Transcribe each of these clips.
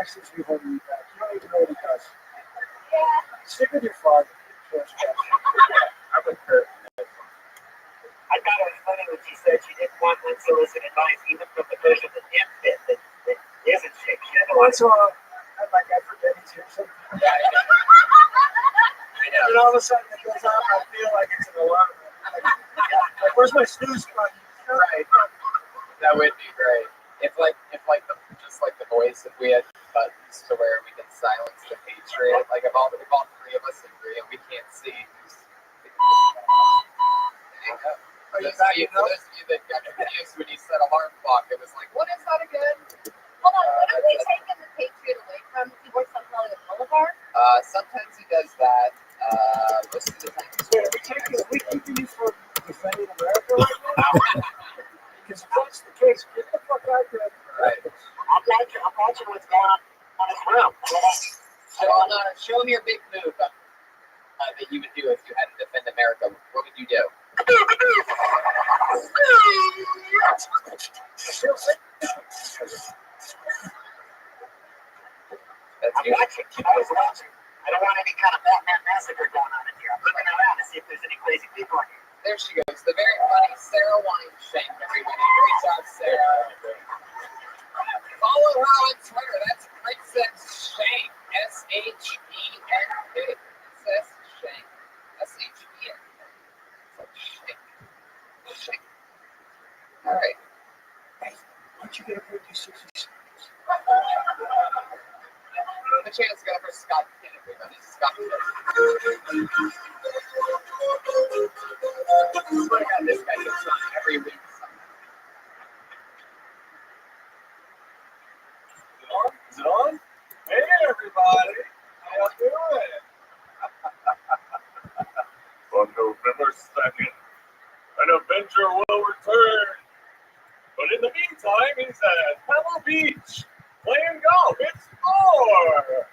actually be holding you back. You don't even know what he does. Stick with your father. I'm with Kurt. I thought it was funny when she said she didn't want unsolicited advice, even from the person that infant that isn't sick. Once in a while, I'm like, I forget he's here. I know. And all of a sudden it goes off, I feel like it's an alarm. Like, where's my snooze button? Right. That would be great. If just like the voice, if we had buttons to where we can silence the Patriot, like if all three of us agree and we can't see. There you go. For those of you that got confused when you said alarm clock, it was like, what is that again? Hold on, what have they taken the Patriot away from? He works on Hollywood Boulevard? Sometimes he does that. Most of the time. We keeping you from defending America right now? Because if that's the case, get the fuck out there. Right. I'm watching what's going on in this room. Show him your big move that you would do if you had to defend America. What would you do? I was watching. I don't want any kind of Batman massacre going on in here. I'm looking around to see if there's any crazy people in here. There she goes. The very funny Sarah Wineshank, everybody. Great job, Sarah. Follow her on Twitter. That's Princess Shank. S-H-E-N-K. Princess Shank. S-H-E-N. It's like Shank. Shank. All right. Why don't you get up here and do 60 seconds? The chance go for Scott Kidd, everybody. Scott Kidd. Swear to God, this guy gets on every week. Is it on? Hey, everybody. How you doing? On November 2nd, an Avenger will return. But in the meantime, he's at Pebble Beach playing golf. It's Thor.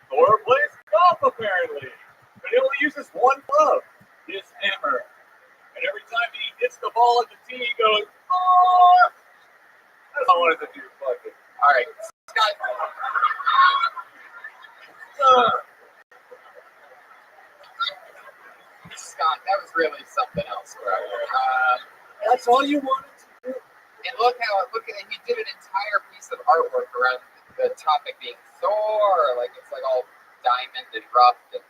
Thor plays golf, apparently. But he only uses one glove, his hammer. And every time he hits the ball at the tee, he goes, Thor. That's all I wanted to do. Fuck it. All right. Scott. Scott, that was really something else, bro. That's all you wanted to do? And look at he did an entire piece of artwork around the topic being Thor, like it's like all diamond and rough, and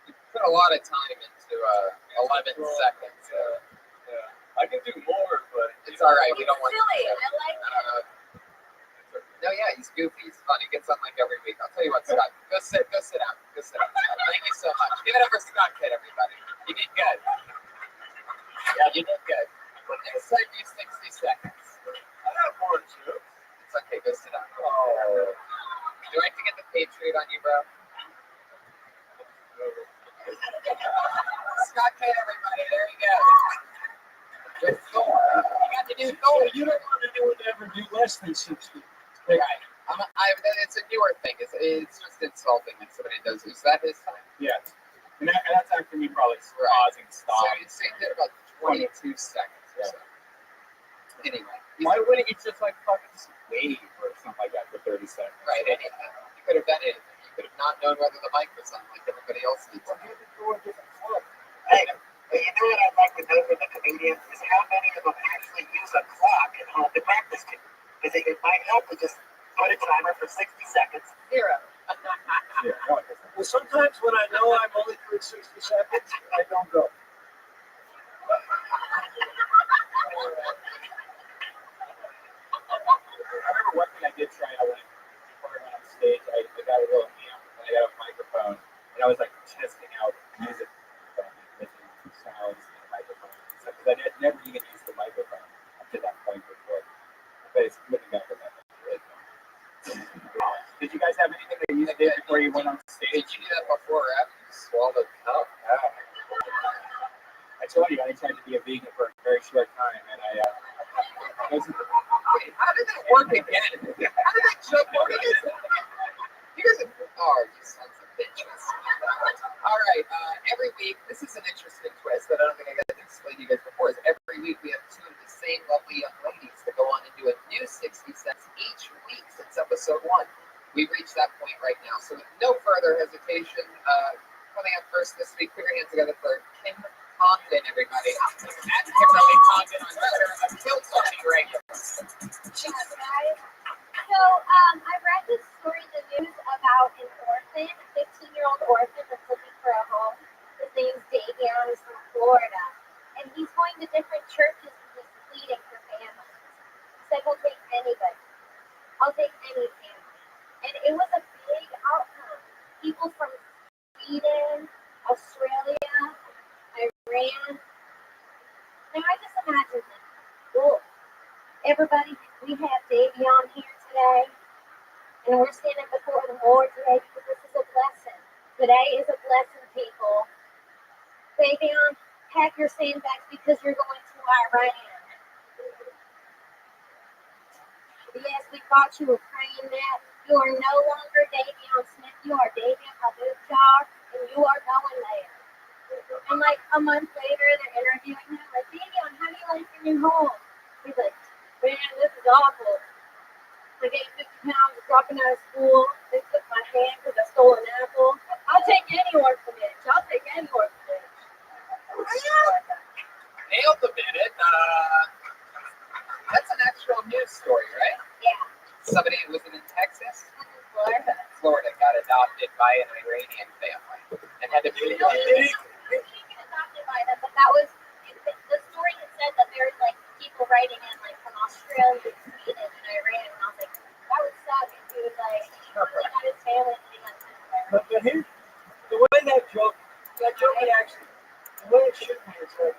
he put a lot of time into 11 seconds. Yeah, I can do more, but it's all right. We don't want silly. to. I like it. No, yeah, he's goofy. He's fun. He gets on like every week. I'll tell you what, Scott. Go sit down. Go sit down. Thank you so much. Give it up for Scott Kidd, everybody. You did good. Yeah, you did good. But next time you 60 seconds. I have more too. It's okay. Go sit down. Oh. Do I have to get the Patriot on you, bro? Scott Kidd, everybody. There you go. With Thor. You got to do Thor. You don't want anyone to ever do less than 60. Right. It's a newer thing. It's just insulting when somebody does. Is that his time? Yes. And that time for me probably pausing, stop. So you did about 22 seconds or so. Anyway. Why wouldn't you just like fucking wave or something like that for 30 seconds? Right, anything. You could have done anything. You could have not known whether the mic was on like everybody else did. Hey, you know what I'd like to know from the comedians is how many of them actually use a clock at home to practice to. Because it might help to just put a timer for 60 seconds. 0. Yeah, Well, sometimes when I know I'm only doing 60 seconds, I don't go. I remember one thing I did try out before I went on stage. I got a little amp and I got a microphone, and I was like testing out music from making sounds in the microphone and stuff. Because I had never even used the microphone up to that point before. But it's looking back at that. Did you guys have anything that you did before you went on stage? Did you do that before or after you swallowed a cup? I told you I tried to be a vegan for a very short time, and Wait, how did that work again? How did that jump work again? You sons of bitches. All right, every week, this is an interesting twist that I don't think I got to explain to you guys before, is every week we have two of the same lovely young ladies that go on and do a new 60 cents each week since episode 1. we've reached that point right now. So with no further hesitation, coming up first this week, put your hands together for Kim Condon, everybody. At Kimberly Condon on Twitter, a Kill Tony regular. Yeah, guys. So, I read this story in the news about an orphan, a 15-year-old orphan that's looking for a home. His name's Davion. He's from Florida. And he's going to different churches and just pleading for families. He said, we'll take anybody. I'll take any family. And it was a big outcome. People from Sweden, Australia, Iran. Now, I just imagine this. Well, everybody, we have Davion here today, and we're standing before the Lord today because this is a blessing. Today is a blessing, people. Davion, pack your sandbags because you're going to Iran. Yes, we thought you were praying that. You are no longer Davion Smith. You are Davion Abdul-Jar, and you are going there. And like a month later, they're interviewing him. Like, Davion, how do you like your new home? He's like, man, this is awful. I gained 50 pounds dropping out of school. They took my hand because I stole an apple. I'll take any orphanage. I'll take any orphanage. Nailed the minute. That's an actual news story, right? Yeah. Somebody was in Texas, Florida. Florida, got adopted by an Iranian family and had to be. He didn't get adopted by them, but that was the story had said that there's like people writing in like from Australia, Sweden, and Iran, and I was like, that would suck if he was like, he got his family and he got sent there. But here, the way that joke it actually, the way it should be is like,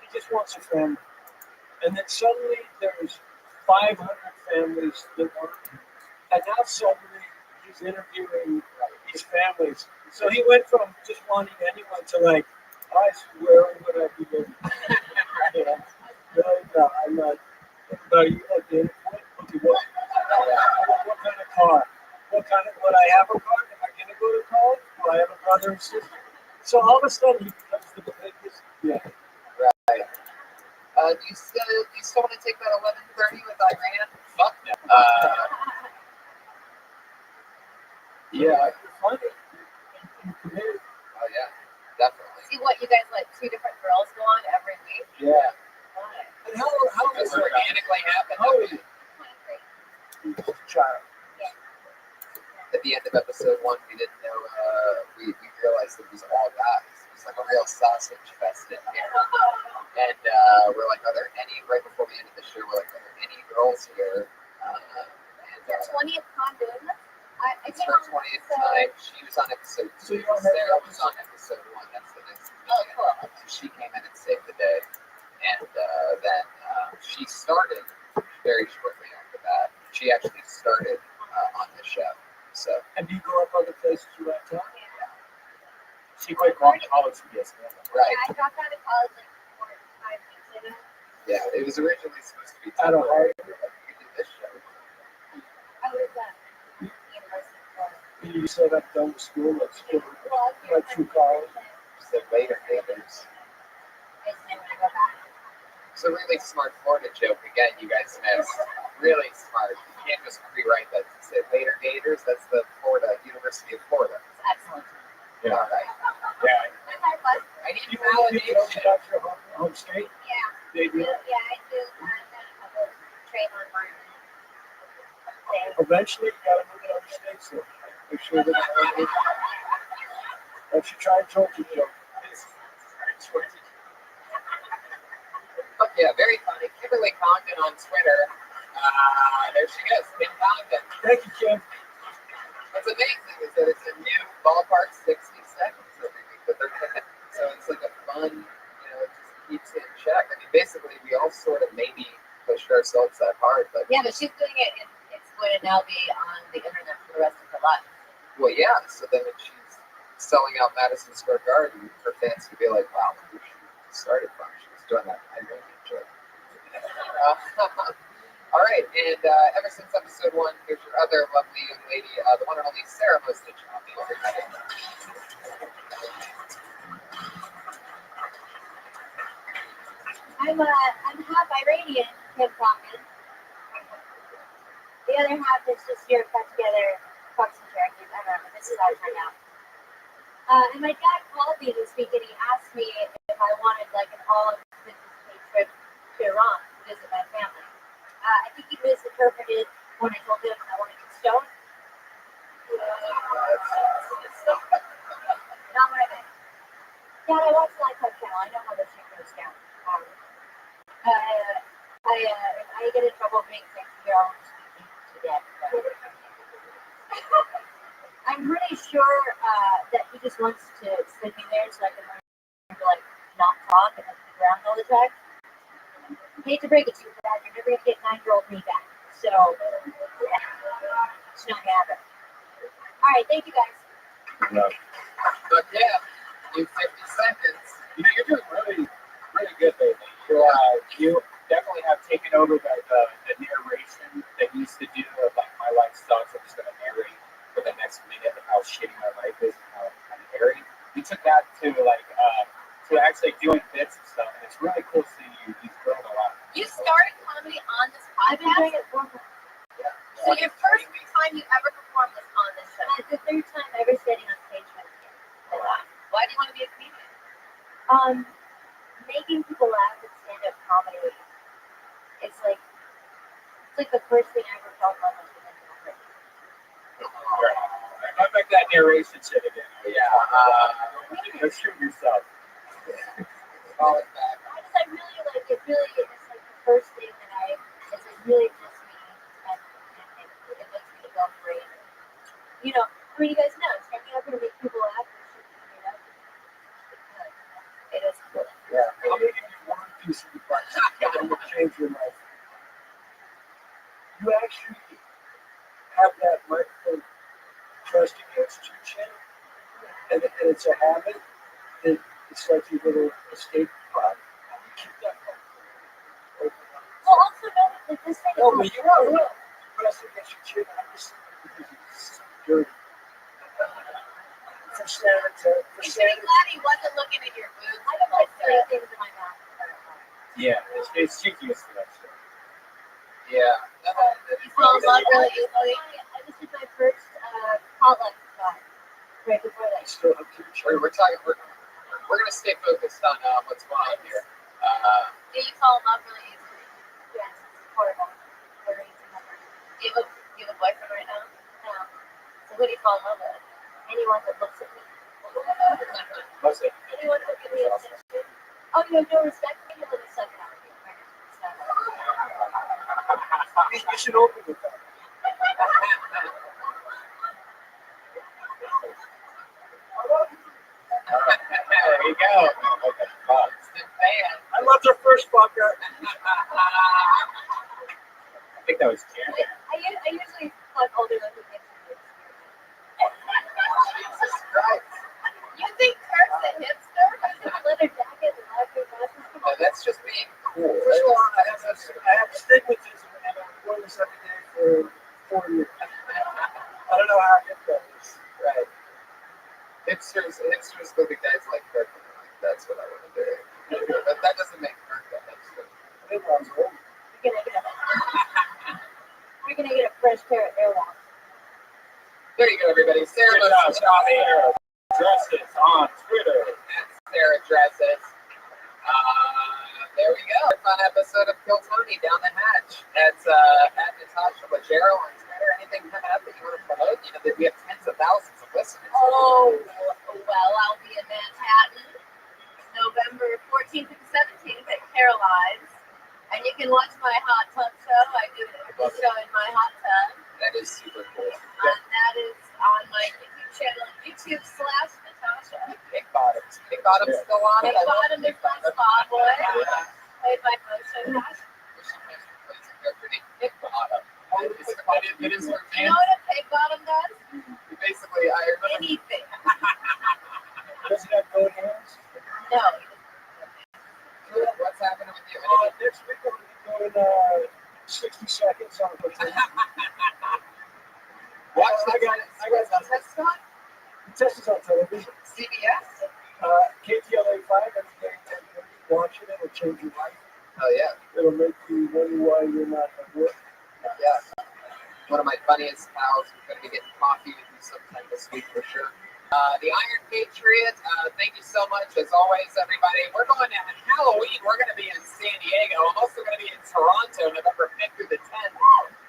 he just wants a family. And then suddenly there's 500 families that want him. And now suddenly he's interviewing these families. So he went from just wanting anyone to like, I swear would I be living. You know? No, I'm not. Are you like the okay, what kind of car? Would I have a car? Am I gonna go to college? Do I have a brother and sister? So all of a sudden he becomes the biggest. Yeah. Right. Do you still want to take that 11:30 with Iran? Fuck no. Yeah, you're funny. You committed. Oh yeah, definitely. See what you guys like? Two different girls go on every week. Yeah. Why? And how Does is it organically happen? How is it? 23. Child. At the end of episode 1, we didn't know. We realized it was all guys. It was like a real sausage fest in here. And we're like, are there any? Right before we ended the show, we're like, are there any girls here? Your 20th condom. It's her 20th time. She was on episode 2. Sarah was on episode 1. That's the next weekend. cool. So she came in and saved the day. And then she started very shortly after that. She actually started on the show. So, And do you go up other places you like to? Yeah. She quit going to college, yes. right. Yeah, I dropped out of college like 4 to 5 weeks ago. Yeah, it was originally supposed to be Out of temporary. We did this show. I was at University of Florida. You said I'm done with school, let's go. Well, I was Like through college. She said later haters. I just didn't want to go back. It's a really smart Florida joke. Again, you guys missed. Really smart. You can't just rewrite that to say later haters. That's the University of Florida. It's excellent. Yeah. All right. Yeah. That's our bus. I need You want to tell validation. about your home state? Yeah. They do. Yeah, I do. I've done a couple of trade on environment things. Eventually, you got to move to other states. So make sure that don't you try and Georgia joke. But yeah, very funny. Kimberly Condon on Twitter. There she goes, Kim Condon. Thank you, Kim. What's amazing is that it's a new ballpark 60 seconds every week that they're picking. So it's like a fun, it just keeps it in check. I mean, basically, we all sort of maybe pushed ourselves that hard, but Yeah, but she's doing it. It's going to now be on the internet for the rest of her life. well, yeah. So then when she's selling out Madison Square Garden, her fans could be like, wow, look where she started from. She was doing that. I really enjoyed it. All right, and ever since episode 1, here's your other lovely young lady, the one and only Sarah Mostich. I'm half Iranian, Kim Condon. The other half is just your cut together pucks and Cherokees. I don't know. This is how it turned out. And my dad called me this week and he asked me if I wanted like an all-inclusive paid trip to Iran to visit my family. I think he misinterpreted when I told him I wanted to stone. Not what I meant. Dad, I watch the Lifetime channel. I know how this shit goes down. If I get in trouble being things here, I'll just be to death. I'm pretty sure that he just wants to send me there so I can learn to like not talk and like be around all the time. I hate to break it to you, Dad, you're never gonna get 9-year-old me back. So yeah, it's not gonna happen. All right, thank you guys. But yeah, in 50 seconds. You know, you're doing really, really good lately. You definitely have taken over the narration that you used to do of like my life sucks. I'm just gonna narrate for the next minute of how shitty my life is and how I'm married. You took that to like to actually doing bits and stuff, and it's really cool seeing you've grown a lot. You started comedy on this I've been doing podcast? it for Yeah. So your first time you ever performed was on this show? it's the third time ever standing on stage with you. Why do you want to be a comedian? Making people laugh and stand-up comedy. It's like the first thing I ever felt love with. Not like that narration shit again. Yeah. Let's shoot yourself. Call it back. I really like it. Really, it's like the first thing that it's like really just me, and it makes me feel great. You know, I mean, you guys know, standing up and make people laugh. It is cool. Yeah. How many of you one piece of advice that will change your life? You actually have that microphone pressed against your chin, and it's a habit. It's like your little escape pod. You keep that microphone open. Well, also know that this thing No, is but you know, press against your chin. I'm just because it's dirty. For sanitary. You should be glad he wasn't looking at your boobs. I don't like three things in my mouth. Yeah, it's cheeky as that shit. Yeah. You fall in love really easily. I just did my first potluck spot right before that. Still up to your chin. We're talking. We're gonna stay focused on what's going on here. Do you fall in love really easily? Yes, it's horrible. Very easy. Do you have a boyfriend right now? So who do you fall in love with? Anyone that looks at me. Mostly. Anyone that gives me attention. Oh, you have no respect for me? Let me suck it out of you. You should open with that. There you go. Okay. Instant fan. I loved her first fucker. I think that was Jan. I usually fuck older looking men. Jesus Christ. You think Kurt's a hipster? Leather jacket and leather glasses. No, that's just being cool. First of all, I have stigmatism, and I've worn this every day for 4 years. I don't know how I get that. Right. Hipsters look at guys like Kurt. That's what I want to do. But that doesn't make Kurt a hipster. I think I was old. We're gonna get a fresh pair of airwalks. There you go, everybody. Sarah Good job, Tommy. Dresses on Twitter. Sarah dresses. There we go. A fun episode of Kill Tony down the hatch. That's at Natasha Leggero on Twitter. Anything coming up that you want to promote? You know that we have tens of thousands of listeners. Oh, well, I'll be in Manhattan November 14th and 17th at Caroline's. And you can watch my hot tub show. I do a show in my hot tub. That is super cool. That is on my YouTube channel, YouTube/Natasha. Big Bottoms. Big Bottoms still on it. Big Bottom is my spa boy. Played by Motion. Big Bottom. It is for You men. know what a pig bottom does? Basically, I remember. Anything. Doesn't have goat hands? No. What's happening with you? Next week I'm going to be doing 60 seconds on the Watch I got test on the test is on television. CBS. KTLA 5 every day. Watch it, it'll change your life. Oh yeah. It'll make you wonder why you're not at work. Yeah. one of my funniest pals. We're going to be getting coffee with you sometime this week for sure. The Iron Patriot, thank you so much as always, everybody. We're going to Halloween. We're going to be in San Diego. I'm also going to be in Toronto, November 5th through the 10th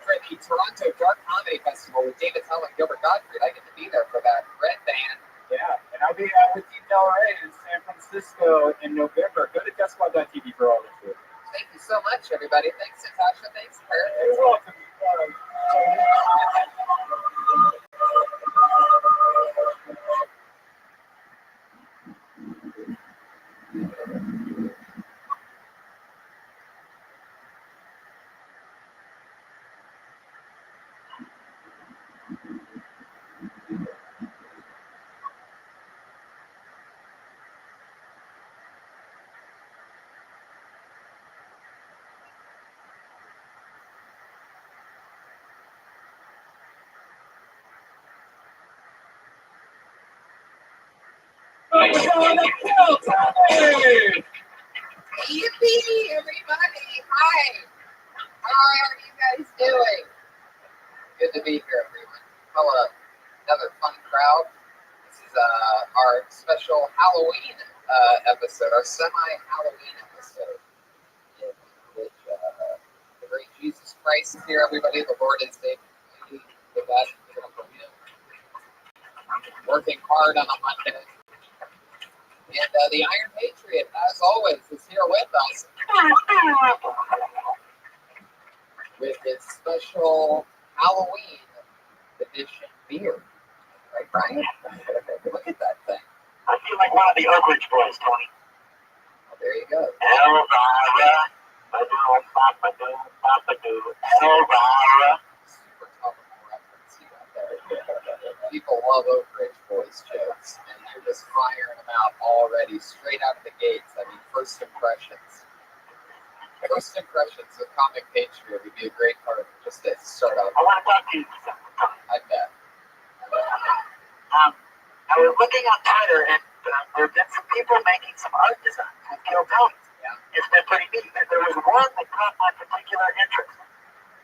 for the Toronto Dark Comedy Festival with David Tell and Gilbert Gottfried. I get to be there for that red band. Yeah, and I'll be with Dean Del Rey in San Francisco in November. Go to JustSquad.tv for all this. Thank you so much, everybody. Thanks, Natasha. Thanks, Kurt. You're welcome. Yippee, everybody! Hi! How are you guys doing? Good to be here, everyone. Hello. Another fun crowd. This is our special Halloween episode, our semi-Halloween episode, in which the great Jesus Christ is here, everybody. The Lord is the best. Working hard on a Monday. And the Iron Patriot, as always, is here with us with his special Halloween edition beer. Right, Brian? Look at that thing. I feel like one of the Oak Ridge boys, Tony. Oh, there you go. Elvira. Elvira. Super topical reference you got there. People love Oak Ridge Boys jokes, and you're just firing them out already, straight out of the gates. I mean, first impressions. First impressions of Comic Patriot would be a great part just to start out. I want to talk to you for something, Tony. I bet. I was looking on Twitter, and there have been some people making some art designs with Kill Tony. Yeah. It's been pretty neat. And there was one that caught my particular interest.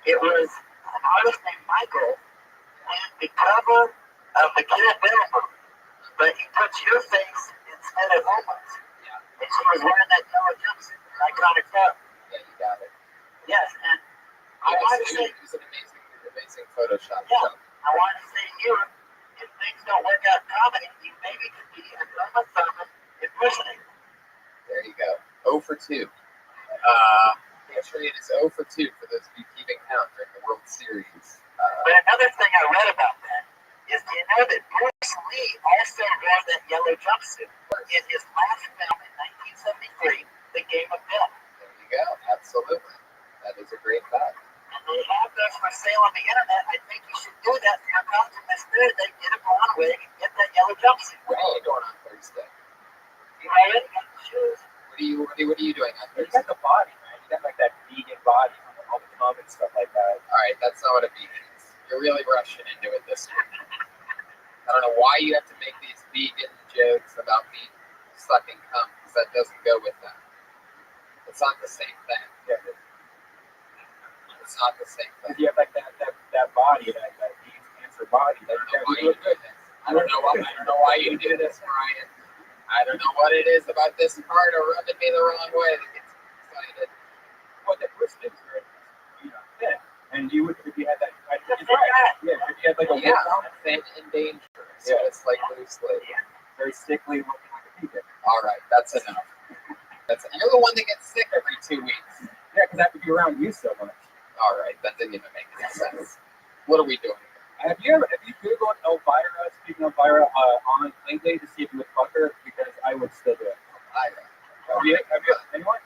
It was an artist named Michael, and the cover of the Kill Bill movie, but he puts your face instead of Uma's. Yeah. And she was wearing that yellow jumpsuit, an iconic photo. Yeah, you got it. Yes, and I wanted to say, It was an amazing Photoshop yeah, job. I wanted to say to you, if things don't work out in comedy, you maybe could be an Uma Thurman impersonator. There you go. 0 for 2. Patriot is 0 for 2 for those of you keeping count during the World Series. But another thing I read about that is, do you know that Bruce Lee also wore that yellow jumpsuit in his last film in 1973, The Game of Death? There you go. Absolutely. That is a great fact. And they have those for sale on the internet. I think you should do that for your costume this Thursday. Get a Broadway and get that yellow jumpsuit. What are you doing on Thursday? You already got the shoes. What are you doing on You Thursday? got the body, man. You got like that vegan body, all the comments, stuff like that. All right, that's not what it means. You're really rushing into it this week. I don't know why you have to make these vegan jokes about meat sucking cum, because that doesn't go with that. It's not the same thing. Yeah, It's not the same thing. because you have like that body, that vegan cancer body. That you look good. I don't know why you do this, Brian. I don't know what it is about this card or rubbing me the wrong way that gets me excited. What the first things are, thin. And you would, if you had that, I think it's right. Yeah, if you had like a workout, Thin and dangerous. So it's like Bruce Lee. very sickly looking like a vegan. All right, that's enough. You're the one that gets sick every 2 weeks. Yeah, because I have to be around you so much. All right, that didn't even make any sense. What are we doing? Have you Googled Elvira, speaking of Elvira, on lately to see if you would fuck her? Because I would still do it. Have you anyone?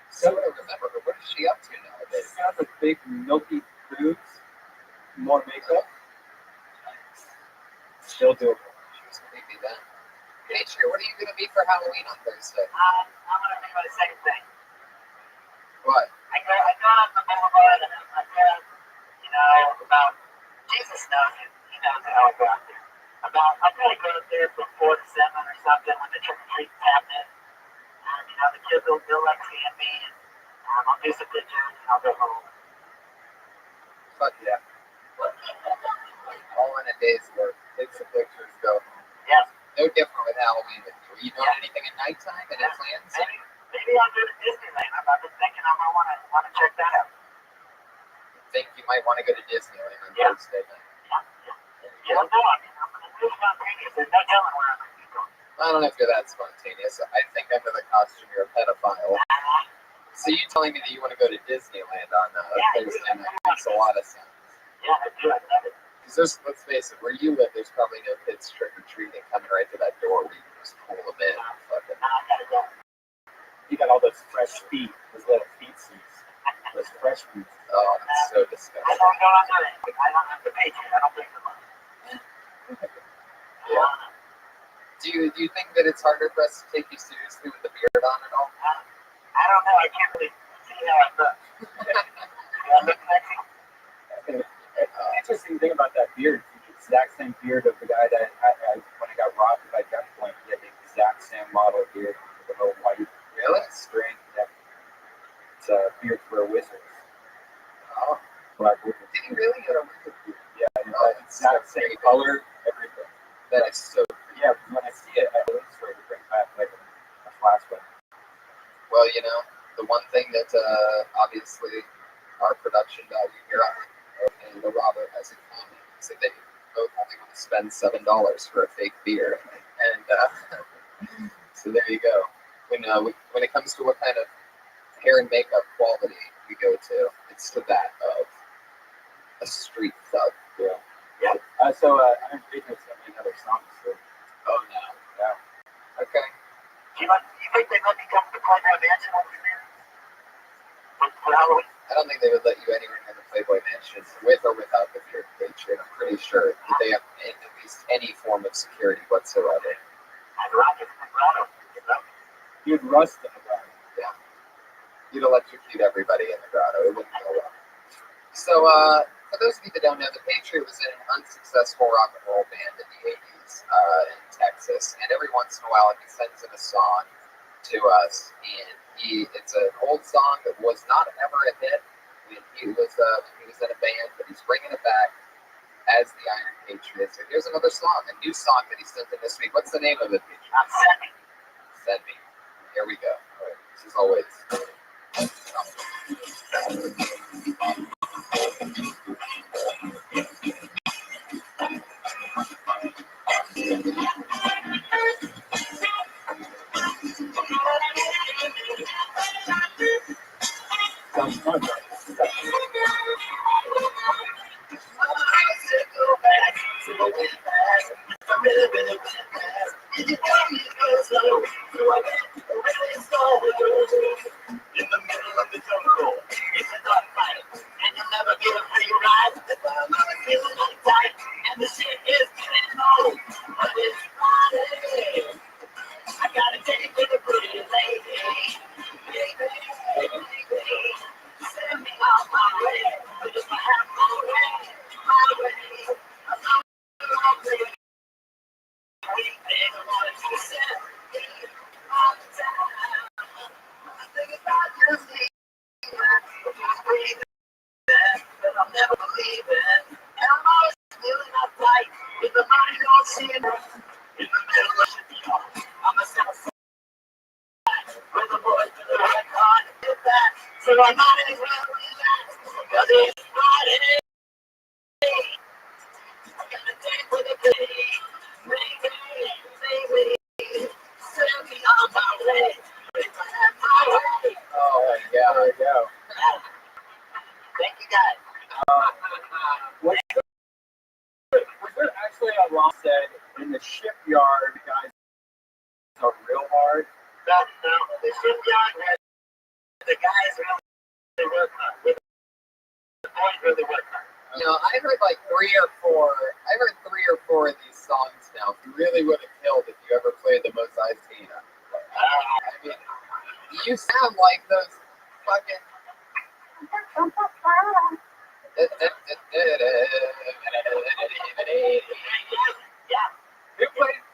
So I remember her. What is she up to nowadays? She has a big milky boobs, more makeup. Still doable. She was creepy then. Nature, what are you going to be for Halloween on Thursday? I'm going to do the same thing. What? I got on the boulevard and I got, about, Jesus knows it. He knows how I go out there. I'm going to go out there from 4 to 7 or something when the trick-or-treat is happening. The kids will like seeing me, and I'll do some pictures and I'll go home. Fuck yeah. All in a day's work. Take some pictures, go. Yes. No different with Halloween with you. Are you doing anything at nighttime? Any plans? Maybe I'll go to Disneyland. I've been thinking I might want to check that out. Think you might want to go to Disneyland on Thursday night. Yeah, no, I mean, I'm really spontaneous. There's no telling where I'm going to be going. I don't know if you're that spontaneous. I think under the costume you're a pedophile. So you telling me that you want to go to Disneyland on Thursday night makes a lot of sense. Yeah, I do. I love it. Because let's face it, where you live, there's probably no kids trick-or-treating coming right to that door where you can just pull them in. Fucking. I gotta go. You got all those fresh feet, those little feetsies, those fresh feet. Oh, that's so I disgusting. don't go under it. I don't have to pay you. I don't think so much. Yeah. Do you think that it's harder for us to take you seriously with the beard on at all? I don't know. I can't really see how I look. I look sexy. Interesting thing about that beard, it's the exact same beard of the guy that I when I got robbed by gunpoint, he had the exact same model beard with a little white string. Yeah. It's a beard for a wizard. Oh, Black wizard. did you really get a wizard beard? Yeah, and exact same color, everything. That is so. Yeah, when I see it, I always sort of bring back like a flashback. Well, you know, the one thing that obviously our production value here and the Robert has in common is that they both only want to spend $7 for a fake beer, and so there you go. When it comes to what kind of hair and makeup quality we go to, it's to that of a street thug. Yeah. Yeah. So I'm reading sent me another song. So. Oh no. Yeah. Okay. Do you think they let me come to the Playboy Mansion over there? For Halloween? I don't think they would let you anywhere near the Playboy Mansion with or without the Fear Patriot. I'm pretty sure that they have at least any form of security whatsoever. I'd rock it in the grotto. You know? You'd rust in the ground. Yeah. You'd electrocute everybody in the grotto. It wouldn't go well. So, for those of you that don't know, the Patriot was in an unsuccessful rock and roll band in the 80s in Texas, and every once in a while he sends in a song to us, and it's an old song that was not ever a hit. He was in a band, but he's bringing it back as the Iron Patriot. So here's another song, a new song that he sent in this week. What's the name of it, Patriot? Send me. Send me. Here we go. All right. This is always. Sounds fun. Oh, yeah. There you go. Thank you, guys. Was there actually a law said in the shipyard, guys are real hard? No, the shipyard has the guys really work hard. The boys really work hard. You know, I heard like three or four of these songs now. If you really would have killed if you ever played the Mos Eisley Tina. I mean, you sound like those fucking.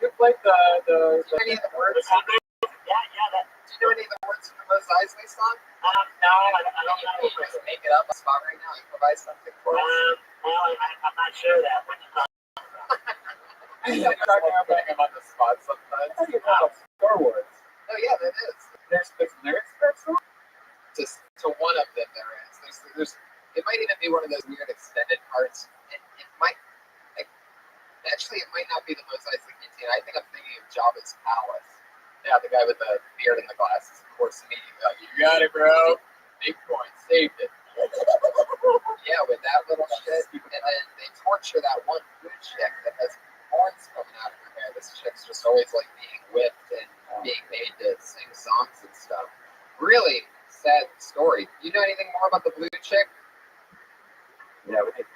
Who played the Do you know any of the words? Yeah, Do you know any of the words from the Mos Eisley song? no, I don't know. Just make it up on spot right now. Improvise something for us. Well, I I'm putting him on the spot sometimes. How do you know Star Wars? Oh yeah, there is. There's lyrics to that song? Just to one of them there is. There's it might even be one of those weird extended parts. It might actually it might not be the most I think I think I'm thinking of Jabba's palace. Yeah, the guy with the beard and the glasses, of course, immediately like, you got it, bro. Big point, saved it. Yeah, with that little shit, and then they torture that one blue chick that has horns coming out of her hair. This chick's just always like being whipped and being made to sing songs and stuff. Really sad story. You know anything more about the blue chick? Yeah, we did.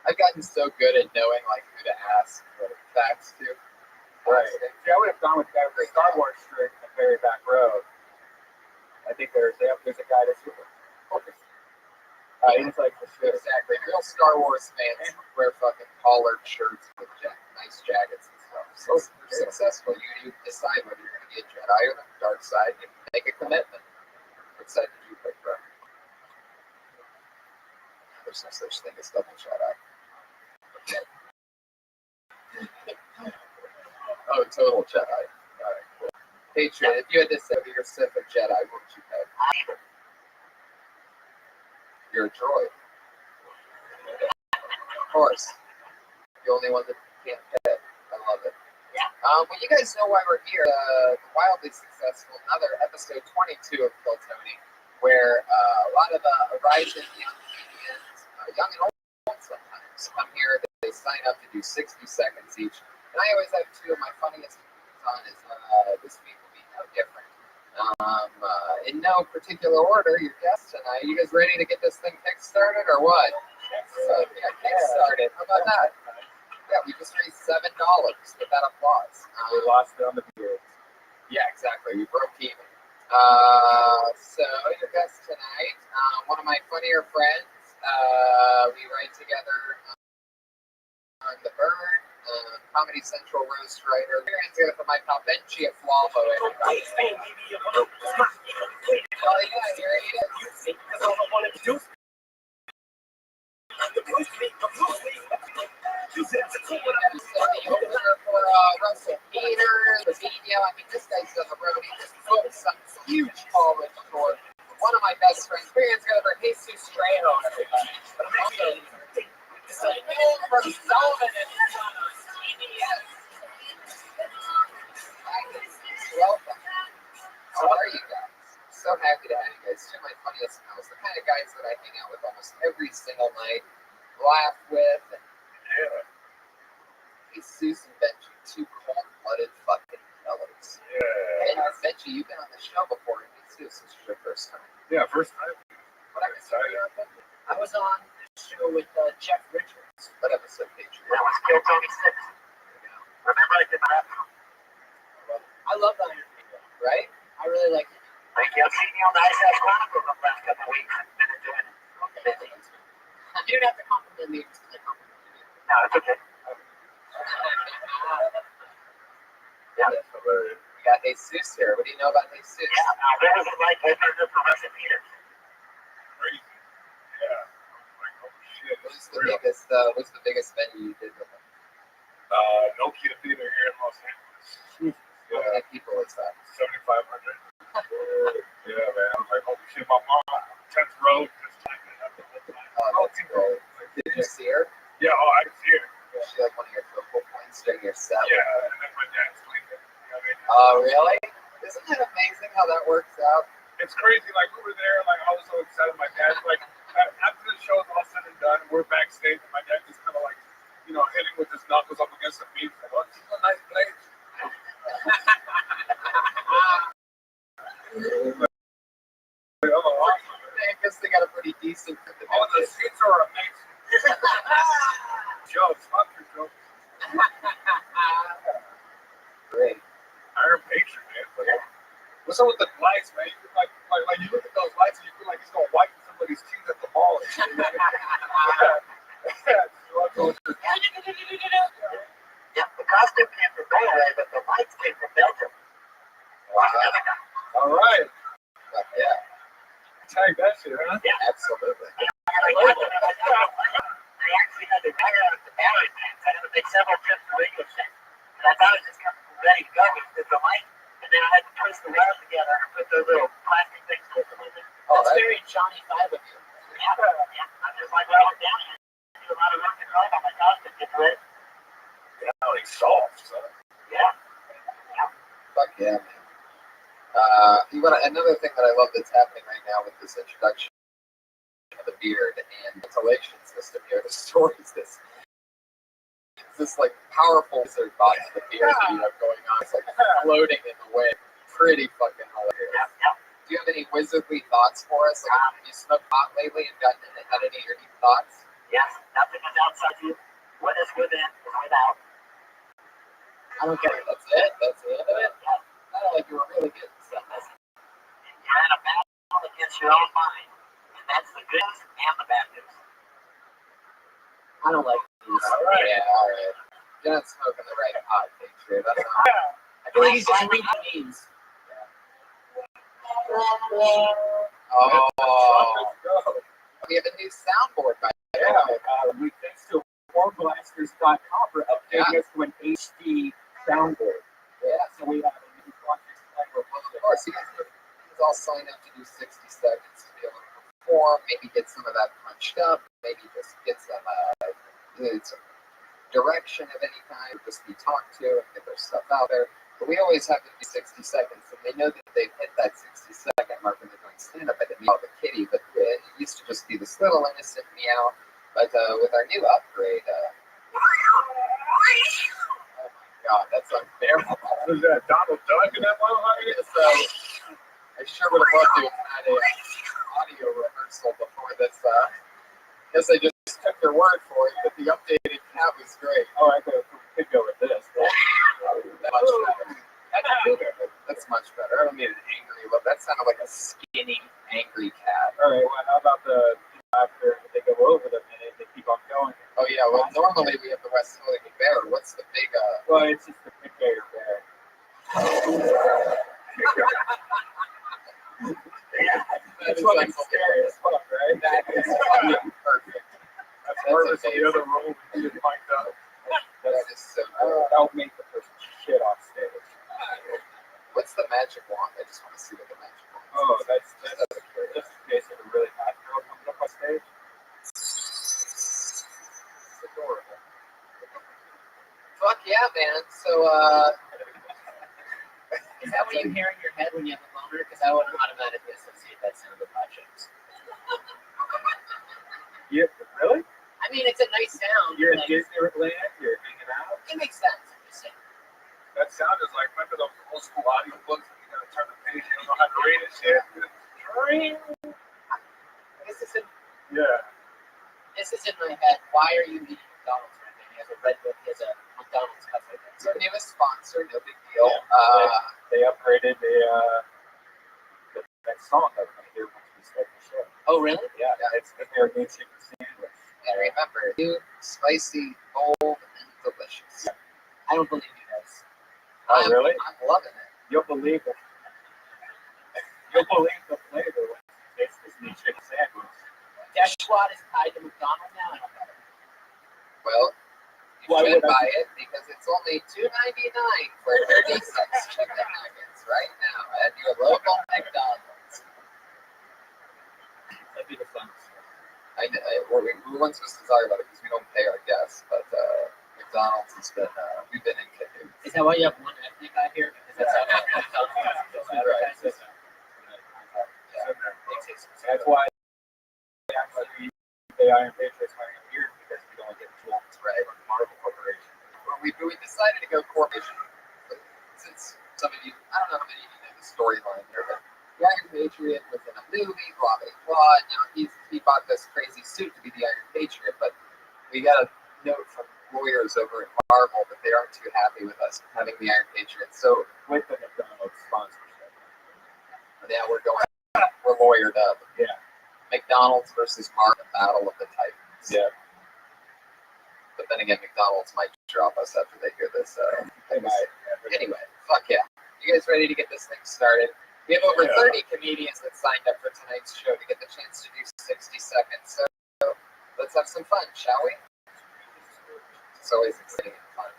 I've gotten so good at knowing like who to ask for facts to. Right. See, I would have gone with the guy with the Star Wars shirt in the very back row. I think there's a guy that's focused. He's like the shirt. Exactly. Real Star Wars fans wear fucking collared shirts with nice jackets and stuff. So you're successful. You decide whether you're going to be a Jedi or the dark side. You make a commitment. Which side did you pick, bro? There's no such thing as double Jedi. Okay. Oh, total Jedi. All right, cool. Patriot, if you had to say you're Sith or Jedi, what would you pick? You're a droid. Of course. The only one that can't pick. I love it. Yeah. Well, you guys know why we're here. The wildly successful, another episode 22 of Kill Tony, where a lot of rising young comedians, young and old sometimes, come here. They sign up to do 60 seconds each. And I always have two of my funniest things on is this week will be no different. In no particular order, your guests tonight. You guys ready to get this thing kick-started or what? So, yeah, kick-started. How about that? Yeah, we just raised $7 with that applause. We lost it on the beard. Yeah, exactly. We broke even. So your guest tonight, one of my funnier friends. We write together on The Bird, Comedy Central roast writer. We're going to get for my pal Benji at Flavo. Oh yeah, here he is. The opener for Russell Peter, the video. I mean, this guy's on the road. He just booked some huge college tour. One of my best friends. Experience over Jesus Trejo, everybody. But I'm also from Sullivan and CBS. Welcome. How are you guys? So happy to have you guys. Two of my funniest pals. The kind of guys that I hang out with almost every single night, laugh with, and Jesus and Benji, two cold-blooded fucking fellas. Yeah. And Benji, you've been on the show before, and Jesus, this is your first time. Yeah, first time. What episode are you on, Benji? I was on the show with Jeff Richards. What episode, Patriot? That was Kill Tony 6. Remember I did that? I love that interview. Right? I really like it. Thank you. I've seen you on the Ice House Chronicles the last couple of weeks. I've been enjoying it. You didn't have to compliment me because I complimented you. No, it's okay. Yeah, that's hilarious. We got Jesus here. What do you know about Jesus? Yeah, there was a like opener for Russell Peter. Crazy. Yeah. Like, oh shit. What's the biggest venue you did with him? Nokia Theater here in Los Angeles. How many people is that? 7,500. Yeah, man. I was like, holy shit, my mom, 10th row, just like that. Oh, that's great. Did you see her? Yeah, I can see it. Was she like one of your focal points during your set? Yeah, and then my dad's sleeping. You know what I mean? Oh, really? Isn't that amazing how that works out? It's crazy. Like, we were there, like, I was so excited. My dad's like, after the show's all said and done, we're backstage, and my dad just kind of like, you know, hitting with his knuckles up against the beat. Like, oh, this is a nice place. Like, oh, awesome. I guess they got a pretty decent. Oh, the seats are amazing. Jokes, fuck your jokes. Great. Iron patron, man. Like, what's up with the lights, man? You like you look at those lights and you feel like he's gonna wipe somebody's teeth at the mall. Yeah, the costume came from Norway, but the lights came from Belgium. Wow. All right. Yeah. Tag that too, huh? Absolutely. I actually had to run out the battery packs. I had to make several trips to Radio Shack. And I thought it was just ready to go with the light. And then I had to twist the wires together and put those little plastic things with them in there. Oh, that's very Johnny Five of you. Yeah. I'm just like, well, I'm down here. I do a lot of rock and roll on my costume get ready. Yeah, he's soft, son. Yeah. Fuck yeah, man. Another thing that I love that's happening right now with this introduction of the beard and ventilation system here, the stories, this like powerful wizard body of the beard that you have going on. It's like floating in the wind. Pretty fucking hilarious. Do you have any wizardly thoughts for us? Like, have you smoked pot lately and gotten had any unique thoughts? Yes. Nothing is outside you. What is within is without. I don't get it. That's it? That's the end of it? Yeah. I don't like you were really getting stuff. You're in a battle against your own mind. And that's the good news and the bad news. I don't like these. All right. Yeah, all right. You're not smoking the right pot, Patriot. I don't know. I feel like he's just reading memes. Oh. We have a new soundboard, by the way. Yeah, we thanks to warblasters.com for updating us to an HD soundboard. Yeah. So we have a new project. Of course, you guys all sign up to do 60 seconds to be able to perform, maybe get some of that punched up, maybe just get some direction of any kind, or just be talked to and get their stuff out there. But we always have to do 60 seconds, and they know that they've hit that 60-second mark when they're doing stand-up at the meow of a kitty, but it used to just be this little innocent meow. But with our new upgrade, oh my god, that's unbearable. Was that Donald Duck in that one? So I sure would have loved to have had an audio rehearsal before this. Guess I just took your word for it, but the updated cat was great. Oh, I could go with this. That's much better. I don't mean an angry look. That sounded like a skinny, angry cat. All right, well, how about the after they go over the minute, they keep on going? Oh yeah, well normally we have the West Hilligan Bear. What's the big Well, it's just the big bear bear. That's fucking scary as fuck, right? That is fucking perfect. That's harder than the other role we didn't find out. That is so good. That'll make the person shit off stage. What's the magic wand? I just want to see what the magic wand is. Oh, that's just in case if a really hot girl comes up on stage. It's adorable. Fuck yeah, man. So, is that what you hear in your head when you have a boner? Because I would automatically associate that sound with hot chicks. Yeah, really? I mean, it's a nice sound. You're in like, Disneyland, you're hanging out. it makes sense. I'm just saying. That sound is like, remember those old school audio books? You gotta turn the page, you don't know how to read it, shit. This is in Yeah. my head. Why are you eating McDonald's right now? He has a red book. He has a McDonald's cup right there. So newest sponsor, no big deal. They upgraded the next song that we're going to hear once we start the show. Oh, really? Yeah, it's the their new chicken sandwich. And remember, new, spicy, bold, and delicious. I don't believe you guys. Oh, really? I'm loving it. You'll believe it. You'll believe the flavor when you taste this new chicken sandwich. Dash Squad is tied to McDonald's now. I don't get it. Well, you Why should would I- buy it because it's only $2.99 for 36 chicken nuggets right now at your local McDonald's. That'd be the funnest. We weren't supposed to talk about it because we don't pay our guests, but McDonald's has been, we've been in cahoots. Is that why you have one ethnic guy here? Because that's how McDonald's advertises. That's why the Iron Patriots wearing a beard because we don't get jobs Right. from Marvel Corporation. We decided to go corporation since some of you, I don't know how many of you know the storyline here, but the Iron Patriot was in a movie, blah, blah, blah. Now he bought this crazy suit to be the Iron Patriot, but we got a note from lawyers over at Marvel that they aren't too happy with us having the Iron Patriot. So With the McDonald's sponsorship. yeah, we're lawyered up. Yeah. McDonald's versus Marvel, Battle of the Titans. Yeah. But then again, McDonald's might drop us after they hear this. They might. Anyway, fuck yeah. You guys ready to get this thing started? We have over Yeah. 30 comedians that signed up for tonight's show to get the chance to do 60 seconds. So let's have some fun, shall we? It's always exciting and fun.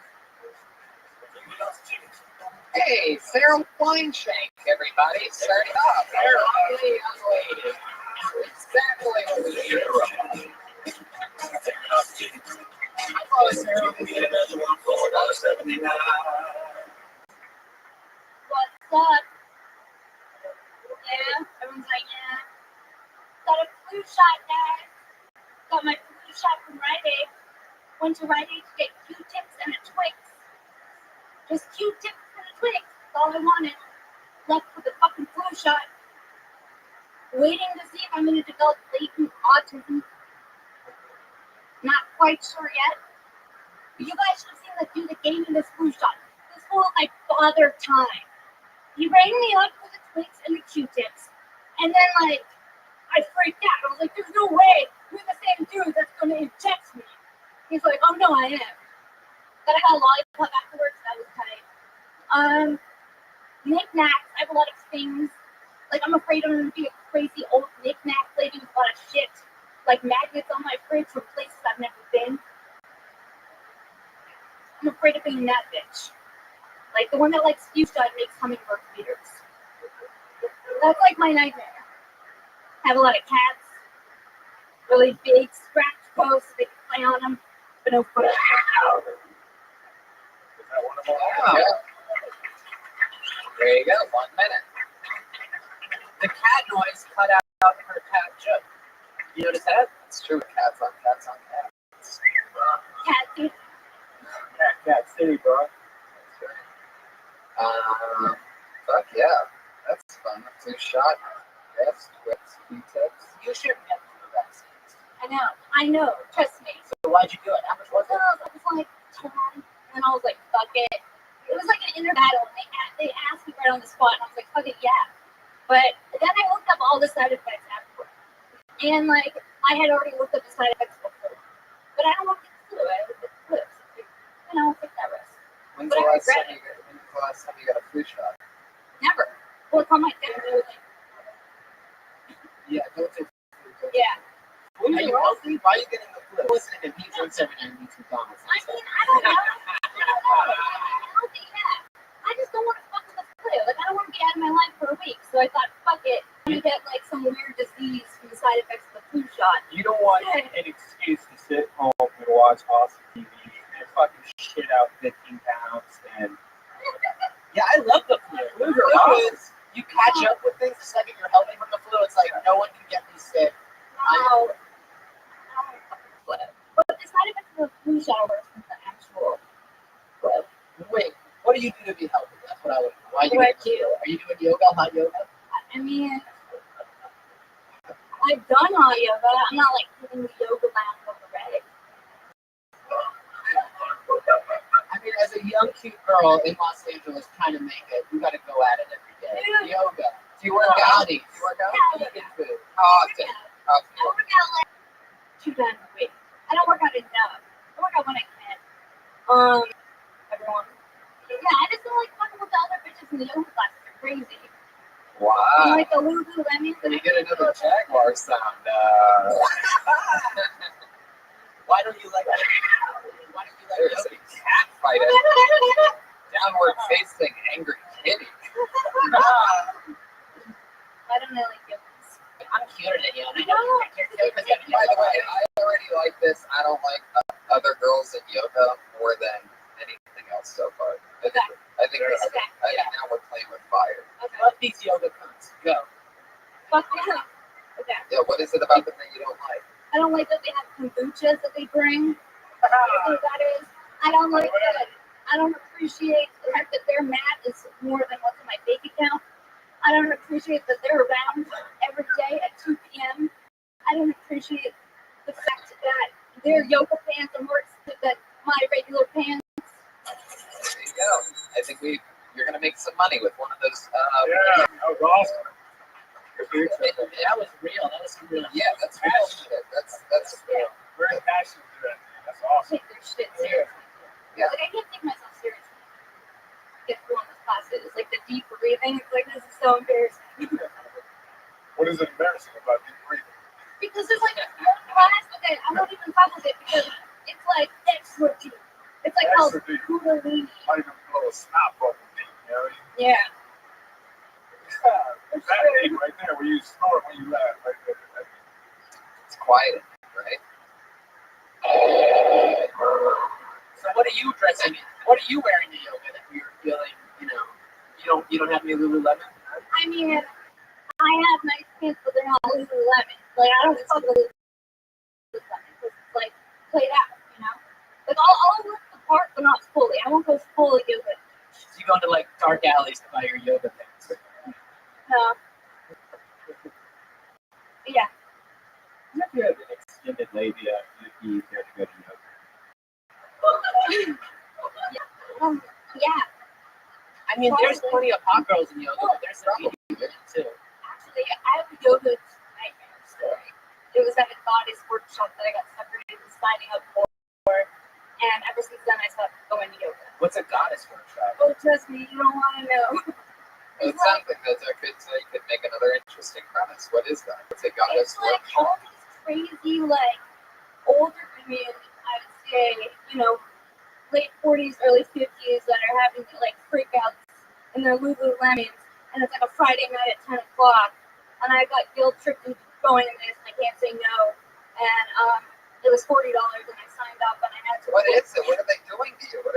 Hey, Sarah Wineshank, everybody. Starting off. Our lovely young lady. Exactly what we need. Hello, Sarah. What's up? Yeah, everyone's like, yeah. Got a flu shot, guys. Got my flu shot from Rite Aid. Went to Rite Aid to get Q-tips and a Twix. Just Q-tips and a Twix. That's all I wanted. Left with the fucking flu shot. Waiting to see if I'm going to develop latent autism. Not quite sure yet. But you guys should have seen the dude that gave me this flu shot. This fool is my father time. He rang me up for the Twix and the Q-tips. And then, like, I freaked out. I was like, there's no way you're the same dude that's going to inject me. He's like, oh, no, I am. Then I got a lollipop afterwards. That was tight. Knickknacks. I have a lot of things. Like, I'm afraid I'm going to be a crazy old knickknack lady with a lot of shit. Like, magnets on my fridge from places I've never been. I'm afraid of being that bitch. Like, the one that likes fuchsia and makes hummingbird feeders. That's like my nightmare. I have a lot of cats. Really big scratch posts so they can play on them. But no fun. Is that one of them? Wow. There you go, 1 minute. The cat noise cut out her cat joke. You notice that? It's true. Cats on cats on cats. Cat Cat City, bro. That's right. Fuck yeah. That's fun. Flu shot. Yes, Twix, Q-tips. You shouldn't get flu vaccines. I know. Trust me. So why'd you do it? How much was it? I was like 10, and I was like, fuck it. It was like an inner battle, and they asked me right on the spot, and I was like, fuck it, yeah. But then I looked up all the side effects afterwards. And, like, I had already looked up the side effects before. But I don't want to get the flu. I looked at the flu. And I don't take that risk. When's the last time you got a flu shot? Never. Well, it's on my thing. Yeah, don't take flu. Yeah. Are you healthy? Why are you getting the flu? Listening to me drinks every night and eats McDonald's. I mean, I don't know. I'm healthy, yeah. I just don't want to fuck with the flu. Like, I don't want to be out of my life for a week. So I thought, fuck it. I'm going to get, like, some weird disease from the side effects of the flu shot. You don't want an excuse to sit home and watch awesome TV and fucking shit out 15 pounds. And yeah, I love the flu. Flu's are awesome. You catch up with things the second you're healthy from the flu. It's like no one can get me sick. No. But the side effects of the flu shot are worse than the actual flu. Wait, what do you do to be healthy? That's what I would know. Why What do you do? Are you doing yoga, hot yoga? I mean, I've done hot yoga. I'm not like hitting the yoga mat on the reg. I mean, as a young, cute girl in Los Angeles trying to make it, you got to go at it every day. Dude. Yoga. Do you work out? Do you work out? Yeah. Vegan food. How often? I work out like 2 times a week. I don't work out enough. I work out when I can. Everyone. Yeah, I just don't like fucking with the other bitches in the yoga classes. They're crazy. Wow. And like the Lululemon. Let me get another Jaguar sound. Why don't you like that? Why don't you let her see cat fight it? Downward facing angry kitty. I don't know, like yogas. I'm cuter than you. I know. By the way, I already like this. I don't like other girls in yoga more than anything else so far. I think now we're playing with fire. Fuck these yoga cunts. Go. Fuck yeah. Okay. Yeah, what is it about them that you don't like? I don't like that they have kombuchas that they bring. I don't know what that is. I don't like that. I don't appreciate the fact that their mat is more than what's in my bank account. I don't appreciate that they're around every day at 2 p.m. I don't appreciate the fact that their yoga pants are more expensive than my regular pants. There you go. I think you're gonna make some money with one of those. Yeah, that was awesome. That was real. That was some real. Yeah, that's real shit. That's Yeah. Very passionate to that. That's awesome. Take their shit seriously. Yeah. Like, I can't take myself seriously. Get through on this classes. It's like the deep breathing. It's like, this is so embarrassing. Because there's like one class, okay, I won't even talk with it because it's like extra deep. It's like called Extra deep. Kundalini. Not even a little snap bubble deep, you know? Yeah. That name right there, where you snort when you laugh, right there. It's quiet, right? So what are you dressing in? What are you wearing to yoga that you're feeling, you don't have any Lululemon? I mean, I have nice pants, but they're not Lululemon. Like, I don't fuck with Lululemon because it's like played out, you know? Like, I'll look the part, but not fully. I won't go fully yoga. So you go into like dark alleys to buy your yoga pants. No. Yeah. If you have an extended labia, it'd be easier to go to yoga. Yeah. I mean, there's plenty of hot girls in yoga, but there's some beauty women too. Actually, I have a yoga nightmare story. It was at a goddess workshop that I got separated and signing up for, and ever since then I stopped going to yoga. What's a goddess workshop? Oh, trust me, you don't want to know. It sounds like that's a good, so you could make another interesting premise. What is that? What's a goddess It's like workshop? all these crazy, like, older women, I would say, late 40s, early 50s that are having, like, freakouts in their Lululemons, and it's like a Friday night at 10 o'clock, and I got guilt-tripped into going to this, and I can't say no, and it was $40, and I signed up, and I had to... What is it? What are they doing to you? Well,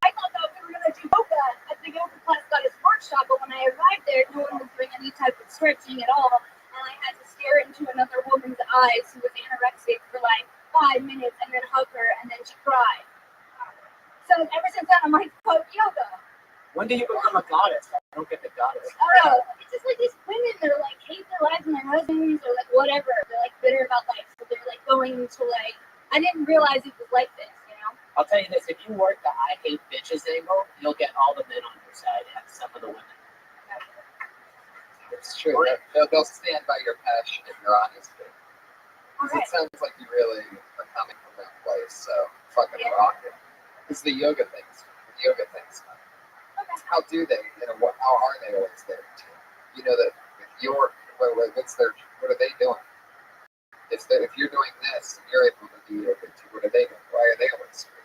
I thought that we were going to do yoga at the yoga class goddess workshop, but when I arrived there, no one was doing any type of stretching at all, and I had to stare into another woman's eyes who was anorexic for like 5 minutes, and then hug her, and then she cried. So ever since then, I'm like, fuck yoga. When do you become a goddess? I don't get the goddess. Oh, it's just like these women that are like hate their lives and their husbands, or like whatever. They're like bitter about life, so they're like going to like. I didn't realize it was like this, you know. I'll tell you this: if you work the I hate bitches angle, you'll get all the men on your side and some of the women. It's true. They'll stand by your passion and your honesty. Because it sounds like you really are coming from that place. So fucking rock it. It's the yoga things. How do they? How are they always there? You know that if you're, what are they doing? If you're doing this and you're able to do yoga too, what are they doing? Why are they always free?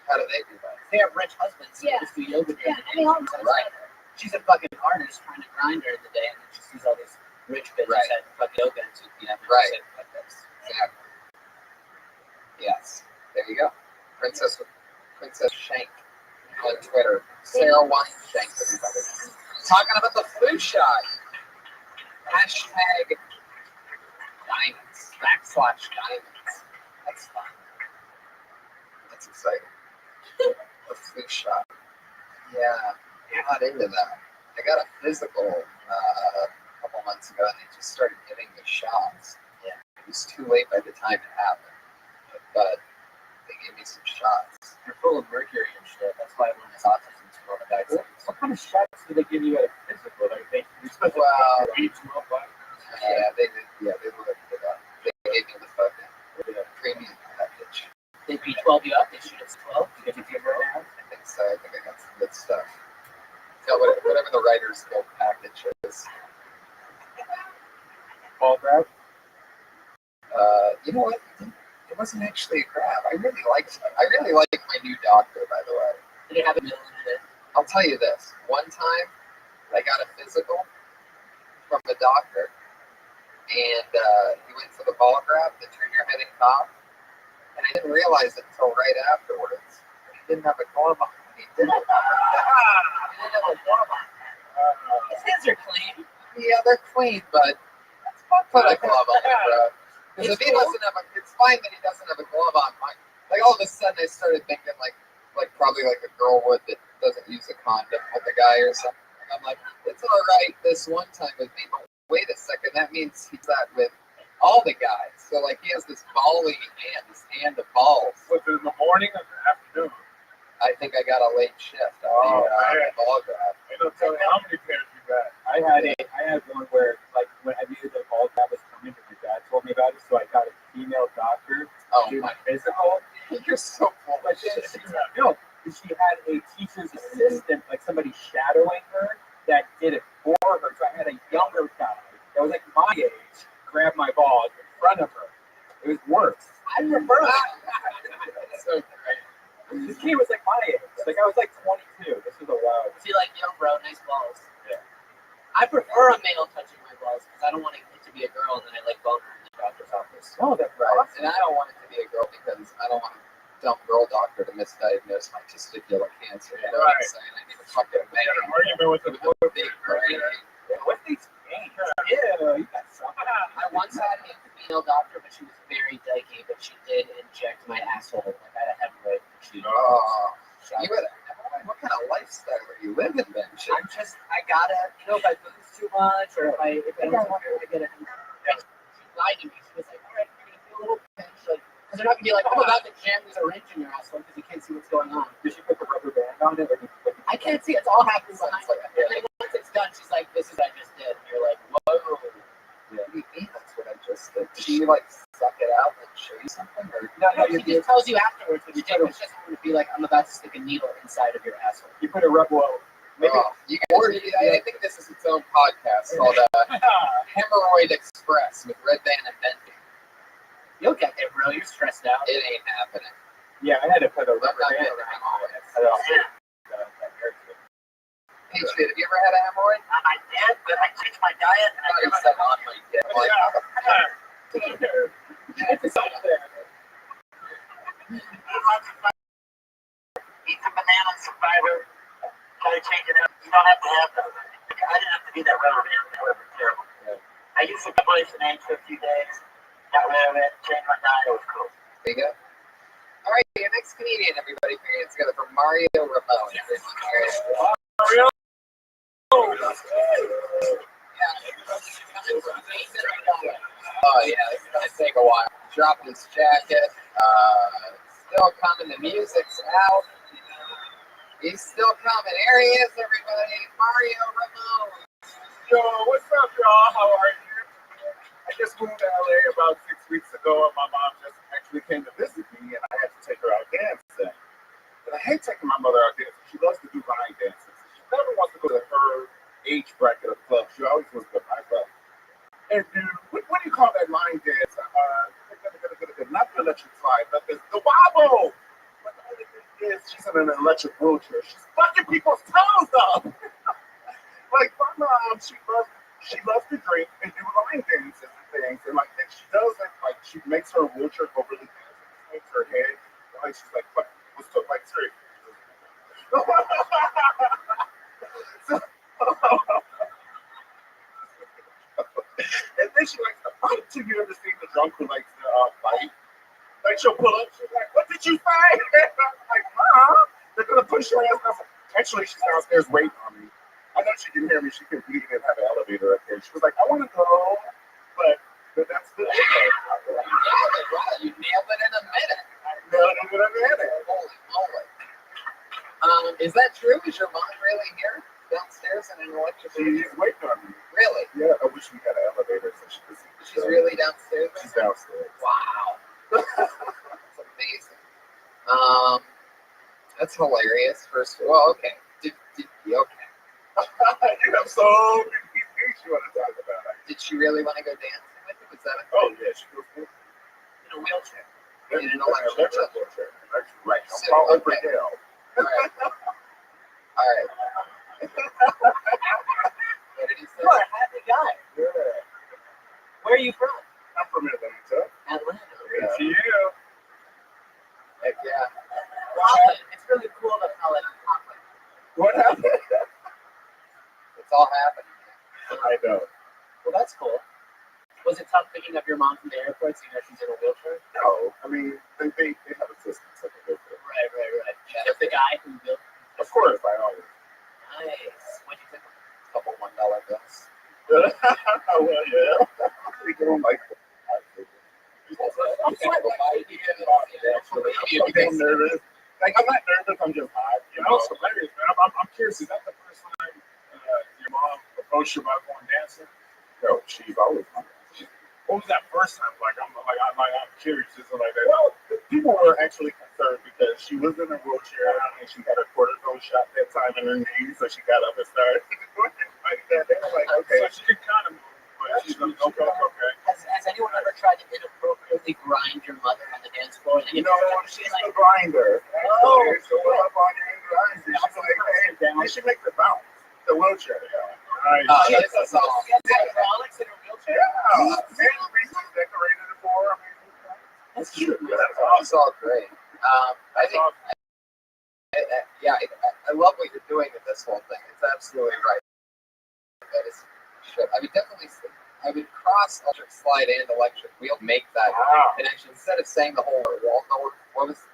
How do they do that? They have rich husbands who just do yoga during the day. all the Right. She's a fucking artist trying to grind during the day, and then she sees all these rich bitches at fucking yoga at 2 p.m. Right. Like this. Exactly. Yes. There you go. Princess Shank on Twitter. Sarah Wine Shank, everybody. Talking about the flu shot. Hashtag diamonds. /diamonds. That's fun. That's exciting. The flu shot. Yeah, I'm not into that. I got a physical a couple months ago, and they just started giving me shots. Yeah, it was too late by the time it happened, but they gave me some shots. You're full of mercury and shit. That's why everyone has autism is coronavirus. What kind of shots do they give you at a physical? Like they Well, beat you up by? yeah, they did. Yeah, they looked it up. They gave me the fucking premium package. They B12 you up. They shoot us 12. You get to give her I think so. I think I got some good stuff. Yeah, whatever the writer's guild package is. Ball grab? You know what? It wasn't actually a grab. I really like my new doctor, by the way. Did it have a million in it? I'll tell you this. One time, I got a physical from the doctor, and he went for the ball grab to turn your head and cough, and I didn't realize it until right afterwards. He didn't have a glove on. He didn't have a glove on. His hands are clean. Yeah, they're clean, but put a glove on it, bro. Because if he doesn't have it's fine that he doesn't have a glove on. Like all of a sudden, I started thinking like probably like a girl would that doesn't use a condom with a guy or something. And I'm like, it's all right this one time with me, but wait a second, that means he's that with all the guys. So like he has this bally hand, this hand of balls. Was it in the morning or the afternoon? I think I got a late shift. man. Ball grab. I don't tell you how many pairs you got. I had one where like when I knew the ball grab was coming, my dad told me about it, so I got a female doctor Oh to do my, my physical. you're so full But of then shit. she had a teacher's assistant, like somebody shadowing her that did it for her. So I had a younger guy that was like my age grab my balls in front of her. It was worse. I prefer. That's so great. This kid was like my age. Like I was like 22. This was a while. See, like, young bro, nice balls. Yeah. I prefer a male touching my balls because I don't want it to be a girl and then I like boner in the doctor's office. No, that's Right. awesome. And I don't want it to be a girl because I don't want a dumb girl doctor to misdiagnose my testicular cancer. You know what I'm Right. saying? I need a fucking man. An argument with the With a big brain. What's these games? Yeah, you got something. I once had a female doctor, but she was very dykey, but she did inject my asshole. Like I had a hemorrhoid. She, Oh, you had what kind of lifestyle are you living then? Shit. I gotta, if I booze too much or if I don't want to get a hemorrhoid. She lied to me. She was like, all right, you're gonna feel a little pinch, like, because they're not gonna be like, oh, I'm about to jam this wrench in your asshole because you can't see what's going on. Did she put the rubber band on it? Or did you I can't see. It's all happening behind Sounds like her. And then once it's done, she's like, this is what I just did. And you're like, whoa. What do you mean that's what I just did? Did she like suck it out and show you something? Or No, She just tells you afterwards when you take it. It's just going to be like, I'm about to stick a needle inside of your asshole. you put a rubber? Well, maybe. you guys, I think this is its own podcast called Hemorrhoid Express with Red Band and Bendy. You'll get there, bro. You're stressed out. It ain't happening. Yeah, I had to put a Let rubber not band get around hemorrhoid. it. Patriot, have you ever had a hemorrhoid? I did, but I changed my diet and I I never thought you said on my dick. Like, It's up there. eat some bananas, some fiber, try to change it up. You don't have to have those. I didn't have to do that rubber band. That would be terrible. I used some combination eggs for a few days, got rid of it, changed my diet. It was cool. there you go. All right, your next comedian, everybody, put it together for Mario Ramon. Mario. Oh yeah, it's gonna take a while. Drop his jacket. Still coming. The music's out. He's still coming. There he is, everybody. Mario Ramon. Yo, what's up, y'all? How are you? I just moved to LA about 6 weeks ago, and my mom just actually came to visit me, and I had to take her out dancing. But I hate taking my mother out dancing. She loves to do line dances. She never wants to go to her age bracket of club. She always wants to go to my club. And dude, what do you call that line dance? Not the electric slide, but the wobble. But the other thing is, she's in an electric wheelchair. She's fucking people's toes up. Like my mom, she loves to drink and do line dances and things. And like if she does it, like she makes her wheelchair go really fast and makes her head. Like she's like, fuck, what's up, like serious. And then she likes to fight too. You ever seen the drunk who likes to fight? Like she'll pull up, she's like, what did you say? I'm like, Mom, they're gonna push your ass down. Actually, she's downstairs waiting on me. I know she can hear me, she can we didn't have an elevator up there. She was like, I wanna go, but that's the You nailed it in a minute. Holy moly. Is that true? Is your mom really here downstairs in an electric She's wheelchair? waiting on me. Really? Yeah, I wish we had an elevator so she could see the She's show. really downstairs? She's downstairs. Wow. That's amazing. That's hilarious. First, well, okay. Okay. You have so many things you want to talk about. Did she really want to go dancing with him? Was that a Oh yeah, she goes in In a wheelchair. In an electric wheelchair. Right. So, Call okay. Brazil. All right. All right. What did he say? You're a happy guy. Yeah. Where are you from? I'm from Atlanta. Atlanta. Good to you. Heck yeah. Wow, it's really cool that how like Papa. What happened? It's all happening. I know. Well, that's cool. Was it tough picking up your mom from the airport, seeing that she's in a wheelchair? No, I mean they have assistants at the airport. Right. Yeah. Just the guy who built. Of course, I always. Nice. What'd you think? A couple $1 bills. Well, yeah. We don't like. I'm sorry, I'm getting nervous. Like I'm not nervous. I'm just hot. You know, it's hilarious, man. I'm curious. Is that the first time your mom approached you about going dancing? No, she's always gone dancing. What was that first time like? I'm curious. Is it like that? Well, people were actually concerned because she was in a wheelchair and she had a cortisone shot that time in her knee, so she got up and started doing it like that. They were like, okay, so she could kind of move, but she's okay. Has Has anyone ever tried to inappropriately grind your mother on the dance floor? And then She's the grinder. Oh, So what up on your grind? She's like, hey, you should make the bounce. The wheelchair. Nice. Oh, yeah, that's awesome. she has hydraulics in her wheelchair? Yeah. And we decorated it for her. That's cute. It's all great. I think, I love what you're doing with this whole thing. It's absolutely right. That is shit. I would definitely, I would cross electric slide and electric wheel, make that connection instead of saying the whole wall. What was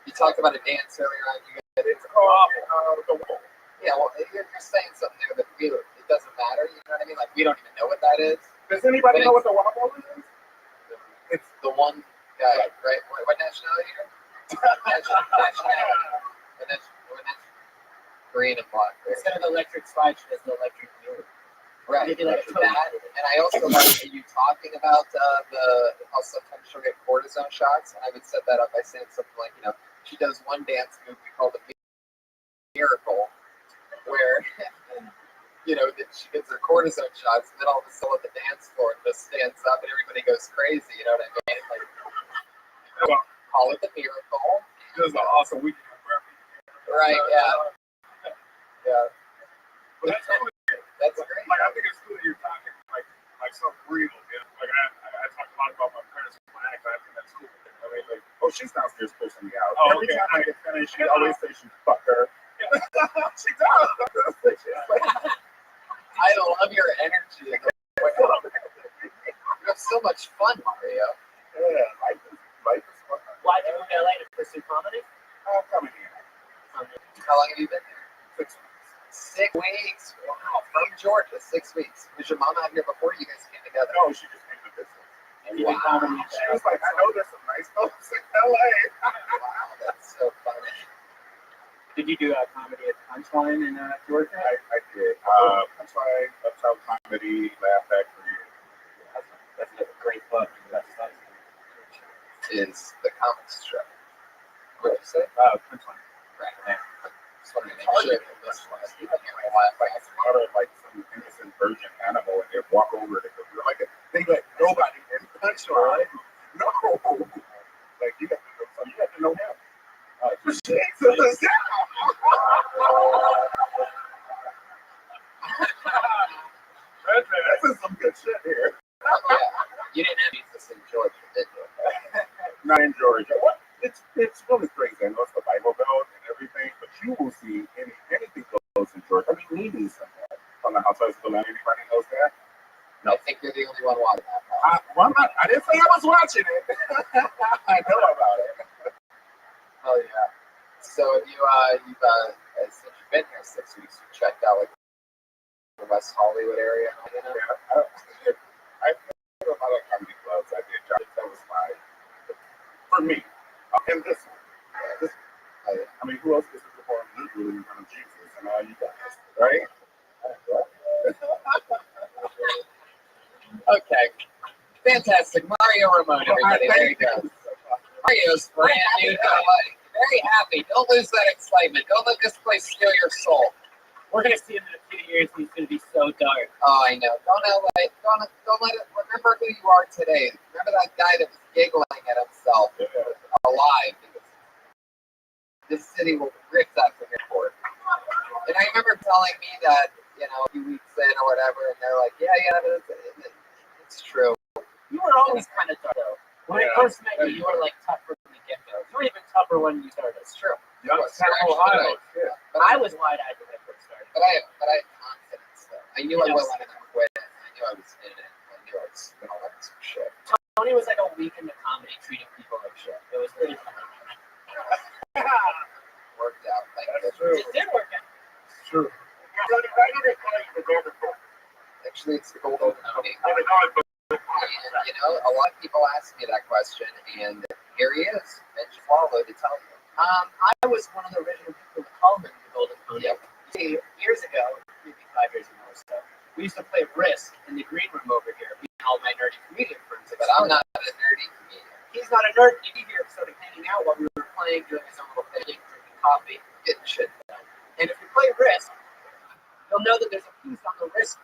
you talked about a dance earlier on? You guys, it's called the wall. Yeah, well, you're saying something there that really it doesn't matter. You know what I mean? Like we don't even know what that is. Does anybody know what the wobble is? It's the one guy, right? What nationality are you? Nationality. Green and black. Right? Instead of the electric slide, she has the electric wheel. Right. Maybe like That, and I also like you talking about how sometimes she'll get cortisone shots, and I would set that up by saying something like, she does one dance move we call the miracle, where that she gets her cortisone shots, and then all of a sudden the dance floor just stands up and everybody goes crazy. You know what I mean? Like, call it the miracle. This is an awesome weekend. Right? Yeah. Yeah. But That's great. Like I think it's cool that you're talking like something real. Like I talk a lot about my parents and my ex. I think that's cool. I mean, like, she's downstairs pushing me out. Oh, Every okay. time I get finished, she always says she fuck her. She does. I love your energy. You have so much fun, Mario. Yeah, life is fun. Why did you move to LA to pursue comedy? Coming here. How long have you been here? 6 weeks. Wow, from Georgia, 6 weeks. Was your mom out here before you guys came together? No, she just came to visit. Wow. She was like, I know there's some nice folks in LA. Wow, that's so funny. Did you do comedy at Punchline in Georgia? I did. Punchline, Uptown Comedy, Laugh Factory. That's a great book. Is the comic strip. What did you say? Punchline. Right. Just wanted to make sure that this one is even here. Like, It's part of like some innocent virgin animal, and they walk over to go. Like they let nobody in Punchline. No. Like you have to know something. You have to know him. Jesus. This is some good shit here. yeah. You didn't have Jesus in Georgia, did you? Not in Georgia. What? It's really crazy. I know it's the Bible Belt and everything, but you will see anything goes in Georgia. I mean, Nene somewhere from the Housewives of Atlanta. Anybody knows that? No. I think you're the only one watching that. Well, I didn't say I was watching it. I know about it. Oh yeah. So have since you've been here 6 weeks, you checked out like the West Hollywood area. Yeah, I feel about like comedy clubs. I did. That was for me. And this one. I mean, who else gets to perform legally in front of Jesus and all you guys, right? Okay. Fantastic. Mario Ramone, everybody. There you go. Mario's brand new. Very happy. Don't lose that excitement. Don't let this place steal your soul. We're gonna see him in a few years, and he's gonna be so dark. Oh, I know. Don't let it. Remember who you are today. Remember that guy that was giggling at himself alive. Because this city will rip that from your court. And I remember telling me that, a few weeks in or whatever, and they're like, yeah, it's true. You were always kind of tough, though. When I first met you, you were like tough from the get-go. You were even tougher when you started. It's true. Yeah, Ohio. Yeah. But I was wide-eyed when I first started. But I had confidence, though. I knew I wasn't going to quit. I knew I was in it. I knew I was going to learn some shit. Tony was like a week into comedy, treating people like shit. It was pretty funny. Worked out. That's true. It did work out. It's true. Actually, it's the Golden County. And, a lot of people ask me that question, and here he is, Mitch Wallow, to tell you. I was one of the original people that called him the Golden County. Yep. See, years ago, maybe 5 years ago or so, we used to play Risk in the green room over here, being all my nerdy comedian friends. But I'm not a nerdy comedian. He's not a nerd. He'd be here sort of hanging out while we were playing, doing his own little thing, drinking coffee, Getting shit done. and if you play Risk, you'll know that there's a piece on the Risk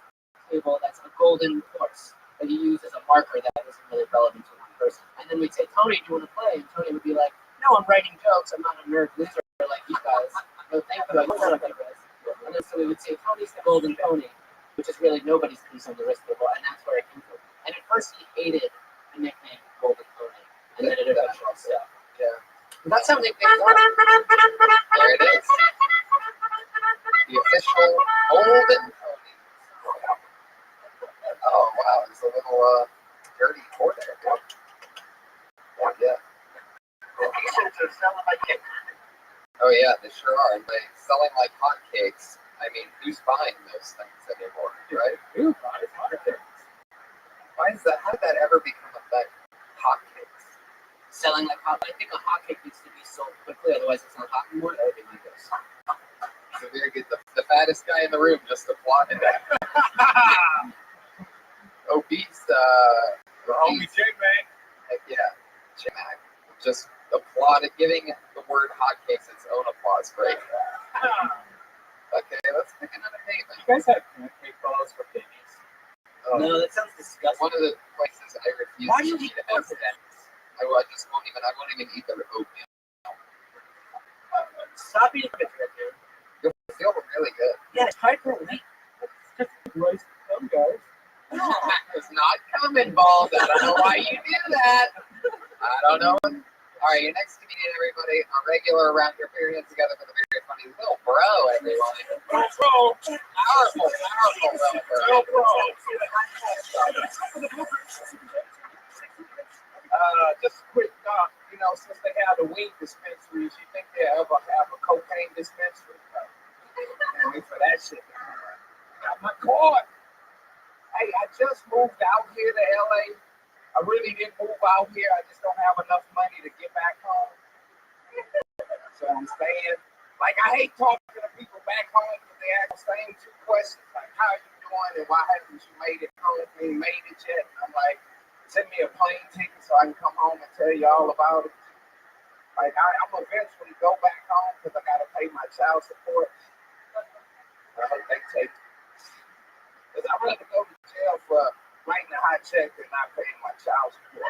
table that's a golden horse. that you use as a marker that wasn't really relevant to one person. And then we'd say, Tony, do you want to play? And Tony would be like, no, I'm writing jokes. I'm not a nerd loser like you guys. No, thank you. I know what it is. And then so we would say, Tony's the golden pony, which is really nobody's piece on the wrist of the ball. And that's where it came from. And at first he hated the nickname golden pony. And then it eventually stuck. Yeah. That's how nicknames are. There it is. The official golden pony. Oh, wow. There's a little dirty pour there. Yeah. The t-shirts are selling like it. Oh, yeah, they sure are. And they selling like hotcakes. I mean, who's buying those things anymore, right? Who buys hotcakes? Why is that? How did that ever become a thing? Hotcakes. Selling like hot. I think a hotcake needs to be sold quickly, otherwise it's not hot anymore. That would be my guess. So very good. The fattest guy in the room just applauded that. Obese, Homie J-Man. yeah, J-Mac just applauded, giving the word hotcakes its own applause break. Okay, let's pick another name. You guys have pancake balls for babies? Oh, No, that sounds disgusting. one of the places I refuse Why do to you eat eat M&Ms. I just won't even. I won't even eat their oatmeal. Stop eating it, dude. You'll feel really good. Yeah, it's hyper elite. Rice some guys. It's not coming, balls. I don't know why you do that. I don't know. All right, your next comedian, everybody, a regular around here, put your hands together for the very funny little bro, everyone. Powerful, little bro. Just a quick thought, since they have the weed dispensaries, you think they ever have a cocaine dispensary? Can't wait for that shit to come out. Got my card. Hey, I just moved out here to LA. I really didn't move out here. I just don't have enough money to get back home. So I'm staying. Like, I hate talking to people back home because they ask the same two questions, like, how you doing and why haven't you made it home? You ain't made it yet. And I'm like, send me a plane ticket so I can come home and tell you all about it. Like, I'm eventually go back home because I got to pay my child support. I hope they take it. Because I'd rather go to jail for writing a hot check and not paying my child support.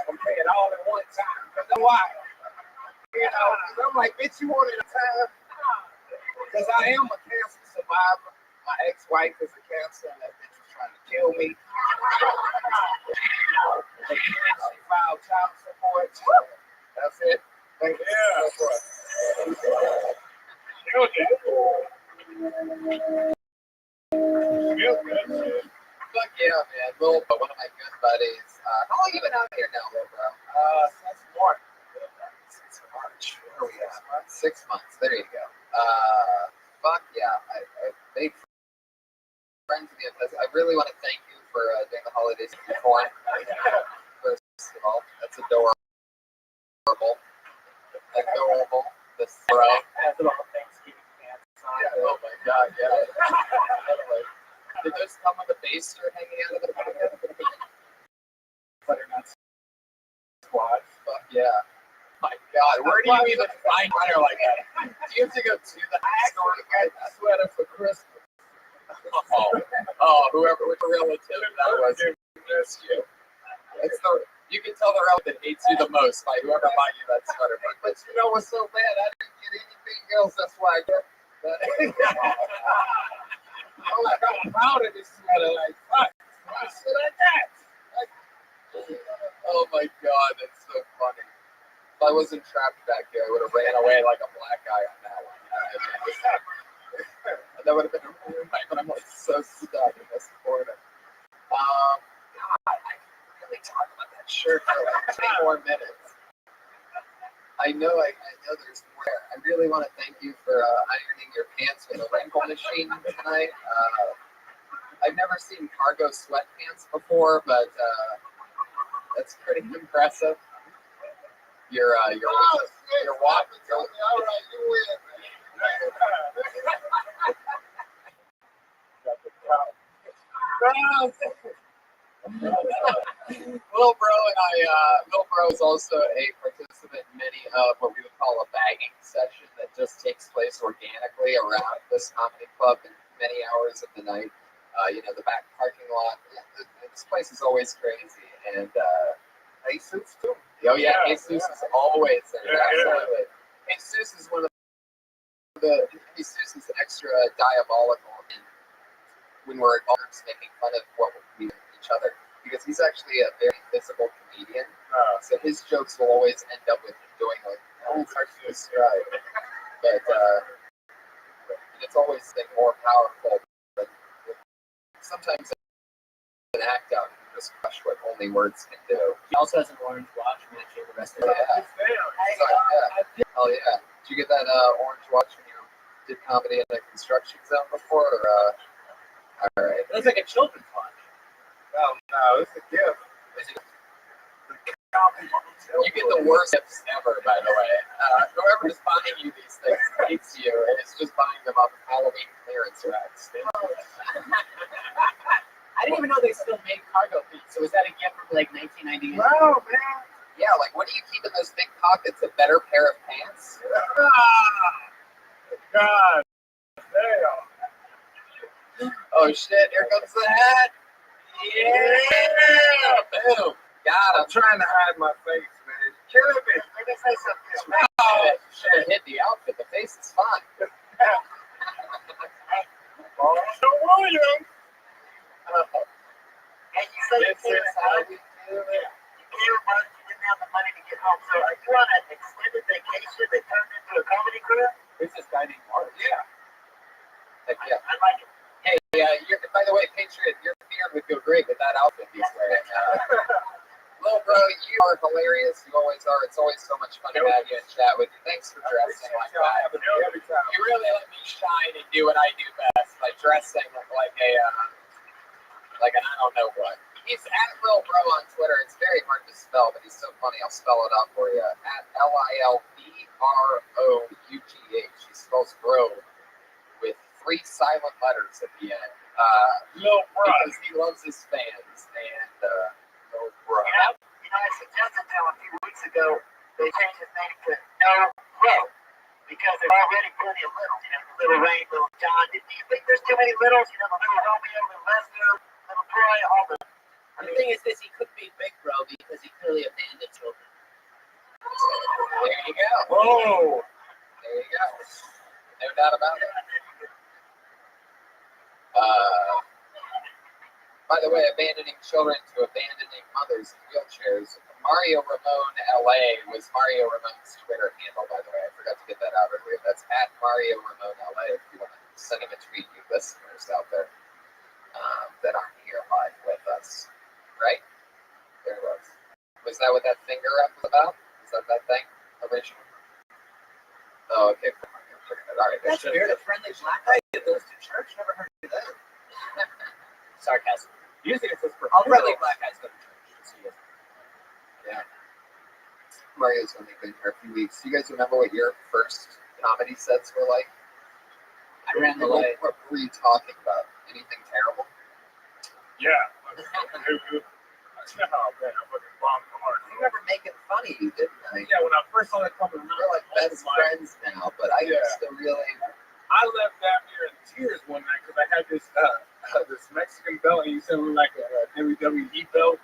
I'm paying all at one time. Because know why? Because I'm like, bitch, you want it at a time? Because I am a cancer survivor. My ex-wife is a cancer, and that bitch was trying to kill me. She filed child support. That's it. Thank you. Fuck yeah, man. Lil Bro, one of my good buddies. How long you been out here now, Lil Bro? Since March. Since March. Where are we at? 6 months. There you go. Fuck yeah. I made friends with you. I really want to thank you for doing the holidays before. First of all, that's adorable. Adorable. This bro. After all Thanksgiving pants on. Yeah, oh my god, yeah. Anyway, did those come with a baster hanging out of the pocket? Butternut squad. Fuck yeah. My god, where do you even find butter like that? Do you have to go to the store to get that Sweater for Christmas. Which relative that was who missed you. It's you can tell the relative hates you the most by whoever bought you that sweater. But you know what's so bad? I didn't get anything else. That's why I got that. I'm like, I'm proud of this sweater. Like, fuck. What shit I got? Oh my god, that's so funny. If I wasn't trapped back here, I would have ran away like a black guy on that one. And that would have been a really night, but I'm like so stuck in this corner. God, I can really talk about that shirt for like 10 more minutes. I know there's more. I really want to thank you for ironing your pants with a wrinkle machine tonight. I've never seen cargo sweatpants before, but that's pretty impressive. Your walk. All right, you win. Lil Bro is also a participant in many of what we would call a bagging session that just takes place organically around this comedy club. And many hours of the night. The back parking lot. Yeah, this place is always crazy. And Jesus too. oh yeah, Jesus is always there. Absolutely. Jesus is one of Jesus is extra diabolical when we're all making fun of what we do with each other, because he's actually a very physical comedian. So his jokes will always end up with him doing it's hard to describe, but it's always more powerful. But sometimes an act out and just crush what only words can do. He also has an orange watch matching the rest of it. Hell yeah. Did you get that orange watch when you did comedy in a construction zone before? Or, all right. That's like a children's watch. No, it's a gift. You get the worst gifts ever, by the way. Whoever's buying you these things hates you, and it's just buying them off of Halloween clearance racks. I didn't even know they still made cargo pants. So was that a gift from like 1998? No, man. Yeah, like what do you keep in those big pockets? A better pair of pants? God damn. Oh shit, here comes the hat. Yeah! Boom. Got I'm him. trying to hide my face, man. Killing me. Let me say something. Oh, should have hit the outfit. The face is fine. So William. And you said you This is how we do it. everybody didn't have the money to get home. So are you on an extended vacation that turned into a comedy career? It's this guy named Mark. Yeah. Heck yeah. I like it. Hey, by the way, Patriot, your beard would go great with that outfit he's wearing. Little bro, you are hilarious. You always are. It's always so much fun to have you and chat with you. Thanks for dressing like that. You really let me shine and do what I do best by dressing like an I don't know what. He's at Lil Bro on Twitter. It's very hard to spell, but he's so funny. I'll spell it out for you. At LILBROUGH. He spells bro with 3 silent letters at the end. Lil Bro. Because he loves his fans. And Lil Bro. I suggested to him a few weeks ago they changed his name to No Bro because there's already plenty of littles. Little Rain, Little John. Do you think there's too many littles? The Little Romeo, Little Lester, Little Troy, all the. The thing is this, he could be Big Bro because he clearly abandoned children. There you go. Whoa. There you go. No doubt about it. By the way, abandoning children to abandoning mothers in wheelchairs. Mario Ramone LA was Mario Ramone's Twitter handle, by the way. I forgot to get that out earlier. That's at Mario Ramone LA if you want to send him a tweet, you listeners out there that aren't here live with us. Right? There it was. Was that what that finger up was about? Is that thing? Original? Oh, okay. All right. That's weird. A friendly black guy that goes to church? Never heard of that. Sarcasm. Usually it's just for all friendly black guys go to church. Yeah. Mario's only been here a few weeks. Do you guys remember what your first comedy sets were like? I ran the light. What were you talking about? Anything terrible? Yeah. Oh, man, I fucking bombed hard. You never make it funny, didn't I? Yeah, when I first saw that coming around, We're like best friends now, but I used to really. I left down here in tears one night because I had this Mexican belt, and you said it was like a WWE belt.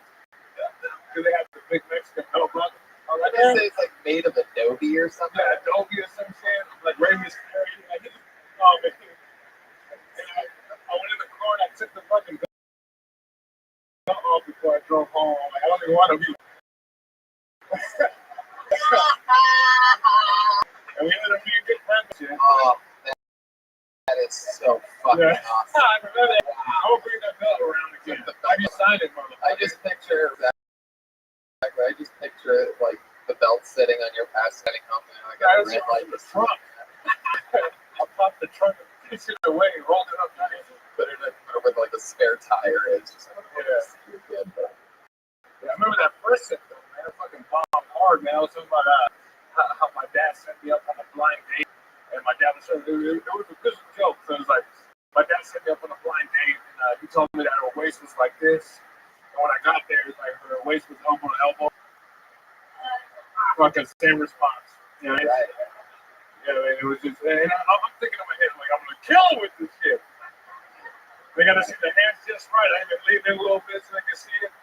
Because they have the big Mexican belt, brother. I was like, I say it's like made of Adobe or something. yeah, Adobe or some shit. Like Rey Mysterio. Like, oh, man. And I went in the car and I took the fucking belt off before I drove home. Like, I don't even want to be. And we ended up being good friends. Yeah. Oh, that is so fucking awesome. I remember that. I will bring that belt around again. I just signed it, motherfucker. I just picture it like the belt sitting on your passenger home. I got a red light. The trunk. I popped the trunk and pushed it away and rolled it up. Put it in where like the spare tire is. Just like, Yeah, I remember that first set though, man. I fucking bombed hard, man. I was talking about how my dad sent me up on a blind date, and my dad was saying it was a good joke. So it was like my dad sent me up on a blind date, and he told me that her waist was like this, and when I got there, it was like her waist was elbow to elbow. Fucking same response. You know, right. yeah, man, it was just, and I'm thinking in my head like I'm gonna kill him with this shit. We gotta see the hands just right. I even leave them a little bit so they can see it.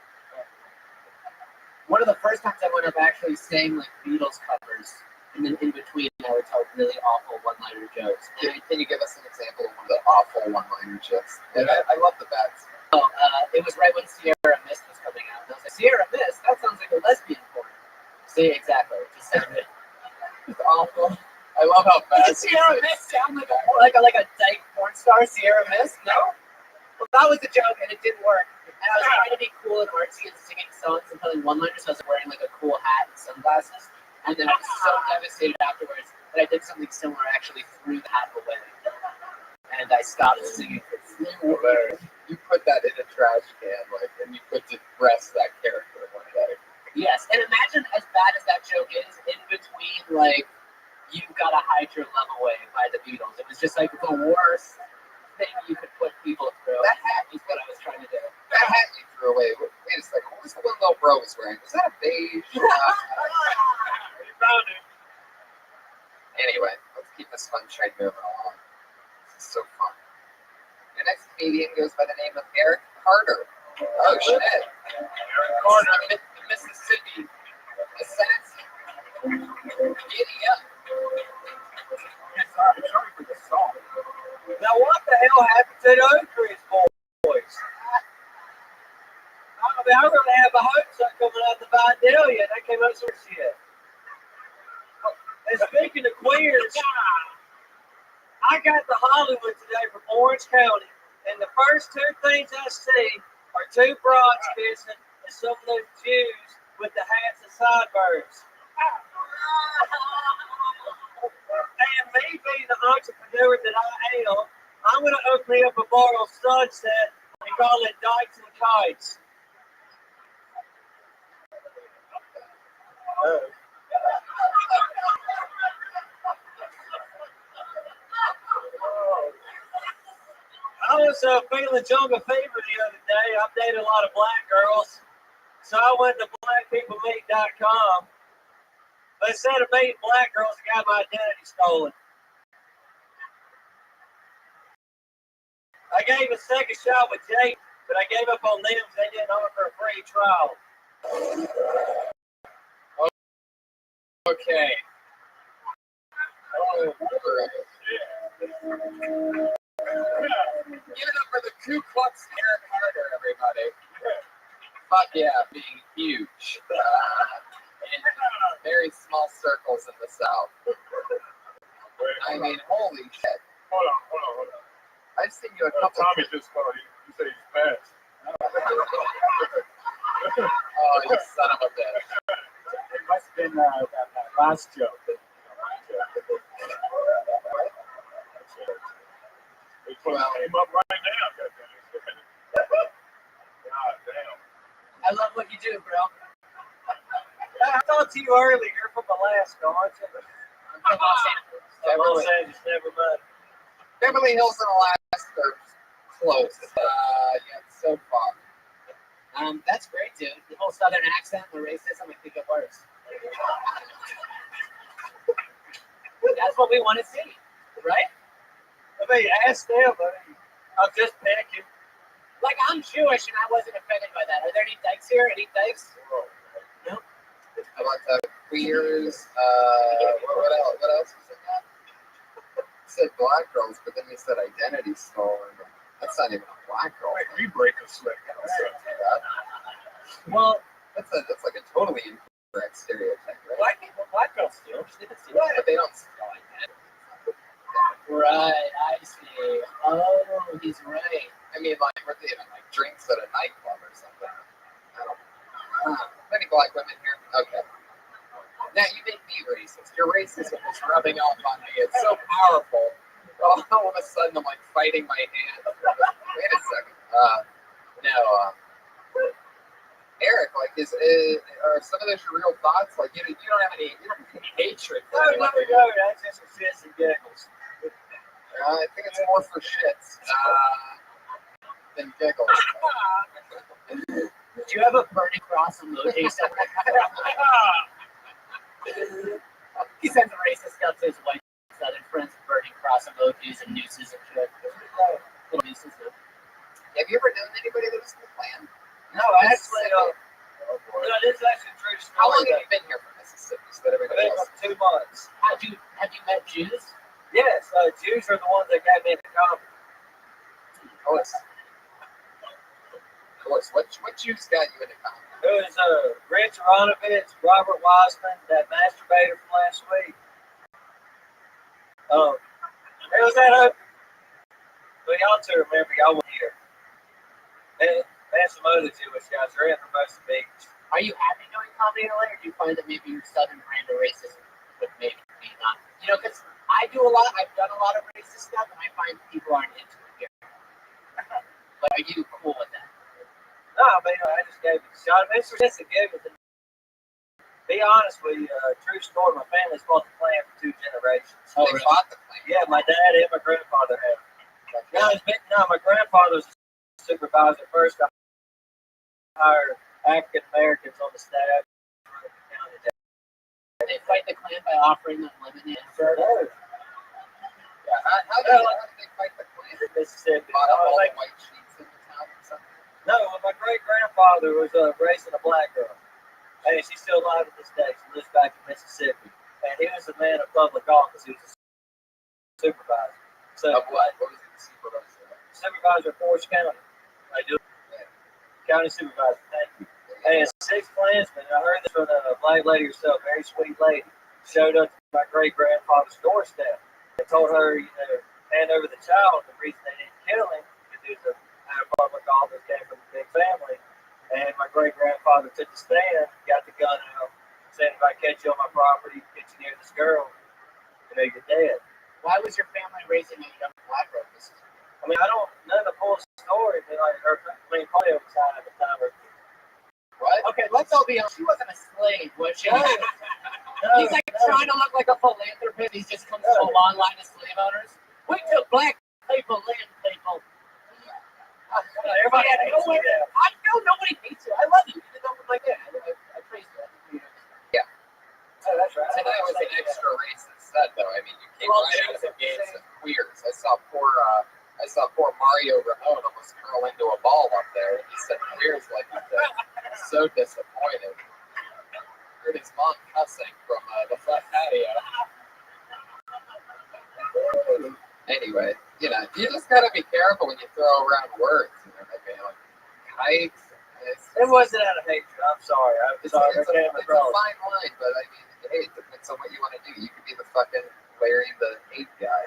One of the first times I went up, I actually sang like Beatles covers, and then in between I would tell really awful one-liner jokes. Can you give us an example of one of the awful one-liner jokes? I love the bets. Oh, it was right when Sierra Mist was coming out. And I was like, Sierra Mist? That sounds like a lesbian porn. See, exactly. It just sounded It's awful. I love how bad. Does Sierra Mist sound like a dyke porn star? Sierra Mist? No. Well, that was the joke, and it didn't work. And I was trying to be cool and artsy and singing songs and telling one-liners. So I was wearing like a cool hat and sunglasses. And then I was so devastated afterwards that I did something similar. I actually threw the hat away, and I stopped singing. You put that in a trash can, like, and you put to rest that character one day. Yes, and imagine as bad as that joke is, in between, like, You've Gotta Hide Your Love Away by the Beatles. It was just like the worst thing you could put people through. That hat is what I was trying to do. That hat you threw away. Wait a second. What was the one little bro was wearing? Was that a beige? You found it. Anyway, let's keep this fun train moving along. This is so fun. The next comedian goes by the name of Eric Carter. Oh shit! Eric Carter. The Mississippi assassin. Giddy up. Sorry for the song. Now, what the hell happened to the Oakridge boys? I mean, I really have a hopes up coming out of the Vidalia, and they came up with shit. And speaking of queers, I got to Hollywood today from Orange County, and the first two things I see are two broads missing and some of those Jews with the hats and sideburns. And me being the entrepreneur that I am, I'm going to open me up a bar on Sunset and call it Dykes and Kites. I was feeling jungle fever the other day. I've dated a lot of black girls. So I went to blackpeoplemeet.com. But instead of meeting black girls, I got my identity stolen. I gave a second shot with Jake, but I gave up on them because they didn't offer a free trial. Okay. Oh, give it up for the Ku Klux Eric Carter, everybody. Fuck yeah, being huge. In very small circles in the South. I mean, holy shit. Hold on. I've seen you a couple Tommy just called. He said he's fast. Oh, you son of a bitch. It must have been that last joke. He came up right now. God damn. I love what you do, bro. I talked to you earlier. You're from Alaska, aren't you? I'm from Los Angeles. Los Angeles, never mind. Beverly Hills and Alaska are close. Yeah, so far. That's great, dude. The whole southern accent, the racism, I think it works. That's what we want to see, right? I mean, ask them. I'm just picking. Like, I'm Jewish and I wasn't offended by that. Are there any dykes here? Any dykes? No. How about queers? What else was in that? You said black girls, but then you said identity stolen. That's not even a black girl. We break a slick. Well, that's like a totally incorrect stereotype, right? Black girls steal. But they don't steal identity. Right, I see. Oh, he's right. I mean, like, we're thinking like drinks at a nightclub or something. I don't know. Many black women here. Okay. Now you make me racist. Your racism is rubbing off on me. It's so powerful. All of a sudden, I'm like fighting my hand. Wait a second. Eric, like, are some of those your real thoughts? Like, you don't have any hatred. No, that's just some shits and giggles. I think it's more for shits than giggles. Do you have a burning cross emoji? He sends racist stuff to his white southern friends, burning cross emojis and nooses and shit. Little nooses. Have you ever known anybody that was in the Klan? No, actually, this is actually a true story. How long have you been here from Mississippi? So that I've everybody been else. for 2 months. Have you met Jews? Yes, Jews are the ones that got me into comedy. Of course. What Jews got you into comedy? It was Rich Aronovich, Robert Wiseman, that masturbator from last week. It was that but y'all two remember, y'all were here. And some other Jewish guys are in for most of the meetings. Are you happy doing comedy in LA, or do you find that maybe your southern brand of racism would maybe be not? You know, because I've done a lot of racist stuff, and I find people aren't into it here. But are you cool with that? No, I mean, I just gave it a shot. I mean, it's just a give it. Be honest with you, true story, my family's bought the Klan for 2 generations. Oh, they fought the Klan. Yeah, my dad and my grandfather have. My grandfather was a supervisor first. I hired African Americans on the staff. They fight the Klan by offering them lemonade. Sure does. Yeah, how did they fight the Klan? Mississippi. Bought up all the white sheets in the town or something? No, my great grandfather was raising a black girl. Hey, she's still alive to this day. She lives back in Mississippi. And he was a man of public office. He was a supervisor. So, Of what? What was he the supervisor of? Supervisor of Forest County. I do. Yeah. County supervisor. Thank you. And 6 Klansmen, I heard this from a black lady herself, very sweet lady, showed up to my great grandfather's doorstep and told her, hand over the child. The reason they didn't kill him because he was a public office, came from a big family. And my great grandfather took the stand, got the gun out, said, if I catch you on my property, get you near this girl, you're dead. Why was your family raising a young black girl? I mean, I don't know the full story, but probably over time at the time. What? Okay, let's all be honest. She wasn't a slave, was she? No. He's trying to look like a philanthropist. He just comes to a long line of slave owners. We took black people, land people. Everybody I know nobody hates you. I love you. You know, like that. I praise you. Yeah. Oh, that's right. Tonight was an extra racist set, though. I mean, you came right out against the queers. I saw poor Mario Ramon almost curl into a ball up there. He said queers like that. So disappointed. Heard his mom cussing from the front patio. Anyway, you just gotta be careful when you throw around words. Like kites. It wasn't out of hatred. I'm sorry. It's a fine line, but I mean, hey, it depends on what you want to do. You could be the fucking Larry the hate guy.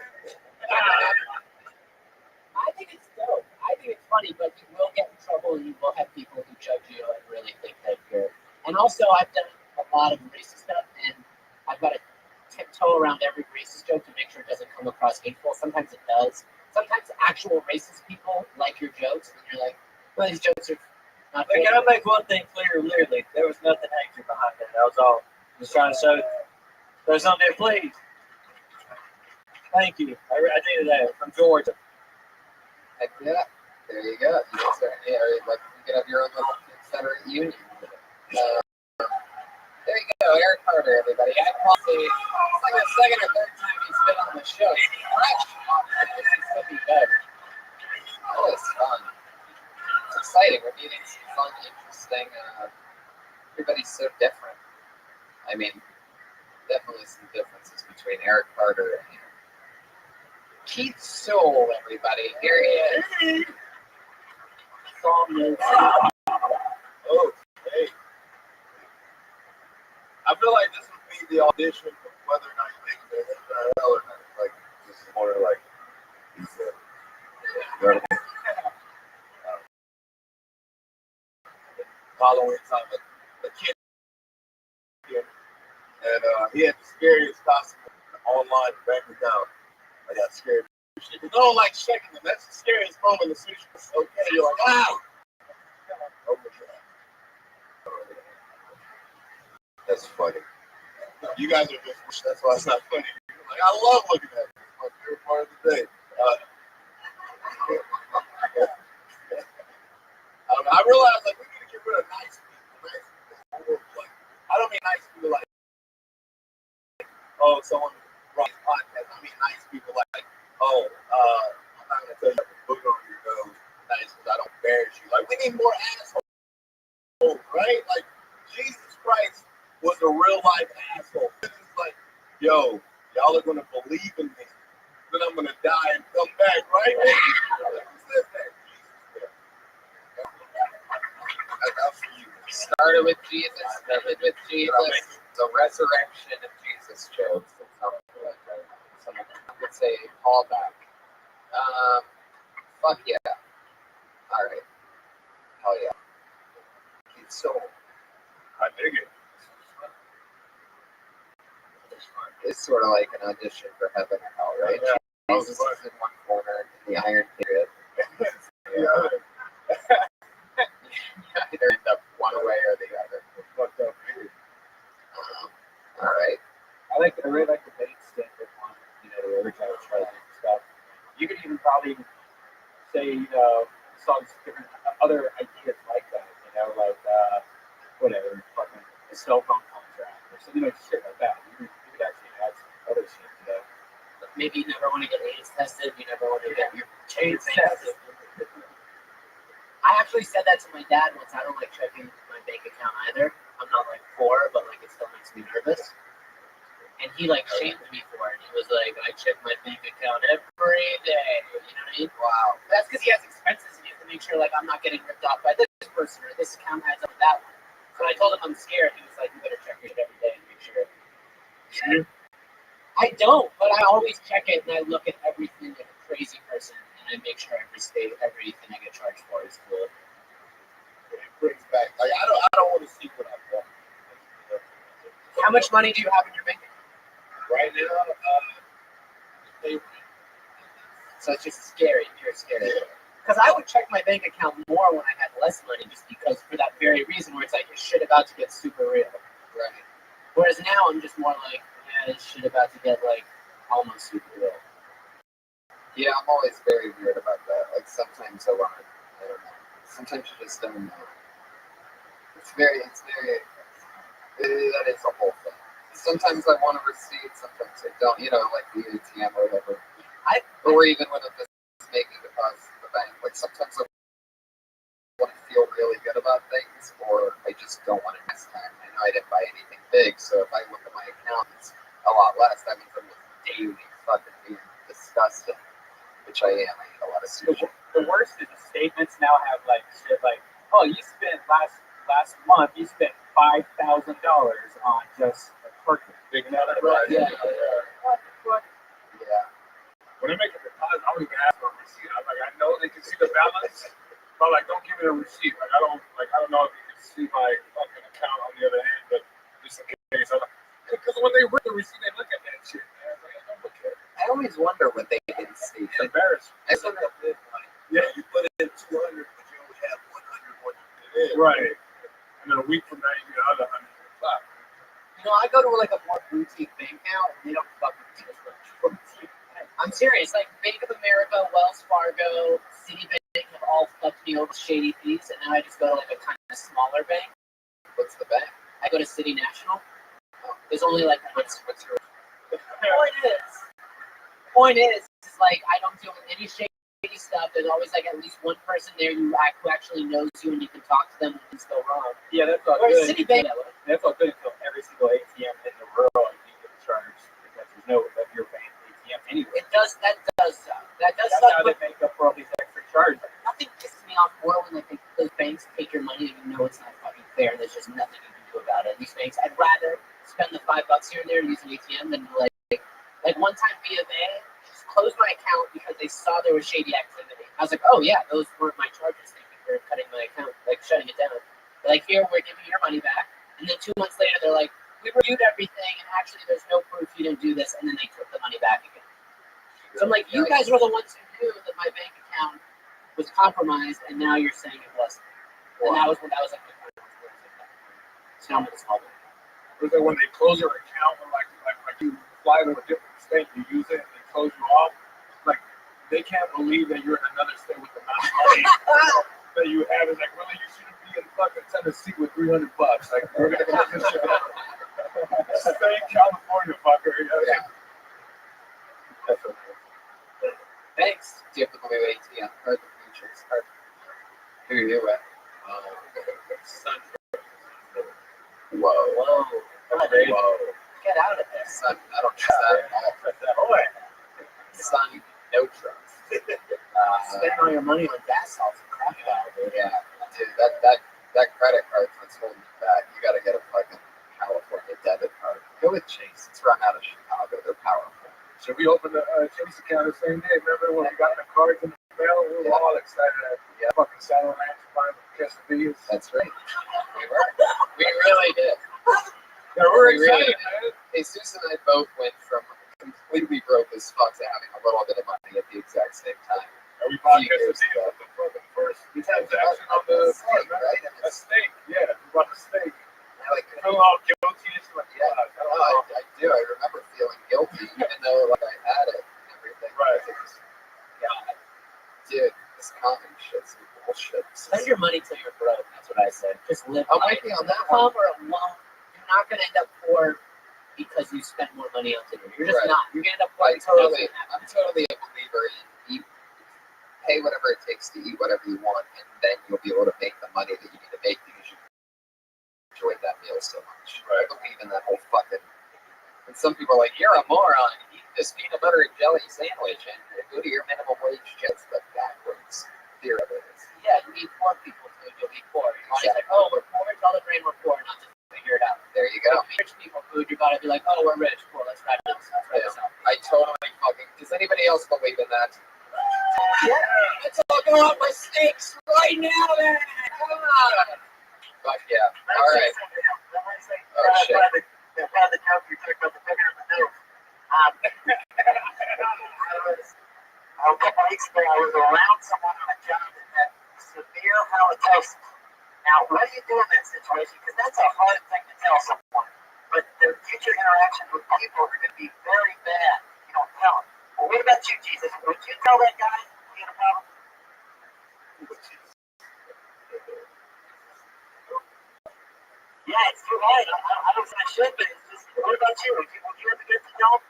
I think it's dope. I think it's funny, but you will get in trouble and you will have people who judge you and really think that you're. And also, I've done a lot of racist stuff, and I've got to tiptoe around every racist joke to make sure it doesn't come across hateful. Sometimes it does. Sometimes actual racist people like your jokes, and you're like, well, these jokes are not. But can I make one thing clear? Literally, there was nothing hatred behind that. That was all. Just trying to show there's something there, please. Thank you. I needed that from Georgia. Heck yeah. There you go. You guys you can have your own little Confederate Union. There you go, Eric Carter, everybody. I probably, it's like the second or third time he's been on the show. He's fresh off the Mississippi bed. That was fun. It's exciting. We're meeting some fun, interesting, everybody's so different. I mean, definitely some differences between Eric Carter and Keith Soul, everybody. Here he is. Oh, hey. I feel like this would be the audition for whether or not you think they're hell or not. Like, this is more like, he said. You know what I mean? Halloween time, a kid, and he had the scariest costume online bank account. I got scared. You don't like shaking them. That's the scariest moment. The sushi was okay. You're like, wow. Oh my God. That's funny. You guys are just, that's why it's not funny. Like, I love looking at it. It's my favorite part of the day. I realized, like, we need to get rid of nice people. Like, I don't mean nice people like, oh, someone runs podcast. I mean nice people like, oh, I'm not going to tell you to put on your nose nice because I don't embarrass you. Like, we need more assholes, right? Like, Jesus Christ was a real life asshole. It's like, yo, y'all are gonna believe in me. Then I'm gonna die and come back, right? Started with Jesus, ended with Jesus. The resurrection of Jesus jokes. Or something like that. Someone would say callback. Fuck yeah. Alright. Hell yeah. It's so. I dig it. It's sort of like an audition for heaven or hell, right? Yeah. Jesus is in one corner in the iron period. Yeah. You either end up one way or the other. Fucked up. Alright. I really like the bait standard one, the original Charlie and stuff. You could even probably say, some different other ideas like that, like, whatever, fucking a cell phone contract or something like shit like that. You could actually add some other shit to that. Maybe you never want to get AIDS tested. You never want to get your AIDS tested. I actually said that to my dad once. I don't like checking my bank account either. I'm not like poor, but like it still makes me nervous. And he like shamed me for it. He was like, I check my bank account every day. You know what I mean? Wow. That's because he has expenses and he has to make sure like I'm not getting ripped off by this person or this account adds up with that one. So I told him I'm scared. He was like, you better check it every day and make sure. Yeah. I don't, but I always check it and I look at everything like a crazy person and I make sure everything I get charged for is cool. It brings back, like, I don't want to see what I've done. How much money do you have in your bank account? Right now, So it's just scary. You're scary. Because I would check my bank account more when I had less money, just because for that very reason, where it's like, is shit about to get super real. Right. Whereas now I'm just more like, yeah, is shit about to get like almost super real. Yeah, I'm always very weird about that. Like sometimes I don't know. Sometimes you just don't know. That is a whole thing. Sometimes I want a receipt, sometimes I don't, like the ATM or whatever. Or even when I'm just making deposits at the bank. Like sometimes I want to feel really good about things, or I just don't want to next time. I know I didn't buy anything big, so if I look at my account, it's a lot less. That means I'm just daily fucking being disgusted, which I am. I eat a lot of sushi. The worst is the statements now have like shit like, oh, you spent last month you spent $5,000 on just a turkey. Big right? Yeah. What the fuck? Yeah. When I make a deposit, I don't even ask for a receipt. I'm like, I know they can see the balance, but like, don't give me a receipt. Like, I don't know if you can see my fucking account on the other end, but just in case. Because when they read the receipt, they look at that shit, man. Like, I don't look at it. I always wonder what they didn't see. It's embarrassing. Yeah, you put in 200, but you only have 100 what you put in. Right. And then a week from now, you get another 100. I go to like a more boutique bank now, and they don't fucking do this much. I'm serious. Like Bank of America, Wells Fargo, Citibank have all fucked me over shady fees, and now I just go to like a kind of smaller bank. What's the bank? I go to City National. There's only like what's your point is like I don't deal with any shady stuff. There's always like at least one person there who actually knows you and you can talk to them when things go wrong. Yeah, that's all Or good. Citibank. That's all good until every single ATM in the world you get charged because there's no of your bank ATM anyway. That does suck. That's how but they make up for all these extra charges. nothing pisses me off more when like those banks take your money and you know it's not fucking fair and there's just nothing you can do about it. These banks, I'd rather spend the $5 here and there and use an ATM than like one time B of A just closed my account because they saw there was shady activity. I was like, oh yeah, those weren't my charges. Thank you for cutting my account, like shutting it down. They're like, here, we're giving your money back. And then 2 months later, they're like, we reviewed everything, and actually, there's no proof you didn't do this. And then they took the money back again. So I'm like, you guys were the ones who knew that my bank account was compromised, and now you're saying it wasn't. And that was like my final experience. So I'm with a small bank. Was it when they close your account, when like you fly to a different state, you use it, and they close you off? Like, they can't believe that you're in another state with the amount of money that you have. It's like, really, you shouldn't be in fucking Tennessee with $300. Like, we're gonna get this shit out. Stay in California, fucker. Yeah. Thanks. Do you have to go to ATM? Or the features? Who are you with? Son. Whoa. Whoa. Whoa. Get out of there. Son, I don't trust that at all. Boy. Son, no trust. Spend all your money on gas salts and crap about it. Yeah, dude, that credit card's what's holding you back. You gotta get a fucking California debit card. Go with Chase. It's run out of Chicago. They're powerful. Should we open the Chase account the same day? Remember when we got the cards in the mail? We were all excited at fucking Saddle Ranch buying quesadillas. That's right. We were. We really did. Yeah, we're We really excited, man. Jesus and I both went from completely broke as fuck to having a little bit of money at the exact same time. And we bought Few years quesadillas ago. the fucking first transaction on the steak, card, right? A steak, yeah. We bought a steak. I like I feel all guilty. It's like, Yeah, God, I don't no, know. I do. I remember feeling guilty, even though like I had it and everything. Right. God, dude, this comic shit's bullshit. Spend your money till you're broke. That's what I said. Just live. I'm life. with you on that one. Come or won't. You're not gonna end up poor because you spend more money on dinner. You're just Right. not. You're gonna end up poor. I'm totally a believer in eat, pay whatever it takes to eat whatever you want, and then you'll be able to make the money that you need to make because you enjoyed that meal so much. Right. I believe in that whole fucking. And some people are like, "You're a moron. Eat this peanut butter and jelly sandwich and go to your minimum wage." That's the backwards theory of it. Yeah, you need poor people food. You'll be poor. You're always like, oh, we're poor. Tell the brain we're poor, not just figure it out. There you go. Rich people food. You're about to be like, oh, we're rich. Cool. Let's try this. Let's try this out. I totally fucking. Does anybody else believe in that? Yeah. Let's all go out my steaks right now, man. Come on. Fuck yeah. All right. Oh shit. The joke you took about the finger in the nose. A couple weeks ago, I was around someone on a job that had severe halitosis. Now, what do you do in that situation? Because that's a hard thing to tell someone. But their future interactions with people are going to be very bad. You don't tell them. Well, what about you, Jesus? Would you tell that guy he had a problem? Yeah, it's too late. I don't think I should, but it's just, what about you? Would you ever get to know him?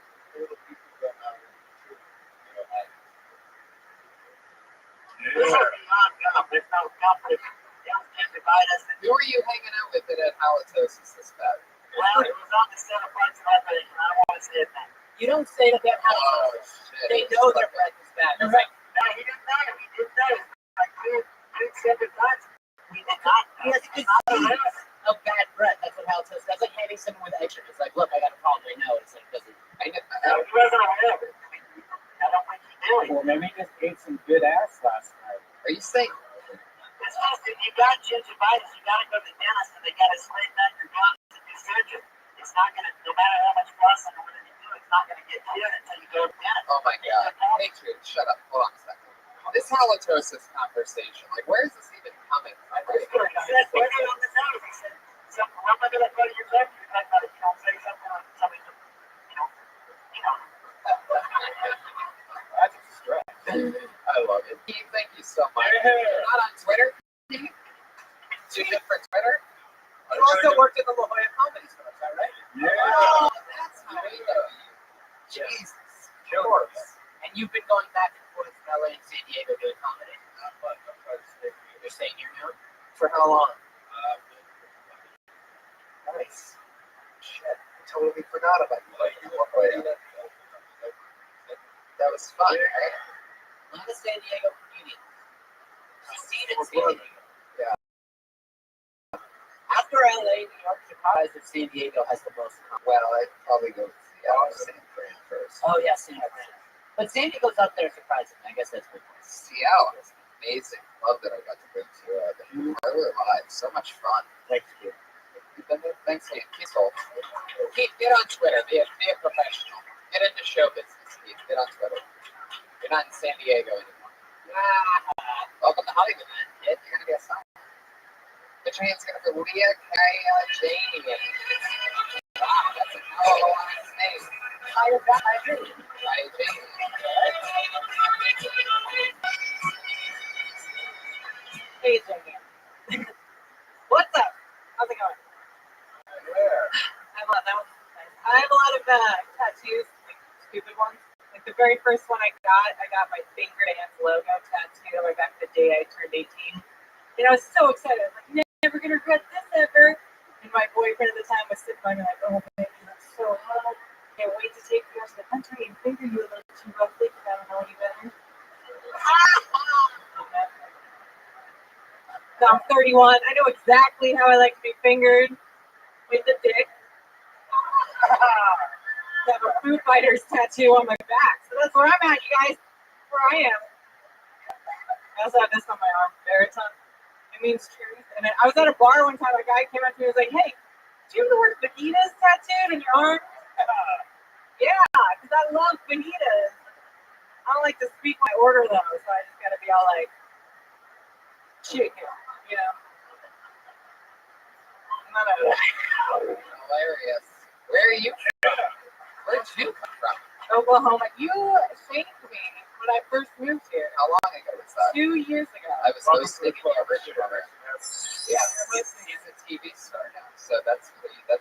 This is beyond God. There's no conflict. Don't divide us. Who were you hanging out with that had halitosis this bad? Well, it was on the set of parts of my face, and I don't want to say it now. You don't say that they have Oh halitosis. shit. They know their breath is bad. They're like, No, he didn't know. He didn't know. Like two separate times. He did not. he has a disease of bad breath. That's what halitosis. That's like handing someone with eczema. It's like, look, I got a problem. I know. It's like, doesn't. I know. He wasn't aware of it. I don't think he knew it. Well, maybe he just ate some good ass last night. Are you saying? It's just if you got gingivitis, you got to go to the dentist and they got to straighten out your gums and do surgery. It's not going to, no matter how much flossing or whatever you do, it's not going to get cured until you go to the dentist. Oh my god. Patriot, shut up. Hold on a second. This halitosis conversation, like, where is this even coming from? He said, put it on the nose. He said, I'm not going to go to your doctor. You're not going to, say something on something, That's a stress. I love it. Keith, thank you so much. You're not on Twitter? Too good for Twitter? You also worked at the La Jolla Comedy Store, is that right? Yeah. Oh, that's how we know you. Jesus. Of course. And you've been going back and forth to LA and San Diego doing comedy? You're staying here now? For how long? Nice. Shit. I totally forgot about you. That was fun, right? A lot of San Diego comedians. I've seen it in San Diego. Yeah. After LA, New York, Chicago, San Diego has the most comedy. Well, I'd probably go to Seattle or San Fran first. Oh, yeah, San Fran. But San Diego's up there surprisingly. I guess that's my point. Seattle is amazing. Love that I got to go to the Parlor Live. So much fun. Thank you. You've been there? Thanks, Keith. Keith, get on Twitter. Be a professional. Get into show business, Keith. Get on Twitter. You're not in San Diego anymore. Welcome to Hollywood, man. Kid. You're going to get signed. Put your hands together for Leah Jane. Wow, that's a hell of a last name. Hi, Jane. Hey, Jane. What's up? How's it going? I have a lot of tattoos, like stupid ones. Like the very first one I got my finger dance logo tattooed on my back the day I turned 18. And I was so excited. I was like, never gonna regret this ever. And my boyfriend at the time was sitting by me like, oh, baby, that's so hot. Can't wait to take you out to the country and finger you a little too roughly because I don't know any better. Now I'm 31. I know exactly how I like to be fingered with the dick. I have a Foo Fighters tattoo on my back. So that's where I'm at, you guys. That's where I am. I also have this on my arm, baritone. It means truth. And I was at a bar one time. A guy came up to me and was like, hey, do you have the word fajitas tattooed in your arm? Yeah, because I love fajitas. I don't like to speak my order though, so I just gotta be all like, chicken, you know? I'm not a... Hilarious. Where are you from? Where'd you come from? Oklahoma. You shamed me when I first moved here. How long ago was that? 2 years ago. I was hosting the original. Yeah, he's a TV star now, so that's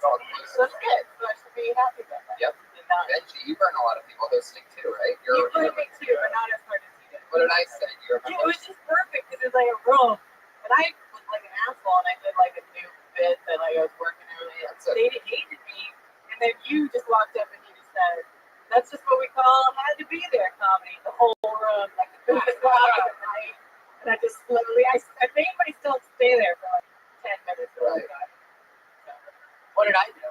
all the news. So that's good. So I should be happy about that. Yep. And not, Benji, you burn a lot of people hosting too, right? you burned me too, but not as hard as you did. What did I say? You Yeah, remember? it was just perfect because it was like a room, and I was like an asshole, and I did like a new bit that like I was working early. They hated me, and then you just walked up and you just said, "That's just what we call had to be there comedy." The whole room, like the food was out at night, and I just slowly, I made myself stay there for like 10 minutes. Right. So, What did I do?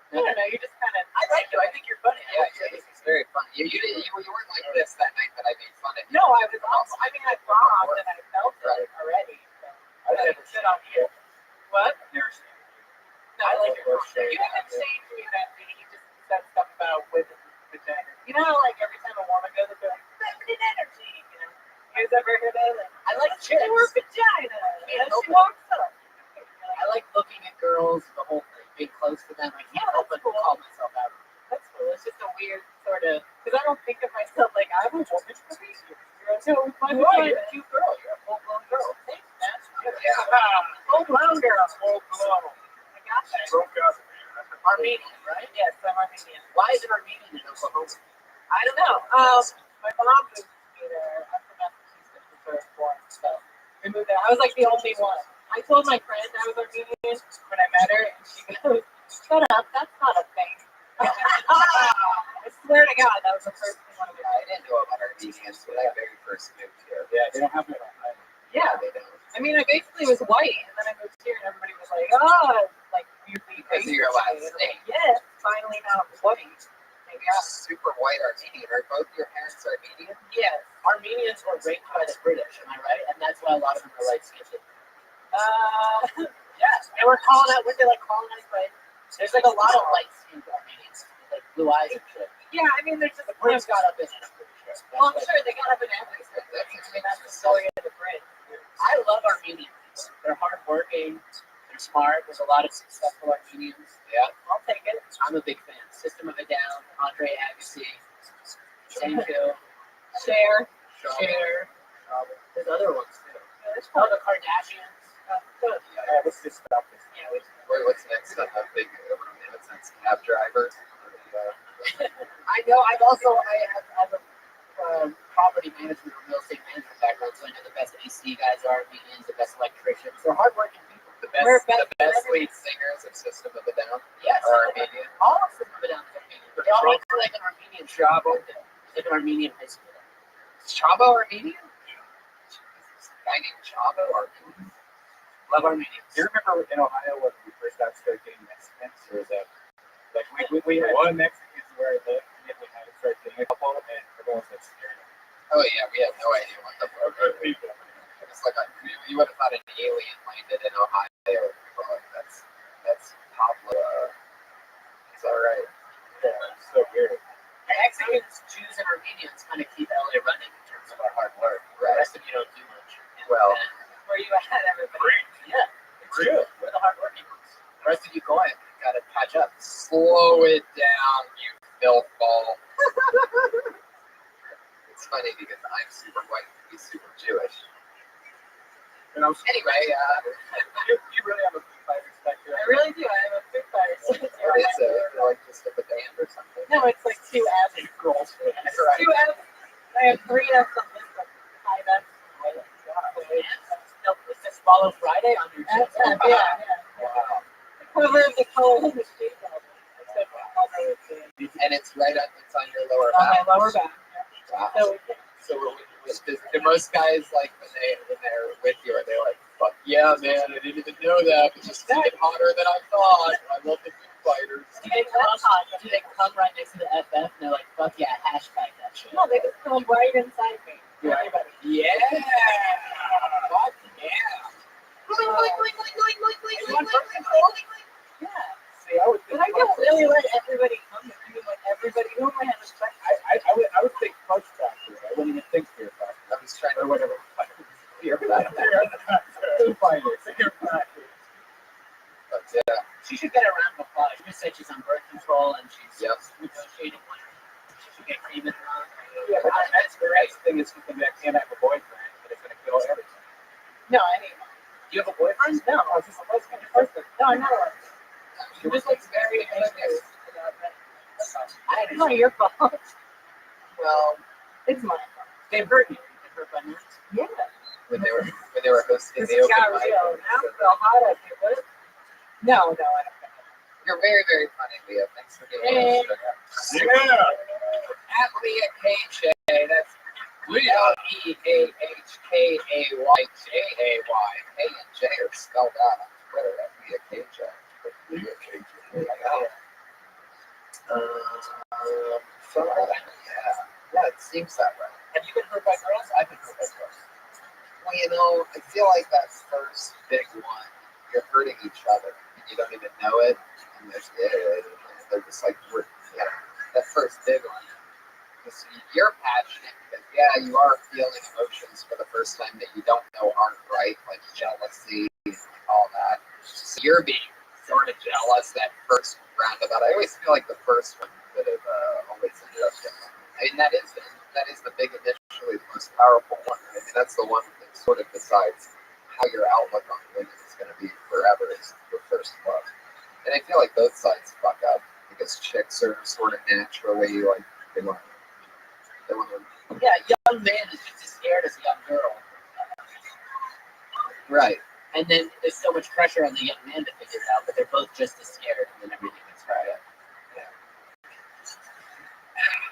I don't know. You just kind of. I like you. I think you're funny. Yeah, this is very funny. You weren't like this that night that I made fun of you. No, I was awful. I mean, I bombed and I felt it already. So. I never shit on you. What? Never shit. No, I like your shade. You haven't changed me that day. You just said stuff about women's vagina. You know how, like, every time a woman goes, they're like, feminine energy. You know? You guys ever heard of it? I like chicks. Her vagina. Can't And help she it. walks up. I like looking at girls, the whole thing, being close to them. I can't help but call myself out. That's cool. It's just a weird sort of, because I don't think of myself like I'm a woman for these years. So my You are. You're vagina. a cute girl. You're a full-blown girl. Thanks, man. Yeah. Full blown girl. Full blown. I got that. Broke up. Armenian, right? Yes, I'm Armenian. Why is it Armenian in Oklahoma? I don't know. My mom moved me there. I'm from Massachusetts, was where I was born. So we moved there. I was like the only one. I told my friend I was Armenian when I met her, and she goes, "Shut up, that's not a thing." I swear to God, that was the first thing one of I didn't know about Armenians when I very first moved here. Yeah, they don't have it on island. Yeah, they don't. I mean, I basically was white, and then I moved here, and everybody was like, "Oh, like weirdly Because of your last racist." name. Yes, finally not white. Maybe you're super white Armenian. Are both your parents Armenian? Yes. Armenians were raped by the British, am I right? And that's why a lot of them are light-skinned. Yes, They were calling out, weren't they like colonized by? There's like a lot of light-skinned Armenians, like blue eyes and shit. yeah, I mean, there's just The Brits got up in it, I'm pretty sure. Well, I'm sure they got up in everything. That's the story of the Brits. I love Armenian people. They're hardworking, they're smart. There's a lot of successful Armenians. Yeah. I'll take it. I'm a big fan. System of a Down, Andre Agassi, Senko, Share. There's other ones too. There's Oh, the Kardashians. good. Yeah, let's just stop this. Yeah, we Wait, what's next on the big since cab driver? I know. I have a property management or real estate management background, so I know the best AC guys are Armenians, the best electricians. They're hardworking people. We're The best best friends. lead singers of System of a Down Yes. are Armenian. All of them are down to Armenian. They all went to like an Armenian Chavo. like an Armenian high school. Is Chavo Armenian? Is a guy named Chavo Armenian? Love Armenians. Do you remember in Ohio when we first started getting Mexicans? Or was that like we had one Mexican where I lived, and then we had to start getting a couple, and everyone was like scared. Oh yeah, we had no idea what the fuck. People. It's like you would have thought an alien landed in Ohio. Well, that's Pablo. It's all right. Yeah, it's so weird. Mexicans, Jews, and Armenians kind of keep LA running in terms of our hard work. The rest of you don't do much. Well, Where you at, everybody? Yeah, it's true. We're the hardworking ones. The rest of you go ahead. You gotta catch up. slow it down, you filth ball. It's funny because I'm super white and he's super Jewish. And I was Anyway, you really have a Foo Fighters spectrum. I really do. I have a Foo Fighters. what is it? Like just a band or something? No, it's like 2 F's. Girls. That's right. 2 F's. I have 3 F's on this one. 5 F's. It's just Yeah. Wow. Cover of the color of the street. Except for color of the And it's right on. It's on your lower on back. my lower back. Wow. So Do most guys like when they're with you, are they like, fuck yeah, man, I didn't even know that. It's just getting hotter than I thought. I love the Foo Fighters. do they come right next to the FF and they're like, fuck yeah, hashtag that shit. No, they just come right inside me. Yeah. Yeah. Fuck yeah. Yeah. See, I would think. But I don't really let everybody come to me. Like everybody, who am I having sex? I would think punch factor. I wouldn't even think fear factor. I was trying Or to whatever. fear factor. Foo Fighters. Fear factor. But yeah. She should get around the plot. She just said she's on birth control and she's negotiating like she should get treatment on. Yeah, but that's the next thing is going to be I can't have a boyfriend, but it's going to kill everything. No, I mean, Do you have a boyfriend? no. Oh, is this a lesbian person? No, I'm not a lesbian. She was like very interesting. It's not your fault. Well, It's my fault. They hurt you. They hurt my nerves. Yeah. when they were hosting This the is open got mic. real. Now I feel hot up here. What? No, I don't. You're very, very funny, Leah. Thanks for being here. Yeah. At Leah KJ, that's Leah EAHKAYJAY. K and J are spelled out on Twitter at Leah KJ. Leah KJ. So, yeah, it seems that way. Have you been hurt by girls? I've been hurt by girls. Well, you know, I feel like that first big one, you're hurting each other, and you don't even know it, and they're just like, that first big one. Because you're passionate, because, yeah, you are feeling emotions for the first time that you don't know aren't right, like jealousy and all that. So you're being sort of jealous that first roundabout. I always feel like the first one could have always ended up different. I mean, that is the big initially the most powerful one. I mean, that's the one that sort of decides how your outlook on women is going to be forever is your first love. And I feel like both sides fuck up because chicks are sort of naturally like they want to. Yeah, a young man is just as scared as a young girl. Right. And then there's so much pressure on the young man to figure it out, but they're both just as scared, and then everything gets right.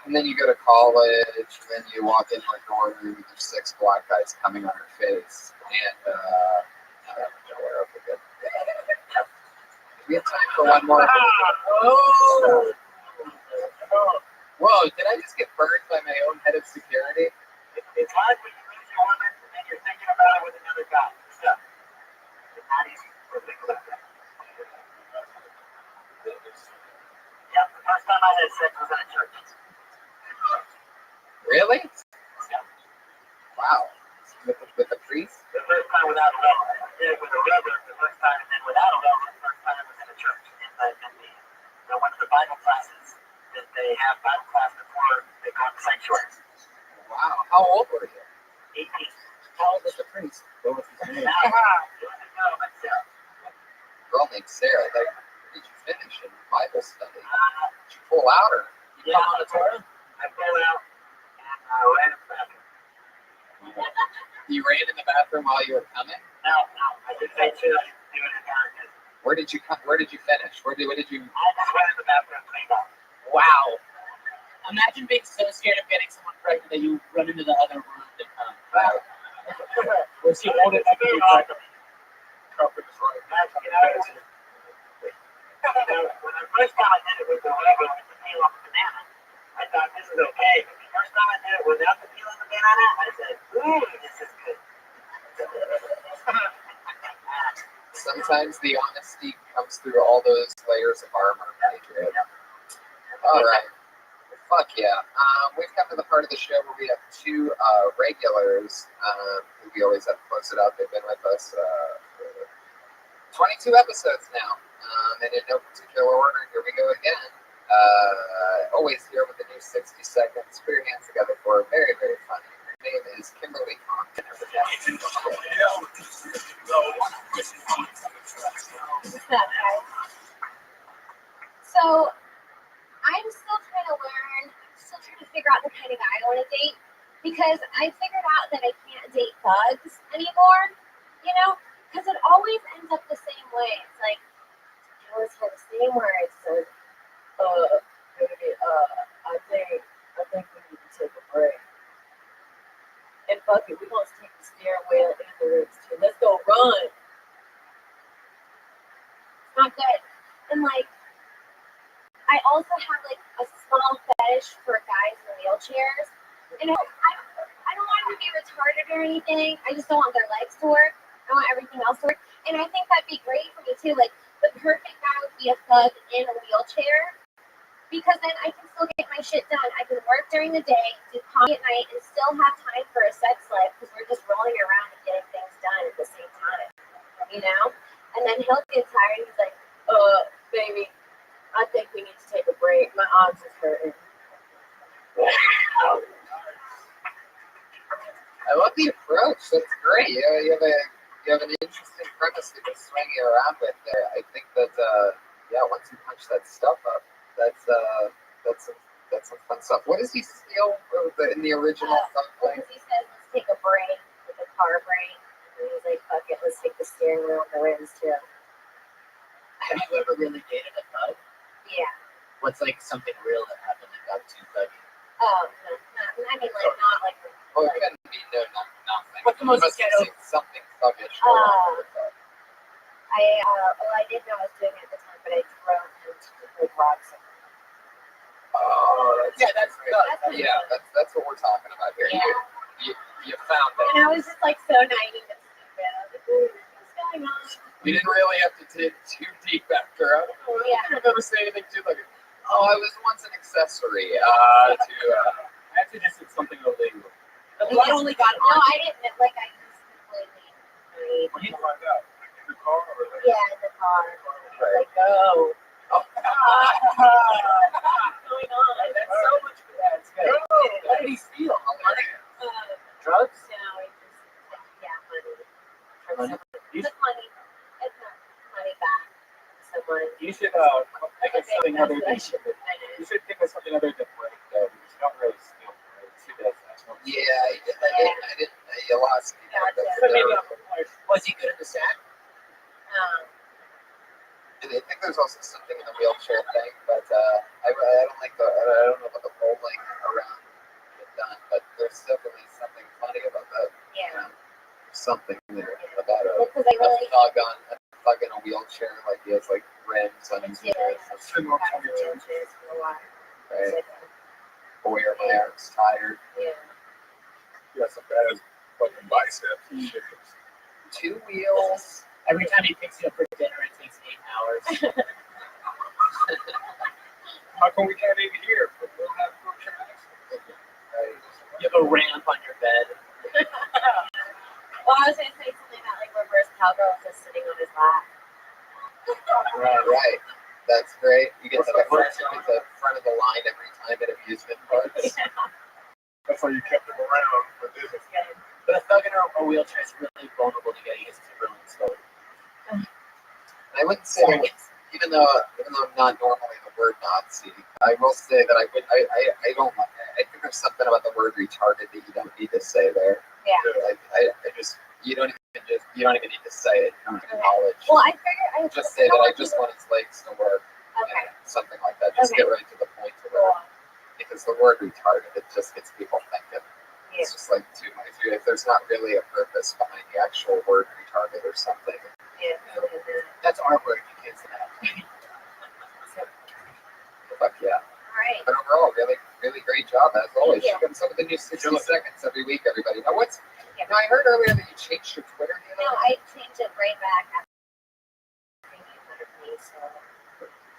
And then you go to college, and then you walk into a dorm room with your 6 black guys coming on your face, and nowhere over good. We have time for one more. Oh! Whoa, did I just get burned by my own head of security? It's hard when you lose your woman and you're thinking about it with another guy. It's tough. It's not easy to think about that. Yeah, the first time I had sex was in a church. Really? Yeah. Wow. With the priest? The first time without a lover. I did it with a lover the first time, and then without a lover the first time was in a church. In one of the Bible classes that they have Bible class before they go to sanctuary. Wow. How old were you? 18. How old was the priest? What was his name? Girl named Sarah. Like, did you finish in Bible study? Did you pull out or? You come on the Torah? I pulled out and I ran in the bathroom. You ran in the bathroom while you were coming? No, I did say too. I didn't do it in America. Where did you finish? What did you? I just went in the bathroom and cleaned up. Wow. Imagine being so scared of getting someone pregnant that you run into the other room to come. Wow. Was he old enough to be pregnant? When the first time I did it with the rubber with the peel off the banana, I thought this is okay. But the first time I did it without the peel on the banana, I said, ooh, this is good. Sometimes the honesty comes through all those layers of armor. Adrian. All right. Fuck yeah. We've come to the part of the show where we have 2 regulars who we always have to close it out. They've been with us 22 episodes now. And in no particular order, here we go again. Always here with the new 60 seconds. Put your hands together for very, very funny. Her name is Kimberly Compton. What's up, guys? So, I'm still trying to learn, still trying to figure out the kind of guy I want to date, because I figured out that I can't date thugs anymore, you know? Because because it always ends up the same way. It's like, I always have the same words. So, baby, I think we need to take a break. And fuck it, we're gonna take the steering wheel and the ribs too. Let's go run. it's not good. And like, I also have like a small fetish for guys in wheelchairs. And I don't want them to be retarded or anything. I just don't want their legs to work. I want everything else to work. And I think that'd be great for me too. Like, the perfect guy would be a thug in a wheelchair. Because then I can still get my shit done. I can work during the day, do comedy at night, and still have time for a sex life because we're just rolling around and getting things done at the same time. You know? And then he'll get tired. He's like, Baby, I think we need to take a break. My arms is hurting. I love the approach. That's great. You have an interesting premise to just swing you around with there. I think that once you punch that stuff up, that's some fun stuff. What does he steal in the original because he says, let's take a break, like a car break. And he's like, fuck it, let's take the steering wheel and the rims too. Have you ever really dated a thug? Yeah. What's like something real that happened that got too thuggy? Oh, no, I mean, like, not like. Well, it couldn't be nothing. What's the most You must have ghetto? seen something thuggish. I didn't know I was doing it at the time, but I drove him to like Rothschild. Oh, Yeah, that's great. thug. Yeah, that's what we're talking about here. Yeah. You found it. And I was just like so naive and stupid. I was like, what's going on? You didn't really have to dig too deep after. Yeah. I don't ever say anything too like, oh, I was once an accessory to. I actually just did something illegal. The blood only got No, on. I didn't. Like, I was completely naive. When you find out, like in the car or like, Yeah, in the car. Like, go. Oh. What's going on? That's so much for that. It's good. What did he steal? Money? Drugs? No, it just, yeah, money. From Money? someone. Took money. It's not money back. Someone. you should think of something other than you should think of something other than break though, because you don't really steal breaks. Who does that? I didn't. You lost me. Gotcha. So maybe I'm like, Was he good at the sack? And I think there's also something in the wheelchair thing, but I don't like I don't know about the rolling around it done, but there's definitely something funny about that. Yeah. There's something there about Because I really. a thug in a wheelchair, like he has like rims on his Yeah. ears, similar to Had your terms. wheelchairs for a while. right? Boy, are my arms tired. Yeah. You got some bad fucking biceps and shit. 2 wheels. Every time he picks you up for dinner, it takes 8 hours. How come we can't eat here? We'll have wheelchair access. You have a ramp on your bed. Well, I was going to say something about like reverse cowgirl just sitting on his lap. Right. That's great. You get to the front of the line every time at amusement parks. That's why you kept him around for this. But a thug in a wheelchair is really vulnerable to getting his ruined slowly. I wouldn't say, even though I'm not normally the word Nazi, I will say that I don't. I think there's something about the word retarded that you don't need to say there. Yeah. I just you don't even need to say it. You don't acknowledge. Well, I figured I Just say that I just want his legs to work. Okay. Something like that. Just get right to the point to where, because the word retarded, it just gets people thinking. Yeah. It's just like too much. If there's not really a purpose behind the actual word retarded or something. Yeah. That's our word. You can't say that. Fuck yeah. All right. But overall, really great job as always. Thank you. Shooting some of the new 60 seconds every week, everybody. Now now I heard earlier that you changed your Twitter handle. No, I changed it right back after so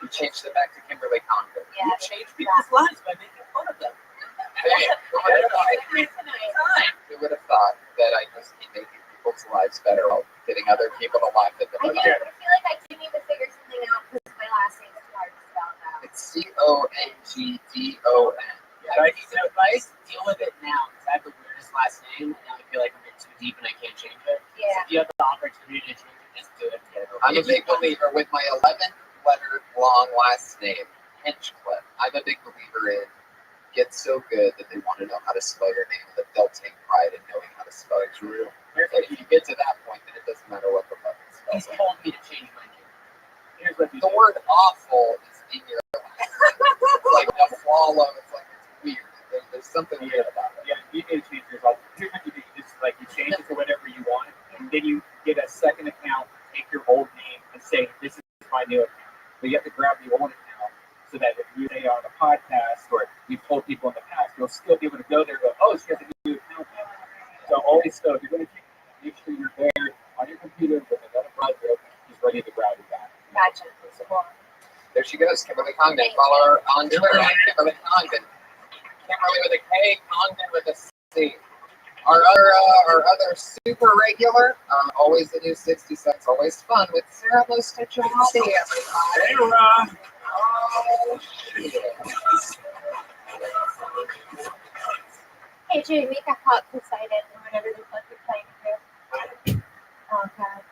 You changed it back to Kimberly Condon. yeah. You change people's lives by making fun of them. Who would have thought that I just keep making people's lives better while getting other people to laugh at them? I feel like I do need to figure something out because my last name is too hard to spell now. It's CONGDON. Yeah, I give you advice, deal with it now. Because I have the weirdest last name, and now I feel like I'm in too deep and I can't change it. So Yeah. if you have the opportunity to change it, just do it. I'm a big believer with my 11-letter long last name, Hinchcliffe. I'm a big believer in get so good that they want to know how to spell your name, that they'll take pride in knowing how to spell your name. If you get to that point, then it doesn't matter what the fuck He's told me to change my name. Here's what you The do. word awful is in your life. It's like a swallow. It's like it's weird. There's something weird about it. Yeah, you need to change yours. Here's what you do. You just like you change it to whatever you want, and then you get a second account, take your old name, and say this is my new account. But you have to grab the old account so that if you say on a podcast or you've told people in the past, you'll still be able to go there and go, oh, she has a new account now. So always so if you're going to take it, make sure you're there on your computer with another browser who's ready to grab it back. Gotcha. There she goes, Kimberly Congdon. Follow her on Twitter at Kimberly Congdon. Kimberly with a K, Congdon with a C. Our other super regular, always the new 60 cents, always fun with Sarah Lostich. See everybody. Hey, Rob. Oh, shit. Hey, Judy, make a hot Poseidon or whatever the fuck you're playing here. Oh, God.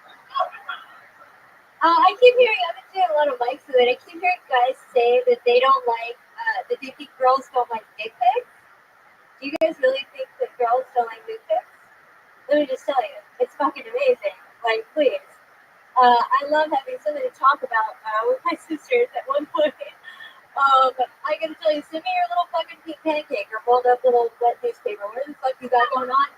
I keep hearing, I've been doing a lot of mics with it. I keep hearing guys say that they don't like, that they think girls don't like dick pics. Do you guys really think that girls don't like dick pics? Let me just tell you, it's fucking amazing. Like, please. I love having something to talk about with my sisters at one point. I gotta tell you, send me your little fucking pink pancake or rolled up little wet newspaper. What the fuck you got going on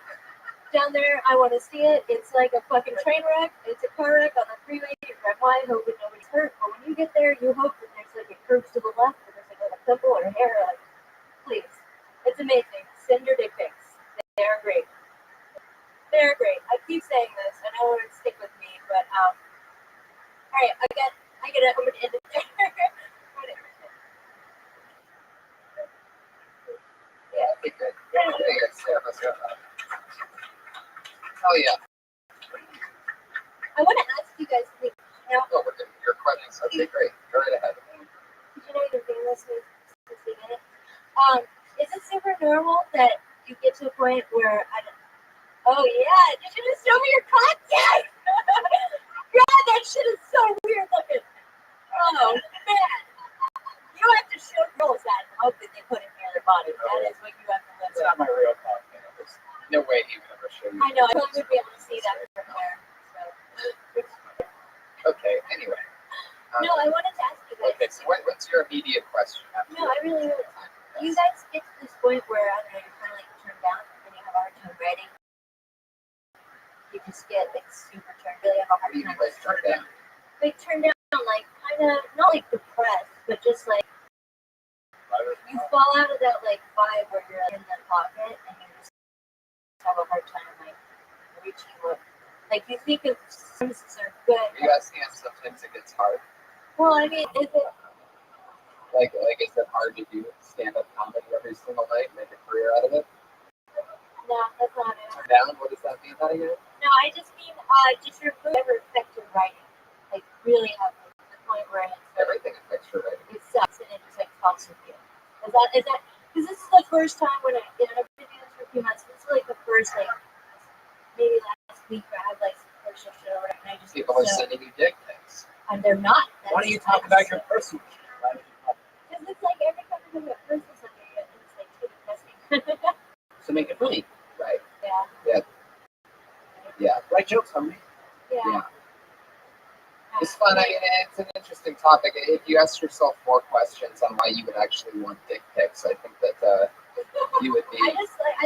down there? I want to see it. It's like a fucking train wreck. It's a car wreck on the freeway. You drive by, hoping nobody's hurt. But when you get there, you hope that there's like a curve to the left, or there's like a pimple or hair. Like, please, it's amazing. Send your dick pics. They're great. They're great. I keep saying this. I know it would stick with me, but all right. I'm gonna end it there. Yeah, I think good. Yeah, Sarah, let's go. Hell yeah. I want to ask you guys something. You know, No, but your questions, okay, great. Go right ahead. did you know you're famous since the beginning? Is it super normal that you get to a point where oh yeah, did you just show me your contact? God, that shit is so weird looking. Oh man, you have to show girls that and hope that they put it near their body. That is what you have to live That's with. not my real content. No way he would ever show you. I know, I probably would be able to see that from there. So. Okay, anyway. No, I wanted to ask you guys. Okay, so what's your immediate question? No, I really. You guys get to this point where, I don't know, you're kind of like turned down and you have a hard time writing. You just get like super turned, really have a hard What do you time. mean by turn down? Like turned down, like kind of, not like depressed, but just like you fall out of that like vibe where you're like, in the pocket and you just have a hard time like reaching what. Like you think of sentences are good. Are you asking us sometimes it gets hard? Well, I mean, is it? Like is it hard to do stand-up comedy every single night, make a career out of it? No, that's not it. Turn down? What does that mean? How do you? No, I just mean, just your food ever affect your writing? Like, really heavily, to the point where Everything affects your writing. it sucks and it just, like, fucks with you. Is that, because this is the first time when I've been doing this for a few months, this is, like, the first, like, maybe last week where I had, like, some personal shit or whatever, and I just, People are sending you dick pics. and they're not. Why don't you talk about your personal shit? Because it's, like, every time I talk about personal stuff, it's, like, too depressing. So make it funny. Right. Yeah. Yeah. Write jokes on me. Yeah. It's fun. I mean, it's an interesting topic. If you ask yourself more questions on why you would actually want dick pics, I think that you would be. I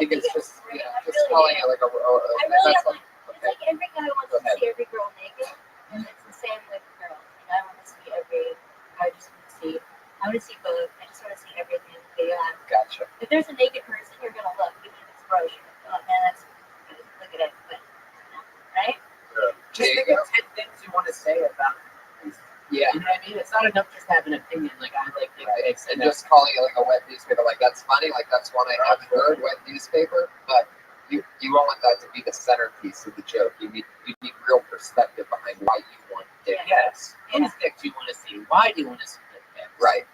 think it's just, great. you know, I just really calling do. it like a. I really that's have, like, it's okay. like every guy wants Go to ahead. see every girl naked, and it's the same with girls. You know, I want to see I want to see both. I just want to see everything. But yeah, Gotcha. if there's a naked person, you're gonna look, even if it's gross. You're like, oh man, that's good. Look at it, but right? Just There you think go. of 10 things you want to say about things. Yeah. You know what I mean? It's not enough just to have an opinion. Like, I like dick Right. pics. And just calling it like a wet newspaper, like that's funny, like that's one I haven't heard, wet newspaper, but you don't want that to be the centerpiece of the joke. You need real perspective behind why you want dick pics. Yes. Whose dick do you want to see? Why do you want to see dick pics? Right.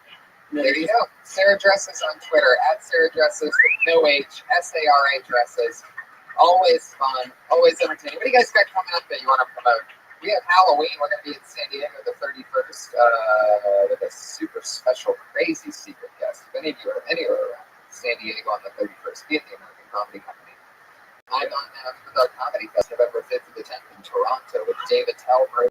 You know, There you go. Sarah Dresses on Twitter, at Sarah Dresses with no H, SARA Dresses. Always fun, always entertaining. What do you guys got coming up that you want to promote? We have Halloween. We're going to be in San Diego the 31st with a super special, crazy secret guest. If any of you are anywhere around San Diego on the 31st, be at the American Comedy Company. I'm on with our Comedy Fest November 5th to the 10th in Toronto with David Telmer,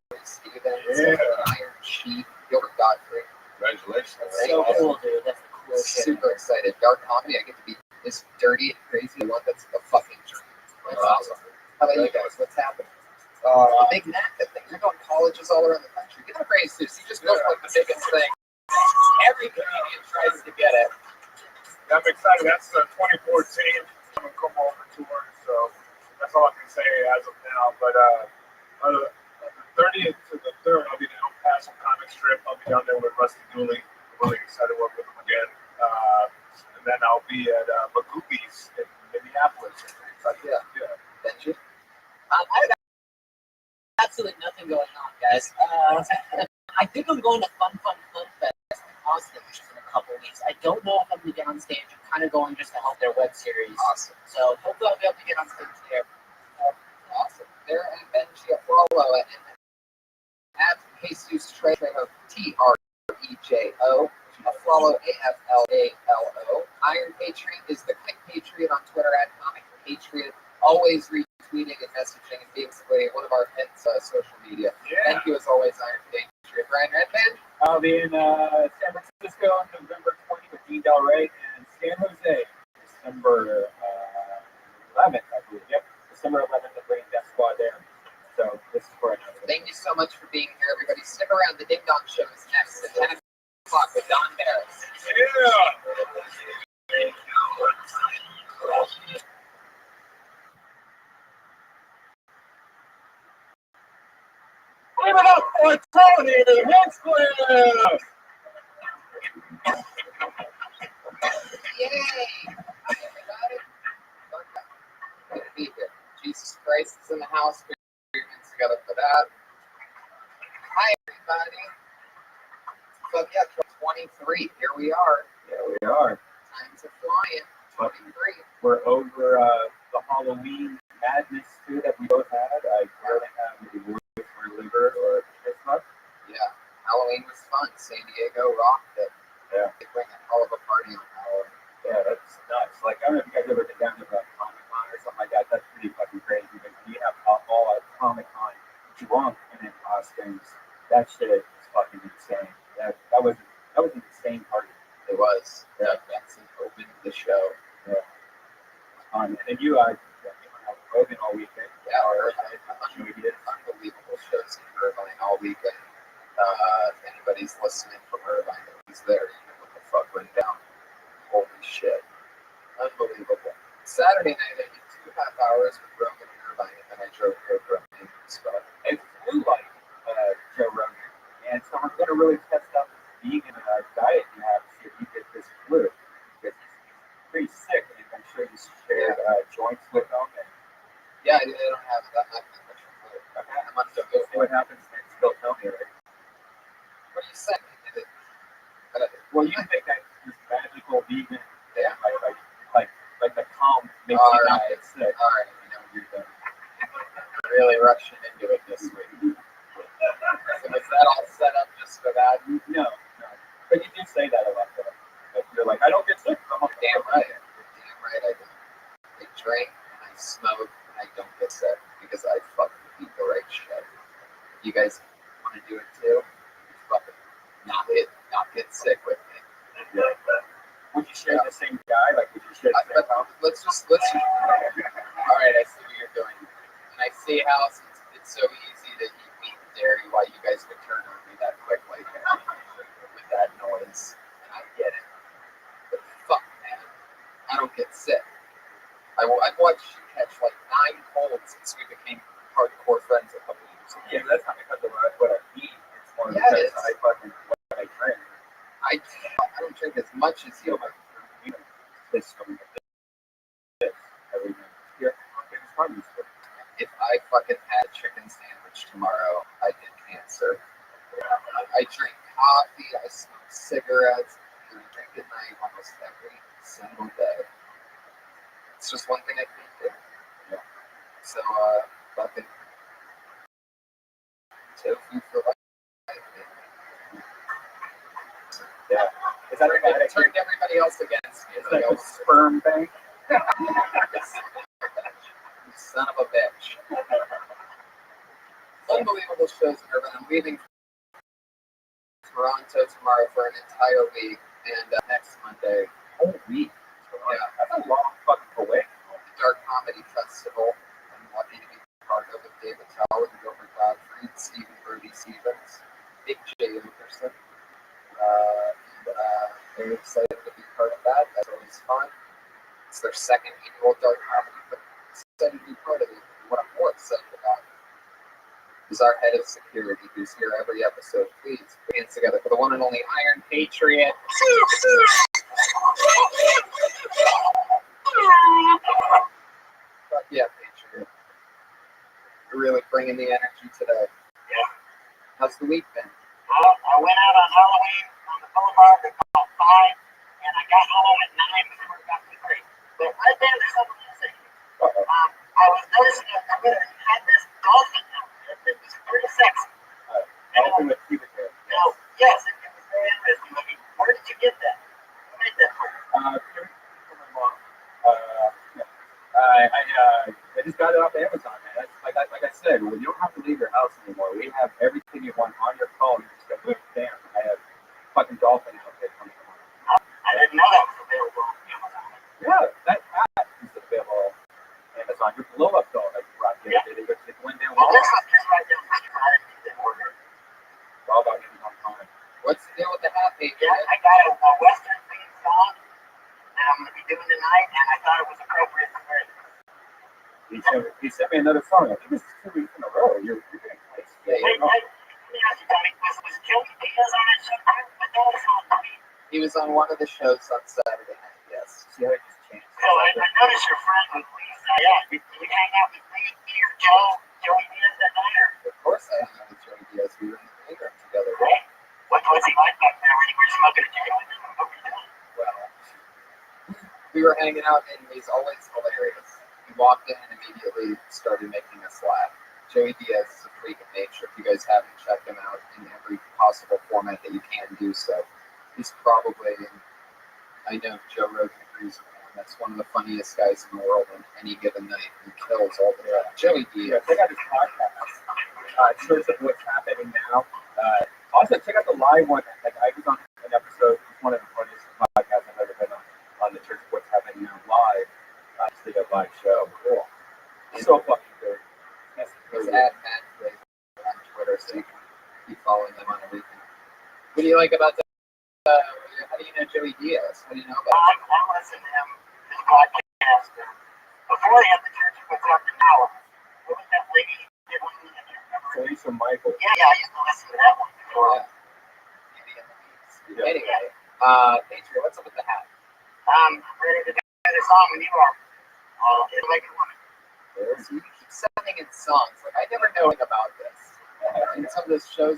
Iron Sheep, Gilbert Godfrey. Congratulations. That's so cool, dude. That's the coolest shit. Super excited. Dark comedy, I get to be this dirty and crazy. I want that's a fucking dream. That's awesome. How about you guys? What's happening? Big NACA thing. You're going colleges all around the country. Get a raise, Zeus. You just built like the biggest thing. Every comedian tries to get it. I'm excited. That's 2014. I'm gonna come over tour, so that's all I can say as of now. But the 30th to the 3rd, I'll be in El Paso comic strip. I'll be down there with Rusty Dooley. I'm really excited to work with him again. And then I'll be at Magoobies in Minneapolis. Yeah. Benji? I have absolutely nothing going on, guys. I think I'm going to Fun Fest in Austin, which is in a couple weeks. I don't know if I'm going to get on stage. I'm kind of going just to help their web series. Awesome. So hopefully I'll be able to get on stage there. Awesome. There and Benji, a follow at Jesus Trejo, TREJO. A follow AFLALO. Iron Patriot is the Quick Patriot on Twitter at Comic Patriot. Always retweeting and messaging and basically one of our hits social media. Yeah. Thank you as always, Iron Patriot. Brian Redman. I'll be in San Francisco on November 20th with Dean Del Rey and San Jose December 11th, I believe. Yep, December 11th at Brain Death Squad there. So this is for another. Thank you so much for being here, everybody. Stick around. The Ding Dong Show is next at 10 o'clock with Don Barris. Yeah. Give it up for Tony Hinchcliffe! Yay! Everybody. Good to be here. Jesus Christ is in the house. We're together for that. Hi, everybody. So, yeah, 23. Here we are. There we are. Times are flying. 23. We're over the Halloween madness too that we both had. I barely have any words for liver or Christmas. Yeah, Halloween was fun. San Diego rocked it. Yeah. They bring a hell of a party on Halloween. Yeah, that's nuts. Like, I don't know if you guys ever been down to Comic-Con or something like that. That's pretty fucking crazy. But we have all at Comic-Con drunk and in costumes. That shit is fucking insane. That was an insane party. It was. Yeah, Benson opened the show. Yeah. And you hung out with Rogan all weekend. Yeah, Unbelievable shows in Irvine all weekend. If anybody's listening from Irvine, he's there. You know what the fuck went down. Holy shit. Unbelievable. Saturday night, I did 2.5 hours with Rogan in Irvine, and then I drove here for a meeting spot. It flew like Joe Rogan. And so we're going to really test out this vegan diet you have to see if you get this flu. Because he's pretty sick, and I'm sure he's shared joints with him. And yeah, I don't have that much flu. okay. I'm on So we'll see what happens next. Still tell me, right? What do you say? Well, you think that this magical vegan, Yeah. like the calm makes All you not right. get sick. All right, you know what you're doing. Really rushing into it this week. So was that all set up just for that? No. But you do say that a lot, though. But you're like, I don't get sick. I'm like, Damn right. You're damn right I don't. I drink and I smoke and I don't get sick because I fucking eat the right shit. You guys want to do it too? Fucking not get sick with me. Would you share the same guy? Like, would you share the same house? Let's just. All right, I see what you're doing, and I see how it's so easy to eat meat and dairy. Why you guys would turn on me that quickly with that noise? And I get it, but fuck, man, I don't get sick. I've watched you catch like 9 colds since we became hardcore friends a couple years ago. Yeah, but that's not because of what I eat. It's more Yeah, because it's- I fucking what I drink. I don't drink as much as you. You know, this every night. Here, it's hard. If I fucking had a chicken sandwich tomorrow, I get cancer. I drink coffee, I smoke cigarettes, and I drink at night almost every single day. It's just one thing I can't do. Yeah. So, fucking tofu for life. Yeah. Is that It turned everybody else against me. It's like a sperm bank. You son of a bitch. Unbelievable shows in Irvine. I'm leaving Toronto tomorrow for an entire week, and next Monday. Whole week. Yeah. That's a long fucking away. The Dark Comedy Festival. I'm lucky to be part of with David Tell and Gilbert Godfrey, Stephen Brody Stevens, Big J. Okerson. Very excited to be part of that. That's always fun. It's their second annual Dark Comedy, but I'm excited to be part of it. What I'm more excited about is our head of security, who's here every episode. Please put hands together for the one and only Iron Patriot. Fuck yeah, Patriot. You're really bringing the energy today. Yeah. How's the week been? Well, I went out on Halloween on the boulevard at about 5, and I got home at 9 before it got too late. But right there, there's something to say. I was noticing that I had this dolphin out there that was pretty sexy. Dolphin with pubic hair. Now, yes, it was very interesting looking. Where did you get that? Who made that for you? From my mom. I just got it off Amazon, man. That's, like I said, when you don't have to leave your house anymore, we have everything you want on your phone. You just go, damn, I have fucking dolphin outfit coming tomorrow. I didn't know that was available on Amazon. Yeah, that hat is available on Amazon. Your blow-up doll that you brought the other day, it went down Well, well. this was just right down the street. I didn't need to order it. Well, about getting on time. What's the deal with the hat, Patriot? Yeah, I got a Western themed song that I'm going to be doing tonight, and I thought it was appropriate to wear it. He sent me another song. I think this is 2 weeks in a row. You're getting close. Yeah, Wait, let me ask you, Tony, was Joey Diaz on that show? I thought it was on TV. He was on one of the shows on Saturday night, yes. See how it just changed. So I noticed your friend with Lisa. Yeah, did we hang out with Lee or Joey Diaz that night? Or? Of course I hung out with Joey Diaz. We were in the playground together. Right? What was he like back there? Were you smoking a joint with him? What were you doing? Well, we were hanging out, and he's always hilarious. He walked in and immediately started making us laugh. Joey Diaz is a freak of nature. If you guys haven't checked him out in every possible format that you can do so, he's probably, I know Joe Rogan agrees with him, that's one of the funniest guys in the world on any given night. He kills all the time. Joey Yeah, Diaz. check out his podcast. It shows up what's happening now. Also, check out the live one. Like I was on an episode. It's one of the funniest podcasts I've ever been on the Church of What's Happening Now live. Just did a live show. Cool. So fucking good. Yes, He's at Matt Flavor on Twitter, so you can keep following him on everything. What do you like about that? How do you know Joey Diaz? What do you know about him? I listened to him, his podcast. Before he had the Church of What's Happening Now, what was that lady? Did one of them, I can't remember. Felicia Michael. Yeah, I used to listen to that one before. Yeah. Anyway, Patriot, what's up with the hat? Ready to do the song when you are. It'll make it one. So you keep sending in songs. Like I never know about this. And some of those shows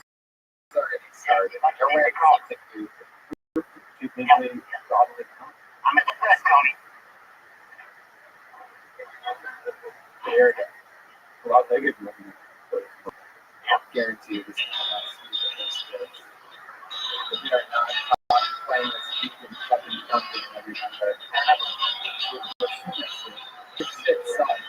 already started. You're wearing something new. Too busy. Probably. I'm at the press, Tony. There it is. Well, they give you Guaranteed this is the last week of this show. If we are not playing this week and fucking dumping everybody. This shit sucks.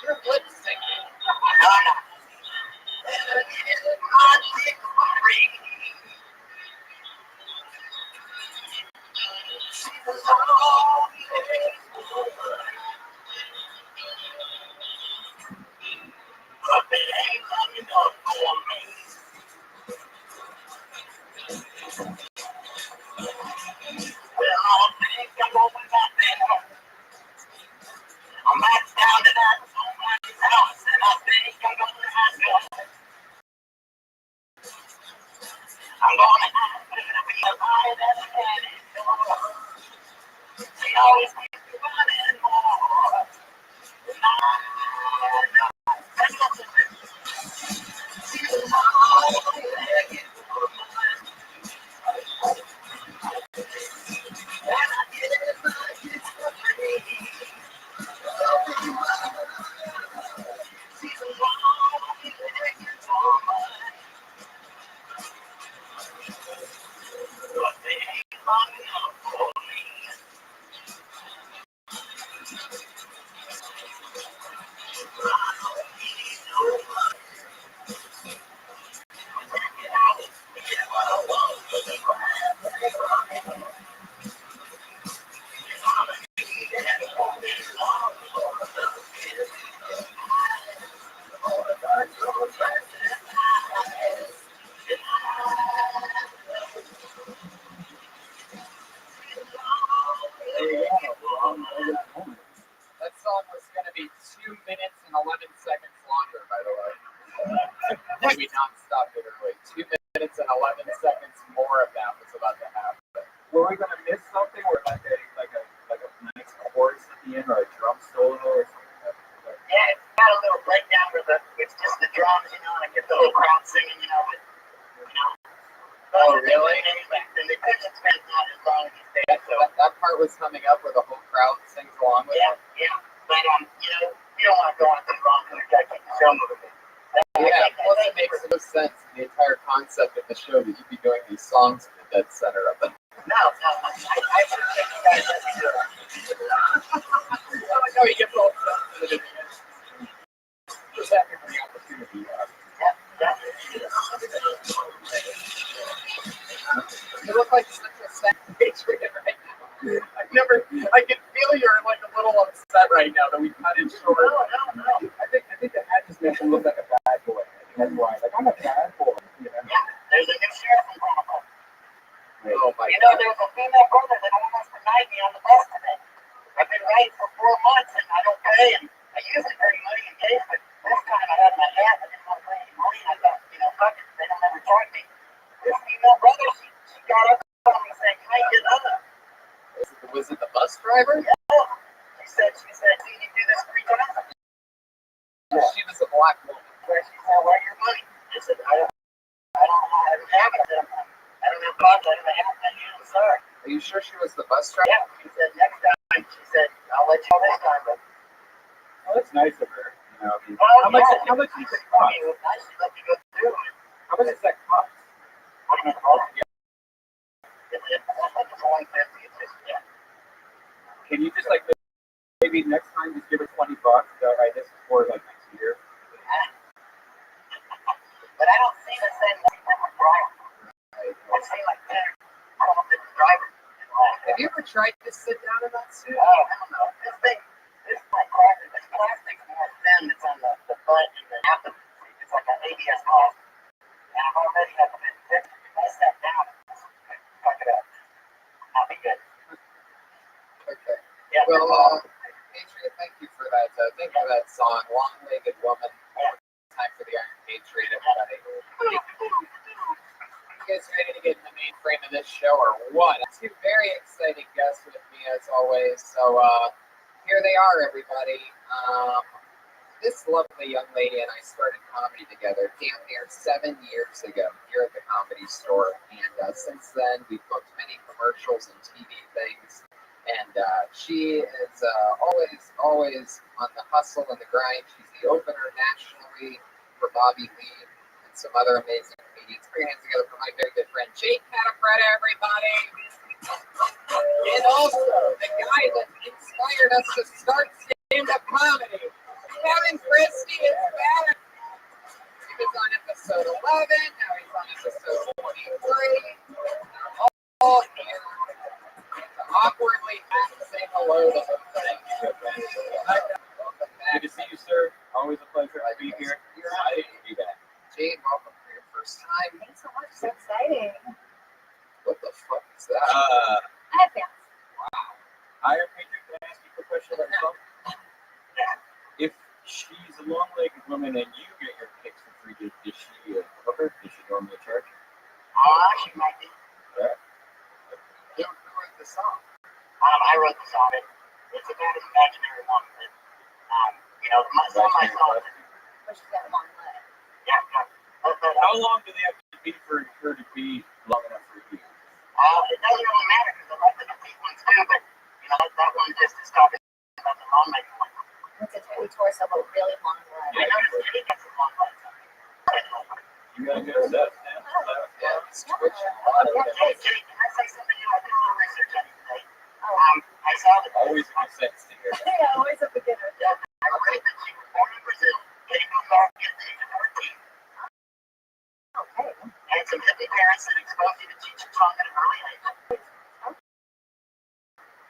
You're lip syncing. No. one was going to be 2 minutes and 11 seconds longer, by the way. Maybe non-stop, literally. 2 minutes and 11 seconds more of that was about to happen. Were we gonna miss something, or like a nice chorus at the end, or a drum solo, or something? Yeah, it's got a little breakdown where it's just the drums, and I get the whole crowd singing, Oh, really? And the attention span's not as long these days, so. That part was coming up where the whole crowd sings along with it? Yeah. But, you don't want to go on too long because you got to keep the show moving. Yeah, plus it makes no sense in the entire concept of the show that you'd be doing these songs in the dead center of it. No, I appreciate you guys let me do it. No, you get the whole sense of it. Just happy for the opportunity. You look like such a sad patriot right now. I can feel you're like a little upset right now that we cut it short. No. I think the hat just makes him look like a bad boy. That's why. Like, I'm a bad boy. Yeah, there's a new sheriff in Chronicle. Oh my There's a female brother that almost denied me on the bus today. I've been writing for 4 months and I don't pay, and I usually bring money in case, but this time I had my hat, I didn't want to pay any money, and I thought, fuck it, they don't ever charge me. This female brother, she got up on me saying, can I get up? Was it the bus driver? Yeah. She said, see, you do this 3 times? She was a black woman. She said, where's your money? I said, I don't have it. I don't have bucks, I don't have it. I'm sorry. Are you sure she was the bus driver? Yeah, she said, next time, I'll let you know this time, but. Oh, that's nice of her. I mean, Well, how much does it cost? It was nice to let you go through it. How much does that cost? What do you call it? It's only 50. It's just, Can you just maybe next time just give her $20? All right, this is for like next year. But I don't see the same different driver. I see like 10 different drivers. Have you ever tried to sit down in that suit? Oh, I don't know. This plastic's more thin. It's on the butt and the abdomen. It's like an ABS cloth. And I've already got the bit thick. If I sat down, fuck it up. I'll be good. Okay. Yeah. Well, Patriot, thank you for that. Thank you for that song, Long-Legged Woman. Time for the Iron Patriot, everybody. You guys ready to get in the main frame of this show, or what? 2 very exciting guests with me, as always. So, here they are, everybody. This lovely young lady and I started comedy together damn near 7 years ago here at the Comedy Store. And since then, we've booked many commercials and TV things. And she is always on the hustle and the grind. She's the opener nationally for Bobby Lee and some other amazing comedians. Put your hands together for my very good friend, Jake Catafretta, everybody. And also, the guy that inspired us to start stand-up comedy, Kevin Christie is back. He was on episode 11, now he's on episode 23. All here to awkwardly have to say hello to him. Welcome back. Good to see you, sir. Always a pleasure to be here. You're Excited to be back. Jade, welcome for your first time. Thanks so much. So exciting. What the fuck is that? I have fans. Iron Patriot, can I ask you a quick question about yourself? If she's a long-legged woman and you get your kicks for free, is she a hooker? Does she normally charge? She might be. Yeah. Who wrote the song? I wrote the song. It's about an imaginary woman that, some of my songs. But she's got a long leg. Yeah. How long do they have to be for her to be long enough for you? It doesn't really matter because I like the complete ones too, but that one just is talking about the long legged one. It's a tiny torso, but really long leg. I noticed he gets a long legs. You got a good set, man. Yeah, it's Twitch. Hey, Jake, can I say something? I did a little research on you today. Oh, I saw that. Always makes sense to hear. yeah, always a beginner. I read that you were born in Brazil, came to America at the age of 14. Okay. Had some hippie parents that exposed you to teaching song at an early age.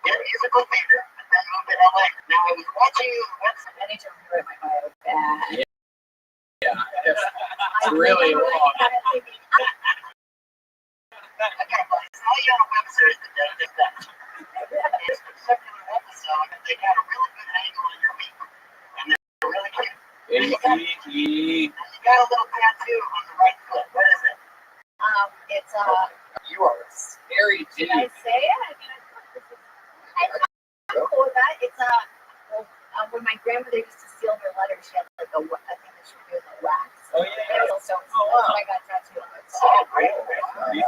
Did musical theater, but then moved to LA. Now I was watching you on the website. I need to rewrite my bio bad. Yeah, it's really long. I got a saw you on a web series that does that. this particular episode, they got a really good angle on your meat. And they're really cute. ATE. You got a little tattoo on the right foot. What is it? It's You are a scary Did dude. I say it? I mean, I'm cool with that. It's when my grandmother used to seal her letters, she had like a thing that she would do with wax. Oh, yeah. So Oh, wow. I got tattooed on it. Oh, great. Wow. You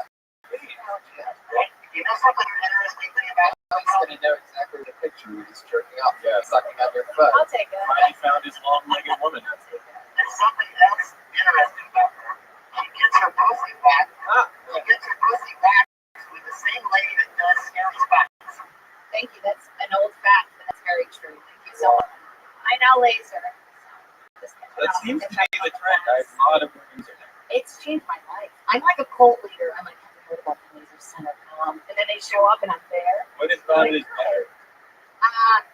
know something interesting thing about I was going to know exactly the picture you were just jerking off. Yeah, sucking on your foot. I'll take it. Finally found his long-legged woman. I'll take it. there's something else interesting about her. She gets her pussy waxed. She gets her pussy waxed with the same lady that does scary spots. Thank you. That's an old fact, but that's very true. Thank you so much. I now laser. That seems to be the trend. I have a lot of women's in there. It's changed my life. I'm like a cult leader. I'm like, have you heard about the laser center? And then they show up and I'm there. What is about it is better.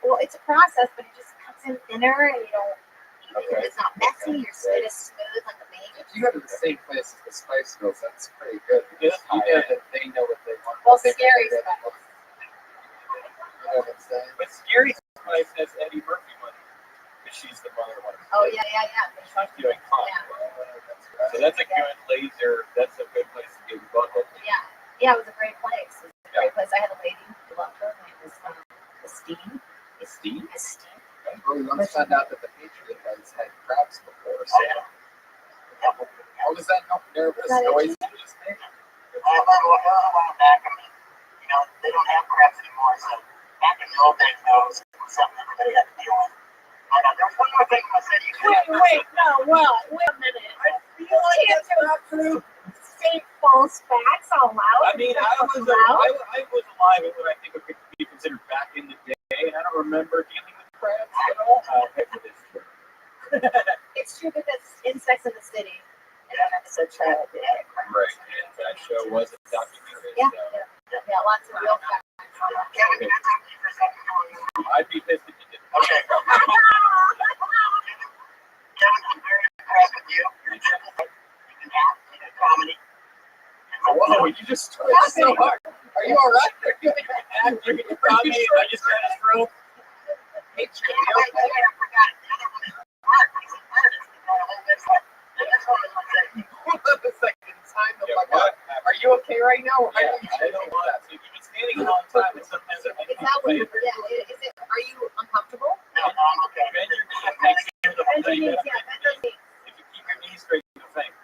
Well, it's a process, but it just cuts in thinner and you don't. Okay. It's not messy. Your skin is smooth like a baby. If you go to the same place as the Spice Girls, that's pretty good. Because you know that they know what they want. Well, They scary know stuff. what- You know what I'm saying? But Scary Spice has Eddie Murphy money. Because she's the mother of one of the Oh kids. yeah. She's not doing fine. Yeah. So that's a good laser. That's a good place to get your butt hooked. Yeah, it was a great place. It was a great place. I had a lady who loved her. Her name was Esteem. The Steve? Esteem. Well, we once found out that the Patriot guys had crabs before. So what was that nervous noise you just made? A while back, I mean, you know, they don't have crabs anymore, so back in the old days, that was something everybody had to deal with. But there's one more thing I said you could. Wait a minute. I feel like that's not true. Say false facts out loud. I mean, I was alive when I think it could be considered back in the day, and I don't remember dealing with crabs at all. It is true. It's true because in Sex and the City, in an episode, Charlotte did have crabs. Right, and that show was a documentary. Yeah, So yeah, lots of real facts. Kevin, can I talk to you for a second? I'd be pissed if you didn't. Okay. Kevin, I'm very impressed with you. You're a triple threat. You can act, you can comedy. Whoa, you just twitched so hard. Are you alright? Are you You got me. I just had a stroke. I forgot it. The other one is art. He's an artist. He's got a whole website. And this one is what's saying. Hold on a second. Time to Yeah, look what? up. Are you okay right now? Or Yeah, are you I don't want to. You've been standing a long time, and sometimes I Is that what? Yeah. Is it? Are you uncomfortable? No, I'm okay. bend your knees next to the Bend your knees. you Yeah, bend those knees. If you keep your knees straight, you'll thank.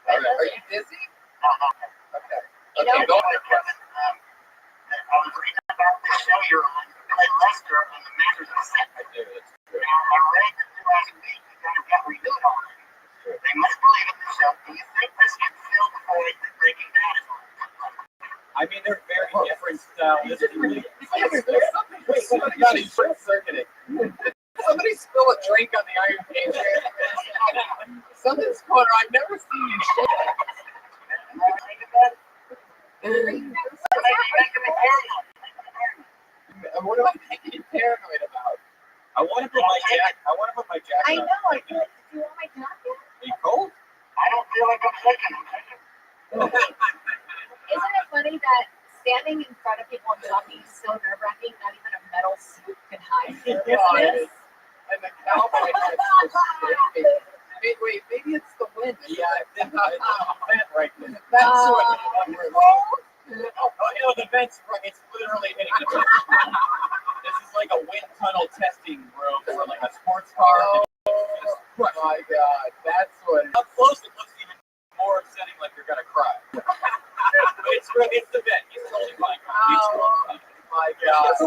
Are you dizzy? No, I'm okay. Okay. You know, Okay, go on. Kevin, I was reading about the show you're on. You play Lester on the Masters of Sin. I do. It's true. Now, I read that last week you guys got renewed on it. They must believe in the show. Do you think this can fill the void that Breaking Bad is on? I mean, they're very different styles. This is really. Somebody got his short circuiting. Somebody spill a drink on the Iron Patriot. Something's going on. I've never seen you shake. What am I making you paranoid about? I want to put my jacket. I want to put my jacket. I on. know. I feel like, do you want my jacket? Are you cold? I don't feel like I'm shaking. Isn't it funny that standing in front of people and talking is so nerve-wracking? Not even a metal suit can hide nervousness. And the cowboy hat is shaking. Wait, maybe it's the wind. Yeah, it's not vent right there. That's what Oh, the vent's right. It's literally hitting the vent. This is like a wind tunnel testing room for like a sports car. Oh my God, that's what. Up close, it looks even more upsetting, like you're gonna cry. But it's the vent. He's totally fine. He's totally fine. My God.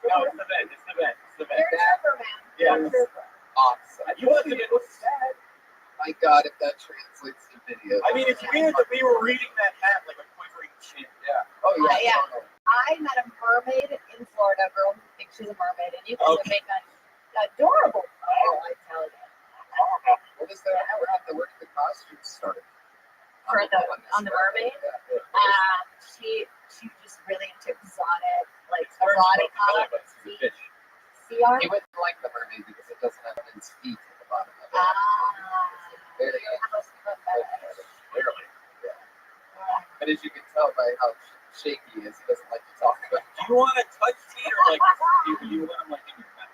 No, it's the vent. It's the vent. It's the vent. You're a surfer, man. Yeah. You're a surfer. Awesome. You want to get sad? My God, if that translates to video. I mean, it's weird that we were reading that hat like a quivering chin. Yeah. Oh yeah. Yeah. I met a mermaid in Florida, a girl who thinks she's a mermaid, and you guys would make an adorable couple, I tell you. What is that? How have to work the costume started? For on the mermaid, she just really into exotic, like erotica, sea art. He wouldn't like the mermaid because it doesn't have its feet at the bottom of it. So you have a foot fetish. Clearly. But as you can tell by how shaky is. He doesn't like to talk about. Do you want to touch feet or like you want them like in your mouth?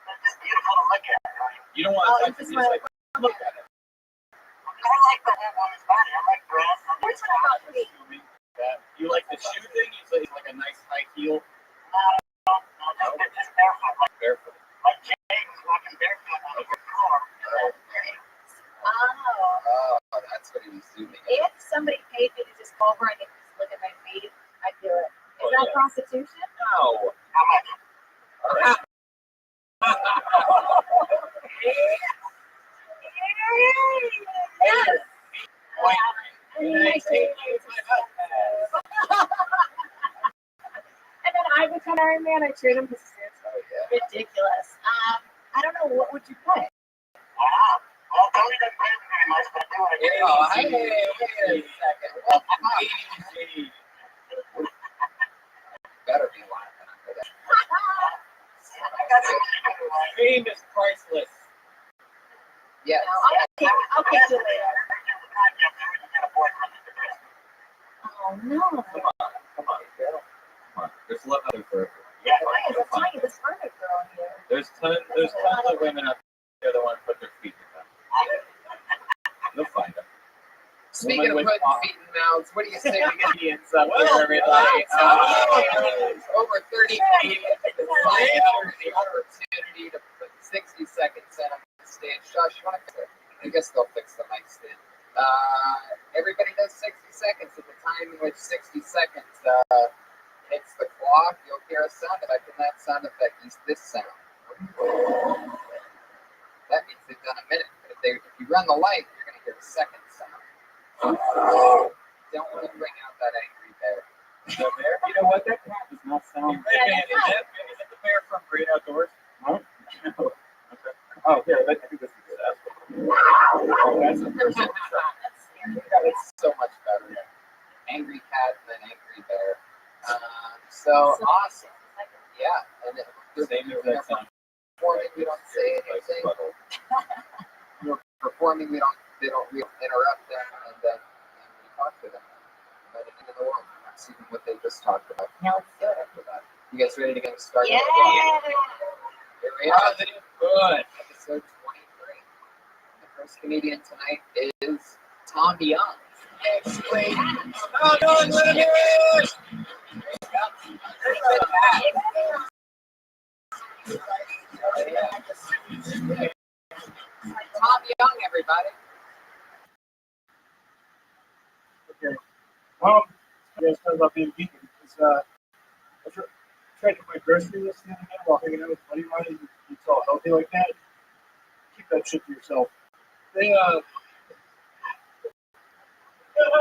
They're just beautiful to look at, right? You don't want to touch it. You just like look at it. I like the whole woman's body. I like breasts. I like Feet. You like the shoe thing? You say like a nice high heel. just barefoot. Barefoot. Like James walking barefoot on the floor. Oh. Oh, that's what he was zooming in. If somebody paid me to just go over and just look at my feet, I'd do it. Is Oh, that yeah. prostitution? No. How much? All right. Yes. And then I become Iron Man. I treat him. This is Oh, yeah. ridiculous. I don't know. What would you put? Wow. Well, Tony doesn't pay me very much, but I do what I do. Oh, hey, wait a second. Well, Easy. better be laughing under that. I got some money to like. Fame is priceless. Yes. I'll kick you later. Oh no. Come on, girl. Come on. There's love out there for everyone. Yeah, Why is it tiny? This other girl here. There's tons of women out there that want to put their feet in them. They'll find them. Speaking of Women putting with- feet in mouths, what do you say we get the ends up Well, here, everybody? well, Over 30 feet. Find out the opportunity to put 60 seconds in on the stage. Josh, you want to fix it? I guess they'll fix the mic stand. Everybody does 60 seconds. At the time in which 60 seconds hits the clock, you'll hear a sound effect, and that sound effect is this sound. That means they've done a minute. But if you run the light, you're going to hear a second sound. Don't want to bring out that angry bear. The bear? You know what? That cat does not sound. Is that the bear from Great Outdoors? No. Okay. Oh, yeah. I think this is good. Oh, that's a person. It's so much better. Angry cat than angry bear. So awesome. Yeah. And Same exact sound. performing, we don't say anything. We're performing, we don't interrupt them, and then we talk to them about anything in the world. See what they just talked about. Now let's do it. After that. You guys ready to get started? Yeah. Here we are. Positive. Good. Episode 23. The first comedian tonight is Tom Young. Explain. Oh, no, let him in! Tom Young, everybody. Okay. You guys talking about being vegan. I tried to do my grocery list the other day while hanging out with a buddy of mine. He's all healthy like that. Keep that shit to yourself.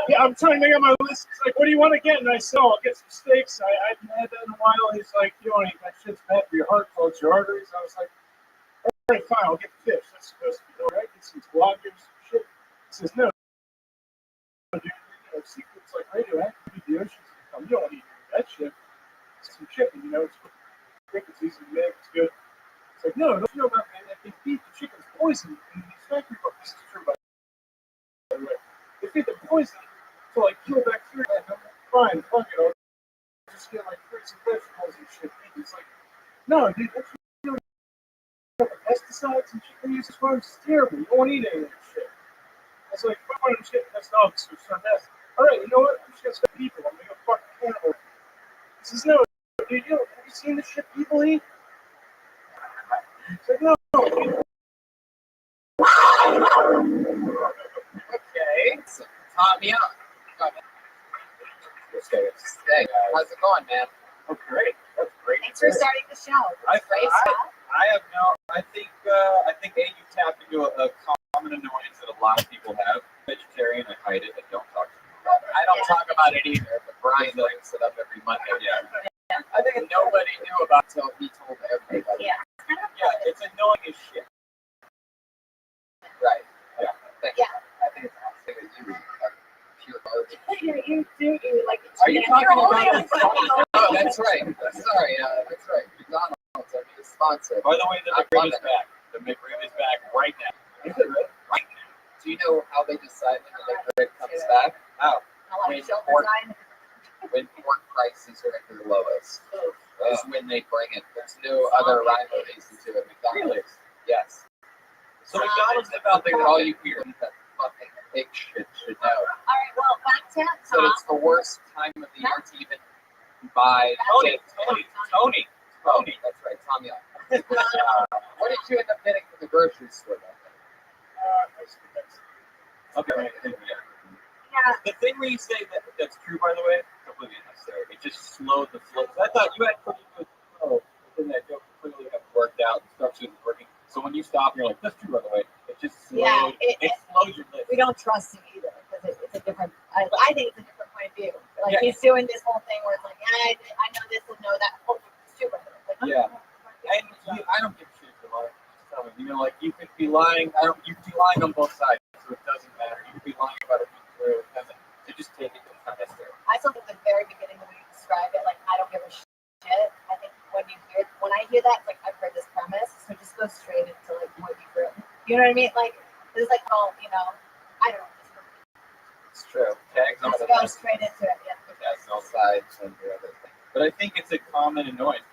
Yeah, I'm trying to make out my list. He's like, what do you want to get? And I said, I'll get some steaks. I haven't had that in a while. He's like, you don't eat that shit's bad for your heart, clogs your arteries. I was like, all right, fine, I'll get fish. That's supposed to be all right. Get some tilapia, some shit. He says, no. Dude, seafood's like radioactive. The ocean's come. You don't eat that shit. Some chicken, it's quick, it's easy to make, it's good. It's like, no, don't you know about that? They feed the chickens poison in these factory farms. This is true, by the way. They feed them poison to like kill bacteria. And I'm like, fine, fuck it. I'll just get like fruits and vegetables and shit. It's like, no, dude, that's really pesticides and shit they use as farms is terrible. You don't want to eat any of that shit. I was like, fuck, I'm just getting pissed off because we're so nasty. All right, you know what? I'm just gonna start people. I'm gonna go fucking cannibal. He says, no, dude, have you seen the shit people eat? It's like, no. Okay. So, Tom Young. Hey, how's it going, man? Oh, great. That's great. Thanks for starting the show. I Great stuff. think you tapped into a common annoyance that a lot of people have. Vegetarian, I hide it. I don't talk to people about it. I don't talk about it either, but Brian brings it up every Monday. Yeah. I think nobody knew about it until he told everybody. Yeah. Yeah, it's annoying as shit. Right. Yeah. Thank Yeah. you. I think it's awesome that you are pure garbage. You do like it. Are you talking about this? Oh, that's right. Sorry, that's right. McDonald's, our new sponsor. By the way, the I McRib love is it. back. The McRib is back right now. Is it really? Right now. Do you know how they decide when the McRib comes back? How? I like Wait, show or- design. when pork prices are at their lowest, is when they bring it. There's no other rhyme or reason to it. McDonald's, yes. So McDonald's is about Think all you hear that fucking pig shit should know. All right, well, back to So it's the worst time of the year to even buy. Tony. That's right, Tom Young. What did you end up getting from the grocery store that day? Okay. yeah. The thing where you say that's true, by the way, completely unnecessary. It just slowed the flow. I thought you had pretty good flow within that joke. Clearly have worked out and stuff isn't working. So when you stop, you're like, that's true, by the way. It just slowed. Yeah, it slows your list. We don't trust him either because it's a different. I think it's a different point of view. Like Yeah. he's doing this whole thing where it's like, I know this and know that. Oh, it's too bad. Like, Yeah. And I don't give a shit for lying. Just tell me. You know, like you could be lying. You could be lying on both sides, so it doesn't matter. You could be lying about it being true. It doesn't. So just take it. It's not necessary. I still think the very beginning the way you describe it, like I don't give a shit. I think when I hear that, it's like I've heard this premise, so just go straight into like what you've written. You know what I mean? Like it's like, oh, I don't know. It's true. Tags on Just the go straight into it. Yeah. Tags no sides and the other thing. But I think it's a common annoyance.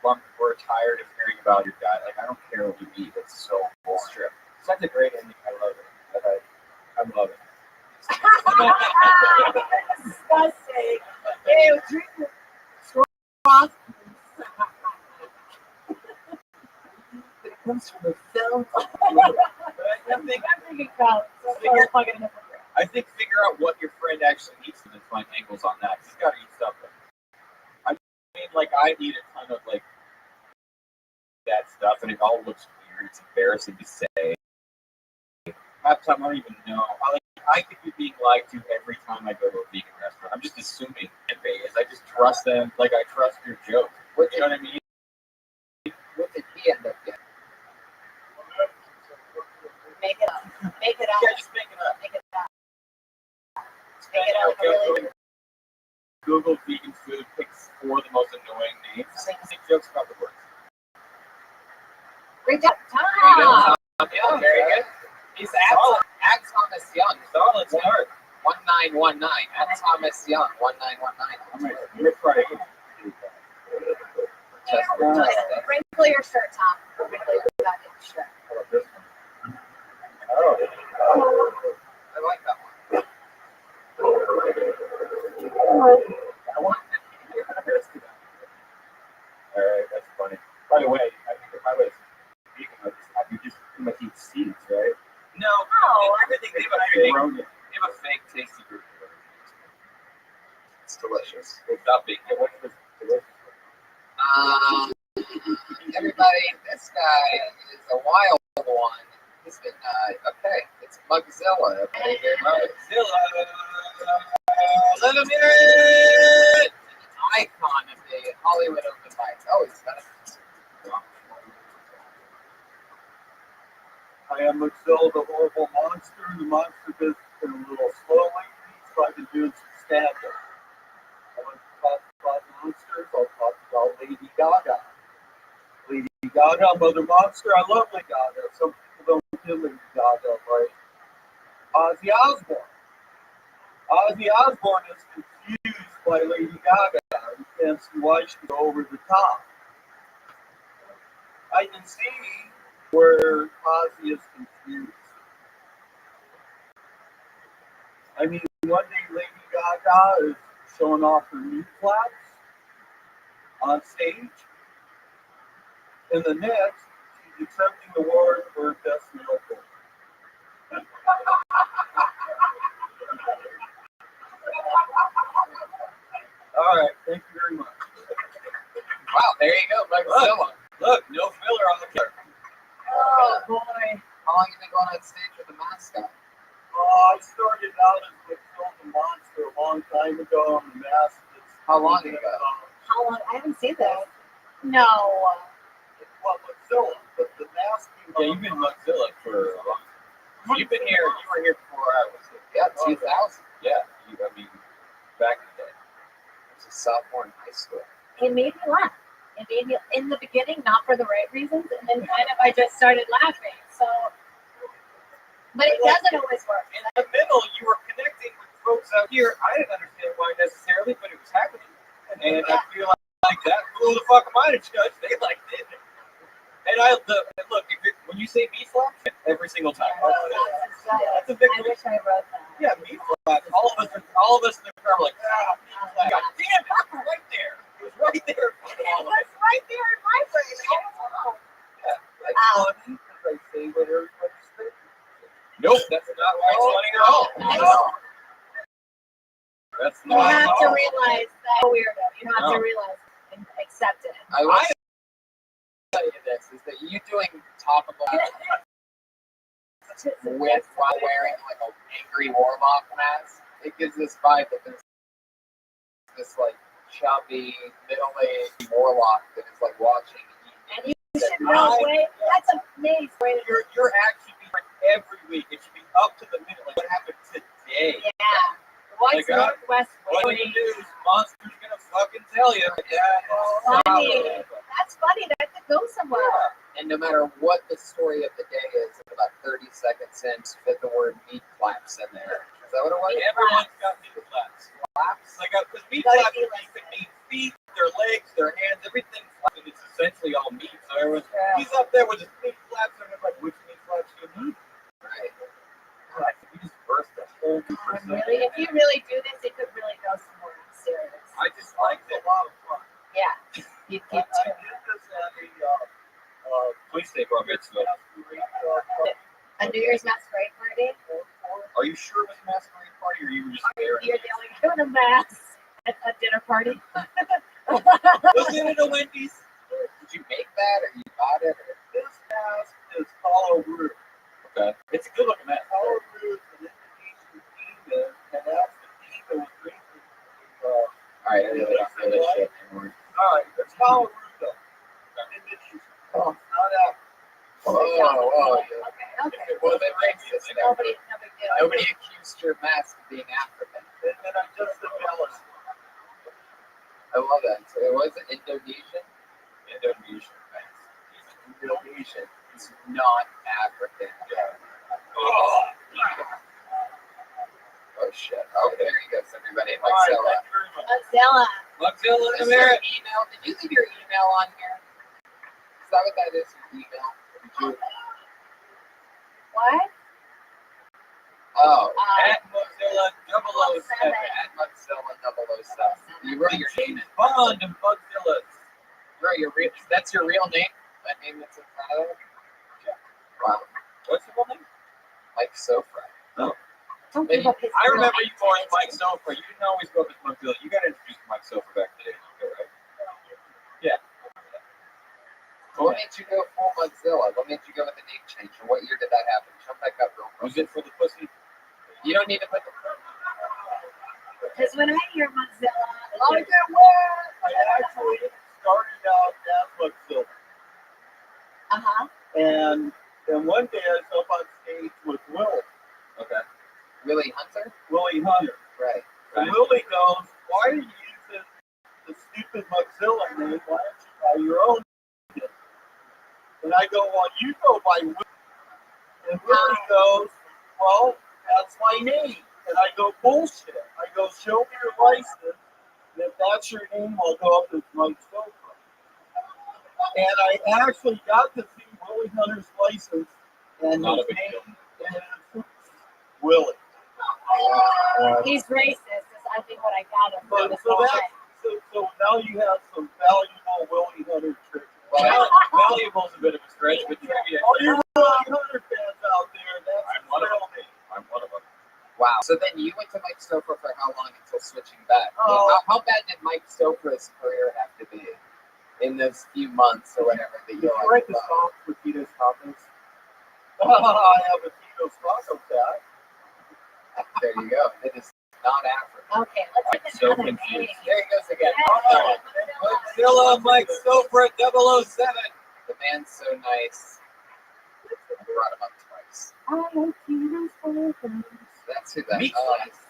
We're tired of hearing about your guy. Like I don't care what you eat. It's so boring. It's true. Such a great ending. I love it. I love it. Disgusting. Ew, drink your straw. It comes from the film. I think figure out what your friend actually eats and then find angles on that. He's got to eat something. I mean, like I eat a ton of like that stuff, and it all looks weird. It's embarrassing to say. Half the time, I don't even know. I could be being lied to every time I go to a vegan restaurant. I'm just assuming it is. I just trust them, like I trust your joke. You know what I mean? What did he end up getting? Make it up. Make it up. Yeah, just make it up. Make it up. Make it up, really. Google vegan food, picks 4 of the most annoying names. Make jokes about the words. Great job. Tom Young, very good. He's at Thomas Young. Solid start. 1919. At Thomas Young. 1919. You're right. Wrinkle your shirt, Tom. Wrinkle your shirt. Oh. I like that one. Alright, that's funny. By the way, if I was vegan, I would just pretty much eat seeds, right? No. Everything they have a fake tasty group. It's delicious. It's not big. What's this delicious? Everybody, this guy is a wild one. He's been, okay, it's Mugzilla. Mugzilla. Let him hear it! An icon of the Hollywood open mic. Oh, he's got it. I am Mugzilla, the horrible monster. The monster business has been a little slow lately, so I've been doing some stand-up. I want to talk about monsters. I'll talk about Lady Gaga. Lady Gaga, Mother Monster. I love Lady Gaga. Some people don't do Lady Gaga right. Ozzy Osbourne. Ozzy Osbourne is confused by Lady Gaga. You can't see why she's over the top. I can see where Ozzy is confused. I mean, one day Lady Gaga is showing off her knee flaps on stage, and the next, she's accepting the award for Best Male Vocal. All right, thank you very much. Wow, there you go, Mugzilla. Look, no filler on the camera. Oh, boy. How long have you been going on stage with the mascot? I started out as the monster a long time ago on the mask. How long ago? How long? I haven't seen that. No. Well, Mugzilla, but the mask. Yeah, you've been Mugzilla for a long time. You've been here. You were here before I was here. Yeah, 2000. Yeah, I mean, back in the day. I was a sophomore in high school. It made me laugh. It made me, in the beginning, not for the right reasons, and then kind of I just started laughing. So, but it doesn't always work. In the middle, you were connecting with folks out here, I didn't understand why necessarily, but it was happening. And I feel like that. Who the fuck am I to judge? They liked it. And look, when you say meat flaps, every single time. That's a I victory. wish I wrote that. Yeah, meat flaps. All of us in the car were like, meat flaps. God damn it, it was right there. It was right there. It was right there in my brain. That's funny because I say what everybody's thinking. Nope, that's not why it's funny at all. No. That's You not have at to all. realize that weirdo. You have to realize and accept it. I will tell you this, is that you doing topical with while wearing like an angry warlock mask, it gives this vibe of this like chubby, middle-aged warlock that is like watching And you should know, wait, that's amazing. Your act should be like every week. It should be up to the minute. Like what happened today? Yeah. What's Like, Northwest What in the waiting? news? Monster's gonna fucking tell you. Yeah, Funny. That's funny. That could go somewhere. And no matter what the story of the day is, about 30 seconds in, fit the word meat flaps in there. Is that what it was? Everyone's got meat flaps. Like because meat flaps could mean feet, their legs, their hands, everything. And it's essentially all meat. So everyone's he's up there with his meat flaps, and they're like, which meat flaps do you need? Right. Like, we just burst the whole Really, if you really do this, it could really go somewhere serious. I just liked it. A lot of fun. Yeah. You I did this at a police state bar mitzvah. A New Year's masquerade party. Are you sure it was a masquerade party, or you were just there? You're the only guy with a mask at a dinner party. Was it at a Wendy's? Did you make that, or you bought it? Or? This mask is hollow root. Okay. It's a good looking mask. Hollow root is an Indonesian demon, and that's the demon was drinking. Alright, I really don't know this shit anymore. Alright, it's hollow root though. Indonesian. Oh, not out. Whoa. Okay. Well, then racist. No big deal. Nobody accused your mask of being African. And I'm just jealous. I love that. So it wasn't Indonesian? Indonesian mask. He's Indonesian. He's not African. Oh, shit. Okay, there you go, everybody. all right, Mixella. thank you very much. Mozilla. Mozilla Is in there America. an email? Did you leave your email on here? Is that what that is? Your email? Did you? What? Oh, At Mozilla 007. at Mozilla 007. You wrote your name in. Bond and Mozilla. You wrote your real. That's your real name. That name that's in front of it. Wow. What's your full name? Mike Sofra. Don't give up his I remember you more name. as Mike Sofer. You didn't always go up as Mozilla. You got introduced to Mike Sofer back today, right? Yeah. What made you go full Mozilla? What made you go with the name change? And what year did that happen? Jump back up real quick. Was it for the pussy? You don't need to put the. Because when I hear Mozilla, I actually started out as Mozilla. And one day I was up on stage with Will. Okay. Willie Hunter? Willie Hunter. Right. And Willie goes, why are you using the stupid Mozilla name? Why don't you buy your own? And I go, well, you go by Willie. And Willie goes, well, that's my name. And I go, bullshit. I go, show me your license. And if that's your name, I'll go up as Mike Sofer. And I actually got to see Willie Hunter's license. And Not a his big name is Willie. he's racist, is I think what I gather from this So whole that's thing. so now you have some valuable Willie Hunter trivia. Well, Valuable is a bit of a stretch, but trivia. All you Willie Hunter fans out there, that's I'm one of them. I'm one of them. Wow. So then you went to Mike Stouffer for how long until switching back? How bad did Mike Stouffer's career have to be in those few months or whatever that you You write the song for Tito's Tacos. I have a Tito's Taco cat. There you go. It is not African. Okay, let's I'm get so another confused. name. There he goes again. Yeah. Mozilla Mike Sofer 007. The man's so nice. I brought him up twice. I like Tito's Tacos. That's who that Meat is. flaps.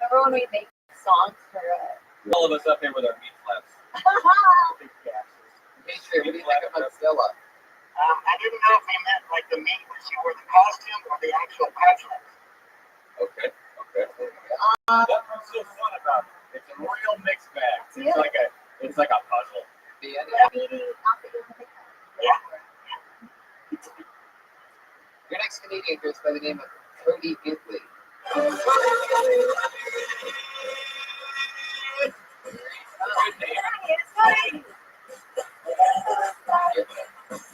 Remember when we make songs for All of us up here with our meat flaps. Big gases. Patriot, what do you think of Mozilla? I didn't know if they meant like the meat when she wore the costume or the actual petulant. Okay. That's what's so fun about it. It's a real mixed bag. It's like a puzzle. The end. Your next comedian goes by the name of Cody Gidley.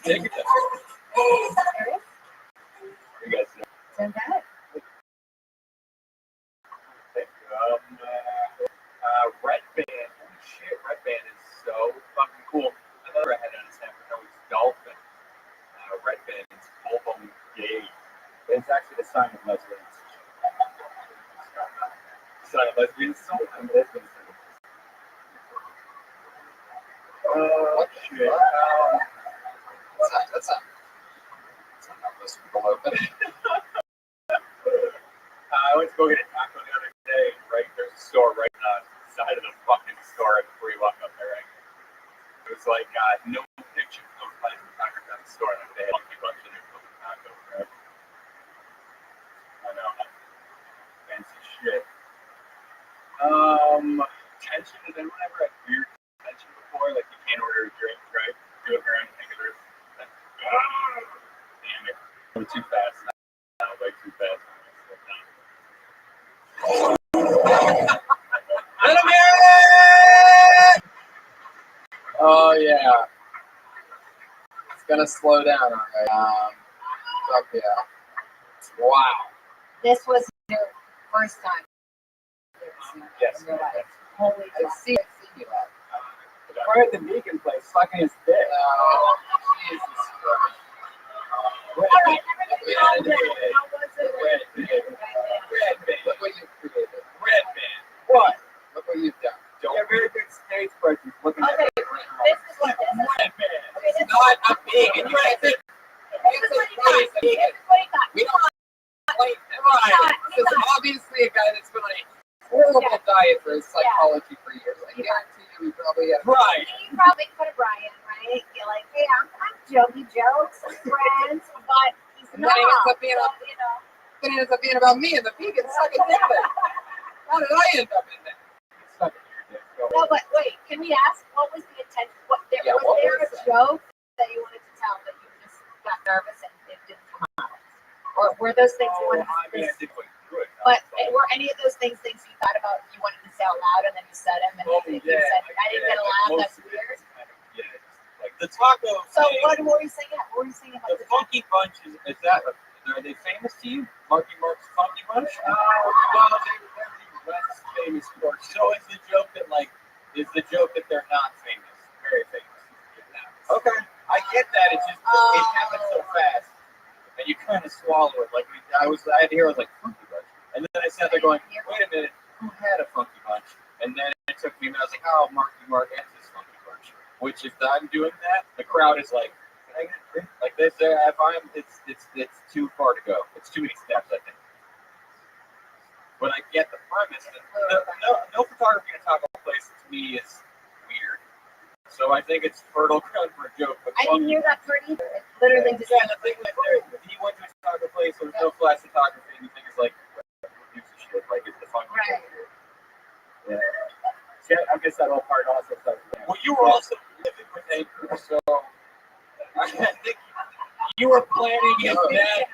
Take it. You guys know. Red Band. Holy shit, Red Band is so fucking cool. Another head on his head, no, it's Dolphin. Red Band is full bone gay. It's actually the sign of lesbians. Sign of lesbians. I'm lesbians. Oh shit. That's not most people open. I went to go get a taco the other day, right? There's a store right on the side of the fucking store before you walk up there, right? It was like no pictures, no place of tacos at the store. Like they had a bunch of their fucking tacos, right? I know. Fancy shit. Tension. Has anyone ever had weird tension before? Like you can't order a drink, right? Do it around and think of it. Damn it. Going too fast. Not way too fast. Oh yeah. It's gonna slow down, alright. Fuck yeah. Wow. This was your first time. Yes. Holy I've seen you at. Right at the vegan place, sucking his dick. Oh, Jesus Christ. Alright, how was it? Red Band. Look what you've created. Red Band. What? Look what you've done. Yeah, very good stage presence. Looking at Okay, it. this is what this is. Red Band. Okay, this is Not a vegan. You can't say what he got. we don't like him. Right. This is obviously a guy that's been on a horrible diet for his psychology for years. I guarantee you he probably had Right. You probably put a Brian, right? You're like, hey, I'm jokey jokes, friends, but he's And then not. he ends up being So, you know. then it ends up being about me and the vegan sucking dick thing. How did I end up in there? Sucking your dick. Go No, ahead. but wait, can we ask what was the intention? Was what there was a joke that you wanted to tell that you just got nervous and it didn't come out? Or were those things you wanted I mean, to I did quite good. But were any of those things you thought about you wanted to say out loud and then you said them and you said, I didn't get a laugh, that's weird? Yeah, like the taco. So thing, what were you saying? What were you saying about the Funky Bunch is that? Are they famous to you? Marky Mark's Funky Bunch? Well, they're less famous for. So is the joke that they're not famous? Very famous. Okay, I get that. It's just it happens so fast, and you kind of swallow it. Like I had to hear, I was like Funky Bunch, and then I sat there going, wait a minute, who had a Funky Bunch? And then it took me, and I was like, oh, Marky Mark and his Funky Bunch. Which if I'm doing that, the crowd is like, can I get a drink? Like this, if I'm, it's too far to go. It's too many steps, I think. But I get the premise. No photography in a taco place to me is weird. So I think it's fertile ground for a joke. But I didn't hear that part either. It literally just the thing like he went to a taco place, there's no flash photography, and you think it's like, who gives a shit? Like it's the fun. Right. Yeah. See, I guess that whole part also starts. Well, you were also living with Anchor, so I think you were planning it that.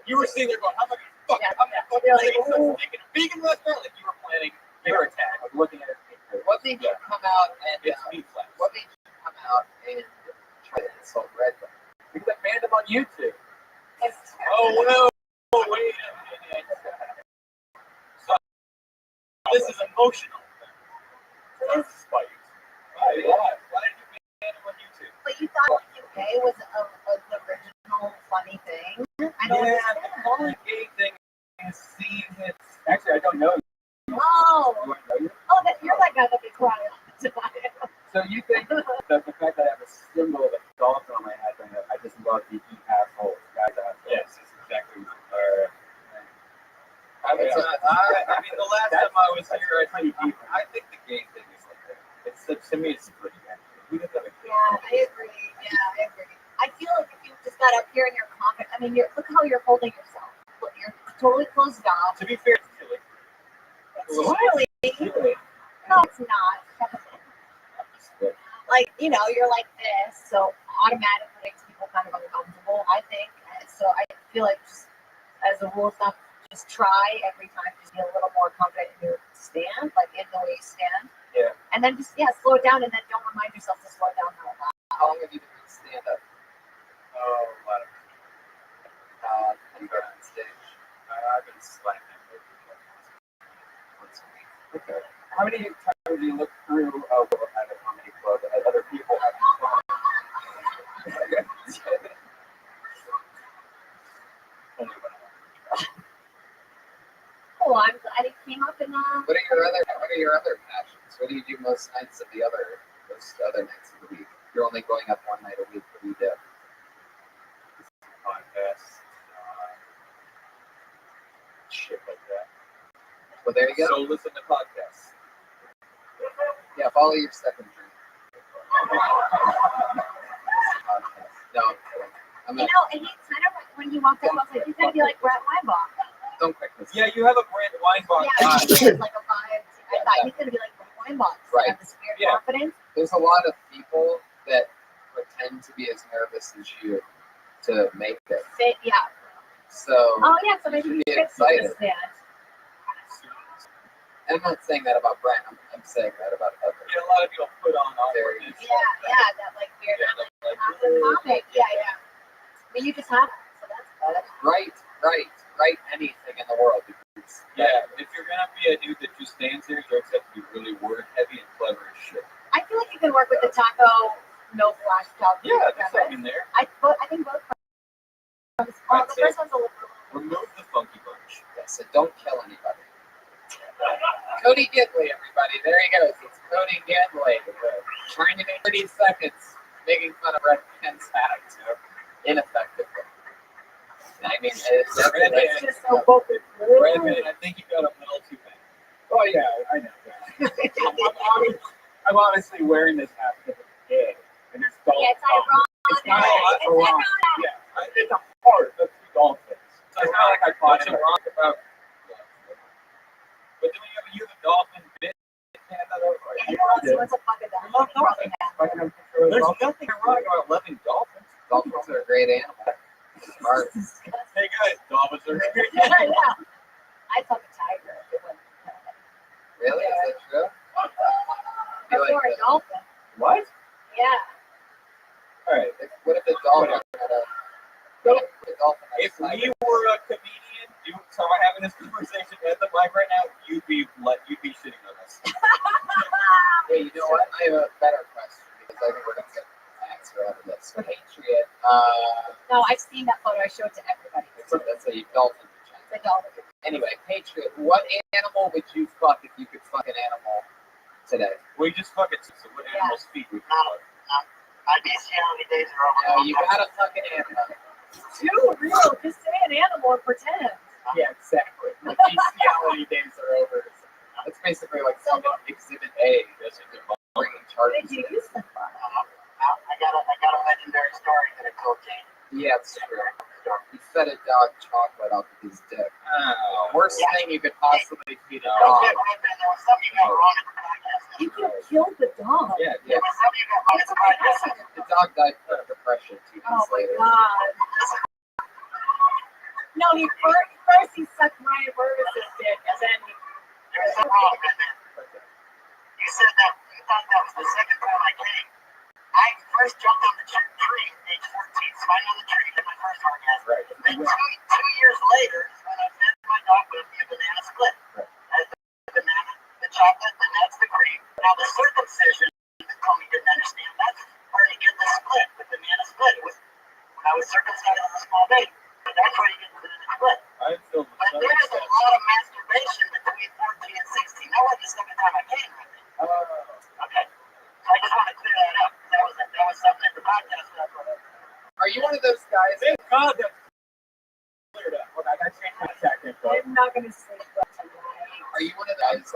You were sitting there going, how am I going to fuck? I'm going to fucking make it a vegan restaurant? Like you were planning your attack. I was looking at it. What made you come out and It's meat flaps. what made you come out and try to insult Red Band? Because I banned him on YouTube. Oh, well, wait a minute. So, this is emotional. This is spite. Why did you ban him on YouTube? But you thought gay was an original funny thing? I don't understand. The only gay thing is seeing it. Actually, I don't know. Oh, You want to know you? that you're that guy that be quiet. So you think that the fact that I have a symbol of a dolphin on my head, and I just love to eat assholes, guys assholes. Yes, it's exactly. I I mean, the last time I was here, I think the gay thing is like that. To me, it's pretty bad. We just have a gay I agree. I feel like if you just got up here and you're confident, I mean, look how you're holding yourself. You're totally closed off. To be fair, it's silly. really. No, it's not. Like, you know, you're like this, so automatically makes people kind of uncomfortable, I think. So I feel like just as a rule of thumb, just try every time to be a little more confident in your stand, like in the way you stand. Yeah. And then just, slow it down and then don't remind yourself to slow it down a lot. How long have you been doing stand up? Oh, a lot of You got on stage. I've been slapping once a week. Okay. How many times do you look through at a comedy club at other people having fun? Only when Cool, I'm glad it came up in What are your other passions? What do you do most nights of most other nights of the week? You're only going up one night a week. What do you do? podcasts, shit like that. Well, there you go. So listen to podcasts. Yeah, follow your second dream. No, I'm You not. know, and he's kind of like, when he walked up, I was like, he's going to be like Brett Weinbach. Don't quick this. Yeah, you have a Brent Weinbach Yeah, vibe. it's like a vibe. I thought he's going to be like Brett Weinbach. Right. Have this weird Yeah. confidence. There's a lot of people that pretend to be as nervous as you to make it. Yeah. So, Oh, yeah, so maybe you he's should be fixed with excited. this stand. And I'm not saying that about Brent. I'm saying that about others. Yeah, a lot of people put on awkwardness. Yeah, that like weird like, comic. Yeah. But you just have it, so that's good. Write anything in the world. Because yeah, if you're gonna be a dude that just stands there, jokes have to be really word heavy and clever as shit. I feel like you can work with the taco, no flash talk. Yeah, there's something there. I think both. The first one's a little. Remove the funky bunch. yes, and don't kill anybody. Cody Gidley, everybody. There he goes. It's Cody Gidley. Trying to make 30 seconds making fun of Red Ken's act ineffectively. I mean, it's just so focused. Redman, I think you got a little too many. Oh yeah, I know. I'm honestly wearing this hat because it's gay, and there's dolphins. Yeah, it's ironic. It's not It's ironic. Yeah, it's a part of the dolphins. So it's not like I bought Nothing it. wrong about. But do we have you have a dolphin bit? What's a fucking I love dolphins. There's nothing wrong about loving dolphins. Dolphins are a great animal. Smart. Hey guys, dolphins are great. Yeah. I fuck a tiger. Really? Is that true? Or a dolphin. What? Yeah. All right. What if the dolphin had a If we were a comedian, having this conversation at the mic right now, you'd be shitting on us. Hey, you know what? I have a better question because I think we're gonna get an answer out of this. Patriot. No, I've seen that photo. I showed it to everybody. That's a dolphin. The dolphin. Anyway, Patriot. What animal would you fuck if you could fuck an animal today? We just fucking. So what animals speak? We My bestiality days are over. No, you gotta fuck an animal. Too real. Just say an animal and pretend. Yeah, exactly. The bestiality days are over. That's basically like fucking Exhibit A. That's just bringing What charges. did you use them for? I got a legendary story that I told Jane. Yeah, it's true. He fed a dog chocolate off of his dick. Worst thing you could possibly feed a There dog. was something you got wrong at the podcast. You could have killed the dog. Yeah. There was something you got wrong at the podcast. The dog died from depression 2 Oh months my later. god. No, first he sucked Ryan Burgess's dick, and then There's something wrong with it. You said that you thought that was the second time I came. I first jumped on the tree, age 14, climbed on the tree, did my first orgasm. Right. Then 2 years later is when I fed my dog with a banana split. As the banana, the chocolate, the nuts, the cream. Now the circumcision, Tony didn't understand. That's where you get the split, the banana split. It was when I was circumcised as a small baby. But that's where you get the banana split. I'm filled with But so there is a lot of masturbation between 14 and 16. That wasn't the second time I came with it. Okay. So I just want to clear that up. That was something at the podcast. Are you one of those guys? Thank God that's cleared up. Well, I got to change my contact info. I'm not gonna sleep well tonight. Are you one of those?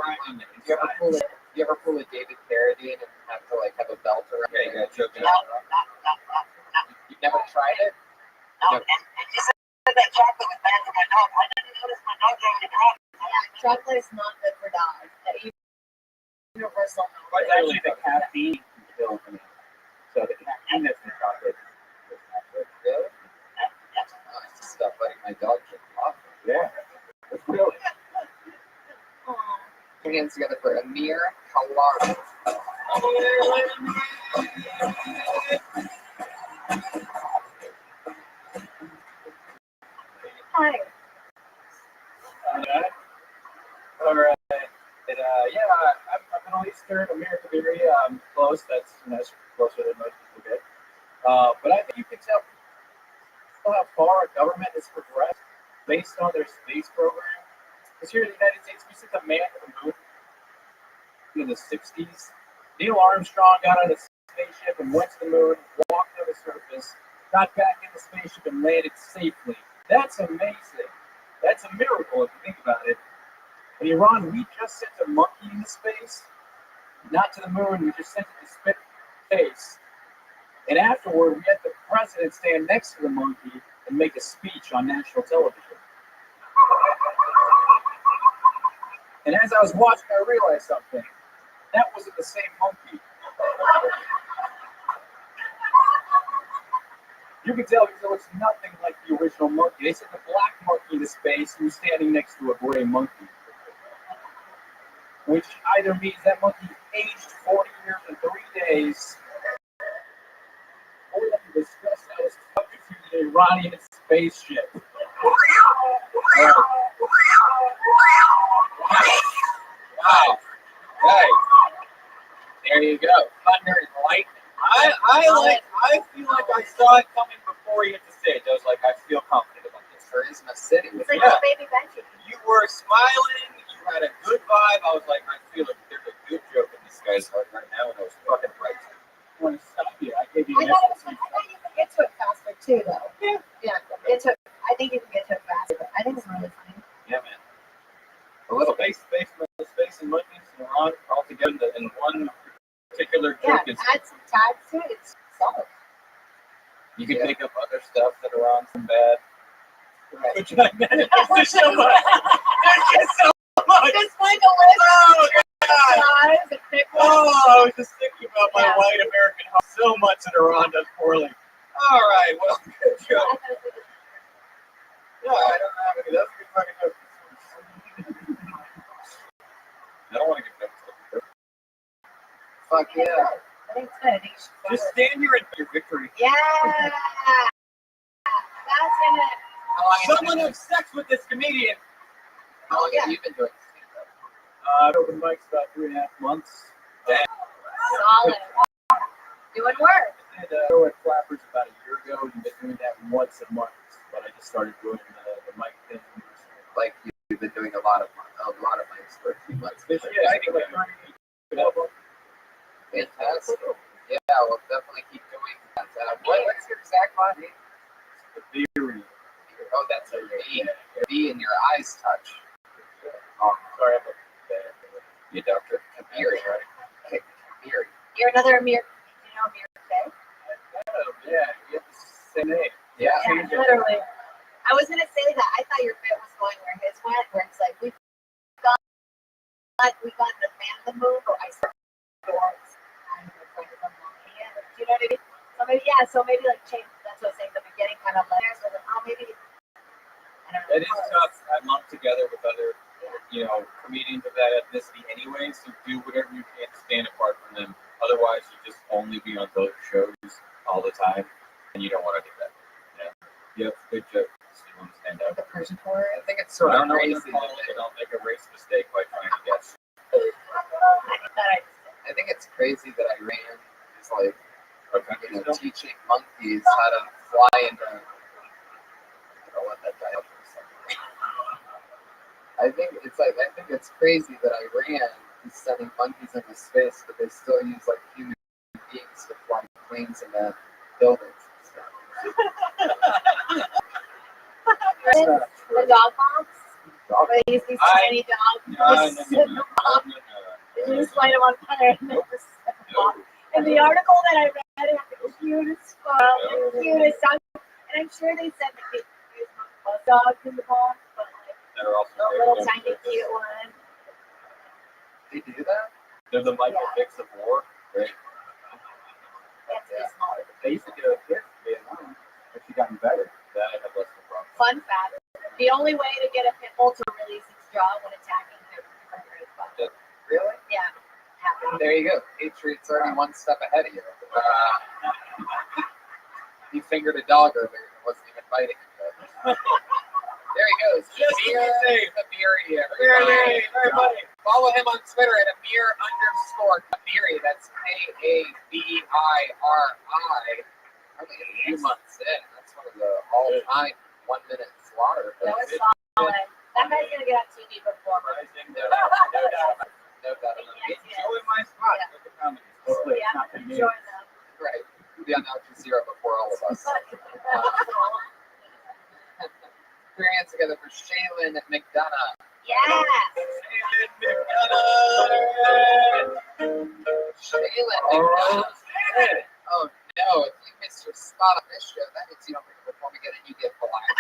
You ever pull a David Carradine and have to like have a belt around? Okay, you gotta choke it No, out. no. You've never tried it? No, and you said that chocolate was bad for my dog. I didn't notice my dog had any problems. Yeah, chocolate is not good for dogs. Universal knowledge. But actually, the caffeine can kill me. So the caffeine that's in chocolate is not good. Really? Oh, I just stopped letting my dog drink coffee. Yeah. It's really. Aw. Put your hands together for Amir Halal. Hi. All right. And, I'm an Eastern American area. I'm close. That's closer than most people get. But I think you can tell how far our government has progressed based on their space program. Because here in the United States, we sent a man to the moon in the 60s. Neil Armstrong got on a spaceship and went to the moon, walked on the surface, got back in the spaceship and landed safely. That's amazing. That's a miracle if you think about it. In Iran, we just sent a monkey into space, not to the moon, we just sent it to space. And afterward, we had the president stand next to the monkey and make a speech on national television. And as I was watching, I realized something. That wasn't the same monkey. You can tell because it looks nothing like the original monkey. They sent the black monkey into space and was standing next to a gray monkey. Which either means that monkey aged 40 years and 3 days, or that he was stressed out as fuck to the Iranian spaceship. Wow. Right. There you go. Thunder and lightning. I feel like I saw it coming before you hit the stage. I was like, I feel confident about this. Charisma City. It's like Yeah. a baby Benji. You were smiling. You had a good vibe. I was like, I feel like there's a good joke in this guy's heart right now, and I was fucking right. I want to stop you. I gave you I an thought extra you could get to it faster too, though. Yeah. I think you can get to it faster. I think it's really funny. Yeah, man. A little space and monkeys and Iran all together in one particular Yeah, joke. add some tags to it. It's solid. You can pick up other stuff that are on some bad. Which I manifest so much. Thank you so much. Just like a list. Oh, God. Guys, and pick one. Oh, I was just thinking about my white American house so much that Iran does poorly. All right, well, good joke. Yeah, I don't have any. That's a good fucking joke. I don't want to get that. Fuck yeah. I think it's good. I think you should Just stand here and your victory. Yeah. That's gonna. How long have you Someone have sex with this comedian. How long have you been doing stand-up? I've opened mics about 3.5 months. Damn. Solid. Doing work. I did at Flappers about a year ago. We've been doing that once a month, but I just started doing the mic thing. Like you've been doing a lot of mics for a few months. This year, I think like Fantastic. Yeah, we'll definitely keep doing that. What's your exact name? the theory. Oh, that's a V. V and your eyes touch. Oh, sorry, I'm bad. You doctor. Kabiri, right? Okay, Kabiri. You're another Amir. You know Amir K? Yeah, you have the same name. Yeah. Yeah, literally. I was gonna say that. I thought your bit was going where his went, where it's like we got the man in the move, or I started doors. And it's like the monkey. Do you know what I mean? So maybe like change. That's what I was saying. The beginning kind of layers. So maybe. I don't know. It is tough. I lump together with other, comedians of that ethnicity anyway, so do whatever you can to stand apart from them. Otherwise, you just only be on those shows all the time, and you don't want to do that. Yeah. Yep, good joke. So you want to stand out. The Persian horror. I think it's I sort of don't know what crazy. you're calling it. I'll make a race mistake by trying to guess. I think it's crazy that Iran is like, teaching monkeys how to fly into. I don't know what that guy was. I think it's crazy that Iran is sending monkeys into space, but they still use like human beings to fly planes into buildings and stuff. The dog bombs. Where they use these tiny dogs. They just light them on fire and then just set them off. And the article that I read had the cutest photo, and I'm sure they said that they use dogs in the box, but like That are also a little tiny cute one. They do that? They're the Michael Vicks of war, right? That's yeah. Smaller. They used to do it here in Vietnam. But she gotten better. That I have less of a problem. Fun fact: the only way to get a pit bull to release its jaw when attacking their primary spot. Really? Yeah. There you go. Patriot's already one step ahead of you. He fingered a dog earlier and wasn't even biting him. There he goes. Amiri, everybody. Follow him on Twitter at Amir_Amiri. That's Kabiri. Only a few months in. That's one of the all-time 1 minute slaughter. That was solid. That guy's gonna get on TV before. No doubt. Enjoy my spot. Look at how many. Hopefully it's not the news. Enjoy them. Right. He'll be on Al Jazeera before all of us. Put your hands together for Shaylin McDonough. Yeah. Shaylin McDonough. Oh no, if you missed your spot on this show, that means you don't bring it before we get a new gift for life.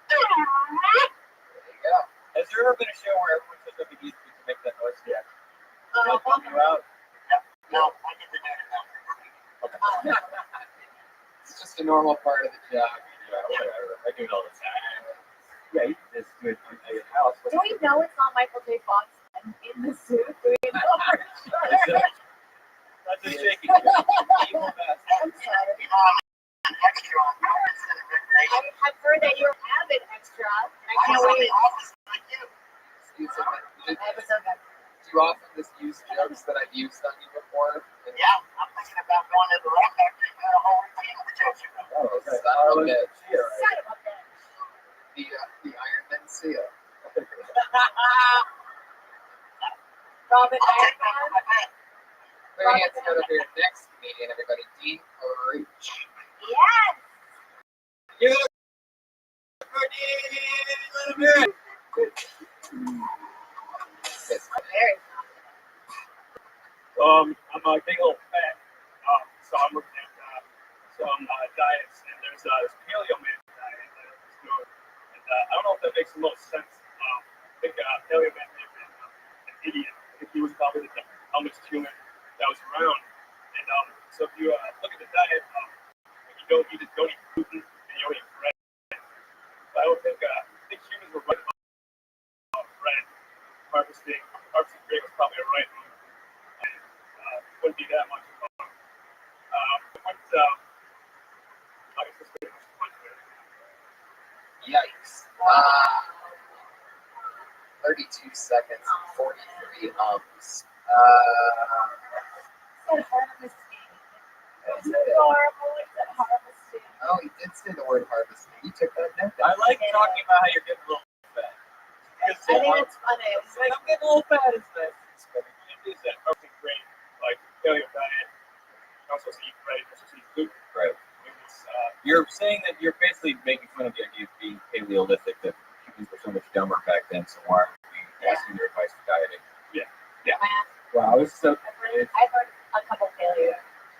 There you go. Has there ever been a show where everyone says that we need to make that noise yet? Like, help you out? No, I get the note now. It's just a normal part of the job. Whatever. I do it all the time. Yeah, you can just do it at your house. Do we know it's not Michael J. Fox in the suit? Do we know for sure? That's a shaky. Evil bastard. I'm sorry. An extra on purpose instead of recreation. I've heard that you're an avid extra, and I I can't was in wait. the office like you. Excuse me. Episode that. Do you often just use jokes that I've used on you before? And Yeah, I'm thinking about going to the Rock Factory and doing a whole routine with the jokes you know. Oh, okay. Son of a bitch. Son of a bitch. The Iron Man seal. Robin I'll take that Iron for my bed. Put your hands together for your next comedian, everybody. Dean Roach. Yes. Give it a good. Yes. Very. I'm a big old fat. So I'm looking at some diets, and there's this paleo man diet that I was doing. And I don't know if that makes a little sense. I think paleo man may have been an idiot. I think he was probably the dumbest human that was around. And so if you look at the diet, you don't eat gluten and you don't eat bread. So I don't think humans were right about bread. Harvesting grain was probably a right move. Wouldn't be that much of a I guess this pretty much Yikes. 32 seconds and 43 ums. Said harvesting. It's adorable. It's harvesting. Oh, he did say the word harvesting. You took that note I down. like talking about how you're getting a little fat. I think it's funny. It's like, I'm getting a little fat. It's nice. It's that perfect grain, like paleo diet. You also eat bread, you also eat gluten. Right. You're saying that you're basically making fun of the idea of being paleolithic, that humans were so much dumber back then, so why are we asking your advice for dieting? Wow, it's so. I've heard a couple failure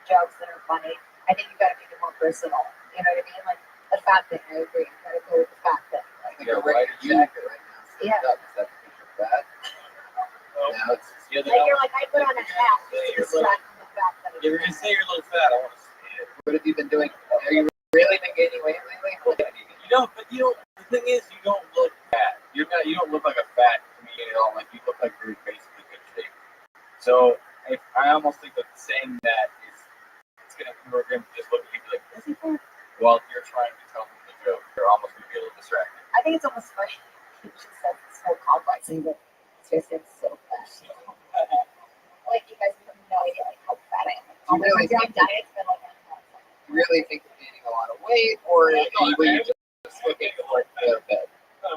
jokes that are funny. I think you got to make it more personal. You know what I mean? Like the fat thing. I agree. You got to go with the fat thing. I think you're wearing your jacket right now. Yeah. Up. Is that because you're fat? No, it's The other Like you're like, I put on a hat Yeah, to you're distract from the fact that You're going to say you're a little fat. I want to see it. what have you been doing? Are you really been gaining weight lately? You don't, but you don't. The thing is, you don't look fat. You're not. You don't look like a fat comedian at all. Like you look like you're basically good shape. So I almost think that saying that is it's going to convert him to just look at you and be like, is he fat? Well, you're trying to tell him the joke. You're almost going to be a little distracted. I think it's almost funny. She says it's so complex, and but seriously, it's so fat. Like you guys have no idea like how fat I am. Like, You really my think- diet's been like You really think you're gaining a lot of weight, or were you just looking for the bed? I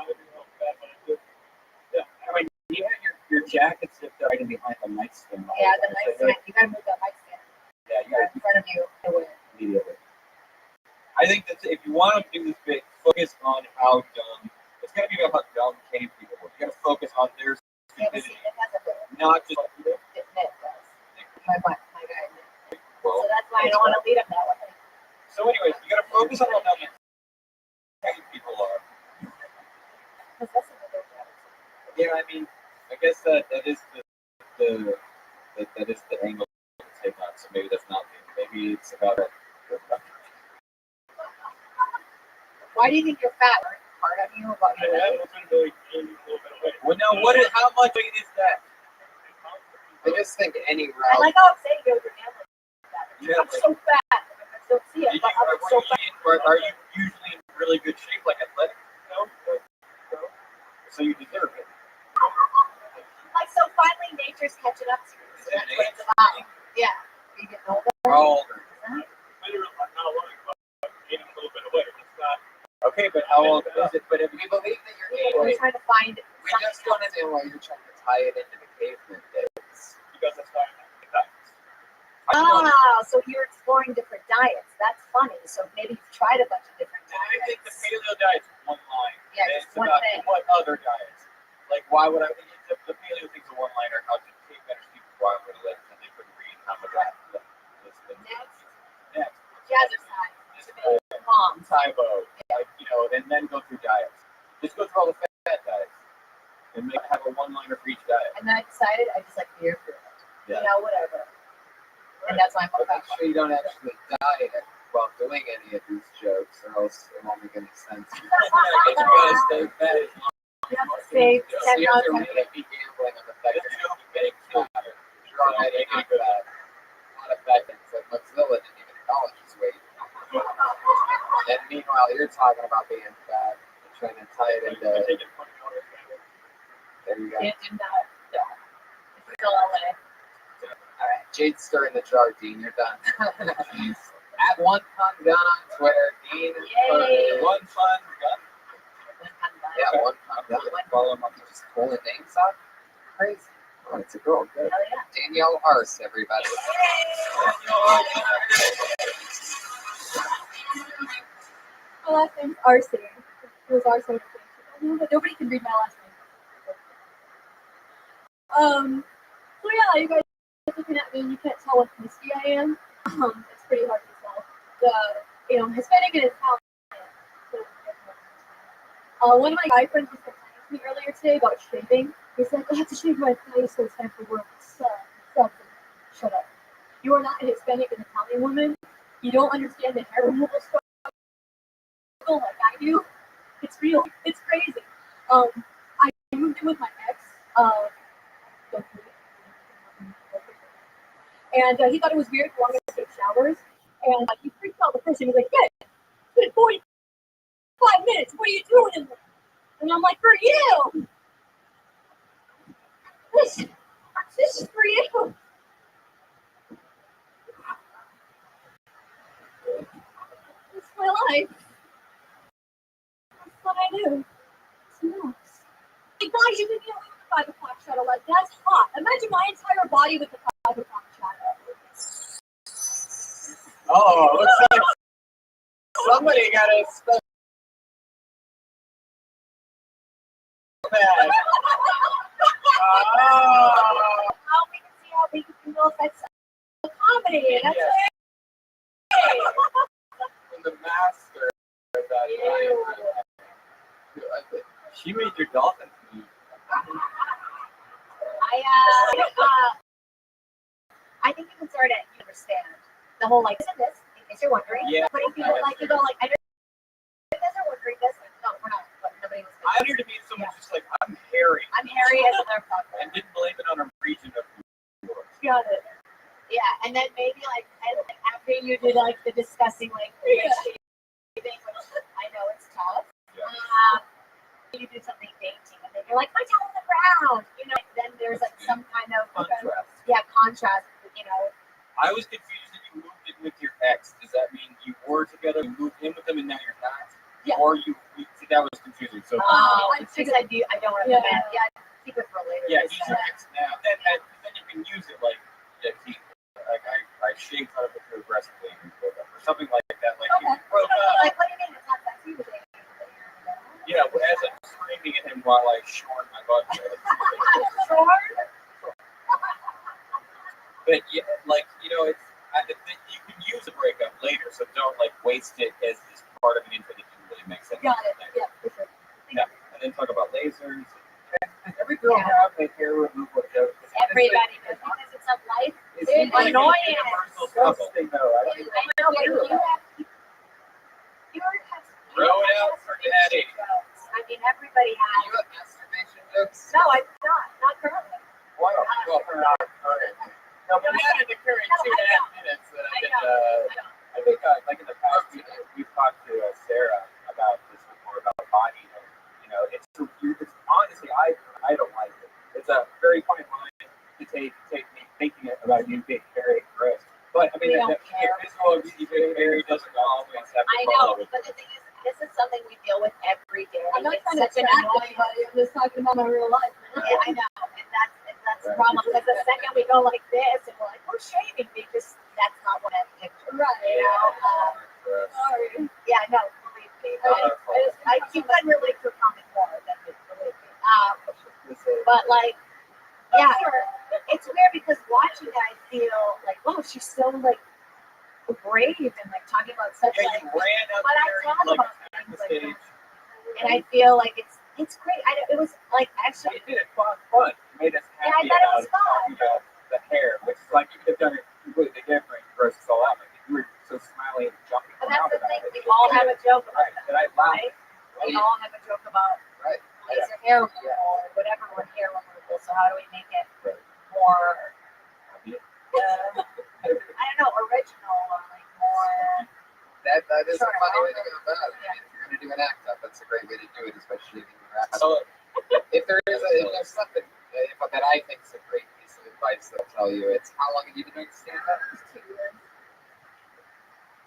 mean, you have your jacket zipped up right in behind the nightstand. yeah, the nightstand. You gotta move that nightstand. Yeah, you Right gotta in front of you. To win. immediately. I think that if you want to do this bit, focus on how dumb. It's got to be about how dumb cave people were. You got to focus on their Yeah, but see, stupidity, it has a bit. not just. It does. My guy. Well, So that's why I don't want to lead him that way. so anyways, you got to focus focus on how many people are. Because that's another one. Yeah, I mean, I guess that is the angle to take on. So maybe that's not it. Maybe it's about it. Why do you think you're fat? Part of you about I your weight? haven't really gained a little bit of weight. Well, now how much weight is that? I just think any I route. like how I'm saying you're family. Yeah, I'm so fat. I don't see it, but I'm so fat. Are you usually in really good shape, like athletic? No? So you deserve it. Like, so finally nature's catching up to you. Is that That's what it's about. Yeah. You get older. How old are you? Literally, I'm not lying about gaining a little bit of weight. It's not. Okay, but how old is it? But if we believe that you're Yeah, gaining we're weight, trying to find we just don't understand why you're trying to tie it into the caveman days. Because that's why I'm not diets. Ah, so you're exploring different diets. That's funny. So maybe you've tried a bunch of different I think the diets. paleo diet's one line. Yeah, And just it's one about thing. what other diets. Like, why would I? The paleo thing's a one-liner. How to take better sleep while we're living, and they couldn't read how much that. Next, Next. jazzercise. Mom. Tybo, like, and then go through diets. Just go through all the fat diets and have a one-liner for each diet. And then I decided I just like beer food. Yeah. Whatever. And that's my But fat. make sure you don't actually diet while doing any of these jokes, or else it won't make any sense. You gotta stay fat as long You have to stay as 10 you have to months. really be gambling on the fact that you're getting fatter. You're already getting fat. A lot of fat things like Mozilla didn't even acknowledge his weight. And meanwhile, you're talking about being fat and trying to tie it into. I take it $20 There you go. Can't do that. No. It's still LA. All right, Jade's stirring the jar, Dean. You're done. At One Fun Gun on Twitter, Dean. Yay. One Fun Gun. Yeah, One Fun Gun. Follow him up. He's just pulling names out. Crazy. Oh, it's a girl. Good. Hell yeah. Danielle Arce, everybody. My last name's Arce. It was Arce. But nobody can read my last name. So yeah, you guys looking at me, you can't tell what ethnicity I am. It's pretty hard to tell. Hispanic and Italian. One of my guy friends was complaining to me earlier today about shaving. He's like, I have to shave my face, so it's time for work. Stop. Shut up. You are not a Hispanic and Italian woman. You don't understand the hair removal struggle like I do. It's real. It's crazy. I moved in with my ex. And he thought it was weird for me to take showers. And he freaked out the first thing. He was like, "Hey, it's been 45 minutes. What are you doing in there?" And I'm like, "For you. This is for you." It's my life. That's what I do. It's nuts. Like, guys, you can get away with the 5 o'clock shadow. Like, that's hot. Imagine my entire body with the 5 o'clock shadow. Oh, looks like somebody got a special bag. Oh. How we can see how big female affects the comedy. That's Yes. it. From the master of that. She made your dolphin food. I think you can start at you understand the whole like isn't this in case you're wondering. Yeah. But if you like you go like I know this or wondering this like no we're not but nobody was I wanted to meet someone just like I'm hairy I'm Harry as a motherfucker. and didn't blame it on a region of New York. Got it. Yeah, and then maybe like after you do like the discussing like shaving, which I know it's tough. Yeah. You do something dainty and then you're like my toe on the ground. Then there's like some kind of Contrast. contrast. I was confused that you moved in with your ex. Does that mean you were together, you moved in with them, and now you're not? Yeah. Or that was confusing. So It's because I don't recommend. Yeah, keep it for later. yeah, he's your ex now. Then you can use it like I shaved out of it too aggressively and broke up, or something like that. Like Okay. you broke up. Like what do you mean it's not sexy? Yeah, well, as I'm screaming at him while I shorn my butt. But yeah, like it's you can use a breakup later, so don't like waste it as this like Annoyance. a universal struggle. Disgusting, though. I don't I know, but you already have Throw it out for daddy. jokes. I mean, everybody Do you has. have masturbation jokes? No, I'm not currently. Well, not current. No, but we had an occurring 2.5 minutes that I did. I think, like in the past, we've talked to Sarah about this before about body. You know, it's honestly, I don't like it. It's a very fine line to take me thinking about you being very gross. But I mean, the visual of you being very doesn't always have to I follow know, it. but the thing is, this is something we deal with every day. I'm not It's trying to such an attract annoying. anybody. I'm just talking about my real life. Yeah, I know, and that's the problem. Because the second we go like this, and we're like, we're shaming because that's not what I picture. Right. You know. Sorry. Yeah, no, believe me. You can relate to a comic more than me, believe me. But like, yeah, it's weird because watching it, I feel like, oh, she's so like brave and like talking about such Yeah, like. you ran up But I there talk and like about attacked the things like stage. that, and I feel like it's great. It was like You actually, did it fun. You made us Yeah, I happy thought it about was fun. talking about the hair, which is like you could have done it completely different. Gross us all out. Like you were so smiling and jumping but around that's the about thing. it. We all have a joke about Right. that, And I laughed. right? We all have a joke about Right. is your hair removal or whatever with hair removal. So how do we make it more? I don't know, original or like more. That is Sure. a funny way to go about it. I mean, if you're gonna do an act up, that's a great way to do it, especially if you're act. So if there's something that I think is a great piece of advice that I'll tell you, it's how long have you been doing stand up? 2 years.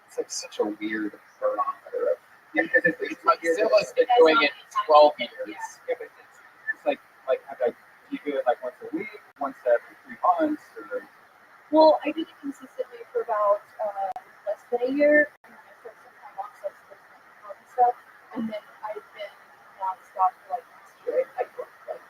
It's like such a weird barometer of because Zilla's been doing it 12 years. Yeah, but it's like you do it like once a week, once every 3 months, or Well, I did it consistently for about less than a year, and then I took some time off, so I was working and stuff, and then I've been nonstop for like last year. I worked like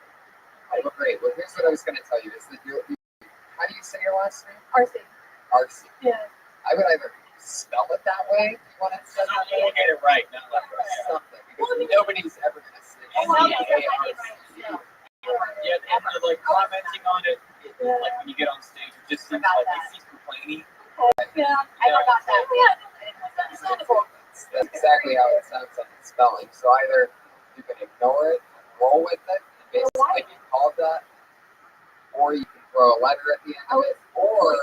well, great. Well, here's what I was going to tell you: is that how do you say your last name? RC. RC. Yeah. I would either spell it that way if you want to spell it that way. Get it right, not like something. Because nobody's ever going to say C-A-R-C. Yeah, and they're like commenting on it, like when you get on stage, it just seems like he's complaining. Yeah. I forgot that. That's exactly how it sounds like it's spelling. So either you can ignore it, roll with it, and basically be called that, or you can throw a letter at the end of it, or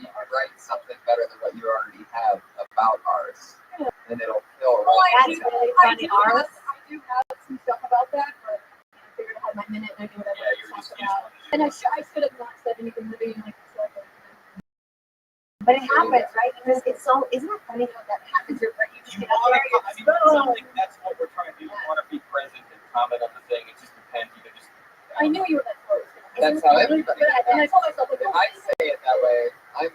you can write something better than what you already have about ours, and it'll kill. That's really funny. Ours. I do have some stuff about that, but I figured I had my minute and I knew what I Yeah, wanted to you're just talk about. And I should have not said anything to be like so. But it happens, right? Because it's so. Isn't it funny how that happens? You just You get up want there. to, I mean, it sounds like that's what we're trying to do. You want to be present and comment on the thing. It just depends. You can just. I knew you were that close. That's how everybody. And I told myself, like, If I say it that way, I'm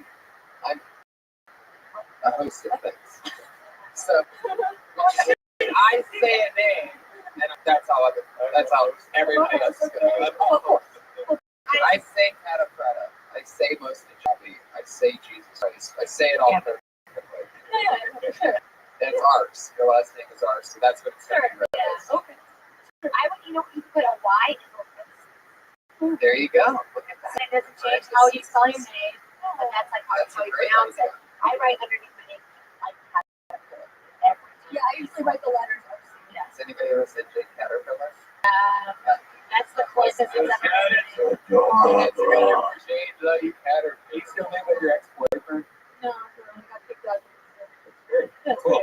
a host of things. So I say a name, and that's how everybody else is going to. I say Catapretta. I say most of Jobby. I say Jesus Christ. I say it all perfectly. That's ours. Your last name is ours, so that's what it's going to be. Okay. I would, you put a Y in focus. There you go. Look at that. And it doesn't change how you spell your name, but that's like how you pronounce it. I write underneath my name like every time. Yeah, I usually write the letters. Yes. Has anybody ever said Jake Caterpillar? That's the closest it's ever been. Change you Caterpillar. Are you still in with your ex-boyfriend? No, I got picked up. That's cool.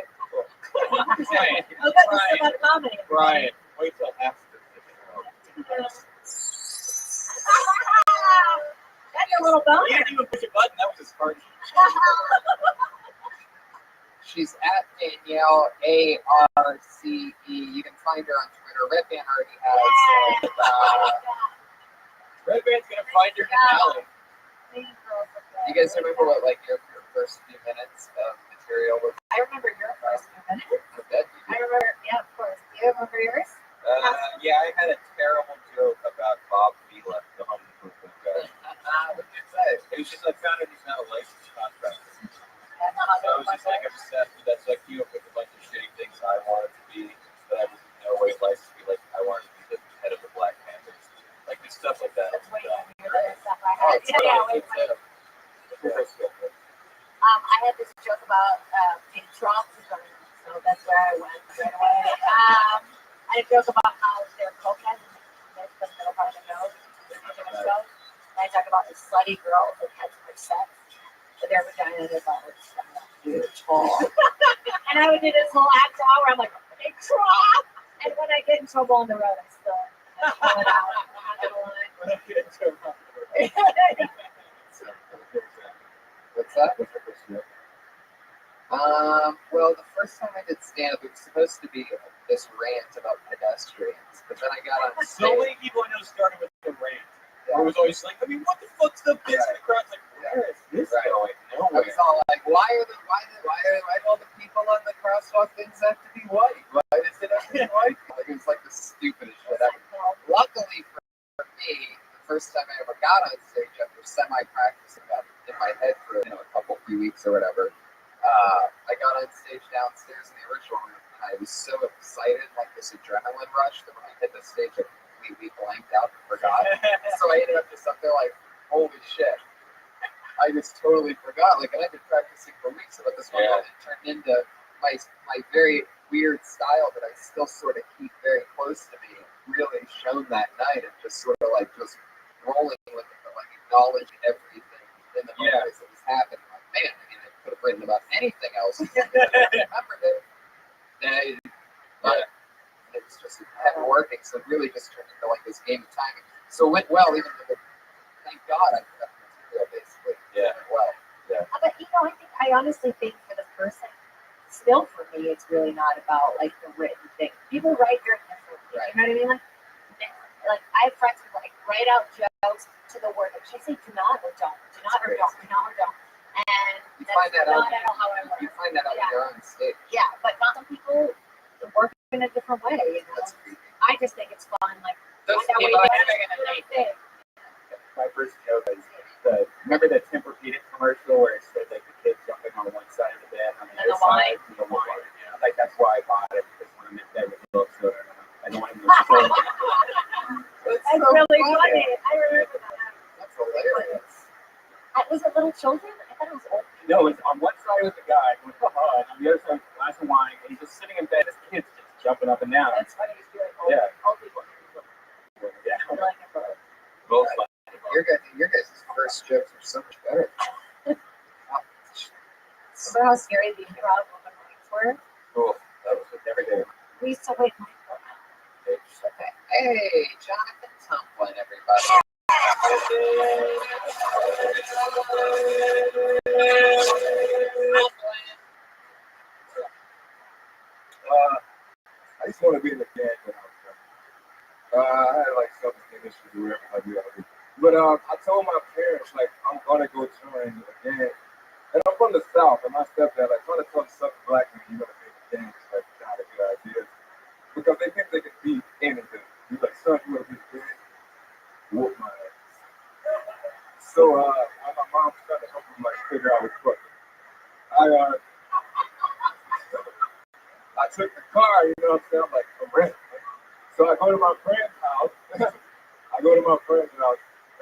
Brian, Okay, this is about comedy. Brian, wait till after That's your little bone. He didn't even push a button. That was his party. She's at Danielle ARCE. You can find her on Twitter. Red Band already has. Red Band's gonna find your finale. You guys remember what your first few minutes of material was? I remember your first minute. Okay. I remember, yeah, of course. Do you remember yours? Yeah, I had a terrible joke about Bob Vila, the home improvement guy. What did you say? It was just I found out he's not a licensed contractor. So I was just like obsessed with that. So I came up with a bunch of shitty things I wanted to be, but I was in no way licensed to be. Like I wanted to be the head of the Black Panthers, like stuff like that. That's way funnier than the stuff I Oh, had. it's Yeah, funny. way funnier. about being Trump, so that's where I went right away. I joke about how they're cokeheads in the middle part of the nose. And I talk about the slutty girls that had for sex, but their vagina is always beautiful. And I would do this whole act out where I'm like, hey, Trump! And when I get in trouble on the road, I still pull it out. I'm not gonna lie. When I get into a What's that? What's your first joke? Well, the first time I did stand-up, it was supposed to be this rant about pedestrians, but then I got on So stage. many people I know started with the rant. It was always like, I mean, what the fuck's the bitch in the crowd's like, where is this going? I Nowhere. was all like, why do all the people on the crosswalk things have to be white? Why does it have to be white? Like, it was like the stupidest shit ever. Luckily for me, the first time I ever got on stage after semi-practicing that in my head for a few weeks or whatever, I got on stage downstairs in the original room, and I was so excited, like this adrenaline rush, that when I hit the stage, I completely blanked out and forgot. So I ended up just up there like, holy shit. I just totally forgot. Like, and I've been practicing for weeks about this one, and it turned into my very weird style that I still sort of keep very close to me. Really shown that night, and just sort of like just rolling with it, like acknowledging everything in the moment as it was happening. Like, man, I mean, I could have written about anything else. I remembered it. But it was just kept working, so it really just turned into like this game of timing. So it went well, even though, thank God, I got the material basically. Yeah. Well. Yeah. But I honestly think for the person, still for me, it's really not about like the written thing. People write very differently. Right. You know what I mean? Like I have friends who like write out jokes to the word. Like, should I say do not or don't? Do not or don't? Do not or don't? And You find that out. How I work. You find that out when you're on stage. Yeah, but not some people work in a different way. You know? That's creepy. I just think it's fun. Like Those that way people you are get having to do their thing. My first joke is remember the Tempur-Pedic commercial where it said like the kids jumping on one side of the bed, on the And other the wine. side, the wine. Yeah. Like that's why I bought it, because when I'm in bed with the so I don't want to so That's so really funny. I remember that. That's hilarious. Was it little children? I thought it was old. No, it's on one side with the guy going, haha, and on the other side with a glass of wine, and he's just sitting in bed, his kids just jumping up and down. That's funny. You like old people. Yeah. I like it both. Both sides. Your guys' first jokes are so much better. Remember how scary the improv open mics were? Cool. That was every day. We used to wait. Okay. Hey, Jonathan Tumplin, everybody. I just want to be in the band when I was young. I had like something issues or whatever, like the other. But I told my parents like I'm gonna go join a band, and I'm from the South, and my stepdad like trying to tell something black man you gotta be in the band is like not a good idea because they think they can beat anything. He's like, son, you wanna be in the band? Whoop my ass. So when my mom was trying to help me like figure out what's what, I took the car, you know what I'm saying? I'm like, I'm ready. So I go to my friend's house.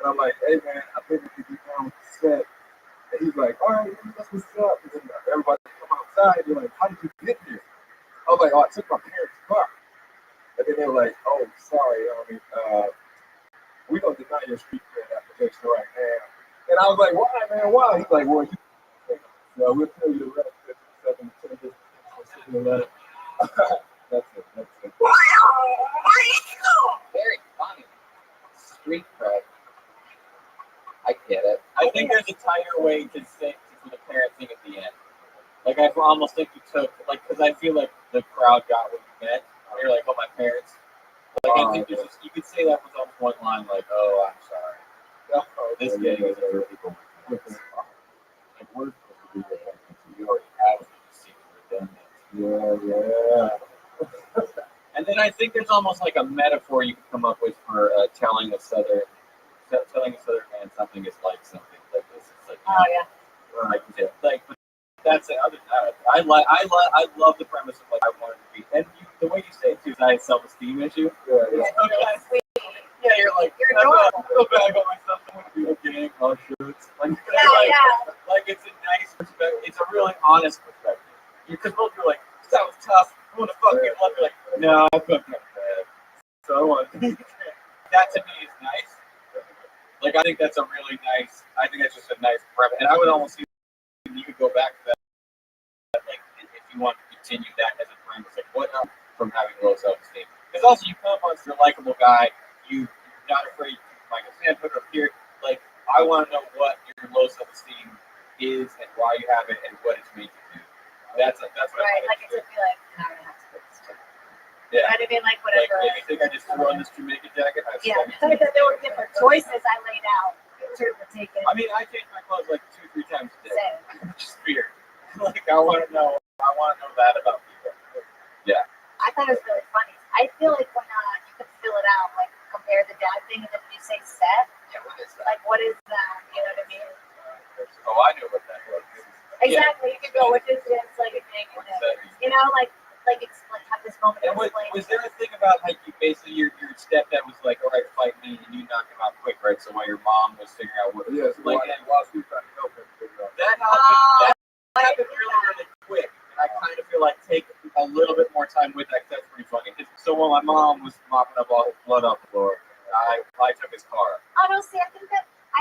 And I'm like, hey man, I think we could get down with the set. And he's like, all right, man, that's what's up. And then everybody come outside. They're like, how did you get here? I was like, oh, I took my parents' car. And then they were like, oh, sorry, we don't deny your street cred application right now. And I was like, why, man? Why? He's like, well, we'll tell you the rest. That's it. Very funny. Street cred. I get it. I think there's a tighter way to say for the parent thing at the end. Like I almost think you took because I feel like the crowd got what you meant. You're like, oh, my parents. Like I think there's you could say that with almost one line, like, oh, I'm sorry. Oh, this game is a really cool. Like, we're supposed to be there. You already have it. You've seen it done. Yeah. And then I think there's almost like a metaphor you could come up with for telling a southern man something is like something like this. It's like, like that's the other. I love the premise of like I wanted to be, and the way you say it too is I have self-esteem issue. Yeah, you're like You're adorable. I feel bad about myself. I want to be okay. Oh, sure. Like, like it's a nice perspective. It's a really honest Because both are like, that was tough. I want to fuck you up. You're like, no, I fucked up bad. So I want that to me is nice. Like, I think that's a really nice, I think that's just a nice premise. And I would almost see you could go back to that, like, if you want to continue that as a premise, like, what else from having low self-esteem? Because also, you come on, you're a likable guy, you're not afraid to like a fan put up here. Like, I want to know what your low self-esteem is and why you have it and what it's made you do. That's what right. Like, it took me like an hour and a half to put this together. Yeah. But I mean, like, Like, whatever. you think I just threw on this Jamaican jacket? Yeah, there were different choices I laid out to take it. I mean, I change my clothes like 2-3 times a day. Same. Just weird. Like, I want to know that about people. Yeah. I thought it was really funny. I feel like when you could fill it out, like compare the dad thing, and then you say set. Yeah, what is that? Like, what is that? You know what I mean? Oh, I knew what that was. Exactly. You can go, which is just like a thing. You know, like it's like have this moment. And was there a thing about like you basically your stepdad was like, all right, fight me, and you knock him out quick, right? So while your mom was figuring out what it was, like, while she was trying to help him figure out. that happened really, really quick. And I kind of feel like take a little bit more time with that. 'Cause that's pretty funny. So while my mom was mopping up all his blood off the floor, I took his car. Oh no, see, I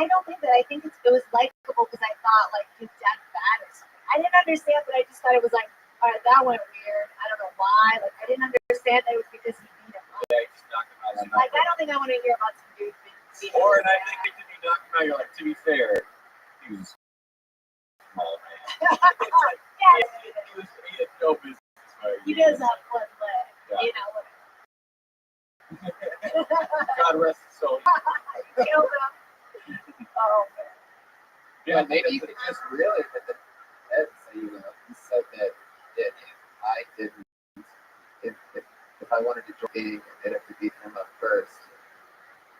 don't think that. I think it was likable because I thought like his dad's bad or something. I didn't understand, but I just thought it was like, all right, that went weird. I don't know why. Like, I didn't understand that it was because he beat him up. Yeah, he just knocked him out. Like, I don't think I want to hear about some dude being Or, and I think if you knock him out, you're like, to be fair, he was a small man. Yes, He had no business fighting. he does have one leg. Yeah. You know, God rest his soul. killed him. Oh man. Yeah, maybe you could just really hit the head and say, you know, he said that if I didn't, if I wanted to join the game, I'd have to beat him up first.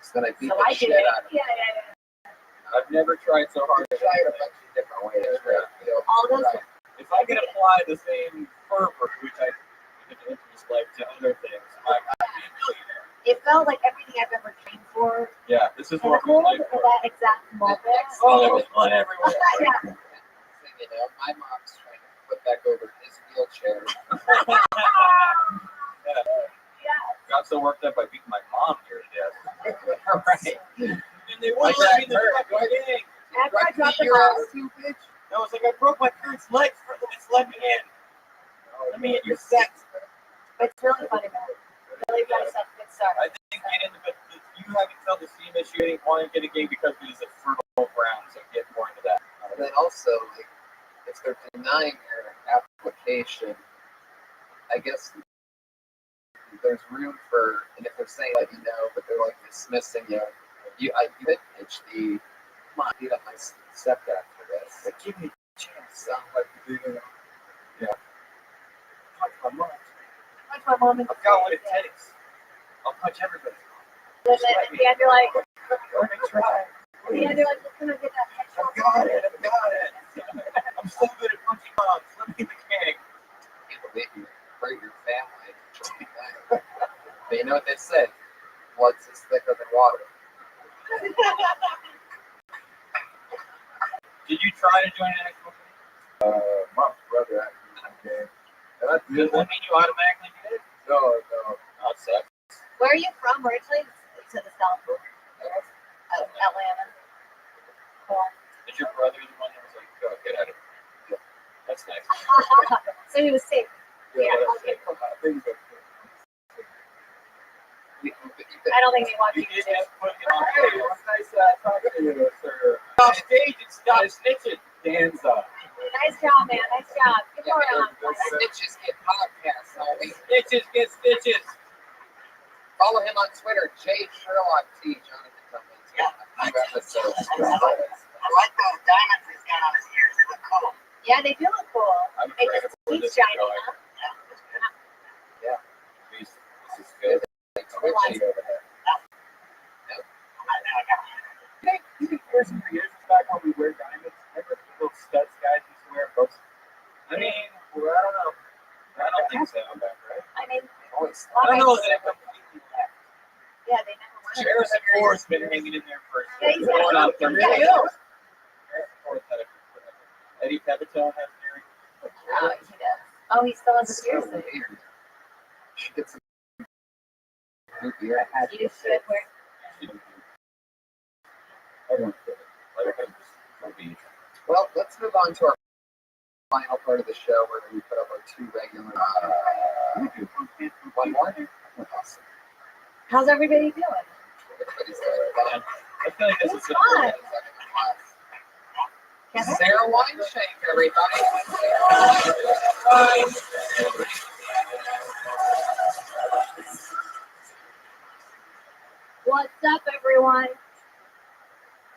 So then I beat So the I shit did. out of him. Yeah. I've never tried so hard. I tried a bunch of different ways, right? You know, All those. right. If I can apply the same fervor, which I did in this life, to other things, I'd be a millionaire. It felt like everything I've ever trained for. Yeah, this is what we Pinnacle live at for. that exact moment. Oh, there was blood everywhere. Yeah. You know, my mom's trying to put back over his wheelchair. Yeah. Got so worked up I beat my mom here to death. Right. And they wouldn't let me in the fucking game. After I dropped the Your ball. ass, you bitch. I was like, I broke my parents' legs for this. Let me in. Let me in your sex. It's really funny, man. Really got us off a good start. I think get in, but you haven't felt the steam issue. You didn't want to get a game because it is a fertile ground. So get more into that. And then also, like, if they're denying your application, I guess there's room for, and if they're saying like, you know, but they're like dismissing you, you did PhD. Come on, beat up my stepdad for this. Like, give me a chance. Sound like you do. Yeah. Punch my mom. Punch my mom in the I've got what it face. takes. I'll punch everybody. Then at the end, you're like, Let me try. at the end, you're like, let's gonna get that headshot. I've got it. I've got it. I'm so good at punching moms. Let me be the king. I can't believe you hurt your family. But you know what they say? Blood's is thicker than water. Did you try to join an actual team? My brother actually came. And I Does that mean you automatically did it? no. Oh, it sucks. Where are you from originally? To the south. Oh, Atlanta. Cool. Is your brother the one that was like, go get out of here? That's nice. So he was safe. Yeah, that's okay, cool. I think that I don't think they want You you did to. just put him on. Hey, it was nice talking to you, sir. Off stage and stop snitching. Dan's up. Nice job, man. Nice job. Good Yeah, on. snitches get podcasts, homie. Snitches get stitches. Follow him on Twitter, J Sherlock T. Jonathan Cummings. Yeah. New episodes. I like those diamonds he's got on his ears. They look cool. Yeah, they do look cool. I'm It afraid just of where keeps this is shining, going. huh? This is good. Like twitchy over there. You think years and years back when we wear diamonds, remember the little studs guys used to wear books? I mean, well, I don't know. I don't think so. Right? I mean, Always. I don't know that it completely left. yeah, they never want to. Harrison Ford's been hanging in there for Yeah, he's going on 30 got years. bills. Harrison Ford had a Eddie Pepitone has an earring. He does. Oh, he still has a So piercing. weird. Should get some root beer. I had You should wear. everyone did it. Like, I just would be. Well, let's move on to our final part of the show where we put up our two regular. One more. Awesome. How's everybody doing? Everybody's doing I feel like this is It's fun. it. Sarah Wineshank, everybody. What's up, everyone?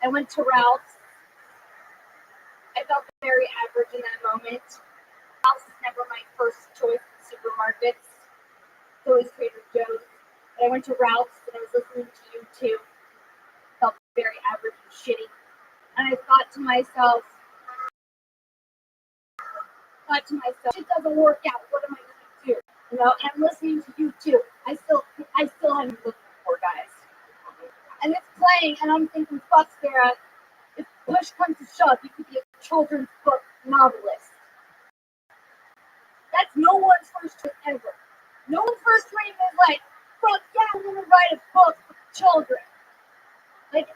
I went to Ralph's. I felt very average in that moment. Ralph's is never my first choice in supermarkets. It's always Trader Joe's. But I went to Ralph's and I was listening to you too. Felt very average and shitty. And I thought to myself, shit doesn't work out. What am I gonna do? You know, and I'm listening to you too. I still haven't looked for guys. And it's playing, and I'm thinking, fuck, Sarah, if push comes to shove, you could be a children's book novelist. That's no one's first dream ever. No one's first dream is like, fuck yeah, I'm gonna write a book for children. Like,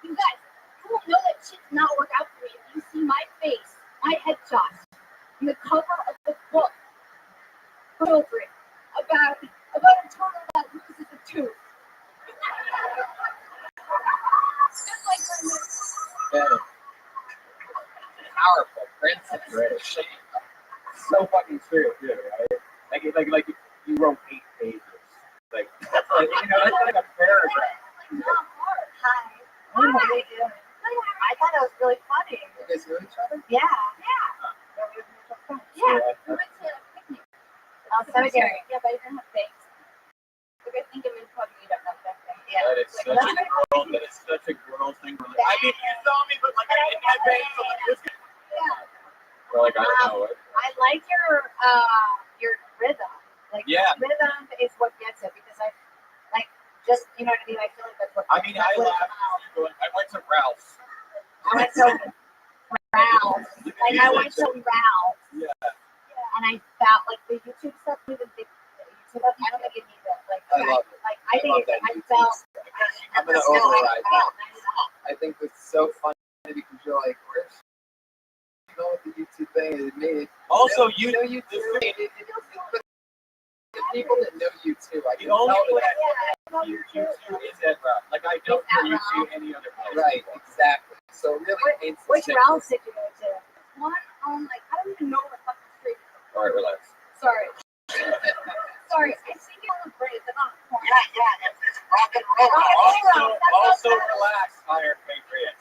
you guys, you will know that shit's not work out for me if you see my face, my headshot, in the cover of the book for children about a turtle that loses a tooth. Just like Powerful princess. Shame. so fucking true, too, right? Like you wrote 8 pages. Like, that's like, you know, that's like a paragraph. not hard. Hi. What are you doing? I thought it was really funny. You guys know each other? Yeah. Yeah, we went to a picnic. Cemetery. Yeah, but I didn't have bakes. Like, I think I'm incognito, not that thing. Yeah. That is such a girl. That is such a girl thing. I mean, you saw me, but like I didn't have bangs, so like, it was good. Yeah. We're like, I don't know what. I like your rhythm. Like Yeah. rhythm is what gets it because I like just you know what I mean. I feel like that's what. I mean, I that's what it's laughed. about. I went to Ralph's. I went to Ralph's. Like I went to Ralph's. Yeah. And I felt like the YouTube stuff. Even the YouTube stuff. I don't think it needs it. Like I love it. Like I think love that I YouTube felt. stuff. I'm gonna override that. I think it's so funny because you're like, where's you know what the YouTube thing is made? Also, you know YouTube. The people that know you too, I The can only tell way that. you is at Ralph. Like I don't It's at hear you see Ralph. any other place. Right, exactly. So it really paints the Which picture. Ralph did you go to? One on, like, I don't even know what fucking street. All right, relax. Sorry. Sorry, I see you on the bridge. I'm on the corner. Yeah, it's rock and roll. Also relax, Iron Patriot.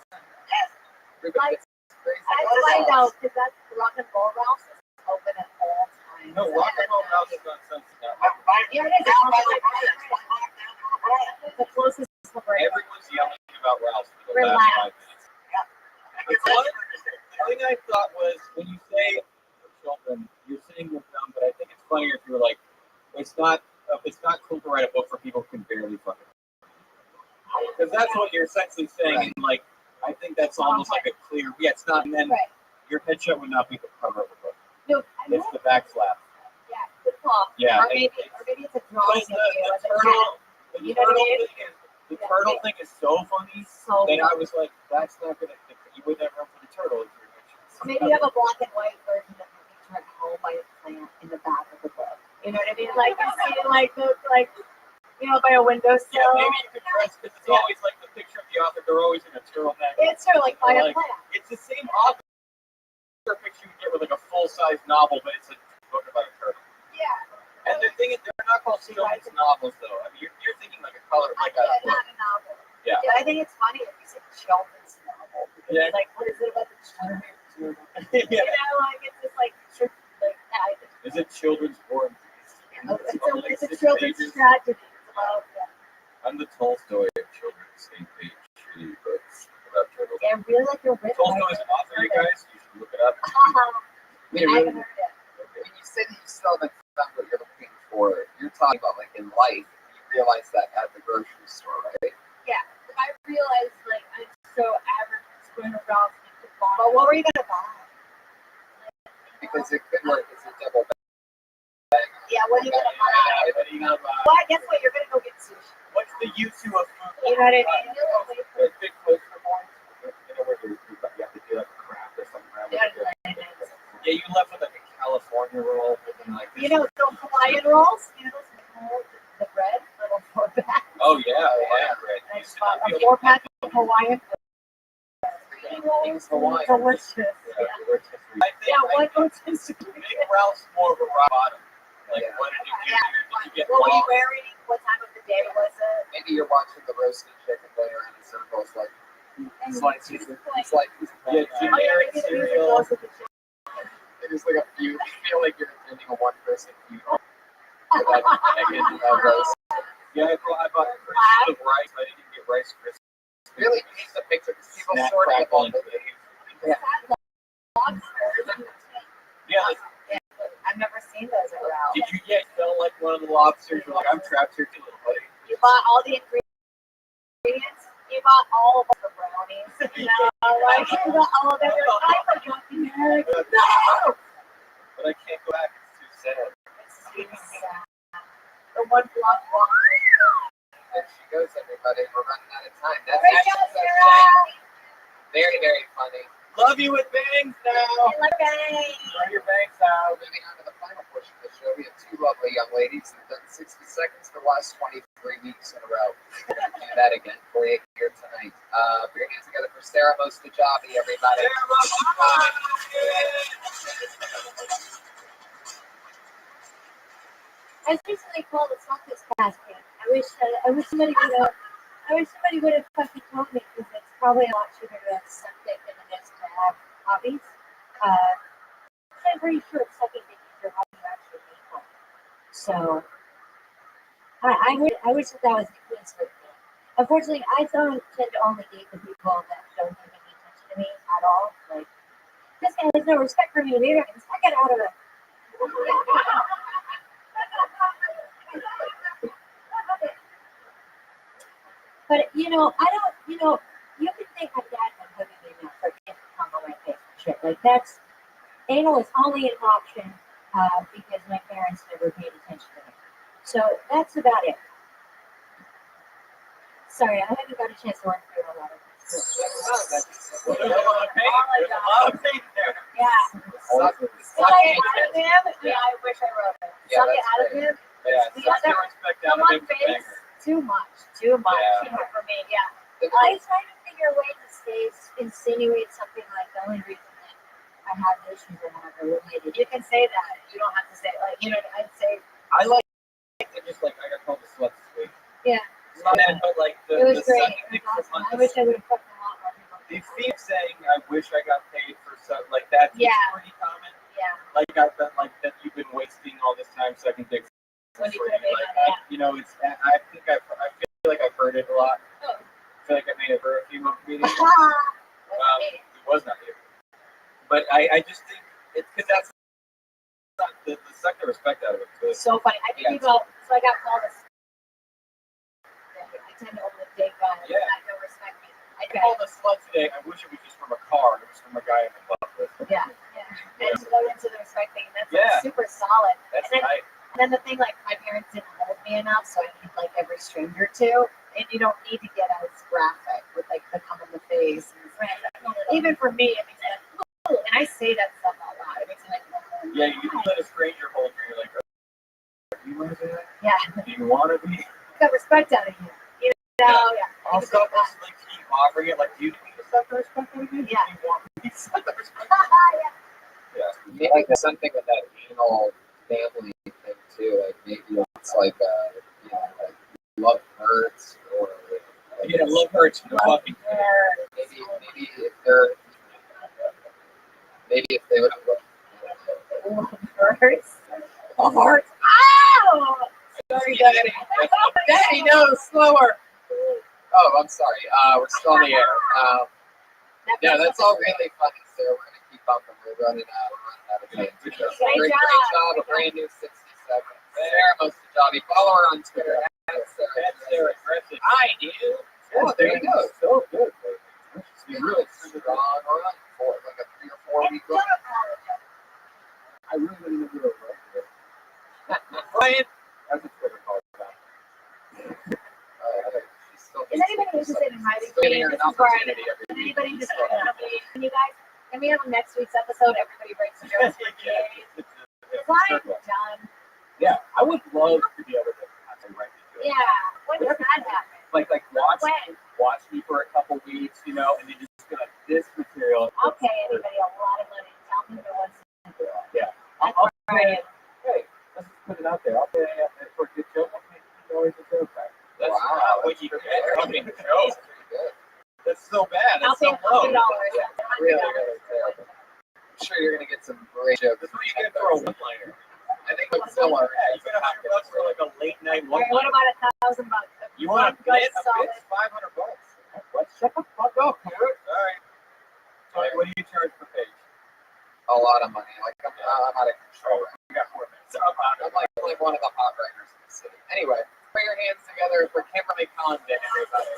Everybody's crazy. I find out because that's rock and roll Ralph's is open at all times. No, rock and roll Ralph is on Sunset now. Yeah, it is. It's the closest to the break. Everyone's yelling about Ralph for the Relax. last 5 minutes. The thing I thought was when you say children, you're sitting with them, but I think it's funnier if you're like, it's not cool to write a book for people who can barely fucking. Because that's what you're essentially saying, Right. and like, I think that's almost like a clear. Yeah, it's not. And then Right. your headshot would not be the cover of the book. No, I know. It's the backslap. Yeah, good call. Yeah. Or maybe it's a drawing Because of you as a turtle, cat. the You know what I turtle mean? thing is the turtle thing is so funny So that I was like, that's not gonna. You would never run for the turtle. If you're maybe you have a black and white version of the picture at home by a plant in the back of the book. You know what I mean? Like you see like those like you know by a windowsill. yeah, maybe you could dress because it's always like the picture of the author. They're always in a turtleneck. It's sort of like by a Like, plant. it's the same author picture you get with like a full-size novel, but it's a book about a turtle. Yeah. And the thing is, they're not called children's novels, though. I mean, you're thinking like a color, like a book. Not a novel. Yeah. I think it's funny if you say children's novel. Because Yeah. it's like, what is it about the children? Yeah. You know, like it's just like Is it children's war and peace? it's a children's tragedy. It's about I'm the Tolstoy of children's same page shitty books about turtles. yeah, I really like your written. Tolstoy is an author, you guys. You should look it up. When I haven't heard it. you say that you still haven't found what you're looking for, you're talking about like in life, you realize that at the grocery store, right? Yeah. I realized, like, I'm so average. It's going to Ralph's and to But what were you gonna buy? Because it could work as a double Yeah, what are you gonna buy? Well, guess what? You're gonna go get sushi. What's the use of food? You know what I mean? There's big poster boards. You know where you have to do like a craft or something around Yeah, you left with like a California roll. And like You know, those Hawaiian rolls. You know those the bread, little 4-pack. oh yeah, Hawaiian bread. I You just should bought not be a able to 4-pack of Hawaiian Things Hawaiian. delicious. Yeah. I think Yeah, what goes into Big Ralph's more of a rock bottom. Like, Yeah. what did you do? Did you get What were you lost? wearing? What time of the day was it? Maybe you're watching the roasted chicken going around in circles, like Slices. it's like Yeah, generic maybe the music cereal. goes with the chicken. there's like a few. You feel like you're attending a one-person funeral. For that chicken roast. Yeah, I bought Christmas of rice. I didn't get Rice Krispies. Really paints the picture because people Snack sort of crackle and Yeah. yeah, like, I've never seen those at Ralph's. did you get felt like one of the lobsters? You're like, I'm trapped here too, little buddy. You bought all the ingredients. You bought all of the brownies. You know, like you got all of them. I forgot the eggs. No. But I can't go back. It's too sad. It's sad. The one block walk. There she goes, everybody. We're running out of time. That's Great actually job, so Sarah. very, very funny. Love you with bangs now. Okay. Bring your bangs out. Moving on to the final portion of the show, we have two lovely young ladies who've done 60 seconds for the last 23 weeks in a row. We're going to do that again for you here tonight. Put your hands together for Sarah Mostajabi, everybody. I was recently called a success basket. I wish somebody would have fucking told me because it's probably a lot cheaper to have something than it is to have hobbies. I'm pretty sure sucking dick is your hobby actually painful. So I wish that was the case with me. Unfortunately, I don't tend to only date the people that don't give any attention to me at all. Like this guy has no respect for me either. I get out of it. But you can think my dad been putting me in for getting come on my face and shit. Like that's anal is only an option because my parents never paid attention to me. So that's about it. Sorry, I haven't got a chance to work through a lot of this. There's a lot of paint there. Yeah. Suck it out of him. Yeah, I wish I wrote it. Yeah, Suck it that's out of great. him. Yeah, The suck other- the respect out of Come on, him for face. banger. Too much Yeah. for me. Yeah. I try to figure a way to insinuate something like the only reason that I have issues or whatever related. You can say that. You don't have to say it. Like, I'd say. I like to just like I got called the slut this week. Yeah. It's not bad, but like It was the great. sucking It dick was for awesome. I months. wish I would have fucked a lot more people. The theme saying I wish I got paid for something like that. Yeah. Pretty common. Yeah. Like I've been like that you've been wasting all this time sucking dick. When you for could have made like, money. you know, it's I think I feel like I've heard it a lot. Oh. I feel like I made it for a few more meetings. Wasn't me. It was not you. But I just think it's because that's not the suck the respect out of it. It's so funny. I think so I got called a. I tend to overtake guys Yeah. that don't respect me. I called a slut today. I wish it was just from a car. It was from a guy in the club with. Yeah. And so they're into the respect thing. That's like, Yeah. super solid. That's and then, right. and then the thing, like, my parents didn't hold me enough, so I need like every stranger to. And you don't need to get as graphic with like the cum in the face. And even for me, it makes it like, ooh, and I say that stuff out loud. It makes me like, oh, Yeah, you can let a stranger hold you. You're like, do you want to do that? yeah, Do you want to be? got respect out of you. You know, yeah. I'll stop us like keep offering it. Like, do you need to suck the respect out of you? Yeah. Do you want me to suck the respect? Yeah. Yeah. Maybe there's something with that anal family thing too. Like maybe it's like like love hurts or like, Yeah, love hurts. Fucking maybe if they're if they would have Love hurts. Love hurts. Ow! Sorry, Daddy. Daddy, no, slower. Oh, I'm sorry. We're still on the air. Yeah, that's all really funny, sir. We're gonna keep bumping. We're running out of time. Great Great job. A brand new 60 seconds. Sarah Mostajabi. Follow her on Twitter. That's their aggressive. I do. Oh, there you go. So good. She's really strong run for like a 3 or 4 week run. I really want to do a record. Ryan. That's a Twitter call. She's still Is anybody interested in writing? still getting an This is where I opportunity am. every Is week. anybody interested in writing? Can you guys? Can we have next week's episode? Everybody breaks the jokes for days. Because I'm done. Yeah, I would love to be able to actually write these jokes. Yeah. When does that happen? Like When? watch me for a couple weeks, you know, and then just be like, this material. I'll pay anybody a lot of money to tell me who wants to do it. Yeah. That's I'll right. Hey, let's just put it out there. I'll pay for a good joke. I'll pay $50 a joke back. That's Wow, what you that's get. pretty I mean, good. Joe's pretty good. That's so bad. I'll That's pay so $100. low. Really, really terrible. I'm sure you're gonna get some great jokes. That's what you get for a one-liner. I think Godzilla. Yeah, you get $100 for like a late night All right, what one-liner. about $1,000? You want a Good, bit? solid. It's $500. What? Shut the fuck up, Parrot. All right. Tony, what do you charge per page? A lot of money. Like I'm out of control. We got 4 minutes. I'm like one of the hot writers in the city. Anyway, put your hands together for Kimberly Condon, everybody.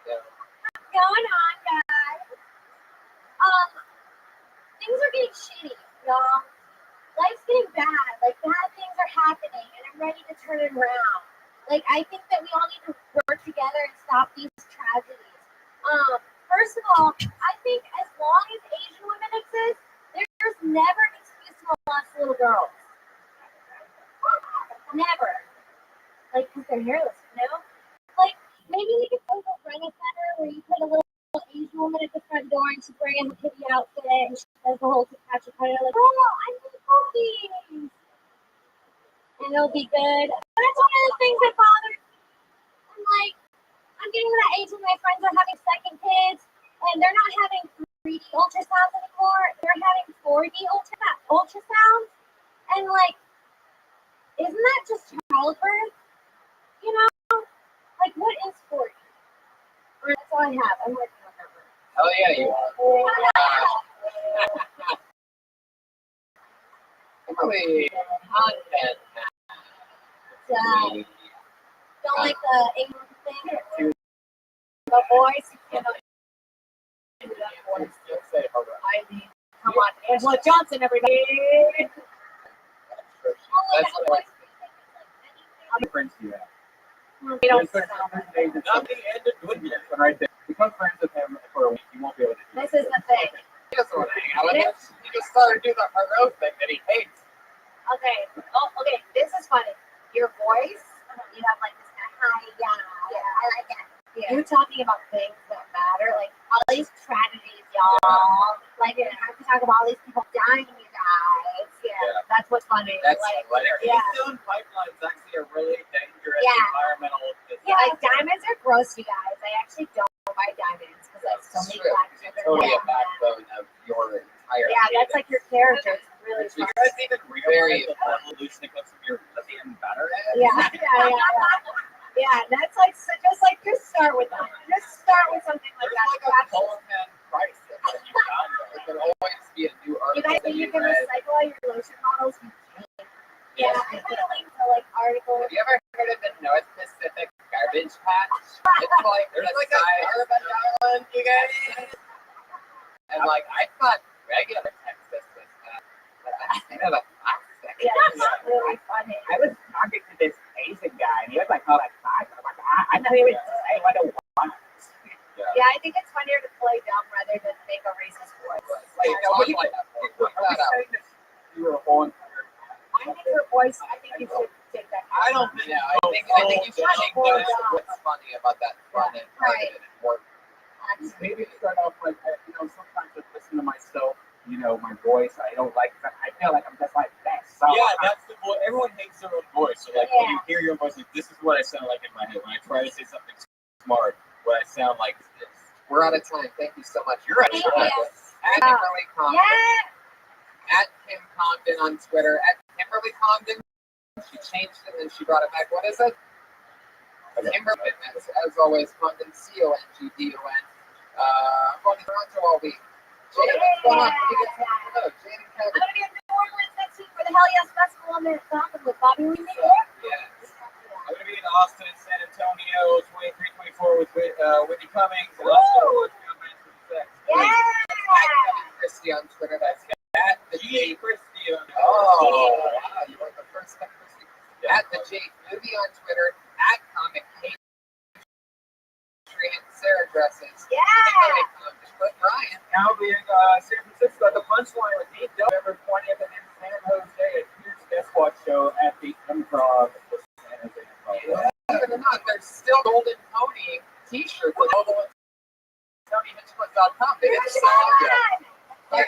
Yeah. What's going on, guys? Things are getting shitty, y'all. Life's getting bad. Like, bad things are happening, and I'm ready to turn it around. Like, I think that we all need to work together and stop these tragedies. First of all, I think as long as Asian women exist, there's never an excuse to molest little girls. Never. Like, because they're hairless, you know? Like, maybe we could go to a Brenna Center where you put a little Asian woman at the front door and she's wearing a kitty outfit and she does the whole catch a predator, like, oh, I need puppies. And it'll be good. That's one of the things that bothers me. I'm like, I'm getting to that age when my friends are having second kids and they're not having 3D ultrasounds anymore. They're having 4D ultrasounds. And like, isn't that just childbirth? You know? Like, what is 4D? That's all I have. I'm working on that one. Hell yeah, you are. Kimberly Condon. Don't like the England thing. The voice, you cannot do that voice. Let's say hello. I mean, come on, Angela Johnson, everybody. That's what How many friends do you have? We don't There's stop. certain days that Not the end of goodness. right there. Become friends with him for a week. You won't be able to do This is the thing. He doesn't want to hang out with us. He just started doing the hard thing that he hates. Okay. Oh, okay. This is funny. Your voice, you have like this kind of high, yeah, I like that. Yeah. You're talking about things that matter, like all these tragedies, y'all. Like, you have to talk about all these people dying, you guys. Yeah, that's what's funny. That's like, hilarious. yeah. Keystone pipelines actually are really dangerous Yeah. environmental. Yeah, like diamonds are gross, you guys. I actually don't buy diamonds because I have so many black It's sugar. totally a Yeah, backbone of your entire yeah, that's like your character. It's really Do you fun. guys even realize the evolution that comes from your lithium battery? Yeah. Yeah, that's like so just start with that. Just start with something like There's that. like a Coleman price that you got. There can always be a new You article guys that think you you can read. recycle all your lotion bottles? You can. Yeah, I put a link to like articles. Have you ever heard of the North Pacific Garbage Patch? It's like There's like a size- carbon island, you guys. and like I thought regular Texas was but I think of a plastic. Yeah, it's really funny. I was talking to this Asian guy, and he was like, "Oh, like five." I'm like, "I'm not even saying what I want." Yeah, I think it's funnier to play dumb rather than make a racist voice. Like, Like, talk what do you- like that. Are Work we that out. saying that you were on? I think her voice. I think you should take that. I don't think. Yeah, I think you should take notice of what's funny about that fun and targeted and work. Maybe start off like, sometimes I listen to myself, my voice. I don't like, I feel like I'm just like that. So Yeah, that's the voice. Everyone hates their own voice. So like when you hear your voice, like this is what I sound like in my head. When I try to say something smart, what I sound like is this. We're out of time. Thank you so much. You're at Thank time. you. At Kimberly Condon. Yeah. At Kim Condon on Twitter. At Kimberly Condon. She changed it and she brought it back. What is it? Kimberly, as always, Condon, C-O-N-G-D-O-N. I'm going to Toronto all week. Jane, what's going on? What do you get from Toronto? Jane and I'm Kevin. gonna be in New Orleans next week for the Hell Yes Festival. I'm in Falcon with Bobby Lee. Yes. I'm going to be in Austin and San Antonio, 23-24 with Whitney Cummings. And also, Yeah. At Kevin Christie on Twitter. That's at the G. Christie. Oh. Bye, guys.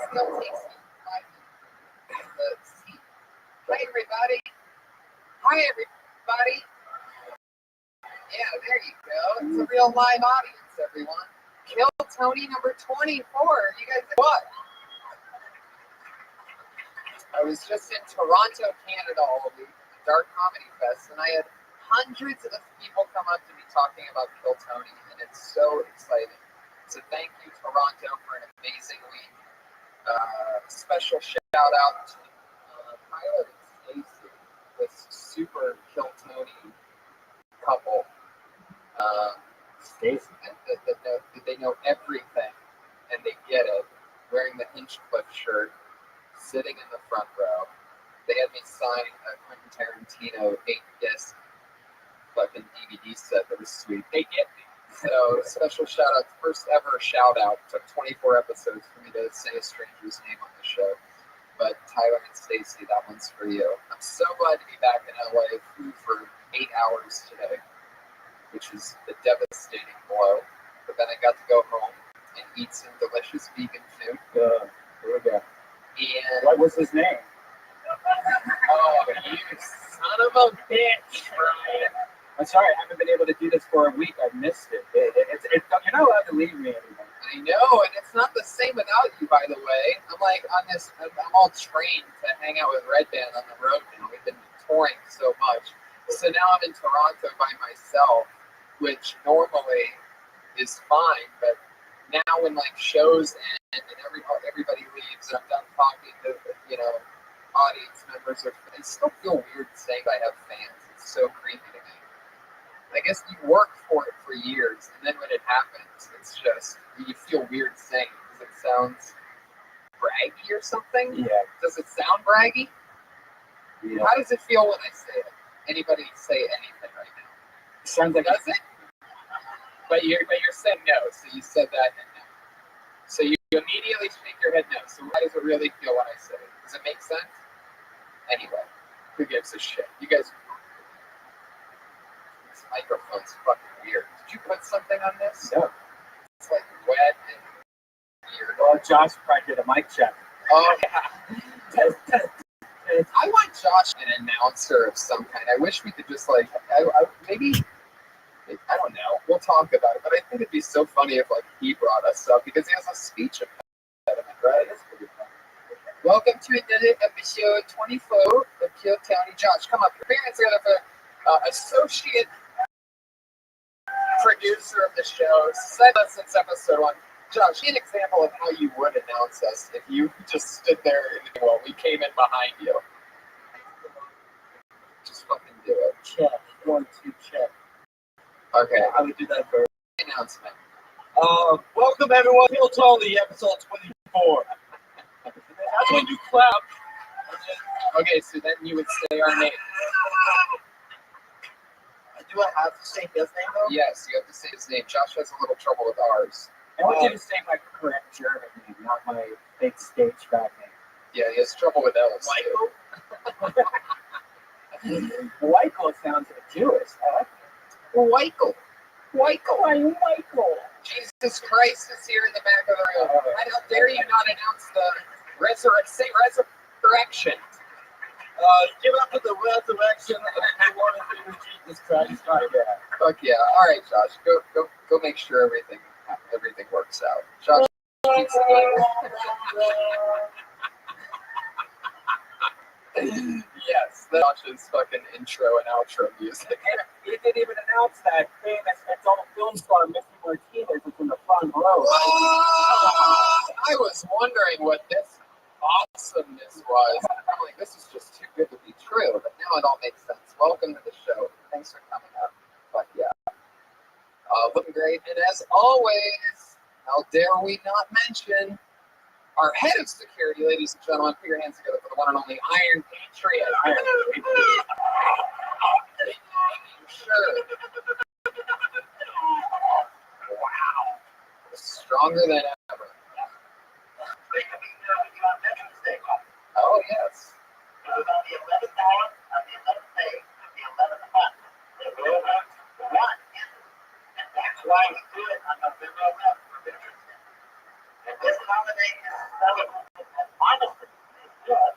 Still takes me 5 minutes. Let's see. Hi, everybody. Hi, everybody. Yeah, there you go. It's a real live audience, everyone. Kill Tony number 24. You guys, what? I was just in Toronto, Canada all week, at the Dark Comedy Fest, and I had hundreds of people come up to me talking about Kill Tony, and it's so exciting. So thank you, Toronto, for an amazing week. Special shout out to Tyler and Stacy, this super Kill Tony couple. Stacy. They know everything, and they get it. Wearing the Hinchcliffe shirt, sitting in the front row. They had me sign a Quentin Tarantino 8-disc fucking DVD set that was sweet. They get me. So special shout out, first ever shout out. Took 24 episodes for me to say a stranger's name on the show. But Tyler and Stacy, that one's for you. I'm so glad to be back in LA. Flew for 8 hours today, which is a devastating blow. But then I got to go home and eat some delicious vegan food. Here we go. And What was his name? oh, you son of a bitch, Brian. I'm sorry, I haven't been able to do this for a week. I've missed it. You're not allowed to leave me anymore. I know, and it's not the same without you, by the way. I'm like on this, I'm all trained to hang out with Red Band on the road now. We've been touring so much. So now I'm in Toronto by myself, which normally is fine, but now when like shows end and everybody leaves and I'm done talking to, audience members, I still feel weird saying I have fans. It's so creepy to me. I guess you work for it for years, and then when it happens, it's just, you feel weird saying it because it sounds braggy or something. Yeah. Does it sound braggy? Yeah. How does it feel when I say it? Anybody say anything right now? Sounds like Does it? But you're saying no, so you said that and no. So you immediately shake your head no. So how does it really feel when I say it? Does it make sense? Anyway, who gives a shit? You guys, this microphone's fucking weird. Did you put something on this? No. It's like wet and weird. Well, Josh probably did a mic check. Oh yeah. I want Josh an announcer of some kind. I wish we could just like, maybe, I don't know. We'll talk about it, but I think it'd be so funny if like he brought us up because he has a speech impediment, right? That's pretty funny. Welcome to another episode 24 of Kill County. Josh, come up. Your parents are the associate producer of the show. Said us since episode 1. Josh, give an example of how you would announce us if you just stood there and we came in behind you. Just fucking do it. Check. 1, 2, check. Okay. I would do that for Announcement. Welcome everyone, Kill Tony, episode 24. That's when you clap. Okay, so then you would say our name. Do I have to say his name though? Yes, you have to say his name. Josh has a little trouble with ours. I want you to say my correct German name, not my fake stage back name. Yeah, he has trouble with L's. Michael? Michael sounds Jewish. I like it. Michael. Michael. Jesus Christ is here in the back of the room. How dare you not announce the resurrection? Give up to the resurrection of the one and only Jesus Christ. Fuck yeah. All right, Josh. Go make sure everything works out. Josh keeps yes, that's Josh's fucking intro and outro music. He didn't even announce that famous adult film star Mickey Martinez is in the front row. I was wondering what this awesomeness was. I'm like, this is just too good to be true, but now it all makes sense. Welcome to the show. Thanks for coming up. Fuck yeah. Looking great. And as always, how dare we not mention our head of security, ladies and gentlemen, put your hands together for the one and only Iron Patriot. Sure. Wow. Stronger than ever. Oh, yes. It was on the 11th hour, on the 11th day, of the 11th month. The Rothschild won. And that's why we do it on November 11th for Veterans Day. And this holiday is celebrated as honesty is good.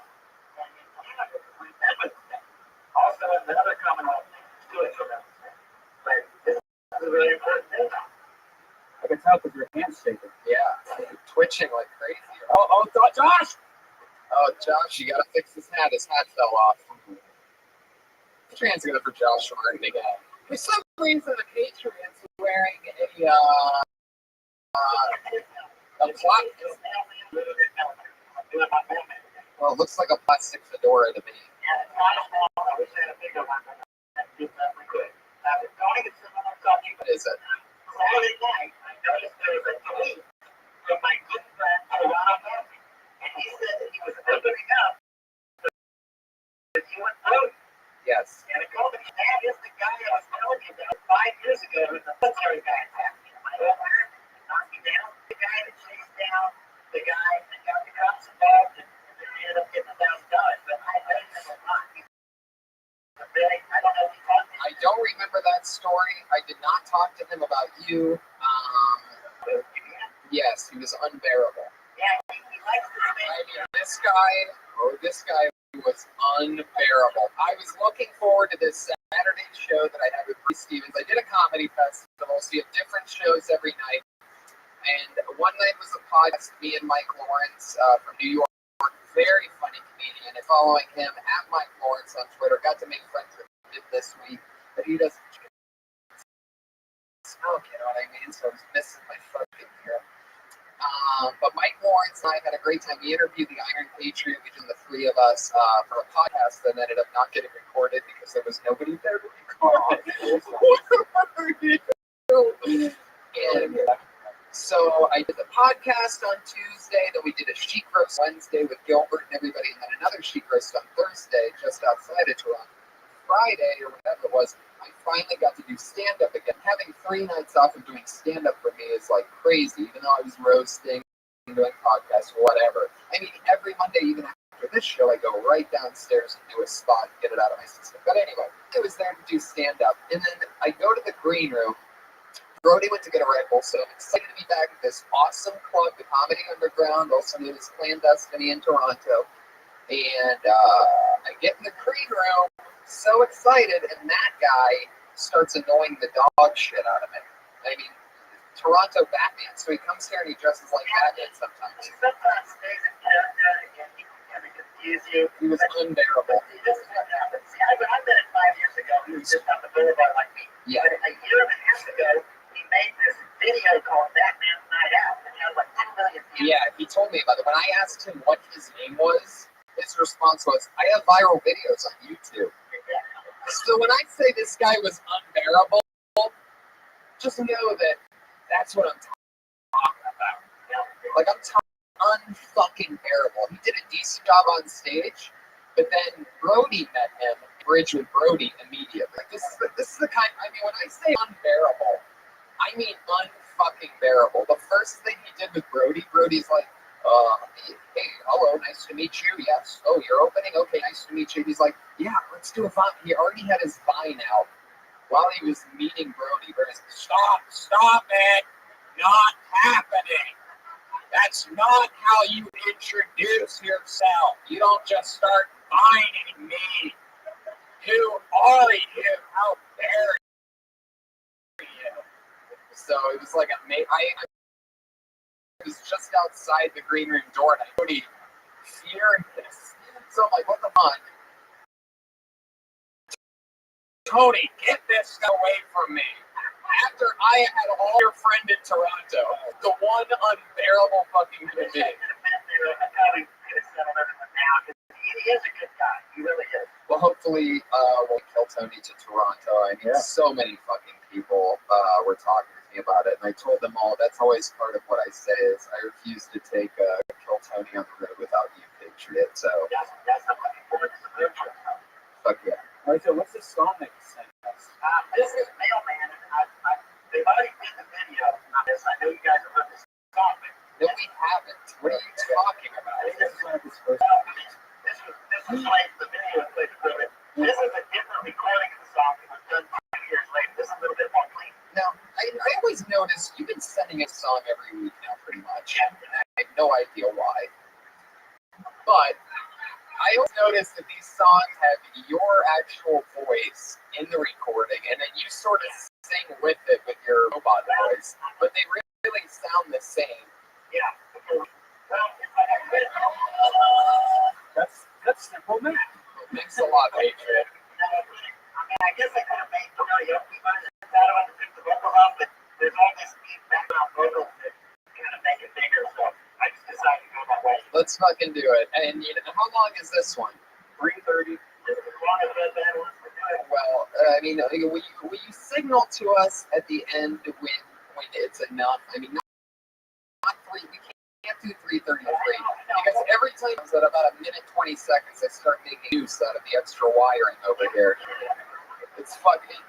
And in Canada, it's Remembrance Day. Also, another common holiday is Jewish Remembrance Day. But this is a really important day. I can tell because your hand's shaking. Yeah. Twitching like crazy. Oh, Josh! Oh, Josh, you gotta fix his hat. His hat fell off. Translator for Josh Martin again. For some reason, the Patriots are wearing a plot. Well, it looks like a plastic fedora to me. Yeah, it's not a small one. I wish I had a bigger one, but it's not good. What is it? Saturday night, I noticed there was a tweet from my good friend, Rothschild, and he said that he was opening up that you went voting. Yes. And that is the guy I was telling you about 5 years ago with the military guy attacked me. My old man knocked me down. The guy that chased down the guy that got the cops involved and ended up getting $1,000. But I know him a lot. I don't know if he talked to him. I don't remember that story. I did not talk to him about you. Yes, he was unbearable. Yeah, he likes to say. I mean, this guy was unbearable. I was looking forward to this Saturday show that I had with Bruce Stevens. I did a comedy festival, so you have different shows every night. And one night was a podcast, me and Mike Lawrence from New York. Very funny comedian. And following him at Mike Lawrence on Twitter. Got to make friends with him this week, but he doesn't smoke, you know what I mean? So I was missing my fucking ear. But Mike Lawrence and I had a great time. We interviewed the Iron Patriot, between the three of us, for a podcast that ended up not getting recorded because there was nobody there to record it. And so I did the podcast on Tuesday, then we did a Chic Roast Wednesday with Gilbert and everybody, and then another Chic Roast on Thursday just outside of Toronto. Friday, or whatever it was, I finally got to do stand-up again. Having 3 nights off of doing stand-up for me is like crazy, even though I was roasting, doing podcasts, whatever. I mean, every Monday, even after this show, I go right downstairs and do a spot and get it out of my system. But anyway, I was there to do stand-up, and then I go to the green room. Brody went to get a Red Bull, so I'm excited to be back at this awesome club, the Comedy Underground, also known as Clandestiny in Toronto. And I get in the green room, so excited, and that guy starts annoying the dog shit out of me. I mean, Toronto Batman, so he comes here and he dresses like Batman sometimes. He sometimes stays in character and he can kind of confuse you. He was unbearable. This is what happens. See, I met him 5 years ago. He was just on the boulevard like me. Yeah. But a year and a half ago, he made this video called Batman's Night Out, and it had like 2 million views. Yeah, he told me about it. When I asked him what his name was, his response was, I have viral videos on YouTube. So when I say this guy was unbearable, just know that that's what I'm talking about. Like, I'm unfucking bearable. He did a decent job on stage, but then Brody met him, bridge with Brody immediately. Like, this is the kind, I mean, when I say unbearable, I mean unfucking bearable. The first thing he did with Brody's like, hey, hello, nice to meet you. Yes. Oh, you're opening? Okay, nice to meet you. He's like, yeah, let's do a Vine. He already had his Vine out while he was meeting Brody. Brody's like, stop it. Not happening. That's not how you introduce yourself. You don't just start Vining me. Who are you? How dare you? So it was like I was just outside the green room door, and I heard Cody furious. So I'm like, what the fuck? Tony, get this guy away from me. After I had all your friend in Toronto, the one unbearable fucking human being. He is a good guy. He really is. Well, hopefully we'll kill Tony to Toronto. I mean, so many fucking people were talking to me about it, and I told them all, that's always part of what I say is I refuse to take Kill Tony on the road without you, big Patriot. So That's I'm looking forward to the new trip. fuck yeah. All right, so what's the song that you sent us? This is Mailman, and they've already did the video on this. I know you guys have heard this song, but No, we haven't. What are you talking about? I think this is one of his first. this was played, the video was played through it. This is a different recording of the song that was done 2 years later. This is a little bit more clean. Now, I always notice you've been sending a song every week now, pretty much. And I have no idea why. But I always notice that these songs have your actual voice in the recording, and then you sort of sing with it with your robot voice, but they really sound the same. Yeah. Well, it's like I quit. That's simple, man. Thanks a lot, Patriot. I mean, I guess I could have made the really upbeat version out of it to pick the vocals off, but there's all this deep background vocals that kind of make it bigger, so I just decided to go that way. Let's fucking do it. And you know, how long is this one? 3:30. As long as that wants to do it. Well, I mean, will you signal to us at the end when it's enough? I mean, not three. We can't do 3:33 because every time it's at about 1:20 I start making use out of the extra wiring over here. It's fucking.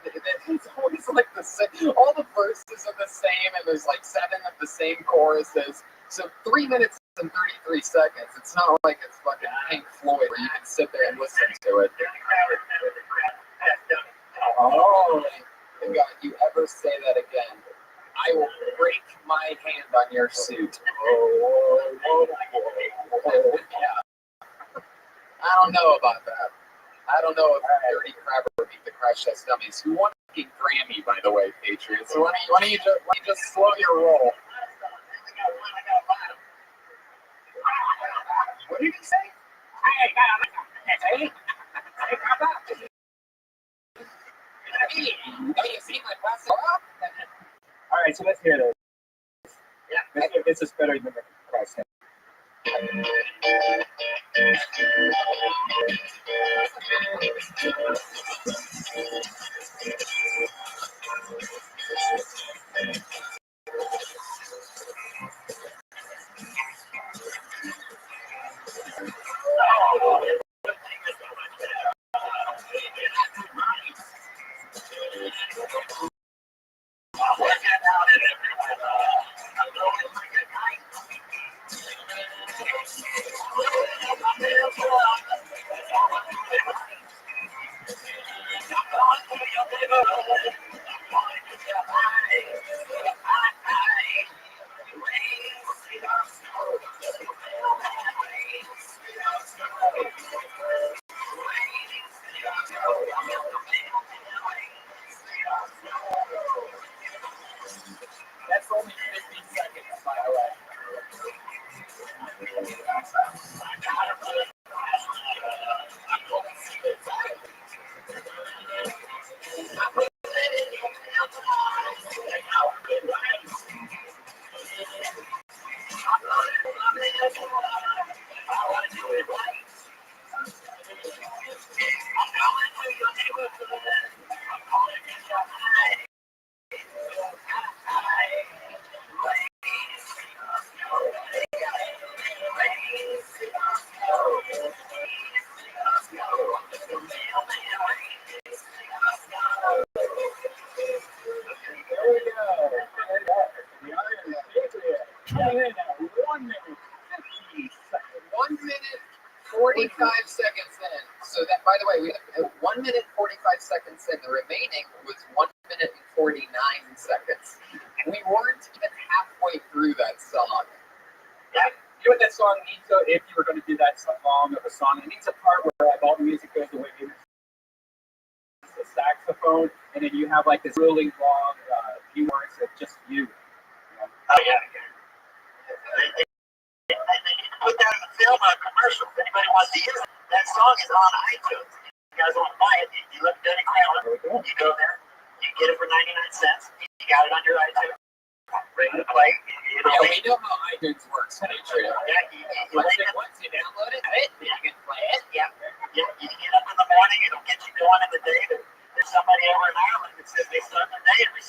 It's always like the same. All the verses are the same, and there's like 7 of the same choruses. So 3 minutes and 33 seconds. It's not like it's fucking Pink Floyd where you can sit there and listen to it. Oh, God, you ever say that again, I will break my hand on your suit. Yeah. I don't know about that. I don't know if Dirty Crabber beat the Crash Test Dummies, who won a fucking Grammy, by the way, Patriots. So why don't you just slow your roll? What did he say? Hey, have you seen my plastic? All right, so let's hear this. Yeah, this is better than the price tag. That's only 15 seconds, by the way. There we go. The Iron Patriot coming in at 1 minute 50 seconds. 1 minute 45 seconds in. So that, by the way, we have 1 minute 45 seconds in. The remaining was 1 minute and 49 seconds. We weren't even halfway through that song. Yeah. You know what that song needs, though, if you were going to do that long of a song? It needs a part where like, all the music goes away. It's the saxophone, and then you have like this really long few words of just you. Oh, yeah. They put that in the film or a commercial if anybody wants to use it. That song is on iTunes. You guys want to buy it, you look at Dirty Crowder, you go there, you get it for 99 cents, you got it on your iTunes, ready to play. Yeah, we know how iTunes works, Patriot. Yeah, Once you download it, you can play it. Yeah, you get up in the morning, it'll get you going in the day. There's somebody over in Ireland that says they start their day every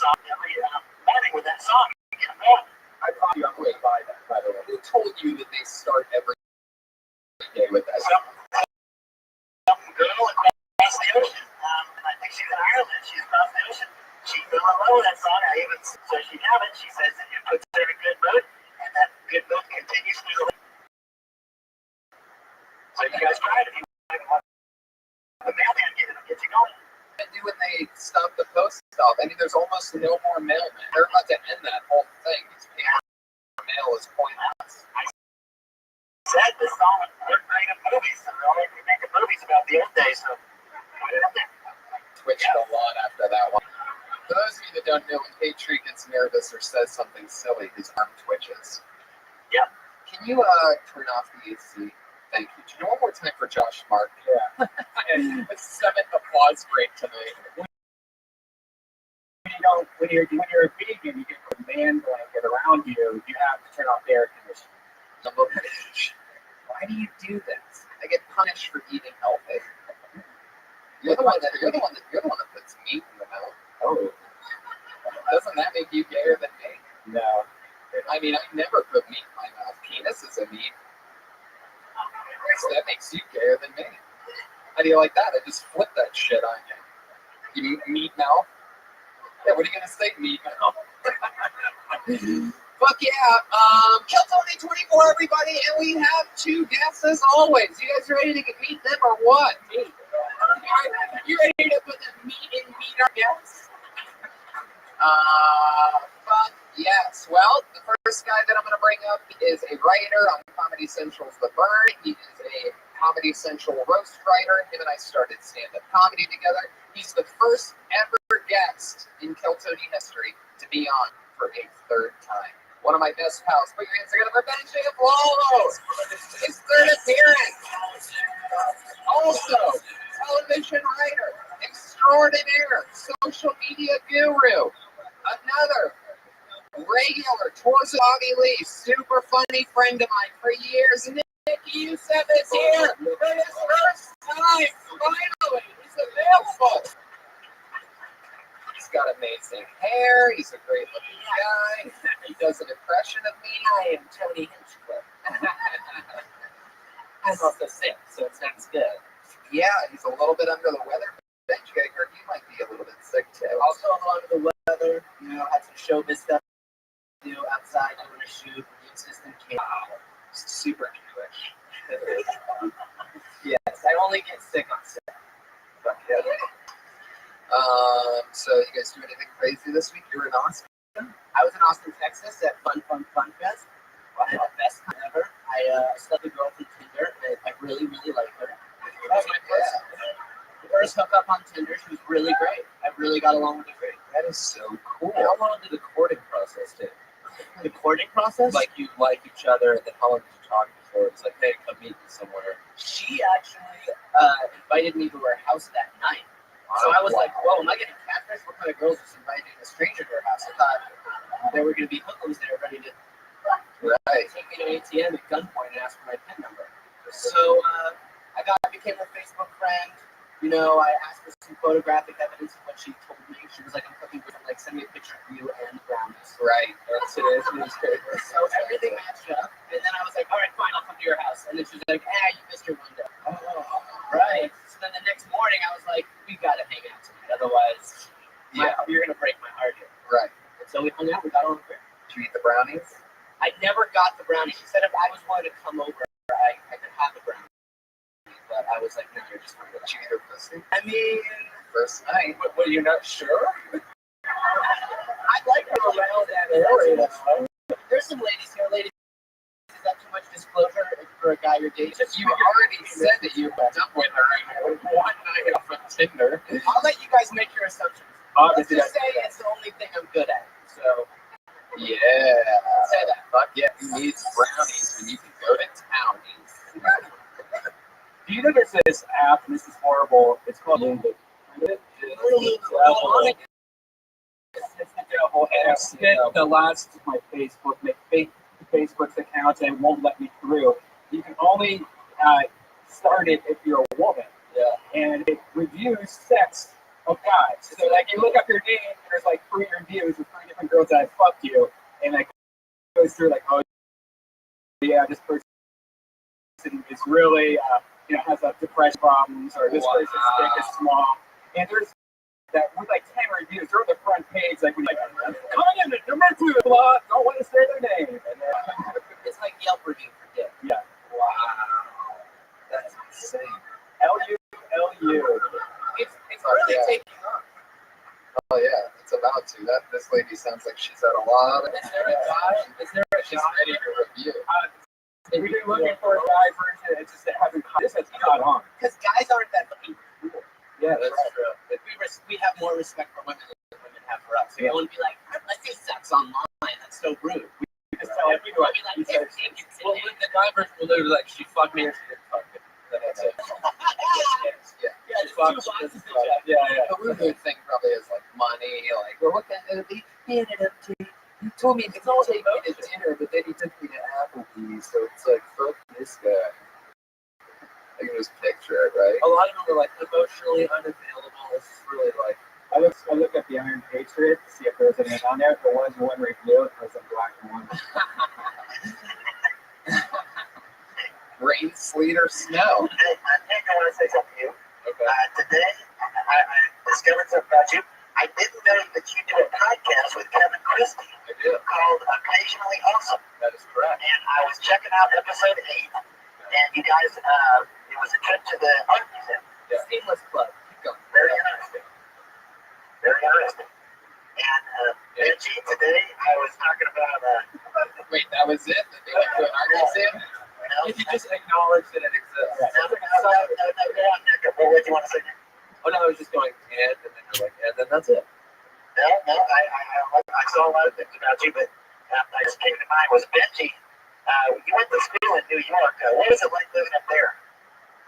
morning with that song. You get them going. I probably don't really buy that, by the way. Who told you that they start every day with below that song, I even so she haven't. She says it puts her in a good mood, and that good mood continues through the. So you guys try it if you want the mailman get you going. What do when they stop the post stop? I mean, there's almost no more mailmen. They're about to end that whole thing. Mail is pointless. I said this song they're making movies. They're only making movies about the old days. So Twitched a lot after that one. For those of you that don't know, when Patriot gets nervous or says something silly, his arm twitches. Yep. Can you turn off the AC? Thank you. Do you know one more time for Josh Mark? Yeah. A 7th applause break tonight. When you're a vegan, you get a man blanket around you. You have to turn off the air conditioning. Why do you do this? I get punished for eating healthy. You're the one that puts meat in the mouth. Oh. Doesn't that make you gayer than me? No. I mean, I never put meat in my mouth. Penis is a meat. So that makes you gayer than me. How do you like that? I just flip that shit on you. You meat mouth? Yeah, what are you gonna say, meat mouth? Fuck yeah. Keltoni 24, everybody, and we have 2 guests as always. You guys ready to meet them or what? You ready to put the meat in meet our guests? Fuck yes. Well, the first guy that I'm going to bring up is a writer on Comedy Central's The Burn. He is a Comedy Central roast writer. Him and I started stand-up comedy together. He's the first ever guest in Keltoni history to be on for a 3rd time. One of my best pals. Put your hands together for Ben Chaplow. His 3rd appearance. Also, television writer, extraordinaire, social media guru, another regular tours of Bobby Lee, super funny friend of mine for years. Nick Youssef is here for his first time. Finally, he's available. He's got amazing hair. He's a great looking guy. He does an impression of me. I am Tony Hinchcliffe. I'm also sick, so it sounds good. Yeah, he's a little bit under the weather. Ben Jager, he might be a little bit sick too. Also, a lot of the weather, had some showbiz stuff to do outside, doing a shoot, the assistant came out. Super Jewish. Yes, I only get sick on set. But, yeah. So you guys do anything crazy this week? You were in Austin? I was in Austin, Texas at Fun Fest. I had the best time ever. I slept with a girl from Tinder, and I really, really liked her. That was my first hookup on Tinder. She was really great. I really got along with her great. That is so cool. How long did the courting process take? The courting process? Like you like each other, and then how long did you talk before? It's like, hey, come meet me somewhere. She actually invited me to her house that night. So I was like, whoa, am I getting catfished? What kind of girls just inviting a stranger to her house? I thought there were going to be hookers there ready to take me to an ATM at gunpoint and ask for my PIN number. So I became her Facebook friend. I asked for some photographic evidence of what she told me. She was like, I'm cooking with like, send me a picture of you and the brownies. Right. That's today's newspaper. So everything matched up. And then I was like, all right, fine, I'll come to your house. And then she was like, you missed your window. Oh, right. So then the next morning, I was like, we got to hang out tonight. Otherwise, you're going to break my heart here. Right. And so we hung out. We got on great. Did you eat the brownies? I never got the brownies. She said if I was willing to come over, I could have the brownies. But I was like, no, you're just going to Did you eat her pussy? I mean, First night. But were you not sure? I'd like her around that area. There's some ladies here. Ladies, is that too much disclosure for a guy you're dating? You already said that you went up with her in one night off of Tinder. I'll let you guys make your assumptions. Obviously, Let's just say it's the only thing I'm good at. So, Yeah. say that. Fuck yeah. Who needs brownies when you can go to Townies? do you know there's this app, and this is horrible, it's called Linda. It's the devil, and I've spent the last my Facebook, make fake Facebook's accounts, and it won't let me through. You can only start it if you're a woman. Yeah. And it reviews sex of guys. So like you look up your name, and there's like 3 reviews of 3 different girls that I fucked you, and like goes through like, oh yeah, this person is really has depression problems, or this person's dick is small. And there's that with like 10 reviews, they're on the front page like, coming in at number 2, don't want to say their name. And then, It's like Yelp review for dick. yeah. Wow. That's insane. LU. It's really taking off. Oh yeah, it's about to. This lady sounds like she's had a lot of. Is there a guy? She's ready to review. If you're looking for a guy version, it's just that having this has caught on. Because guys aren't that fucking cool. Yeah, That's true. Like we have more respect for women than women have for us. So we wouldn't be like, let's do sex online. That's so rude. We just tell everyone. I'd be like, He says, Well, the guy version will literally like she fucked me or she didn't fuck me. Then that's it. Yeah. yeah, She just fucked, two she boxes didn't to fuck. check. yeah. The rude thing probably is like money. Like, well, what the hell? He ended up taking. He told me to take me to dinner, but then he took me to Applebee's. So it's like, fuck this guy. I can just picture it, right? A lot of them are like emotionally unavailable. It's really like. I looked at the Iron Patriot to see if there was anything on there. If there was one right blue, it was in black and one. Rain, sleet, or snow. Hey, Nick, I want to say something to you. Okay. Today, I discovered something about you. I didn't know that you do a podcast with Kevin Christie I do. called Occasionally Awesome. That is correct. And I was checking out episode 8, and you guys, it was a trip to the art museum. Yeah. Seamless Club. Keep going. Very interesting. Very interesting. And Benji, today I was talking about, Wait, that was it? That they went to an art museum? If you just acknowledge that it exists. no, go on, Nick. What do you want to say? Oh no, I was just going and then you're like, and then that's it. No, I saw a lot of things about you, but I just came to mind was Benji. You went to school in New York. What was it like living up there?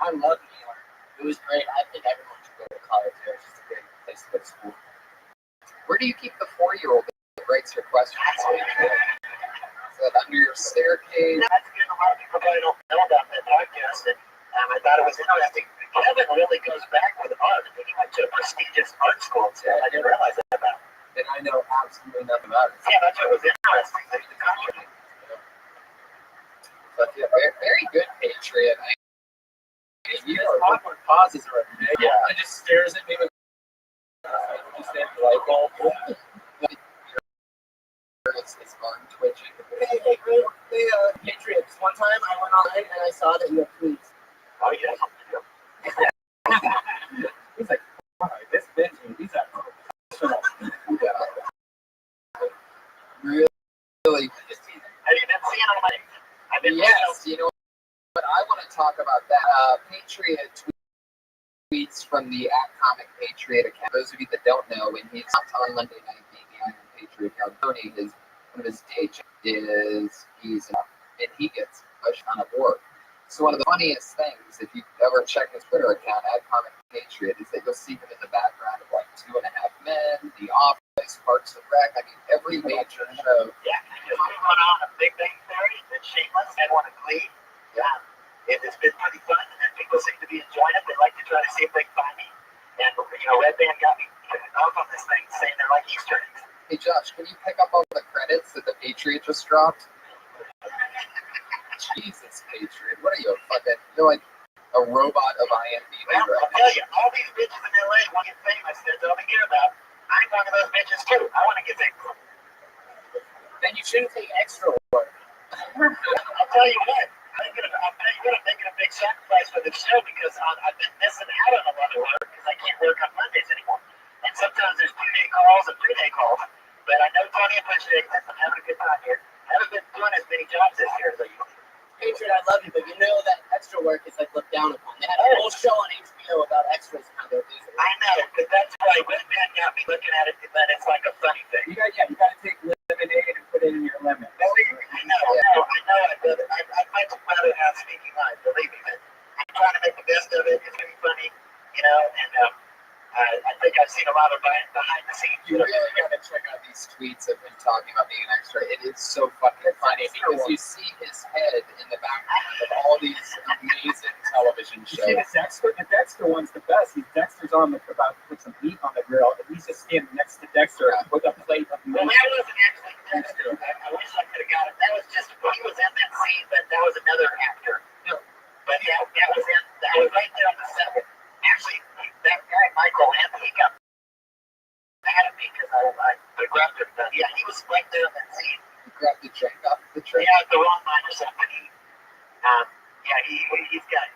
I love New York. It was great. I think everyone should go to college there. It's just a great place to go to school. Where do you keep the 4-year-old that writes your questions? Is that under your staircase? That's good. A lot of people probably don't know about that podcast, and I thought it was interesting. Kevin really goes back with art. I think he went to a prestigious art school too. I didn't realize that about him. And I know absolutely nothing about it. Yeah, that's what was interesting. The country. But yeah, very good Patriot. You know, awkward pauses are amazing. Yeah. It just stares at me with just in light bulb. It's arm twitching. Hey, Patriots. One time I went online and I saw that you have tweets. Oh yeah. He's like, all right, this Benji, he's a professional. Yeah. Really. Have you been seeing him? I've been. Yes. You know what? I want to talk about that. Patriot tweets from the @Comic Patriot account. Those of you that don't know, when he's on Monday night being the Iron Patriot account, Tony, one of his day jobs is and he gets a ton of work. So one of the funniest things, if you ever check his Twitter account @Comic Patriot, is that you'll see him in the background of like 2.5 Men, The Office, Parks and Rec. I mean, every major show. Yeah. Just moving on a Big Bang Theory, then Shameless, and one of Glee. Yeah. It's been pretty fun, and people seem to be enjoying it. They like to try to see if they can find me. And Red Band got me off on this thing, saying they're like Easter eggs. Hey Josh, can you pick up all the credits that the Patriot just dropped? Jesus, Patriot. What are you, you're like a robot of IMDb, Well, I'll right? tell you, all these bitches in LA want to get famous. That's all they care about. I'm one of those bitches too. I want to get famous. Then you shouldn't take extra work. I'll tell you what. I'm making a big sacrifice for the show because I've been missing out on a lot of work because I can't work on Mondays anymore. And sometimes there's 2-day calls and 3-day calls. But I know Tony appreciates this. I'm having a good time here. I haven't been doing as many jobs this year as I used to. Patriot, I love you, but you know that extra work is like looked down upon. They had a whole show on HBO about extras and how they're losing. I know, but that's why Red Band got me looking at it, that it's like a funny thing. You gotta take lemonade and put it in your lemon. I know. I'd much rather have speaking lines, believe me, but I'm trying to make the best of it. It's going to be funny, and I think I've seen a lot of behind the scenes. You really gotta check out these tweets of him talking about being an extra. It is so fucking funny because you see his head in the background of all these amazing television You see shows. the Dexter one's the best. Dexter's on about to put some meat on the grill, and he's just standing next to Dexter with a plate of meat. Well, that wasn't actually Dexter. I wish I could have got it. That was just, he was in that scene, but that was another actor. No. But that was right there on the set. Actually, that guy, Michael Anthony, got mad at me because I grabbed it. Yeah, he was right there in that scene. You grabbed the drink off the train. Yeah, the wrong line or something. He's got.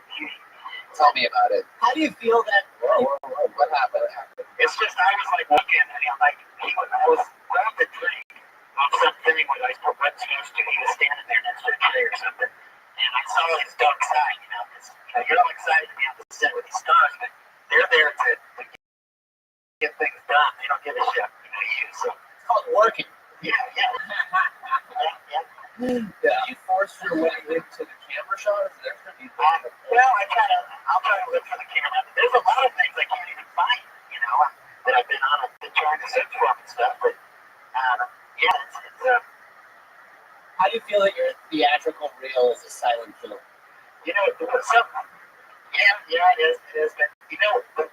Tell me about it. How do you feel that? Whoa. What happened? It's just I was like looking, and I'm like, I was grabbed the drink off something when I put wet sketch to. He was standing there next to a tray or something, and I saw his dark side. Because you're all excited to be on the set with these stars, but they're there to get things done. They don't give a shit. So It's called working. yeah. Did you force your way into the camera shot? Or is it extra? Well, I'll try to look for the camera. There's a lot of things I can't even find, that I've been on and trying to search for and stuff. But it's How do you feel that your theatrical reel is a silent film? something. Yeah, it is. But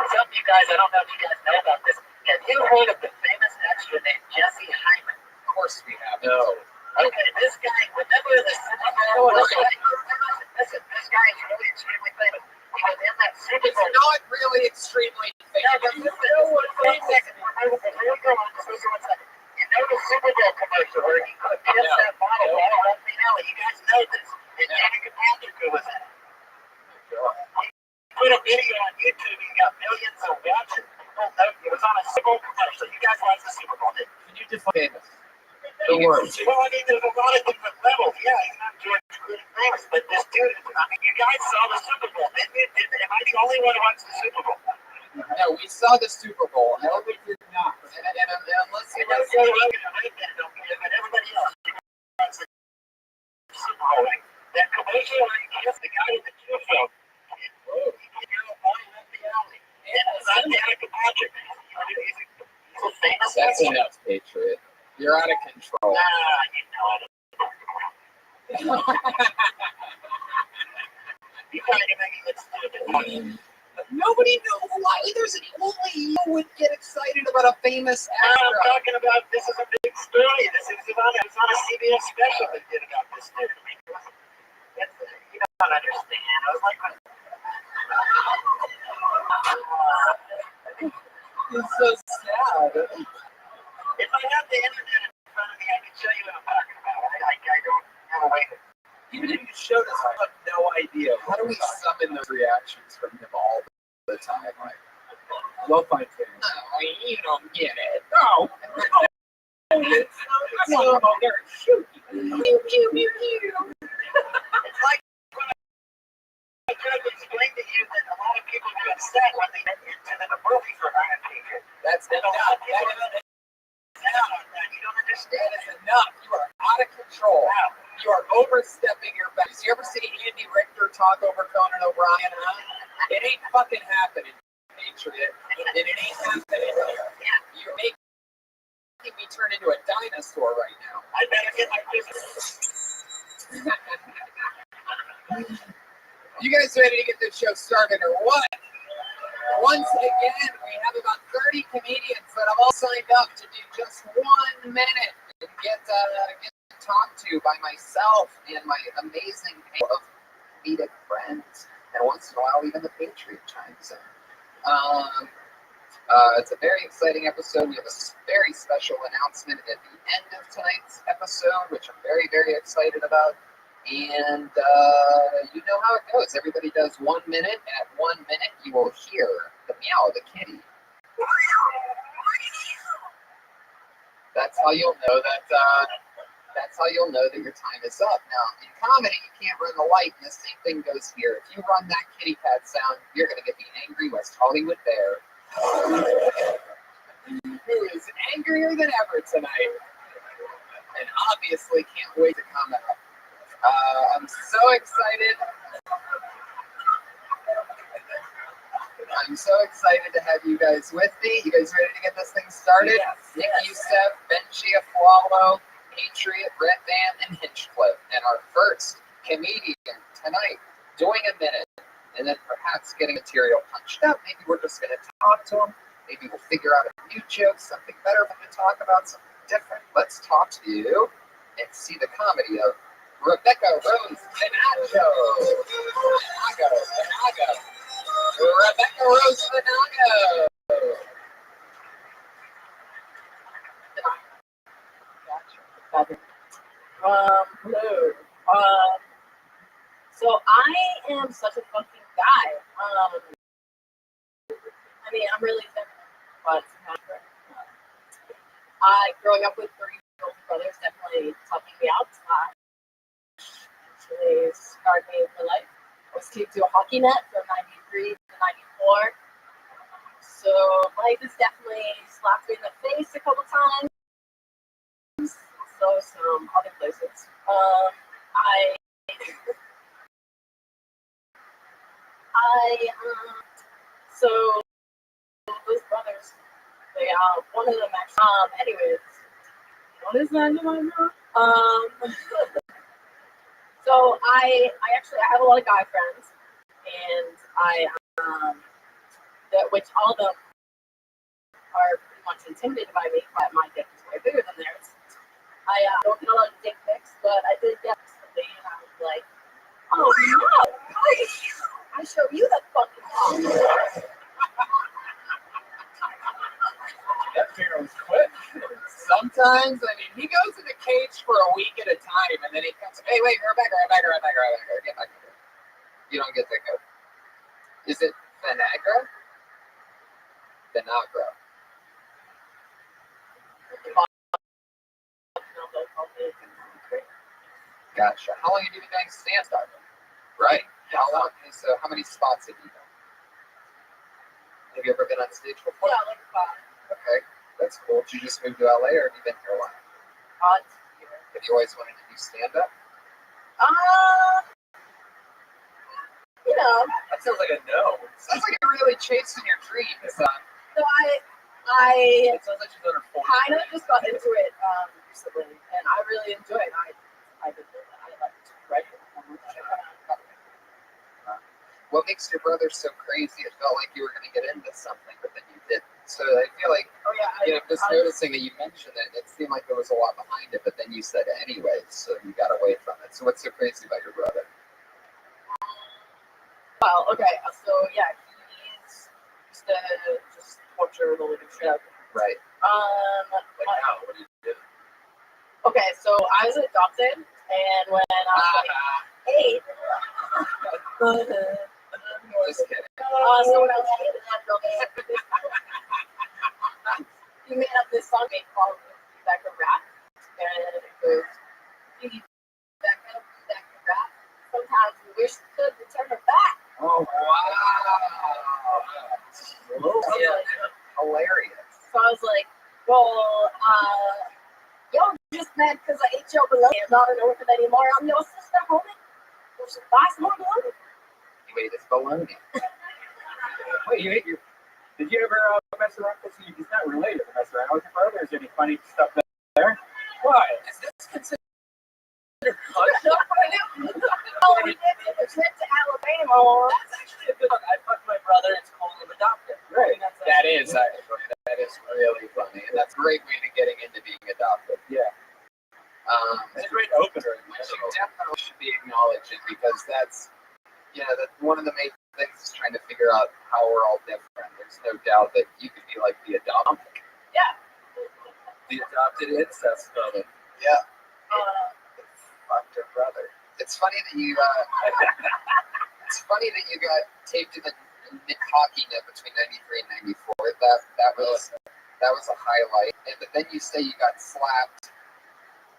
some of you guys, I don't know if you guys know about this. Have you heard of the famous extra named Jesse Hyman? Of course we have. No. Okay, this guy, remember the Super Bowl? Listen, this guy is really extremely famous. He was in that Super It's Bowl. not really extremely Yeah, famous. but wait a second. Here we go. Just listen 1 second. You know the Super Bowl commercial where he could kiss that bottle right around the alley? You guys know this. And Danica Patrick was in it. He put a video on YouTube. He got millions of watches. It was on a Super Bowl commercial. You guys watch the Super Bowl, didn't you? Can you define famous? The word. Well, there's a lot of different levels. Yeah, he's not George Clooney famous, but this dude, you guys saw the Super Bowl, didn't you? Am I the only one who watched the Super Bowl? No, we saw the Super Bowl. No, we did not. And unless you But everybody else watched the Super Bowl. Like that commercial where he kissed the guy in the uniform. You're a boy left the alley. And it's not Danica Patrick. He's a famous That's actor. enough, Patriot. You're out of control. You know it. You trying to make it stupid. Nobody knows why. Only you would get excited about a famous I'm actor. talking about this is a big story. It's on a CBS special that did about this dude. You don't understand. I was like, It's so sad. if I had the internet in front of me, I could show you what I'm talking about. I don't have a way to. Even if you showed us, I have no idea. How do we summon those reactions from him all the time? Like, We'll find famous. no, you don't get it. No. So, they're shooting. It's like when I tried to explain to you that a lot of people get upset when they get into the movie for Iron Teacher. That's And a enough. lot of people get down on that. You don't understand That it. is enough. You are out of control. Wow. You are overstepping your bounds. You ever see Andy Richter talk over Conan O'Brien? Huh? It ain't fucking happening, Patriot. It ain't happening. You're making me turn into a dinosaur right now. I better get my business. You guys ready to get this show started or what? Once again, we have about 30 comedians that have all signed up to do just 1 minute and get talked to by myself and my amazing panel of comedic friends. And once in a while, even the Patriot chimes in. It's a very exciting episode. We have a very special announcement at the end of tonight's episode, which I'm very, very excited about. And you know how it goes. Everybody does 1 minute, and at 1 minute, you will hear the meow of the kitty. That's how you'll know that. That's how you'll know that your time is up. Now, in comedy, you can't run the light, and the same thing goes here. If you run that kitty pad sound, you're going to get the angry West Hollywood bear, who is angrier than ever tonight, and obviously can't wait to come out. I'm so excited. I'm so excited to have you guys with me. You guys ready to get this thing started? Yes. Nick Youssef, Benji Aflalo, Patriot, Brett Van, and Hinchcliffe. And our first comedian tonight doing a minute and then perhaps getting material punched up. Maybe we're just going to talk to him. Maybe we'll figure out a new joke, something better for him to talk about, something different. Let's talk to you and see the comedy of Rebecca Rose Venago. Rebecca Rose Venago. Hello. So I am such a fucking guy. I mean, I'm really feminine, but growing up with 3 older brothers definitely taught me out. Actually scarred me for life. I was taped to a hockey net from 93 to 94. So life has definitely slapped me in the face a couple times. So some other places. So those brothers, they one of them actually. Anyways, what is that going on? So I have a lot of guy friends, and which all of them are pretty much intimidated by me. But my dick is way bigger than theirs. I don't get a lot of dick pics, but I did get something, and I was like, oh no, I show you the fucking phone. That figure was quick. Sometimes, I mean, he goes in the cage for a week at a time, and then he comes, hey, wait, Rebecca, get back here. You don't get to go. Is it Vinagra? Vinagra. Gotcha. How long have you been doing stand-up? Right. How long? So how many spots have you done? Have you ever been on stage before? Yeah, like 5. Okay. That's cool. Did you just move to LA or have you been here a while? Have you always wanted to do stand-up? You know. That sounds like a no. Sounds like you're really chasing your dreams. So I It sounds like she's under 40. kind of just got into it recently, and I really enjoy it. I did it. I liked writing. What makes your brother so crazy? It felt like you were going to get into something, but then you didn't. So I feel like, just noticing that you mentioned it, it seemed like there was a lot behind it, but then you said anyway, so you got away from it. So what's so crazy about your brother? Well, okay, so yeah, he's used to just torture the living shit out of me. Right. Like how? What did you do? Okay, so I was adopted, and when I was like 8, Just kidding. so when I was 8, he made up this song called "Back to Rap," and it goes, "Back up, back to rap. Sometimes we wish we could return her back." Oh, wow. Yeah, hilarious. So I was like, well, y'all just mad because I ate your bologna. I'm not an orphan anymore. I'm your sister, homie. You should buy some more bologna. You ate his bologna. Wait, you ate your. Did you ever mess around? Because he's not related to mess around with your brother. Is there any funny stuff there? Why? Is this considered Oh, we did a trip to Alabama. That's actually a good one. I fucked my brother and told him adopted. Right. That is really funny, and that's a great way to getting into being adopted. Yeah. It's a great opener. Which you definitely should be acknowledging because that's one of the main things is trying to figure out how we're all different. There's no doubt that you could be like the adopted. Yeah. The adopted incest brother. Yeah. Fucked her brother. It's funny that you. It's funny that you got taped in the hockey net between '93 and '94. That was a highlight. But then you say you got slapped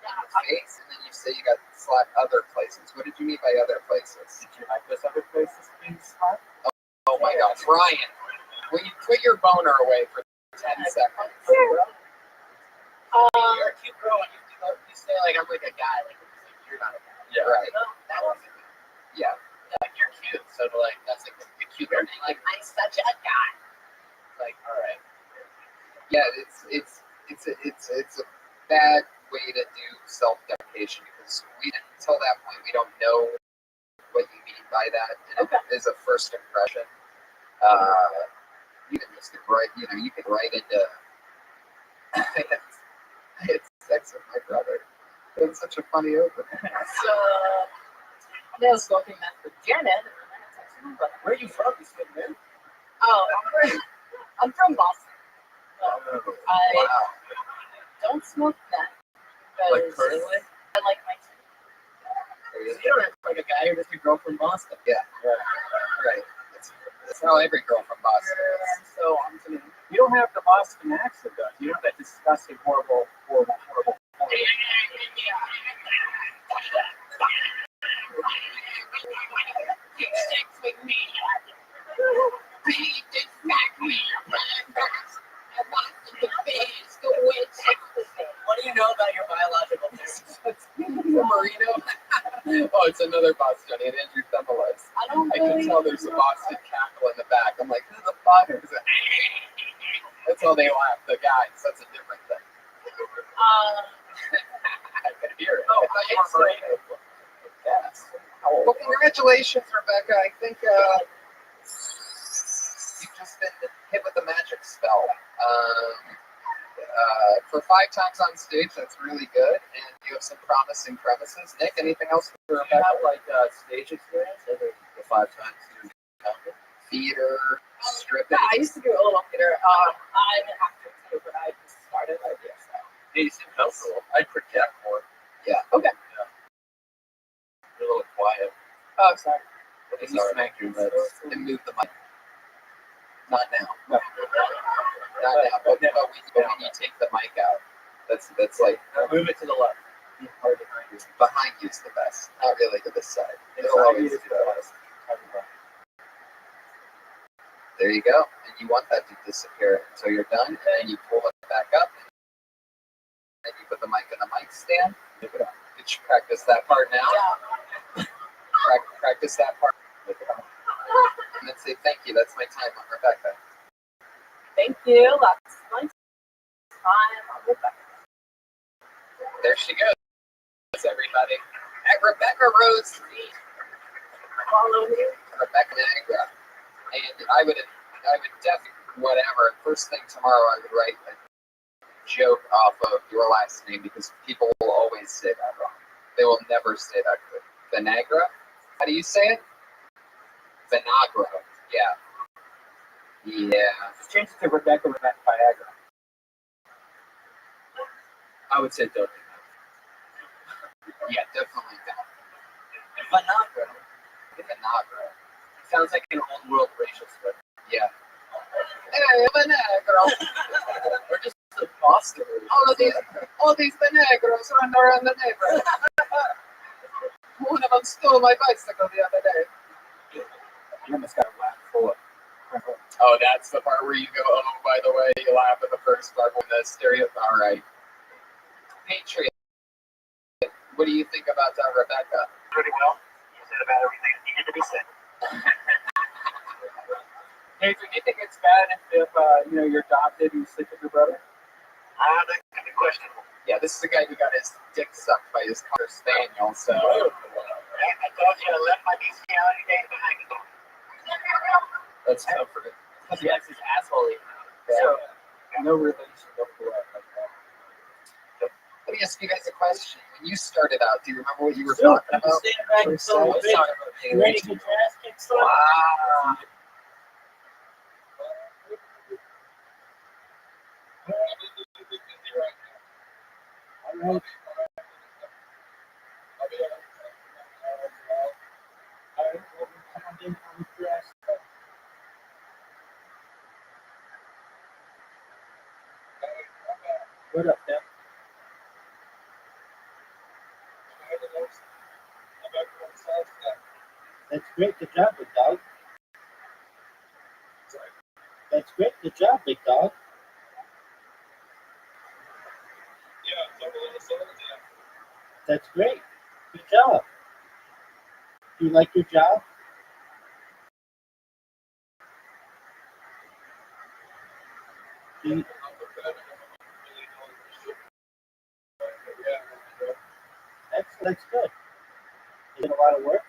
in the face, and then you say you got slapped other places. What did you mean by other places? Did you like those other places being slapped? Oh my God, Ryan! Will you put your boner away for 10 seconds? Sure. You're a cute girl, and you say like I'm like a guy, like you're not a guy. Yeah, right. No, that wasn't. Yeah. Like you're cute, so like that's like the cute thing. Like I'm such a guy. like all right. Yeah, it's a bad way to do self-deprecation because until that point we don't know what you mean by that, and it is a first impression. You can just write, you can write into I had sex with my brother. It was such a funny opening. So I was smoking meth with Janet, and then I texted my brother. Where are you from? You said, man? Oh, I'm from Boston. So I Wow. don't smoke meth. Like currently? I like my team. You don't have to like a guy, you're just a girl from Boston. Yeah. Right. That's how every girl from Boston is. So on to me. You don't have the Boston accent, though. You don't have that disgusting, horrible. Stick with me. Beat and smack me. I want the biz, the witch. What do you know about your biological parents? Marino. Oh, it's another Bostonian, Andrew Thumbelis. I don't I can really tell there's a Boston cackle in the back. I'm like, who the fuck is it? That's how they laugh, the guys. That's a different thing. I can hear it. Oh, I thought you were Marino. Yes. Well, congratulations, Rebecca. I think you've just been hit with a magic spell. For 5 times on stage, that's really good, and you have some promising premises. Nick, anything else for Do you Rebecca? have like stage experience? The 5 times you Theater, stripping. Yeah, I used to do a little theater. I'm an actor too, but I just started like this. you seem comfortable. I project more. Yeah. Okay. You're a little quiet. Oh, sorry. And you smack your lips. And move the mic. Not now. No. Not now. But when you take the mic out, that's like Move it to the left. Hard behind you. behind you's the best. Not really to this side. It'll Inside always you be is the the best. best. There you go. And you want that to disappear until you're done, and then you pull it back up, and you put the mic in the mic stand. Did you practice that part now? Yeah. Practice that part. And then say thank you. That's my time on Rebecca. Thank you. That's my time. I'll get back. There she goes, everybody. At Rebecca Rose Reed. Follow me. Rebecca Niagara. And I would definitely, whatever, first thing tomorrow I would write a joke off of your last name because people will always say that wrong. They will never say that good. Vinagra? How do you say it? Vinagra. Yeah. Yeah. Just change it to Rebecca Viagra. I would say don't. Yeah, definitely that. Vinagra. Vinagra. Sounds like an old world racial slur. Yeah. Hey, Vinagra. Or just the Boston. All these Vinagros run around the neighborhood. One of them stole my bicycle the other day. You almost got a laugh full of. Oh, that's the part where you go, oh, by the way, you laugh at the first part when the stereo. All right. Patriot. What do you think about Rebecca? Pretty well. You said about everything that needed to be said. Hey, do you think it's bad if you're adopted and you sleep with your brother? That could be questionable. Yeah, this is the guy who got his dick sucked by his car spaniel, so. I told you I left my bestiality days behind me. That's comforting. Because he has his asshole eaten out. So, no relation whatsoever. Let me ask you guys a question. When you started out, do you remember what you were Sure. talking about? Stand back and so Let's talk about you ready to get your ass kicked, son? Wow. All right. What up, Dad? That's great. Good job, big dog. That's great. Good job, big dog. That's great. Good job. Do you like your job? That's good. Is it a lot of work?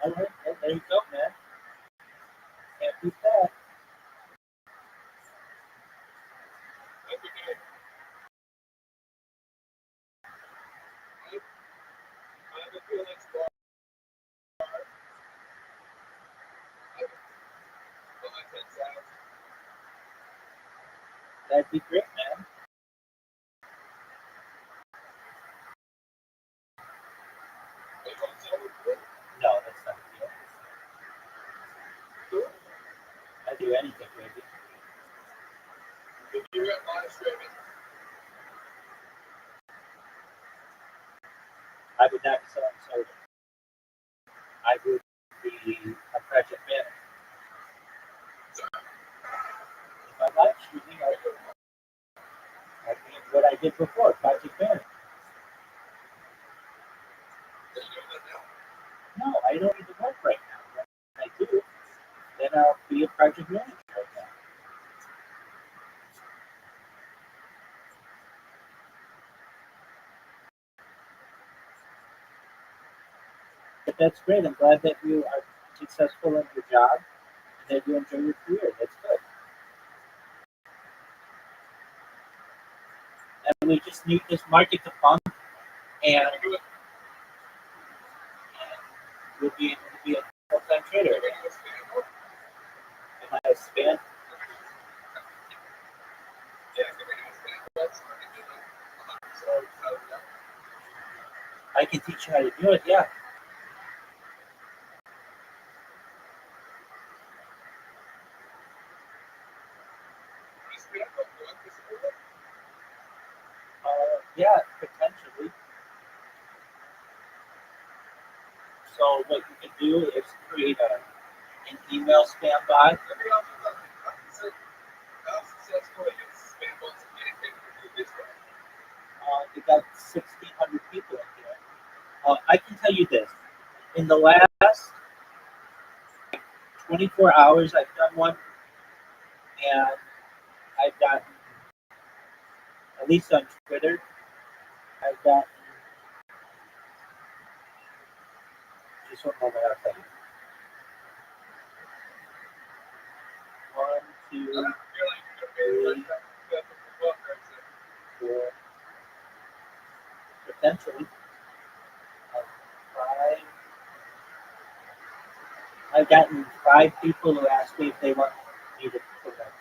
All right. Well, there you go, man. Can't beat that. that'd be great, man. No, that's not a deal. I do anything, baby. If you're at live streaming, I would not be selling soda. I would be a project manager. If I live streaming, I'd be what I did before, project manager. No, I don't need to work right now. When I do, then I'll be a project manager right now. But that's great. I'm glad that you are successful in your job and that you enjoy your career. That's good. And we just need this market to pump, and we'll be able to be a full-time trader. Am I a spam? I can teach you how to do it, yeah. Yeah, potentially. So what you can do is create an email spam bot. You got 1,600 people in here. I can tell you this. In the last 24 hours, I've done one, and I've gotten, at least on Twitter, I've gotten, just one moment, I'll tell you. 1, 2, 3, 4, potentially 5. I've gotten 5 people who asked me if they want me to put that.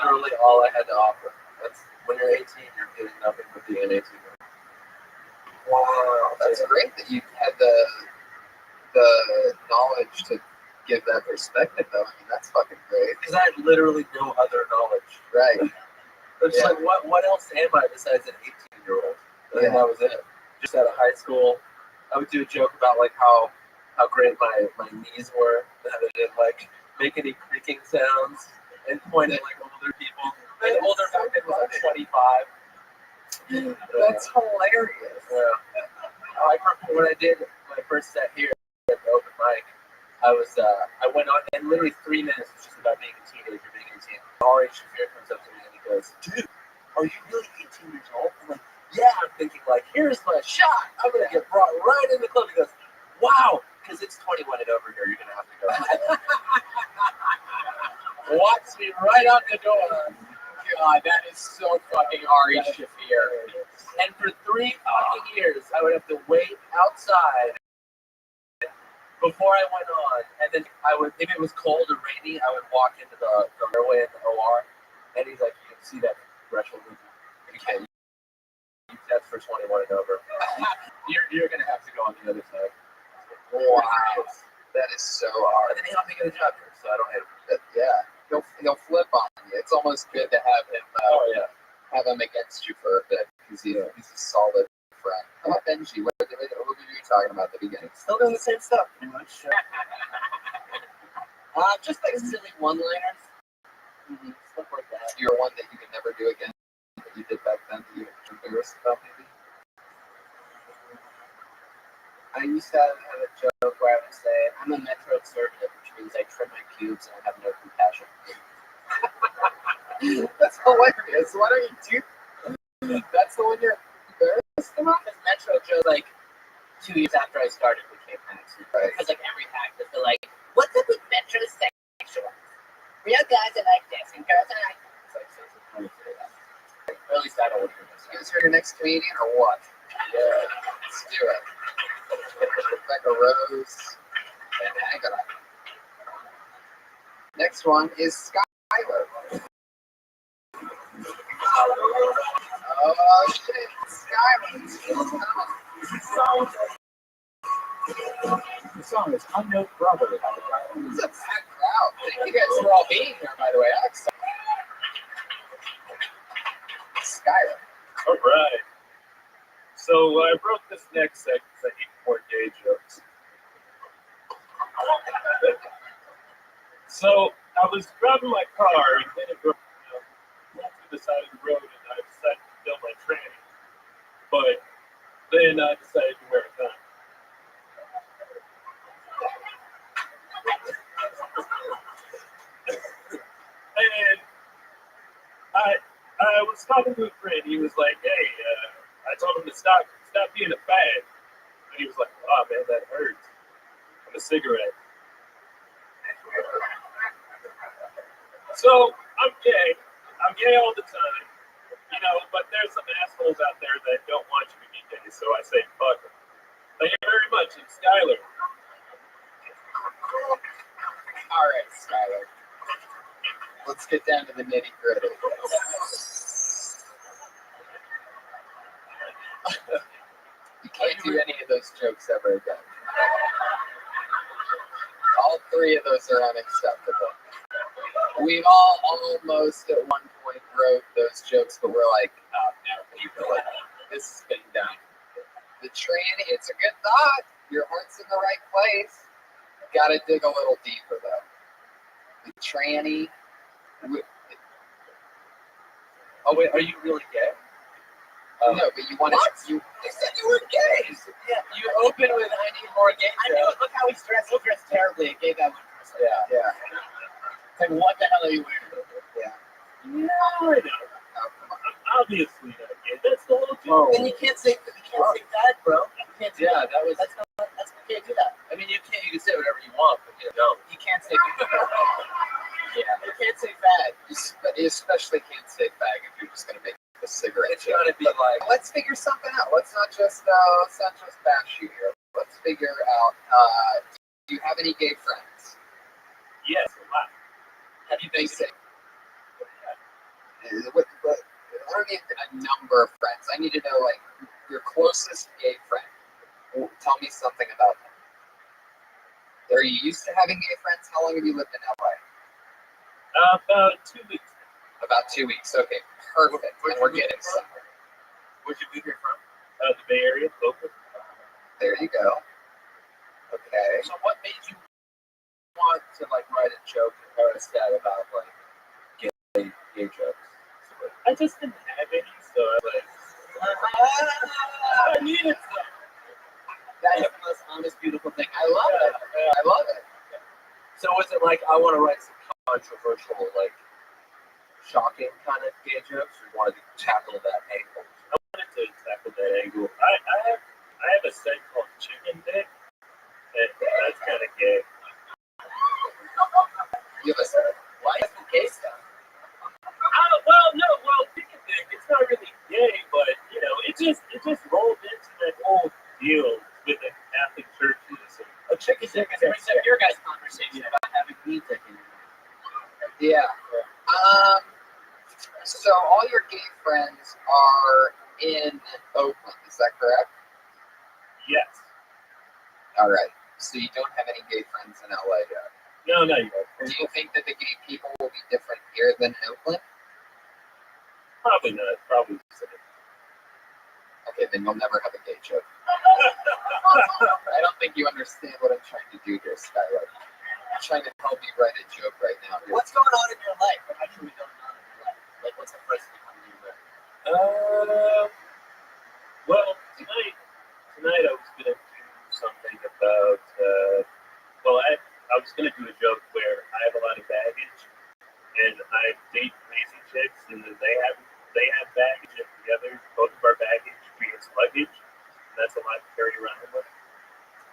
literally all I had to offer. That's when you're 18, you're getting nothing but being 18. Wow, that's great that you had the knowledge to give that perspective, though. I mean, that's fucking great. Because I had literally no other knowledge. Right. It's like, what else am I besides an 18-year-old? And that was it. Just out of high school, I would do a joke about like how great my knees were, that I didn't like make any creaking sounds, and point at like older people. And older back then was like 25. That's hilarious. Yeah. I remember when I did my first set here at the open mic, I went on, and literally 3 minutes was just about being a teenager, being 18. Ari Shafir comes up to me and he goes, "Dude, are you really 18 years old?" I'm like, "Yeah." I'm thinking like, here's my shot. I'm gonna get brought right in the club. He goes, "Wow, because it's 21 and over here. You're gonna have to go." Walks me right out the door. God, that is so fucking Ari Shafir. And for 3 fucking years, I would have to wait outside before I went on, and then I would, if it was cold or rainy, I would walk into the airway at the OR, and he's like, "You can see that threshold? You can't. That's for 21 and over. You're gonna have to go on the other side." Wow, that is so hard. And then he helped me get a job here, so I don't hate him. Yeah, he'll flip on you. It's almost good to have him. Have him against you for a bit because he's a solid friend. How about Benji? What were you talking about at the beginning? Still doing the same stuff, pretty much. Just like silly one-liners. Stuff like that. You're one that you can never do again that you did back then that you're embarrassed about, maybe? I used to have a joke where I would say, "I'm a metro conservative," which means I trim my pubes and I have no compassion. That's hilarious. Why don't you do that's the one you're embarrassed about? Because Metro Joe, like, 2 years after I started, became hacks. Right. Because, like, every hack would be like, "What's up with metrosexuals? Real guys are like this, and girls are like this." Like, so it's funny to say that. Or at least I don't want to do Is your next comedian or what? Yeah. Let's do it. Rebecca Rose and Agatha. Next one is Skylar. Oh shit, Skylar. The song is Unknown Brother. It's a packed crowd. Thank you guys for all being here, by the way. I'm excited. Skylar. All right. So I wrote this next segment because I need more gay jokes. So I was driving my car and then it went to the side of the road and I decided to fill my tranny. But then I decided to wear a gun. And I was talking to a friend. He was like, "Hey," I told him to stop being a fag. And he was like, "Oh man, that hurts. I'm a cigarette." So I'm gay. I'm gay all the time, but there's some assholes out there that don't want you to be gay. So I say, fuck them. Thank you very much. It's Skylar. All right, Skylar. Let's get down to the nitty gritty. You can't do any of those jokes ever again. All 3 of those are unacceptable. We've all almost at one point wrote those jokes, but we're like, "Oh no, this has been done." The tranny, it's a good thought. Your heart's in the right place. Gotta dig a little deeper though. The tranny. Oh wait, are you really gay? No, but you wanted you said you were gay. Yeah, you open with "I need more gay." I knew it. Look how he's dressed. He dressed terribly. It gave that one person. Yeah. It's like, what the hell are you wearing? Yeah. Yeah, I know. Oh, come on. Obviously not gay. That's the whole joke. Then you can't say that, bro. You can't do that. that was. That's you can't do that. I mean, you can say whatever you want, but You can't say Yeah. you can't say fag. You especially can't say fag if you're just gonna make a cigarette it's joke. gotta be like. Let's figure something out. Let's not just bash you here. Let's figure out. Do you have any gay friends? Yes, a lot. Have you been Basic. I don't need a number of friends. I need to know like your closest gay friend. Tell me something about them. Are you used to having gay friends? How long have you lived in LA? About 2 weeks. About 2 weeks. Okay, perfect. And we're getting somewhere. Where'd you move here from? The Bay Area, Oakland. There you go. Okay. So what made you want to like write a joke or a stat about like gay jokes? I just didn't have any, so I was like, I needed some. That is the most honest, beautiful thing. I love it. I love it. So was it like I want to write some controversial, like shocking kind of gay jokes, or you wanted to tackle that angle? I wanted to tackle that angle. I have a set called Chicken Dick, and that's kind of gay. Give us Why is it gay stuff? Well, Chicken Dick, it's not really gay, but you know, it just rolled into that whole deal with the Catholic churches. And, A chicken dick is every time your guys' conversation about having meat dick in your mouth. Yeah. So all your gay friends are in Oakland, is that correct? yes. All right. So you don't have any gay friends in LA yet. No, not yet. Do you think that the gay people will be different here than Oakland? Probably not. Probably the same. Okay, then you'll never have a gay joke. I don't think you understand what I'm trying to do here, Skylar. I'm trying to help you write a joke right now. What's going on in your life? What actually going on in your life? Like, what's the first thing coming to your mind? Well, tonight I was gonna do something about. I was gonna do a joke where I have a lot of baggage, and I date crazy chicks, and then they have baggage, and together both of our baggage creates luggage. And that's a lot to carry around with.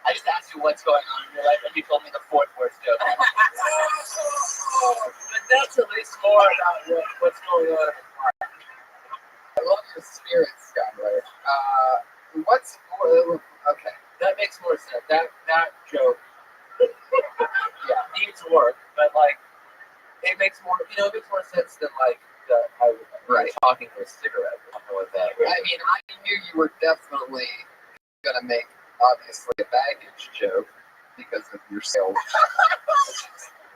I just asked you what's going on in your life, and you told me the fourth worst joke. But that's at least more about what's going on in his heart. I love your spirit, Skylar. Okay. That makes more sense. That joke, needs work, but like it makes more sense than like Right. talking to a cigarette or something like that. I mean, I knew you were definitely gonna make obviously a baggage joke because of your sales,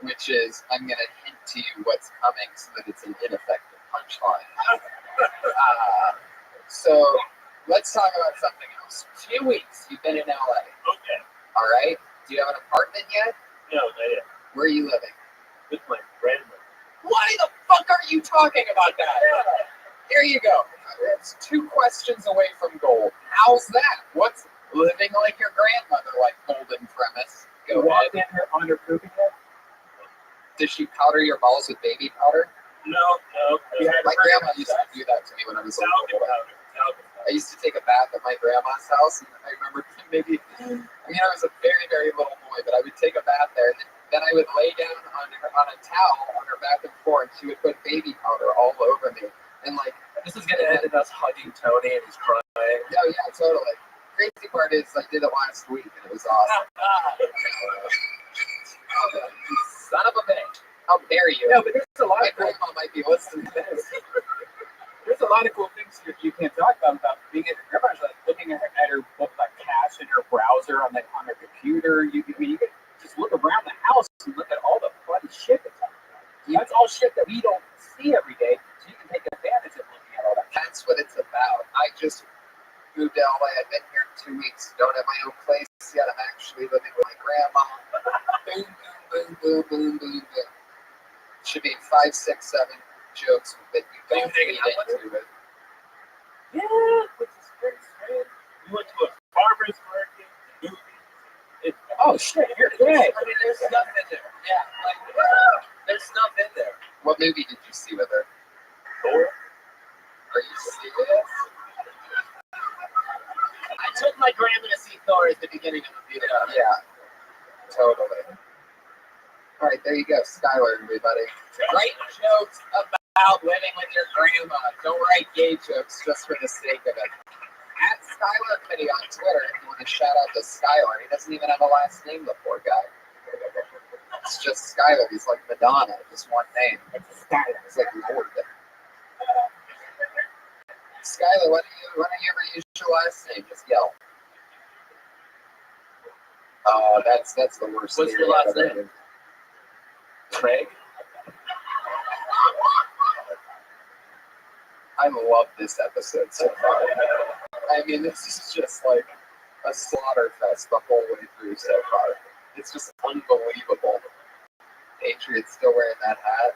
which is I'm gonna hint to you what's coming so that it's an ineffective punchline. So let's talk about something else. 2 weeks you've been in LA. Okay. All right. Do you have an apartment yet? No, not yet. Where are you living? With my grandmother. Why the fuck are you talking about that? Here you go. It's 2 questions away from gold. How's that? What's living like your grandmother, like golden premise? Go ahead. in her on her pooping head. Does she powder your balls with baby powder? No. My grandma used to do that to me when I was a little boy. I used to take a bath at my grandma's house, and I remember I was a very, very little boy, but I would take a bath there, and then I would lay down on a towel on her bathroom floor, and she would put baby powder all over me. And like, This is gonna end in us hugging Tony and he's crying. oh yeah, totally. Crazy part is I did it last week, and it was awesome. Son of a bitch. How dare you? Yeah, but there's a lot My of cool, grandma might be listening to this. there's a lot of cool things you can't talk about being at your grandma's, like looking at her like cash in her browser on her computer. You can just look around the house and look at all the funny shit that's on there. That's all shit that we don't see every day, so you can take advantage of looking at all that. That's what it's about. I just moved to LA. I've been here 2 weeks. Don't have my own place yet. I'm actually living with my grandma. Boom, boom, boom, boom, boom, boom. Should be 5, 6, 7 jokes that you don't hanging read out with into it. Yeah, which is very strange. We went to a farmer's market, movies. Oh shit, here today. I mean, there's stuff in there. Yeah, like there's stuff in there. What movie did you see with her? Thor. Are you serious? I took my grandma to see Thor at the beginning of the video. Yeah, totally. All right, there you go. Skylar, everybody. Write jokes about living with your grandma. Don't write gay jokes just for the sake of it. At Skylar Committee on Twitter, if you want to shout out to Skylar. He doesn't even have a last name, the poor guy. It's just Skylar. He's like Madonna, just one name. It's Skylar. It's like Lord. Skylar, why don't you ever use your last name? Just yell. Oh, that's the worst. What's your last name? Craig? I love this episode so far. I mean, this is just like a slaughter fest the whole way through so far. It's just unbelievable. Patriot's still wearing that hat.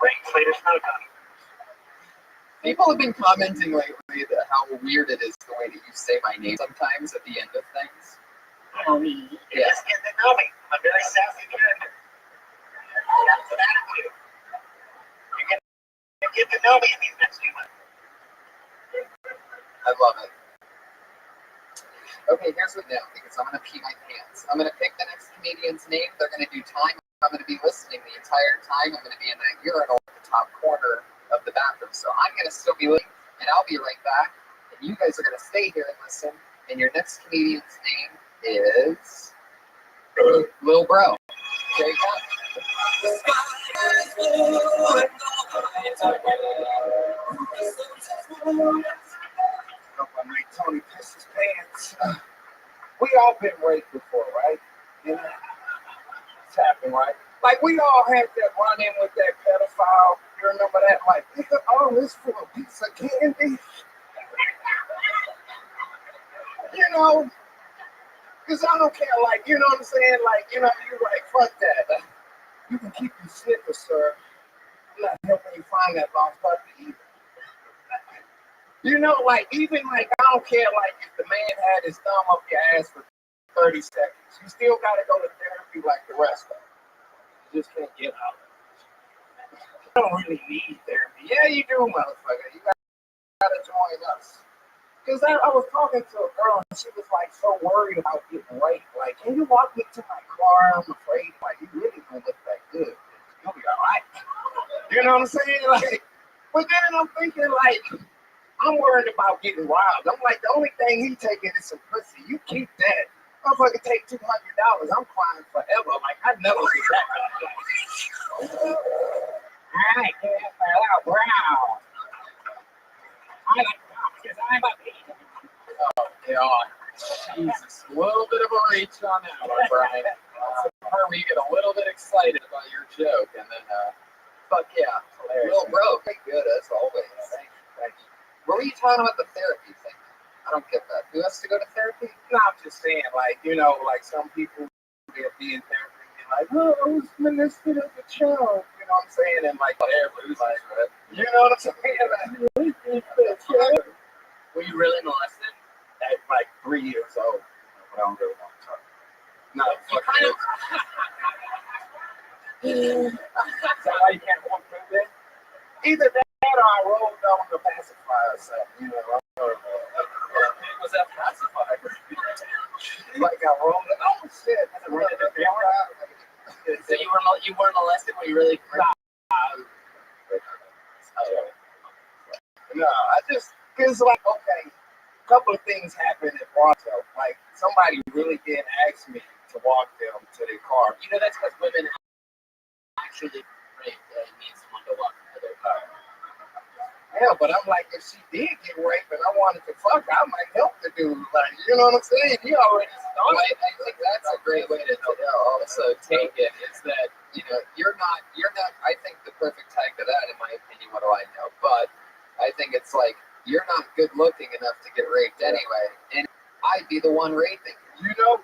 Rain, Slater, snow coming. People have been commenting lately that how weird it is the way that you say my name sometimes at the end of things. You just get to know me. I'm a very sassy character. That's an attitude. You're gonna get to know me in these next few months. I love it. Okay, here's what now, because I'm going to pee my pants. I'm going to pick the next comedian's name. They're going to do time. I'm going to be listening the entire time. I'm going to be in that urinal at the top corner of the bathroom. So I'm going to still be listening, and I'll be right back. And you guys are going to stay here and listen. And your next comedian's name is Lil Bro. There you go. When my Tony pissed his pants. We all been raped before, right? You know, it's happened, right? Like we all had that run-in with that pedophile. You remember that? Like, nigga, all this for a piece of candy. You know, because I don't care. Like, you know what I'm saying? Like, you know, you like fuck that. You can keep your Snickers, sir. I'm not helping you find that lost puppy either. You know, like, even like, I don't care, like, if the man had his thumb up your ass for 30 seconds, you still got to go to therapy like the rest of them. You just can't get out of it. You don't really need therapy. Yeah, you do, motherfucker. You got to join us. Because I was talking to a girl, and she was, like, so worried about getting raped. Like, can you walk me to my car? I'm afraid, like, you really don't look that good. You'll be all right. You know what I'm saying? Like, but then I'm thinking, like, I'm worried about getting robbed. I'm like, the only thing he taking is some pussy. You keep that. Motherfucker take $200. I'm crying forever. Like, I never get that. I can't fell out brown. I like because I'm a baby. Oh, God. Jesus. A little bit of a reach on that one, Brian. Where you get a little bit excited about your joke, and then, fuck yeah. Lil Bro, pretty good as always. Thank you. What were you talking about the therapy thing? I don't get that. Who has to go to therapy? No, I'm just saying, like, you know, like some people, they'll be in therapy and be like, oh, I was molested as a child. You know what I'm saying? And like, they're losing, right? You know what I'm saying? Like, Were you really molested? at like 3 years old. But I don't really want to talk. No, You fuck kind of. Is that why you can't walk through there? Either that or I rolled on the pacifier or something, you know. Was that pacifier? Like I rolled it. Oh shit! I rolled it down. So you weren't molested when you really. No, I just cause like okay, a couple of things happened at Rothschild. Like somebody really did ask me to walk them to their car. You know that's because women actually need someone to walk to their car. Yeah, but I'm like, if she did get raped and I wanted to fuck her, I might help the dude. Like, you know what I'm saying? He already started. I think that's a great way to also take it. Is that you're not. I think the perfect tag to that, in my opinion, what do I know? But I think it's like you're not good looking enough to get raped anyway, and I'd be the one raping. You know,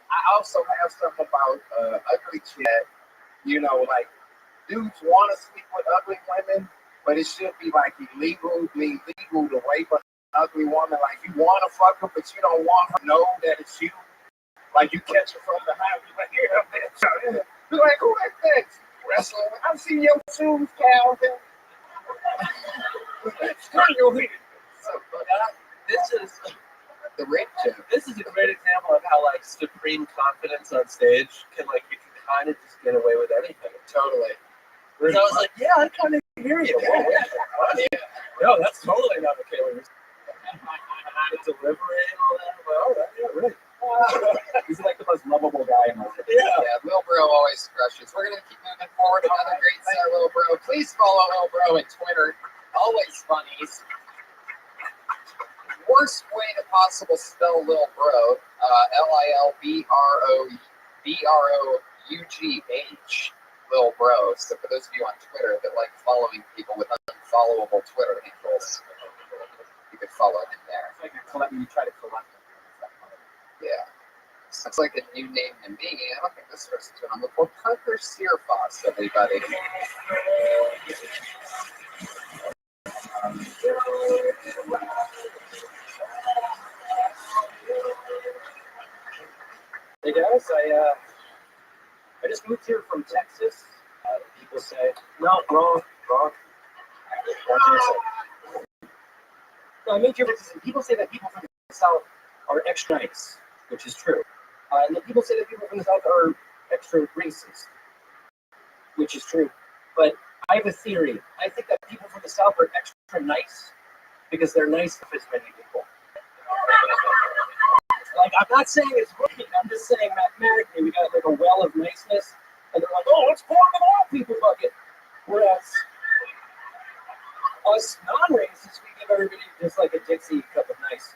I also have something about ugly shit. You know, like dudes want to sleep with ugly women. But it should be like illegal to rape an ugly woman. Like you want to fuck her, but you don't want her to know that it's you. Like you catch her from behind, be like, here, bitch. Be like, who is that? Wrestling. I've seen your shoes, Calvin. Turn your head. This is The rape joke. this is a great example of how like supreme confidence on stage can like you can kind of just get away with anything. Totally. Because I was like, yeah, I kind of hear you. Whoa, wait, no, that's totally not okay. The delivery and all that. Well, yeah, right. He's like the most lovable guy in my life. Yeah. Lil Bro always crushes. We're gonna keep moving forward. Another great set, Lil Bro. Please follow Lil Bro on Twitter Always funnies. Worst way to possible spell Lil Bro, Lilbroughh, Lil Bro. So for those of you on Twitter that like following people with unfollowable Twitter handles, you could follow him there. It's like you try to collect them. Yeah. Sounds like a new name to me. I don't think this person's been on before. Parker Searfoss, everybody. Hey guys, I just moved here from Texas. People say, no, wrong. No, I moved here from Texas, and people say that people from the South are extra nice, which is true. And then people say that people from the South are extra racist, which is true. But I have a theory. I think that people from the South are extra nice because they're nice to as many people. Like, I'm not saying it's right. I'm just saying mathematically we got like a well of niceness, and they're like, oh, let's pour it in all people bucket. Whereas us non-racists, we give everybody just like a Dixie cup of nice.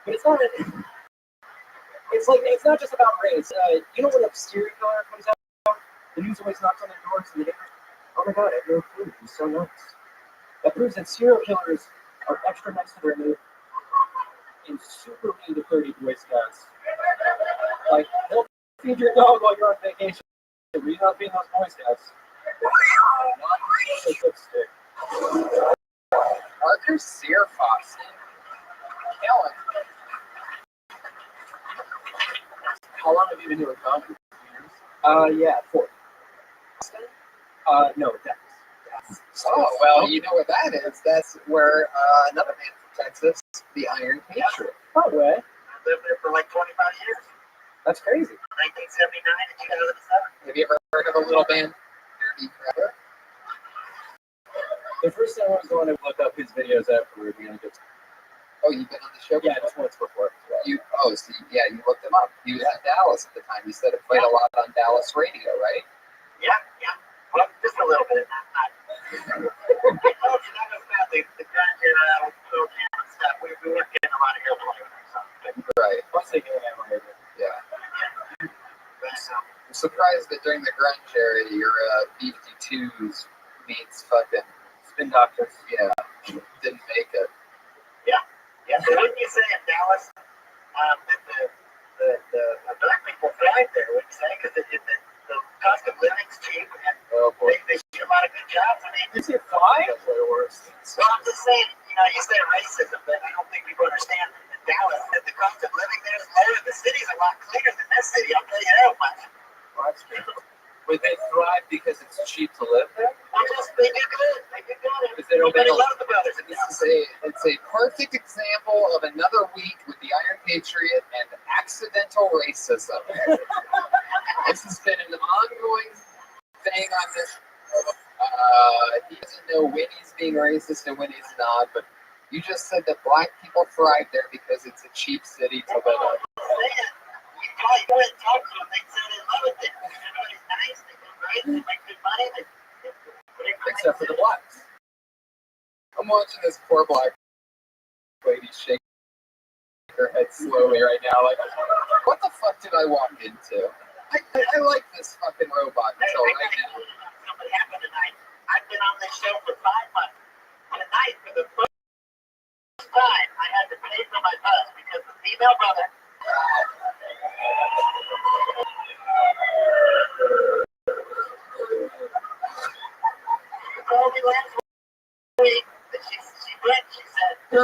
But it's not. It's like it's not just about race. You know when a serial killer comes out, the news always knocks on their doors and they oh my god, I have no clue. He's so nice. That proves that serial killers are extra nice to their neighbors and super mean to 30 Boy Scouts. Like, they'll feed your dog while you're on vacation. But you're not being those Boy Scouts. Parker Searfoss. Killing. How long have you been doing comedy? Yeah, 4. No, Texas. Oh, well, you know what that is. That's where another man from Texas, the Iron Patriot. No way. I lived there for like 25 years. That's crazy. 1979 to 2007. Have you ever heard of a little band, Dirty Forever? The first time I was going to look up his videos afterward, we had to Oh, you've been on the show? yeah, just once before. You looked him up. He was in Dallas at the time. You said it played a lot on Dallas radio, right? Yeah. Well, just a little bit. Not. I told you that was not the grunge era with the cam and stuff. We weren't getting a lot of airplay or something. Right. Once they get it, Yeah. But, I'm surprised that during the grunge era, your B-52s meets fucking spin doctors. Yeah, didn't make it. Yeah, so wouldn't you say in Dallas that the black people thrive there, wouldn't you say? Because the cost of living's cheap and they do a lot of good jobs. I mean, Is it 5? That's way worse. so I'm just saying, you say racism, but I don't think people understand that in Dallas that the cost of living there is lower. The city's a lot cleaner than this city, I'll tell you that much. Well, that's true. Would they thrive because it's cheap to live there? They do good. Because they don't make Everybody loves the brothers. It's a perfect example of another week with the Iron Patriot and accidental racism. This has been an ongoing thing on this show. He doesn't know when he's being racist and when he's not, but you just said that black people thrive there because it's a cheap city to live in. You probably go and talk to them. They say they love it there. Everybody's nice. They do great. They make good money. Except for the blacks. I'm watching this poor black lady shake her head slowly right now, like, what the fuck did I walk into? I like this fucking robot until right now. Something happened tonight. I've been on this show for 5 months. Tonight, for the first time, I had to pay for my bus because the female brother. Told me last week that she said, I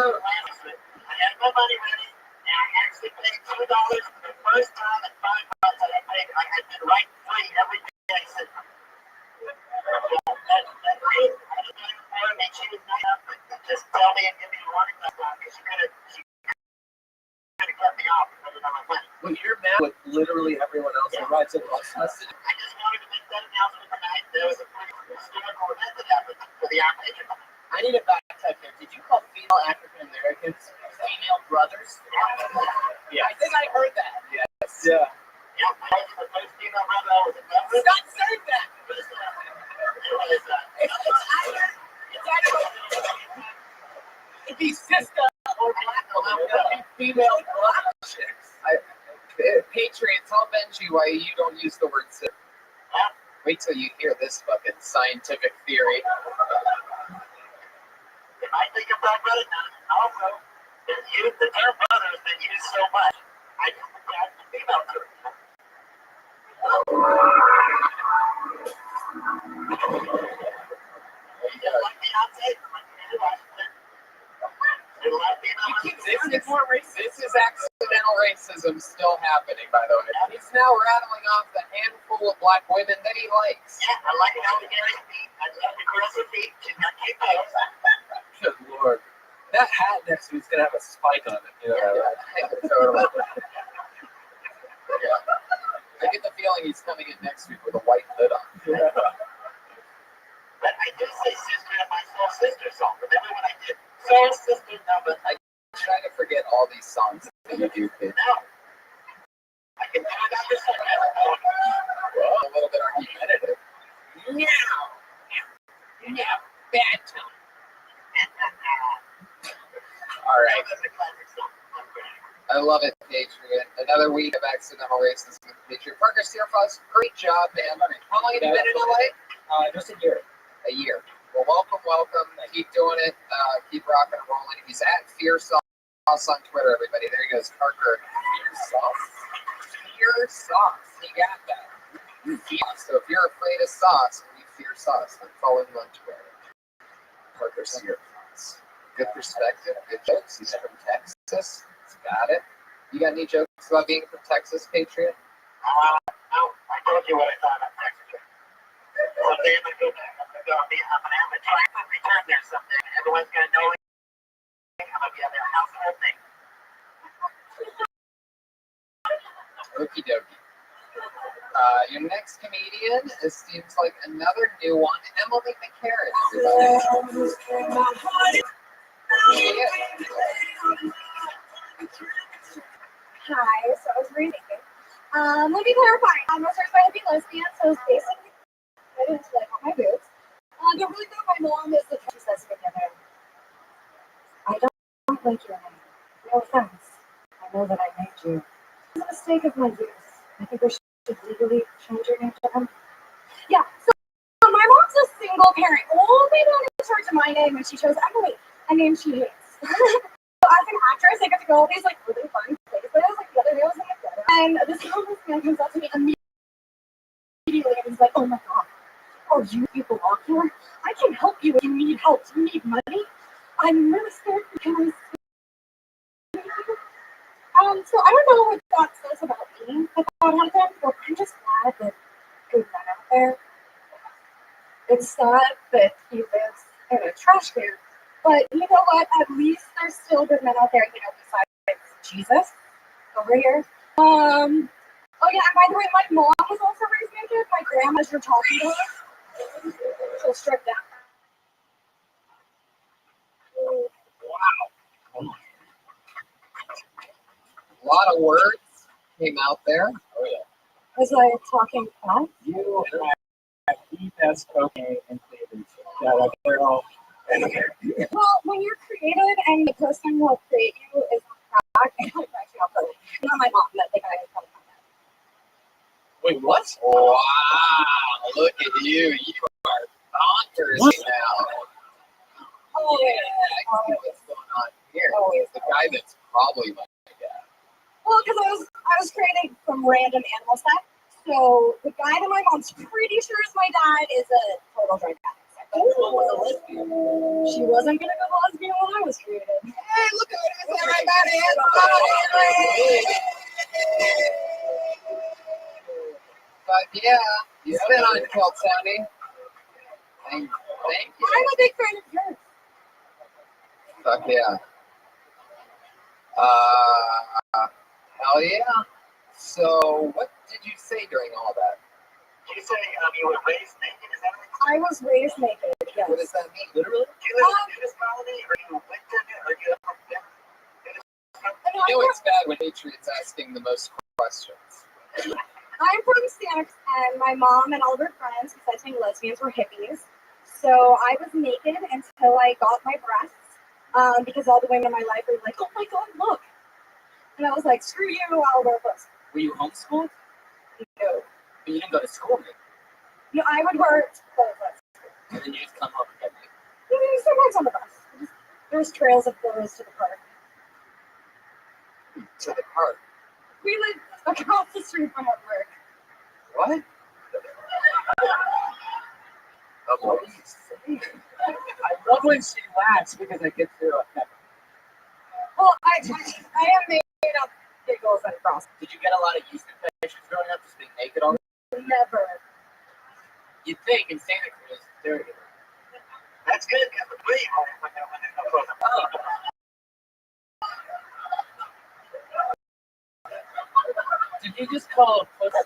had my money ready, and I actually paid $2 for the first time in 5 months that I had been right free every day. I said, that's great. I just got it for her, and she was nice enough to just tell me and give me a warning because she could have cut me off because of my money. Well, you're mad with literally everyone else who rides a bus. I just wanted to make that announcement tonight. There was a pretty historical event that happened for the Iron Patriot. I need a backtrack here. Did you call female African Americans female brothers? Yeah. I think I heard that. Yes. Yeah, Yeah. I was the first female brother I was a member. Stop saying that. It was, It's It'd be sister or black. It'd be female black chicks. Patriot, tell Benji why you don't use the word sister. Wait till you hear this fucking scientific theory. If I think about brothers, also, the term brother has been used so much, I just forgot the female term. Like Beyonce, This is accidental racism still happening, by the way. He's now rattling off the handful of black women that he likes. Yeah, I like Alligator's feet. I love the girls with feet. She's got cute legs. Good lord. That hat next to it's gonna have a spike on it. You know, Totally. Yeah. I get the feeling he's coming in next week with a white hood on. Yeah. But I do say sister in my Soul Sister song. Remember when I did Soul Sister number? I try to forget all these songs that you do, kid. No. I can do it after song. Well, a little bit argumentative. Yeah, bad time. All right. That's a classic song. I love it, Patriot. Another week of accidental racism with Patriot. Parker Steerfoss, great job, man. How long have you been in LA? Just a year. A year. Well, welcome. Keep doing it. Keep rocking and rolling. He's at Fierce Sauce on Twitter, everybody. There he goes, Parker. Fierce Sauce? Fierce Sauce. He got that. Yeah, so if you're afraid of sauce, you fear sauce. Then follow him on Twitter. Parker Steerfoss. Good perspective. Good jokes. He's from Texas. He's got it. You got any jokes about being from Texas, Patriot? No, I told you what I thought about Texas. Someday I'm going to go back. I'm going to have a triumphant return there someday. Everyone's going to know it. I'm going to be on their household thing. Okie dokie. Your next comedian seems like another new one, Emily McCarran. Hi, so I was reading. Let me clarify. I was raised by a lesbian, so it's basically I didn't like all my boobs. But really though, my mom is the she says together. I don't like your name. No offense. I know that I made you. It's a mistake of my youth. I think we should legally change your name to him. Yeah, so my mom's a single parent. Only noticed her to my name and she chose Emily, a name she hates. So as an actress, I get to go all these like really fun places. Like the other day I was in the theater, and this homeless man comes up to me immediately and he's like, "Oh my god, are you people out here? I can help you if you need help. Do you need money? I'm really scared because so I don't know what that says about me about him, but I'm just glad that good men out there. It's sad that he lives in a trash can, but you know what? At least there's still good men out there, you know, besides Jesus over here. Oh yeah, and by the way, my mom was also raised naked. My grandma, as you're talking to her, she'll strip down. Wow. A lot of words came out there. Oh yeah. Was I talking fast? You have the best cocaine and flavors. Yeah, like they're all. Well, when you're created and the person who will create you is on track, not my mom, but the guy who's probably on that. Wait, what? Wow, look at you. You are bonkers now. Oh, Yeah, I see what's going on here. He's the guy that's probably my dad. well, because I was created from random animal sex. So the guy that my mom's pretty sure is my dad is a total drug addict. Was a lesbian. She wasn't gonna go lesbian when I was created. Hey, look at this, everybody! But yeah, you've been on Kill Tony. Thank you. I'm a big fan of yours. Fuck yeah. Hell yeah. So, what did you say during all that? Did you say you were raised naked? Is that what I was raised naked. Yes. What does that mean? Literally? Do you live in a nudist colony, or you went to it, or you have You know it's bad when Patriot's asking the most questions. I'm from Santa Cruz, and my mom and all of her friends, besides being lesbians, were hippies. So I was naked until I got my breasts, because all the women in my life were like, "Oh my God, look!" And I was like, "Screw you! I'll wear clothes." Were you homeschooled? No, But you didn't go to school, maybe. no, I would wear clothes. And then you just come home and get naked. Sometimes on the bus. There's trails of clothes to the park. To the park. We live across the street from our work. What? What are you saying? I love when she laughs because I get to Well, I am made up giggles at cross. Did you get a lot of yeast infections growing up just being naked all the time? Never. You'd think in Santa Cruz, they're That's good because the plea when there's no clothes. Did you just call a pussy?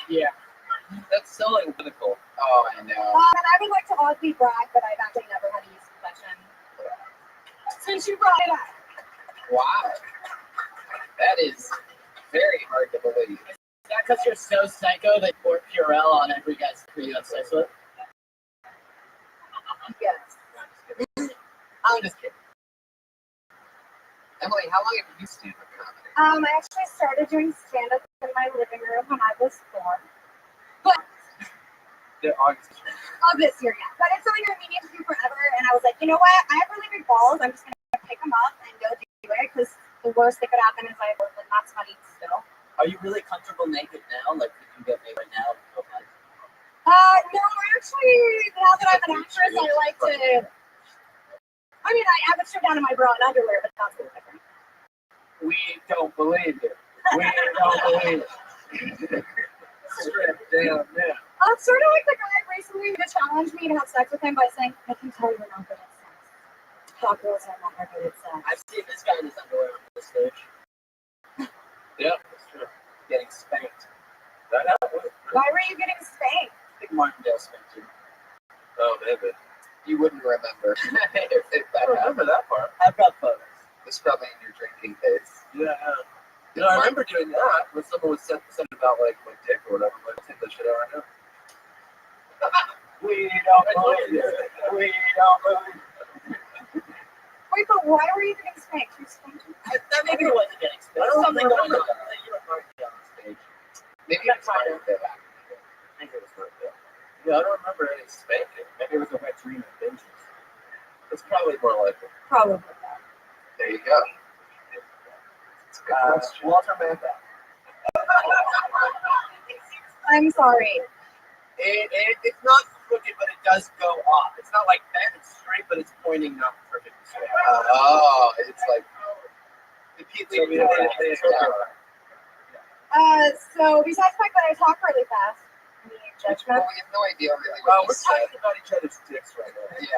Yeah. That's so like political. Oh, I know. And I would like to oddly brag, but I've actually never had a yeast infection. Since you brought it up. Wow. That is very hard to believe. Is that because you're so psycho that you pour Purell on every guy's you have sex with? Yes. I'm just kidding. Emily, how long have you stand up comedy? I actually started doing stand-up in my living room when I was 4. But They're August. of this year, yeah. But it's something I've been meaning to do forever, and I was like, you know what? I have really big balls. I'm just gonna pick them up and go do it, because the worst that could happen is I work, and that's funny still. Are you really comfortable naked now? Like you can get naked right now and go ahead? No, actually, now that I'm an actress, I like to. I mean, I would strip down in my bra and underwear, but that's a little different. We don't believe it. We don't believe it. Strip down now. Sort of like the guy recently who challenged me to have sex with him by saying, "I can tell you're not good at sex. Hot girls are not good at sex." I've seen this guy in his underwear on the stage. Yeah, that's true. Getting spanked. That happened. Why were you getting spanked? I think Martindale spanked you. Oh, maybe. You wouldn't remember. if I don't remember that part. I've got photos. It's probably in your drinking days. Yeah. You know, I remember doing that when someone was saying about like my dick or whatever. Like, take that shit out right now. We don't believe it. We don't believe it. Wait, but why were you getting spanked? You spanked me? That maybe it wasn't getting spanked. I don't Something going remember. on. You were Martindale on stage. Maybe it's hard to fit back. I think it was Martindale. Yeah, I don't remember any spanking. Maybe it was a wet dream of binges. It's probably more likely. Probably. There you go. It's a good question. Walter Matthau. I'm sorry. It's not crooked, but it does go off. It's not like that. It's straight, but it's pointing not perfectly straight. Oh, it's like the So we have So besides the fact that I talk really fast, any judgment? Well, we have no idea really what you we're said. talking about each other's dicks right now. Yeah.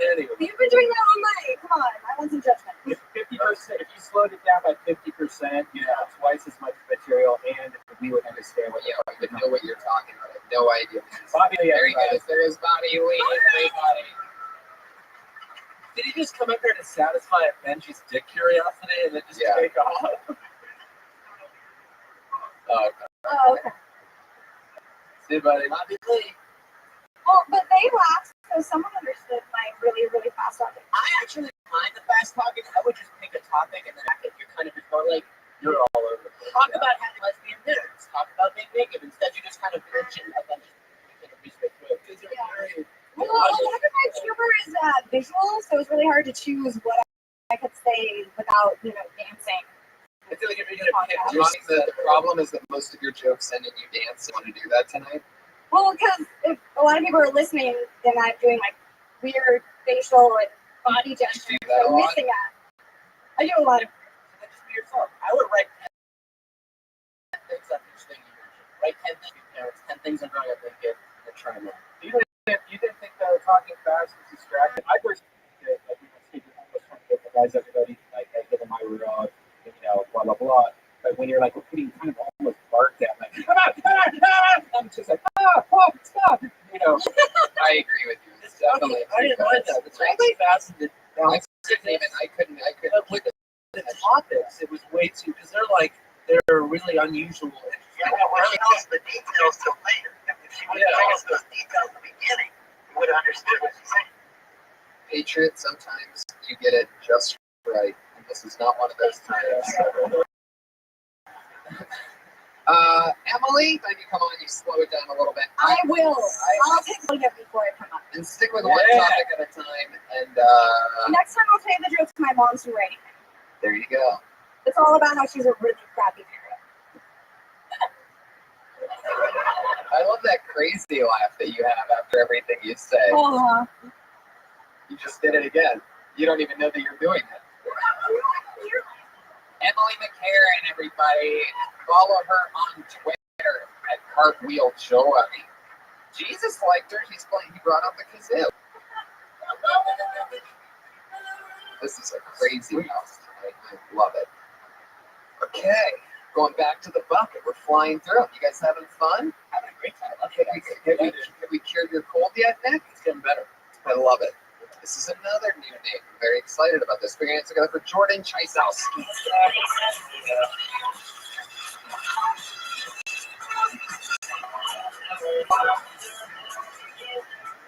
Anyway, You've been doing that all night. Come on, I want some judgment. 50%. If you slowed it down by 50%, you have twice as much material, and we would understand what Yeah, I would know what you're talking about. I have no idea. Bobby Lee, There he everybody. goes. There is Bobby Lee. Everybody. did he just come up here to satisfy a Benji's dick curiosity and then just Yeah. take off? Oh, okay. Oh, okay. See, buddy. Bobby Lee. Well, but they laughed, so someone understood my really, really fast talking. I actually mind the fast talking. I would just pick a topic and then you're kind of just going like, you're all over the place. Talk about having lesbian dinners. Talk about being naked. Instead, you just kind of mention a bunch of things straight through it. Because you're very. Well, a lot of my humor is visual, so it's really hard to choose what I could say without, dancing. I feel like if you're gonna pick The problem is that most of your jokes end in you dance. Want to do that tonight? Well, because if a lot of people are listening, then I'm doing like weird facial and body gestures. Do that a I'm lot? missing out. I do a lot of. just be yourself. I would write 10 things on each thing you mentioned. Write 10 things to your parents, 10 things on growing up naked, and try them. Even if you didn't think that talking fast was distracting, I personally did. Like, almost trying to get the guys, everybody, like, hey, give them my road, blah, blah, blah. But when you're, like, getting kind of almost barked at, like, I'm just like, stop. I agree with you. It's definitely. I didn't mind that. The talking fast and I couldn't. with the topics, it was way too, because they're really unusual. Yeah, well, she knows the details till later. If she would have told us those details in the beginning, you would have understood what she's saying. Patriot, sometimes you get it just right, and this is not one of those times. Emily, maybe come on, you slow it down a little bit. I will. I'll take a look at before I come up. And stick with one topic at a time. And Next time I'll tell you the jokes my mom's writing. there you go. It's all about how she's a really crappy parent. I love that crazy laugh that you have after everything you say. Uh-huh. You just did it again. You don't even know that you're doing it. Emily McCarran, everybody. Follow her on Twitter at Cartwheel Joy. Jesus liked her. He brought up the kazoo. This is a crazy house tonight. I love it. Okay, going back to the bucket. We're flying through. You guys having fun? Having a great time. Have we cured your cold yet, Nick? It's getting better. I love it. This is another new name. I'm very excited about this. We're going to together for Jordan Chaisowski.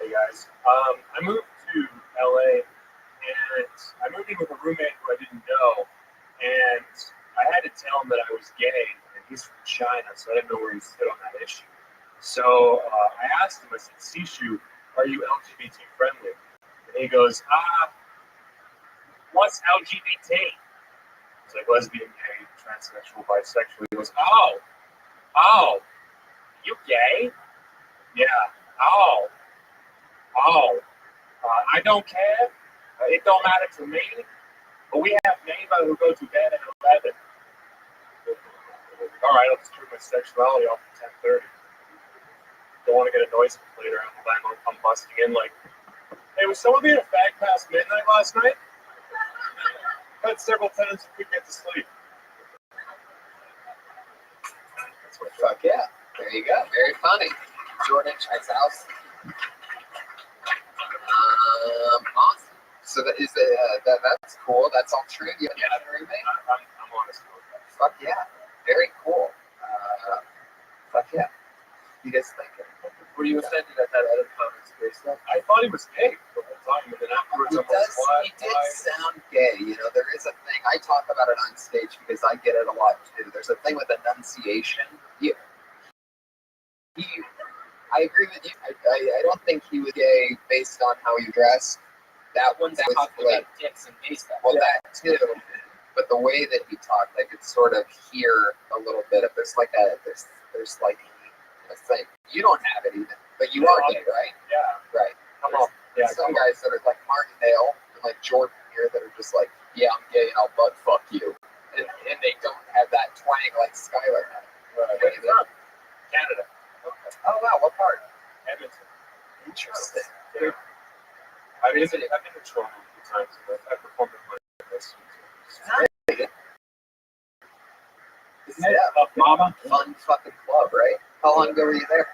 Hey guys, I moved to LA and I moved in with a roommate who I didn't know, and I had to tell him that I was gay, and he's from China, so I didn't know where he stood on that issue. So I asked him, I said, Sishu, are you LGBT friendly? And he goes, what's LGBT? It's like lesbian, gay, transsexual, bisexual. He goes, oh, you gay? Yeah, I don't care. It don't matter to me. But we have neighbors who go to bed at 11. All right, I'll just turn my sexuality off at 10:30. Don't want to get a noise complaint around the time I'm busting in like, hey, was someone being a fag past midnight last night? Had several tenants who couldn't get to sleep. That's what, fuck yeah. There you go. Very funny. Jordan Chaisowski. Awesome. So that's cool. That's all true. You have a roommate? I'm honest with that. Fuck yeah. Very cool. Fuck yeah. You guys think? Were you offended at that other comments based on? I thought he was gay the whole time, and then afterwards I'm like, He did sound gay. You know, there is a thing. I talk about it on stage because I get it a lot too. There's a thing with enunciation. I agree with you. I don't think he was gay based on how he dressed. That was like dicks and gay stuff. well, that too. But the way that he talked, I could sort of hear a little bit of there's like a thing. You don't have it even, but you are gay, right? yeah, Right. come on. Yeah, Some guys that are like Martindale and like Jordan here that are just like, yeah, I'm gay and I'll butt fuck you, and they don't have that twang like Skylar had. Right. Where are you from? Canada. Okay. Oh wow, what part? Edmonton. Interesting. Yeah. I've been to Toronto a few times. I performed in my this. Isn't it Mama? fun fucking club, right? How long ago were you there?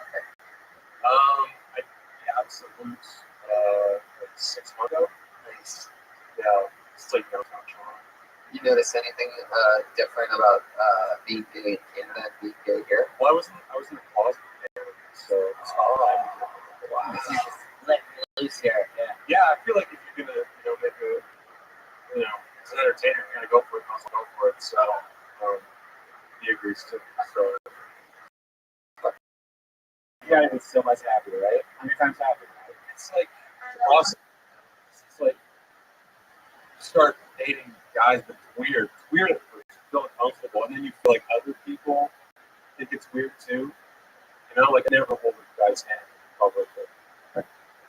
Absolute, like 6 months ago. Nice. Yeah, it's like downtown Toronto. You notice anything different about being gay in Canada and being gay here? Well, I was in the closet in Canada, so. Wow. You just let loose here. Yeah. Yeah, I feel like if you're gonna, make a, as an entertainer, you're gonna go for it, might as well go for it. So, he agrees to. So. You gotta be so much happier, right? How many times happier? It's like awesome. It's like you start dating guys, but it's weird. It's weird at first. You feel uncomfortable, and then you feel like other people think it's weird too. Like I never hold a guy's hand publicly.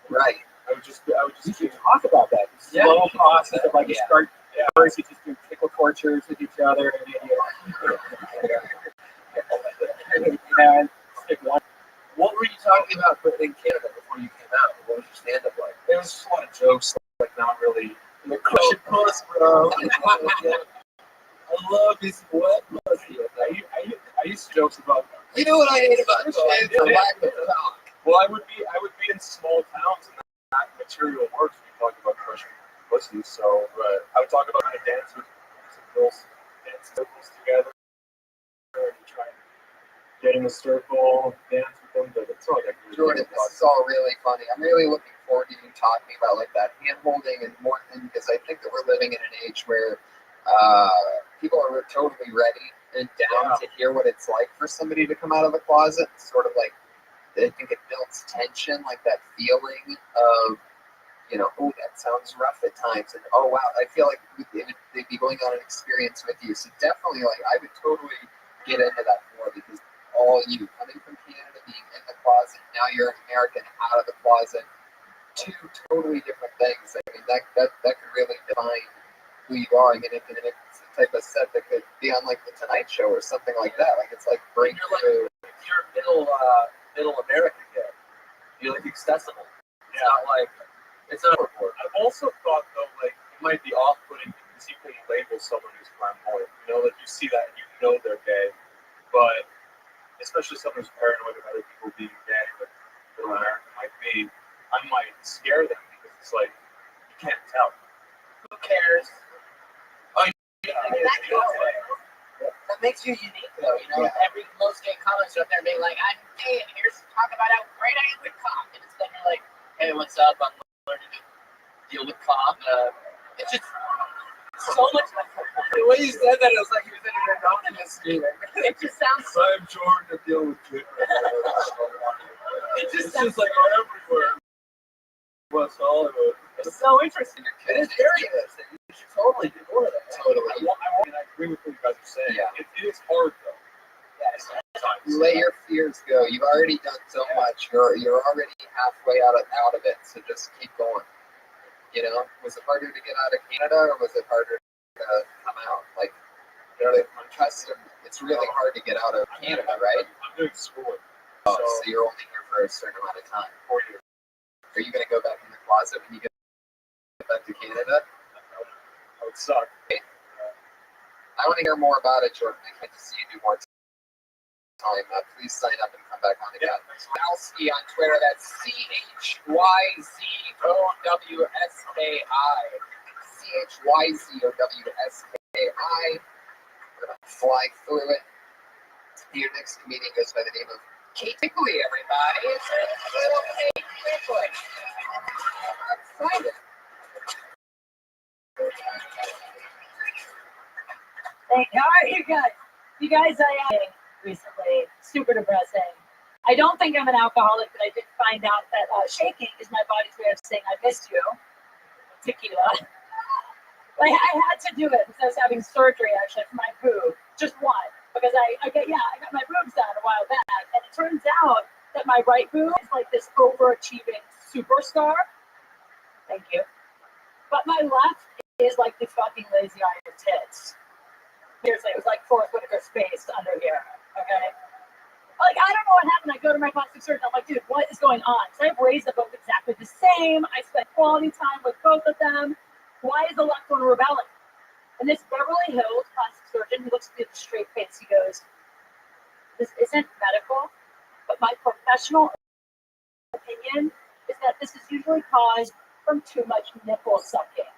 Right. I would just You should talk about that. Yeah. Slow process of like you Yeah. start first, you just do tickle tortures with each other, and and stick one. What were you talking about in Canada before you came out? What was your stand-up like? There was just a lot of jokes, like not really. Crush your puss, bro. I love this wet pussy. I used to jokes about. You know what I hate about this? The lack of talk. Well, I would be in small towns, and that material works when you talk about crushing pussies. So I would talk about how to dance with some girls, dance circles together, and try to get in a circle, dance with them. It's all like Jordan, this is all really funny. I'm really looking forward to you talking about like that hand holding and more than because I think that we're living in an age where people are totally ready and down to hear what it's like for somebody to come out of the closet. Sort of like I think it builds tension, like that feeling of, you know, oh, that sounds rough at times, and oh wow, I feel like they'd be going on an experience with you. So definitely, like, I would totally get into that more because all you coming from Canada, being in the closet, now you're an American out of the closet, two totally different things. I mean, that could really define who you are. I mean, it's the type of set that could be on like the Tonight Show or something like that. Like it's like breakthrough. You're middle American kid. You're like accessible. It's not like it's not a report. I've also thought though, like it might be off-putting because you can label someone who's flamboyant. You know, like you see that and you know they're gay, but especially someone who's paranoid of other people being gay, like middle American like me, I might scare them because it's like you can't tell. Who cares? Oh, yeah. That makes you unique, though. You know, most gay comics are up there being like, "I'm gay, and here's to talk about how great I am with cock." And instead, you're like, "Hey, what's up? I'm learning to deal with cock." It's just so much. The way you said that, it was like he was in an anonymous meeting. It just sounds. I'm Jordan to deal with it. It's It's like everywhere. West Hollywood. It's so interesting. It is very interesting. You should totally do more of that. Totally. I agree with what you guys are saying. Yeah. It is hard though. You let your fears go. You've already done so much. You're already halfway out of it. So just keep going. You know, was it harder to get out of Canada or was it harder to come out? Like, you know, it's really hard to get out of Canada, right? I'm doing school. Oh, so you're only here for a certain amount of time. 4 years. Are you going to go back in the closet when you get back to Canada? That would suck. I want to hear more about it, Jordan. I can't see you do more time. Please sign up and come back on again. Malski on Twitter. That's CHYZOWSKI. CHYZOWSKI. We're going to fly through it. Your next comedian goes by the name of Kate Quigley, everybody. It's little Kate Quigley. I'm excited. How are you guys? You guys, I recently super depressing. I don't think I'm an alcoholic, but I did find out that shaking is my body's way of saying I missed you. Tequila. Like I had to do it because I was having surgery actually for my boob, just one, because I got my boobs done a while back, and it turns out that my right boob is like this overachieving superstar. Thank you. But my left is like the fucking lazy eye of tits. Seriously, it was like Forrest Whitaker's face under here. Okay. Like, I don't know what happened. I go to my plastic surgeon. I'm like, dude, what is going on? So I have raised them both exactly the same. I spent quality time with both of them. Why is the left one rebelling? And this Beverly Hills plastic surgeon, he looks at me with a straight face. He goes, this isn't medical, but my professional opinion is that this is usually caused from too much nipple sucking.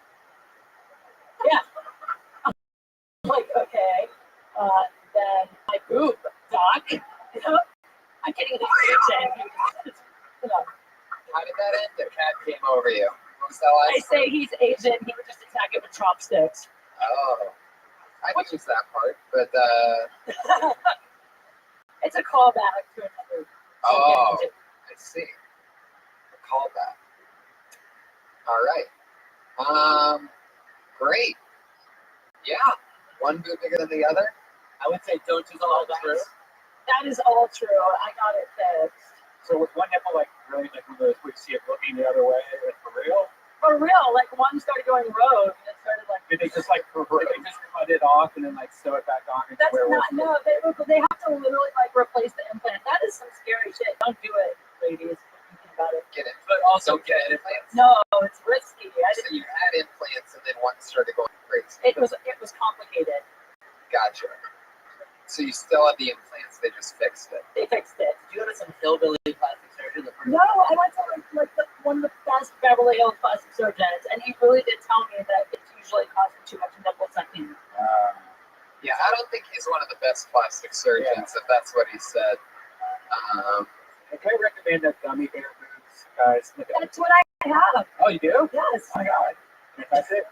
Yeah. Like, okay, then my boob, doc. You know, I'm getting the attention. You know. How did that end? The cat came over you. What was that last I say he's Asian. He would just attack it with chopsticks. Oh, I could use that part, but It's a callback to another. oh, I see. A callback. All right. Great. Yeah. One boob bigger than the other. I would say don't use all that. That is all true. I got it fixed. So with one nipple, like really, like one of those, we see it looking the other way, like for real. For real, like one started going rogue and it started like. Did they just like cut it off and then like sew it back on? That's not, no, they have to literally like replace the implant. That is some scary shit. Don't do it, ladies. Thinking about it. Get it, but also get implants. No, it's risky. So you had implants and then one started going crazy. It was complicated. Gotcha. So you still have the implants, they just fixed it. They fixed it. Did you go to some hillbilly plastic surgeon? No, I went to one of the best Beverly Hills plastic surgeons, and he really did tell me that it's usually causing too much nipple sucking. Yeah, I don't think he's one of the best plastic surgeons, if that's what he said. Can I recommend a gummy bear boots, guys? Look at That's what I have. Oh, you do? Yes. Oh my God. That's it.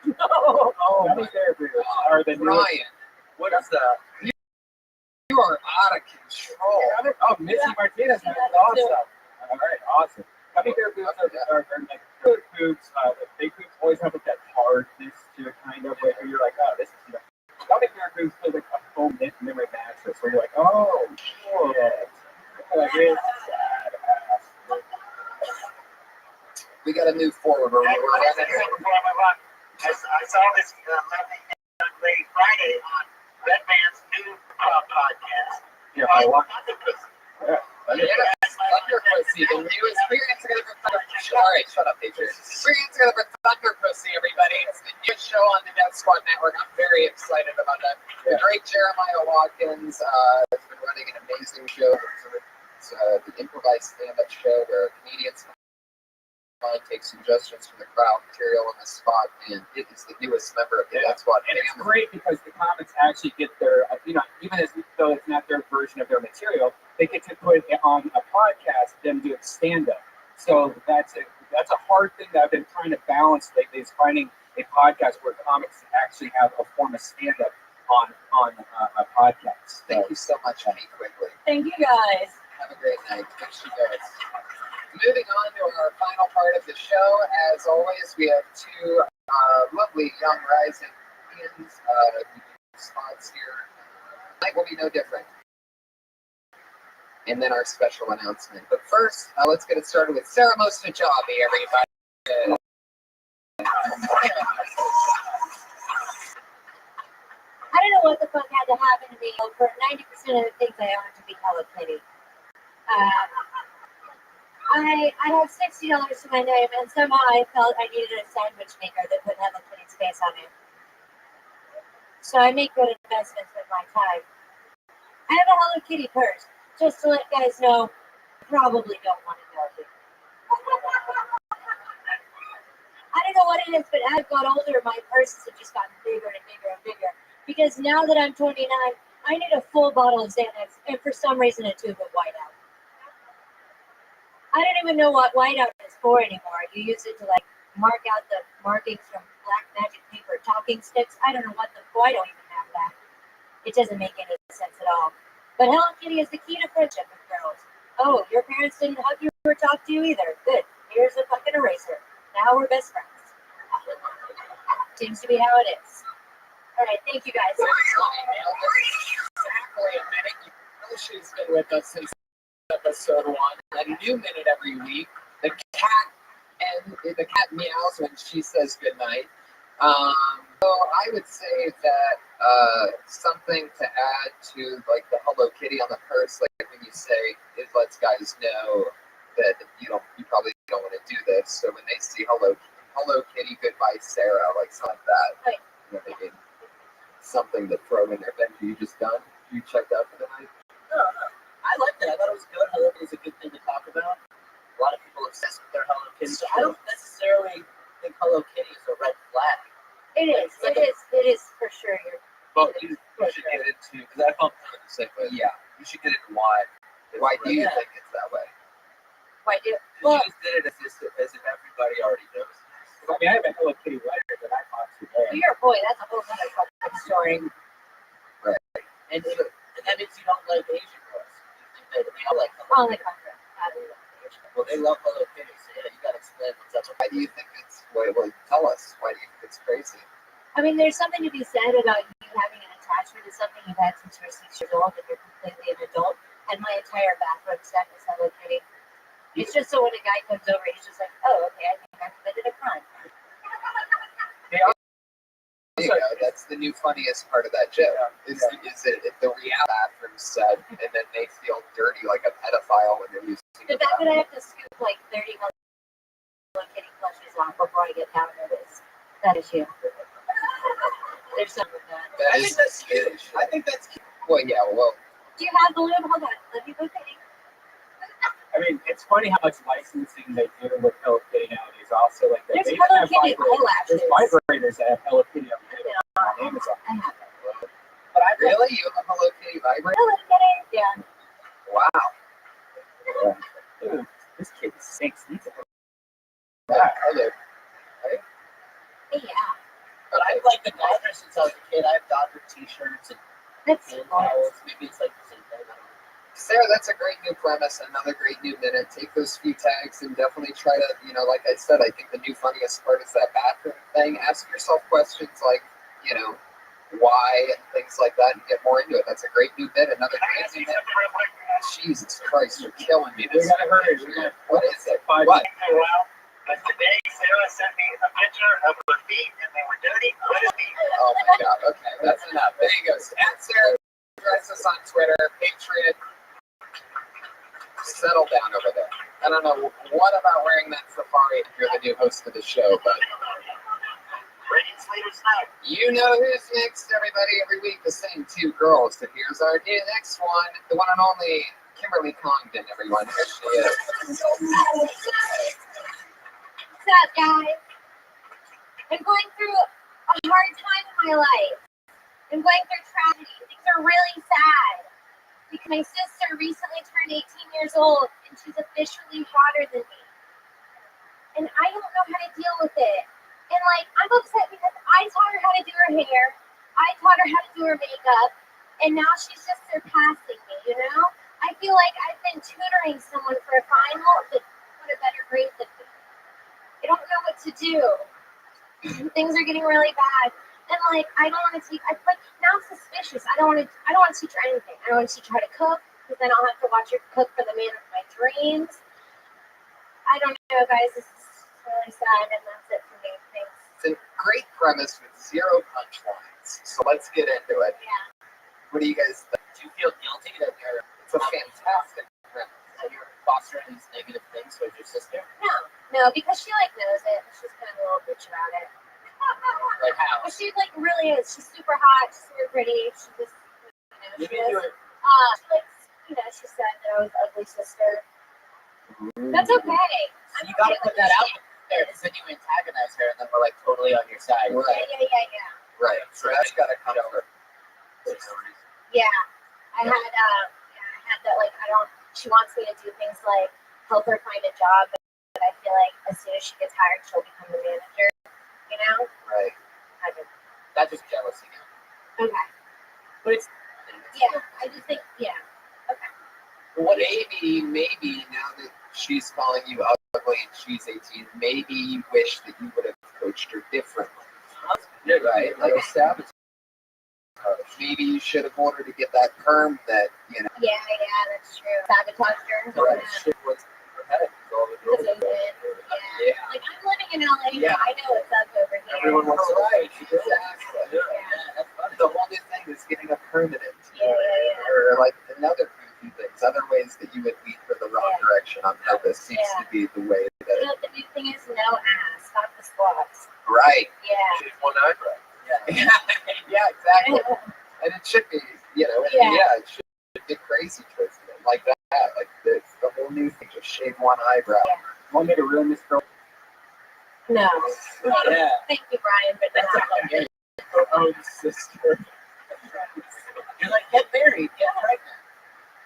No. Oh, gummy bear boots are the newest. Ryan, what is that? You are out of control. Oh, Missy Martinez, that's awesome. All right, awesome. Gummy bear boots are like good boots. Big boots always have like that hardness to it, kind of, where you're like, oh, this is, you know. Gummy bear boots feel like a foam memory mattress, where you're like, oh, shit. Like, it's badass. We got to move forward. Or Hey, we're listen, running. before I move on, I saw this lovely young lady Friday on Red Man's new podcast. Yeah, I want. Yes, Thunder Pussy, the new experience together for Thunder Pussy. All right, shut up, Patriot. Experience together for Thunder Pussy, everybody. It's the new show on the Death Squad Network. I'm very excited about that. The great Jeremiah Watkins has been running an amazing show. It's the improvised stand-up show where comedians take suggestions from the crowd, material on the spot, and it is the newest member of the Death Squad. And it's great because the comics actually get their, you know, even as though it's not their version of their material, they get to put it on a podcast, them doing stand-up. So that's a hard thing that I've been trying to balance lately, is finding a podcast where comics actually have a form of stand-up on a podcast. Thank you so much, Honey, quickly. Thank you guys. Have a great night. There she goes. Moving on to our final part of the show, as always, we have two lovely young rising Indians spots here. Tonight will be no different. And then our special announcement. But first, let's get it started with Sarah Mostajabi, everybody. I don't know what the fuck had to happen to me. For 90% of the things I own to be Hello Kitty. I have $60 to my name, and somehow I felt I needed a sandwich maker that put Hello Kitty's face on it. So I make good investments with my time. I have a Hello Kitty purse, just to let guys know, probably don't want to know here. I don't know what it is, but as I've got older, my purses have just gotten bigger and bigger and bigger. Because now that I'm 29, I need a full bottle of Xanax, and for some reason a tube of Whiteout. I don't even know what Whiteout is for anymore. You use it to like mark out the markings from black magic paper talking sticks. I don't know what I don't even have that. It doesn't make any sense at all. But Hello Kitty is the key to friendship with girls. Oh, your parents didn't hug you or talk to you either. Good. Here's a fucking eraser. Now we're best friends. Seems to be how it is. All right, thank you guys. Exactly a minute. You know she's been with us since episode 1. A new minute every week. The cat meows when she says goodnight. So I would say that something to add to like the Hello Kitty on the purse, like when you say it lets guys know that you probably don't want to do this. So when they see Hello Kitty, goodbye Sarah, like something like that. Right. You know, maybe something to throw in there. Benji, you just done? You checked out for the night? No. I liked it. I thought it was good. Hello Kitty is a good thing to talk about. A lot of people are obsessed with their Hello Kitty. So I don't necessarily think Hello Kitty is a red flag. It is for sure. Well, you should get into, because I felt kind of the same way. Yeah, you should get into why. Why do you think it's that way? Why do? Well, you just did it as if everybody already knows. I mean, I have a Hello Kitty writer that I talk to. Well, you're a boy. That's a whole other fucking story. Right. And that means you don't like Asian girls. You think that they all like Hello Well, Kitty. like I do love Asian. Well, they love Hello Kitty, so yeah, you gotta explain what's up. Why do you think it's, well, tell us, why do you think it's crazy? I mean, there's something to be said about you having an attachment to something you've had since you're 6 years old and you're completely an adult. And my entire bathroom set is Hello Kitty. It's just so when a guy comes over, he's just like, oh, okay, I think I committed a crime. There you go. That's the new funniest part of that joke. Is it the real bathroom set and then they feel dirty like a pedophile when they're using The fact that I have to scoop like 30 Hello Kitty plushies off before I get down to that issue. There's something with that. That I is think that's scary. cute. I think that's cute. Well, yeah, well, Do you have balloon? Hold on, let me go fitting. I mean, it's funny how much licensing they do with Hello Kitty nowadays. Also, like There's they Hello have Kitty vibrators. There's eyelashes. vibrators that have Hello Kitty on Amazon. I have it. But I really? You have a Hello Kitty vibrator? Hello Kitty. Yeah. Wow. Dude, this kid stinks. He's a Hello. Yeah. But I've liked the Dodgers since I was a kid. I have Dodger t-shirts and That's hand fun. towels. Maybe it's like the same thing. I don't know. Sarah, that's a great new premise, another great new minute. Take those few tags and definitely try to, like I said, I think the new funniest part is that bathroom thing. Ask yourself questions like, why and things like that and get more into it. That's a great new bit, another great new minute. Jesus Christ, you're killing me. We gotta hurry. What is it? Five What? Well, but today Sarah sent me a picture of her feet and they were dirty. What is feet? Oh my God. Okay, that's enough. There you go. At Sarah, address us on Twitter, Patriot. Settle down over there. I don't know what about wearing that safari if you're the new host of the show, but Bringing Slater's night. you know who's next, everybody. Every week, the same two girls. So here's our next one, the one and only Kimberly Congdon, everyone. Here she is. What's up, guys? I'm going through a hard time in my life. I'm going through tragedy. Things are really sad. Because my sister recently turned 18 years old and she's officially hotter than me. And I don't know how to deal with it. And I'm upset because I taught her how to do her hair. I taught her how to do her makeup. And now she's just surpassing me, I feel like I've been tutoring someone for a final that put a better grade than me. I don't know what to do. Things are getting really bad. And I don't want to teach. Now I'm suspicious. I don't want to teach her anything. I don't want to teach her how to cook because then I'll have to watch her cook for the man of my dreams. I don't know, guys. This is really sad, and that's it for me. Thanks. It's a great premise with zero punchlines. So let's get into it. Yeah. What do you guys think? Do you feel guilty that you're It's a fantastic premise. that you're fostering these negative things with your sister? No, because she knows it. She's kind of a little bitch about it. Like how? But she really is. She's super hot. She's super pretty. She just, You she can do is. it. She said that I was ugly sister. That's okay. So you gotta put that out there because then you antagonize her and then we're totally on your side. Right. Yeah. Right. So that's got to come over. Yeah. I had that she wants me to do things like help her find a job, but I feel like as soon as she gets hired, she'll become the manager. Right. That's just jealousy now. Okay. But it's I just think, okay. What maybe now that she's calling you ugly and she's 18, maybe you wish that you would have coached her differently. Right? Okay. Sabotage. Maybe you should have wanted to get that perm that, Yeah, that's true. Sabotaged her. Right. shit what's in her head. All the girls Because are I did. Yeah. I'm living in LA. Yeah. I know what's up over here. Everyone wants to Right. Exactly. Exactly. Yeah, that's funny. The whole new thing is getting a permanent. Yeah. Or another goofy things, other ways that you would lead for the wrong direction on purpose seems to be the way that The new thing is no ass, not the squats. Right. Yeah. She's one eyebrow. Yeah. Yeah, exactly. And it should be, it should be crazy twisted like that. It's the whole new thing, just shave one eyebrow. Want me to ruin this girl? No. Yeah. Thank you, Brian, but That's not. a fucking Her own sister. You're get married, get pregnant.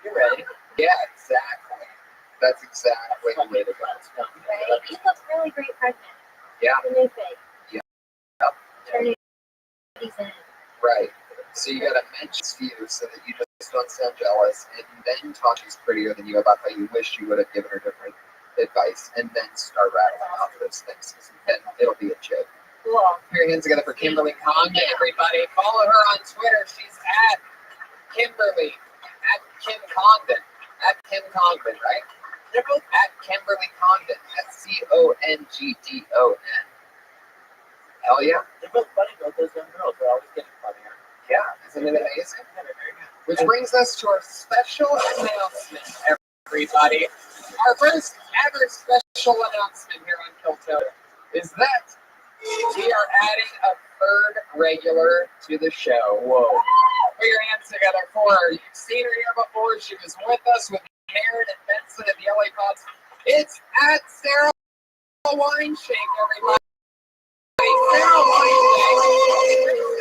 You're ready. Yeah, exactly. That's exactly the way to go. Right? You look really great pregnant. Yeah. The new thing. Yeah. Turning in. Right. So you gotta mention you so that you just don't sound jealous, and then talk she's prettier than you about how you wish you would have given her different advice, and then start rattling off those things. Then it'll be a joke. Cool. Put your hands together for Kimberly Congdon, everybody. Follow her on Twitter. She's at Kimberly, at Kim Congdon, at Kim Congdon, right? They're both at Kimberly Congdon, at CONGDON. Hell yeah. They're both funny, both those young girls. They're always getting funnier. Yeah, isn't it amazing? Which brings us to our special announcement, everybody. Our first ever special announcement here on Kilto is that we are adding a third regular to the show. Whoa. Put your hands together for her. You've seen her here before. She was with us with Aaron and Benson at the LA Pops. It's at Sarah Wineshake, everybody. Sarah Wineshake.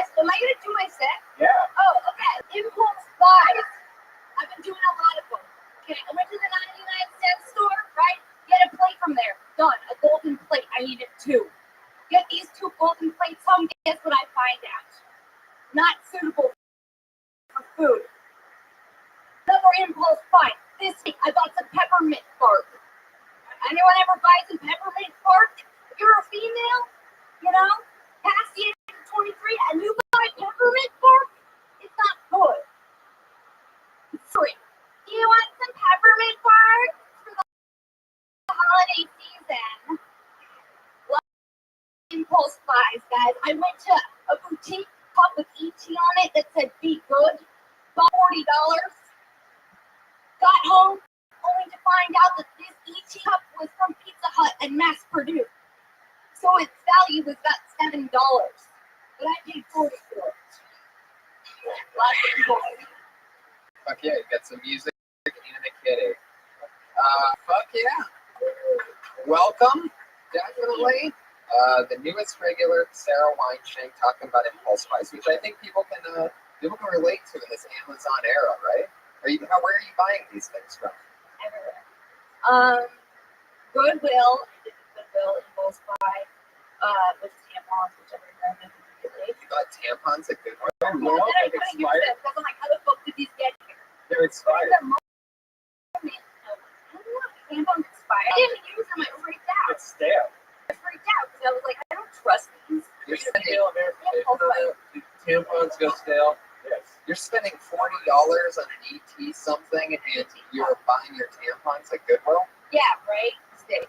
Am I gonna do my set? Yeah. Oh, okay. Impulse buys. I've been doing a lot of them. Okay, I went to the 99-cent store, right? Get a plate from there. Done. A golden plate. I needed 2. Get these 2 golden plates home. Guess what I find out? Not suitable for food. Another impulse buy. This week I bought some peppermint bark. Anyone ever buy some peppermint bark? If you're a female, you know, past the age of 23, and you buy peppermint bark, it's not good. It's free. Do you want some peppermint bark for the holiday season? Impulse buys, guys. I went to a boutique cup with ET on it that said "Be Good," about $40. Got home only to find out that this ET cup was from Pizza Hut and mass produced, so its value was about $7. But I paid $40 for it. Lots of impulse. Fuck yeah, you got some music and a kitty. Fuck yeah. Welcome, definitely. The newest regular Sarah Weinshank talking about impulse buys, which I think people can relate to in this Amazon era, right? Where are you buying these things from? Everywhere. Goodwill. I did the Goodwill impulse buy. With tampons, which I remember immediately. You got tampons at Goodwill? Yeah, then I couldn't use them because I'm like, how the fuck did these get here? They're expired. Tampons expired. I didn't use them. I freaked out. It's stale. I freaked out because I was like, I don't trust these. You're spending tampons go stale. Yes. You're spending $40 on an ET something, and you're buying your tampons at Goodwill. Yeah, right. Stay.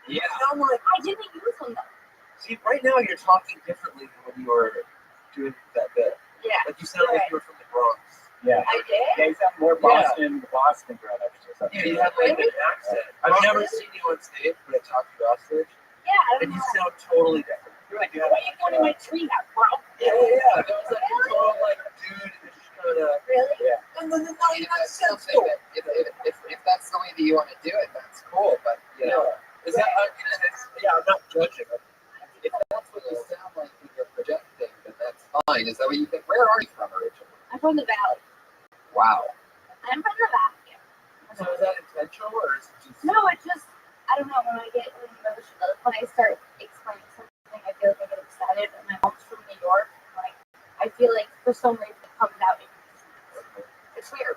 Yeah. I'm like, I didn't use them though. See, right now you're talking differently than when you were doing that bit. Yeah. Like you sound like you were from the Bronx. yeah. I did. Yeah, he's got more Boston girl or something. Yeah, you have like an accent. I've never seen you on stage, but I talked to you off stage, Yeah, I and don't you know. sound totally different. You're like, Why are you going to my tree house, bro? yeah. That was like a total like dude who's just kind of. Really? Yeah. And then if that's something that, if that's the way that you want to do it, that's cool. But you know, Is that? Yeah, I'm not judging. if that's what you sound like when you're projecting, then that's fine. Is that what you think? Where are you from originally? I'm from the valley. Wow. I'm from the valley. So is that intentional or is it just? No, it just, I don't know, when I get emotional, when I start explaining something, I feel like I get excited. And my mom's from New York. Like, I feel like for some reason it comes out. It's weird.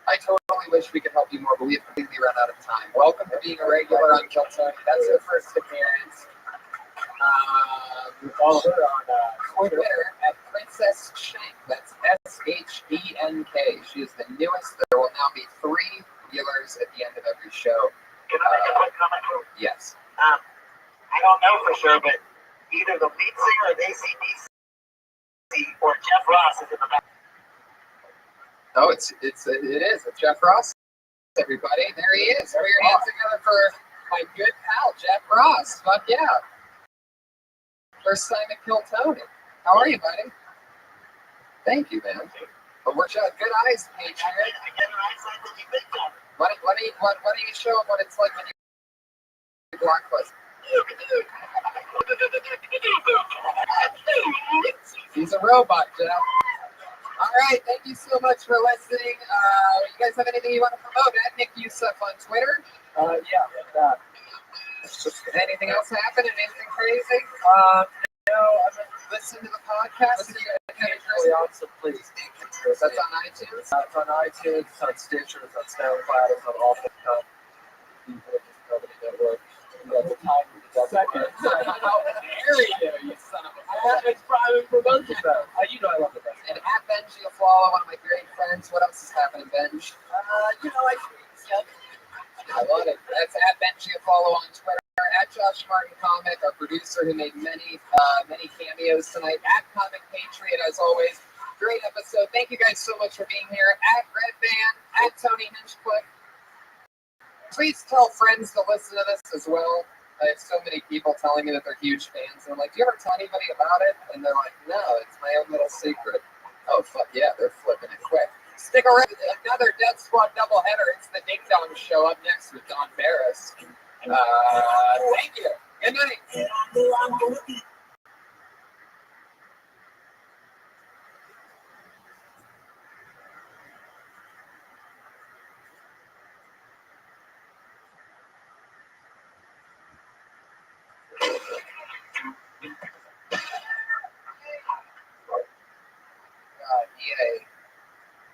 I totally wish we could help you more, but we have completely run out of time. Welcome to being a regular on Kill Tony. That's your first appearance. Follow her on Twitter at Princess Shank. That's SHENK. She is the newest. There will now be 3 viewers at the end of every show. Can I make a quick comment? Yes. I don't know for sure, but either the lead singer of AC/DC or Jeff Ross is in the back. Oh, it is. It's Jeff Ross. Everybody, there he is. Put your hands together for my good pal, Jeff Ross. Fuck yeah. First time at Kill Tony. How are you, buddy? Thank you, man. But we're showing good eyes, Patriot. I get an eyesight that you think of. Why don't you show them what it's like when you blockbuster? He's a robot, Jeff. All right, thank you so much for listening. You guys have anything you want to promote? At Nick Youssef on Twitter. Anything else happen? Anything crazy? No, I've been Listen to the podcast. listening to Occasionally Awesome, please. That's on iTunes. It's on iTunes, it's on Stitcher, it's on SoundCloud, it's on all the Company Network. You got the time with the second. How dare you son of a It's private promotion though. You know I love the best. And at Benji Aflalo, one of my great friends. What else is happening, Benj? I love it. That's at Benji Aflalo on Twitter. At Josh Martin Comic, our producer who made many cameos tonight. At Comic Patriot, as always. Great episode. Thank you guys so much for being here. At Red Band, at Tony Hinchcliffe. Please tell friends to listen to this as well. I have so many people telling me that they're huge fans. And I'm like, do you ever tell anybody about it? And they're like, no, it's my own little secret. Oh, fuck yeah, they're flipping it quick. Stick around. Another Death Squad doubleheader. It's the Ding Dong Show up next with Don Barris. Thank you. Good night.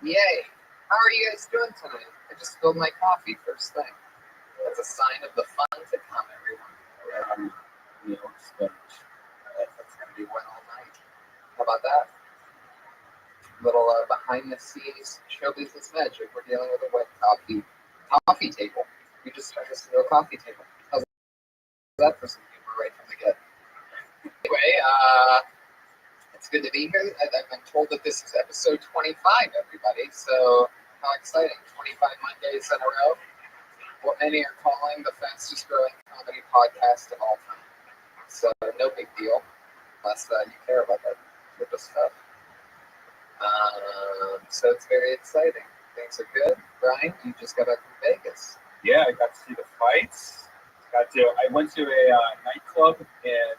Yay! How are you guys doing tonight? I just spilled my coffee first thing. That's a sign of the fun to come, everyone. That's gonna be wet all night. How about that? Little behind the scenes show business magic. We're dealing with a wet coffee table. We just turned this into a coffee table. How's that for some humor right from the get? Anyway, it's good to be here. I've been told that this is episode 25, everybody. So how exciting! 25 Mondays in a row. What many are calling the fastest growing comedy podcast of all time. So no big deal, unless you care about that type of stuff. So it's very exciting. Things are good. Brian, you just got back from Vegas. Yeah, I got to see the fights. I went to a nightclub, and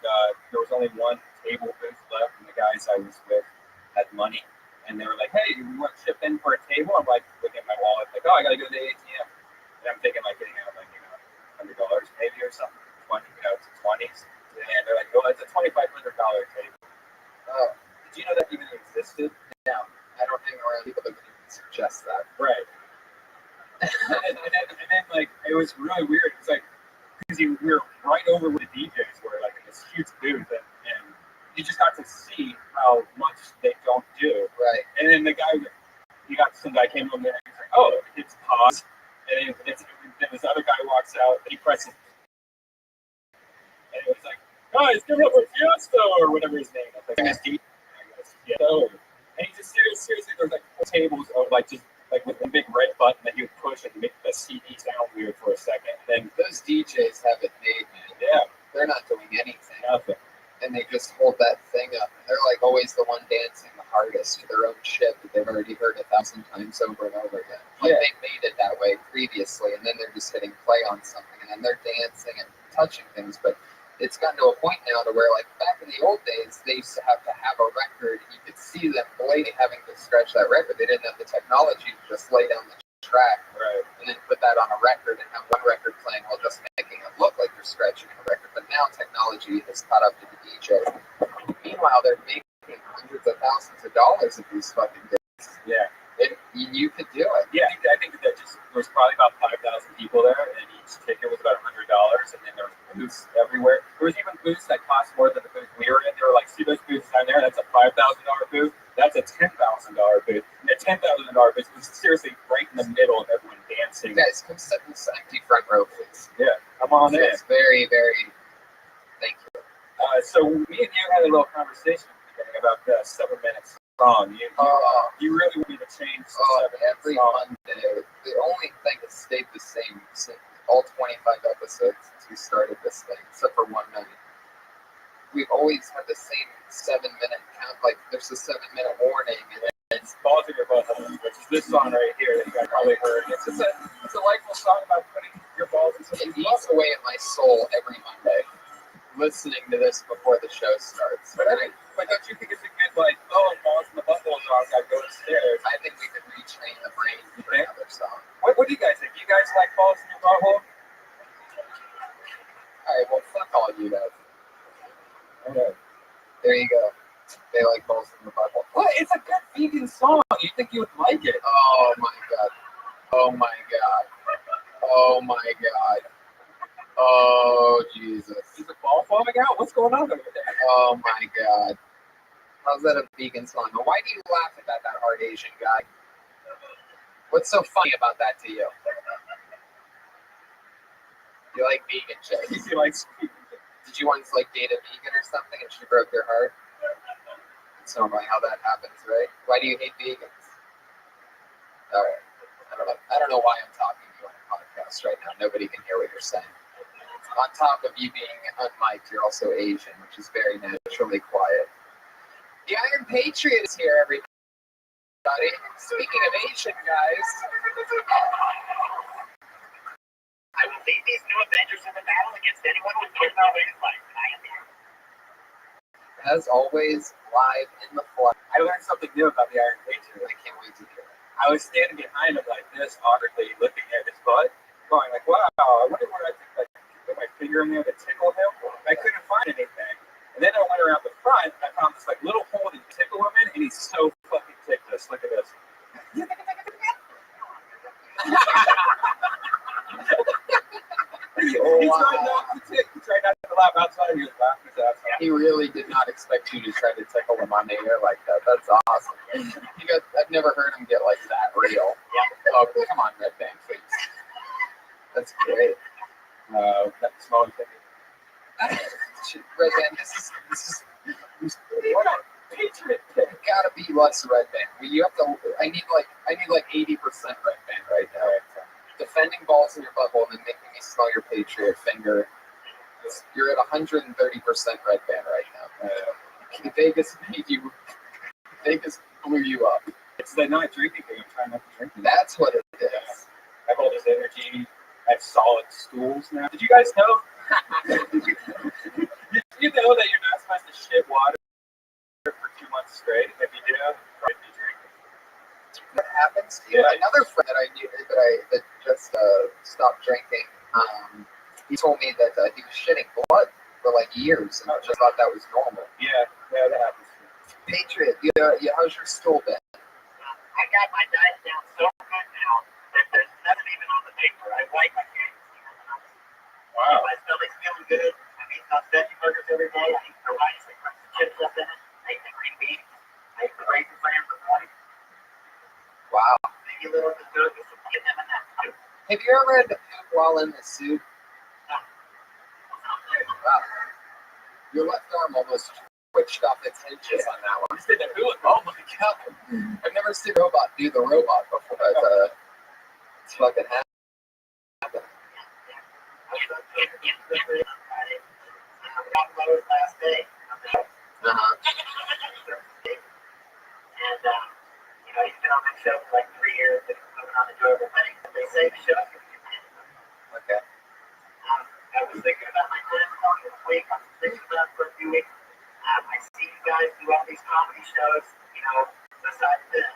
there was only one table booth left, and the guys I was with had money, and they were like, "Hey, you want to chip in for a table?" I'm like, looking at my wallet, like, "Oh, I gotta go to the ATM," and I'm thinking like getting out like $100 maybe or something, 20s, and they're like, "Oh, it's a $2,500 table." Oh, Did you know that even existed? no, I don't hang around people that would even suggest that. Right. and then like it was really weird. It's like because we were right over where the DJs were, like in this huge booth, and you just got to see how much they don't do. Right. And then some guy came over there and he's like, "Oh, it's pause," and then this other guy walks out and he presses, and it was like, "Guys, give it up for Fiesta," or whatever his name is. Like MSD. And he just seriously, there's like 4 tables of like just like with a big red button that you would push and make the CD sound weird for a second. And then Those DJs have it made, man. yeah, They're not doing anything. nothing. And they just hold that thing up. And they're like always the one dancing the hardest to their own shit that they've already heard 1,000 times over and over again. Like Yeah. they made it that way previously, and then they're just hitting play on something, and then they're dancing and touching things. But it's gotten to a point now to where, like back in the old days, they used to have a record. You could see them blading having to scratch that record. They didn't have the technology to just lay down the track, Right. and then put that on a record and have one record playing while just making it look like you're scratching a record. But now technology has caught up to the DJ. Meanwhile, they're making hundreds of thousands of dollars of these fucking days. Yeah. You could do it. Yeah, I think that just there was probably about 5,000 people there, and each ticket was about $100, and then there was booths everywhere. There was even booths that cost more than the booth we were in. They were like, "See those booths down there? That's a $5,000 booth. That's a $10,000 booth." And the $10,000 booth was seriously right in the middle of everyone dancing. Guys, come sit in this empty front row, please. Yeah, come on in. It's very, very. Thank you. So me and you had a little conversation today about the 7 minutes song. You really want me to change the 7 minutes Every song. Monday, the only thing that stayed the same since all 25 episodes since we started this thing, except for one night. We've always had the same 7 minute count. Like there's a 7 minute warning, and It's Balls in Your Butthole, which is this song right here that you guys probably heard. It's a delightful song about putting your balls in it somebody's eats butthole. away at my soul every Monday. Listening to this before the show starts. But don't you think it's a good, like, oh, balls in the butthole song, gotta go upstairs? I think we could retrain the brain for another song. What do you guys think? You guys like balls in your butthole? Alright, well, fuck all you guys. Okay. There you go. They like balls in the butthole. Well, it's a good vegan song. You think you would like it? Oh my god. Oh my god. Oh my god. Oh Jesus. Is the ball falling out? What's going on over there? Oh my god. How's that a vegan song? And why do you laugh about that hard Asian guy? What's so funny about that to you? You like vegan chicks. He likes Did you once like date a vegan or something and she broke your heart? That's normally how that happens, right? Why do you hate vegans? Alright. I don't know why I'm talking to you on a podcast right now. Nobody can hear what you're saying. On top of you being unmiked, you're also Asian, which is very naturally quiet. The Iron Patriot is here, everybody. Speaking of Asian guys, I will lead these new Avengers in the battle against anyone who puts our way to fight. I am here. as always, live in the flesh. I learned something new about the Iron Patriot. I can't wait to hear it. I was standing behind him like this, awkwardly looking at his butt, going like, "Wow, I wonder where I could like put my finger in there to tickle him." I couldn't find anything, and then I went around the front and I found this like little hole to tickle him in, and he's so fucking tickless. Look at this. did not expect you to try to tickle him on the air like that. That's awesome. I've never heard him get like that real. Oh, come on, Red Band, please. That's great. That's small thing. Red Band, this is what a Patriot pick. Gotta be less Red Band. You have to. I need like 80% Red Band right now. Defending balls in your butthole and then making me smell your Patriot finger. You're at 130% Red Band right now. Vegas blew you up. It's the not drinking thing. I'm trying not to drink. That's what it is. I have all this energy. I have solid stools now. Did you guys know? Did you know that you're not supposed to shit water for 2 months straight? If you do, probably be drinking. What happens to you? Yeah. Another friend that I knew that just stopped drinking. He told me that he was shitting blood for like years, and I just thought that was normal. Yeah, that happens. Patriot, how's your stool been? I got my diet down so good now that there's nothing even on the paper. I wipe my hands. Wow. My stomach's feeling good. I'm eating those veggie burgers every day. I eat the rice. I put the chips up in it. I eat the green beans. I eat the raisin bran in the morning. Wow. Maybe a little dessert with some get them in that too. Have you ever had to poop while in the suit? No. Wow. Your left arm almost twitched off its hinges on that one. Oh my god. I've never seen a robot do the robot before, but it's fucking happening. Last day. Uh-huh. And, he's been on that show for like 3 years. He's moving on to do everything. They say the show is going to be Okay. I was thinking about my plan for this week. I'm thinking about it for a few weeks. I see you guys do all these comedy shows, besides this.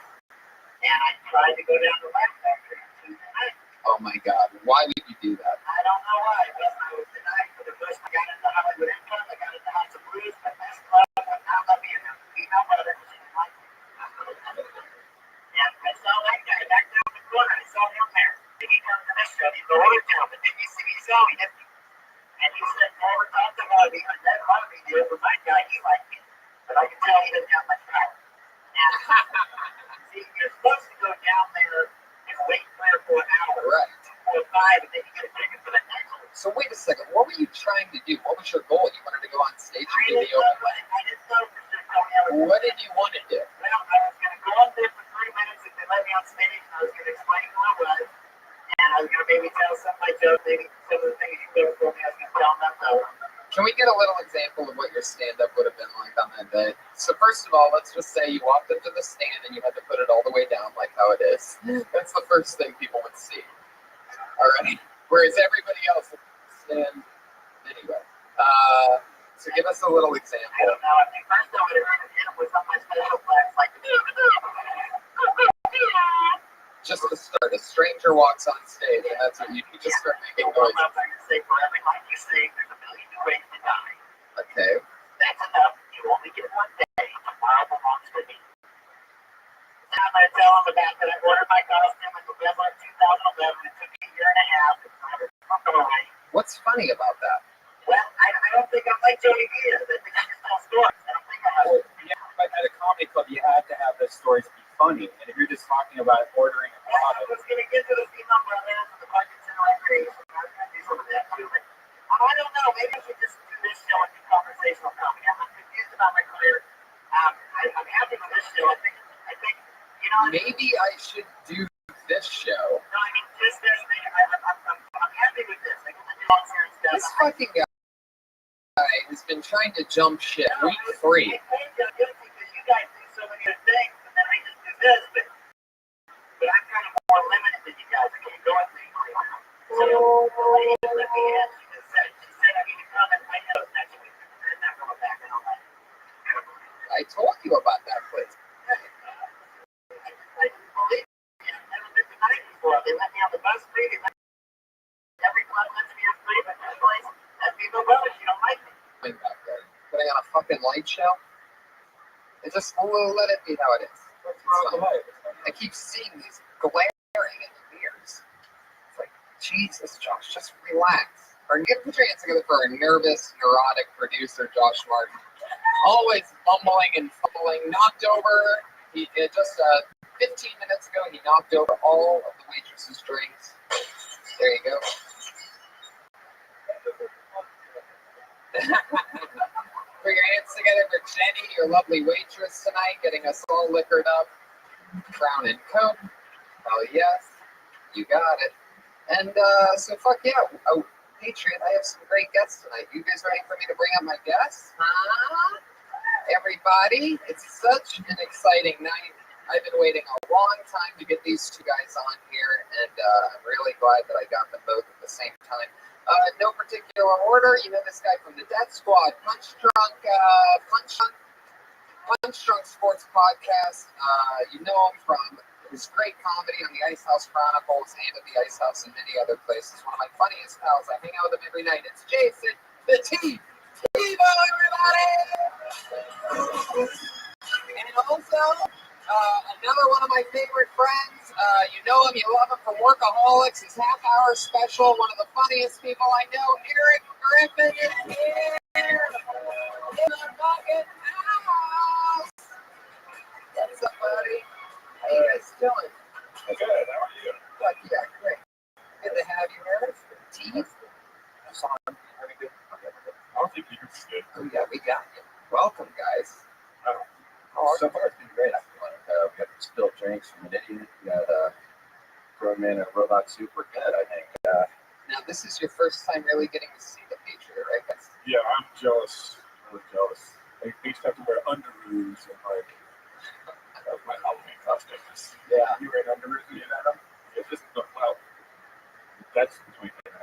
And I tried to go down to Laugh Factory on Tuesday night. Oh my god. Why would you do that? I don't know why. I was denied for the first. I got into Hollywood Improv. I got into House of Blues. My best club would not let me in. Female brother. She didn't like me. And I saw that guy back there in the corner. I saw him there. Then he comes to this show. He's the other gentleman. Did you see me? He didn't. And he said, never talked about me. I never wanted me to. But my guy, he liked me. But I can tell he doesn't have much power. And see, you're supposed to go down there and wait there for an hour. Right. Or 5, and then you get a ticket for the next one. So wait a second. What were you trying to do? What was your goal? You wanted to go on stage and do the open? I didn't know for sure. What did you want to do? Well, I was going to go up there for 3 minutes if they let me on stage, and I was going to explain who I was, and I was going to maybe tell some of my jokes, maybe some of the things you could have told me, I was going to tell them that. Can we get a little example of what your stand-up would have been like on that day? So first of all, let's just say you walked up to the stand and you had to put it all the way down like how it is. That's the first thing people would see. All right. Whereas everybody else would stand anyway. So give us a little example. I don't know. I think first I would have hit him with some of my special flags, like just to start, a stranger walks on stage, and that's what you just start making noises. I'm going to say, for every line you say, there's a million new ways to die. Okay. That's enough. You only get one day. Tomorrow belongs to me. Now I'm going to tell them about that I ordered my costume in November of 2011. It took me a year and a half. It's never come away. What's funny about that? Well, I don't think I'm like Jody Diaz. I think I just tell stories. I don't think I have. But at a comedy club, you have to have those stories be funny. And if you're just talking about ordering a I product, was going to get to the female brothers and the buckets and recreation. I was going to do some of that too. But I don't know. Maybe I should just do this show and do conversational comedy. I'm confused about my career. I'm happy with this show. I think. Maybe I should do this show. No, I mean just this thing. I'm happy with this. I get to do all serious stuff. This fucking guy has been trying to jump shit week 3. I think I'm guilty because you guys do so many other things, and then I just do this. But I'm kind of more limited than you guys. I can't go at things. So the lady that let me in, she said I need to come and find out next week. I'm not going back and all that. I told you about that place. I didn't believe it. I've never been to night before. They let me on the bus free. Every club lets me on free, but this place, that's people brothers. You don't like me. Putting on a fucking light show? It just let it be how it is. what's wrong with life? I keep seeing these glaring in the mirrors. It's like, Jesus, Josh, just relax. Or put your hands together for our nervous, neurotic producer, Josh Martin. always fumbling and fumbling, knocked over. He just 15 minutes ago, he knocked over all of the waitress's drinks. There you go. Put your hands together for Jenny, your lovely waitress tonight, getting us all liquored up. Crown and Coke. Oh yes, you got it. And so fuck yeah. Oh, Patriot, I have some great guests tonight. You guys ready for me to bring up my guests? Huh? Everybody, it's such an exciting night. I've been waiting a long time to get these two guys on here, and I'm really glad that I got them both at the same time. No particular order. You know this guy from the Death Squad, Punch Drunk Sports Podcast. You know him from his great comedy on the Ice House Chronicles and at the Ice House and many other places. One of my funniest pals. I hang out with him every night. It's Jason, the T. TiVo, everybody! And also, another one of my favorite friends. You know him, you love him from Workaholics. His half-hour special, one of the funniest people I know. Eric Griffin is here in the fucking house. What's up, buddy? How you guys doing? Good, how are you? Fuck yeah, great. Good to have you here. Teeth. I don't think you can sit. Oh yeah, we got you. Welcome, guys. So far, it's been great. I feel like we got spilled drinks from an idiot. We got grown man and a robot super good, I think. Now, this is your first time really getting to see the Patriot, right, guys? Yeah, I'm jealous. Really jealous. They used to have to wear underoos and like that was my Halloween costumes. Yeah. You were in underoos when you had them? Yeah, just well, that's between me and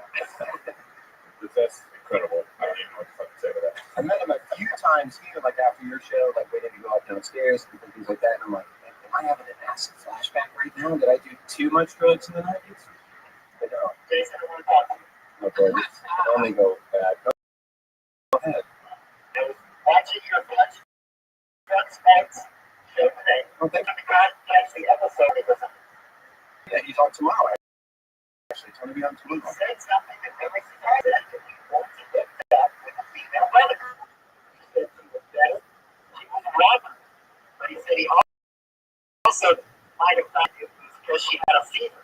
that's incredible. I don't even know what to fucking say to that. I met him a few times here, like after your show, like waiting to go up downstairs and things like that. And I'm like, am I having an acid flashback right now? Did I do too much drugs in the 90s? But no. Jason, I want to talk to you. Okay, I only go back. Go ahead. I was watching your Drug Specs show today. Oh, thank you. That's the episode. It was Yeah, he's on tomorrow. Actually, it's going to be on he tomorrow. said something that really surprised me. That he wants to get back with a female predator. He said she was better. She was a robber. But he said he also might have thought it was because she had a fever.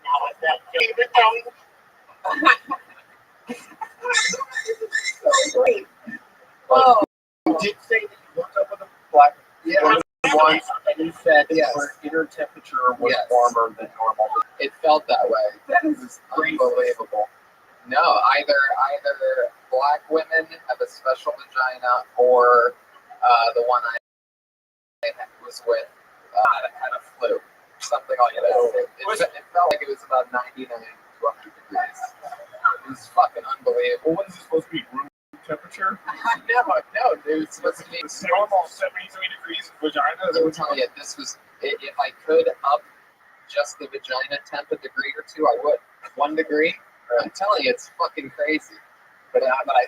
Now, is that fever telling? So great. Oh, You did say that you hooked up with a black yeah. woman once, and you said that Yes. your inner temperature was Yes. warmer than normal. It felt that way. That is Unbelievable. No, either black women have a special vagina, or the one I was with had a flu, something like that. It felt like it was about 99 to 100 degrees. It was fucking unbelievable. Well, what is this supposed to be? Room temperature? No, dude, it's supposed to be normal. 73 degrees vagina? I'm telling you, this was, if I could up just the vagina temp a degree or two, I would. 1 degree? I'm telling you, it's fucking crazy. But I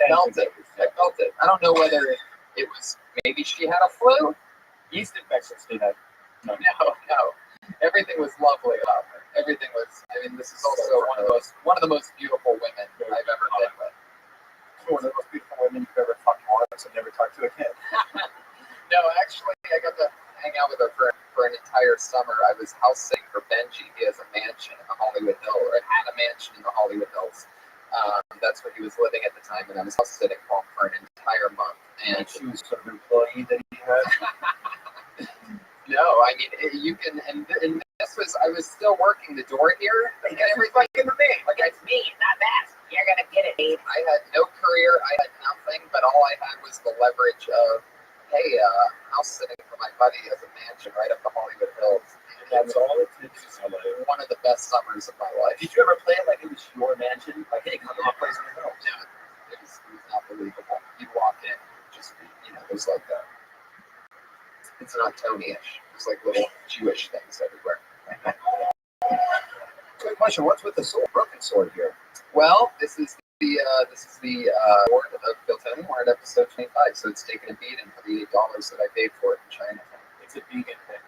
felt it. I felt it. I don't know whether it was, maybe she had a flu? yeast infections do that. No. Everything was lovely about her. Everything was, I mean, this is also one of the most beautiful women I've ever been with. One of the most beautiful women you've ever fucked once and never talked to again. No, actually, I got to hang out with her for an entire summer. I was house sitting for Benji. He has a mansion in the Hollywood Hills, or had a mansion in the Hollywood Hills. That's where he was living at the time, and I was house sitting for him for an entire month. And she was sort of an employee that he had. No, I mean, you can, and this was, I was still working the door here. Like, everything in the thing. Like, it's me, not that. You're gonna get it. I had no career, I had nothing, but all I had was the leverage of, hey, house sitting for my buddy as a mansion right up the Hollywood Hills. And That's all it takes. one of the best summers of my life. Did you ever play it like it was your mansion? Like, hey, come to my place in the hills. No, it was not believable. You'd walk in, just be, there's like it's not Tony-ish. There's like little Jewish things everywhere. Quick question: what's with the sword, broken sword here? Well, this is the award of Phil Tony. We're at episode 25, so it's taken a beating for the $8 that I paid for it in China. It's a vegan thing.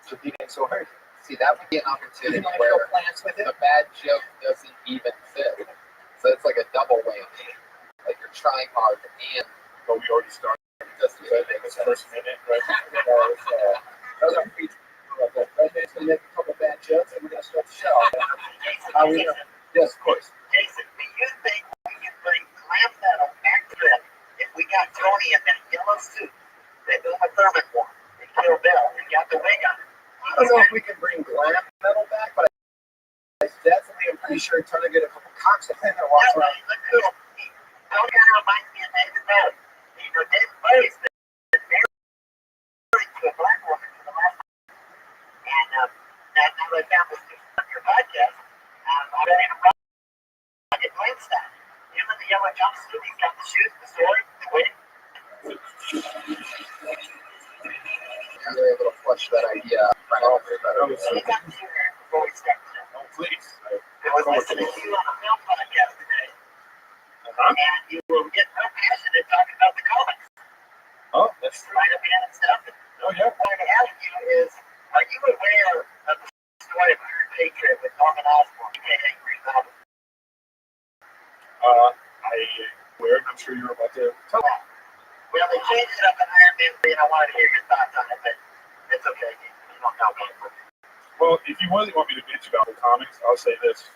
It's a vegan sword. See, that would be an opportunity You want to where go plants with it? the bad joke doesn't even fit. So it's like a double whammy. Like you're trying hard and But we already started. just So I think it's first minute, right? Those are free. Redman's gonna make a couple bad jokes, and we're gonna start the show. How we know? Yes, of course. Jason, do you think we can bring glam metal back to it if we got Tony in that yellow suit that Uma Thurman wore and Kill Bill and got the wig on it? I don't know if we can bring glam metal back, but I definitely am pretty sure Tony get a couple cocks in there walks Yeah, around. but look, Tony kind of reminds me of David Bowie. You know, David Bowie's been married to a black woman for the last time. And now that I found this on your podcast, I'm ready to run at Glam style. Him in the yellow jumpsuit, he's got the shoes, the sword, the wig. We were able to flush that idea out in front of everybody. He got to see her before we started. Oh, please. I was listening to you on a film podcast today, and you were getting real passionate talking about the comics, Oh, that's Spider-Man and stuff. oh yeah. What I wanted to ask you is, are you aware of the story of Iron Patriot with Norman Osborn, aka Green Goblin? I'm sure you're about to tell me. Well, they changed it up in Iron Man 3, and I wanted to hear your thoughts on it, but it's okay. You don't know about it. Well, if you really want me to bitch about the comics, I'll say this.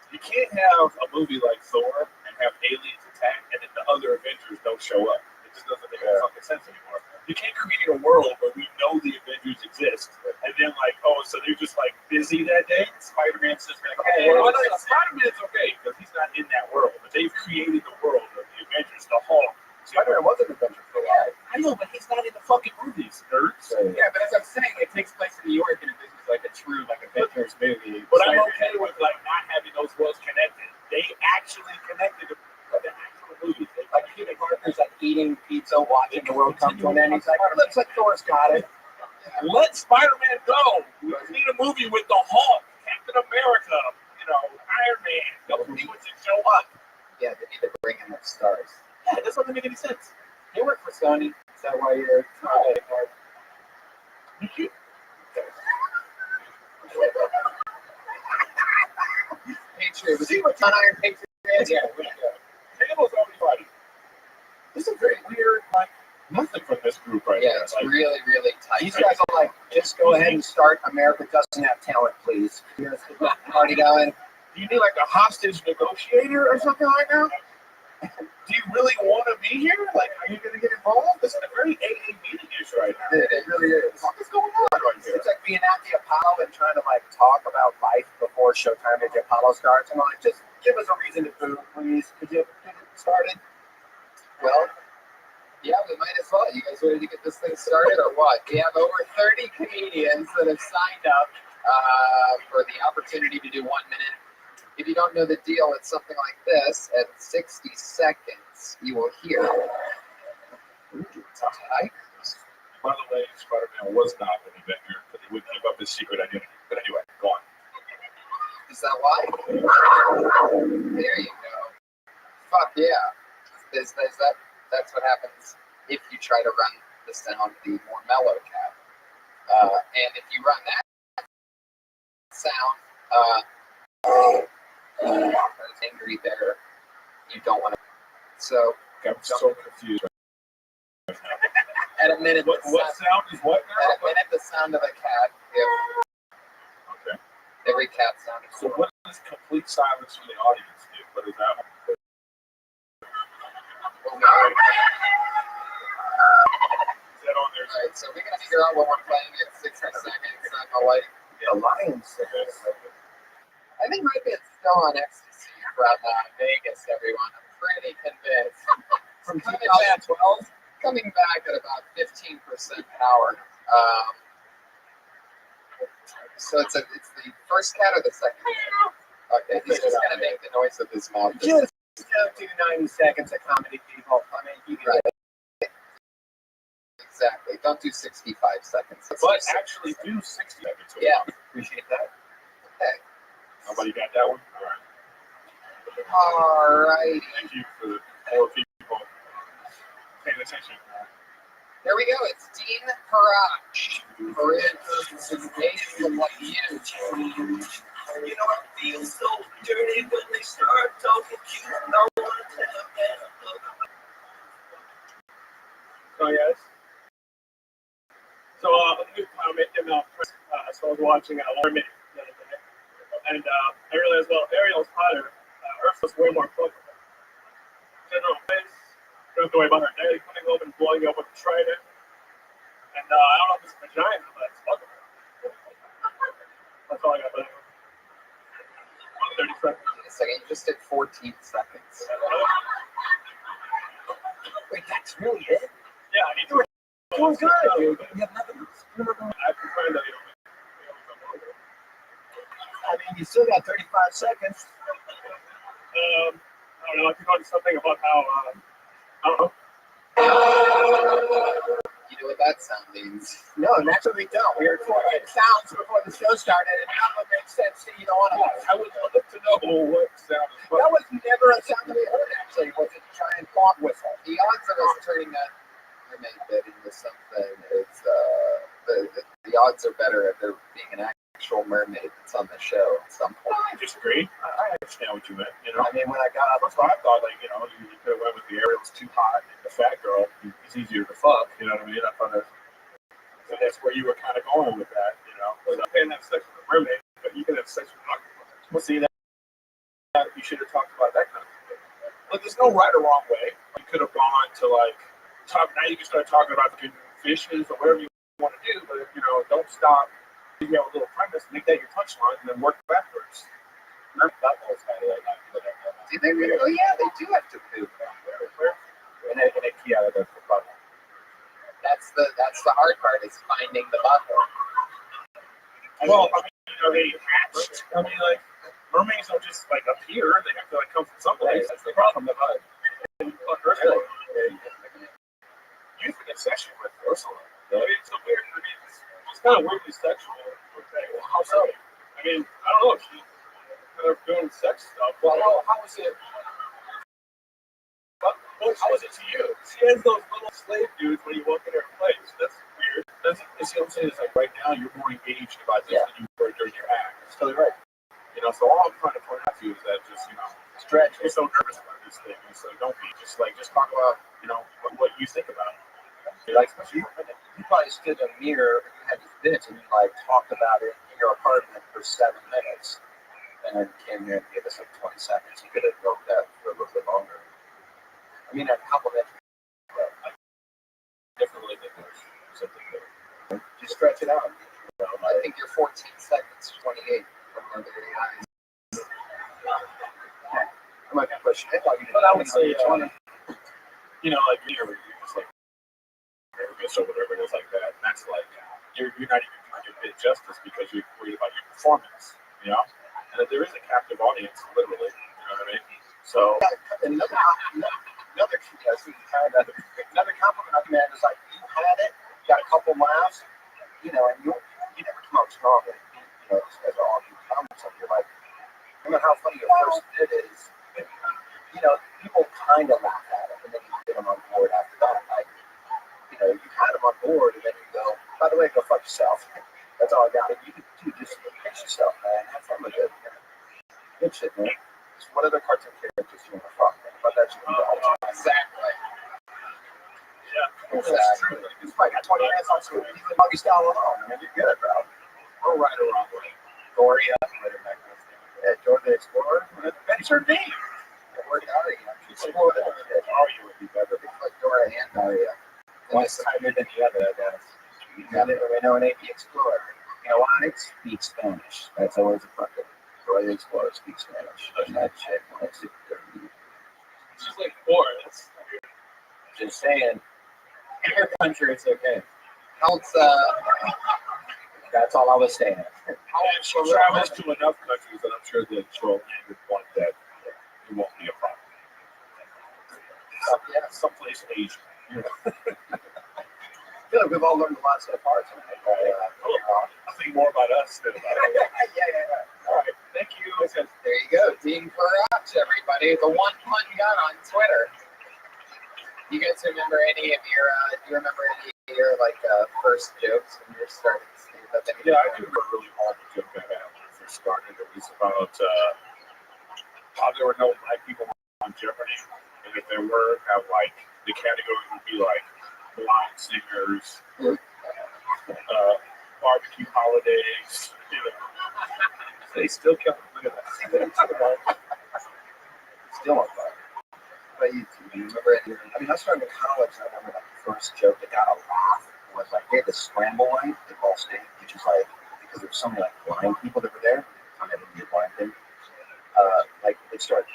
You can't have a movie like Thor and have aliens attack and then the other Avengers don't show up. It just doesn't make any fucking sense anymore. You can't create a world where we know the Avengers exist and then like, oh, so they're just like busy that day? Spider-Man's just like, hey, well, no, Spider-Man's okay because he's not in that world, but they've created the world of the Avengers, the Hulk. Spider-Man was an Avenger for a while. I know, but he's not in the fucking movies, nerds. Yeah, but as I'm saying, it takes place in New York, and this is like a true like Avengers movie. But I'm okay with like not having those worlds connected. They actually connected to the actual movies. Like Peter Parker's like eating pizza, watching the world come to an end. He's like, oh, looks like Thor's got it. Let Spider-Man go. We need a movie with the Hulk, Captain America, Iron Man. Those people should show up. Yeah, they need to bring in the stars. Yeah, that doesn't make any sense. You work for Sony. Is that why you're not anymore? Patriot. Was he with John Iron Patriot? Yeah, Cable's already fighting. This is very weird, like, nothing from this group right Yeah, now. it's Like, really, really tight. these guys are like, just go ahead and start America Doesn't Have Talent, please. Here's the party going. do you need like a hostage negotiator or something like that? Do you really want to be here? Like, are you going to get involved? This is a very AA meeting-ish right now. It really is. What is going on right here? It's like being at the Apollo and trying to like talk about life before showtime at the Apollo starts. I'm like, just give us a reason to boo, please. Could you get it started? Well, yeah, we might as well. You guys ready to get this thing started or what? We have over 30 comedians that have signed up for the opportunity to do 1 minute. If you don't know the deal, it's something like this. At 60 seconds, you will hear tigers. By the way, Spider-Man was not an Avenger because he wouldn't give up his secret identity. But anyway, go on. Is that why? There you go. Fuck yeah. That's what happens if you try to run the sound the more mellow cat. And if you run that sound, angry bear, you don't want to. So I'm so confused. at a minute, What sound is what now? At a minute, the sound of a cat. Okay. Every cat sound. So what does complete silence from the audience do? What is that? Is that on there? All right, so we're gonna figure out what we're playing at 60 seconds. I'm gonna like The Lions. I think Redman's still on ecstasy from Vegas, everyone. I'm pretty convinced. From coming 2012. coming back at about 15% power. So it's the first cat or the second cat? Okay, he's just gonna make the noise of his mouth. Just do 90 seconds of comedy, people. I mean, you can Exactly. Don't do 65 seconds. But actually do 60 seconds. Yeah. appreciate that. Okay. Nobody got that one? All right. All right. Thank you for the more people paying attention. There we go. It's Dean Haraj. For invasion like you. You know, I feel so dirty when they start talking cute. I want to tell them. Oh yes. So a new comment in so I was watching Mermaid the other day, and I realized Ariel's hotter. Ursula's way more fun. General face. Don't have to worry about her daddy coming home and blowing you up with a trident. And I don't know if it's vagina, but it's fucking her. That's all I got. 30 seconds. Wait a second, you just did 14 seconds. Wait, that's really it? Yeah, I need to. Doing good, dude. You have nothing else. I can find out. I mean, you still got 35 seconds. I don't know. I can talk something about how. I don't know. You know what that sound means? No, naturally we don't. We were recording sounds before the show started, and none of it makes sense to either one of us. I would love to know what sound is That was never a sound that we heard, actually. It was a giant fog whistle. The odds of us turning that mermaid bit into something is the odds are better of there being an actual mermaid that's on the show at some point. I disagree. I understand what you meant. You know, I mean, when I got up, first of all, I thought you could have went with the Ariel's too hot and the fat girl is easier to fuck. You know what I mean? I thought that's where you were kind of going with that. You know, but I can't have sex with a mermaid, but you can have sex with an octopus. Well, see that you should have talked about that kind of thing. But there's no right or wrong way. You could have gone to talk. Now you can start talking about the fishes or whatever you want to do, but don't stop. You have a little premise, make that your touchline, and then work backwards. Remember that was kind of like Do they really? Oh yeah, they do have to poop. and they key out of the button. That's the hard part is finding the butthole. Well, I mean, they hatched. I mean, mermaids don't just appear. They have to come from someplace. That's the problem. From the bud. Ursula, you've been in session with Ursula. I mean, it's so weird. I mean, it's kind of weirdly sexual. Okay, well, how so? I mean, I don't know. She's kind of doing sex stuff. Well, how was it? How was it to you? She has those little slave dudes when you walk in her place. That's weird. You see what I'm saying? It's right now you're more engaged about this than you were during your act. That's totally right. So all I'm trying to point out to you is that just, stretch. You're so nervous about this thing. So don't be. Just talk about, what you think about it. You probably stood in a mirror, you had these bits, and you talked about it in your apartment for 7 minutes, and then came here and gave us 20 seconds. You could have built that for a little bit longer. I mean, a complimentary. Definitely think there's something there. Just stretch it out. I think you're 14 seconds, 28 from under your eyes. I'm not gonna push it. But I would say, you're just nervous or whatever it is like that. And that's you're not even doing your bit justice because you're worried about your performance, And that there is a captive audience, literally. You know what I mean? So another compliment I made is you had it, got a couple laughs, and you never come out strong. As all you comments of you're no matter how funny your first bit is, people kind of laugh at it, and then you get them on board after that. You had them on board, and then you go, by the way, go fuck yourself. That's all I got. And you just fix yourself, man. Have fun with it. Good shit, man. Just what other cartoon characters you want to fuck? But that's Exactly. yeah, that's true. It's like 20 minutes on school. You can buggy style alone. I mean, you're good, bro. no right or wrong way. Gloria, yeah, George the Explorer. That's her name. Or Daria. Explorer. Daria would be better. Like Dora and Daria. One's tighter than the other, I guess. Now that we know an AP Explorer. You know why? It speaks Spanish. That's always a fucking. Dora the Explorer speaks Spanish. And that shit makes it dirty. It's just like four. That's Just saying. In your country, it's okay. How's That's all I was saying. she travels to enough countries that I'm sure that she'll land at one that it won't be a problem. Someplace in Asia. I feel like we've all learned a lot so far tonight. I think more about us than about it. Yeah. All right. Thank you. there you go, Dean Farage, everybody. The one pun gun on Twitter. You guys remember any of your? Do you remember any of your first jokes when you're starting to stand up? Yeah, I do remember a really horrible joke I had when I first started. It was about how there were no black people on Jeopardy, and if there were, how the category would be blind Wars, barbecue holidays. You know, they still kept look at that. Still on fire. But you remember it? I mean, I started in college. I remember like the first joke that got a laugh was like they had the scramble line at Ball State, which is like because there were so many like blind people that were there. Kind of Indian blind thing. Like they started,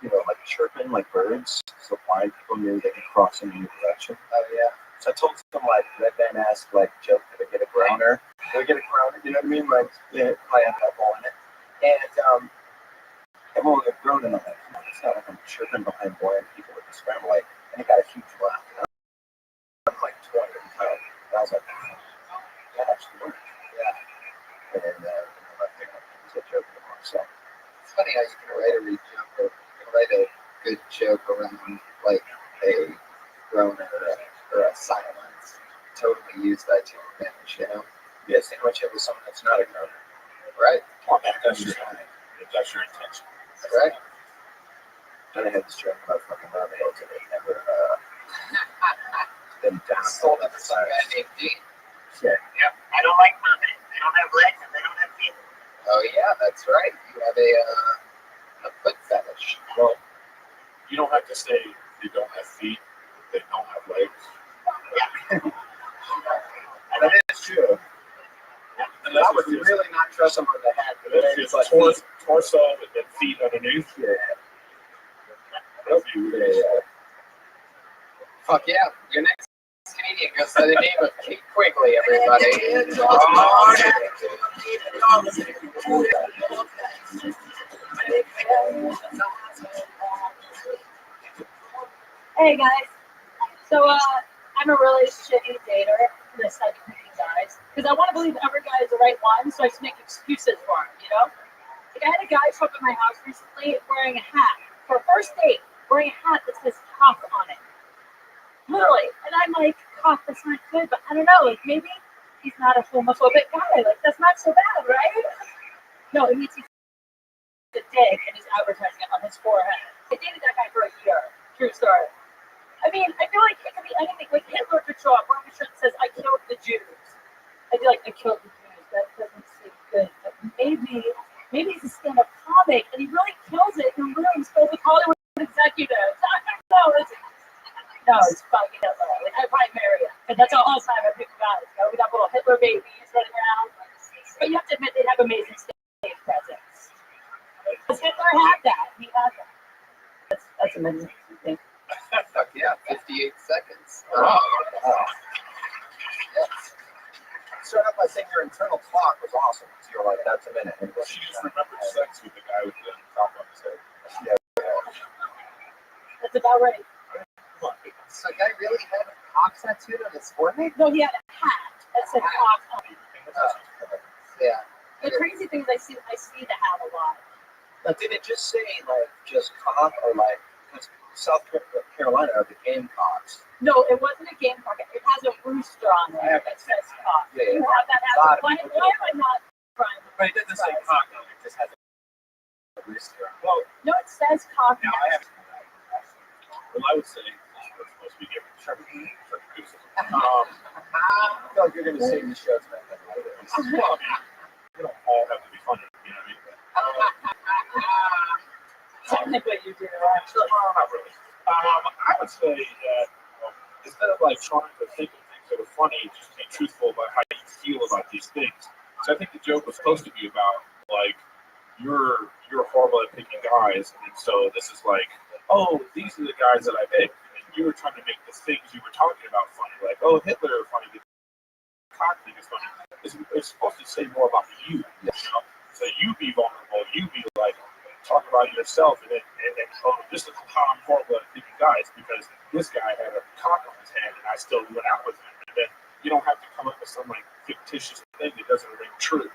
like chirping like birds, so blind people knew they could cross in any direction. Oh yeah. So I told some like Red Van-esque like joke that I get a grounder. They get a grounder, you know what I mean? Like I have that ball in it, and everyone was groaning on it. It's not like I'm chirping behind blind people with the scramble light, and it got a huge laugh. I'm like 20 at the time, and I was like, that actually worked. Yeah. And then I think I was a joke anymore. So It's funny how you can write a joke or you can write a good joke around like a groaner or a silence. Totally use that to your advantage, you know? yeah, think much of it with someone that's not a groaner. Right? Well, that's your intention. That's right. And I had this joke about fucking mermaids, and they never been down. Sold it to some guy named Dean. Yeah. Yep. I don't like mermaids. They don't have legs and they don't have feet. Oh yeah, that's right. You have a foot fetish. Well, you don't have to say they don't have feet, they don't have legs. That is true. Unless I would really not trust someone that had it's like torso and then feet underneath. Yeah. Fuck yeah. Your next comedian goes by the name of Kate Quigley, everybody. Hey guys, so I'm a really shitty dater for this type of picking guys because I want to believe every guy is the right one, so I just make excuses for him, you know? Like I had a guy show up at my house recently wearing a hat for a first date, wearing a hat that says cock on it. Literally. And I'm like, cock, that's not good, but I don't know, like maybe he's not a homophobic guy. Like that's not so bad, right? No, it means he's a dick and he's advertising it on his forehead. I dated that guy for a year. True story. I mean, I feel like it could be anything. Like Hitler could show up wearing a shirt that says, I killed the Jews. I'd be like, I killed the Jews. That doesn't seem good. But maybe he's a stand-up comic and he really kills it in rooms filled with Hollywood executives. I don't know. No, it's fucking Hitler. Like, I'd probably marry him. And that's all the time I pick guys. You know, we got little Hitler babies running around. But you have to admit, they have amazing stage presence. Because Hitler had that. He had that. That's amazing. Fuck yeah, 58 seconds. Start up by saying your internal clock was awesome. So you're like, that's a minute. And She just remembered sex with the guy with the top on his head. That's about right. So guy really had a cock tattooed on his forehead? No, he had a hat that said cock on it. Yeah. The crazy thing is I see the hat a lot. Now, did it just say, like, just cock or, like, because South Carolina are the Gamecocks? No, it wasn't a game cock. It has a rooster on it that says cock. Yeah, You have that hat. Why am I not trying? But it doesn't say cock on it. It just has a rooster. Well, No, it says cock. now I have. Well, I would say we're supposed to be giving for criticism. I feel like you're going to save the show tonight. Well, I mean, we don't all have to be funny, you know what I mean? Technically, you do. Actually, well, not really. I would say that instead of like trying to think of things that are funny, just be truthful about how you feel about these things. So I think the joke was supposed to be about like you're horrible at picking guys, and so this is like, oh, these are the guys that I picked, and you were trying to make the things you were talking about funny, like oh, Hitler funny, the cock thing is funny. It's supposed to say more about you, you know. So you be vulnerable, you be like talk about yourself, and oh, this is how I'm horrible at picking guys because this guy had a cock on his hand and I still went out with him. And then you don't have to come up with some like fictitious thing that doesn't ring true.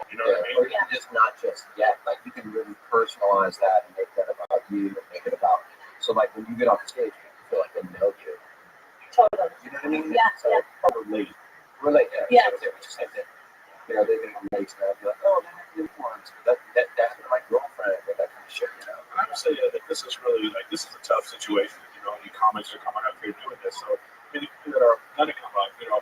You know what I mean? Or you can just not just yet. Like you can really personalize that and make that about you and make it about. So like when you get off the stage, you feel like they know you. Totally. You know what I mean? Yeah, So Relate. relate. Yeah. So it's just like that. You know, they're going to relate to that. Be like, oh, they have uniforms. That's my girlfriend. That kind of shit. You know. And I would say that this is really like this is a tough situation. You know, any comics are coming up here doing this. So many people that are going to come up, you know,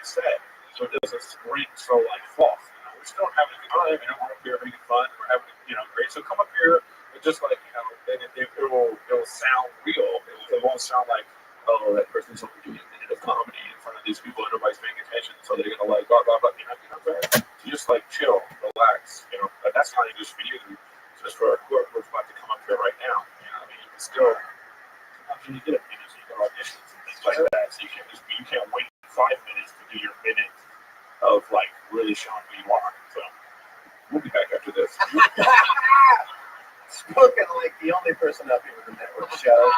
instead, so it doesn't ring so like false. You know, we're still having a good time. You know, we're up here having fun. We're having great. So come up here and just like then it will sound real. It won't sound like that person's only doing a minute of comedy in front of these people and nobody's paying attention, so they're gonna like blah blah blah. You know what I'm saying? So just like chill, relax. But that's not just for you. Just for whoever's about to come up here right now. You know, what I mean, you can still. Sometimes you get a minute, so you get auditions and things like that. So you can't wait 5 minutes to do your minute of like really showing who you are. So we'll be back after this. Spoken like the only person up here with the network show.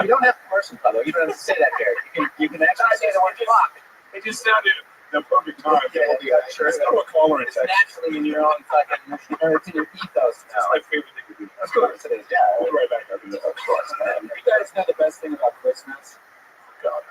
You don't have commercials, by the way. You don't have to say that here. You can actually say the word fuck. It just sounded the perfect time. Yeah, sure. Let's go to a caller in It's Texas. naturally in your own fucking, it's in your ethos That's now. my favorite thing to do. Of course it is, yeah. We'll be right back after this. Of course, man. You guys know the best thing about Christmas? God,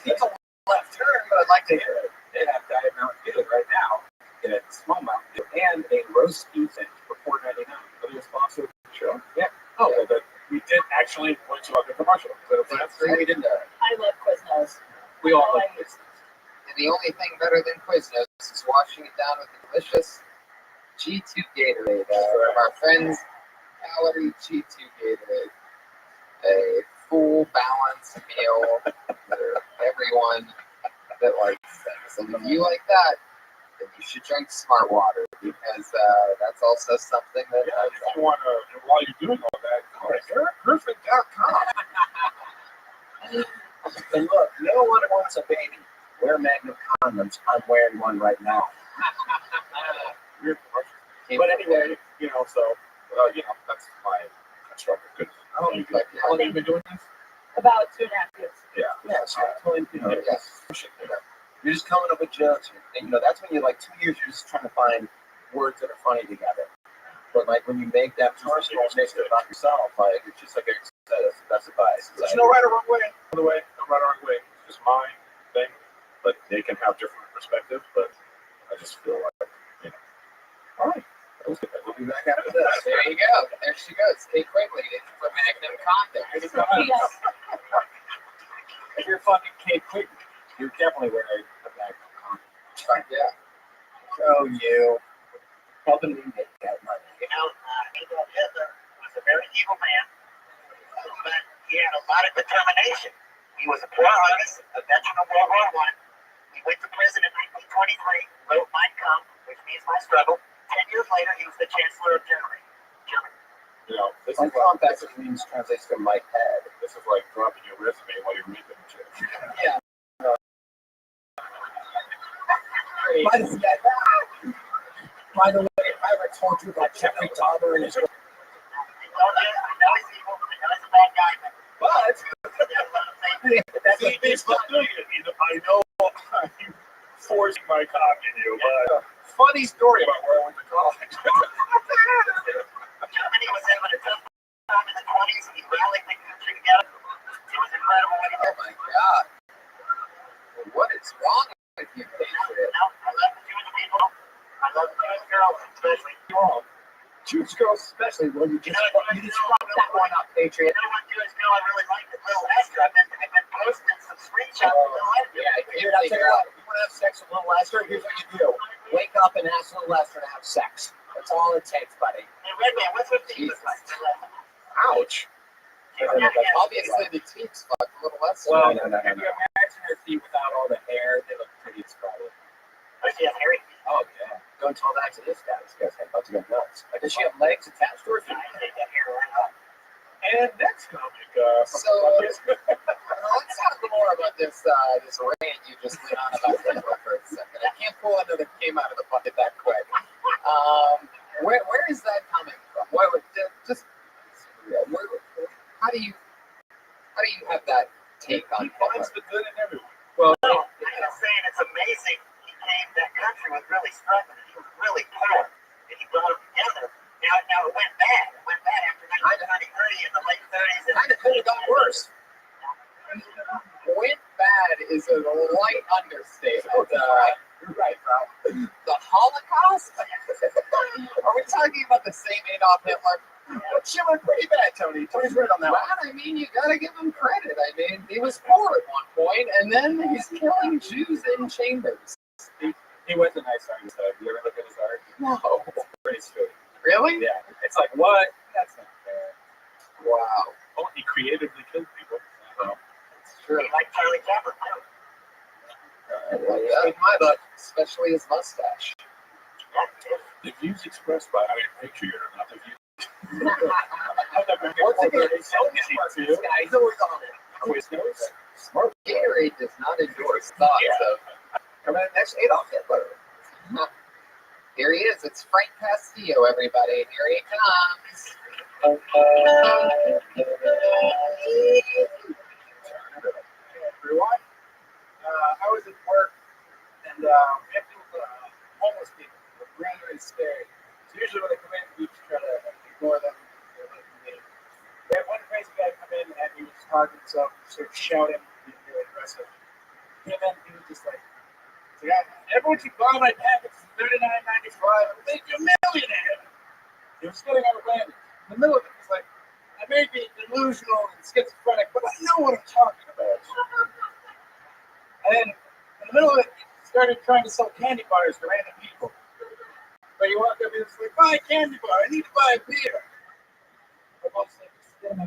It's a left turn, but I'd like to hear it. They have Diet Mountain Dew right now. Get a small Mountain Dew and a roast beef for $4.99. Are they a sponsor of the show? Yeah. Oh, well, but we did actually went to a commercial. So That's right. We did that. I love Quiznos. We all like this. And the only thing better than Quiznos is washing it down with the delicious G2 Gatorade from our friends Calorie G2 Gatorade. A full balanced meal for everyone that likes things. And if you like that, then you should drink Smart Water because that's also something that if you want to, while you're doing all that, go to EricGriffin.com. And look, no one wants a baby. Wear Magnum condoms. I'm wearing one right now. Weird commercial. But anyway, so that's my struggle. Good. How long have you been doing this? About 2.5 years. Yeah. Yeah, so you're just coming up with jokes, and that's when you're like 2 years. You're just trying to find words that are funny together. But like when you make that person make it about yourself, like it's just like Eric said, that's the best advice. There's no right or wrong way. By the way, no right or wrong way. It's just my thing. But they can have different perspectives. But I just feel like, all right. We'll be back after this. there you go. There she goes. Kate Quigley from Magnum Condoms. Yes. If you're fucking Kate Quigley, you're definitely wearing a Magnum condom. Yeah. So you helping me make that money. Adolf Hitler was a very evil man, but he had a lot of determination. He was a poor artist, a veteran of World War I. He went to prison in 1923, wrote Mein Kampf, which means my struggle. 10 years later, he was the Chancellor of Germany. This My is compact means translates to my head. this is like dropping your resume while you're reading the shit. Yeah. By the way, if I ever told you about Jeffrey Dahmer and his I know he's evil, I know he's a bad guy, but that's See, he's not doing it. I know I'm forcing my cock in you, but funny story about where I went to college. Germany was having a tough time in the 20s. He rallied the country together. It was incredible what he did. Oh my God. What is wrong with you, Patriot? I love the Jewish people. I love the Jewish girls, especially. Jewish girls, especially when you just fucked that one up, Patriot. You know what Jewish girl I really liked is Little Esther. I've been posting some screenshots of Little Esther. Here, I'll tell you what. If you want to have sex with Little Esther, here's what you do. Wake up and ask Little Esther to have sex. That's all it takes, buddy. Hey, Redman, what's her feet look like? Ouch. Obviously, the teats fuck a little less. Well, if you imagine her feet without all the hair, they look pretty sprawly. Does she have hairy feet? Oh, yeah. Don't tell that to this guy. This guy's about to go nuts. Like, does she have legs attached to her feet? I think that hair right up. And next comic, So, let's talk more about this this rant you just went on about Hitler for a second. I can't pull another game out of the bucket that quick. Where is that coming from? How do you have that take on he finds Hitler? the good in everyone. Well, I'm just saying it's amazing. That country was really struggling. He was really poor. And he brought them together. Now it went bad. It went bad after 1933 in the late 30s. Kind of could have gone worse. Went bad is a light understatement. you're right, bro. The Holocaust? Are we talking about the same Adolf Hitler? chilling pretty bad, Tony. Tony's right on that Well, one. I mean, you gotta give him credit. I mean, he was poor at one point, and then he's killing Jews in chambers. He was a nice artist, though. You ever look at his art? No. It's pretty sweet. Really? Yeah. It's like, what? That's not fair. Wow. Oh, he creatively killed people. So, It's true. He like Charlie Chaplin. Yeah, in my book, especially his mustache. the views expressed by, I mean, picture here, not the views. Once again, it's so too. This guy's always on it. Always knows. Smart. Gatorade does not endorse thoughts of Coming in next, Adolf Hitler. Here he is. It's Frank Castillo, everybody. Here he comes. Everyone. I was at work and we have to homeless people. They're really, really scary. So usually when they come in, we just try to ignore them. We had one crazy guy come in and he was talking to himself, sort of shouting, being really aggressive. And then he was just like, yeah, everyone should buy my package. It's $39.95. It'll make you a millionaire. He was getting outlandish. In the middle of it, he's like, I may be delusional and schizophrenic, but I know what I'm talking about. And then in the middle of it, he started trying to sell candy bars to random people. But he walked up and was like, buy a candy bar. I need to buy a beer. I was like, so I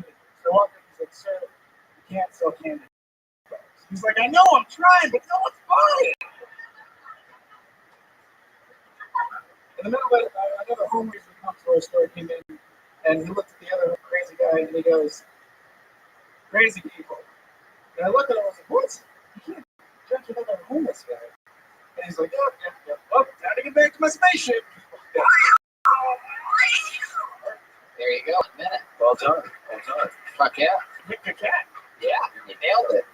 walked up and he's like, sir, you can't sell candy bars. He's like, I know, I'm trying, but no one's buying. In the middle of it, another homeless store store came in, and he looked at the other crazy guy, and he goes, crazy people. And I looked at him, I was like, what? You can't judge another homeless guy. And he's like, yep. Well, time to get back to my spaceship. There you go. A minute. Well done. Fuck yeah. Pick the cat. Yeah, you nailed it.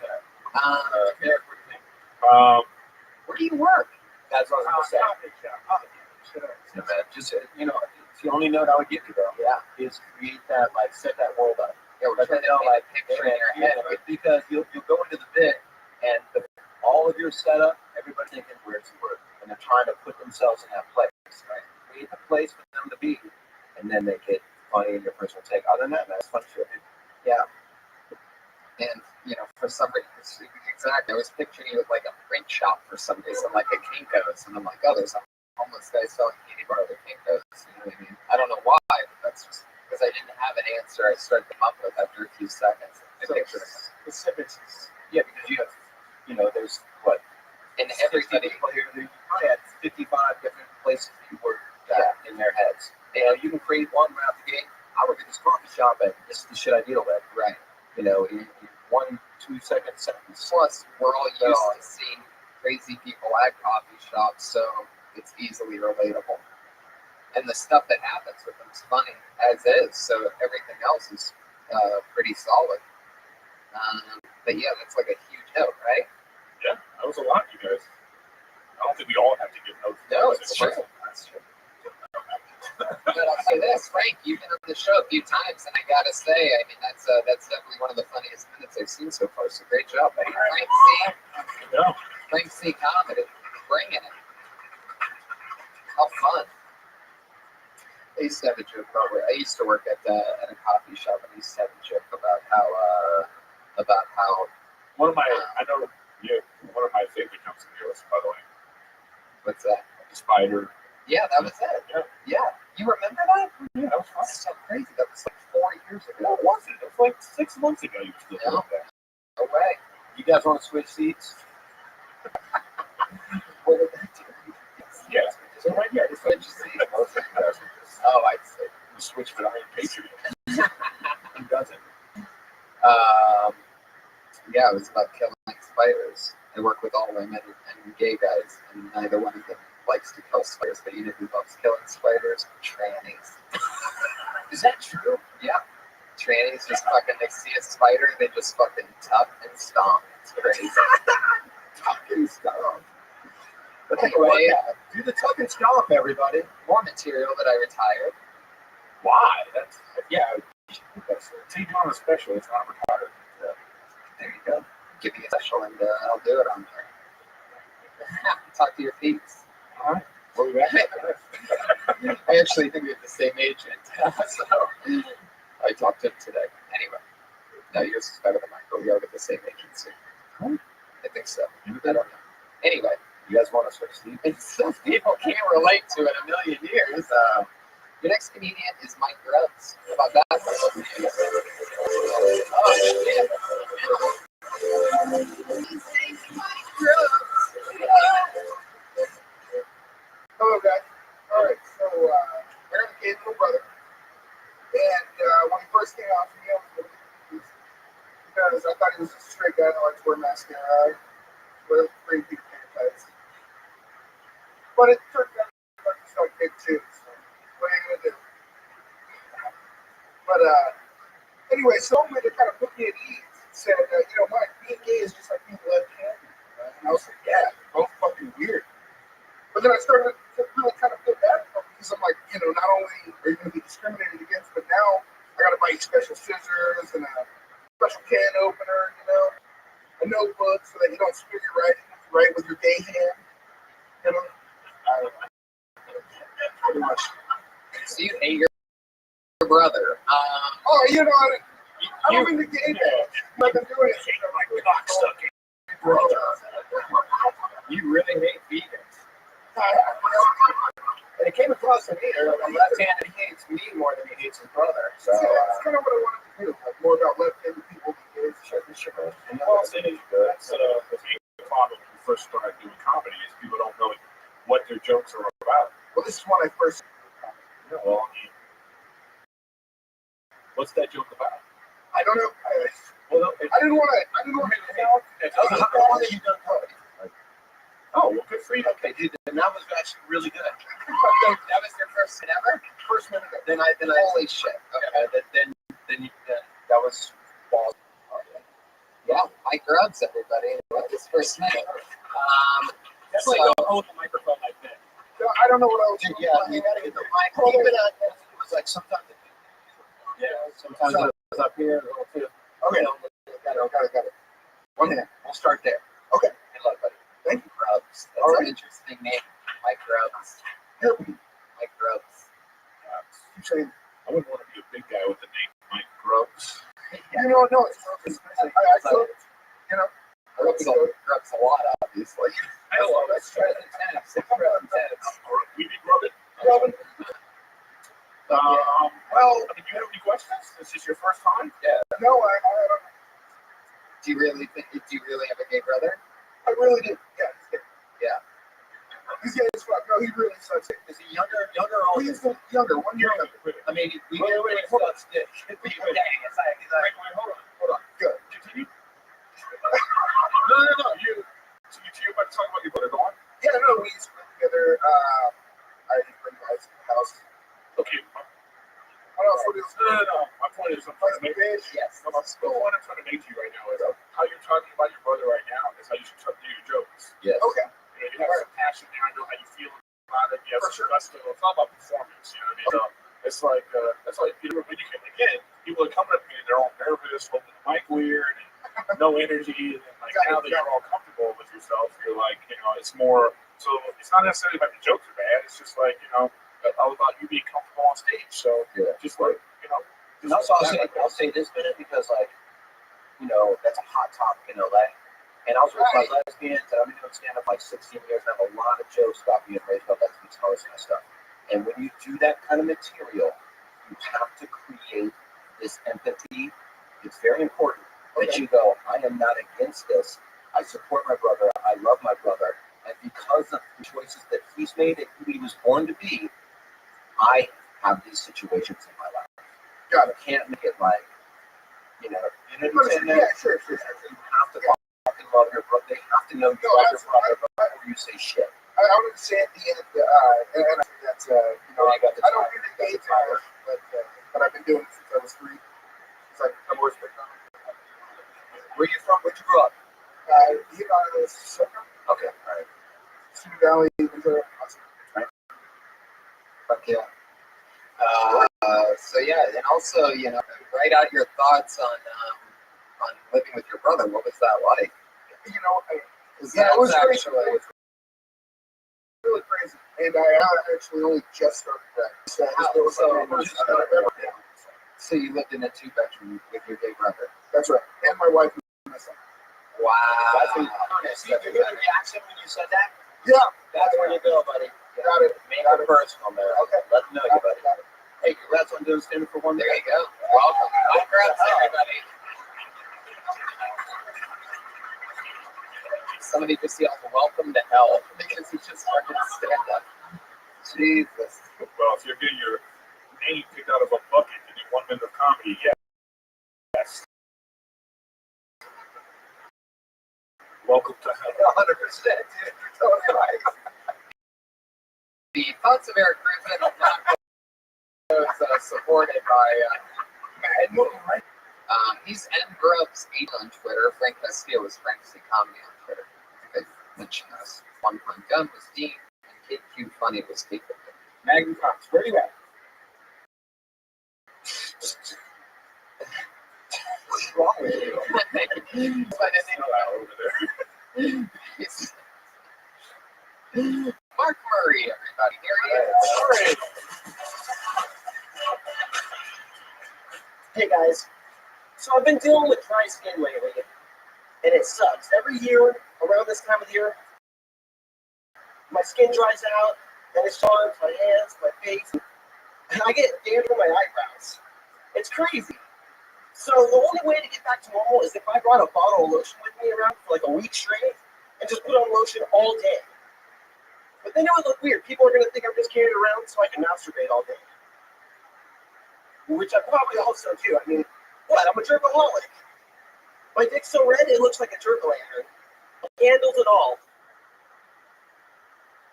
Where do you work? That's what I was going to say. Just, it's the only note I would give you, though. Yeah. Is create that, like, set that world up. Yeah, we're trying to like picture in your head. Because you'll go into the bit, and all of your setup, everybody's thinking, where's the work? And they're trying to put themselves in that place, right? Create a place for them to be, and then they get funny in your personal take. Other than that, that's fun shit. Yeah. And, for some reason, exactly. I was picturing you with like a print shop for some reason, like a Kinko's. And I'm like, oh, there's a homeless guy selling candy bar at the Kinko's. You know what I mean? I don't know why, but that's just because I didn't have an answer I started to come up with after a few seconds. I pictured it. Specifics. Yeah, because you have, there's what? And everybody people here, you probably had 55 different places you work in their heads. You can create one right out the gate. I work at this coffee shop, and this is the shit I deal with. Right. In 1 2 second sentence. Plus, we're all used to seeing crazy people at coffee shops, so it's easily relatable. And the stuff that happens with them is funny as is, so everything else is pretty solid. But yeah, that's like a huge note, right? Yeah, that was a lot, you guys. I don't think we all have to give notes. No, it's true. That's true. But I'll say this, Frank, you've been on the show a few times, and I gotta say, I mean, that's definitely one of the funniest minutes I've seen so far. So great job, buddy. Frank C. Yeah. Frank C. Comedy, bringing it. How fun! I used to have a joke about I used to work at a coffee shop, and I used to have a joke about how One of my favorite jumps in the US, by the way. what's that? The spider. Yeah, that was it. Yeah. You remember that? Yeah, that was fun. That's so crazy. That was like 4 years ago. No, it wasn't. It was like 6 months ago you still No. did that. No way. You guys want to switch seats? What did that do? Yes. So right here, just switch seats. Oh, I see. You switch with Iron Patriot. Who doesn't? Yeah, it was about killing spiders. I work with all women and gay guys, and neither one of them likes to kill spiders, but you know who loves killing spiders? Trannies. Is that true? Yeah. Trannies just fucking, they see a spider, they just fucking tuck and stomp. It's crazy. Tuck and stomp. But Anyway, do the tuck and stomp, everybody. more material that I retired. Why? That's See, doing a special, it's not retired. There you go. Give me a special and I'll do it on there. Talk to your peeps. all right. We'll be back. I actually think we have the same agent. So, I talked to him today. Anyway, no, yours is better than mine, but we are with the same agency. I think so. I don't know. Anyway, You guys want to switch seats? some people can't relate to it a million years. Your next comedian is Mike Grubbs. How about that? Oh, shit. Hello, guys. All right, so I have a kid, little brother, and when he first came out to me, I was really confused because I thought he was just a straight guy that likes to wear mascara, wear pretty big haircuts. But it turned out he likes to like big too. So what are you gonna do? But anyway, someone to kind of put me at ease said, Mike, being gay is just like being left-handed. And I was like, yeah, both fucking weird. But then I started to really kind of feel bad for him because I'm like, not only are you going to be discriminated against, but now I got to buy you special scissors and a special can opener, a notebook so that you don't spill your write with your gay hand. Pretty much. So you hate your brother. I don't mean the gay bad. I've been doing it. I'm like, clock stuck in brother. You really hate vegans. And it came across to me, on the left hand, he hates me more than he hates his brother. So, That's kind of what I wanted to do. Like more about left-handed people being gays. And well, that's the main problem when you first start doing comedy is people don't know what their jokes are about. Well, this is when I first. Well, what's that joke about? I don't know. I didn't want to. how long have you done comedy? Oh, well, good for you. Okay, dude, and that was actually really good. That was your first hit ever? First minute. Then I Holy shit. Okay. then that was balls. Yeah, Mike Grubbs, everybody. What is first minute? That's So- like hold the microphone like that. I don't know what I was Dude, doing. yeah, you gotta get the mic. Keep it up. It was like sometimes sometimes it was up here, a little too. Okay. Got it. One minute. We'll start there. Okay. Good luck, buddy. Thank you. Grubbs. That's All an right. interesting name. Mike Grubbs. Help me. Mike Grubbs. You saying, I wouldn't want to be a big guy with the name Mike Grubbs. no, it's I told I look at Grubbs a lot, obviously. I love it. We be rubbing. Robin. Well, do you have any questions? This is your first time? Yeah. No, I don't. Do you really have a gay brother? I really do. Yeah. Yeah. He's gay as fuck. No, he really sucks. Is he younger or He's the younger, 1 year younger. I mean, we Wait, hold on. stick. Wait, hold on. Good. Continue. No. You about to talk about your brother. Go on. Yeah, no, we used to live together. I bring guys to the house. Okay. What else? What is No. My point is, I'm trying to make Yes. the point I'm trying to make to you right now is how you're talking about your brother right now is how you should do your jokes. Yes. Okay. You have some passion there. I know how you feel about it. You have some gusto. It's all about performance. You know what I mean? So it's like that's like when you can again, people are coming up to me and they're all nervous, holding the mic weird, and no energy. And then like now that you're all comfortable with yourself, you're like it's more. So it's not necessarily about the jokes are bad. It's just like all about you being comfortable on stage. So just like And also, I'll say this minute because that's a hot topic in LA. And I was with my lesbians, and I've been doing stand-up like 16 years, and I have a lot of jokes about being raised by lesbians and all this kind of stuff. And when you do that kind of material, you have to create this empathy. It's very important that you go, I am not against this. I support my brother. I love my brother. And because of the choices that he's made and who he was born to be, I have these situations in my life. Got You can't make it like, you know what I'm saying? Yeah, sure. You have to fucking love your brother. They have to know you love your brother before you say shit. I would say at the end, and I think that's I got the I don't time. mean the gay tire, but I've been doing it since I was 3. It's like I'm always picking on it. Where you from? Where'd you grow up? Okay, all right. Cedar Valley, Ventura. Fuck yeah. So yeah, and also write out your thoughts on living with your brother. What was that like? It was crazy. It was really crazy, and I actually only just started that. So So you lived in a 2-bedroom with your big brother. That's right. And my wife and my son. Wow. See, you hear the reaction when you said that? Yeah. That's where you go, buddy. Got it. Make it personal, man. Okay. Let them know you, buddy. Got it. Hey, congrats on doing stand for one There day. you go. Welcome. Congrats, everybody. Somebody just yelled, "Welcome to hell," because he just started stand up. Jesus. Well, if you're getting your name picked out of a bucket and you want into comedy, yes. Welcome to hell. 100%, dude. You're totally right. The thoughts of Eric Griffin are not supported by. He's mgrubs8 on Twitter. Frank Castillo is Frank's Comedy on Twitter. I think I mentioned this. One Pun Gun was Dean, and Kid Q Funny was Steve. Magnum Cox, where are you at? What's wrong with you? Over there. Mark Murray, everybody. Here he is. Hey guys, so I've been dealing with dry skin lately, and it sucks. Every year, around this time of year, my skin dries out, and it's on my hands, my face, and I get dandruff on my eyebrows. It's crazy. So the only way to get back to normal is if I brought a bottle of lotion with me around for like a week straight, and just put on lotion all day. But then it would look weird. People are going to think I'm just carrying it around so I can masturbate all day. Which I probably also do. I mean, what? I'm a jerkaholic. My dick's so red it looks like a jerk-o'-lantern. Candles and all.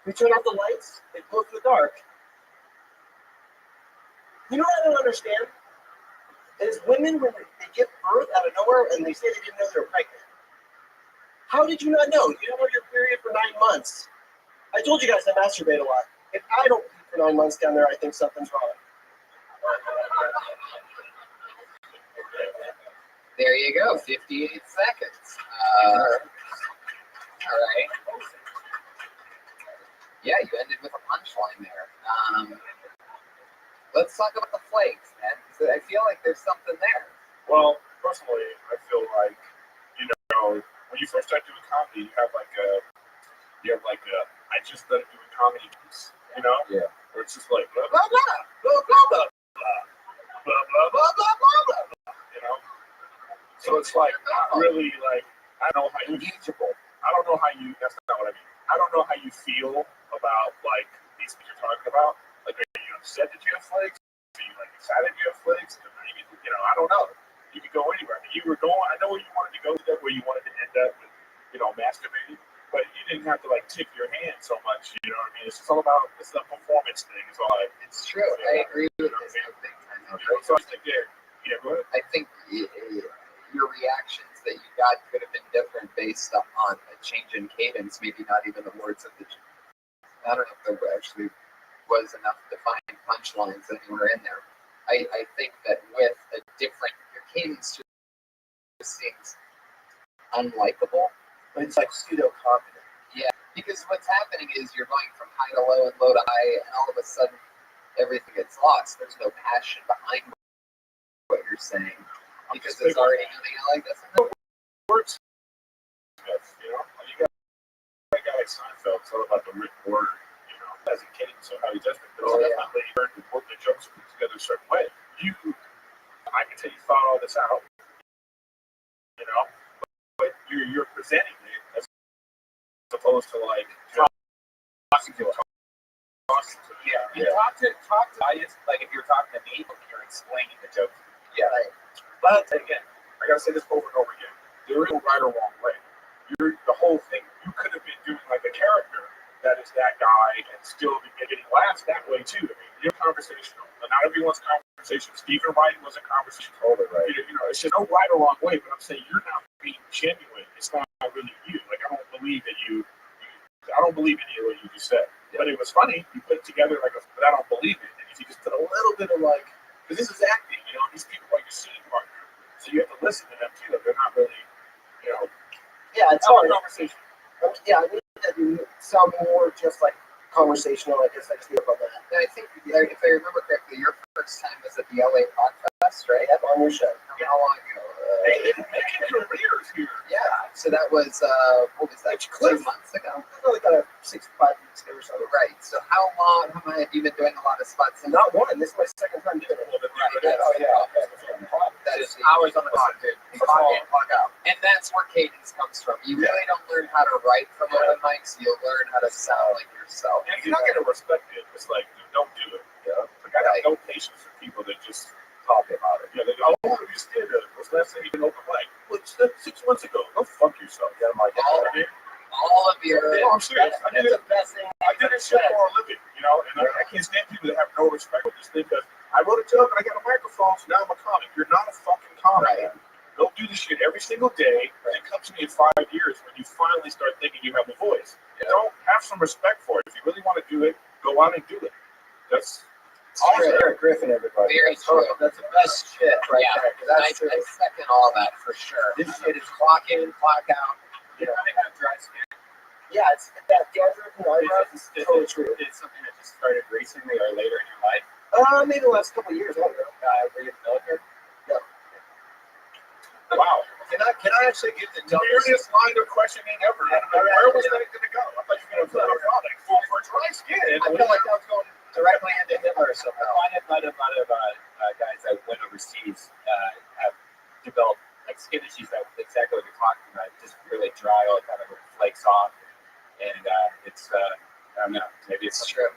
We turn off the lights, it glows in the dark. You know what I don't understand? Is women, when they give birth out of nowhere and they say they didn't know they were pregnant. How did you not know? You didn't know your period for 9 months. I told you guys I masturbate a lot. If I don't pee for 9 months down there, I think something's wrong. There you go, 58 seconds. All right. Yeah, you ended with a punchline there. Let's talk about the flakes, man. So I feel like there's something there. Well, personally, I feel like, when you first start doing comedy, you have like a I just started doing comedy piece, Yeah. where it's just like blah blah blah blah blah blah blah blah blah blah blah blah blah. So it's like not really like I don't know how you that's not what I mean. I don't know how you feel about like these things you're talking about. Like, are you upset that you have flakes? Are you like excited you have flakes? I don't know. You could go anywhere. I mean, you were going. I know where you wanted to go. Where you wanted to end up with, masturbating. But you didn't have to like tip your hand so much. You know what I mean? It's just all about it's a performance thing. It's all. It's true. I agree with this. So I think go ahead. I think your reactions that you got could have been different based on a change in cadence. Maybe not even the words of the. I don't know if there actually was enough defined punchlines anywhere in there. I think that with a different, your cadence just seems unlikable. But it's like pseudo-confident. Yeah, because what's happening is you're going from high to low and low to high, and all of a sudden everything gets lost. There's no passion behind what you're saying because it's already like this. Words. You got a guy like Seinfeld. It's all about the written word. As a kid, so how he does it. But definitely learned to work the jokes together a certain way. I can tell you thought all this out. But you're presenting it as opposed to like talking to You talk to audience like if you're talking to me, you're explaining the joke. Yeah. But again, I gotta say this over and over again. There is no right or wrong way. The whole thing. You could have been doing like a character that is that guy and still be getting laughs that way too. I mean, you're conversational. But not everyone's conversation. Stephen Wright was a conversation. Totally right. It's just no right or wrong way, but I'm saying you're not being genuine. It's not really you. Like I don't believe that I don't believe any of what you just said. But it was funny. You put it together but I don't believe it. And if you just put a little bit of because this is acting, these people are your scene partner. So you have to listen to them too. They're not really, Yeah, it's hard. Conversation. Yeah, I need that to sound more just like conversational. I guess I just feel about that. And I think, if I remember correctly, your first time was at the LA Podfest. West, right? On your show. How long ago? Making careers here. Yeah. So that was what was that? 2 months ago. Only got a 65 weeks ago or so. Right. So how long have you been doing a lot of spots? Not one. This is my second time doing it. Right. Oh yeah. That is Hours on the clock, dude. Clock in, clock out. And that's where cadence comes from. You really don't learn how to write from open mics. You'll learn how to sound like yourself. And if you're not going to respect it, it's like, don't do it. You know? Like, I got no patience for people that just talk about it. Yeah, they go, oh, you did it. What's the last thing you did open mic? Well, it's 6 months ago. Go fuck yourself. Yeah, I'm like, all of your. No, I'm serious. I did That's the best thing. I did this shit for a living, you know, and I can't stand people that have no respect for this thing because I wrote a joke and I got a microphone, so now I'm a comic. You're not a fucking comic. Go do this shit every single day, and come to me in 5 years when you finally start thinking you have a voice. You don't have some respect for it. If you really want to do it, go out and do it. That's Also, Eric Griffin, everybody. Very true. That's the best shit right there. I That's true. second all that for sure. This shit is clock in, clock out. You know, I have dry skin. Yeah, it's that dandruff and eyebrows is totally true. It's something that just started recently or later in your life. Maybe the last couple of years. I don't know. Were you in the military? No. Wow. Can I actually get the weirdest line of questioning ever. Where was that going to go? I thought you were going to product for dry skin. I feel like that was going directly into Hitler somehow. A lot of guys that went overseas have developed like skin issues that exactly what you're talking about. Just really dry, all kind of flakes off, and it's I don't know, maybe it's true.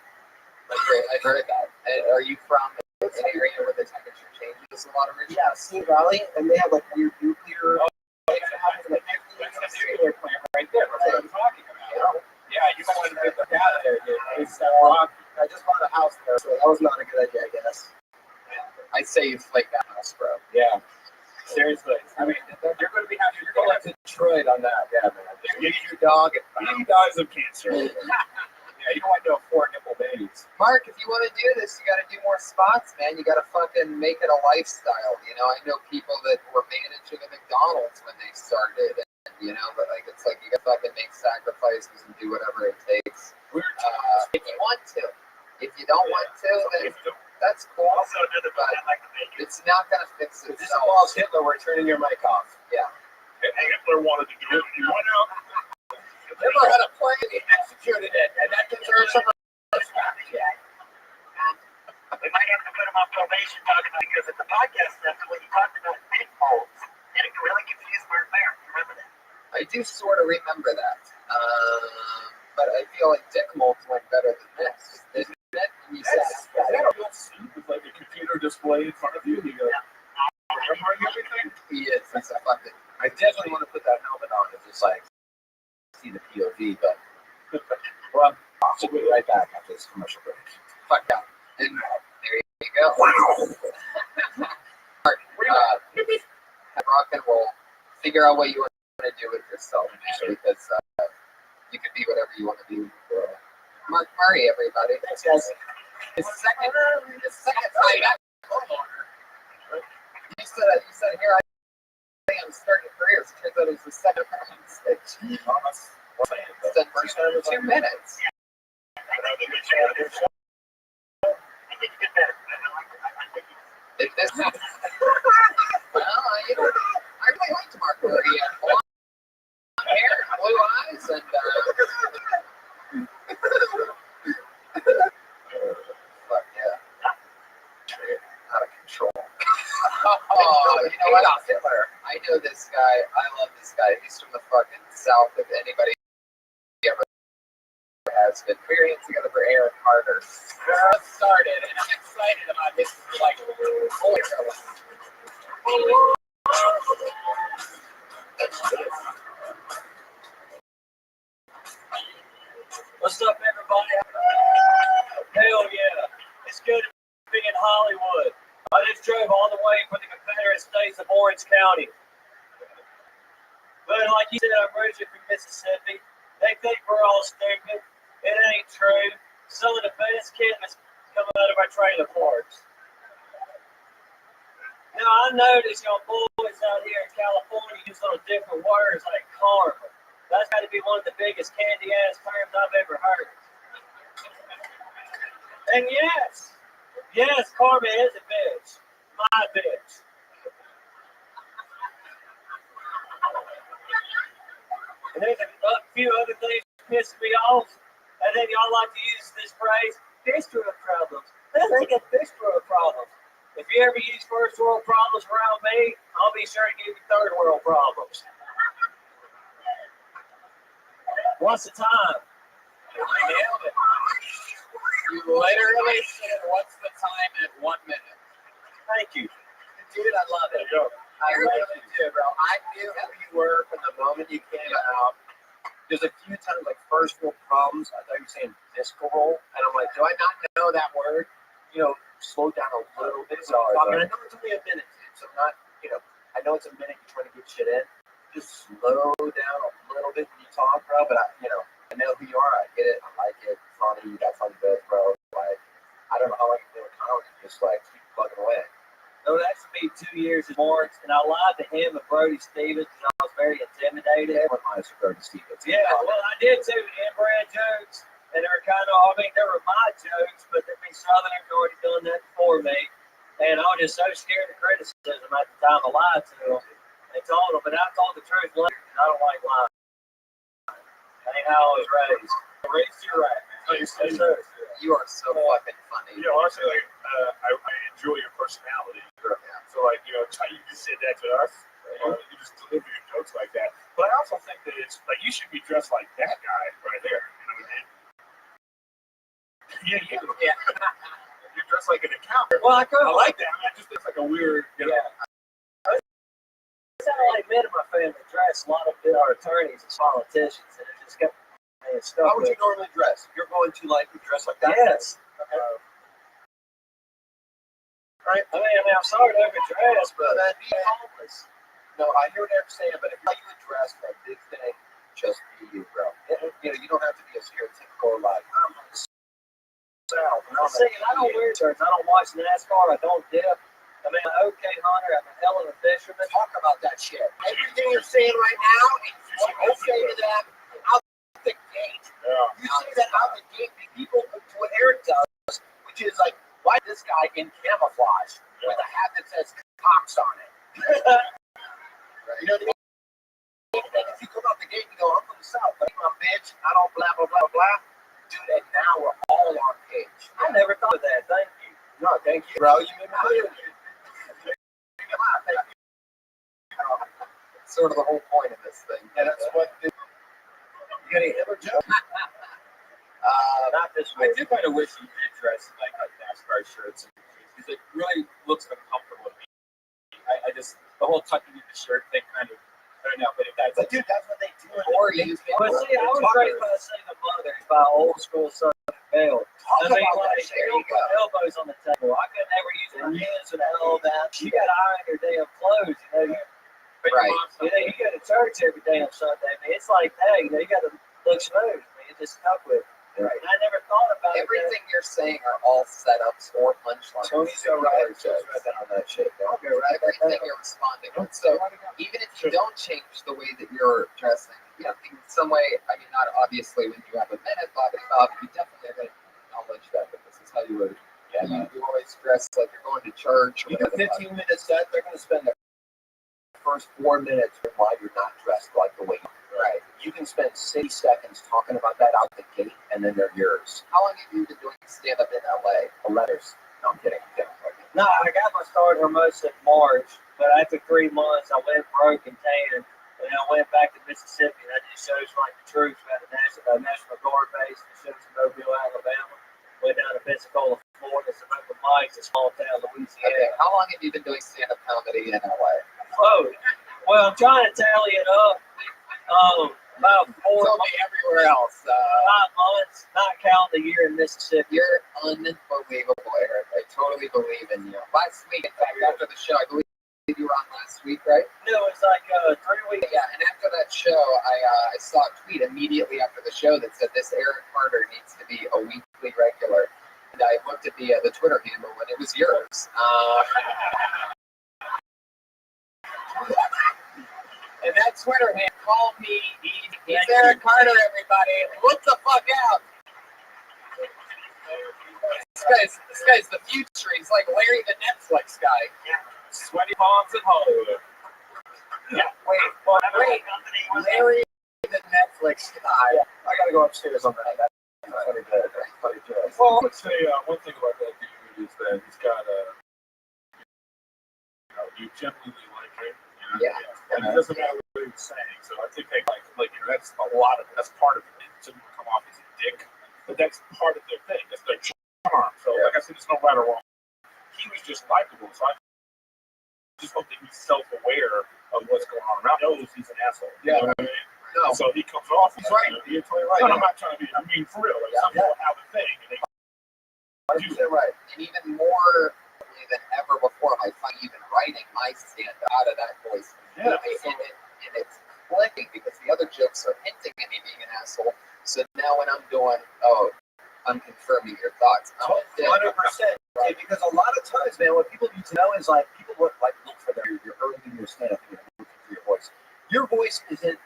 I've heard that. Are you from an area where the temperature changes a lot of regions? Yeah, Sea Valley, and they have like weird nuclear. That's a nuclear plant right there. That's what I'm talking about. Yeah, you might want to get out of there, dude. It's I just bought a house there, so that was not a good idea, I guess. I'd say you flake that house, bro. Yeah. Seriously. I mean, you're going to be happy. You're going to Detroit on that. Yeah, man. Get your dog and He dies of cancer. Yeah, you don't want no 4 nipple babies. Mark, if you want to do this, you got to do more spots, man. You got to fucking make it a lifestyle. You know, I know people that were managing a McDonald's when they started, and you know, but like it's like you got to fucking make sacrifices and do whatever it takes. If you want to. If you don't want to, then that's cool. But it's not gonna fix it. This involves Hitler. We're turning your mic off. Yeah. Hitler wanted to do it. He went out. Hitler had a plan. He executed it, and that deserves some respect. We might have to put him on probation talking about because at the podcast stuff, when you talked about dick molds, and it really confused Mark Mayer. Remember that? I do sort of remember that. But I feel like dick molds went better than this. Isn't it? You said Is that a real seat with like a computer display in front of you? You go, remembering everything? he is. He's a fucking. I definitely want to put that helmet on and just like see the POV, but well, I'll be right back after this commercial break. Fuck out. And there you go. Mark, rock and roll. Figure out what you want to do with yourself, man, because you can be whatever you want to be. Mark Murray, everybody. Thanks, guys. His second time back. You said here I am starting careers. Turns out it's the second time on stage. It's the first time in 2 minutes. If this, well, you know, I really liked Mark Murray. He had blonde hair, blue eyes, and fuck yeah, out of control. Oh, you know what? I know this guy. I love this guy. He's from the fucking south. If anybody ever has been, we were in together for Aaron Carter. Just started, and I'm excited about this. Like, What's up, everybody? Hell yeah. It's good to be in Hollywood. I just drove all the way from the Confederate States of Orange County. But like you said, I'm originally from Mississippi. They think we're all stupid. It ain't true. Some of the best kids come out of our trailer parks. Now, I notice y'all boys out here in California use little different words like karma. That's got to be one of the biggest candy-ass terms I've ever heard. And yes, karma is a bitch. my bitch. And there's a few other things pissing me off. And then y'all like to use this phrase, first world problems. Let's think of first world problems. If you ever use first world problems around me, I'll be sure to give you third world problems. What's the time? I nailed it. You literally said, what's the time at 1 minute? Thank you. Dude, I love it. I really do, bro. I knew who you were from the moment you came out. There's a few times, like, first world problems, I thought you were saying disco roll, and I'm like, do I not know that word? You know, slow down a little bit. So I know it's only a minute, dude, so not, you know, I know it's a minute you're trying to get shit in. Just slow down a little bit when you talk, bro, but, I know who you are. I get it. I like it. Funny. You got funny bits, bro. Like, I don't know how I can do a comedy. Just, like, keep plugging away. No, that's me 2 years in March, and I lied to him and Brody Stevens because I was very intimidated. Everyone lies to Brody Stevens. Yeah, well, I did too. Inbred jokes, and they were kind of, they were my jokes, but I mean, Southerners already done that before me. And I was just so scared of criticism at the time I lied to them. I told them, but I told the truth later, and I don't like lying. That ain't how I was raised. Raised you right, man. You are so fucking funny. You know, honestly, like, I enjoy your personality. So, like, you just said that to us. You just deliver your jokes like that. But I also think that it's like you should be dressed like that guy right there. You know what I mean? Yeah. You're dressed like an accountant. Well, I like that. I mean, just it's like a weird, It's not like men in my family dress. A lot of our attorneys and politicians, and it just kept me stuck. How would you normally dress? You're going to like dress like that? Yes. Right? I mean, I'm sorry to overdress, but that'd be homeless. No, I hear what you're saying, but if you dress for a big thing, just be you, bro. You don't have to be a stereotypical, like, I'm from the South. See, I don't wear shirts. I don't watch NASCAR. I don't dip. I mean, I'm okay hunter. I'm a hell of a fisherman. Talk about that shit. Everything you're saying right now, is okay to that out the gate. Yeah. You say that out the gate, people do what Eric does, which is like, why this guy in camouflage with a hat that says Cox on it? Right. You know what I mean? And if you come out the gate and go, I'm from the South, but I'm a bitch, I don't blah, blah, blah, blah. Dude, and now we're all on page. I never thought of that. Thank you. No, thank you, bro. You made me believe it. Sort of the whole point of this thing. And that's what you got any other joke? Not this I way. do kind of wish you did dress in like NASCAR shirts because it really looks uncomfortable to me. I just the whole tucking in the shirt thing kind of I don't know, but if that's But dude, that's what they do. Or you But see, I was raised by a single mother, by old school Southern belle. talk I mean, about like, that. she don't put elbows on the table. I could never use my hands and all that. You got to iron your damn clothes, Right. You go to church every day on Sunday. I mean, it's like, hey, you got to look smooth. I mean, just stuck with it. Right. And I never thought about Everything you're saying are all setups or punchlines. Tony's so right. on that shit. I'll be right back. Everything you're responding with. So even if you don't change the way that you're dressing, in some way, I mean, not obviously when you have a minute, blah, blah, blah, but you definitely have to acknowledge that this is how you would. You always dress like you're going to church. You do 15 minutes set, they're going to spend the first 4 minutes why you're not dressed like the way you are. Right. You can spend 60 seconds talking about that out the gate, and then they're yours. How long have you been doing stand-up in LA? 11 years. No, I'm kidding. No, I got my start almost in March, but after 3 months, I went broke and tan, and then I went back to Mississippi, and I did shows for like the troops at the National Guard base, and shows in Mobile, Alabama. Went down to Pensacola, Florida, some open mics in small town Louisiana. Okay. How long have you been doing stand-up comedy in LA? Oh, well, I'm trying to tally it up. About 4 Tell me everywhere else. 5 months, not counting the year in Mississippi. You're unbelievable, Eric. I totally believe in you. Last week, in fact, after the show, I believe you were on last week, right? No, it's like 3 weeks. Yeah, and after that show, I saw a tweet immediately after the show that said this Eric Carter needs to be a weekly regular. And I looked at the Twitter handle, and it was yours. And that Twitter handle called me. He's Eric Carter, everybody. Look the fuck out. This guy's the future. He's like Larry the Netflix guy. Sweaty palms in Hollywood. Wait, Larry the Netflix guy. I gotta go upstairs on that. That's funny joke. Well, I would say one thing about that dude is that he's got you genuinely like him. You know? Yeah. And it doesn't matter what he's saying. So I think they that's a lot of it. That's part of it. It doesn't come off as a dick, but that's part of their thing. That's their charm. So like I said, it's no right or wrong. He was just likable. So I just hope that he's self-aware of what's going on around. He knows he's an asshole. Yeah. You know what I mean? No. So he comes off. He's right. You're totally right. No, I'm not trying to be. I mean, for real. Like some people have a thing, and they do that. Right. And even more than ever before, I find even writing my stand out of that voice. Yeah. And it's clicking because the other jokes are hinting at me being an asshole. So now when I'm doing, I'm confirming your thoughts. 100%. Right. Because a lot of times, man, what people need to know is like people look for your early in your stand up, looking for your voice. Your voice isn't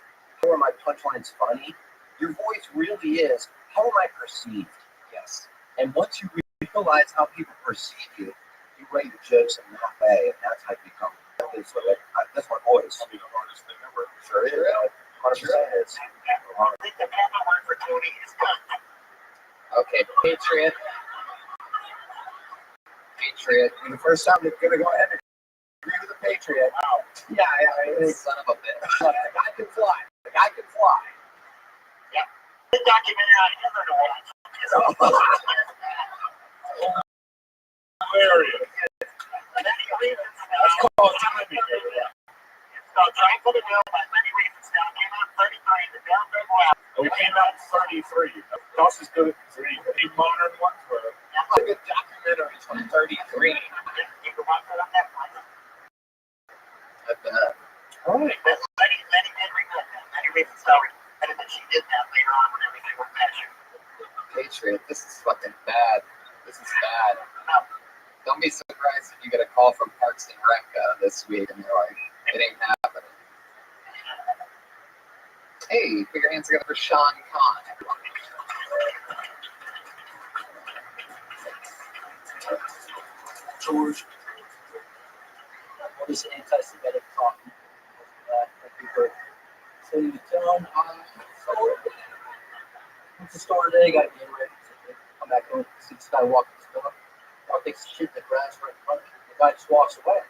how are my punchlines funny. Your voice really is how am I perceived. Yes. And once you realize how people perceive you, you write your jokes in that way, and that's how you become. That's my voice. That'll be the hardest thing ever. Sure is. 100% is. I think the proper word for Tony is good. Okay, Patriot. And the first time they're going to go ahead and agree with the Patriot. Wow. Yeah. Son of a bitch. The guy can fly. The guy can fly. Yeah. The documentary on Hitler to watch. Hilarious. Many reasons. That's called timing. It's called Trying for the Will by Many Reasons Now. It came out in 33. The damn big one. We came out in 33. Toss is good at 3. The modern ones were. That's a good documentary from 33. You can watch it on Netflix. All right. But Many did regret that. Many Reasons Now regretted that she did that later on when everything was measured. Patriot, this is fucking bad. This is bad. Don't be surprised if you get a call from Parks and Rec this week and they're like, it ain't happening. Hey, put your hands together for Sean Conn. George. What is anti-Semitic talking? Thank you for saying the tone. Went to the store today, got a game ready. Come back home, see this guy walking the store. Dog takes a shit in the grass right in front of me. The guy just walks away. I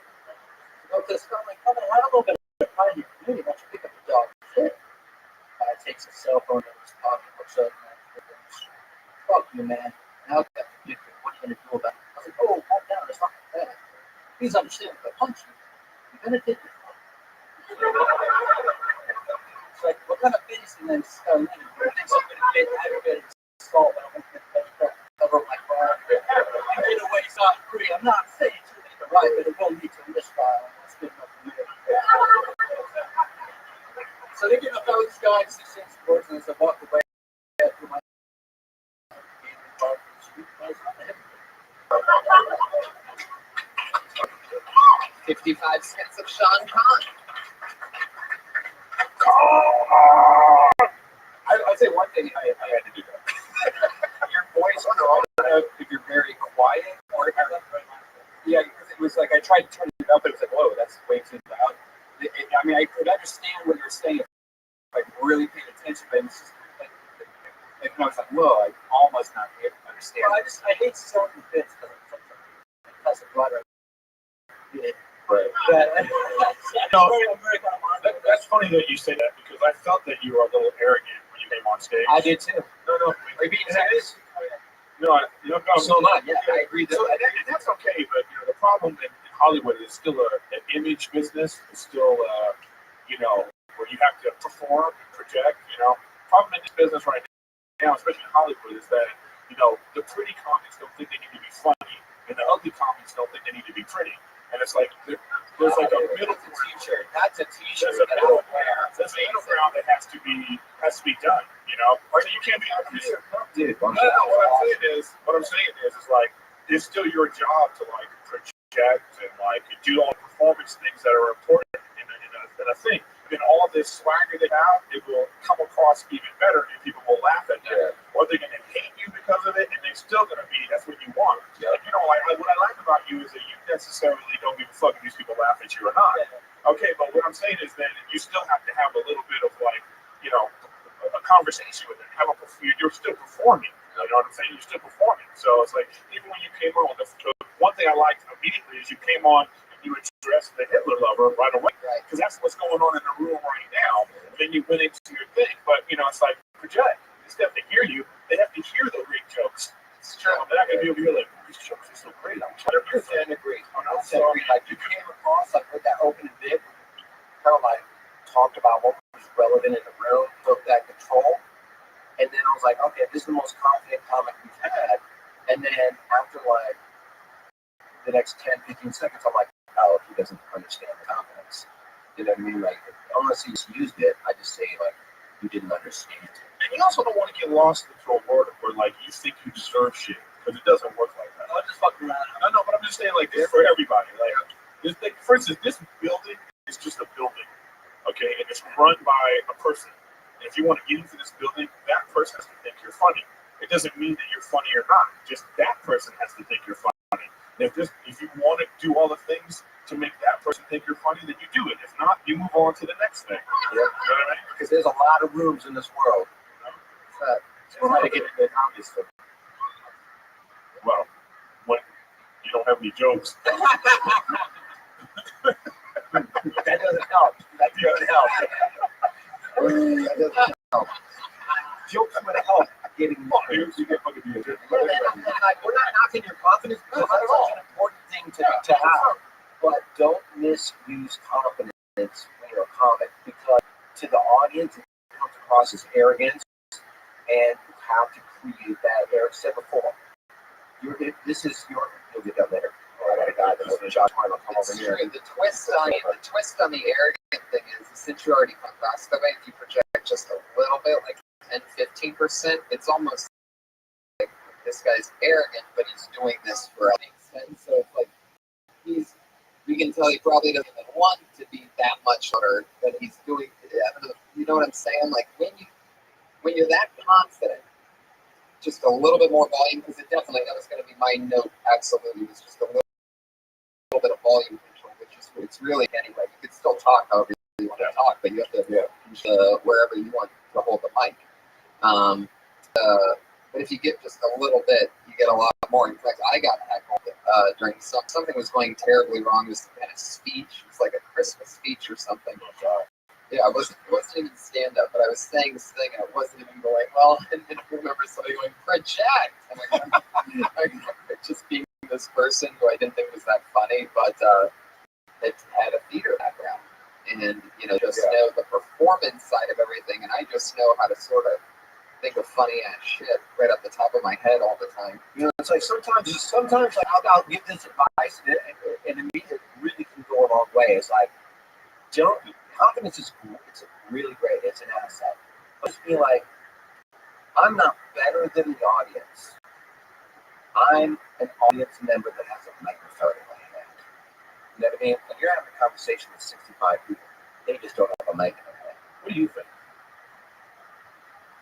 go to this guy, I'm like, come on, have a little bit of pride in your community. Why don't you pick up the dog? Shit. Guy takes his cell phone and his pocket, looks up, man. Fuck you, man. Now I got to get you. What are you going to do about it? I was like, oh, calm down. It's not that bad. Please understand, if I punch you, you're going to take it. It's like, what kind of business is this guy living? I think somebody get aggravated assault, but I'm going to cover my car. Either way, it's not free. I'm not saying it's going to be right, but it will lead to a misfile. That's good enough for you. So they get up out with this guy, 6 inches words, and as I walk away, I through my 55 cents of Sean Conn. I'd say one thing I had to do that. Your voice, I don't know if you're very quiet or yeah, because it was like I tried to turn it up and it was like, whoa, that's way too loud. I mean, I could understand what you're saying if I really paid attention, but it's just like I was like, whoa, I almost not able to understand. Well, I hate certain bits because that's a blood right. Right. That's funny that you say that because I felt that you were a little arrogant when you came on stage. I did too. No. Are you being serious? No, So am I. Yeah, I agree. So that's okay, but the problem in Hollywood is still an image business. It's still where you have to perform, project. Problem in this business right now, especially in Hollywood, is that the pretty comics don't think they need to be funny, and the ugly comics don't think they need to be pretty. And it's like there's like a middle T-shirt. That's a T-shirt. There's a middle ground. There's a middle ground that has to be done. Or you can't be. Dude, what I'm saying is like it's still your job to like project and like do all the performance things that are important in a thing. And then all this swagger they have, it will come across even better, and people will laugh at you. Or they're going to hate you because of it, and they're still going to be. That's what you want. necessarily don't give a fuck if these people laugh at you or not. Okay, but what I'm saying is then you still have to have a little bit of like, you know, a conversation with them. You're still performing. You know what I'm saying? You're still performing. So it's like, even when you came on, the one thing I liked immediately is you came on and you addressed the Hitler lover right away. Because that's what's going on in the room right now. And then you went into your thing. But, you know, it's like, project. Instead of to hear you, they have to hear the great jokes. It's true. They're not going to be able to hear, like, these jokes are so great. I'm trying to hear them. Agree. Like, you came across, like, with that opening bit, kind of like talked about what was relevant in the room, took that control. And then I was like, okay, this is the most confident comic we've had. And then after like the next 10, 15 seconds, I'm like, oh, he doesn't understand the confidence. You know what I mean? Like, unless he's used it, I just say, like, you didn't understand it. And you also don't want to get lost into a world where, like, you think you deserve shit. Because it doesn't work like that. I'll just fucking around. I know, but I'm just saying, like, this for everybody. Like, for instance, this building is just a building. Okay? And it's run by a person. And if you want to get into this building, that person has to think you're funny. It doesn't mean that you're funny or not. Just that person has to think you're funny. And if you want to do all the things to make that person think you're funny, then you do it. If not, you move on to the next thing. Yeah. You know what I mean? Because there's a lot of rooms in this world. So how to get into the comedy store. Well, when you don't have any jokes. That doesn't help. That doesn't help. That doesn't help. Jokes would help getting more. You get fucking We're not knocking your confidence. That's such an important thing to have. But don't misuse confidence when you're a comic, because to the audience it comes across as arrogance, and you have to create that. Eric said before, you'll get that later. I got a guy that was Josh Harlow come over here. The twist on the arrogant thing is, since you already progressed the way, if you project just a little bit, like 10-15%, it's almost like this guy's arrogant, but he's doing this for makes sense. So it's like we can tell he probably doesn't even want to be that much better, but he's doing. I don't know, you know what I'm saying? Like when you're that confident, just a little bit more volume, because it definitely, that was going to be my note. Absolutely, was just a little bit of volume control, which is what it's really anyway. You can still talk however you want to talk, but you have to wherever you want to hold the mic. But if you get just a little bit, you get a lot more. In fact, I got heckled during something was going terribly wrong. It was some kind of speech. It was like a Christmas speech or something. Yeah, it wasn't even stand up, but I was saying this thing and it wasn't even going well. And then I remember somebody going, project. And I remember just being this person who I didn't think was that funny, but it had a theater background. And, you know, just know the performance side of everything. And I just know how to sort of think of funny ass shit right up the top of my head all the time. You know, it's like sometimes like I'll give this advice, and it really can go a long way. It's like, confidence is cool. It's really great. It's an asset. But just be like, I'm not better than the audience. I'm an audience member that has a microphone in my hand. You know what I mean? When you're having a conversation with 65 people, they just don't have a mic in their hand. What do you think?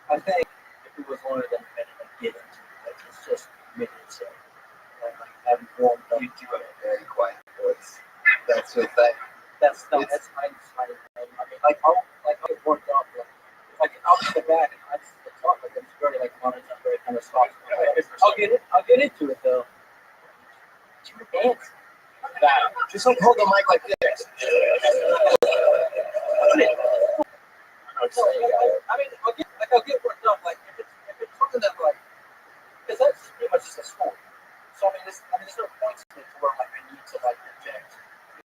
I think if it was one of them, I get into it. Like, it's just make it so. And like having warmed up. You do have a very quiet voice. That's the thing. That's my I mean, like I'll get worked up. Like I'll get back and I just talk like it's very like honest. I'm very kind of soft. I'll get into it though. Do your dance. Just like hold the mic like this. I mean, I'll get worked up. Like if it's something that like, because that's pretty much just a sport. So I mean, there's no point to it where like I need to like project.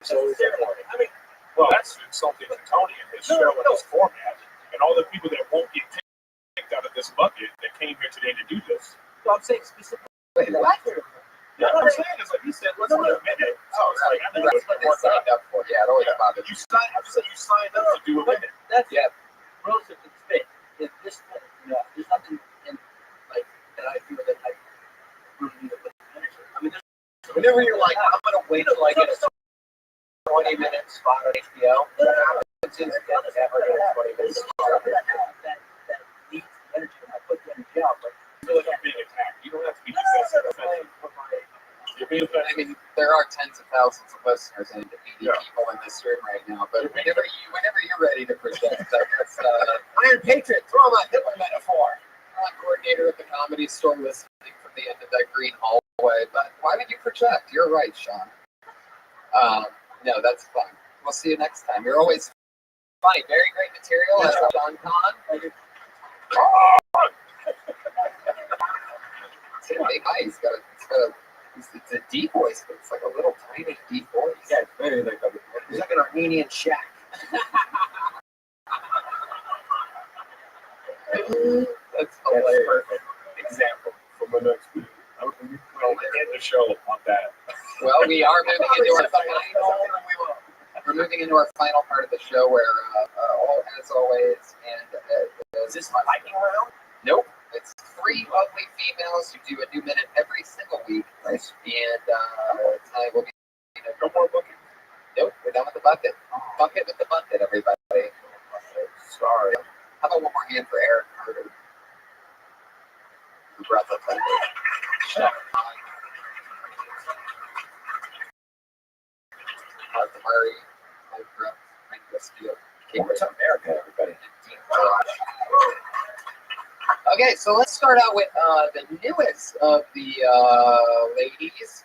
So I mean, well, that's insulting to Tony and his show and his format, and all the people that won't get kicked out of this bucket that came here today to do this. So I'm saying specifically. Wait, what? Yeah, what I'm saying is like he said, let's admit it. Oh, it's like I think That's what they signed up for. Yeah, it always bothered me. you signed up to do a minute. That's relative to the spit. If this, there's nothing in like that I feel that I really need to put energy. I mean, whenever you're like, I'm gonna wait till I get a 20-minute spot on HBO. What happens is that 20 minutes spot that needs the energy. I put the energy out, but You feel like you're being attacked. You don't have to be defensive. You're being offensive. I mean, there are tens of thousands of listeners and 80 Yeah. people in this room right now. But whenever you're ready to project, that's Iron Patriot, throw him a Hitler metaphor. coordinator at the Comedy Store listening from the end of that green hallway. But why would you project? You're right, Sean. No, that's fun. We'll see you next time. You're always funny. Very great material. That's Sean Kahn. It's a big eye. It's a deep voice, but it's like a little tiny deep voice. Yeah, it's very like He's like an Armenian shack. That's hilarious. perfect example from the next week. We'll end the show on that. Well, we are moving into our final. We're moving into our final part of the show where, as always, and Is this my lightning round? nope, it's 3 lovely females who do a new minute every single week. Nice. And tonight will be No more booking. nope, we're done with the bucket. Bucket with the bucket, everybody. Sorry. How about one more hand for Eric Carter? Who brought the thunder? Martha Murray, Mike Brooks, Frank Westfield, What's up, America, everybody? Dean Josh. Okay, so let's start out with the newest of the ladies.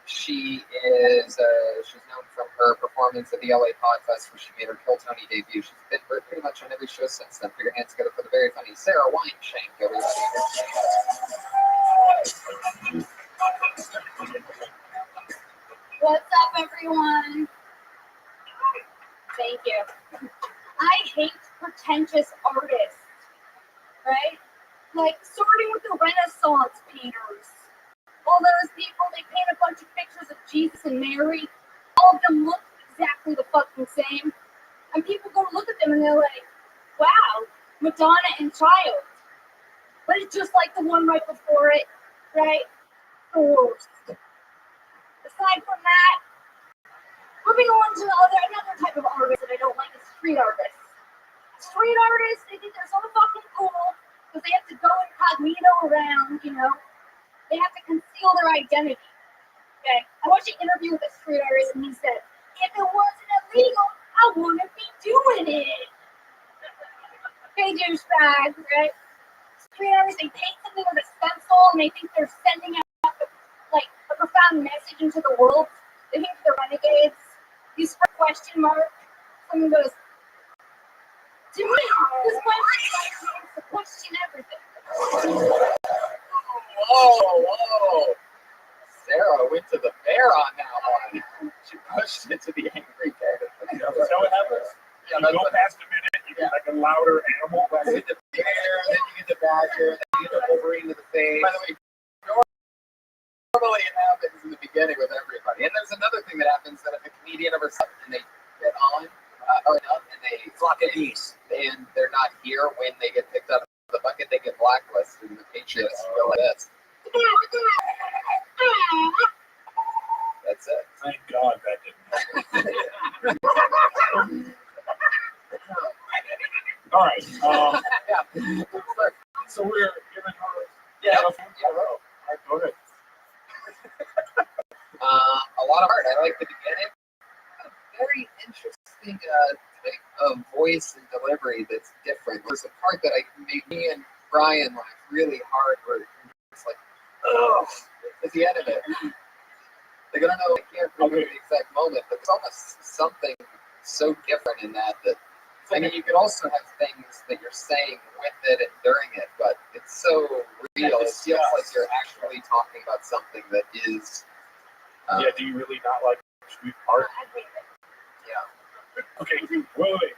She's known from her performance at the LA Podfest where she made her Kill Tony debut. She's been pretty much on every show since then. Put your hands together for the very funny Sarah Weinshank, everybody. What's up, everyone? Thank you. I hate pretentious artists, right? Like, starting with the Renaissance painters. All those people, they paint a bunch of pictures of Jesus and Mary. All of them look exactly the fucking same. And people go look at them and they're like, wow, Madonna and Child. But it's just like the one right before it, right? The worst. Aside from that, moving on to another type of artist that I don't like is street artists. Street artists, they think they're so fucking cool because they have to go incognito around, you know. They have to conceal their identity. Okay. I watched an interview with a street artist and he said, if it wasn't illegal, I wouldn't be doing it. Okay, douchebag, right? Street artists, they paint something with a stencil and they think they're sending out a profound message into the world. They think they're renegades. You spread question mark. Someone goes, to me, this question mark to question everything. Whoa. Sarah went to the bear on that one. She pushed it to the angry bear. Is that what happens? Yeah, You go past a minute, you get like a louder animal. You get the bear, then you get the badger, then you get the Wolverine to the face. By the way, normally it happens in the beginning with everybody. And there's another thing that happens that if a comedian ever sucks and they get on, and they Flock of geese. and they're not here when they get picked up in the bucket, they get blacklisted and the Patriots go like this. That's it. Thank God that didn't happen. All right. So we're giving her. Yeah. All right, go ahead. A lot of art. I like the beginning. A very interesting thing of voice and delivery that's different. There's a part that made me and Brian laugh really hard where it's like, oh, at the end of it. Like, I don't know, I can't remember the exact moment, but it's almost something so different in that I mean, you could also have things that you're saying with it and during it, but it's so real. It feels like you're actually talking about something that is. Yeah, do you really not like street art? I hate it. Yeah. Okay, wait.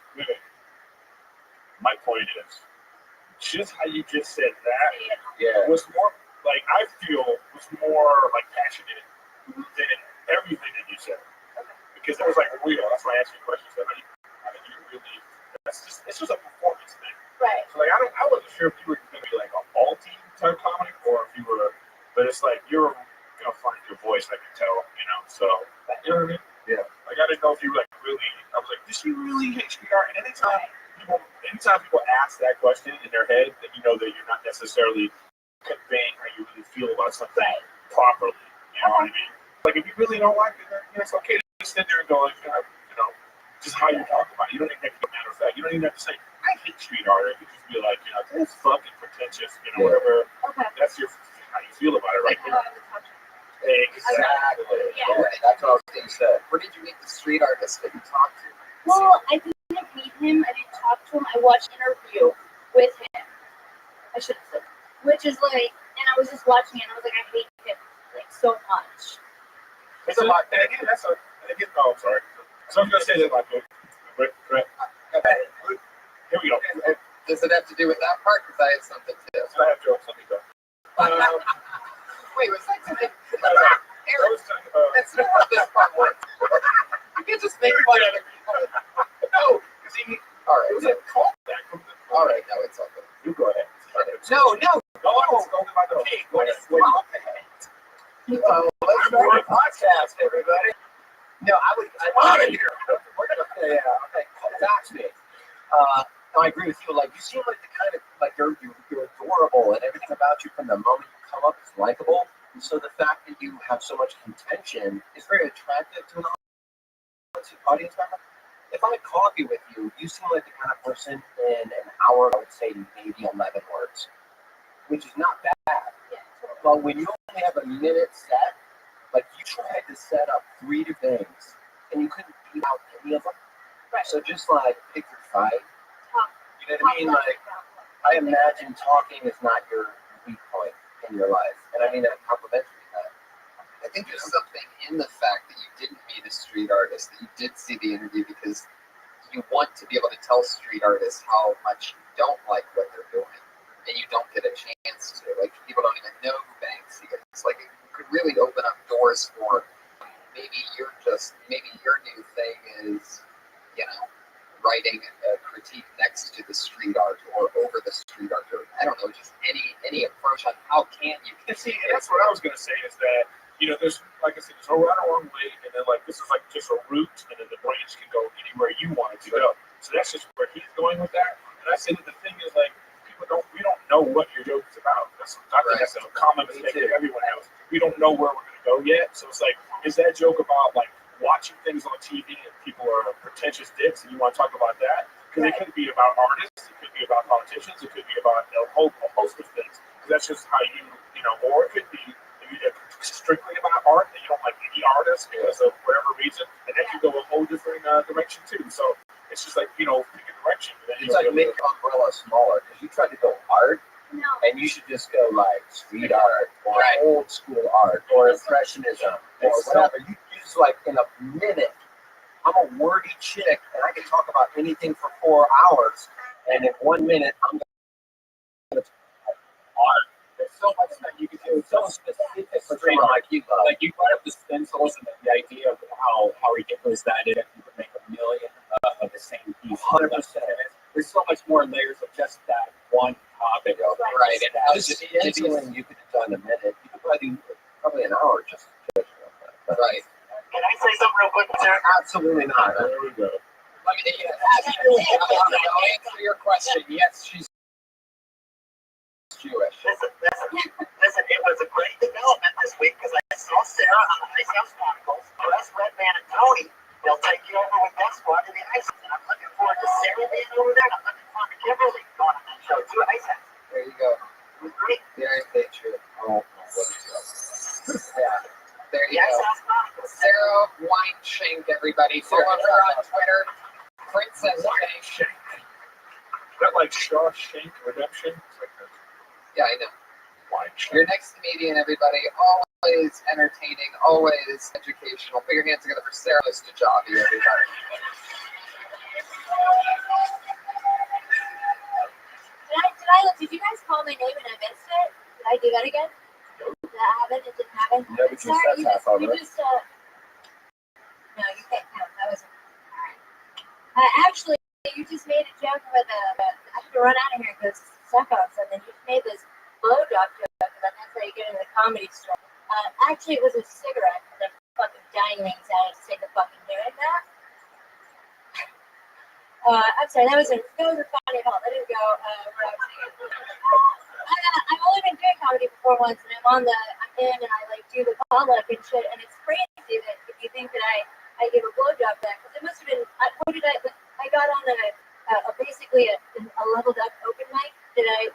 My point is, just how you just said that Yeah. was more, like, I feel was more, like, passionate than everything that you said. Because it was, like, real. That's why I asked you questions. That you really, it's just a performance thing. Right. So, like, I wasn't sure if you were going to be, like, a ball-team type comic or if you were, but it's like, you're going to find your voice, I can tell, you know, so, you know what I mean? Yeah. Like, I didn't know if you were, like, really, I was like, does she really hate street art? And anytime people ask that question in their head, then you know that you're not necessarily conveying how you really feel about something properly, you know what I mean? Like, if you really don't like it, then it's okay to just sit there and go, just how you talk about it. You don't even have to, matter of fact, you don't even have to say, I hate street art. You can just be like, it's fucking pretentious, whatever. Okay. That's how you feel about it, right? Exactly. Yeah. That's what I was going to say. Where did you meet the street artist that you talked to? Well, I didn't meet him. I didn't talk to him. I watched an interview with him. I should have said, which is like, and I was just watching it. And I was like, I hate him like so much. It's a lot. And again, I'm sorry. So I'm going to say that, like, here we go. Does it have to do with that part? Because I had something too. I have to something to Wait, was that something? I was talking about. That's not what this part was. You can't just make fun of other people. No, because All right. it was a callback from the. All right, no, it's all good. You go ahead. No. No, I won't go about the cake. What is Let's start the podcast, everybody. No, I'm out of here. We're gonna okay, that's me. No, I agree with you. Like, you seem like the kind of, like, you're adorable, and everything about you from the moment you come up is likable. And so the fact that you have so much contention is very attractive to an audience member. If I had coffee with you, you seem like the kind of person in an hour, I would say maybe 11 words, which is not bad. But when you only have a minute set, like, you tried to set up 3 things, and you couldn't beat out any of them. Right. So just, like, pick your fight. You know what I mean? Like, I imagine talking is not your weak point in your life. And I mean that complimentary. I think there's something in the fact that you didn't meet a street artist, that you did see the interview, because you want to be able to tell street artists how much you don't like what they're doing. And you don't get a chance to. Like, people don't even know who Banksy is. Like, it could really open up doors for maybe your new thing is, writing a critique next to the street art or over the street art, or I don't know, just any approach on how can you see, and that's what I was going to say is that, there's, like I said, there's a right or wrong way, and then, like, this is like just a route, and then the branch can go anywhere you want it to go. So that's just where he's going with that. And I say that the thing is, like, we don't know what your joke is about. I think that's a common mistake that everyone has. We don't know where we're going to go yet. So it's like, is that joke about, like, watching things on TV and people are pretentious dicks and you want to talk about that? Because it could be about artists, it could be about politicians, it could be about a whole host of things. That's just how or it could be strictly about art and you don't like any artist because of whatever reason, and that could go a whole different direction too. So it's just like, pick a direction. It's like make your umbrella smaller, because you tried to go art, and you should just go like street art or old school art or impressionism or whatever. You just, like, in a minute, I'm a wordy chick and I can talk about anything for 4 hours, and in 1 minute I'm going to art. There's so much that you can do. It's so specific for someone like you. Like, you brought up the stencils and the idea of how ridiculous that is. You could make 1 million of the same piece. 100%. There's so much more layers of just that one topic. Right. And just anything you could have done in a minute, you could probably an hour just. Right. Can I say something real quick, sir? Absolutely not. There we go. Let me I'll answer your question. Yes, she's Jewish. Listen, it was a great development this week because I saw Sarah on the Ice House Chronicles. Russ, Redman, and Tony, they'll take you over with Death Squad to the Ice House. And I'm looking forward to Sarah being over there, and I'm looking forward to Kimberly going on that show too, Ice House. There you go. It was great. Very true. Oh, yeah. There you The Ice go. House Chronicles. Sarah Weinshank, everybody. Follow her on Twitter. Princess Weinshank. Is that like Shawshank Redemption? Yeah, I know. Your next comedian, everybody. Always entertaining, always educational. Put your hands together for Sarah Stajabi, everybody. Did you guys call my name and I missed it? Did I do that again? Did that happen? It didn't happen? No, but Sorry, that's half of it. no, you can't count. That wasn't. Alright. Actually, you just made a joke with I have to run out of here because suck-offs, and then you made this blowjob joke, and then that's how you get into the comedy store. Actually, it was a cigarette, and I'm fucking dying of anxiety to take the fucking hearing that. I'm sorry, that was a funny call. Let it go. I've only been doing comedy for 4 months, and I'm in, and I like do the call up and shit, and it's crazy that if you think that I give a blowjob back, because it must have been, I got on basically a leveled up open mic.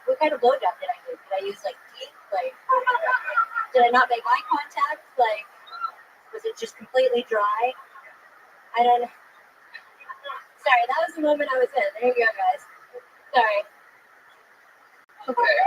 What kind of blowjob did I do? Did I use like teeth? Like, did I not make eye contact? Like, was it just completely dry? I don't know. Sorry, that was the moment I was in. There you go, guys. Sorry. Okay.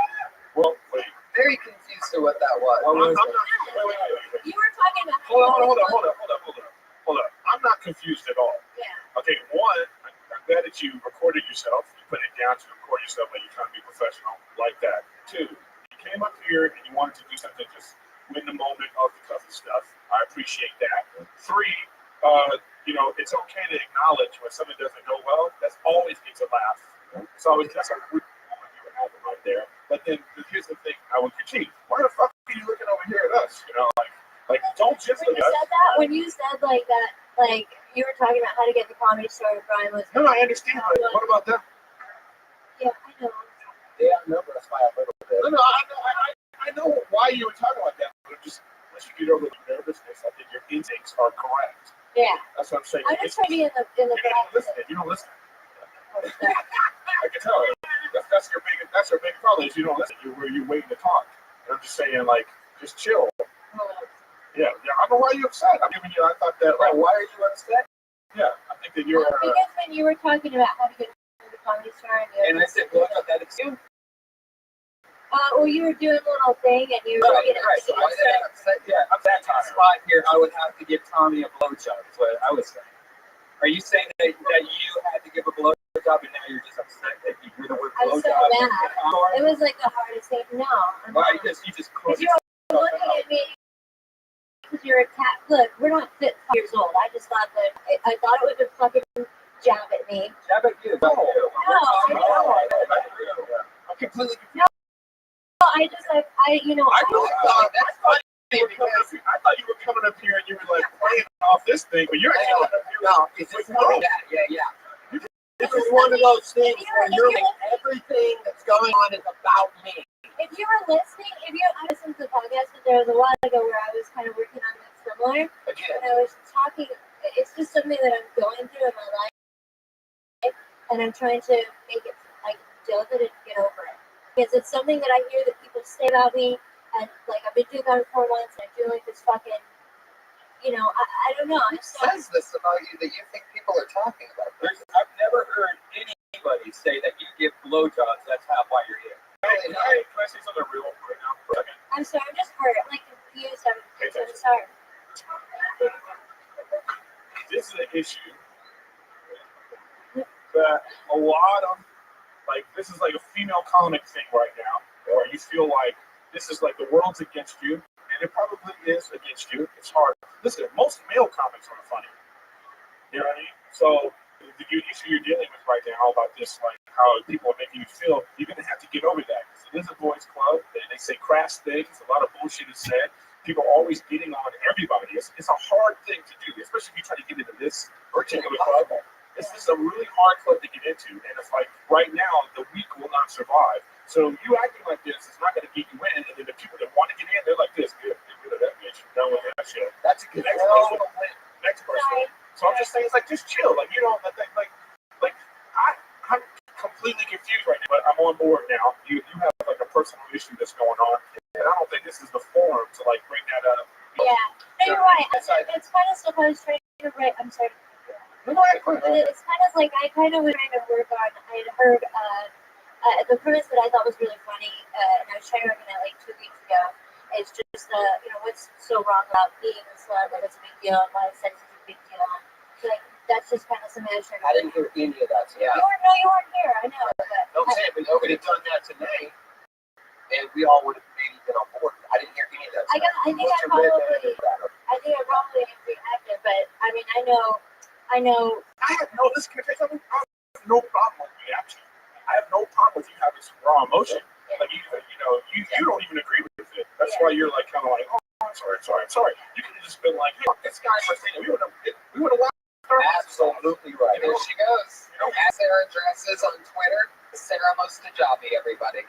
Well, wait. Very confused to what that was. I'm not, wait. You were talking about. Hold up. I'm not confused at all. Yeah. Okay, one, I'm glad that you recorded yourself. You put it down to record yourself, but you're trying to be professional like that. Two, you came up here and you wanted to do something just win the moment of the tough stuff. I appreciate that. Three, it's okay to acknowledge when someone doesn't go well. That's always gets a laugh. That's a good moment you were having right there. But then here's the thing I would critique. Why the fuck are you looking over here at us? Like don't just look at us. When you said like that, like you were talking about how to get the Comedy Store, Brian was. No, I understand. But what about them? Yeah, I know. They outnumber us by a little bit. No, I know why you were talking like that. But just once you get over the nervousness, I think your instincts are correct. Yeah. That's what I'm saying. I'm just trying to be in the. You don't listen. You don't listen. I can tell. That's your big problem is you don't listen. You're waiting to talk. And I'm just saying, like, just chill. Yeah. I don't know why you're upset. I thought that. Like, Why are you upset? Yeah, I think that you're. Because when you were talking about how to get to the Comedy Store, And I said, well, that it's you. well, you were doing a little thing, and you were Right. So Why did I upset? Yeah, I'm that spot here. I would have to give Tommy a blowjob. Is what I was saying. Are you saying that you had to give a blowjob and now you're just upset that you did the word I'm so blowjob? mad. It was like the hardest thing. No. Why? Because you just Because you're looking at me. Because you're a cat. Look, we're not 5 years old. I just thought that I thought it was a fucking jab at me. Jab at you. No, I know. I'm completely confused. No, I just like I really thought that's funny. I thought you were coming up here and you were like playing off this thing, but you're actually coming up here. No, it's just one of that. Yeah. This is one of those things where you're like, everything that's going on is about me. if you were listening, I listened to the podcast, but there was a while ago where I was kind of working on something similar, and I was talking. It's just something that I'm going through in my life, and I'm trying to make it like deal with it and get over it. Because it's something that I hear that people say about me, and like I've been doing that for 4 months, and I'm doing like this fucking, I don't know. Who says this about you that you think people are talking about this? I've never heard anybody say that you give blowjobs. That's why you're here. Can I say something real right now for a second? I'm sorry, I'm just hurt. I'm like confused. I'm sorry. This is an issue that a lot of, like, this is like a female comic thing right now, where you feel like this is like the world's against you, and it probably is against you. It's hard. Listen, most male comics aren't funny. You know what I mean? So the issue you're dealing with right now about this, like how people are making you feel, you're going to have to get over that. It is a boys' club. They say crass things. A lot of bullshit is said. People are always getting on everybody. It's a hard thing to do, especially if you try to get into this particular club. This is a really hard club to get into, and it's like right now the weak will not survive. So you acting like this is not going to get you in, and then the people that want to get in, they're like this. Get rid of that bitch. Done with that shit. That's a good next person. So I'm just saying, it's like just chill. Like I'm completely confused right now, but I'm on board now. You have like a personal issue that's going on, and I don't think this is the forum to like bring that up. Yeah, no, you're right. It's kind of stuff I was trying to write. I'm sorry. It's kind of like I kind of was trying to work on. I had heard the premise that I thought was really funny, and I was trying to work on it like 2 weeks ago. It's just what's so wrong about being a celeb? Like it's a big deal, and why sex is a big deal. Like that's just kind of some measure. I didn't hear any of that. So Yeah. You weren't here. I know. But don't say it, but you could have done that today, and we all would have maybe been on board. I didn't hear any of that. I think I probably reacted, but I mean, I know. I have no. Listen, can I say something? I have no problem with reaction. I have no problem with you having some raw emotion. Like you don't even agree with it. That's why you're like kind of like, oh, I'm sorry. You could have just been like, hey, this guy was saying we would have watched her. Absolutely right. Here she goes. At Sarah Dresses on Twitter. Sarah Mostajabi, everybody.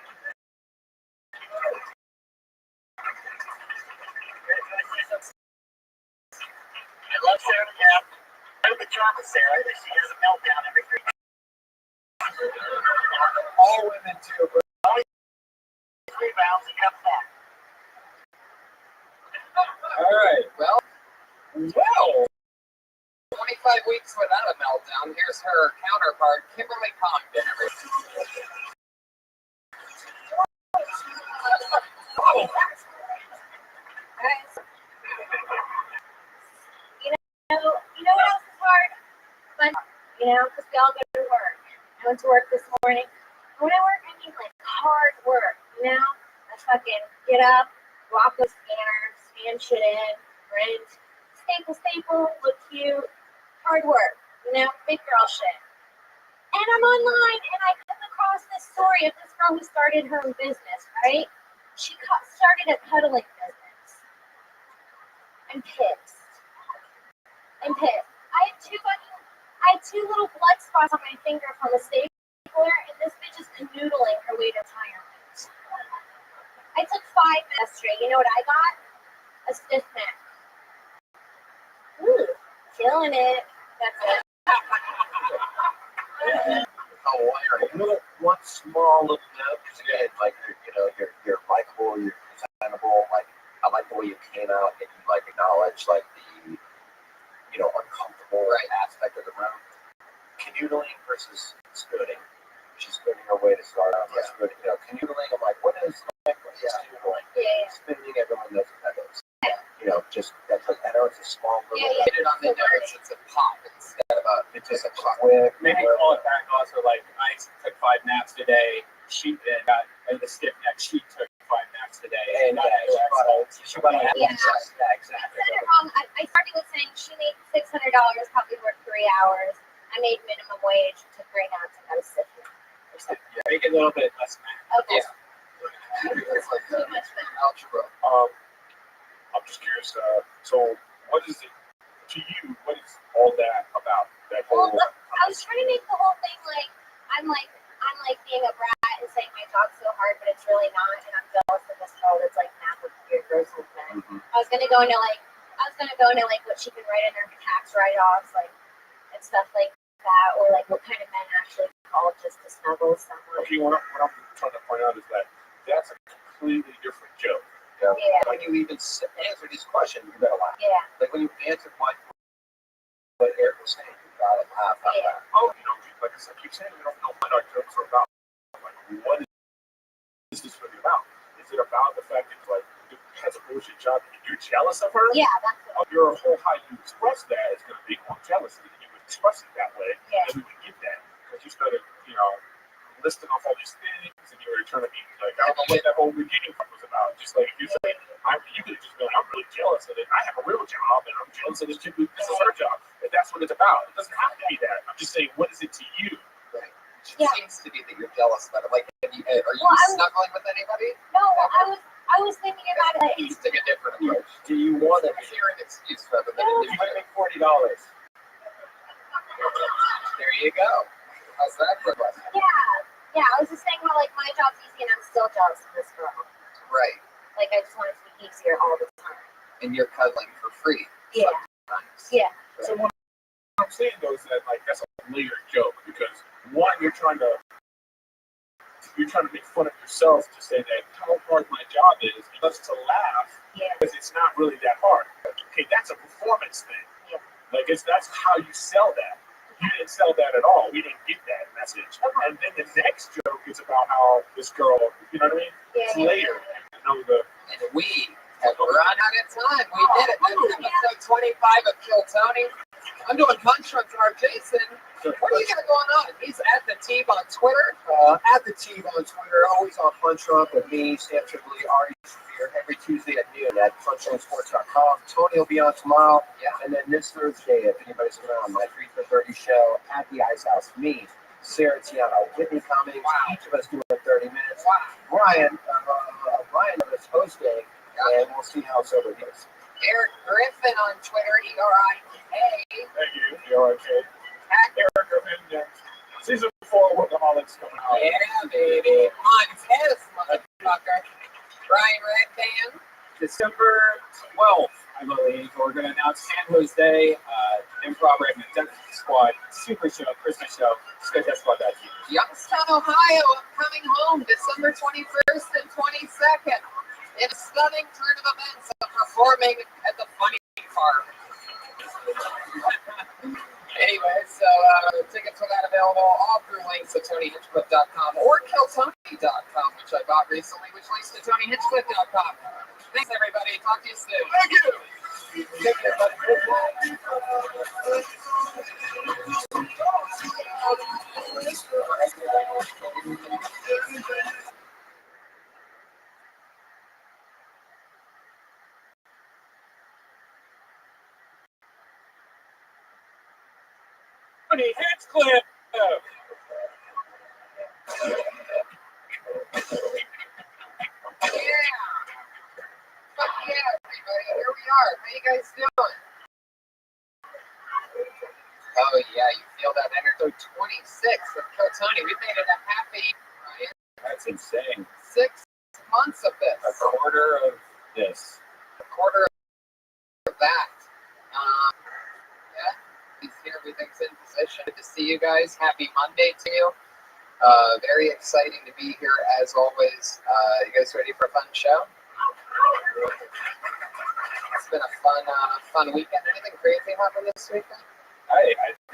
job with Sarah that she has a meltdown every 3 days. All women too, but 3 rounds and comes back. all right. Well, Well, 25 weeks without a meltdown. Here's her counterpart, Kimberly Compton. You know what else is hard? But, because we all go to work. I went to work this morning. When I work, I mean like hard work, I fucking get up, walk the scanner, scan shit in, print, staple, look cute, hard work, big girl shit. And I'm online and I come across this story of this girl who started her own business, right? She started a cuddling business. I'm pissed. I had two little blood spots on my finger from a stapler, and this bitch is canoodling her way to retirement. I took 5 minutes straight. You know what I got? A stiff neck. Ooh, killing it. That's it. One small little note, because again, like you're likable, you're presentable. Like I like the way you came out and you acknowledge the uncomfortable aspect of the room. Canoodling versus spooning. She's spooning her way to start out. Yeah. Spooning, canoodling. I'm like, what is canoodling? Yeah. Spooning, everyone knows what that is. Just that's I know it's a small little. Hit it on the nose. It's a pop instead of it's just a quick. Maybe call it back also like I took 5 naps today. She and the stiff neck. She took 5 naps today. And she bought a Yeah. exactly. I said it wrong. I started with saying she made $600, probably worked 3 hours. I made minimum wage, took 3 naps, and got a stiff neck. Yeah, make it a little bit less math. Okay. too much algebra. I'm just curious. So, what is it to you? What is all that about? That Well, whole. I was trying to make the whole thing I'm being a brat and saying my job's so hard, but it's really not, and I'm jealous of this girl that's half of your gross with men. I was gonna go into what she can write in her tax write-offs, and stuff like that, or what kind of men actually call just to snuggle someone. Okay, what I'm trying to point out is that that's a completely different joke. Yeah. When you even answer these questions, you gotta laugh. Yeah. Like when you answered what Eric was saying, you gotta laugh out loud. Oh, like I keep saying, we don't know what our jokes are about. Like, what is this really about? Is it about the fact that you has a bullshit job and you're jealous of her? Yeah, that's what. Your whole how you express that is going to be on jealousy. And you would express it that way, and we would get that because you started, listing off all these things, and you were trying to be like, I don't know what that whole beginning part was about. Just like if you say, you could just go, I'm really jealous of it. I have a real job, and I'm jealous of this chick. This is her job. If that's what it's about, it doesn't have to be that. I'm just saying, what is it to you? Right. It seems to be that you're jealous about it. Like, are you snuggling with anybody? No, I was thinking about it. Let's take a different approach. Do you want to hear an excuse rather than a You different? make $40. There you go. How's that for a question? Yeah, I was just saying how my job's easy and I'm still jealous of this girl. Right. I just want it to be easier all the time. And you're cuddling for free. Yeah. Sometimes. Yeah. So what I'm saying though is that that's a layered joke because one, you're trying to make fun of yourself to say that how hard my job is, just to laugh because it's not really that hard. Okay, that's a performance thing. Yeah. That's how you sell that. You didn't sell that at all. We didn't get that message. Okay. And then the next joke is about how this girl, you know what I mean? It's layered. And we have run out of time. We did it. That's episode 25 of Kill Tony. I'm doing Punch Drunk for Jason. What do you got going on? He's at the Teeb on Twitter. At the Teeb on Twitter, always on Punch Drunk with me, Sam Tripoli, Ari Shafir, every Tuesday at noon at punchdrunksports.com. Tony will be on tomorrow. Yeah. And then this Thursday, if anybody's around, my 3 for 30 show at the Ice House. Me, Sarah Tiano, Whitney Cummings, each of us doing 30 minutes. Brian is hosting, and we'll see how sober he is. Eric Griffin on Twitter, ERIK. Thank you, ERIK. Eric Griffin, season 4 Workaholics coming out. Yeah, baby. Montez, motherfucker. Brian Redband. December 12th, I believe, we're going to announce San Jose. Improv Redmond Squad Super Show, Christmas show. Just go test about that. Youngstown, Ohio, I'm coming home December 21st and 22nd. In a stunning turn of events, I'm performing at the Funny Farm. Anyway, so tickets for that available all through links at TonyHinchcliffe.com or KillTony.com, which I bought recently, which links to TonyHinchcliffe.com. Thanks, everybody. Talk to you soon. Thank you. Take care, buddy. Tony Hinchcliffe. Fuck yeah, everybody. Here we are. How you guys doing? Oh, yeah. You feel that energy. 26 of Kill Tony. We made it a happy, Ryan. That's insane. 6 months of this. A quarter of this. A quarter of that. Yeah. He's here. Everything's in position. Good to see you guys. Happy Monday to you. Very exciting to be here as always. You guys ready for a fun show? It's been a fun weekend. Anything crazy happened this weekend? I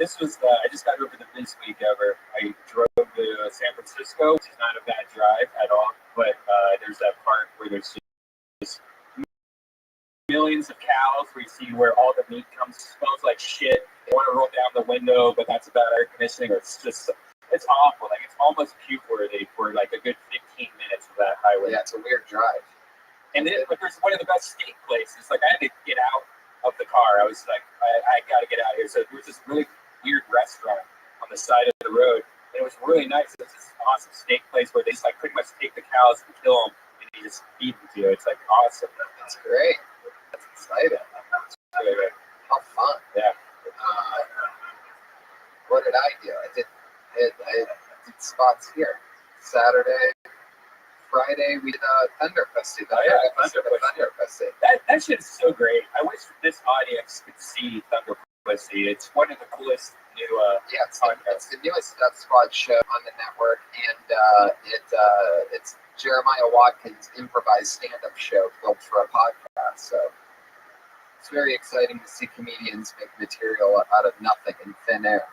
just got over the best week ever. I drove to San Francisco, which is not a bad drive at all, but there's that part where there's just millions of cows where you see where all the meat smells like shit. They want to roll down the window, but that's about air conditioning, or it's awful. Like, it's almost puke worthy for like a good 15 minutes of that highway. Yeah, it's a weird drive. And then, but there's one of the best steak places. Like, I had to get out of the car. I was like, I got to get out of here. So there was this really weird restaurant on the side of the road. And it was really nice. It was this awesome steak place where they just like pretty much take the cows and kill them and they just feed them to you. It's like awesome. That's great. That's exciting. It's really good. How fun. Yeah. What did I do? I did spots here. Saturday, Friday, we did Thunder Pussy. Thunder Pussy. That shit is so great. I wish this audience could see Thunder Pussy. It's one of the coolest new it's the newest Death Squad show on the network, and it's Jeremiah Watkins' improvised stand-up show built for a podcast. So it's very exciting to see comedians make material out of nothing in thin air.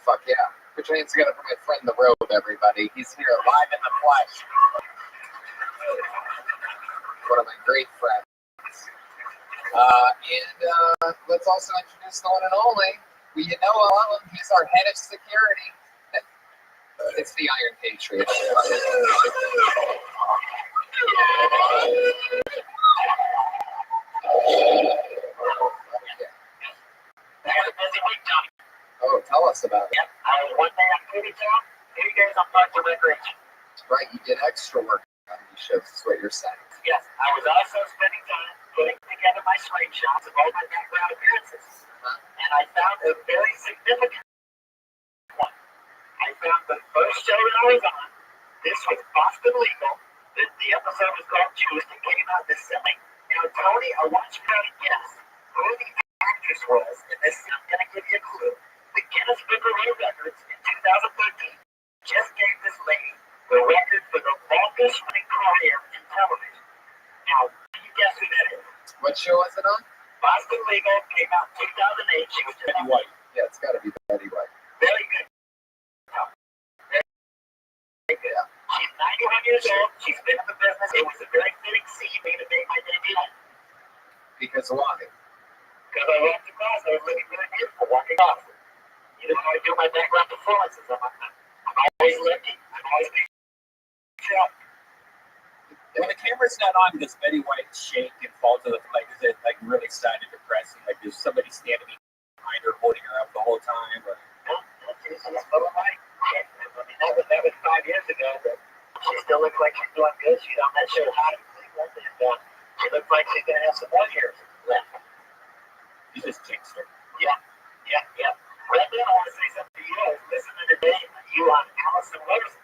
Fuck yeah. Put your hands together for my friend The Robe, everybody. He's here live in the flesh. One of my great friends. And let's also introduce the one and only. You know all of him. He's our head of security. It's the Iron Patriot. Oh, tell us about it. Yep, I was one day on Movie Town, 2 days on Parks and Recreation. Right, you did extra work on these shows, is what you're saying. Yes, I was also spending time putting together my screenshots of all my background appearances. And I found a very significant one. I found the first show that I was on. This was Boston Legal. The episode was called Juiced and came out this Sunday. Now, Tony, I want you to guess who the actress was in this. I'm going to give you a clue. The Guinness Book of World Records in 2013 just gave this lady the record for the longest running career in television. Now, can you guess who that is? What show was it on? Boston Legal came out in 2008. She was just Betty White. Yeah, it's got to be Betty White. very good. Very good. She's 91 years old. She's been in the business. It was a very fitting scene for me to make my debut. Because why? Because I walked across, I was looking really beautiful walking off. You know how I do my background performances. I'm always looking. I'm always being sharp. When the camera's not on, does Betty White shake and fall to the like? Is it like really sad and depressing? Like, there's somebody standing behind her, holding her up the whole time? Or? No, she's a little light. I mean, that was 5 years ago, but she still looks like she's doing good. She's on that show Hot in Cleveland, and she looks like she's going to have some more years left. You just jinxed her. Yeah. Right now, I want to say something to you. I was listening today to you on Allison Wilson.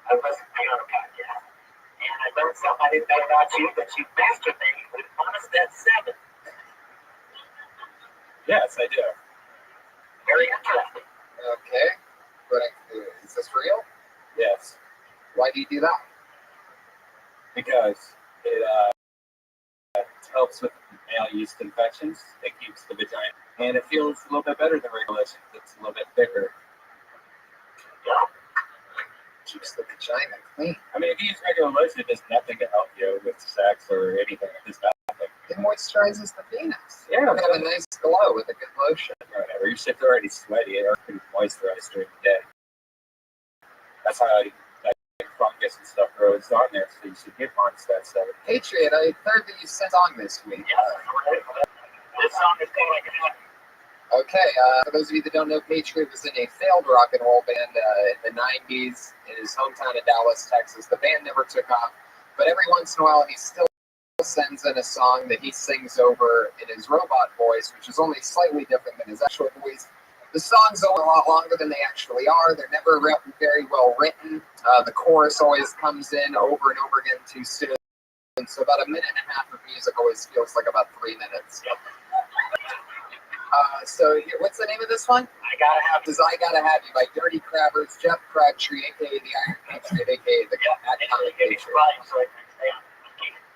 I was listening to you on a podcast. And I learned something I didn't know about you, that you masturbate with Monistat 7. Yes, I do. Very interesting. Okay. But is this real? Yes, Why do you do that? because it helps with male yeast infections. It keeps the vagina, and it feels a little bit better than regular lotion. It's a little bit thicker. Keeps the vagina clean. I mean, if you use regular lotion, it does nothing to help you with sex or anything. It's just nothing. It moisturizes the penis. Yeah. You have a nice glow with a good lotion. Whatever. Your shit's already sweaty. It already moisturized during the day. That's how like fungus and stuff grows on there, so you should get months that stuff. Patriot, I heard that you sent a song this week. This song is called like Okay, for those of you that don't know, Patriot was in a failed rock and roll band in the 90s in his hometown of Dallas, Texas. The band never took off, but every once in a while he still sends in a song that he sings over in his robot voice, which is only slightly different than his actual voice. The songs are a lot longer than they actually are. They're never very well written. The chorus always comes in over and over again too soon. So about a minute and a half of music always feels like about 3 minutes. So here, what's the name of this one? I Gotta Have You. This is I Gotta Have You by Dirty Crabbers, Jeff Crabtree, aka the Iron Patriot, aka the Comic Patriot.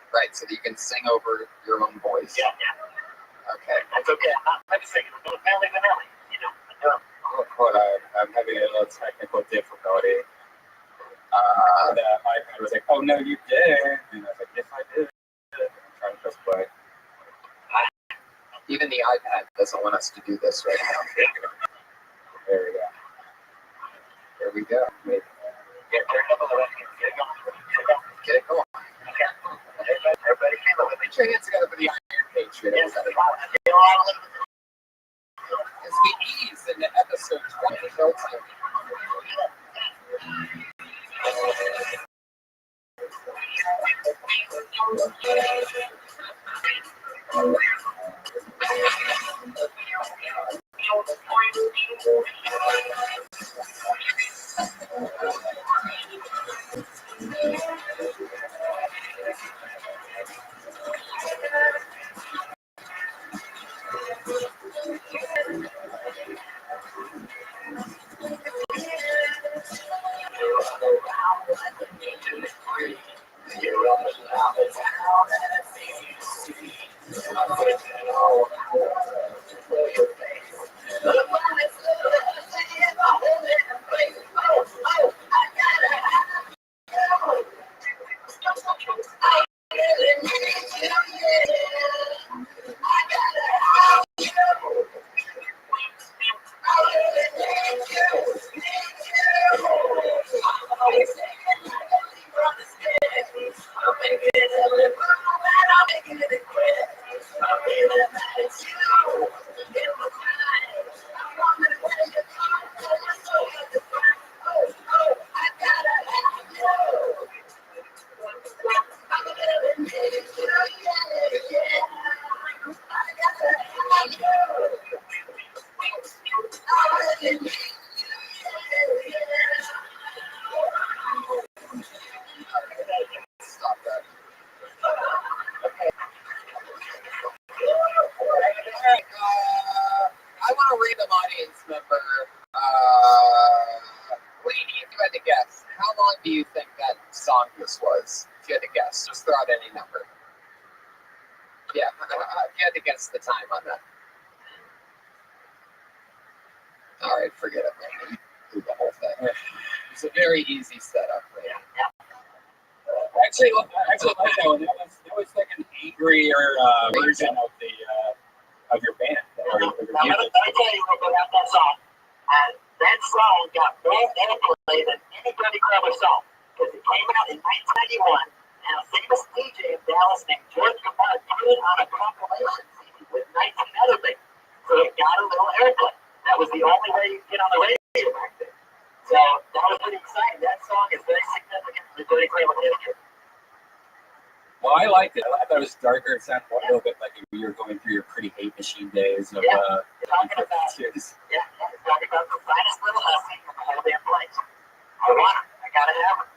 Right, so that you can sing over your own voice. Yeah. Okay. That's okay. I'm just singing a little Nelly Vanelli, you know. Hold on, I'm having a little technical difficulty. The iPad was like, "Oh no, you did," and I was like, "Yes, I did." I'm trying to press play. Even the iPad doesn't want us to do this right now. There we go. Here we go. Yeah, turn it up a little bit. Get it going. Everybody feel it with me. Put your hands together for the Iron Patriot. Yes, As it's we ease into episode 20 of Showtime. Stop that. I want a random audience member. Lady, if you had to guess, how long do you think that song this was? If you had to guess, just throw out any number. Yeah, if you had to guess the time on that. All right, forget it, lady. Do the whole thing. It's a very easy setup, lady. Actually, I like that one. That was like an angrier version of your band. Now, let me tell you real quick about that song. That song got more airplay than any Dirty Crabber song because it came out in 1991, and a famous DJ in Dallas named George Gabard put it on a compilation CD with 19 other things. So it got a little airplay. That was the only way you could get on the radio back then. So that was pretty exciting. That song is very significant to the Dirty Crabber history. Well, I liked it. I thought it was darker. It sounded a little bit like you were going through your pretty hate machine days of Talking about cheers. Yeah, it's talking about the finest little hussy in the whole damn place. I want her. I gotta have her.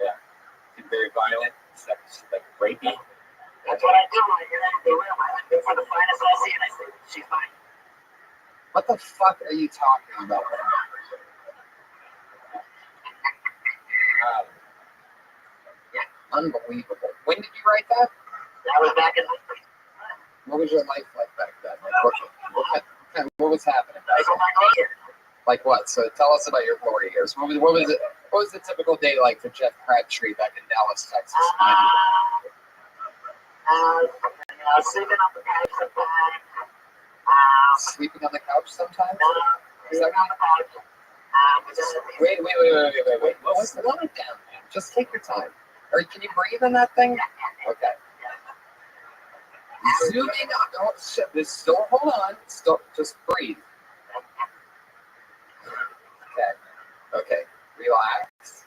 Yeah. Very violent. Stuff like rapey. That's what I do when I get out of the room. I look for the finest hussy and I say, she's mine. What the fuck are you talking about? Unbelievable. When did you write that? That was back in What was your life like back then? Like, what was happening? Like what? So tell us about your glory years. What was the typical day like for Jeff Crabtree back in Dallas, Texas? Sleeping on the couch sometimes. Sleeping on the couch sometimes? Sleeping on the couch. Wait. What was the one down, man? Just take your time. Or can you breathe in that thing? Okay. Zooming on. Oh shit! Still, hold on. Still, just breathe. Okay. Relax.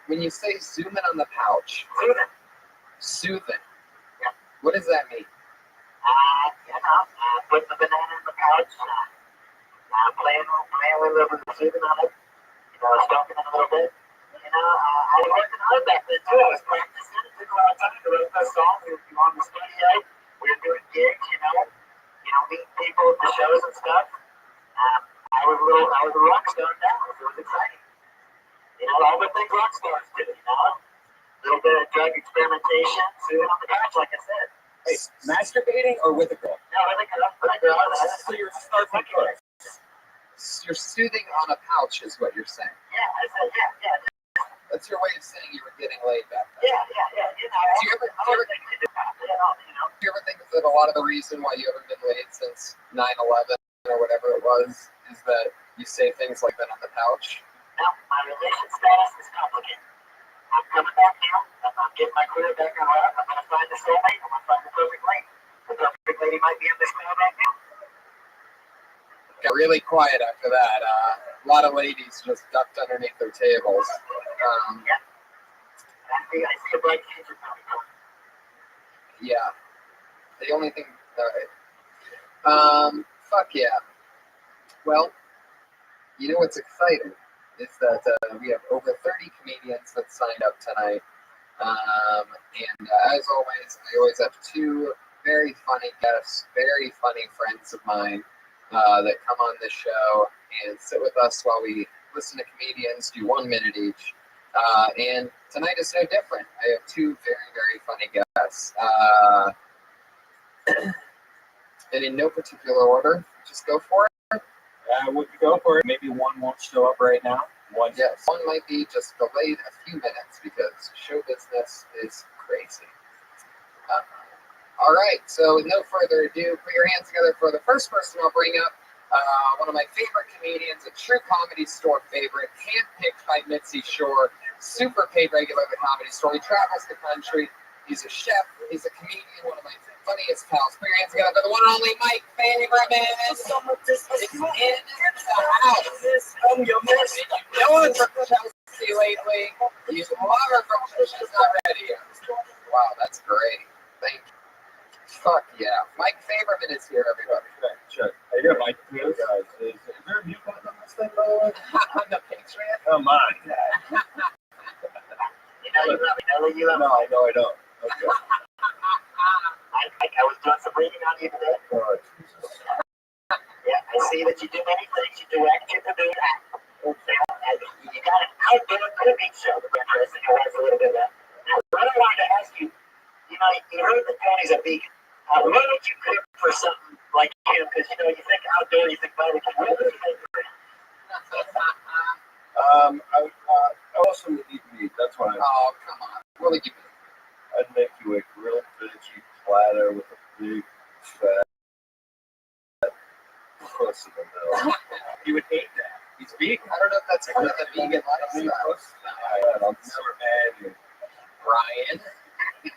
When you say zoom in on the pouch, soothing. What does that mean? Put the banana in the pouch. Playing with the soothing on it. Stomping it a little bit. I was working hard back then too. I was practicing. It took a lot of time to write that song. We were on the studio. We were doing gigs. Meeting people at the shows and stuff. I was a rock star in Dallas. It was exciting. All the things rock stars do. A little bit of drug experimentation, sitting on the couch, like I said. Hey, masturbating or with a girl? No, I think with a girl. So you're starting first. You're soothing on a pouch, is what you're saying. Yeah, I said yeah. That's your way of saying you were getting laid back then. Yeah. Do you ever think that a lot of the reason why you haven't been laid since 9/11 or whatever it was is that you say things like that on the couch? No, my relation status is complicated. I'm coming back now. I'm getting my career back on track. I'm going to find the soulmate. I'm going to find the perfect lady. The perfect lady might be in this crowd right now. Got really quiet after that. A lot of ladies just ducked underneath their tables. Yeah. I see a bright future coming. Yeah. The only thing. All right. Fuck yeah. Well, you know what's exciting is that we have over 30 comedians that signed up tonight. And as always, I always have two very funny guests, very funny friends of mine that come on this show and sit with us while we listen to comedians do 1 minute each. And tonight is no different. I have two very, very funny guests. And in no particular order, just go for it. We could go for it. Maybe one won't show up right now. One might be just delayed a few minutes because show business is crazy. All right, so with no further ado, put your hands together for the first person I'll bring up. One of my favorite comedians, a true Comedy Store favorite, handpicked by Mitzi Shore, super paid regular at the Comedy Store. He travels the country. He's a chef. He's a comedian. One of my funniest pals. Put your hands together for the one and only Mike Favorman. It's in the house. No one from Chelsea lately. You love her from She's Not Ready. Wow, that's great. Thank you. Fuck yeah. Mike Favorman is here, everybody. Check. Hey, yeah, Mike. Hey, guys. Is there a mute button on this thing, by the way? On the Patriot? Come on. You love No, I know I don't. Okay. I was doing some reading on you today. Oh, Jesus. Yeah, I see that you do many things. You direct, you produce, you got an outdoor cooking show that's interesting. I watched a little bit of that. Now, what I wanted to ask you, you heard that Tony's a vegan. What would you cook for something like him? Because, you think outdoor, you think barbecue. What would you make for him? I also would eat meat. That's why Oh, come on. What would you do? I'd make you a grilled veggie platter with a big fat puss in the middle. You would hate that. He's vegan. I don't know if that's part of the vegan lifestyle. I'm never mad. Brian,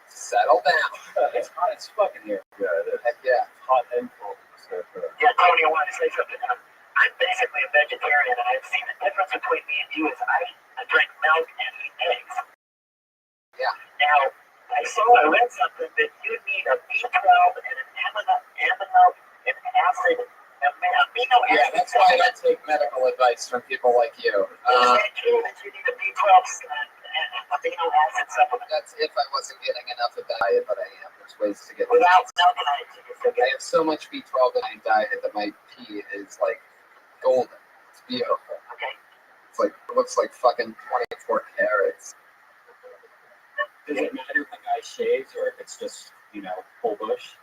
settle down. It's hot as fuck in here. Yeah, it is. Heck yeah. Hot and cold. So, Yeah, Tony, I wanted to say something. I'm basically a vegetarian, and I've seen the difference between me and you is I drink milk and eat eggs. Yeah. Now, I read something that you need a B12 and an amino acid. Yeah, that's why I don't take medical advice from people like you. Is that true that you need a B12 and amino acid supplement. That's if I wasn't getting enough of that diet, but I am. There's ways to get Without meltonite, you can still I get have so much B12 in my diet that my pee is like golden. It's beautiful. okay. It's like it looks like fucking 24 carats. Does it matter if the guy shaves or if it's just, full bush?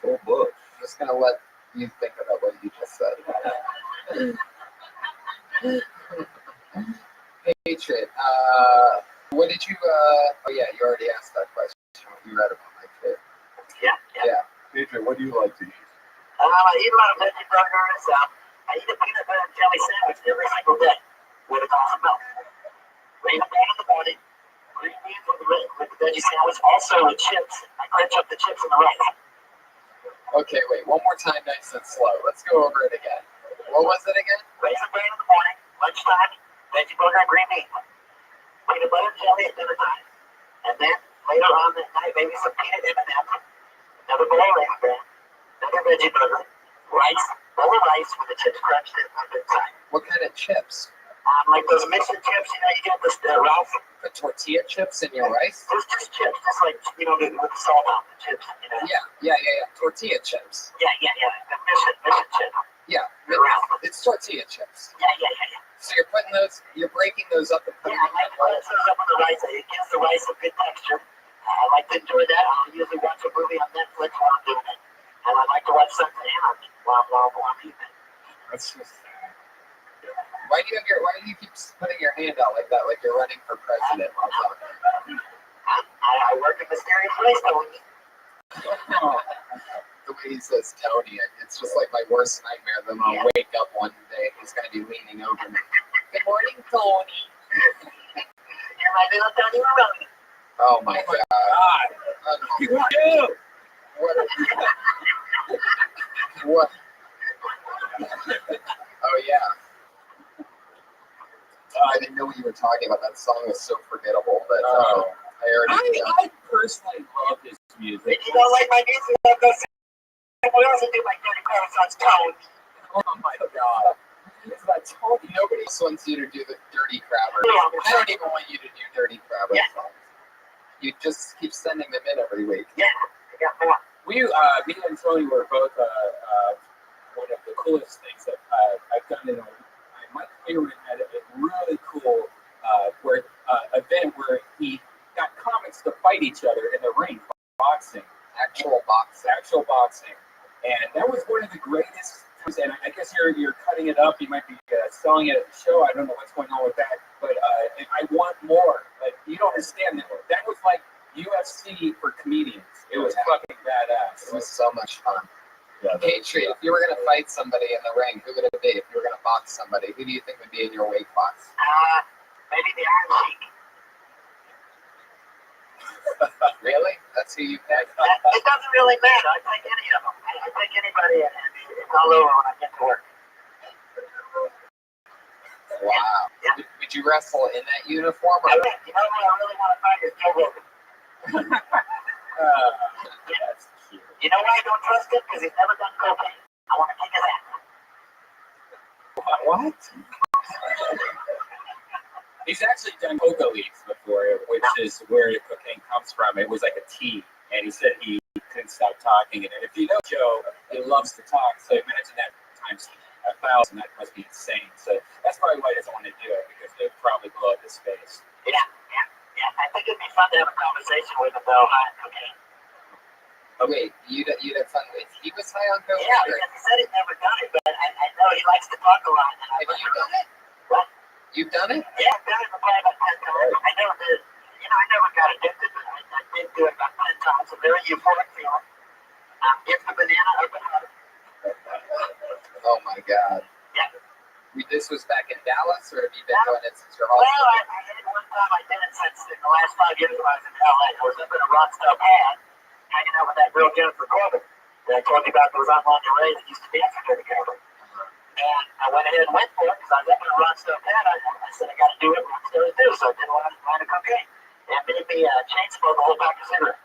Full bush. I'm just gonna let you think about what you just said. Patriot. What did you? Oh yeah, you already asked that question. You read about my trip. Yeah. Adrian, what do you like to eat? I eat a lot of veggie burgers. I eat a peanut butter and jelly sandwich every single day with a glass of milk. Raisin bran in the morning, green beans with the veggie sandwich, also with chips. I crunch up the chips and the rice. Okay, wait. One more time, nice and slow. Let's go over it again. What was it again? Raisin bran in the morning, lunchtime, veggie burger and green beans. Peanut butter and jelly at dinner time. And then later on that night, maybe some peanut M&Ms, another bowl of raisin bran, another veggie burger, rice, bowl of rice with the chips crunched in on the side. What kind of chips? Like those Mixing chips, you get this Ralph. Put tortilla chips in your rice? Just chips, just like, with the salt on the chips, Yeah. Tortilla chips. Yeah. The mission chip. Yeah. Ralph. It's tortilla chips. Yeah. So you're breaking those up and putting Yeah, I them like in to put those up on the rice. It gives the rice a good texture. I like to enjoy that. I'll usually watch a movie on Netflix while I'm doing it. And I like to watch something anarchy while I'm eating it. That's just sad. Why do you keep putting your hand out like that, like you're running for president while talking? I work in mysterious ways, Tony. The way he says Tony, it's just like my worst nightmare. Then I'll wake up one day, he's gonna be leaning over me. Good morning, Tony. You're my little Tony Rabbi. Oh my God. You! What? Oh yeah. I didn't know what you were talking about. That song was so forgettable that I already. I personally love his music. If you don't like my music, I'll go see someone else and do my dirty Renaissance Tone. Oh my God. It's that Tony. Nobody else wants you to do the Dirty Crabber. I don't even want you to do Dirty Crabber songs. You just keep sending them in every week. Yeah, I got more. Me and Tony were both one of the coolest things that I've done in my favorite had a really cool event where he got comics to fight each other in the ring, boxing, actual boxing, and that was one of the greatest. And I guess you're cutting it up. You might be selling it at the show. I don't know what's going on with that, but I want more. Like, you don't understand that. That was like UFC for comedians. It was fucking badass. It was so much fun. Yeah, Patriot, if you were gonna fight somebody in the ring, who would it be? If you were gonna box somebody, who do you think would be in your weight class? Maybe the Iron Sheik. Really? That's who you picked? It doesn't really matter. I take any of them. I take anybody, and it's all over when I get to work. Wow. Yeah. Would you wrestle in that uniform? Or? You know what I really want to fight is Joe Rogan. That's cute. You know why I don't trust him? Because he's never done cocaine. I want to kick his ass. What? He's actually done coca leaves before, which is where cocaine comes from. It was like a tea, and he said he couldn't stop talking. And if you know Joe, he loves to talk. So imagine that times 1,000. That must be insane. So that's probably why he doesn't want to do it, because they'd probably blow up his face. Yeah. I think it'd be fun to have a conversation with him, though, high on cocaine. Oh, wait, you'd have fun with. He was high on cocaine? Yeah, because he said he'd never done it, but I know he likes to talk a lot. Have you done it? What? You've done it? Yeah, I've done it probably about 10 times. I never did. I never got addicted, but I did do it about 10 times. A very euphoric feeling. Get the banana open heart. Oh my God. Yeah. This was back in Dallas, or have you been doing it since your Well, holiday? I did it one time. I did it since in the last 5 years when I was in LA. I was up in a Rothschild pad, hanging out with that girl Jennifer Corbett that I told you about that was on lingerie that used to dance for Dirty Cover. And I went ahead and went for it because I was up in a Rothschild pad. I said I got to do what rockstars do, so I did a line of cocaine. And made me chain smoke a whole pack of cigarettes.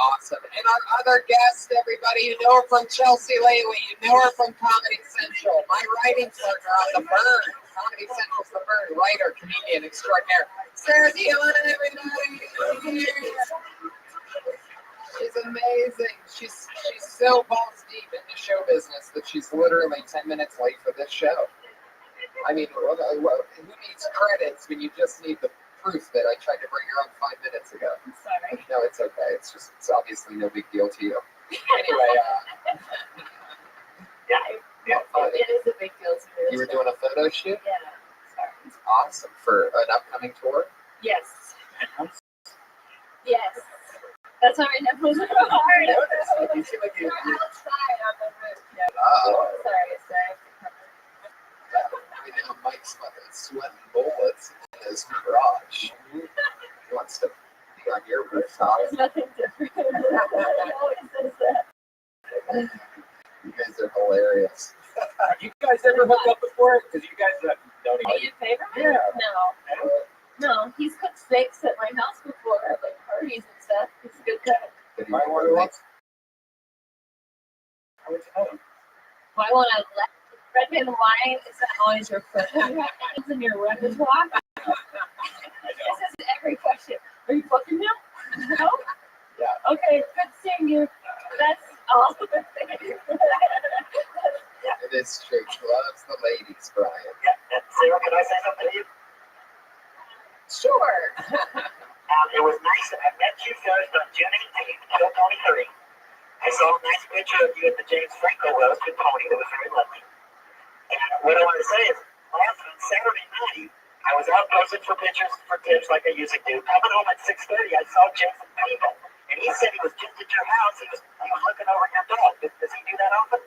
Awesome. And our other guest, everybody, you know her from Chelsea lately. You know her from Comedy Central. My writing partner on The Burn. Comedy Central's The Burn. Writer, comedian, extraordinaire. Sarah Dillon, everybody. She's amazing. She's so balls deep into show business that she's literally 10 minutes late for this show. I mean, who needs credits when you just need the proof that I tried to bring her on 5 minutes ago? I'm sorry. No, it's okay. It's obviously no big deal to you. Anyway, It is a big deal to me. you were doing a photo shoot? Yeah. Sorry. It's awesome for an upcoming tour. Yes. Yes. That's why my nipples are hard. You seem like They're outside on the roof. Yeah. Oh. Sorry, sorry. Right now, Mike's fucking sweating bullets in his garage. He wants to be on your rooftop. There's nothing different. It always says that. You guys are hilarious. Have you guys ever hooked up before? Because you guys don't Me even. and Favorite? Yeah. No, he's cooked steaks at my house before at like parties and stuff. He's a good cook. I wonder what's. How would you know? Why want to let red man wine? Is that always your question? It's in your repertoire. This is every question. Are you fucking him? No. Yeah. Okay, good seeing you. That's all the things. It is true. He loves the ladies, Brian. Sarah, can I say something to you? Sure. It was nice. I met you first on June 18th, 2023. I saw a nice picture of you at the James Franco roast with Tony. That was very lovely. And what I want to say is, on Saturday night, I was out posting for pictures for tips like I usually do. Coming home at 6:30, I saw Jason People, and he said he was just at your house. He was looking over your dog. Does he do that often?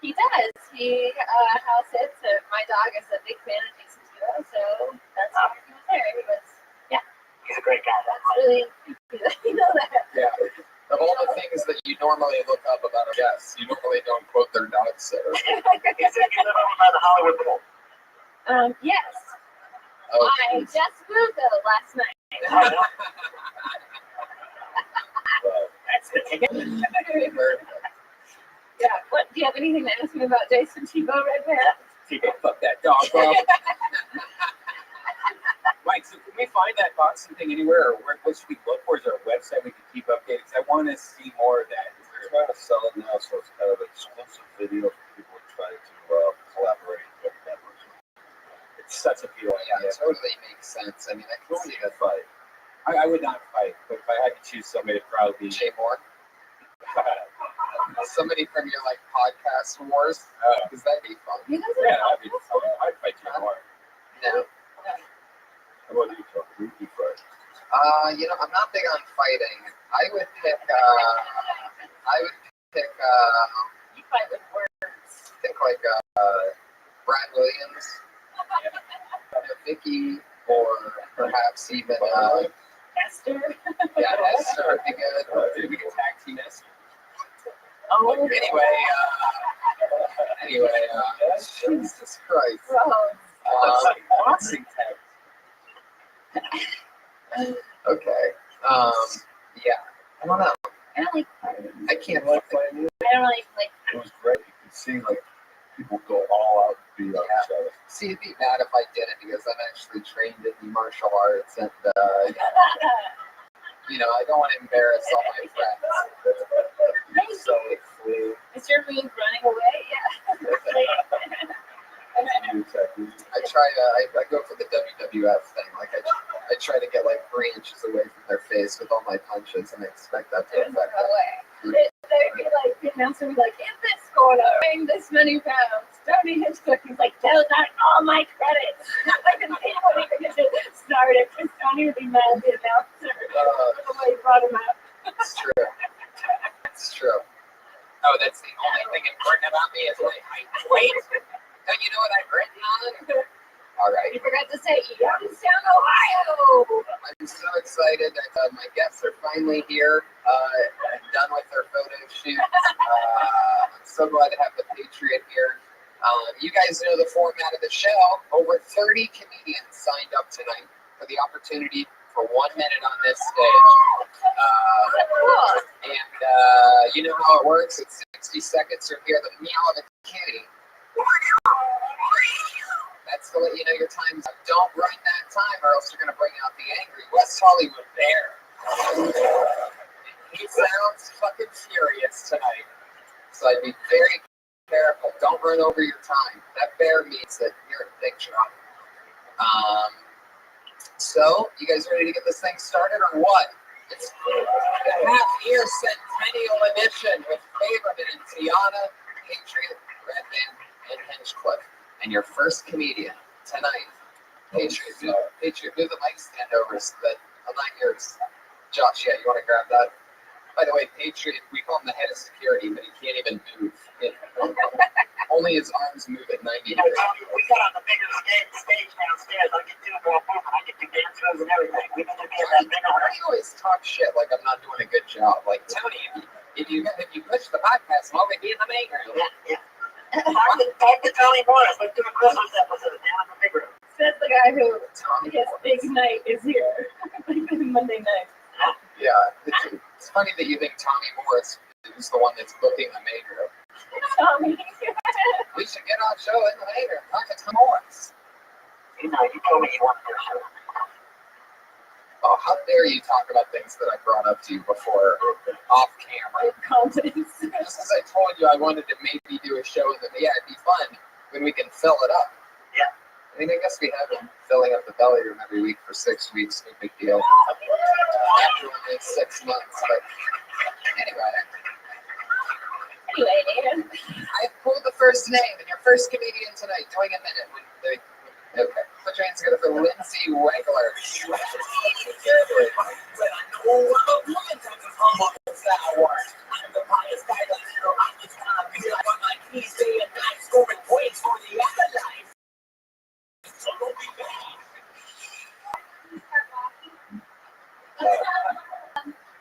He does. He house sits. My dog is a big fan of Jason Tito, so that's why he was there. He was, yeah. He's a great guy. That's really creepy that you know that. Yeah. Of all the things that you normally look up about a guest, you normally don't quote their dog sitter. He said you live over by the Hollywood Bowl. Yes. Oh, I geez. just moved though last night. That's the ticket. Perfect. Yeah. What? Do you have anything to ask me about Jason Tebow, Red Man? Fuck that dog, bro. Mike, so can we find that boxing thing anywhere, or what should we look for? Is there a website we can keep updated? Because I want to see more of that. We're trying to sell it now, so it's kind of an exclusive video for people trying to collaborate with networks. It's such a appeal. Yeah, it totally makes sense. I mean, I can see that. Fight. I would not fight, but if I had to choose somebody, it'd probably be Jay Moore. Somebody from your like podcast wars, because that'd be fun. He doesn't yeah, know. I'd fight you more. No. How about you, Chuck? Who do you fight? You know, I'm not big on fighting. I would pick. You fight with words. Think like Brad Williams, Vicky, or perhaps even Esther. yeah, Esther would be good. Maybe we can tag team this. Oh. Anyway, Jesus Christ. Gross. Boxing tag. Okay. Yeah. I don't know. I don't like fighting. I can't Like fight. fighting you? I don't like It was great. You could see like people go all out to beat on each other. See, it'd be bad if I did it because I'm actually trained in the martial arts and, you know, I don't want to embarrass all my friends. So clean. Is your move running away? Yeah. I go for the WWF thing. Like I try to get like 3 inches away from their face with all my punches, and I expect that to There's no affect them. way. They'd be like, the announcer would be like, in this corner, weighing this many pounds, Tony Hitchcock. He's like, those aren't all my credits. I can see what he could have started because Tony would be mad at the announcer. The way he brought him up. It's true. It's true. Oh, that's the only thing important about me is my height and weight. Don't you know what I've written on? All right. You forgot to say Youngstown, Ohio. I'm so excited that my guests are finally here and done with their photo shoot. I'm so glad to have the Patriot here. You guys know the format of the show. Over 30 comedians signed up tonight for the opportunity for 1 minute on this stage. And you know how it works? It's 60 seconds or hear the meow of a kitty. That's to let you know your time's up. Don't run that time or else you're going to bring out the angry West Hollywood bear. He sounds fucking furious tonight. So I'd be very careful. Don't run over your time. That bear means that you're in big trouble. So, you guys ready to get this thing started or what? It's the half-year centennial edition with Favorman and Tiana, Patriot, Redman, and Hinchcliffe. And your first comedian tonight, Patriot, move the mic stand over so that I'm not yours. Josh, yeah, you want to grab that? By the way, Patriot, we call him the head of security, but he can't even move. Only his arms move at 90 degrees. We got on the bigger stage downstairs. I can do more movement. I can do dance moves and everything. We need to be in that bigger Why do you always talk shit like I'm not doing a good job? Like, Tony, if you push the podcast, I'm already in the main room. Yeah. Talk to Tony Morris. Let's do a Christmas episode down in the big room. Says the guy who his big night is here. Monday night. Yeah, it's funny that you think Tommy Morris is the one that's booking the main room. Tommy. We should get on show in the main room. Talk to Tom Morris. You know, you told me you wanted to show. Oh, how dare you talk about things that I brought up to you before off camera? Confidence. Just as I told you I wanted to maybe do a show in the it'd be fun when we can fill it up. Yeah. I mean, I guess we have been filling up the belly room every week for 6 weeks. No big deal. After only 6 months, but anyway. I pulled the first name, and your first comedian tonight, doing a minute. Okay, put your hands together for Lindsay Wegler.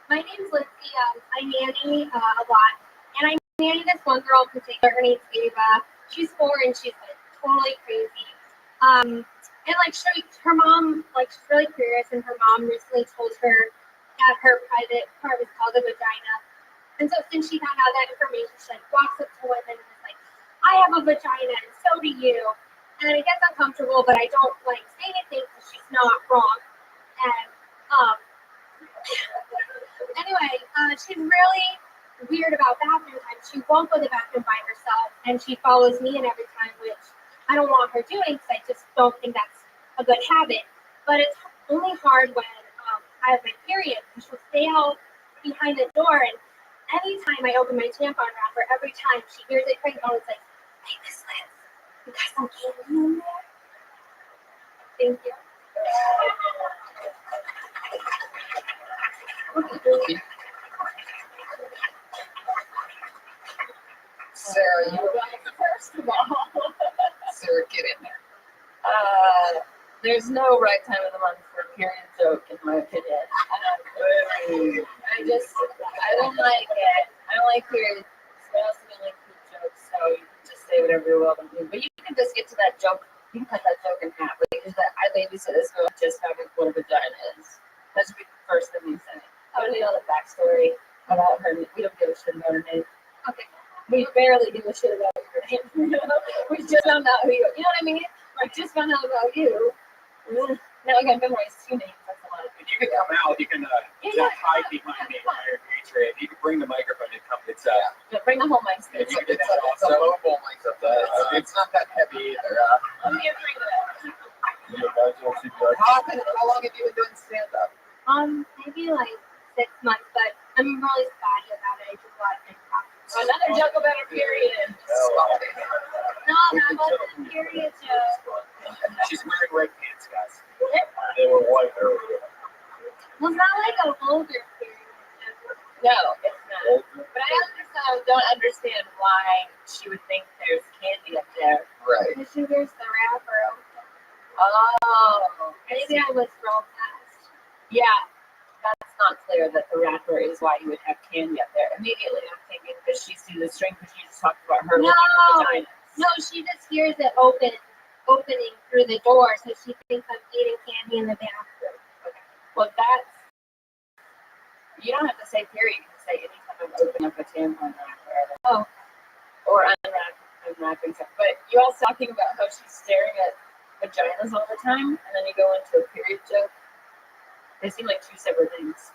My name's Lindsay. I nanny a lot, and I nanny this one girl in particular. Her name's Ava. She's 4 and she's like totally crazy. And like her mom, like she's really curious, and her mom recently told her that her private part was called a vagina. And so since she found out that information, she like walks up to women and is like, "I have a vagina, and so do you." And it gets uncomfortable, but I don't like say anything because she's not wrong. And anyway, she's really weird about bathroom time. She won't go to the bathroom by herself, and she follows me in every time, which I don't want her doing because I just don't think that's a good habit. But it's only hard when I have my period, and she'll stay out behind the door, and anytime I open my tampon wrapper, every time she hears it crank on, it's like, "Hey, Miss Liz, you got some candy in there?" Thank you. Sarah, you were first of all. Sarah, get in there. There's no right time of the month for a period joke, in my opinion. I don't like it. I don't like periods. I also don't like poop jokes, so you can just say whatever you will. But you can just get to that joke. You can cut that joke in half. Because I babysit this girl just having what a vagina is. That should be the first thing you say. I don't know the backstory about her. We don't give a shit about her name. Okay. We barely give a shit about your name. We just found out who you are. You know what I mean? I just found out about you. Now I gotta memorize 2 names. That's a lot. If you can come out, you can just hide behind me. Patriot. You can bring the microphone and come. It's Yeah, bring the whole mic stand. It's a mobile mic. It's not that heavy either. Let me bring that. How long have you been doing stand-up? Maybe like 6 months, but I'm really spotty about it. I do a lot of things. Another joke about a period. No, that wasn't a period joke. She's wearing red pants, guys. They were white earlier. Well, it's not like a vulgar period joke. No, it's not. But I don't understand why she would think there's candy up there. Right. Because she wears the wrapper. Oh. Maybe I was real fast. Yeah. That's not clear that the wrapper is why you would have candy up there. Immediately I'm thinking, does she see the string? Because she just talked about her vagina. No, she just hears it opening through the door, so she thinks I'm eating candy in the bathroom. Okay. Well, that's, you don't have to say period. You can say anytime I'm opening up a tampon rack or unwrapping stuff. But you also talking about how she's staring at vaginas all the time, and then you go into a period joke. They seem like two separate things.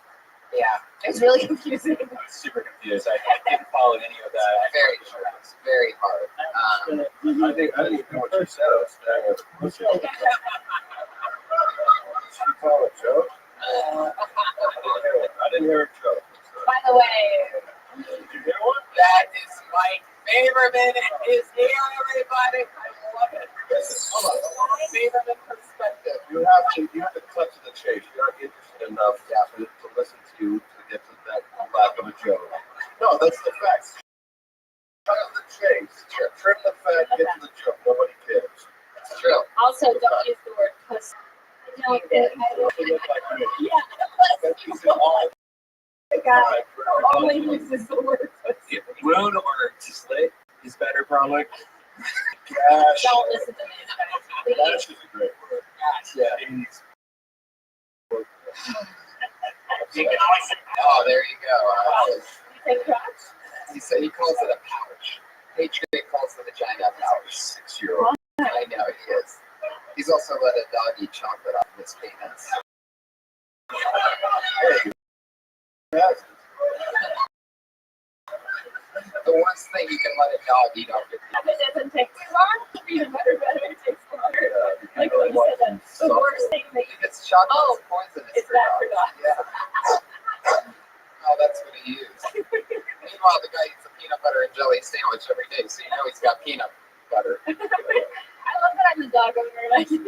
Yeah, It's really confusing. I was super confused. I didn't follow any of that. it's very hard. I didn't know what you said. I was staring at the pussy. Did she tell a joke? I didn't hear a joke. By the way, Did you hear one? That is Mike Favorman is here, everybody. I love it. Hold on. Favorman perspective. You have to cut to the chase. You're not interested enough to listen to you to get to that lack of a joke. No, that's the facts. Cut to the chase. Trim the fat, get to the joke. Nobody cares. It's true. also don't use the word pussy. Don't You look like me. Yeah, That's using all the guy the only time. uses the word pussy. Wound or slit is better, probably. Gash. Don't listen to me, guys. Please. Gash is a great word. Yeah. Oh, there you go. You say crotch? He said he calls it a pouch. Patriot calls the vagina a pouch. 6-year-old. I know he is. He's also let a dog eat chocolate off of his penis. Hey. Yes. The worst thing you can let a dog eat off your If penis. it doesn't take too long, peanut butter takes longer. Like what you said, the worst thing that you It's chocolate Oh, poisonous it's for that dogs. for dogs. Yeah. Oh, that's what he used. Meanwhile, the guy eats a peanut butter and jelly sandwich every day, so you know he's got peanut butter. I love that I'm the dog owner and I can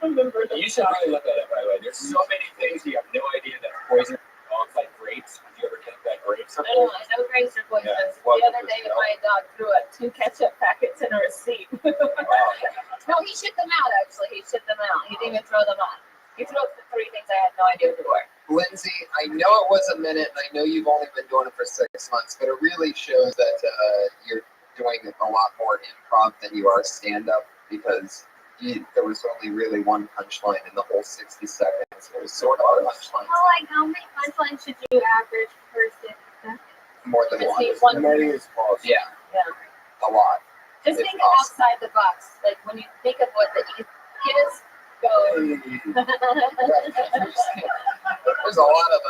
remember that. You should really look at it, by the way. There's so many things you have no idea that poison. Dogs like grapes. Have you ever think that grapes are I know grapes are poisonous. Yeah, The other day, my dog threw up 2 ketchup packets in a receipt. No, he shit them out, actually. He shit them out. He didn't even throw them out. He threw up the 3 things I had no idea what they were. Lindsay, I know it was a minute, and I know you've only been doing it for 6 months, but it really shows that you're doing a lot more improv than you are stand-up, because there was only really one punchline in the whole 60 seconds. It was sort of a punchline. Well, like, how many punchlines should you average per 60 seconds? More than Just one. need one. Many as possible. Yeah, Yeah. a lot. Just It's think awesome. outside the box. Like when you think of what the easy is, go. There's a lot of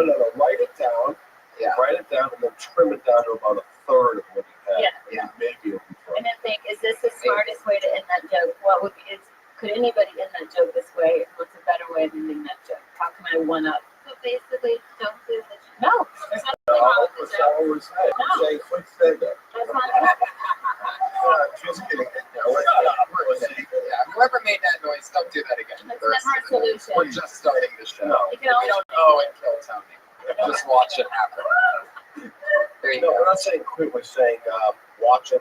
No. Write it down. yeah. Write it down and then trim it down to about a third of what you have. Yeah. Maybe it'll be fun. And then think, is this the smartest way to end that joke? Could anybody end that joke this way? What's a better way than ending that joke? How can I one up? So basically, don't do the No, there's nothing wrong with That's the not joke. what we're saying. No. We're saying quick stand-up. That's not Just kidding. Now, let's see. Yeah, whoever made that noise, don't do that again. That's The rest never a of the night. solution. We're just starting the show. You can We always don't know and kill Tony. Just watch it happen. There you No, go. we're not saying quit. We're saying watch it.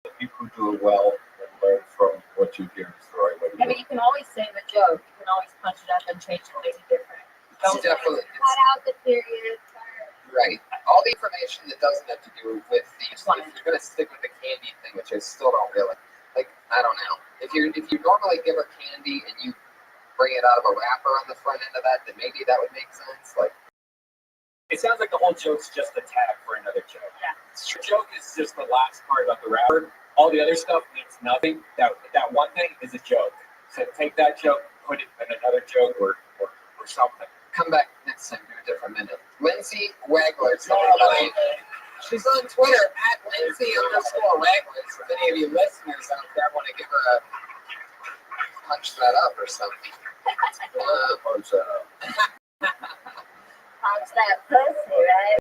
The people who do it well and learn from what you hear is the right way to I do mean, it. you can always say the joke. You can always punch it up and change it, make it different. It's definitely cut out the period part. right. All the information that doesn't have to do with these, if you're gonna stick with the candy thing, which I still don't really like. I don't know. If you normally give her candy and you bring it out of a wrapper on the front end of that, then maybe that would make sense. Like, It sounds like the whole joke's just a tag for another joke. Yeah. The joke is just the last part about the rapper. All the other stuff means nothing. That one thing is a joke. So take that joke, put it in another joke or something. come back next time, do a different minute. Lindsay Wagler's everybody. She's on Twitter at Lindsay_Wagler. So if any of you listeners out there want to give her a punch that up or something. Punch that up. Punch that pussy, right?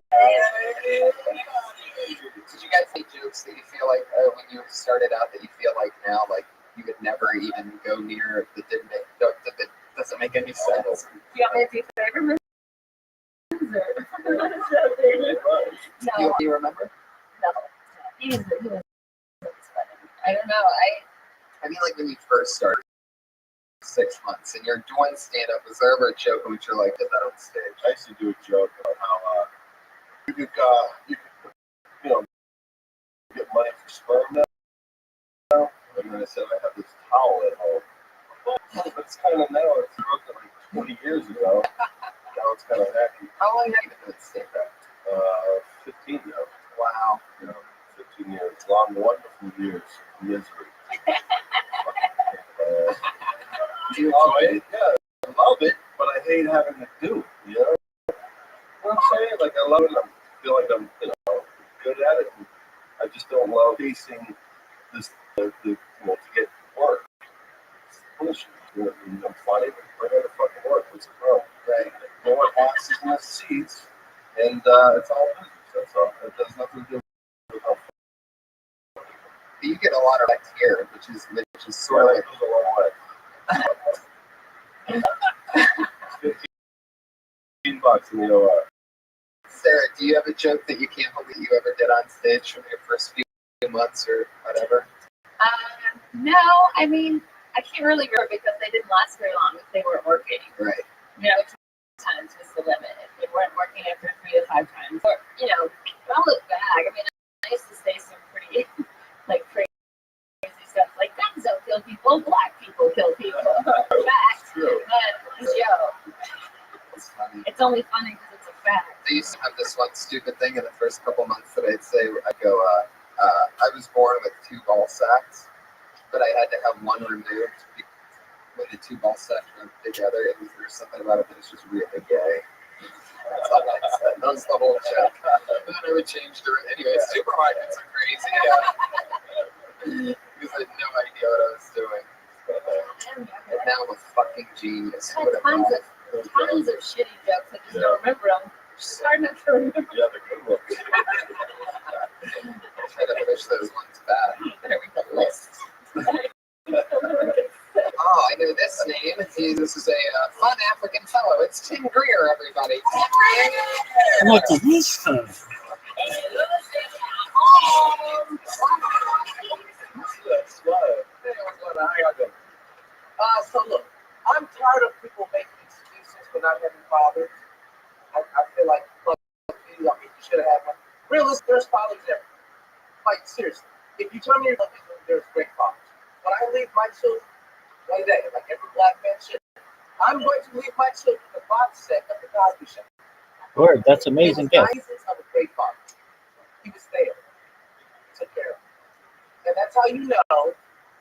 Did you guys say jokes that you feel like when you started out that you feel like now like you would never even go near that doesn't make any sense? Do you want me to do favorite movies? No, Do you remember? no. He was funny. I don't know. I mean, like when you first started, 6 months, and you're doing stand-up, was there ever a joke in which you're like, did that on stage? I used to do a joke about how you could get money for sperm now. And then I said I have this towel at home. But it's kind of now it's broken like 20 years ago. Now it's kind of happy. How long have you been in state rep? 15 now. Wow. You know, 15 years. Long, wonderful years of misery. Do you Oh, enjoy it? yeah, I love it, but I hate having to do it, you know? You know what I'm saying? Like, I love it, I feel like I'm, you know, good at it, and I just don't love facing this, you know, to get work. It's bullshit. You know, I'm finding right out of fucking work. What's the problem? Right. No one asks in the seats, and it's all business. That's all. It has nothing to do with how You get a lot of respect here, which is sort of like goes a long way. $15 in the OR. Sarah, do you have a joke that you can't believe you ever did on stage from your first few months or whatever? No, I mean, I can't really remember because they didn't last very long if they weren't working. Right. You know, 2 times was the limit. If they weren't working after 3 to 5 times. Or, you know, when I look back, I mean, I used to say some pretty, like, crazy stuff. Like, guns don't kill people, black people kill people. Fact. True. But, yo, It's funny. it's only funny because it's a fact. I used to have this one stupid thing in the first couple months that I'd say, I'd go, I was born with 2 ball sacks, but I had to have one removed when the 2 ball sacks went together. There's something about it that was just really gay. That's all I said. That was the whole joke. And then I would change to it. Anyway, supermarkets are crazy. Because I had no idea what I was doing. But now I'm a fucking genius. I had tons of shitty jokes. I just don't remember them. Just hard enough to remember. Yeah, the good ones. I try to push those ones back. There we go. List. Oh, I know this name. This is a fun African fellow. It's Tim Greer, everybody. What is this for? So look, I'm tired of people making excuses for not having fathers. I feel like, fuck you, I mean, you should have had one. Realistically, there's fathers there. Like, seriously, if you tell me there's great fathers. When I leave my children, one day, like every black man should, I'm going to leave my children the box set of the Cosby Show. Word, that's amazing It gift. was guidance of a great father. He was there. He took care of him. And that's how you know,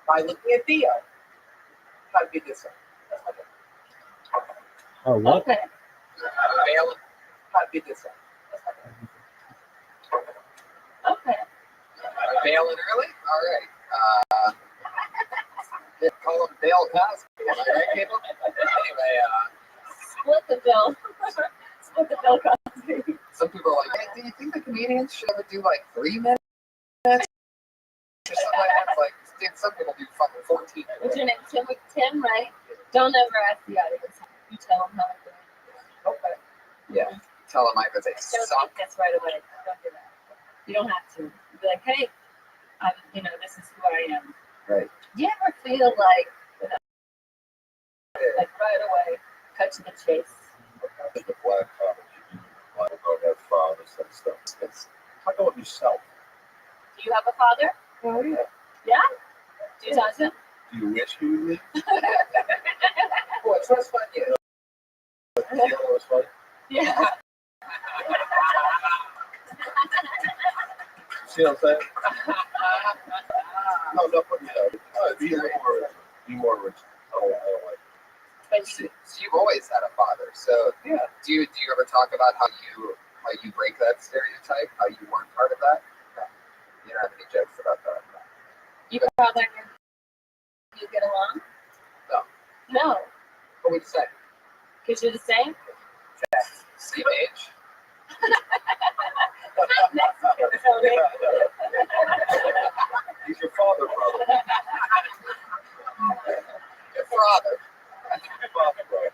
by looking at Theo, how to be a good son. That's how you know. Oh, what? Okay. How to be a good son. That's how you know. Okay. Bailing early? All right. They call him Dale Cosby. Am I right, people? Anyway, Split the bill. Split the bill, Cosby. some people are like, hey, do you think the comedians should ever do like 3 minutes? Or something like that. It's like, dude, some people do fucking 14 minutes. What's your name? Tim, right? Don't ever ask the audience. You tell them how they're doing. Okay. Yeah. Tell them I was a Don't suck. take this right away. Don't do that. You don't have to. Be like, hey, this is who I am. Right. Do you ever feel like right away, cut to the chase? The black father, black don't have fathers and stuff. Talk about yourself. Do you have a father? Oh, yeah. Yeah? Do you touch him? Do you wish you would leave? Boy, trust fund, yeah. You know what's funny? Yeah. See what I'm saying? No, but be more rich. I don't like. But So you've always had a father. So Yeah. do you ever talk about how you break that stereotype? How you weren't part of that? No. You don't have any jokes about that? your father and you get along? No. No. What would you say? Because you're the same? Same age? Mexican, so they- He's your father, brother. Your father. Your father, brother.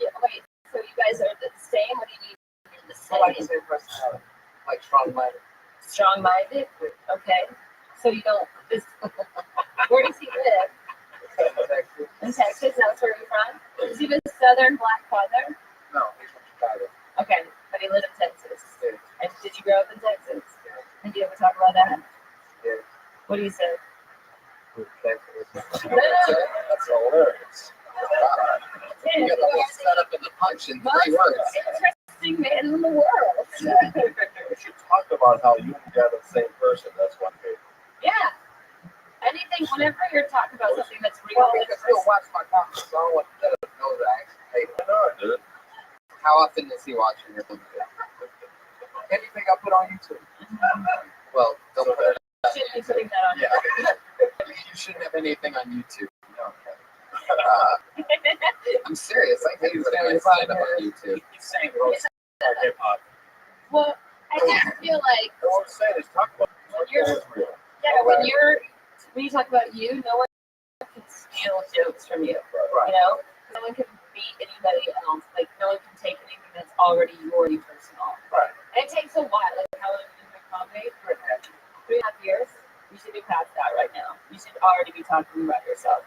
Yeah, wait, so you guys are the same? What do you mean you're the I like the same? same personality. Like strong-minded. Strong-minded? Okay. So you don't, where does he live? In Texas? That's where you're from? Is he a southern black father? No, he's from Chicago. Okay, but he lives in Texas. Yeah. And did you grow up in Texas? And do you ever talk about that? Yeah. What do you say? Texas. No. That's hilarious. French in 3 words. Interesting man in the world. We should talk about how you and Dad are the same person. That's one thing. Yeah. Anything, whenever you're talking about something that's real, Well, because he'll watch my comments, so I don't want to know that I actually hate him. No, dude. How often is he watching your videos? Anything I put on YouTube. Well, don't put it. shouldn't be putting that on. Yeah. You shouldn't have anything on YouTube. No. I'm serious. I hate putting my stand up on YouTube. He's saying Rothschild hip hop. Well, I just feel like And what I'm saying is talk about when you're, real. when you talk about you, no one can steal jokes from you. Right. You know, no one can beat anybody else. Like no one can take anything that's already your personal. Right. And it takes a while. Like how long have you been comedy? For 3.5 years. You should be past that right now. You should already be talking about yourself.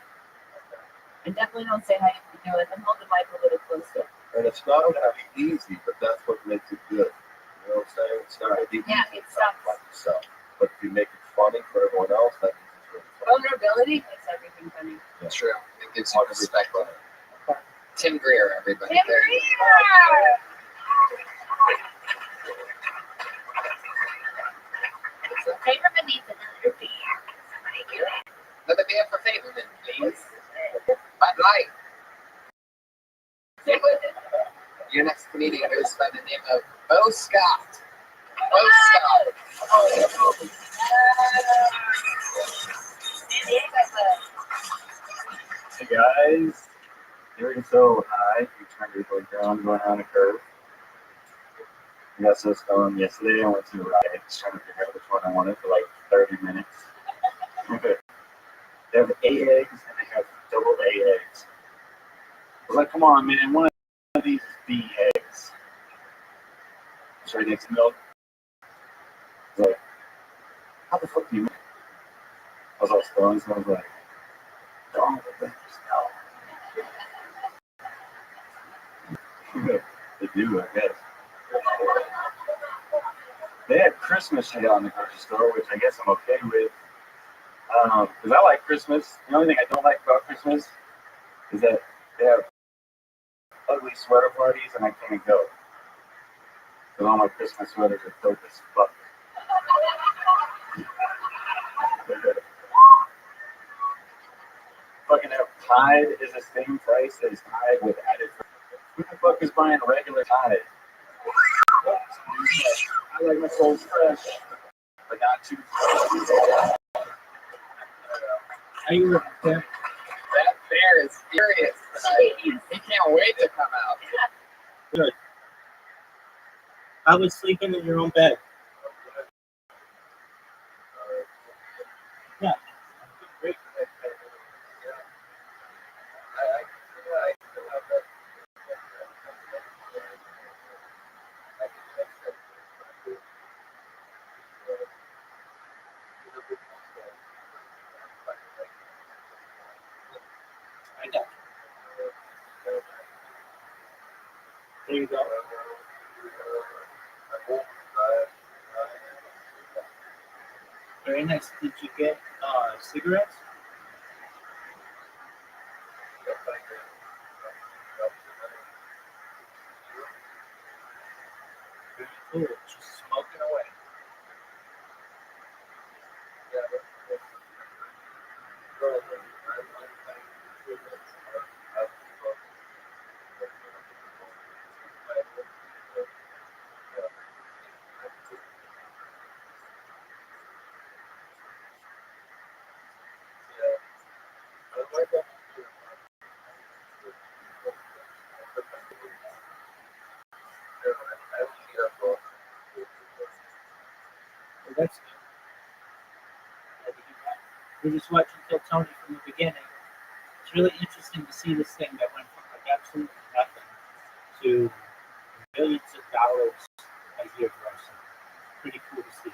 And definitely don't say how you can do it. And hold the mic a little closer. And it's not gonna be easy, but that's what makes it good. You know what I'm saying? It's not gonna be Yeah, easy it to talk sucks. about yourself. But if you make it funny for everyone else, that means it's really funny. Vulnerability makes everything funny. It's true. It gives you perspective. Tim Greer, everybody. Tim There you Greer! Favorite beneath another beer. Another beer for Favorman, please. Bud Light. Your next comedian goes by the name of Bo Scott. Bo Scott. Hey guys, getting so high, you turned it like down, going on a curve. I got so stoned yesterday. I went to Riot's trying to figure out which one I wanted for like 30 minutes. Okay. They have A eggs and they have double A eggs. I was like, come on, man, one of these is B eggs. It's right next to milk. I was like, how the fuck do you make? I was all stoned, so I was like, don't with this, no. They do, I guess. They had Christmas shit out in the grocery store, which I guess I'm okay with. Because I like Christmas. The only thing I don't like about Christmas is that they have ugly sweater parties and I can't go. Because all my Christmas sweaters are dope as fuck. Fucking have Tide is the same price as Tide with added. Who the fuck is buying regular Tide? I like my clothes fresh, but not too fresh. Are you with them? That bear is furious tonight. He can't wait to come out. Good. I was sleeping in your own bed. Yeah. Great. I got you. There you go. Very nice. Did you get cigarettes? Very cool. Just smoking away. Well, that's good. We're just watching Kill Tony from the beginning. It's really interesting to see this thing that went from like absolutely nothing to millions of dollars a year grossing. Pretty cool to see.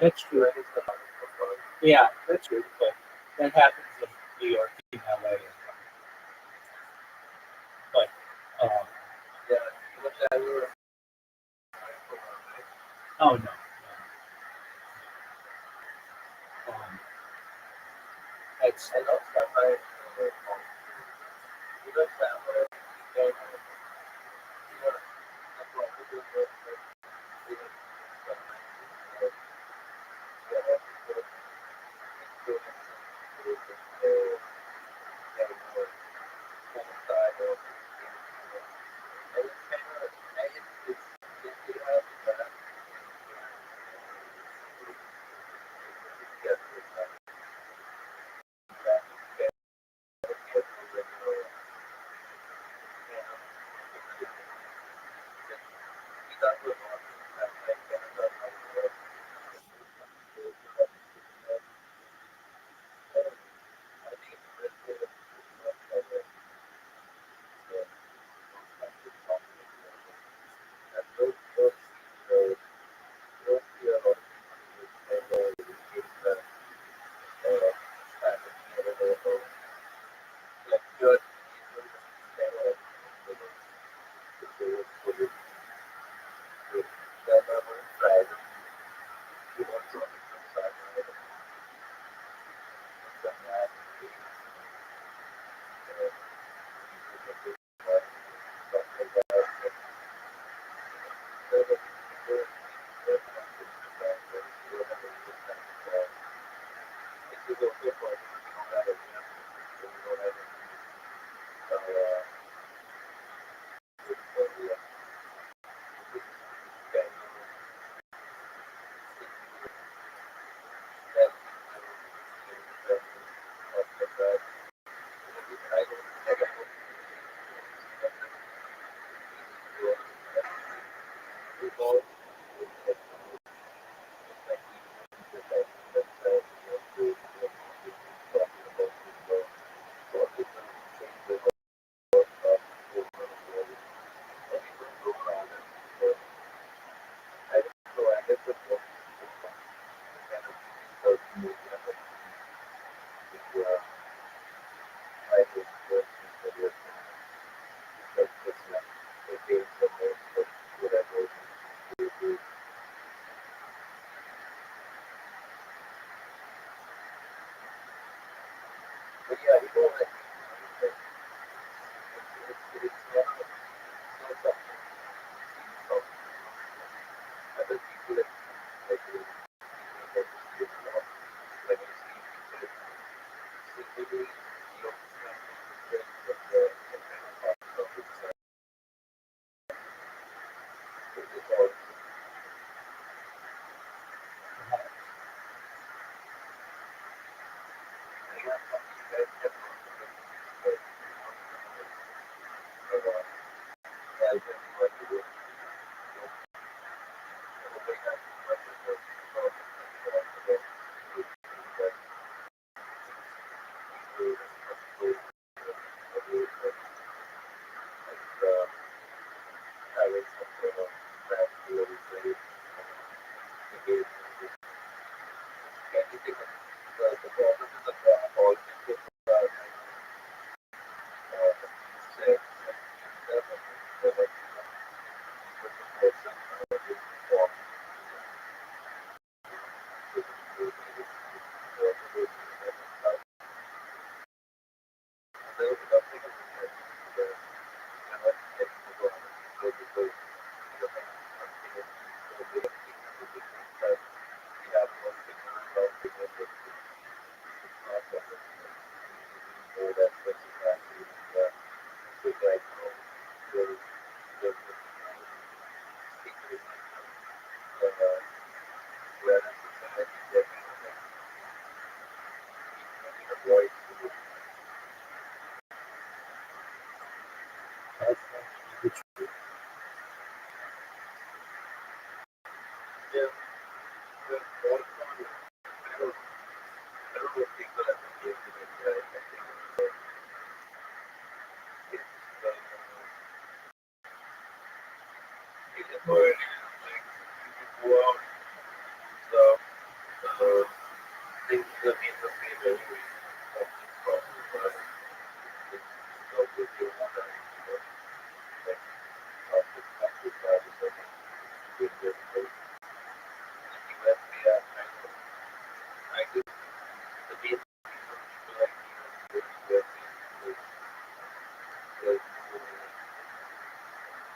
That's true. Yeah, that's true. But that happens in New York, in LA. But oh no. It's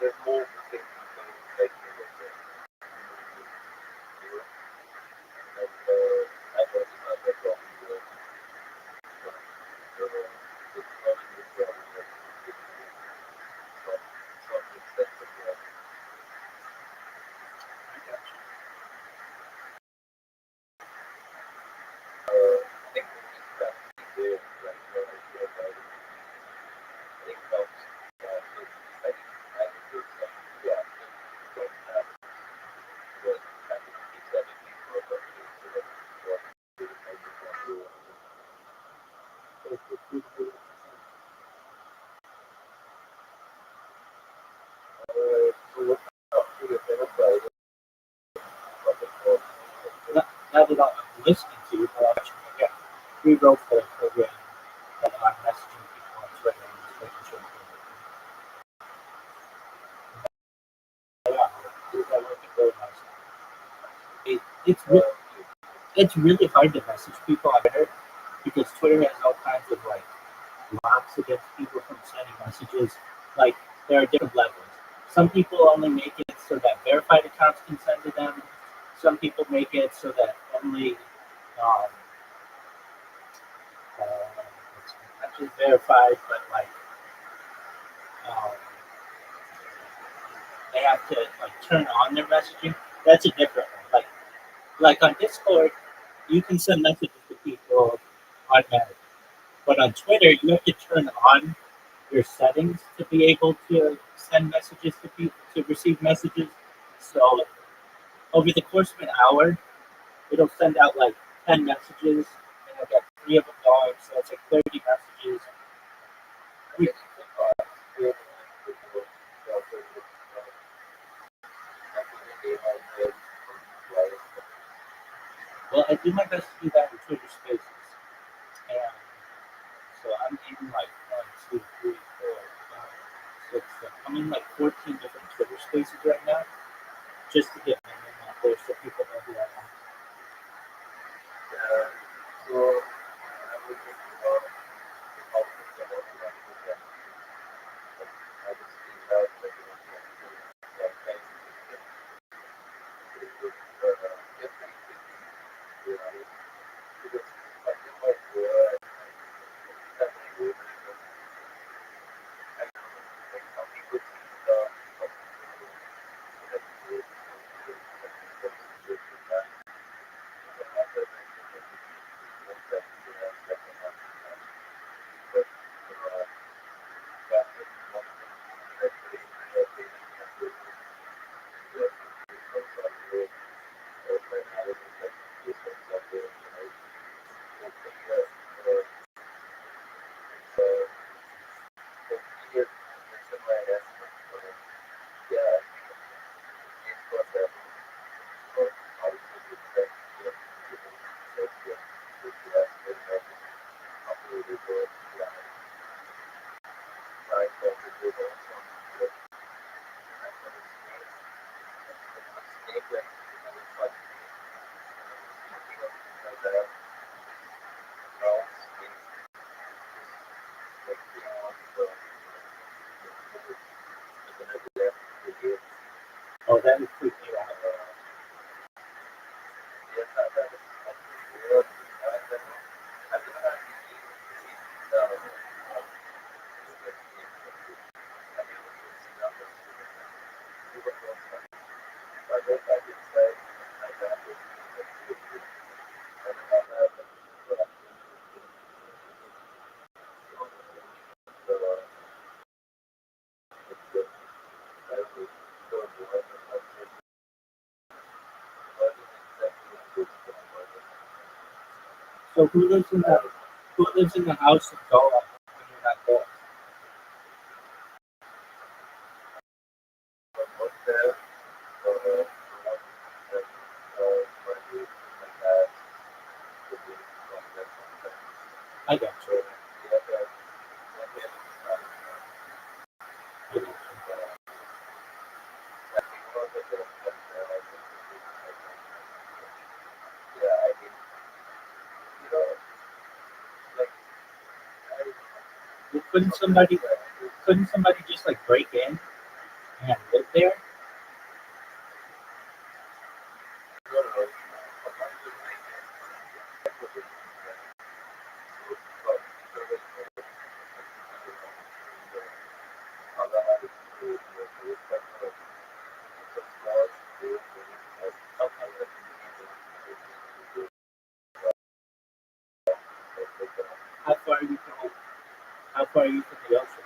there's more things that you look at. I was not that long ago. Now that I'm listening to you, but actually, yeah, we wrote for a program that I'm messaging people on Twitter and just making sure they're working very nicely. It's really hard to message people on Twitter because Twitter has all kinds of like blocks against people from sending messages. Like there are different levels. Some people only make it so that verified accounts can send to them. Some people make it so that only um, not just verified, but like they have to like turn on their messaging. That's a different one. Like on Discord, you can send messages to people automatically, but on Twitter, you have to turn on your settings to be able to send messages to people to receive messages. So over the course of an hour, it'll send out like 10 messages, and I'll get 3 of them going, so it's like 30 messages. Well, I do my best to do that with Twitter Spaces, and so I'm in like 1, 2, 3, 4, 5, 6, 7. I'm in like 14 different Twitter Spaces right now, just to get my name out there so people know who I am. So I would just Oh, that would freak you out. So who lives in the house of God when you're not there? I got you. Couldn't somebody just like break in and live there? How far are you from How far are you from the ocean?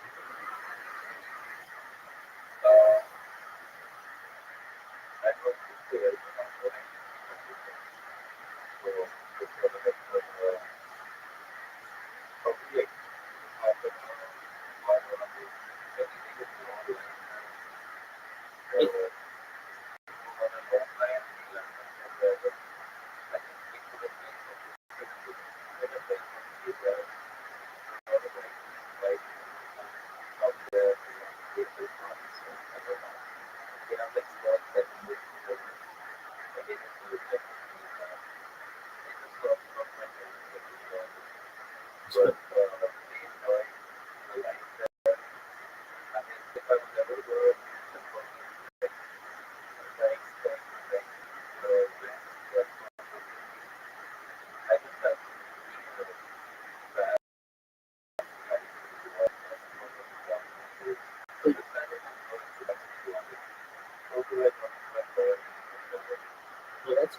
Well, that's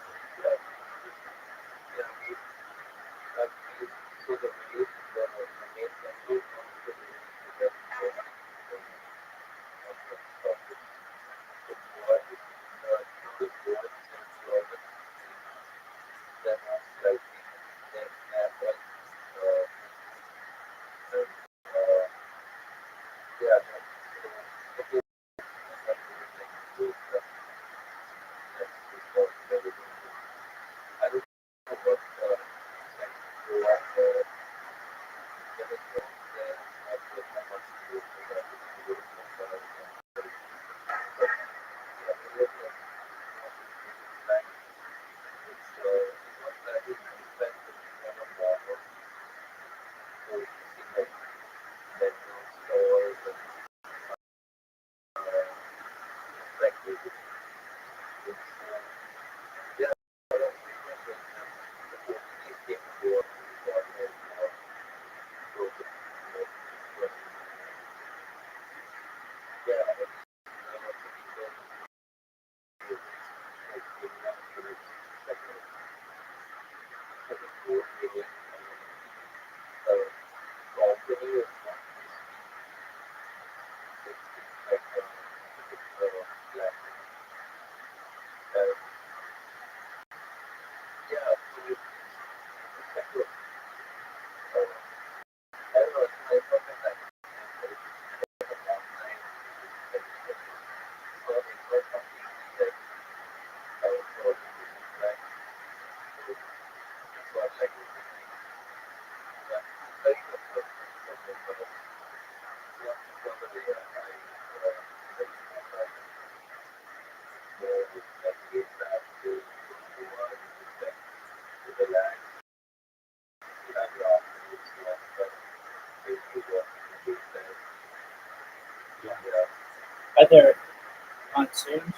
Are there monsoons?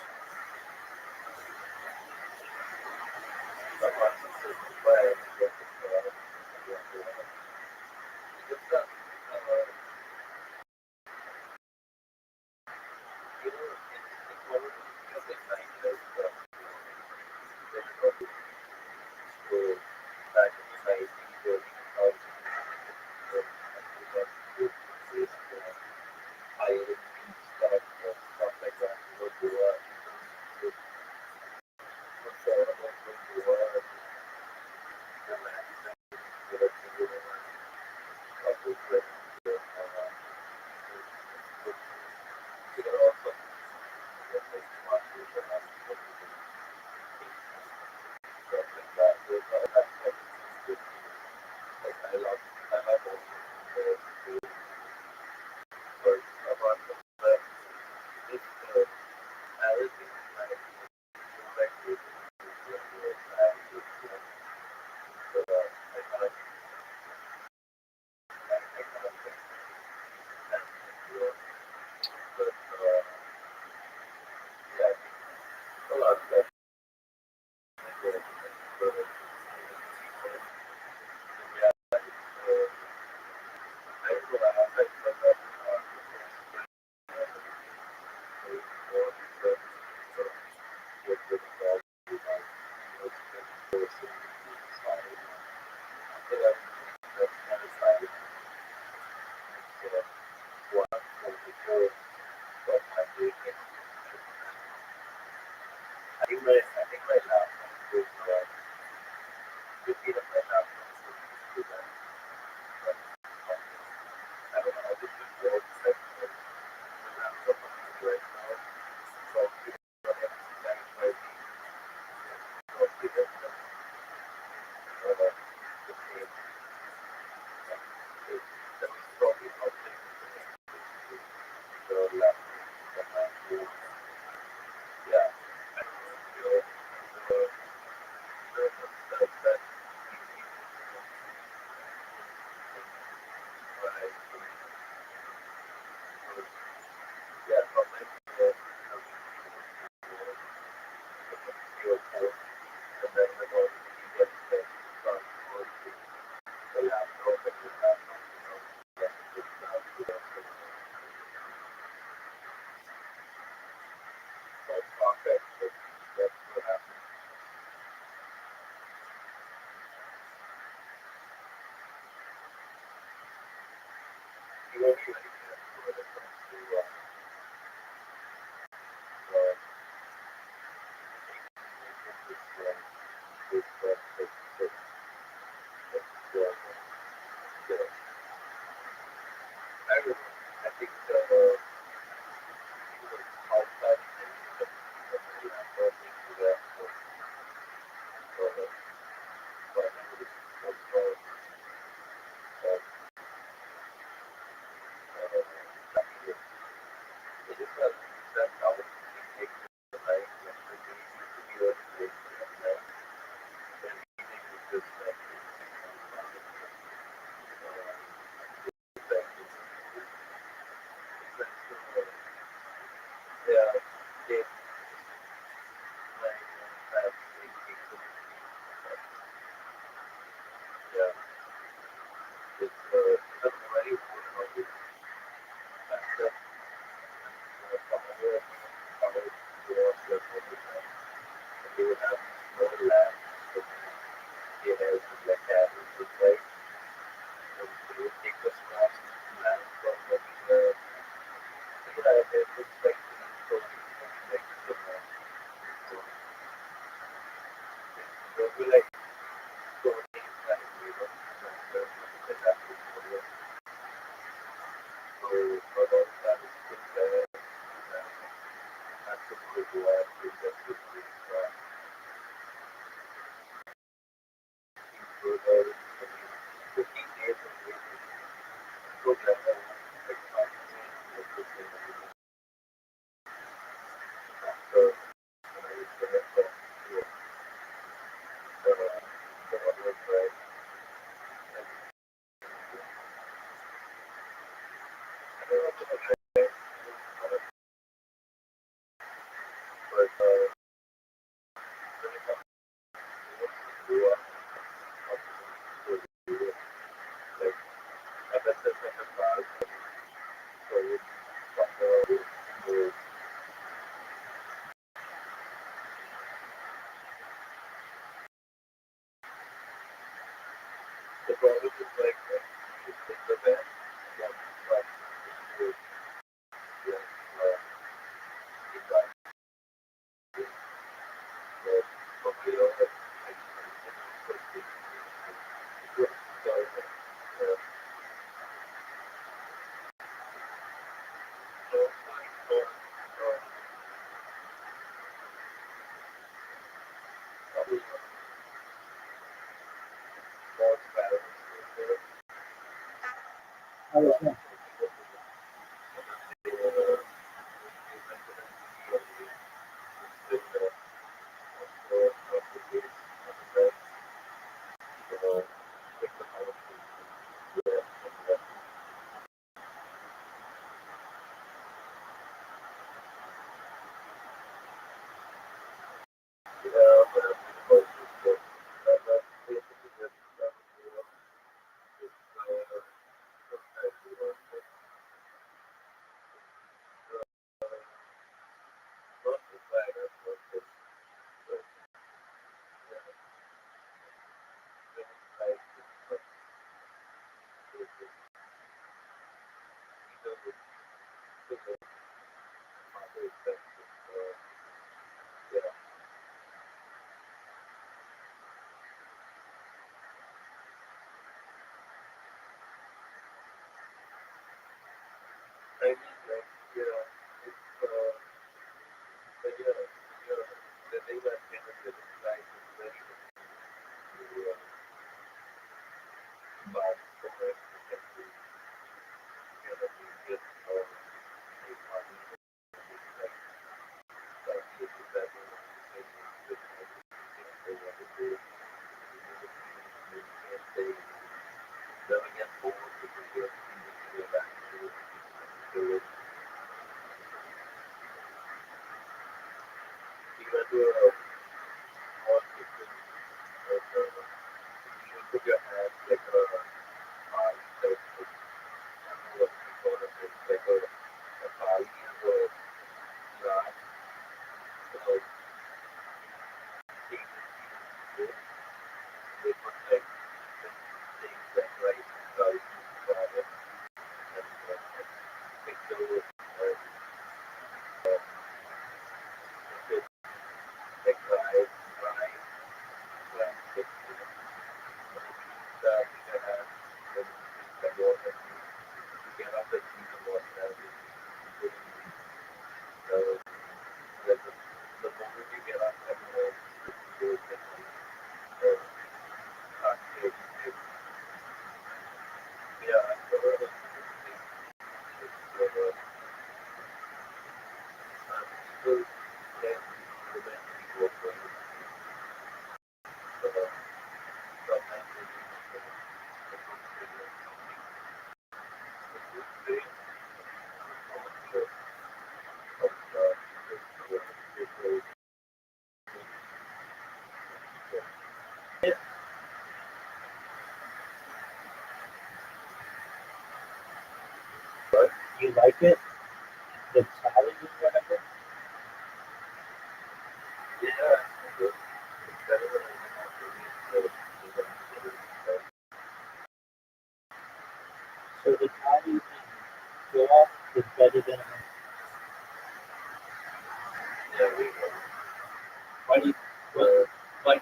whatever. So the tally in golf is better than why do you why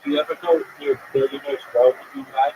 do you ever go near Billionaires Road that you ride?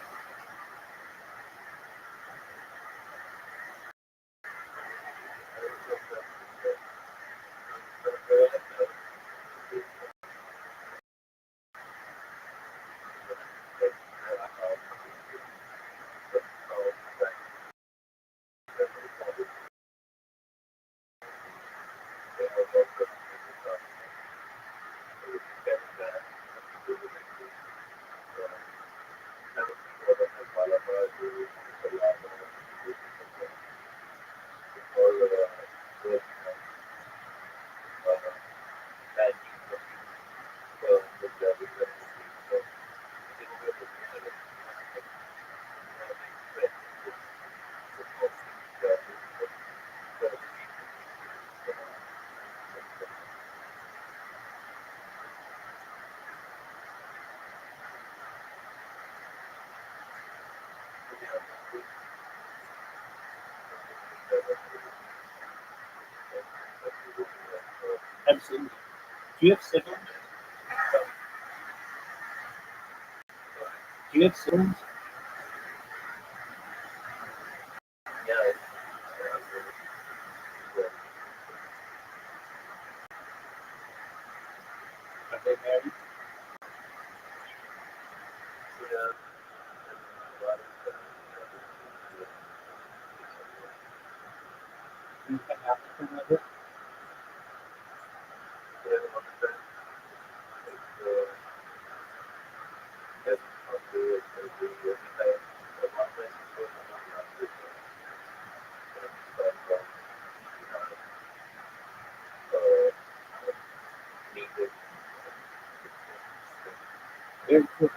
Absolutely. Do you have siblings? Do you have siblings? Are they married? Do you have African mother? Very cool.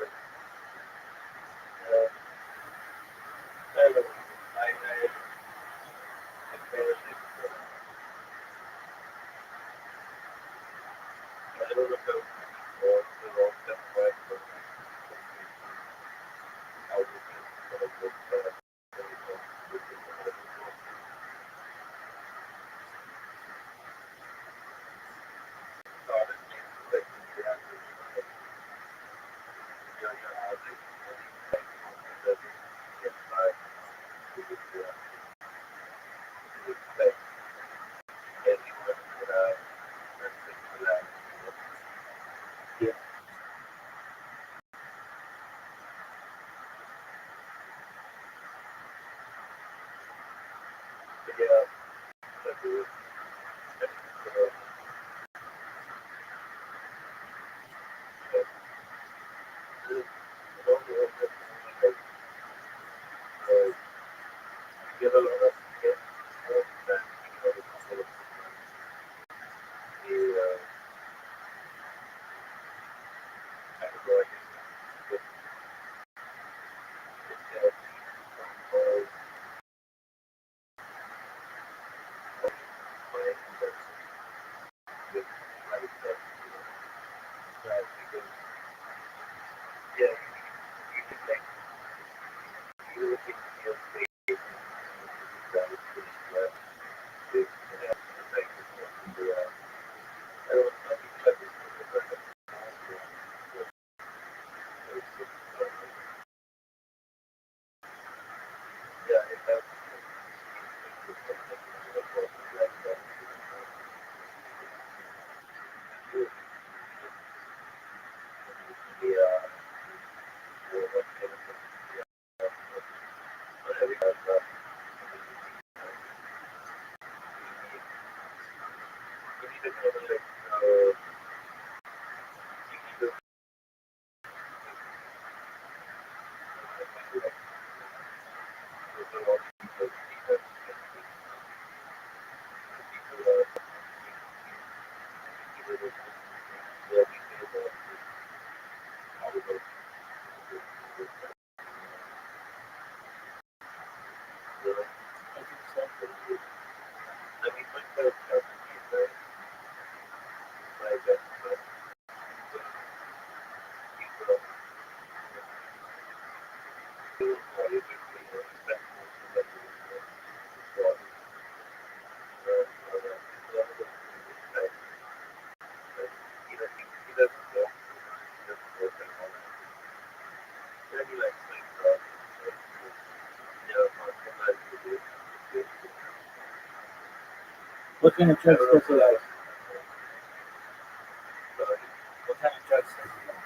Yeah. Really? I think so. I mean, my credit card is very like that, but people do what you do, expect more from them. So, he doesn't know. He doesn't work anymore. Then he likes playing golf. Yeah, sometimes he do. What kind of trucks does he like? Sorry. What kind of trucks does he like?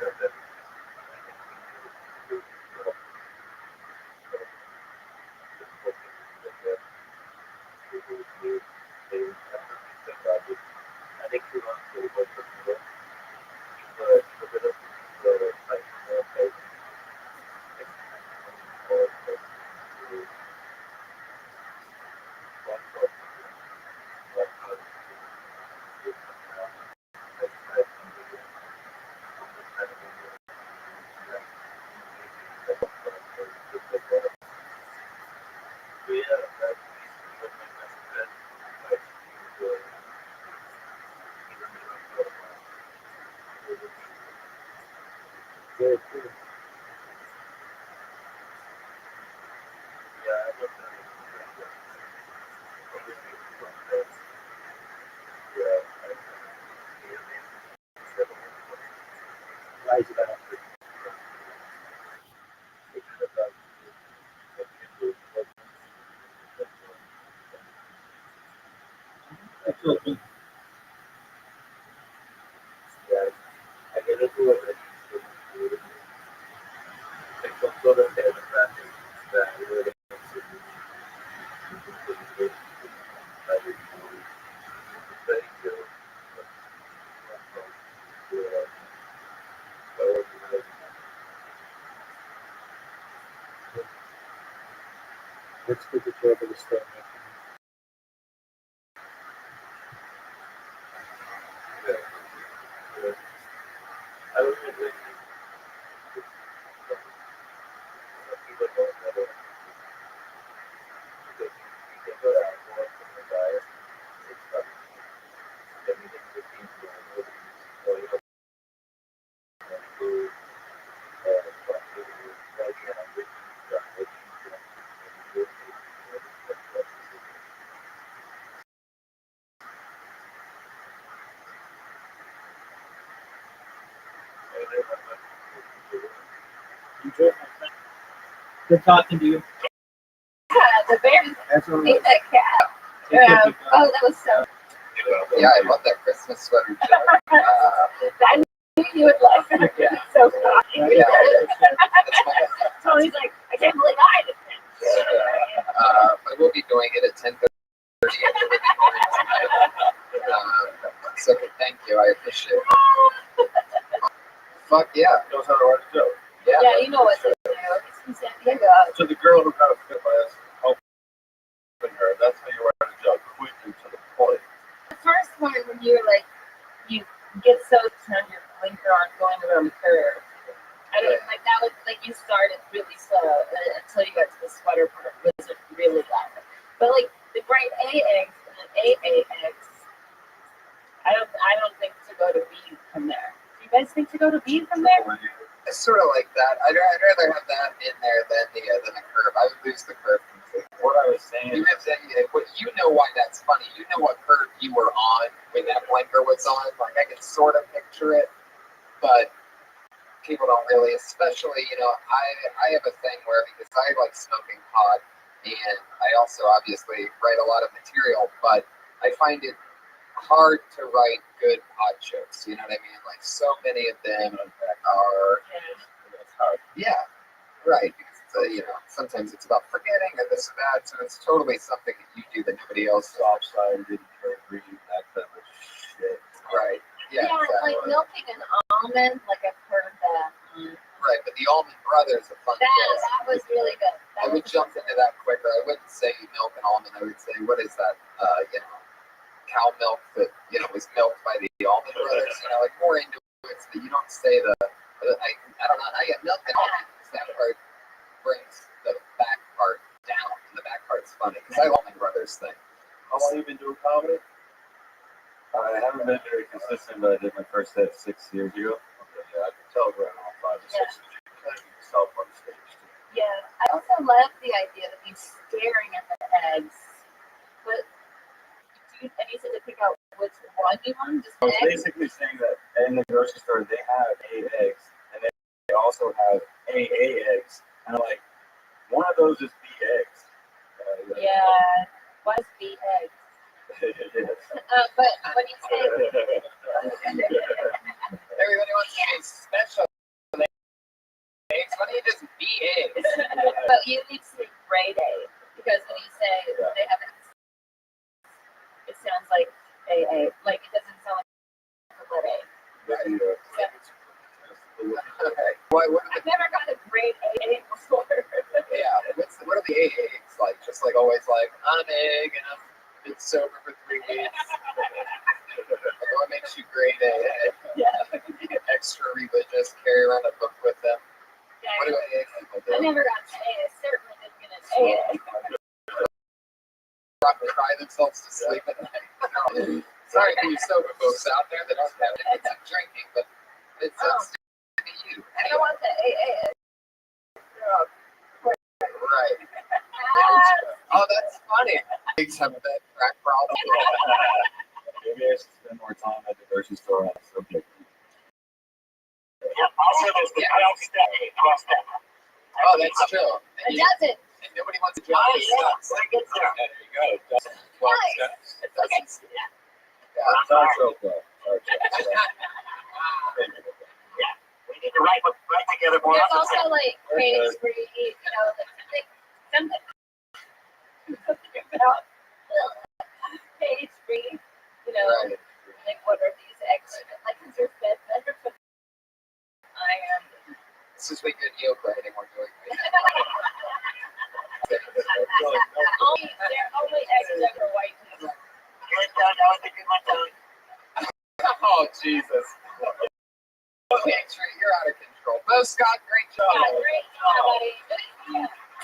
That I think he wants to work for people, but a bit of the like Very cool. Why is it that? That's cool. Let's put the job of the store. Enjoy, my friend. Good talking to you. Yeah, the bear That's all ate right. that cat. Take care, Yeah. big guy. Oh, that was so. Yeah, I bought that Christmas sweater. I knew you would like it. Yeah. So funny. Yeah, that's my Tony's like, I can't believe I did I will be doing it at 10:30. So thank you, I appreciate it. Fuck yeah. Knows how to write a joke. Yeah. Yeah, you know what to do. It's from San Diego. So the girl who got fit by us helping her, that's how you write a joke, quick and to the point. The first one when you were like, you get so turn your blinker on going around the curve. I don't like that was like you started really slow until you got to the sweater part. It was really loud. But like the bright A eggs and the AA eggs, I don't think to go to B from there. Do you guys think to go to B from there? It's sort of like that. I'd rather have that in there than the curve. I would lose the curve completely. What I was saying, You know why that's funny. You know what curve you were on when that blinker was on. Like I can sort of picture it, but people don't really. Especially, I have a thing where because I like smoking pot, and I also obviously write a lot of material, but I find it hard to write good pot jokes. You know what I mean? Like so many of them are. that's hard. Yeah, right. Because sometimes it's about forgetting or this or that. So it's totally something that you do that nobody else does. Offside, didn't turn green, that type of shit. Right. Yeah. Exactly. like milking an almond, like I've heard that. Right, but the Allman Brothers are fun. That was really good. I would jump into that quicker. I wouldn't say milk and almond. I would say, what is that? Cow milk that was milked by the Allman Brothers. Like more into it, so that you don't say the I don't know. I get nothing. That part brings the back part down, and the back part's funny because I love my brother's thing. How long you been doing comedy? I haven't been very consistent, but I did my first set 6 years ago. Okay, yeah, I can tell around 5 or 6 years. You kind of yourself on stage too. Yeah, I also love the idea of you staring at the eggs. But and you said to pick out which one you want. Just I was eggs. basically saying that in the grocery store they have A eggs, and they also have AA eggs. And I'm like, one of those is B eggs. Yeah, was B eggs. But when you say Everybody wants to be special eggs. Why don't you just be eggs? but you need to say grade A because when you say they have it sounds like AA. Like it doesn't sound like a A. I've never got a grade AA before. Yeah, what are the eggs like? Just like always, like I'm an egg and I've been sober for 3 weeks. What makes you grade A? Yeah. Extra religious, carry around a book with them. Yeah, What do AA people do? I never got an A. I certainly didn't get an AA. Cry themselves to sleep at night. Sorry for you sober folks out there that don't have any drinking, but it's to be you. I don't want the AA. Right. Oh, that's funny. Pigs have that crack problem. Maybe I should spend more time at the grocery store on this subject. Yeah, also there's the 12 step. Oh, that's true. It doesn't. And nobody wants to jump Oh, these yeah, steps. when it gets there. There you go. It doesn't. It doesn't. Sorry, Choco. We need to write together more There's often. also like page where you eat, like something about page free, Right. like what are these eggs? Like is your fed better? I am. This is what good yoke writing we're doing right They're only eggs that are white. Good, that was a good one, Tony. now. Oh, Jesus. Okay, Trey, you're out of control. Bo Scott, great job. Yeah, great job, buddy.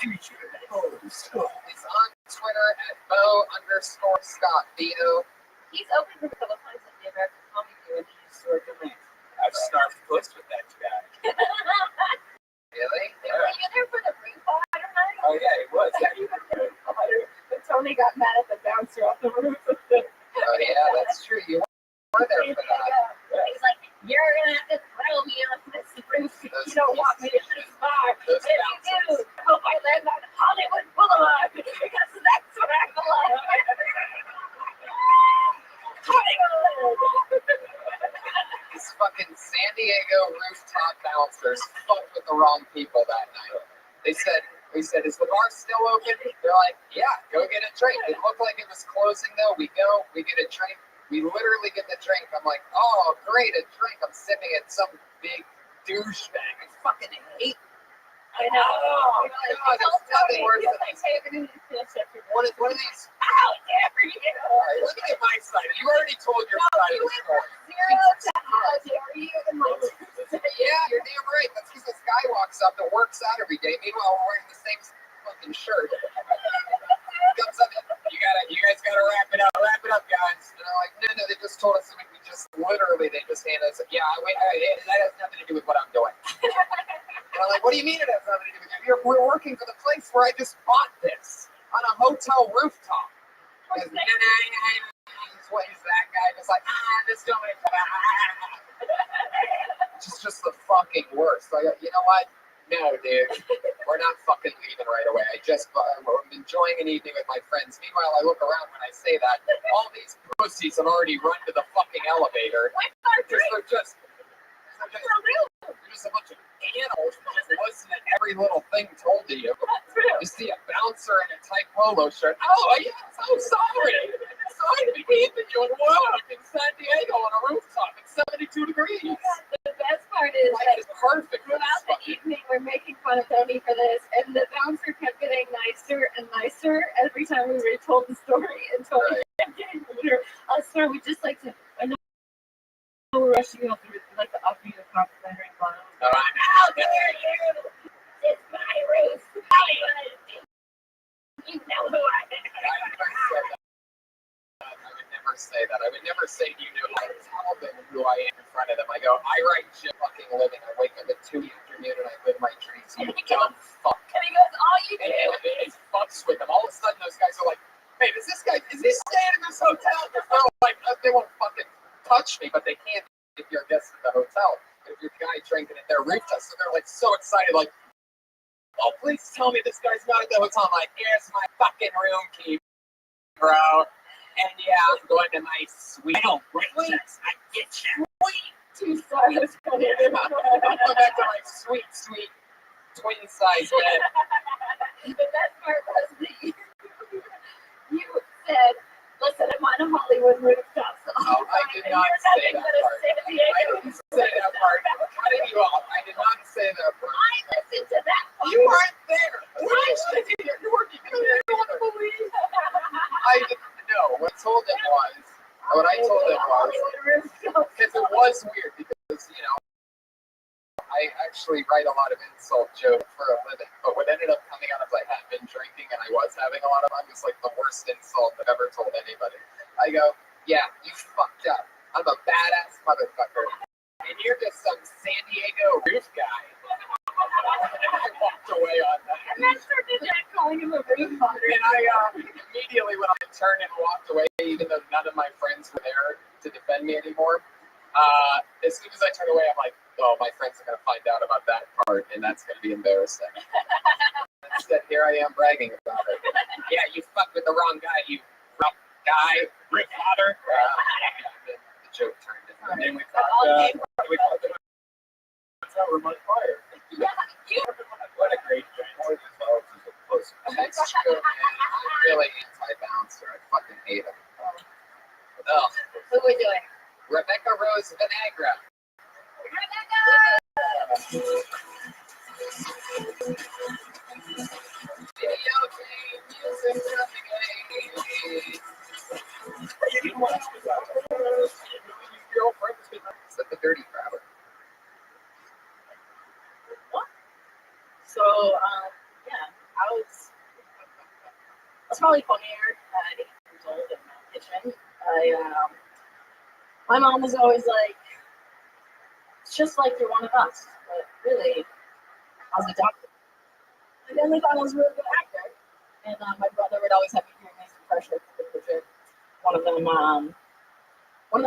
He's on Twitter at Bo_Scott Vito. He's open for a couple times at the American Comedy Tour in the store domain. I've starved close with that guy. Really? Were you there for the ring fight night? Oh, yeah, he was. Yeah, you were there. But Tony got mad at the bouncer off the roof. Oh, yeah, that's true. You were there for that. He's like, you're gonna have to throw me off this roof if you don't want me to this bar. If you do, I hope I land on Hollywood Boulevard because that's where I belong. Hollywood! These fucking San Diego rooftop bouncers fucked with the wrong people that night. We said, is the bar still open? They're like, yeah, go get a drink. It looked like it was closing though. We go, we get a drink. We literally get the drink. I'm like, oh, great, a drink. I'm sipping at some big douchebag. I fucking hate. I know. Oh, God, there's nothing worse than one of these. How dare you? All right, let me get my side. You already told your side of the story. Zero to how dare you? And like, Yeah, you're damn right. That's because this guy walks up that works out every day. Meanwhile, we're wearing the same fucking shirt. Comes up, you guys gotta wrap it up. Wrap it up, guys. And I'm like, no, they just told us we just literally they just handed us. Yeah, wait, that has nothing to do with what I'm doing. And I'm like, what do you mean it has nothing to do with you? We're working for the place where I just bought this on a hotel rooftop. He's that guy just like, just do it. Just the fucking worst. Like, you know what? No, dude. We're not fucking leaving right away. I'm enjoying an evening with my friends. Meanwhile, I look around when I say that. All these pussies have already run to the fucking elevator. They're just a bunch of animals just listen to every little thing told to you. You see a bouncer in a tight polo shirt. Oh, yes, I'm sorry. Sorry to be keeping you at work in San Diego on a rooftop. It's 72 degrees. the best part is Life that is perfect. throughout the evening, we're making fun of Tony for this, and the bouncer kept getting nicer and nicer every time we retold the story, and Tony kept getting ruder. Sir, we just like to, I know we're rushing you through like the upbeat of complimentary bottles. How dare you? It's my roof. Hollywood. You know who I am. I would never say that. I would never say you knew. I tell them who I am in front of them. I go, I write shit fucking living. I wake up at 2 in the afternoon and I live my dreams. You dumb fuck. And he goes, all you And do. it fucks with them. All of a sudden, those guys are like, hey, is he staying in this hotel? Because they're like, they won't fucking touch me, but they can't if you're a guest at the hotel. If you're a guy drinking at their rooftop, so they're like so excited, like, oh, please tell me this guy's not at the hotel. I'm like, here's my fucking room key, bro. And yeah, I'm going to my suite. I don't really. I get you. Two stars. I'm going back to my sweet twin size bed. The best part was that you said, listen, I'm on a Hollywood rooftop. So Oh, I did not say that part. I didn't say that part. Cutting you off. I did not say that part. I listened to that part. You weren't there. You weren't even there. I don't believe I didn't know. What I told them was, because it was weird because, you know, I actually write a lot of insult jokes for a living, but what ended up coming out of I had been drinking and I was having a lot of fun was like the worst insult I've ever told anybody. I go, yeah, you fucked up. I'm a badass motherfucker. And you're just some San Diego roof guy. And I walked away on that. And then started calling him a roof fucker. And I immediately when I turned and walked away, even though none of my friends were there to defend me anymore, as soon as I turned away, I'm like, oh, my friends are going to find out about that part, and that's going to be embarrassing. Instead, here I am bragging about it. Yeah, you fucked with the wrong guy, you rough guy, rip father. The joke turned into a name. We called it Remote fire. Yeah, you. What a great joke. That's true, man. I'm really anti-bouncer. I fucking hate him. Ugh. Who are we doing? Rebecca Rose Vinegra. Video game music Is that the Dirty Crowd? So, yeah, I was probably funnier at 8 years old in my kitchen. My mom was always like, it's just like you're one of us, but really, I was adopted. And then they thought I was a really good actor. And my brother would always have me doing these impressions of the picture. One of them,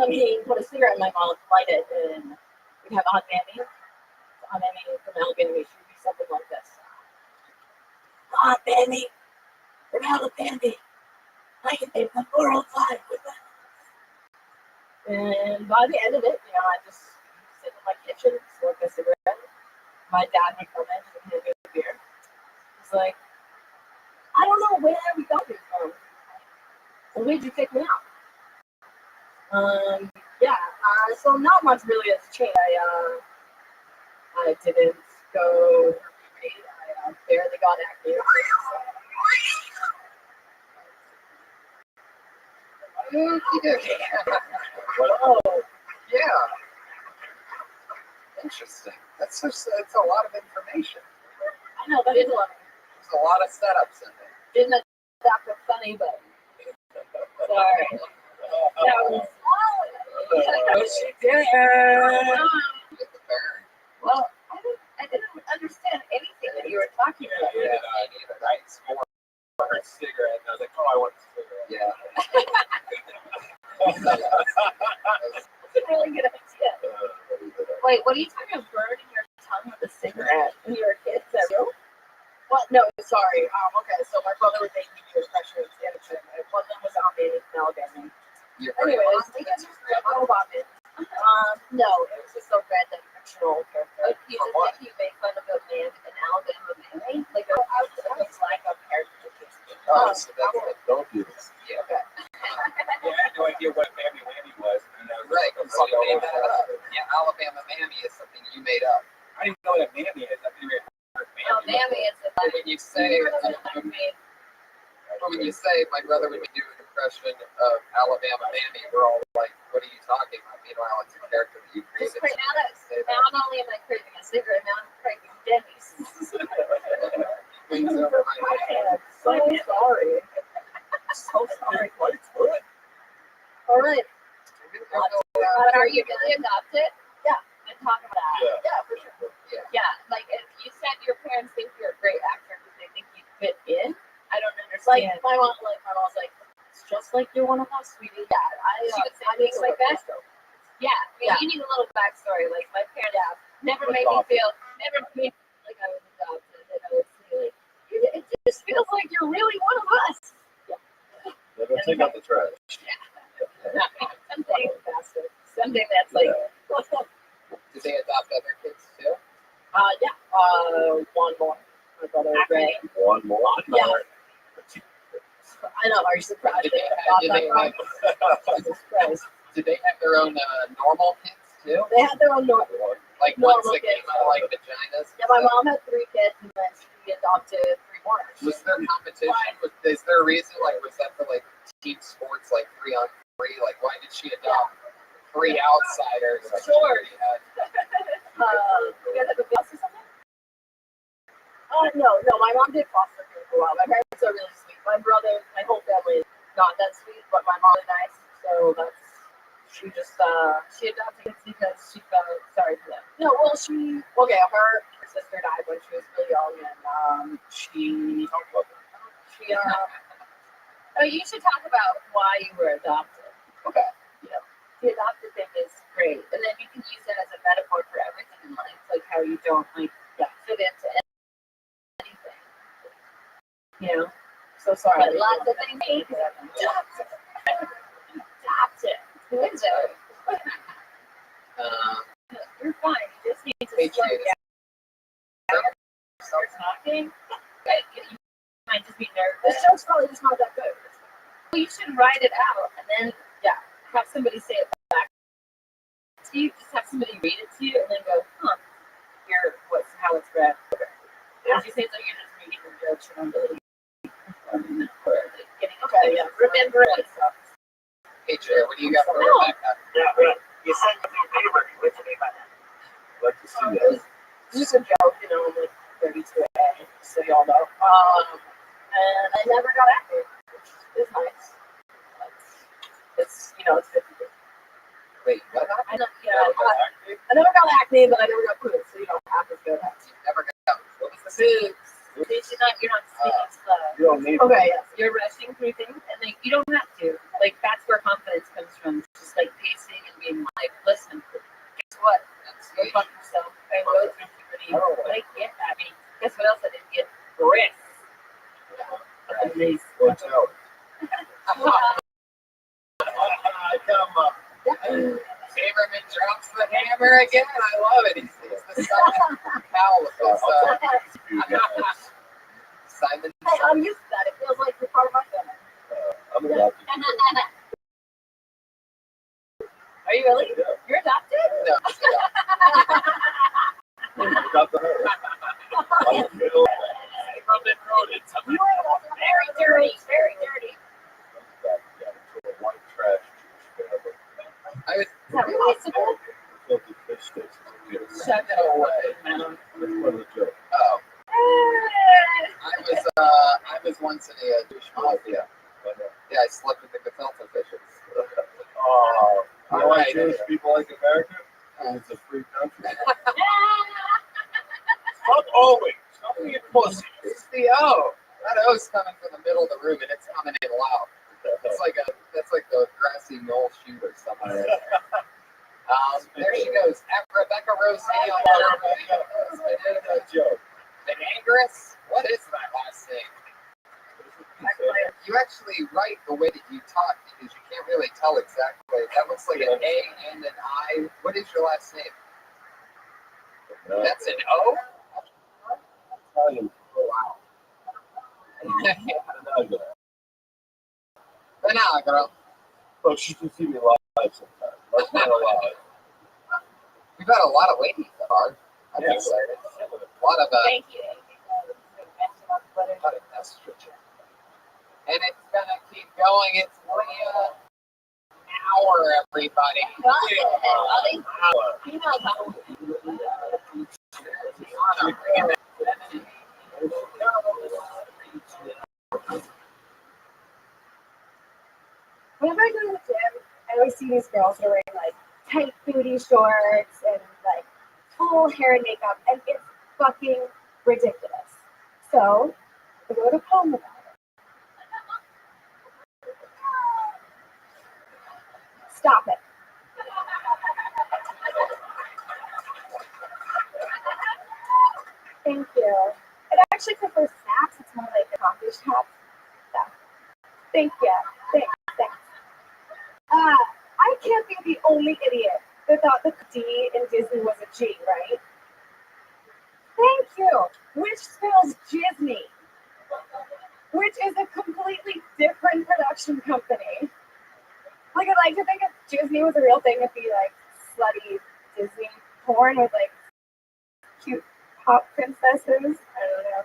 he put a cigarette in my mouth, light it, and we'd have Aunt Mammy. Aunt Mammy from Alabama, she would be something like this. Aunt Mammy from Alabama, I can make the world fly with that. And by the end of it, you know, I just sit in my kitchen, smoke a cigarette. My dad would come in and give me a beer. He's like, I don't know where we got you from. So where'd you pick me up? So not much really has changed. I didn't go I barely got active. Oh, yeah. Interesting. That's a lot of information. I know, that is a lot. There's a lot of setups in there. Didn't adapt it funny, but sorry. That was She did. Well, I didn't understand anything that you were talking about. Yeah, I neither. I smoked her cigarette, and I was like, oh, I want a cigarette. Yeah. That's a really good idea. Wait, what are you talking about? Burning your tongue with a cigarette when you were kids? Is that real? Well, no, sorry. Okay, so my brother would make me do impressions. One of them was on me in Alabama. Anyways, I guess just a little about it. No, it was just a random fictional character. If you make fun of a man in Alabama, maybe? Like, I was like a character. Oh, so that's like, don't do this. Yeah. Yeah, I had no idea what Mammy Whammy was. And I was Right, like, so you made that up. Yeah, Alabama Mammy is something you made up. I didn't know what a Mammy is. I've never heard of Oh, Mammy. Mammy is But when you say, I mean, my brother would do an impression of Alabama Mammy, we're all like, what are you talking about? Meanwhile, it's a character that you Just created. now not only am I craving a cigarette, now I'm craving Denny's. Things over my head. So sorry. So sorry. All right. But are you really adopted? Yeah. And talk about that. Yeah, for sure. Yeah, like if you said your parents think you're a great actor because they think you fit in, I don't understand. Like my mom's like, it's just like you're one of us, sweetie. Yeah, she would say things like that. Yeah, you need a little backstory. Like my parents never made me feel like I was adopted. And I would say like, it just feels like you're really one of us. They're gonna take out the trash. Something that's like. Did they adopt other kids too? One more. My brother Ray. One more. Yeah. I know. Are you surprised? Did they have their own normal kids too? They had their own normal. Like ones that came out like vaginas? Yeah, my mom had 3 kids and then she adopted 3 more. Was there competition? Is there a reason? Like, was that for like team sports, like 3-on-3? Like, why did she adopt 3 outsiders? Like, Sure. You had, You guys have a bus or something? No. My mom did foster care for a while. My parents are really sweet. My brother, my whole family is not that sweet, but my mom is nice. So she adopted kids because she felt sorry for them. No, well, her sister died when she was really young, and she you should talk about why you were adopted. Okay. The adopted thing is great, and then you can use it as a metaphor for everything in life, like how you don't fit into anything. So sorry. But lots of things. Adopted. Who is it? You're fine. You just need to slow down. Start talking. You might just be nervous. This show's probably just not that good. Well, you should write it out, and then have somebody say it back to you. Just have somebody read it to you, and then go, here, how it's read. As you say, so you're just reading the jokes, you're not really remember it. hey, Jay, what do you got for Rebecca? Yeah. You said you do paper. What's your name by that? I'd like to see that. It's just a joke, I'm like 32A, so y'all know. And I never got active, which is nice. It's 50. Wait, what? I never got acne, but I never got food, so you don't have to go that. You never got what was the food? You're not speaking slow. You don't need Okay, you're rushing through things, and you don't have to. Like, that's where confidence comes from. Just like pacing and being like, listen, guess what? Go fuck yourself. I go through puberty. Like, get that. Guess what else I didn't get? Breath. Watch out. Come on. Haberman drops the hammer again. I love it. He's the Simon Cowell of this. Simon. Hey, I'm used to that. It feels like you're part of my family. I'm adopted. Are you really? Yeah. You're adopted? No. Adopt her. Like, middle. Very dirty. Very dirty. White trash. Is that possible? Filthy fish sticks. Shut it away. That's part of the joke. Oh. I was once in a Jewish mafia. Yeah, I slept with the gefilte fishes. Oh, you know why Right. Jewish people like America? Because it's a free country. Stop owing. Stop being pussy. It's the O. That O's coming from the middle of the room, and it's coming in loud. That's like the grassy knoll shoot or something. There she goes. Rebecca Rose. That's a joke. The Angerus? What is that last name? You actually write the way that you talk because you can't really tell exactly. That looks like an A and an I. What is your last name? That's an O? Italian. Wow. Vinagre. Vinagre. Oh, she can see me live sometime. Let's not alive. We've had a lot of ladies that are. I'm Yes. excited. A lot of Thank you. estrogen. And it's gonna keep going. It's Leah Hour, everybody. All these females Whenever I go to the gym, I always see these girls who are wearing like tight booty shorts and like full hair and makeup, and it's fucking ridiculous. So I wrote a poem about it. Stop it. Thank you. I actually prefer snacks. It's more like a coffee shop. So, thank you. Thanks. I can't be the only idiot that thought the D in Disney was a G, right? Thank you. Which spells Disney, which is a completely different production company. Like, I like to think if Disney was a real thing, it'd be like slutty Disney porn with like cute pop princesses. I don't know.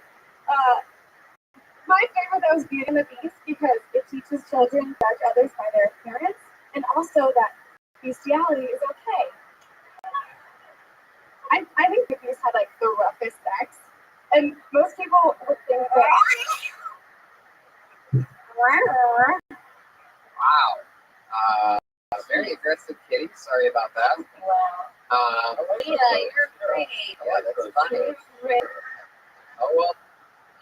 My favorite though is Beauty and the Beast because it teaches children to judge others by their appearance, and also that bestiality is okay. I think the Beast had like the roughest sex, and most people would think that. Wow. Very aggressive kitty. Sorry about that. Leah, you're great. Yeah, that's funny. Oh, well.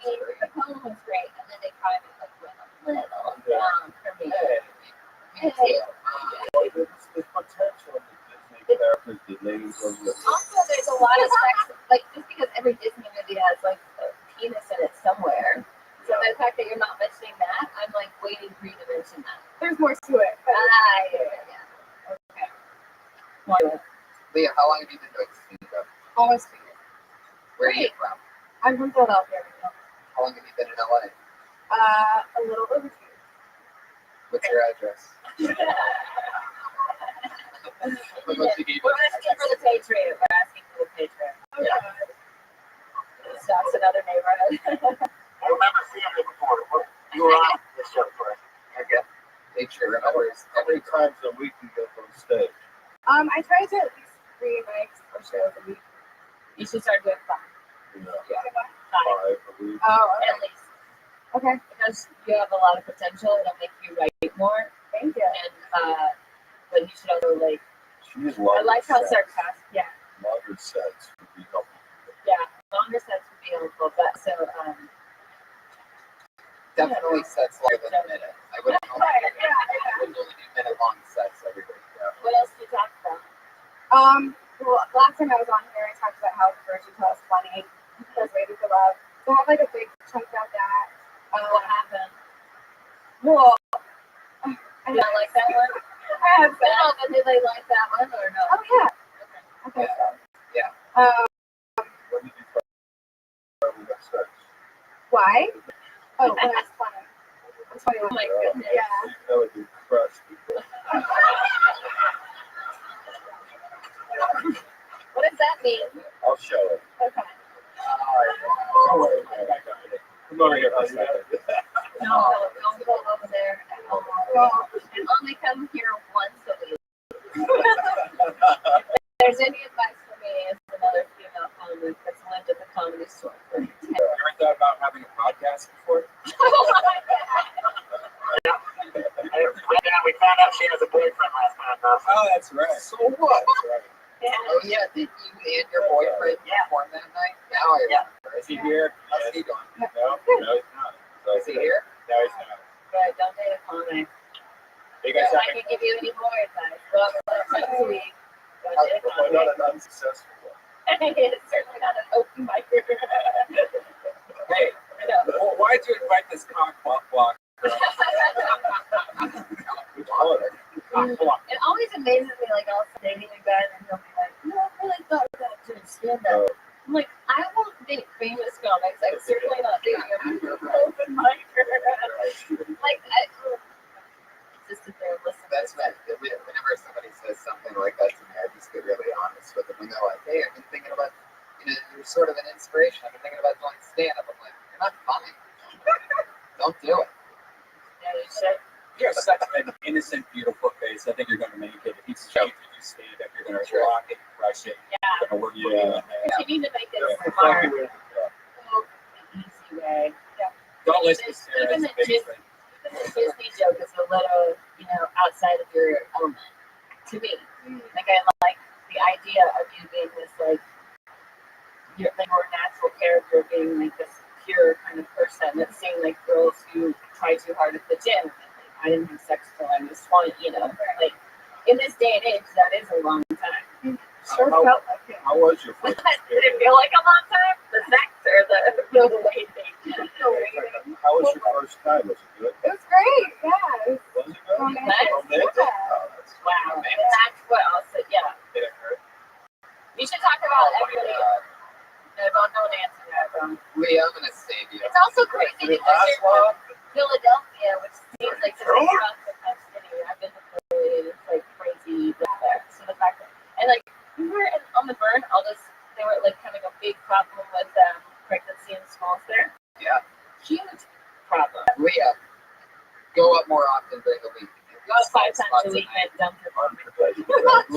The poem was great, and then they kind of like went a little down for me. Me too. There's potential in the Disney characters that ladies love with. Also, there's a lot of sex, like just because every Disney movie has like a penis in it somewhere. So the fact that you're not mentioning that, I'm like waiting for you to mention that. There's more to it. But Yeah. Okay. Leah, how long have you been doing this? almost 2 years. Where are you from? I'm from Philadelphia. How long have you been in LA? A little over 2 years. What's your address? We're asking for the Patriot. We're asking for the Patriot. So that's another neighborhood. I remember seeing it before. You were on this show for us. Okay. Patriot remembers How many times a week you go on stage? I try to do at least 3 nights or shows a week. You should start doing 5. You know, 5 5 a week. Oh, at least. okay. Because you have a lot of potential. It'll make you write more. Thank you. And but you should also like. She's I like how sets. sarcastic. Yeah. Longer sets would be helpful. Yeah. Longer sets would be helpful. But so definitely sets longer than a minute. I wouldn't only do minute-long sets every week. Yeah. what else do you talk about? Well, last time I was on here, I talked about how Virgin was funny. That's Waiting for Love. So I have like a big chunk about that. What happened? Well, You don't like that one? I have No, but did they like that one or no? Oh yeah. Okay. So. Yeah. When did you start having that sex? Why? Oh, when I was 20. I'm 21. Oh my goodness. Yeah. That would be crushed. What does that mean? I'll show it. Okay. Don't worry about it. Come over here for a second. No, don't go over there. And only come here once a week. If there's any advice for me as another female comic that's lived at the comedy store for 10 years. You ever thought about having a podcast before? Right now, we found out she has a boyfriend last time, though. Oh, that's right. So what? Yeah. Oh yeah, did you and your boyfriend perform that night? Now I remember. Is he here? How's he doing? No, he's not. So Is he here? No, he's not. But don't date a comic. You guys I have can give you any more advice. Go out once a week. Don't date a Why comic. not an unsuccessful one? It's certainly not an open mic. Hey, well, why'd you invite this cock block? It always amazes me, like, I'll be dating a guy and he'll be like, no, I really thought about doing stand-up. I'm like, I won't date famous comics. I'm certainly not dating a open micer. Like, just sit there and listen. That's right. Whenever somebody says something like that to me, I just get really honest with them. When they're like, hey, I've been thinking about, you're sort of an inspiration. I've been thinking about doing stand-up. I'm like, you're not funny. Don't do it. Yeah, you should. you have such an innocent, beautiful face, I think you're going to make it. If you stay up, you're going to rock it, crush it. Yeah. It's going to work for you. You need to make it Yeah. smart. The easy way. Don't listen to Sarah. Even It's the the biggest thing. Disney joke is a little, outside of your element. To me, like I like the idea of you being this you're like more natural character, being like this pure kind of person that's seeing like girls who try too hard at the gym. I didn't have sex till I was 20, like in this day and age, that is a long time. Sure felt like it. How was your first Did it feel like a long time? The sex or the waiting? How was your first time? Was it good? It was great. Yeah. It was Was it good? romantic. Romantic? Yeah. Oh, that's Wow, that's what also, yeah. Did it hurt? You should talk about everybody. I don't know the answer to that, bro. Leah, I'm gonna save you. It's also crazy Did it because last you're long? from Philadelphia, which seems like such a rough city. I've been to Philly, it's like crazy there. So the fact that, and like, we were on the burn, they were like having a big problem with pregnancy in schools there. Yeah. Huge problem. Leah, go up more often during the week. Go 5 times a week and dump your phone.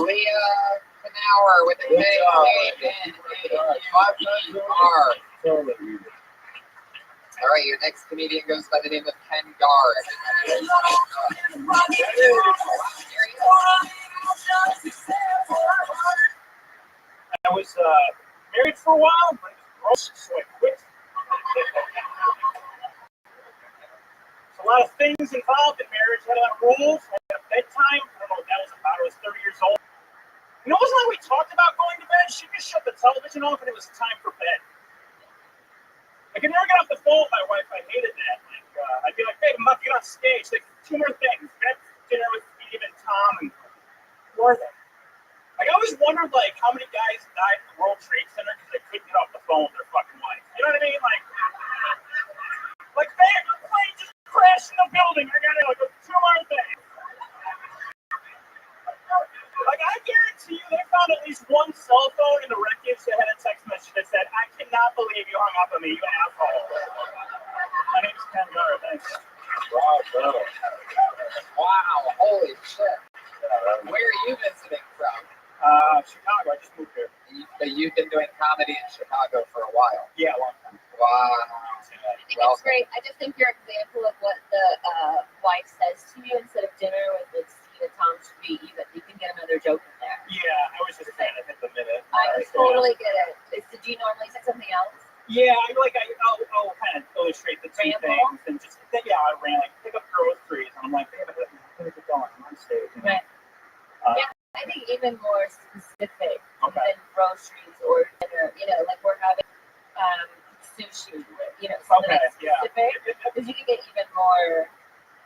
Leah Knauer with a Good job. K-N-A-U-R. Totally. All right, your next comedian goes by the name of Ken Gar. I was married for a while, but it was gross, so I quit. There's a lot of things involved in marriage. I had a lot of rules. I had a bedtime. I don't know what that was about. I was 30 years old. It wasn't like we talked about going to bed. She just shut the television off, and it was time for bed. I could never get off the phone with my wife. I hated that. I'd be like, babe, I'm about to get on stage. Like, 2 more things. Bed, dinner with Steve and Tom, and more things. I always wondered, how many guys died in the World Trade Center because they couldn't get off the phone with their fucking wife. You know what I mean? Like, man, the plane just crashed in the building. I got it. 2 more things. I guarantee you they found at least one cell phone in the wreckage that had a text message that said, I cannot believe you hung up on me, you asshole. My name's Ken Gar, thanks. Wow, holy shit. Where are you visiting from? Chicago, I just moved here. But you've been doing comedy in Chicago for a while. Yeah, a long time. Wow. I think it's great. I just think your example of what the wife says to you instead of dinner with Steve and Tom should be even. You can get another joke in there. Yeah, I was just trying to hit the minute. I totally get it. Did you normally say something else? Yeah, I'll kind of illustrate the two Ramble? things and just, I ran, pick up groceries, and I'm like, hey, where's it going? I'm on stage. Right. Yeah, I think even more specific than groceries or dinner. We're having sushi. Something specific because you can get even more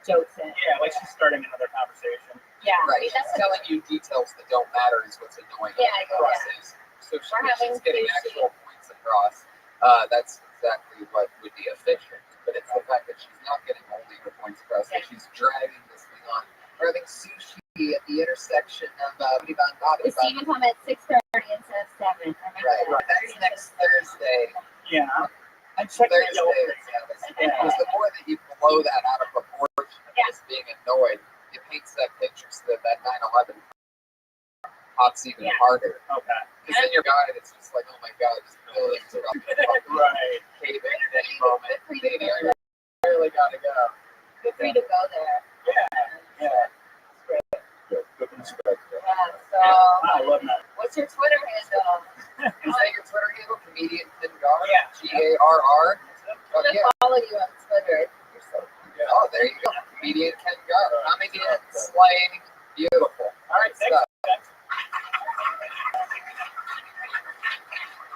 jokes in. Yeah, she's starting another conversation. Yeah, Right. She's telling you details that don't matter is what's annoying. Yeah, Process. So she's getting actual points across. That's exactly what would be efficient. But it's the fact that she's not getting only her points across, that she's dragging this thing on. We're having sushi at the intersection of Is Stephen come at 6:30 instead of 7? Right. That's next Thursday. Yeah. I'm checking Thursday. Because the more that you blow that out of proportion and just being annoyed, it paints that picture so that 9/11 pops even harder. Okay. Because then your guy that's just like, oh my god, this building's about to right. cave in at any moment. They really gotta go. Good for you to go there. Yeah. Good perspective. Yeah, so I love that. what's your Twitter handle? Is that your Twitter handle? Comedian Ken Gar? Yeah. G-A-R-R? I'm gonna follow you on Twitter. Oh, there you go. Comedian Ken Gar. Comedian, slang, beautiful. All right, thanks.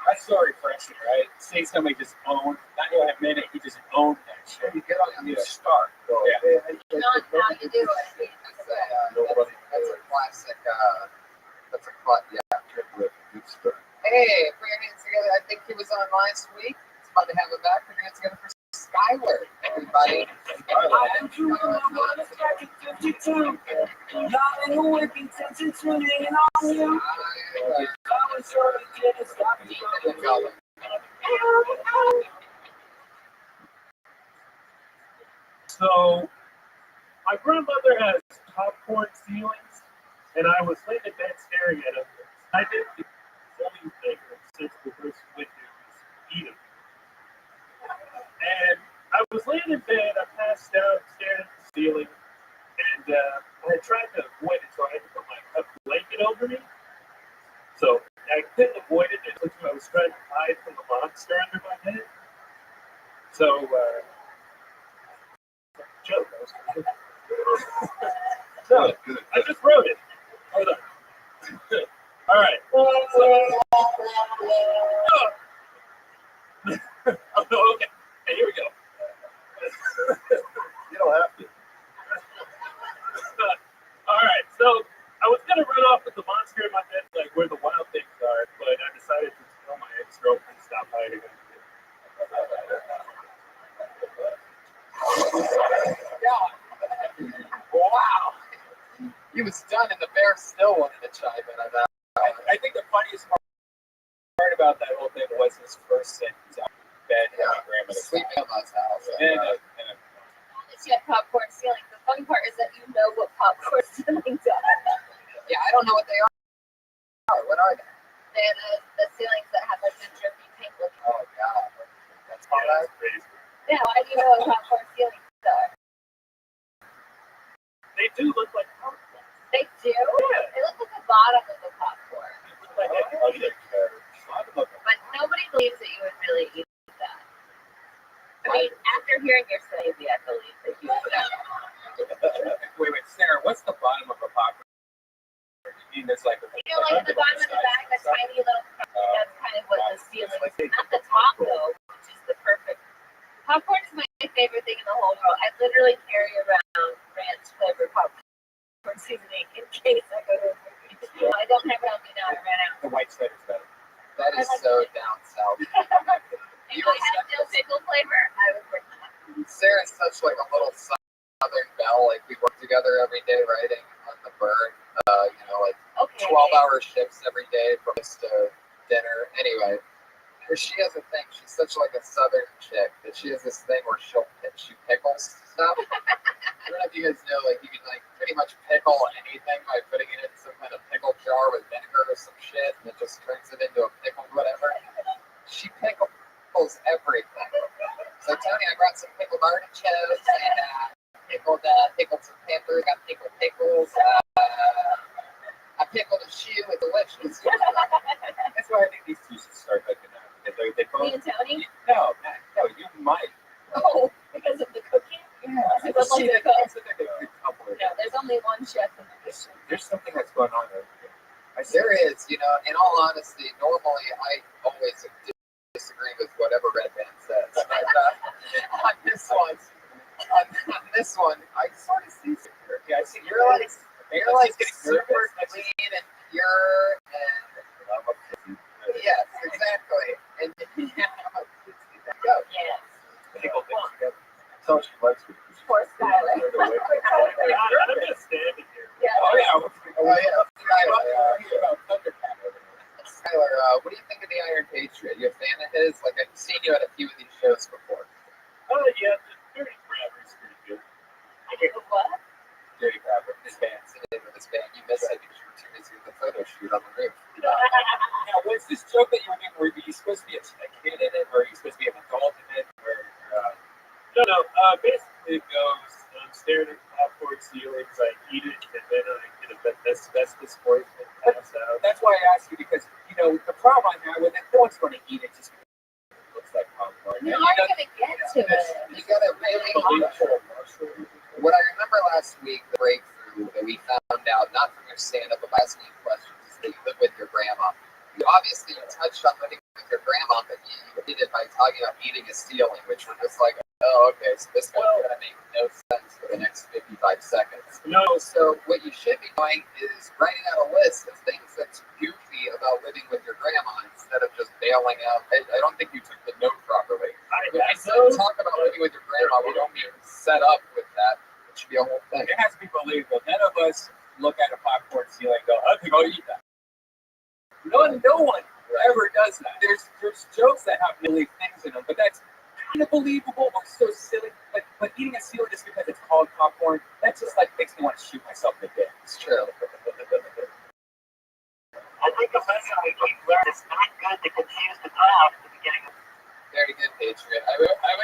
That's so refreshing, right? Seeing somebody just own, not even a minute, he just owned that shit. You get on the start. Not how you do it. That's a classic, that's a Hey, put your hands together. I think he was on last week. It's fun to have him back. Put your hands together for Skyler, everybody. So, My grandmother has popcorn ceilings, and I was laying in bed staring at them. I didn't do anything since the first winter was eating. And I was laying in bed, I passed out, staring at the ceiling, and I tried to avoid it, so I had to put a blanket over me. So I couldn't avoid it, and I was trying to hide from the monster under my head. So, joke. So, I just wrote it. Hold on. All right. So, oh, no, okay. Hey, here we go. You don't have to. All right. So I was gonna run off with the monster in my bed, like where the wild things are, but I decided to tell my ex-girlfriend to stop hiding. Wow. He was done, and the bear still wanted to chime in on that. I think the funniest part about that whole thing was his first sentence out of bed in my grandmother's Sleeping in my house. It's yet popcorn ceilings. The fun part is that you know what popcorn ceilings are. Yeah, I don't know what they are. What are they? They're the ceilings that have like the drippy pink look. Oh, God. That's Crazy. Yeah, why do you know what popcorn ceilings are? They do look like popcorn. They do? Yeah. They look like the bottom of the popcorn. They look like But nobody believes that you would really eat that. I mean, after hearing your story, I believe that you would. Wait, Sarah, what's the bottom of a popcorn? You mean there's like a, You know, like the bottom of the bag, the tiny little. That's kind of what the ceiling is. Not the top though, which is the perfect. Popcorn is my favorite thing in the whole world. I literally carry around ranch flavored popcorn seasoning in case I go to a movie. I don't have it on me now. I ran out. the white sweater's better. That is so down south. If I had dill pickle flavor, I would bring that. Sarah's such like a little Southern belle. Like we work together every day writing on the bird. Like Okay. 12-hour shifts every day from this to dinner. Anyway, she has a thing. She's such like a Southern chick that she has this thing where she pickles stuff. I don't know if you guys know, like you can like pretty much pickle anything by putting it in some kind of pickle jar with vinegar or some shit, and it just turns it into a pickled whatever. She pickles everything. So Tony, I brought some pickled artichokes and pickled some peppers. Got pickled pickles. I pickled a shoe with delicious. That's why I think these two should start hooking up. Because they both. Me and Tony? No, you might. Oh, because of the cooking? Yeah. I would like to cook. Couple of No, there's only one chef in the kitchen. There's something that's going on over here. There is, in all honesty, normally I always disagree with whatever Red Band says. But on this one, I sort of see security. I see you're like super clean and pure and yes, exactly. And go. Yes. Pickle things together. So she likes it. Poor Skylar. I'm just standing here. Yeah. Skylar, what do you think of the Iron Patriot? You a fan of his? Like I've seen you at a few of these shows before. Yeah, the Dirty Crabber is pretty good. What? Dirty Crabber, his band, sitting with his band. You missed it because you were too busy with the photo shoot on the roof. Now, was this joke that you were doing, were you supposed to be a kid in it, or are you supposed to be an adult in it, or? No. Basically, it goes. I'm staring at popcorn ceilings. I eat it, and then I get a asbestos poison and pass out. That's why I asked you, because the problem I have with it, no one's going to eat it just because it looks like popcorn. You are going to get to it. You gotta really. What I remember last week, the breakthrough that we found out, not from your stand-up, but asking you questions, is that you live with your grandma. You obviously touched on living with your grandma, but you did it by talking about eating a ceiling, which we're just like, oh, okay, so this guy's gonna make no sense for the next 55 seconds. No. So what you should be doing is writing out a list of things that's goofy about living with your grandma instead of just bailing out. I don't think you took the note properly. When I said talk about living with your grandma, we don't mean set up with that. It should be a whole thing. It has to be believable. None of us look at a popcorn ceiling and go, okay, go eat that. No one ever does that. There's jokes that have really things in them, but that's kind of believable or so silly. But eating a ceiling just because it's called popcorn, that's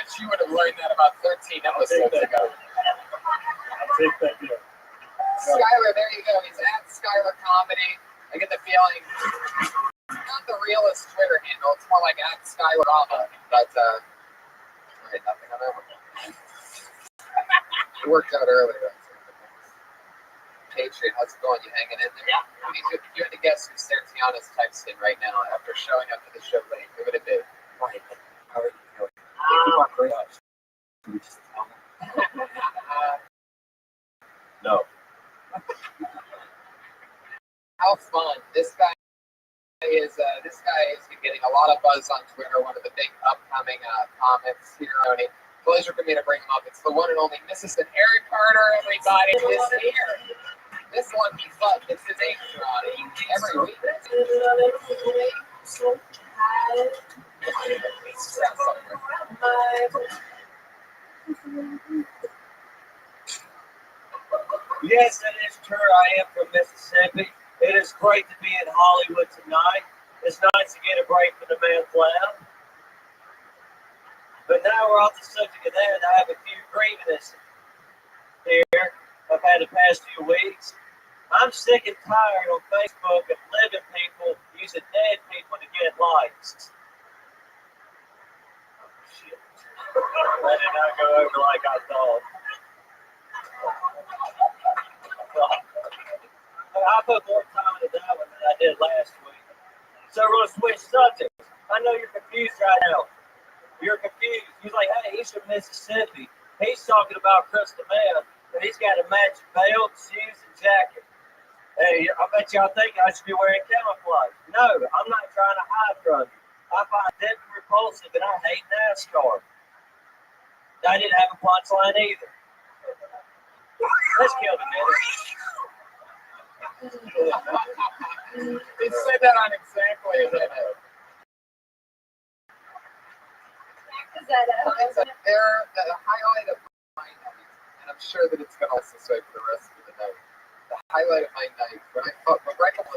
wish you would have learned that about 13 episodes ago. I'll take that, yeah. Skylar, there you go. He's at Skylar Comedy. I get the feeling not the realest Twitter handle. It's more like at Skylar Alma. But right, nothing on that one. It worked out earlier. Patriot, how's it going? You hanging in there? Yeah. I mean, if you had to guess who Sertiana's texting right now after showing up to the show late, who would it be? Right. How are you doing? You are great. You just tell me. No. How fun! This guy is been getting a lot of buzz on Twitter. One of the big upcoming comics here. Pleasure for me to bring him up. It's the one and only Mrs. Eric Carter. Everybody is here. This one be fun. It's his age draw every week. Yes, that is true. I am from Mississippi. It is great to be in Hollywood tonight. It's nice to get a break from the man's lab. But now we're off the subject of that. I have a few grievances here I've had the past few weeks. I'm sick and tired on Facebook of living people using dead people to get likes. Oh, shit. That did not go over like I thought. I put more time into that one than I did last week. So we're going to switch subjects. I know you're confused right now. You're confused. He's like, hey, he's from Mississippi. He's talking about crystal meth, and he's got a matching belt, shoes, and jacket. Hey, I bet y'all think I should be wearing camouflage. No, I'm not trying to hide from you. I find it repulsive, and I hate NASCAR. I didn't have a punchline either. Let's kill the minute. He said that on exactly as I know. They're the highlight of my night, and I'm sure that it's going to last this way for the rest of the night. The highlight of my night, when I fall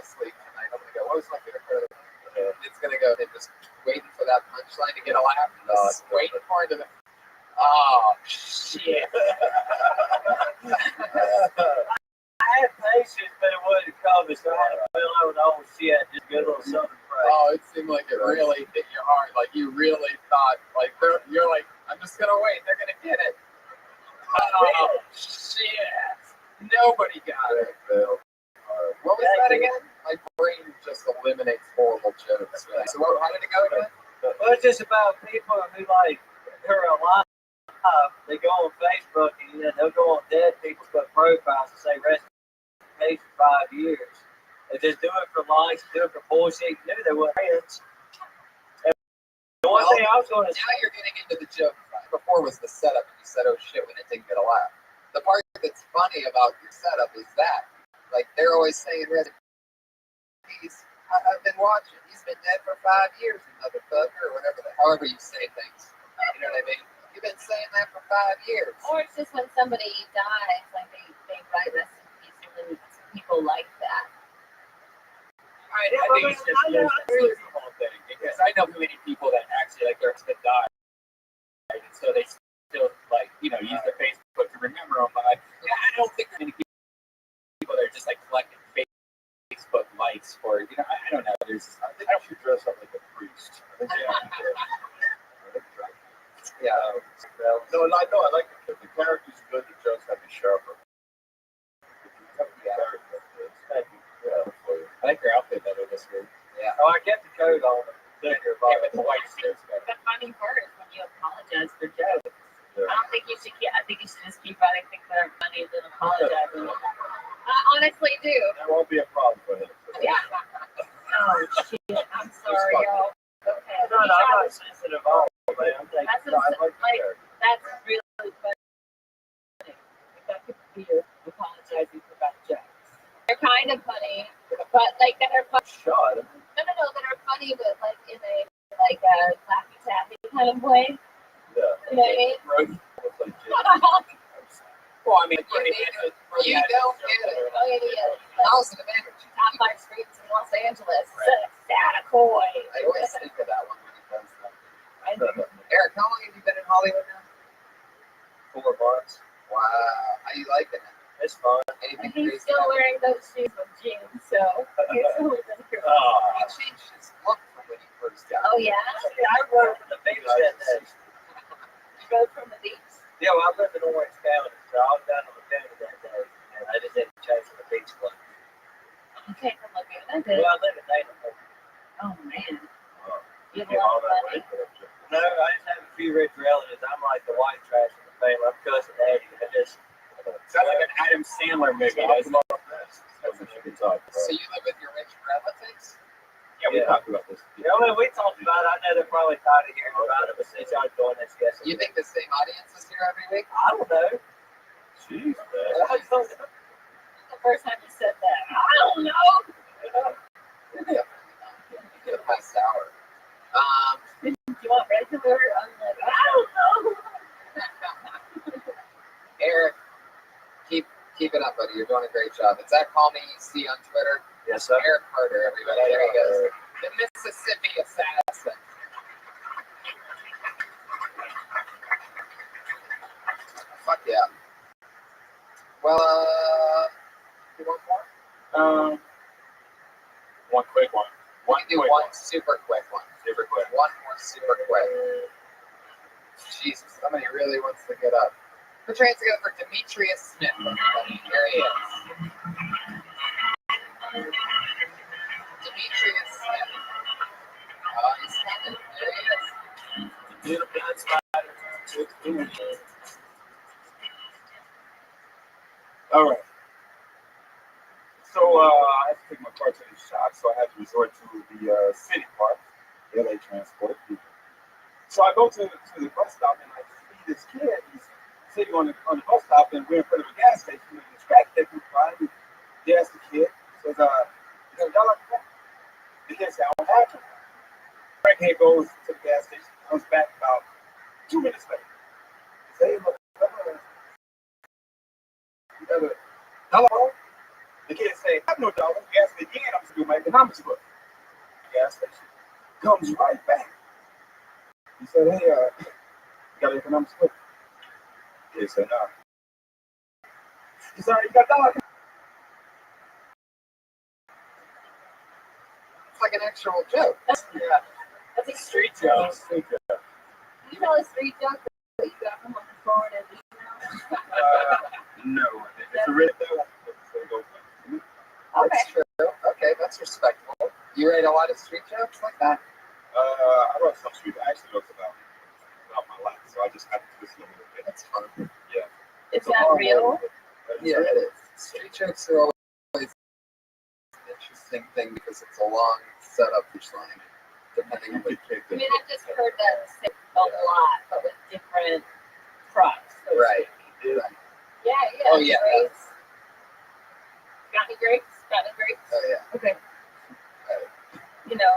asleep tonight, I'm going to go, what was my favorite part of the night? It's going to go, and just waiting for that punchline to get a laugh, and just waiting for it to oh, shit. I had patience, but it wouldn't come. So I had to fill out with all shit, just get a little something fresh. Oh, it seemed like it really hit your heart. Like you really thought, like you're like, I'm just gonna wait. They're gonna get it. Oh shit! Nobody got it. What was that again? My brain just eliminates horrible jokes. Right? So how did it go again? Well, it's just about people who like they're alive. They go on Facebook and they'll go on dead people's profiles and say rest in peace for 5 years. They just do it for likes, do it for bullshit. You knew they were friends. The one thing I was going to say. Now you're getting into the joke. Before was the setup, and you said, "Oh shit," when it didn't get a laugh. The part that's funny about your setup is that, like, they're always saying rest in peace. I've been watching. He's been dead for 5 years, motherfucker, or whatever. However you say things. You know what I mean? You've been saying that for 5 years. Or it's just when somebody dies, like they write rest in peace, and then people like that. I think it's just the whole thing, because I know many people that actually like their husband died, and so they still like use their Facebook to remember them. But I don't think there are many people that are just like collecting Facebook likes for I don't know. I think I should dress up like a priest. I think Yeah. No, I like the character's good. The jokes have to be sharper. I like your outfit better this year. Yeah. Oh, I kept the coat on. With the white shirts better. The funny part is when you apologize for jokes. Yeah. I don't think you should. I think you should just keep writing things that are funny and then apologize. I honestly do. That won't be a problem for him. Yeah. Oh shit! I'm sorry, y'all. Okay. No, I'm not sensitive at all, man. I'm thinking, That's I like the like character. that's really funny. If that could be you apologizing for bad jokes. They're kind of funny, but like that are funny. Shut up. No, that are funny, but like in a laffy taffy kind of way. Yeah. You know what I mean? Well, I mean, You don't get it. Oh yeah. Positive energy. Top 5 streets in Los Angeles. Santa Coy. I always think of that one when he does that. I Eric, how long have you been in Hollywood now? 4 months. Wow. How you liking it? It's fun. Anything He's crazy? still wearing those shoes with jeans, so he's only been here. He changed his look from when he first got Oh yeah? I rode from the beach that day. You rode from the beach? Yeah, well, I live in Orange County, so I was down on the county that day, and I just had to change from the beach club. You came from Laguna, did Well, I live in Dayton. Oh man. You have a Came lot all of that money. way for that trip. No, I just have a few rich relatives. I'm like the white trash in the family. I'm cousin Eddie. I just Sounds like an Adam Sandler movie. That's Doesn't it? what we should talk about. So you live with your rich relatives? Yeah, we Yeah. talked about this. You know, we talked about it. I know they're probably tired of hearing about it, but since y'all doing this, yes. You think the same audience is here every week? I don't know. Jeez, I just don't know. The first time you said that. I don't know. Definitely not. You get my sour. Do you want regular? I'm like, I don't know. Eric, keep it up, buddy. You're doing a great job. It's at Call Me EC on Twitter. Yes, sir. Eric Carter, everybody. There he goes. The Mississippi Assassin. Fuck yeah. Well, you want more? One quick one. Want to do quick one super quick one. Super quick. One more super quick. Jesus, somebody really wants to get up. Put your hands together for Demetrius Smith, everybody. Here he is. Demetrius Smith. Oh, he's standing. There he is. Little blind spider. All right. So I had to take my car to the shop, so I had to resort to the city park, LA Transport. So I go to the bus stop and I see this kid. He's sitting on the bus stop, and we're in front of a gas station. And the track that we find, he asks the kid, says, "You got a dollar for that?" The kid said, "I don't have to." Crackhead goes to the gas station, comes back about 2 minutes later. He says, "Hey, look, you got a dollar?" The kid say, "I have no dollar." He asked me again. I'm just doing my economics book. The gas station comes right back. He said, "Hey, you got an economics book?" The kid said, "No." He said, "You got a dollar?" It's like an actual joke. Yeah. That's a Street jokes. You tell a street joke that you got from on the phone and No. It's a red dollar. Okay. That's true. Okay, that's respectable. You write a lot of street jokes like that? I wrote some street. I actually wrote about my life, so I just had to twist it a little bit. That's fun. Yeah. Is that real? Yeah, it is. Street jokes are always an interesting thing because it's a long setup each line, depending on the I mean, I've just heard that say a lot, but with different props. So right. Yeah, yeah. Oh, yeah. Grapes. Got any grapes? Got any grapes? Oh yeah. Okay. You know.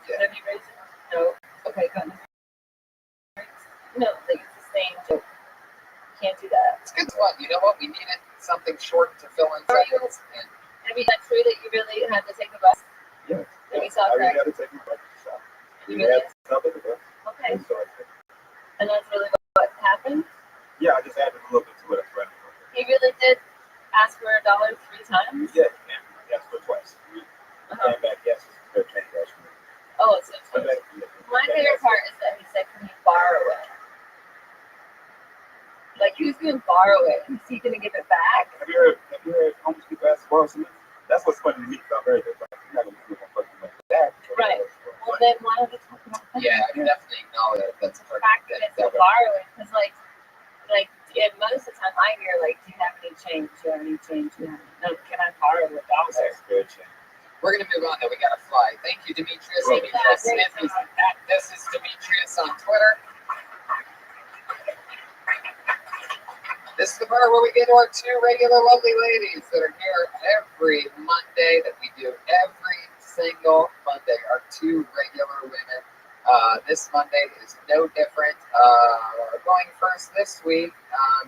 Yeah. Have you raised it? No. Okay, got any grapes? No, like it's the same joke. Can't do that. It's good one. You know what? We needed something short to fill in Are you- seconds. And I mean, that's true that you really had to take the bus. Yeah. And we saw I really crack. had to take my butt to the shop. You We really had to cover the bus. Okay. So I said, And that's really what happened. yeah, I just added a little bit to it. He really did ask for $1 3 times. Yeah, that's for twice. Uh-huh. Came back, yes, it's came back. Oh, so Come back. my favorite part is that he said, "Can you borrow it?" Like, who's going to borrow it? Is he going to give it back? Have you heard homeless people ask for something? That's what's funny to me. Because I've heard that. Like, you're not going to give a fucking like that. Right. Well, then why don't we talk about that? yeah, I definitely acknowledge that that's The fact that it's a borrowing, because like yeah, most of the time I hear like, "Do you have any change? Do you have any change? Do you have any? No, can I borrow $1?" That's good. We're gonna move on though. We gotta fly. Thank you, Demetrius. Thank you. Demetrius Smith is at This Is Demetrius on Twitter. This is the part where we get to our 2 regular lovely ladies that are here every Monday, that we do every single Monday. Our 2 regular women. This Monday is no different. Going first this week,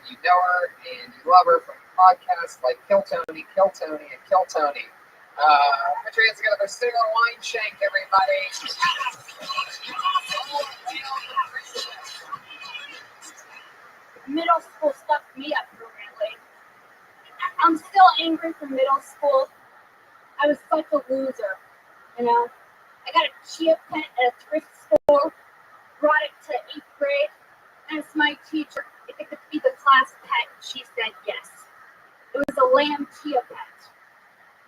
you know her and you love her from podcasts like Kill Tony, and Kill Tony. Put your hands together for Sarah Wineshank, everybody. middle school stuffed me up permanently. I'm still angry from middle school. I was such a loser, you know. I got a chia pet at a thrift store, brought it to 8th grade, asked my teacher if it could be the class pet, and she said yes. It was a lamb chia pet.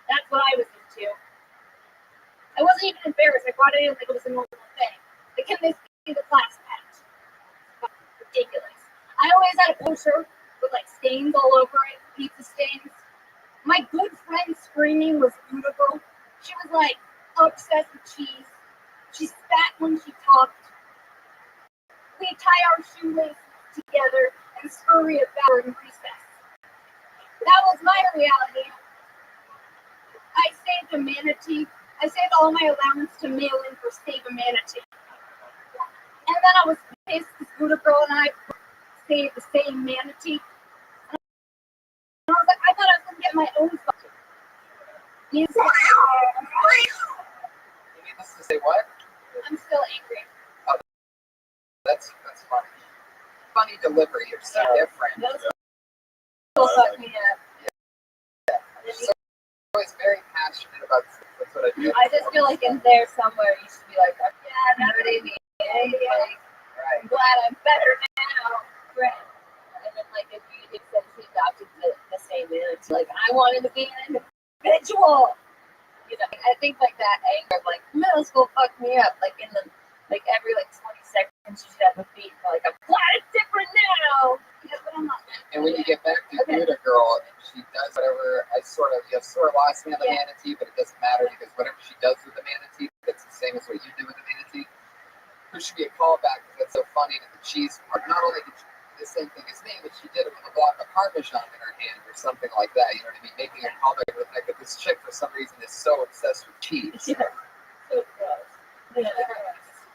That's what I was into. I wasn't even embarrassed. I brought it in like it was a normal thing. But can this be the class pet? Ridiculous. I always had a poster with like stains all over it, pizza stains. My good friend screaming was beautiful. She was like obsessed with cheese. She spat when she talked. We tie our shoelaces together and scurry about in recess. That was my reality. I saved a manatee. I saved all my allowance to mail in for Save a Manatee. And then I was pissed because Buddha Girl and I saved the same manatee. And I was like, I thought I was going to get my own phone. You need us to say what? I'm still angry. Oh, that's funny. Funny delivery. You're so different. Those will fuck me up. So always very passionate about this. That's what I do. I just feel like in there somewhere you should be like, yeah, that's what I mean. Like, Right. I'm glad I'm better now. Right. And then like if you essentially adopted the same man, it's like I wanted to be an individual. You know, I think like that anger of like middle school fucked me up. Like in the like every like 20 seconds you should have a beat. Like I'm glad it's different now. Yeah, but I'm not. And when you get back to Buddha Girl and she does whatever, you have sort of lost me on the manatee, but it doesn't matter because whatever she does with the manatee, that's the same as what you do with the manatee. There should be a callback because that's so funny to the cheese part. Not only did she do the same thing as me, but she did it with a block of Parmesan in her hand or something like that. You know what I mean? Making a callback with like this chick for some reason is so obsessed with cheese. Yeah. So gross. Yeah.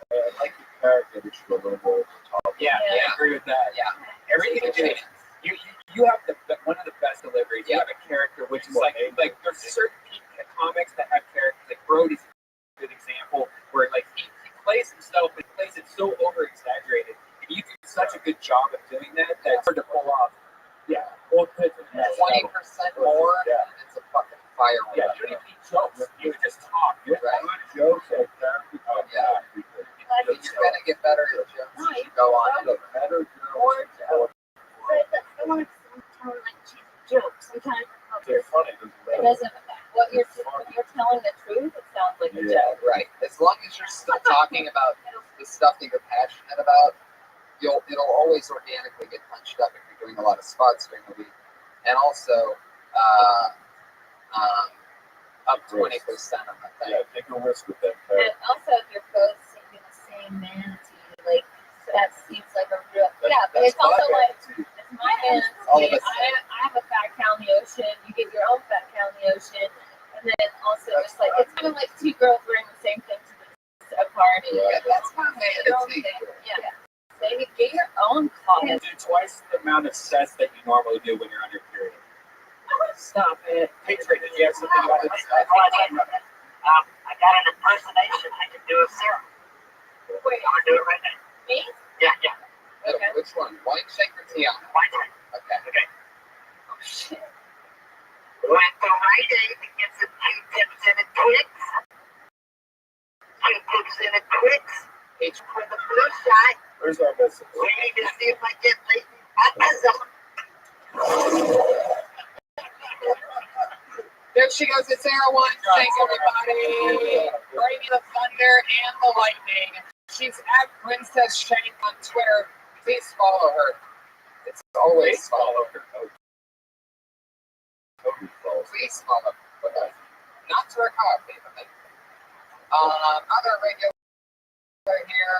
I like the character, but she go a little more over the top. Yeah, I agree with that. Yeah. Everything you do, you have one of the best deliveries. You have a character, which is like there's certain comics that have characters. Like Brody's a good example, where like he plays himself, but he plays it so over exaggerated, and you do such a good job of doing that that it's hard to pull off. Yeah, 20% more, Yeah. and it's a fucking firework. Yeah, you don't even need jokes. You would just talk. Yeah, Right. good jokes like that. Yeah. And you're gonna get better at jokes as you go on. Better Or jokes. I want to tell like cheesy jokes. Sometimes They're funny. It doesn't. When you're telling the truth, it sounds like a joke. Right. As long as you're still talking about the stuff that you're passionate about, it'll always organically get punched up if you're doing a lot of spots during the week. And also, up 20% on the thing. Yeah, take a risk with that. And also, if you're both singing the same manatee, like that seems like a real. Yeah, but it's also like it's my All of manatee. us. I have a fat cow in the ocean. You get your own fat cow in the ocean, and then also it's like it's kind of like two girls wearing the same thing to a party. Yeah, that's my Your own manatee. thing. Yeah. So you get your own call. You do twice the amount of sets that you normally do when you're on your period. Stop it. Hey, Trey, did you have something about this? I got an impersonation I can do of Sarah. Wait, I'm gonna do it right now. me? Yeah. Okay. Which one? White shake or Tiana? My turn. Okay. Oh shit. Went to Rite Aid to get some Q-tips and a Twix. Q-tips and a Twix. Each for the flu shot. Where's our message? Waiting to see if I get latent autism. There she goes. It's Sarah One. Thanks, everybody. Braving the thunder and the lightning. She's at Princess Shank on Twitter. Please follow her. It's always follow her. Please follow her. Not to her coffee, but like, other regular here.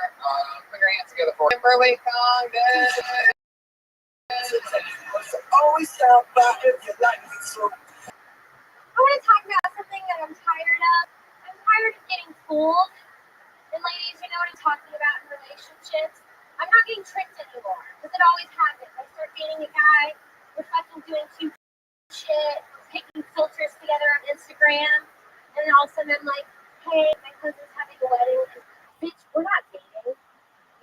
Put your hands together for Kimberly Condon. Always sound about if you like me so. I want to talk about something that I'm tired of. I'm tired of getting fooled. And ladies, you know what I'm talking about in relationships. I'm not getting tricked anymore. Because it always happens. I start dating a guy. We're fucking doing cute shit. Taking filters together on Instagram. And then all of a sudden I'm like, hey, my cousin's having a wedding. And bitch, we're not dating.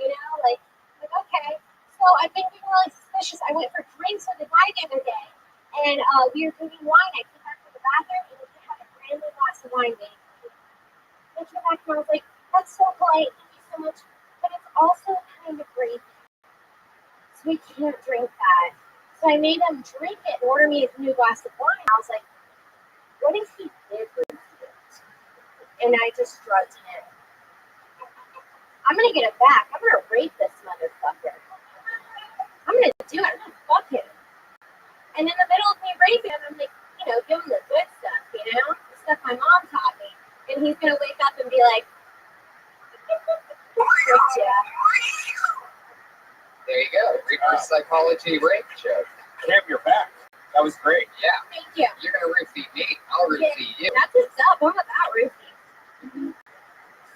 You know, like okay. So I've been being really delicious. I went for drinks with a guy the other day, and we were drinking wine. I came back from the bathroom, and he had a brand new glass of wine, babe. I came back and I was like, that's so polite. Thank you so much. But it's also kind of grape. So we can't drink that. So I made him drink it and order me a new glass of wine. I was like, what if he did drink it? And I just drugged him. I'm gonna get it back. I'm gonna rape this motherfucker. I'm gonna do it. I'm gonna fuck him. And in the middle of me raping him, I'm like, give him the good stuff, the stuff my mom taught me. And he's gonna wake up and be like, yeah. There you go. Reverse psychology rape joke. Cam, you're back. That was great. Yeah. Thank you. You're gonna root feed me. I'll root feed you. That's what's up. I'm about root feed.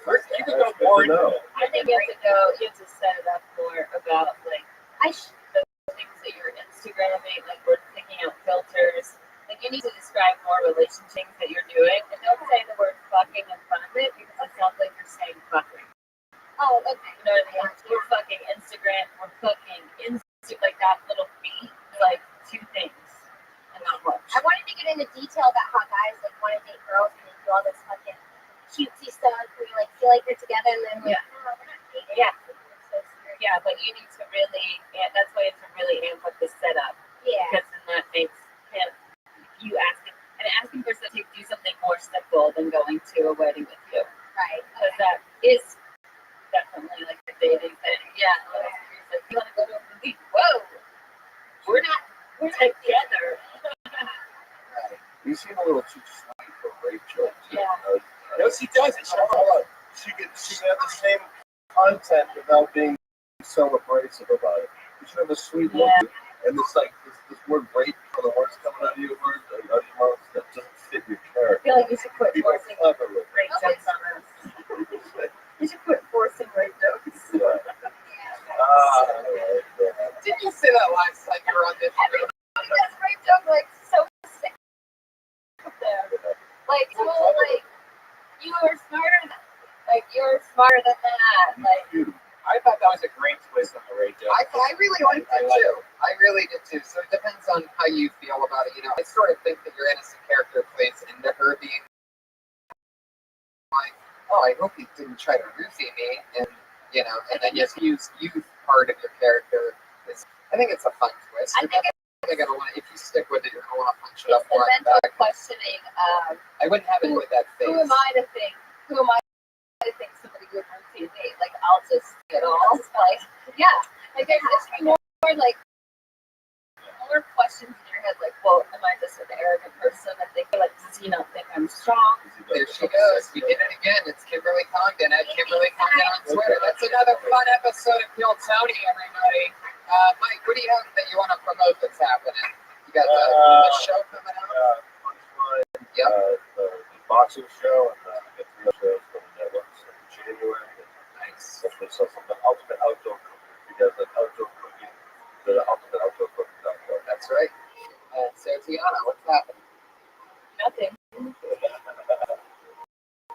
First, you can go forward. I think you have to set it up more about like the things that you're Instagramming, like we're picking out filters. Like you need to describe more relationship things that you're doing, and don't say the word fucking in front of it because it sounds like you're saying fucking. Oh, okay. You know what I mean? We're fucking Instagram. We're fucking like that little beat. Like two things, and not much. I wanted to get into detail about how guys like want to date girls and they do all this fucking cutesy stuff where you like feel like they're together and then like, no, we're not dating. Yeah. So serious. Yeah, but you need to really, that's why it's to really amp up the setup. Yeah. Because then that makes him, you asking for something to do something more simple than going to a wedding with you. Right. Because that is definitely like the dating thing. Yeah. Like, you want to go to a movie? Whoa. We're together. You seem a little too sweet for a rape joke. Yeah. No, she doesn't. She can have the same content without being so abrasive about it. You should have a sweet look. And this word rape, the words coming out of your words, out of your mouth, that doesn't fit your character. I feel like you should quit Be forcing clever with it. rape jokes on us. You should quit forcing rape jokes. Didn't you say that last time you were on this show? Because rape joke like so sick of them. Like so like you are smarter than that. Like I thought that was a great twist on the radio. I really liked it too. I really did too. So it depends on how you feel about it. I sort of think that your innocent character plays into her being like, oh, I hope he didn't try to roofie me, and then just use youth part of your character. I think it's a fun twist. If you stick with it, you're gonna want to punch it up the more. mental questioning of I wouldn't have it with that face. who am I to think somebody would roofie me? Like I'll just get all like like there should be more like more questions in your head, like, well, am I just an arrogant person? I think like, does he not think I'm strong? There she goes. We did it again. It's Kimberly Congdon at Kimberly Congdon on Twitter. That's another fun episode of Kill Tony, everybody. Mike, what do you have that you want to promote that's happening? You got the show coming out? Yep. The boxing show and the 3 shows for the network. So in January. Nice. So from the Ultimate Outdoor Cooking. You guys like outdoor cooking? The Ultimate Outdoor Cooking.com. That's right. So Tiana, what's happening? Nothing.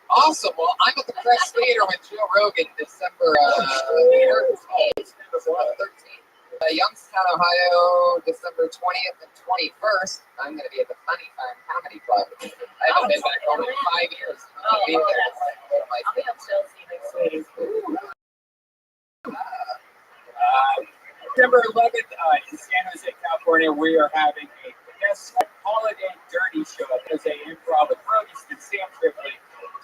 Awesome. Well, I'm at the Press Theater with Joe Rogan December 13th. Youngstown, Ohio, December 20th and 21st. I'm going to be at the Funny Farm Comedy Club. I haven't been back home in 5 years. I'll be there. I'll be on Chelsea next week. December 11th in San Jose, California, we are having a guest holiday dirty show at Jose Improv with Brody and Sam Tripoli.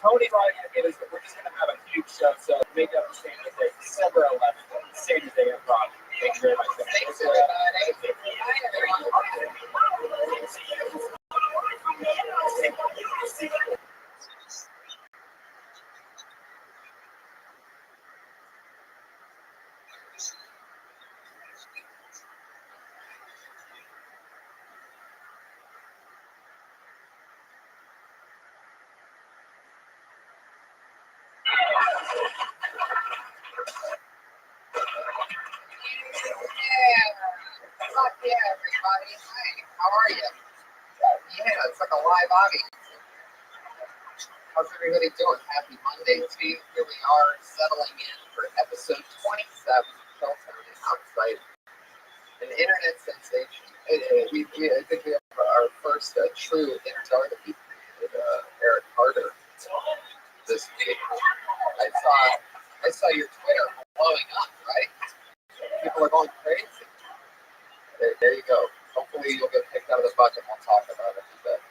Tony's probably going to get us, but we're just going to have a huge show. So make up for San Jose, December 11th, San Jose Improv. Thank you very much. Thanks, everybody. Bye, everyone. Fuck yeah, everybody. Hi, how are you? Yeah, it's like a live audience. How's everybody doing? Happy Monday to you. Here we are settling in for episode 27 of Kill Tony. I'm excited. An internet sensation. I think we have our first true interstellar to be Eric Carter this week. I saw your Twitter blowing up, right? People are going crazy. There you go. Hopefully you'll get picked out of the bucket and we'll talk about it a bit.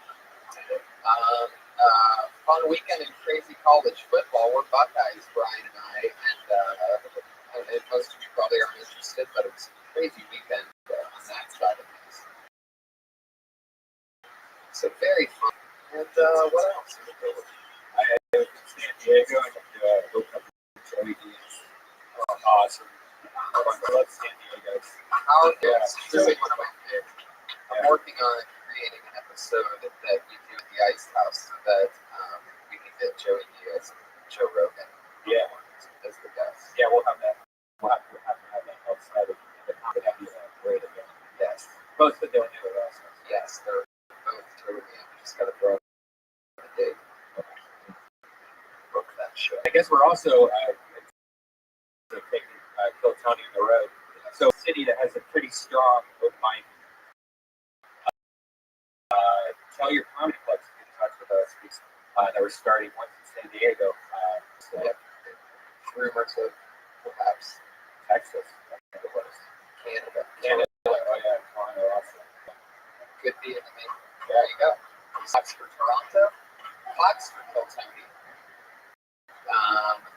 Fun weekend in crazy college football. We're Buckeyes, Brian and I, and most of you probably aren't interested, but it was a crazy weekend on that side of things. So very fun. And what else? I was in San Diego. I got to open up Joey D's. Awesome. I love San Diego. How is really one of my favorites. I'm working on creating an episode that we do at the Ice House so that we can get Joey Diaz and Joe Rogan. Yeah. As the guests. Yeah, we'll have that. We'll have to have that outside of the comedy. That'd be a great event. Yes. Both of them do it also. Yes, they're both totally in. We just got to throw a date. Book that show. I guess we're also taking Kill Tony on the road. So a city that has a pretty strong open mic. Tell your comedy clubs to get in touch with us. That we're starting once in San Diego. Rumors of perhaps Texas. Canada. Oh yeah, Toronto also. Could be in the main. There you go. Pots for Toronto. Pots for Kill Tony.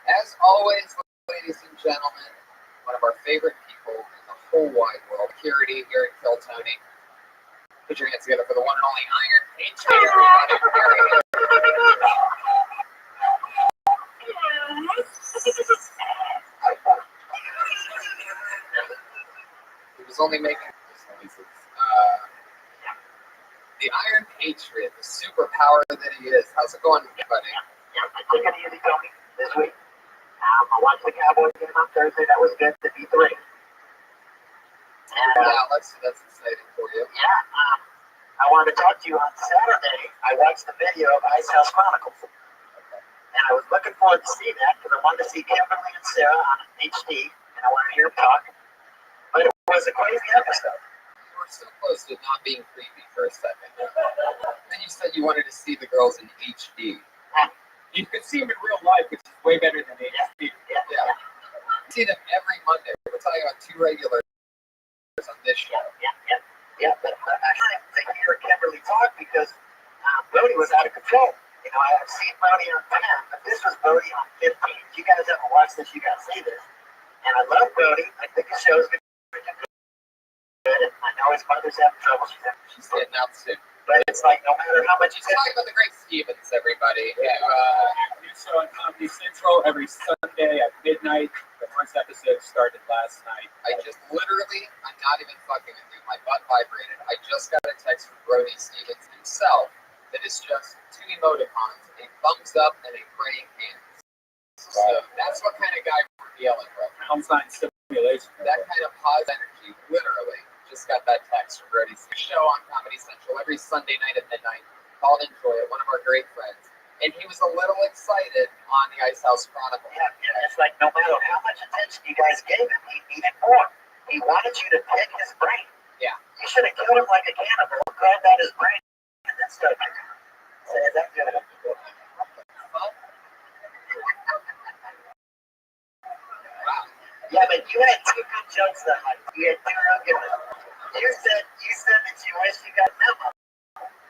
As always, ladies and gentlemen, one of our favorite people in the whole wide world, Purity here at Kill Tony. Put your hands together for the one and only Iron Patriot, everybody. He was only making the Iron Patriot, the superpower that he is. How's it going, buddy? Yeah, I took it easy, Tony, this week. I watched the Cowboys game on Thursday. That was good. The B3. And, that's exciting for you. Yeah. I wanted to talk to you on Saturday. I watched the video of Ice House Chronicles. And I was looking forward to see that because I wanted to see Kimberly and Sarah on HD. And I wanted to hear them talk. But it was a crazy episode. You were so close to not being creepy for a second. Then you said you wanted to see the girls in HD. You could see them in real life, which is way better than HD. Yeah. We see them every Monday. We're talking about 2 regulars on this show. Yeah, but I had to hear Kimberly talk because Brody was out of control. You know, I've seen Brody on 10, but this was Brody on 15. If you guys haven't watched this, you gotta see this. And I love Brody. I think the show's good. And I know his mother's having trouble. She's getting out soon. But it's like no matter how much She's talking about the great Stevens, everybody. New show on Comedy Central every Sunday at midnight. The first episode started last night. I just literally, I'm not even fucking with you. My butt vibrated. I just got a text from Brody Stevens himself that is just 2 emoticons, a thumbs up and a praying hands. So that's what kind of guy we're dealing with. Pound sign simulation. That kind of positive energy, literally. Just got that text from Brody's show on Comedy Central every Sunday night at midnight called Enjoy It, one of our great friends. And he was a little excited on the Ice House Chronicles. Yeah, it's like no matter how much attention you guys gave him, he needed more. He wanted you to pick his brain. Yeah. You should have killed him like a cannibal, grabbed out his brain, and then started picking him. So is that good? Wow. Yeah, but you had 2 good jokes that night. You had 2 real good ones. You said that you wish you got a memo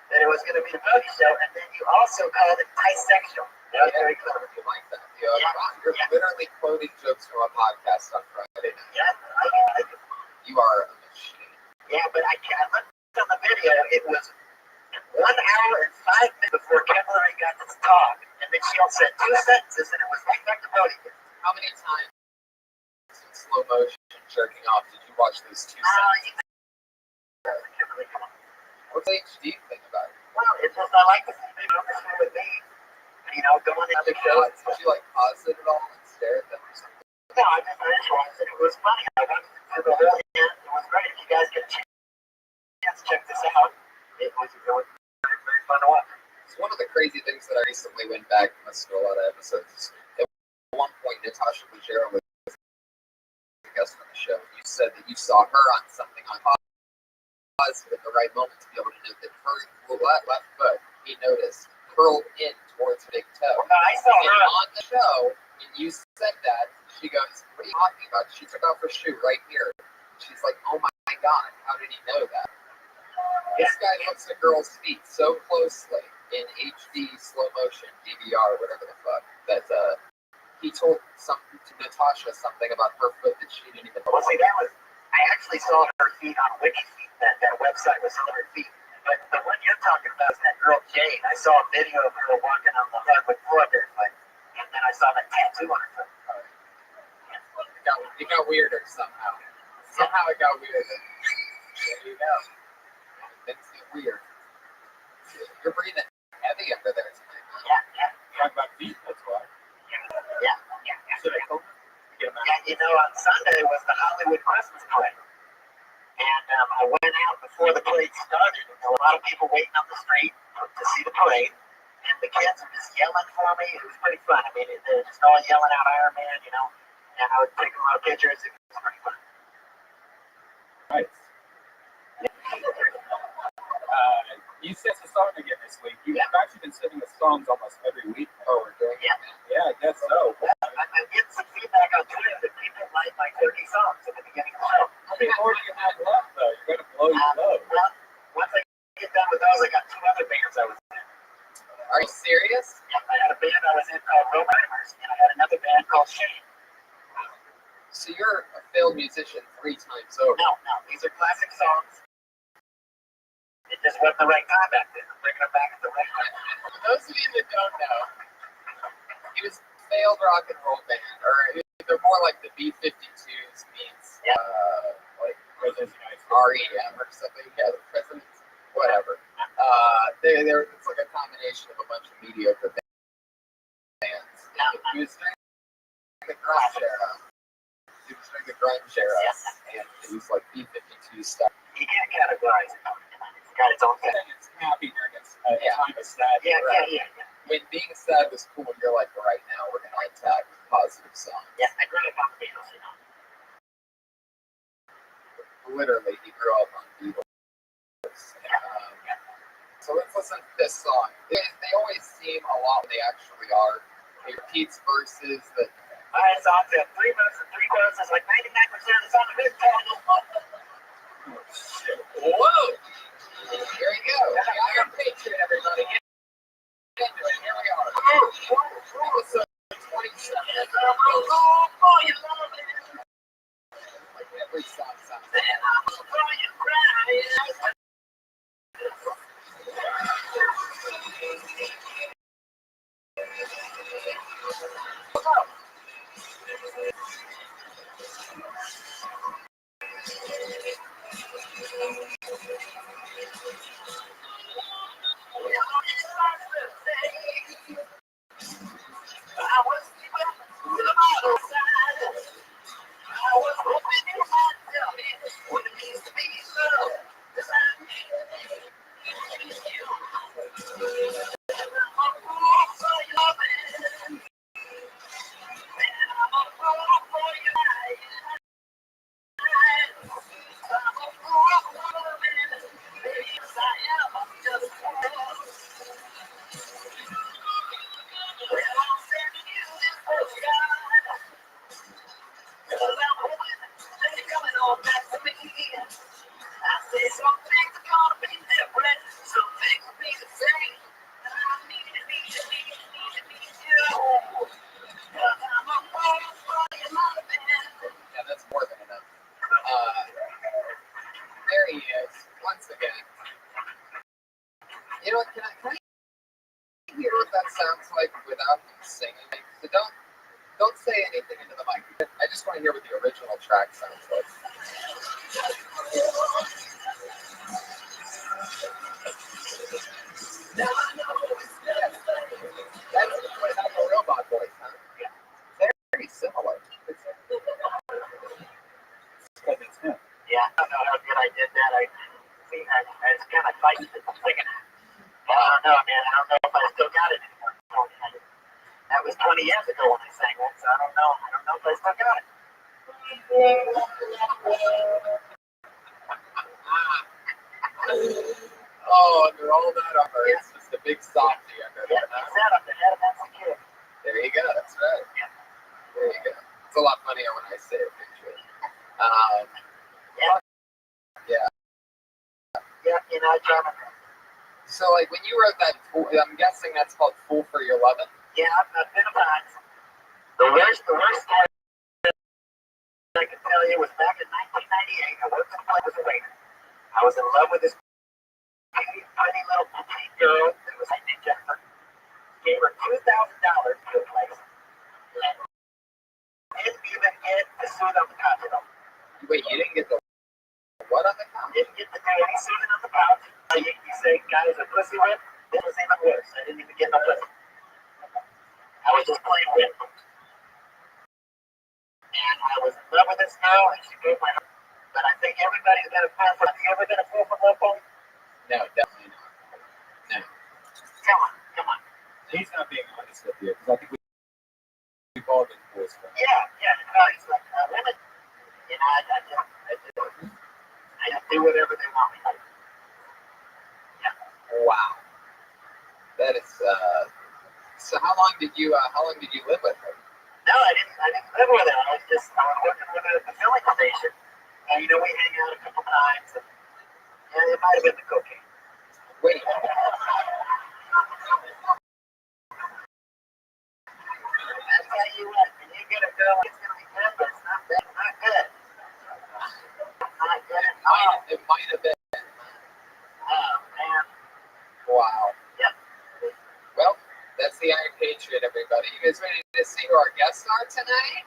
that it was going to be the Brody show, and then you also called it bisexual. That was very clever. You like that? You're literally quoting jokes from a podcast on Friday night. Yeah, I like it. You are a machine. Yeah, but I looked on the video. It was 1 hour and 5 minutes before Kimberly got to talk, and then she said 2 sentences, and it was right back to Brody. How many times in slow motion jerking off did you watch those 2 sentences? Kimberly, come on. What's the HD thing about it? Well, it's just I like to see people with me. You know, going to other shows. Did you like pause it at all and stare at them or something? No, I just watched it. It was funny. I watched it through the whole end. It was great. If you guys get a chance, check this out. It was very, very fun to watch. It's one of the crazy things that I recently went back and listened to a lot of episodes. At one point, Natasha Leggero was a guest on the show. You said that you saw her on something on at the right moment to be able to note that her left foot, he noticed, curled in towards her big toe. No, I saw And her. on the show, when you said that, she goes, "What are you talking about?" She took off her shoe right here. She's like, "Oh my God, how did he know that?" This guy looks at girls' feet so closely in HD slow motion, DVR, whatever the fuck, that he told to Natasha something about her foot that she didn't even know. Well, see, I actually saw her feet on WikiFeet. That website was on her feet. But the one you're talking about is that girl Jade. I saw a video of her walking on the hardwood floor barefoot, and then I saw that tattoo on her foot. It got weirder somehow. Somehow it got weirder. There you go. Things get weird. You're breathing heavy under there tonight. Yeah. Talk about feet, that's why. Yeah. Should I come? Get 'em out. Yeah, you know, on Sunday was the Hollywood Christmas parade. And I went out before the parade started. And there were a lot of people waiting on the street to see the parade. And the kids were just yelling for me. It was pretty fun. I mean, they were just all yelling out Iron Man, you know. And I would take a lot of pictures. It was pretty fun. Nice. You sent a song again this week. You've actually been sending us songs almost every week. Oh, we're doing it. Yeah. Yeah, I guess so. I'm getting some feedback on Twitter that people like my 30 songs at the beginning of the show. How many more do you have left, though? You're going to blow your load. Well, once I get done with those, I got 2 other bands I was in. Are you serious? I had a band I was in called Rothschild, and I had another band called Shane. So you're a failed musician 3 times over. No, these are classic songs. It just wasn't the right time back then. I'm bringing them back at the right time. For those of you that don't know, he was a failed rock and roll band, or they're more like the B-52s meets like REM or something. Yeah, the Presidents, whatever. It's like a combination of a bunch of mediocre bands. He was during the grunge era. And it was like B-52 stuff. You can't categorize it. It's got its own thing. It's happy during its time of sad. Yeah. When being sad was cool, you're like, right now we're going to attack positive songs. Yeah, I grew up on the Beatles, you know. Literally, he grew up on Beatles. So let's listen to this song. They always seem a lot when they actually are. He repeats verses that. My songs have 3 minutes and 3 choruses, like 99% of the song of this song. Whoa! Here we go. I got picture everybody. Get into it. Here we are. Episode 27. Like every song sounds like that's more than enough. There he is, once again. You know what, can I hear what that sounds like without him singing? So don't say anything into the mic. I just want to hear what the original track sounds like. That's not the robot voice, huh? Yeah. Very similar. Yeah, I don't know how good I did that. I was kind of fighting at the singing. I don't know, man. I don't know if I still got it anymore. That was 20 years ago when I sang that, so I don't know. I don't know if I still got it. Oh, under all that armor, it's just a big softy under Yeah, there. he sat up the head of that security. There you go. That's right. There you go. It's a lot funnier when I say it, actually. Yeah. Yeah, you know, German. So, like, when you wrote that, I'm guessing that's called Fool for Your Lovin'? Yeah, I've been about the worst story I can tell you was back in 1998. I worked in a place as a waiter. I was in love with this pretty little petite girl that was named Jennifer. Gave her $2,000 to a place. And didn't even get the suit on the couch. Wait, you didn't get the what on the couch? Didn't get the any suit on the couch. You say guys are pussy whip? This was even worse. I didn't even get no pussy. I was just playing whip. And I was in love with this girl, and she broke my heart. But I think everybody's got a fall for. Have you ever been a fool for love, Paul? No, definitely not. No. Come on. He's not being honest with you because I think we've all been fools for him. Yeah. It's like women. You know, I just do whatever they want me to do. Wow. That is. So how long did you live with her? No, I didn't live with her. I was working with her at the filling station. And we hang out a couple times. And it might have been the cocaine. Wait. That's how you what. When you get a girl, it's gonna be good, but it's not good. Not good. Not good at all. It might have been. Oh man. Wow. Yep. Well, that's the Iron Patriot, everybody. You guys ready to see who our guests are tonight?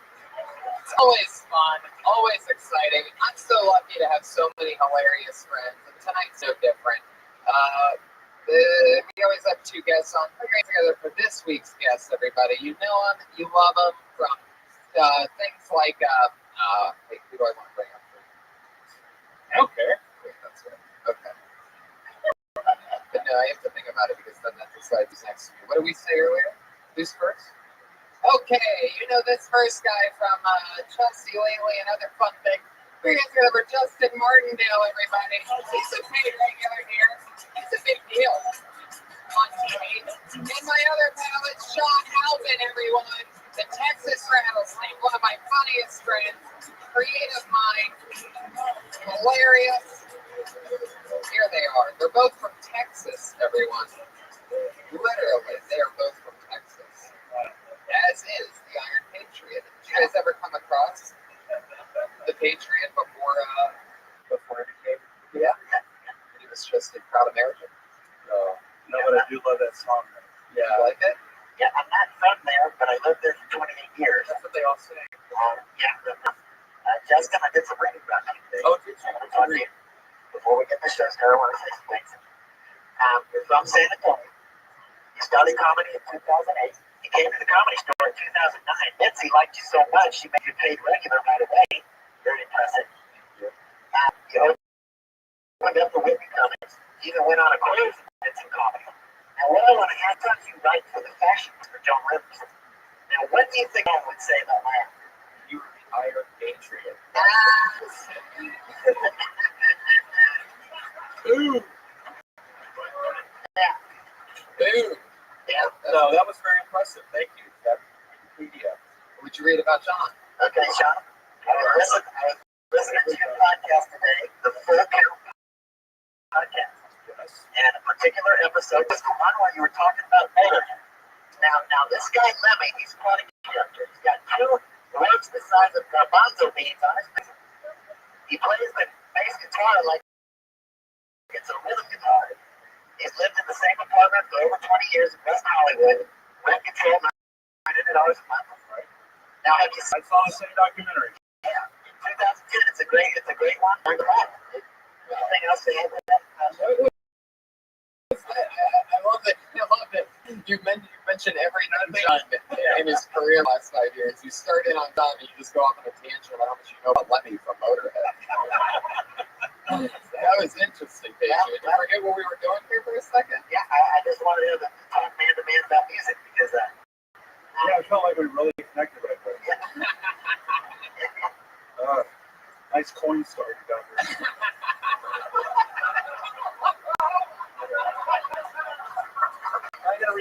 It's always fun. It's always exciting. I'm so lucky to have so many hilarious friends, and tonight's no different. We always have two guests on. We're getting together for this week's guests, everybody. You know them, you love them from things like, wait, who do I want to bring up for you? I don't care. Wait, that's right. Okay. But no, I have to think about it because then that decides who's next to me. What did we say earlier? Who's first? Okay, you know this first guy from Chelsea lately and other fun things. We're going to go over Justin Martindale, everybody. He's a paid regular here. He's a big deal on TV. And my other pal is Sean Halpin, everyone. The Texas Rattlesnake, one of my funniest friends. Creative mind. Hilarious. Here they are. They're both from Texas, everyone. Literally, they are both from Texas. As is the Iron Patriot. Did you guys ever come across the Patriot before he came? Yeah. He was just a proud American. No, but I do love that song. Yeah. You like it? Yeah, I'm not from there, but I lived there for 28 years. That's what they all say. Justin, I did some reading about you today. Oh, did you? Before we get the show started, I want to say some things. You're from San Antonio. You studied comedy in 2008. You came to the Comedy Store in 2009. Mitzi liked you so much, she made you paid regular right away. Very impressive. You opened up the Whitney Comics. You even went on a cruise and did some comedy. Now, what I want to ask you, you write for the fashion for Joan Rivers. Now, what do you think I would say about my acting? You were the Iron Patriot. Boom. Yeah. Boom. Yeah. No, that was very impressive. Thank you. What would you read about John? Okay, Sean. I was listening to your podcast today, the Full Count podcast. Yes. And a particular episode was the one where you were talking about Motorhead. Now this guy Lemmy, he's quite a character. He's got two legs the size of garbanzo beans on his face. He plays the bass guitar like it's a rhythm guitar. He's lived in the same apartment for over 20 years in West Hollywood. Rent control, $900 a month. Right. Now, have you I saw the same documentary. Yeah, 2010. It's a great one. Anything else to add to that? I love it. You mentioned every thing in his career last 5 years. You started on top and you just go off on a tangent about how much you know about Lemmy from Motorhead. That was interesting, Patriot. Did you forget what we were doing here for a second? Yeah, I just wanted to talk man to man about music because I felt like we really connected right there. Nice coin story you got there.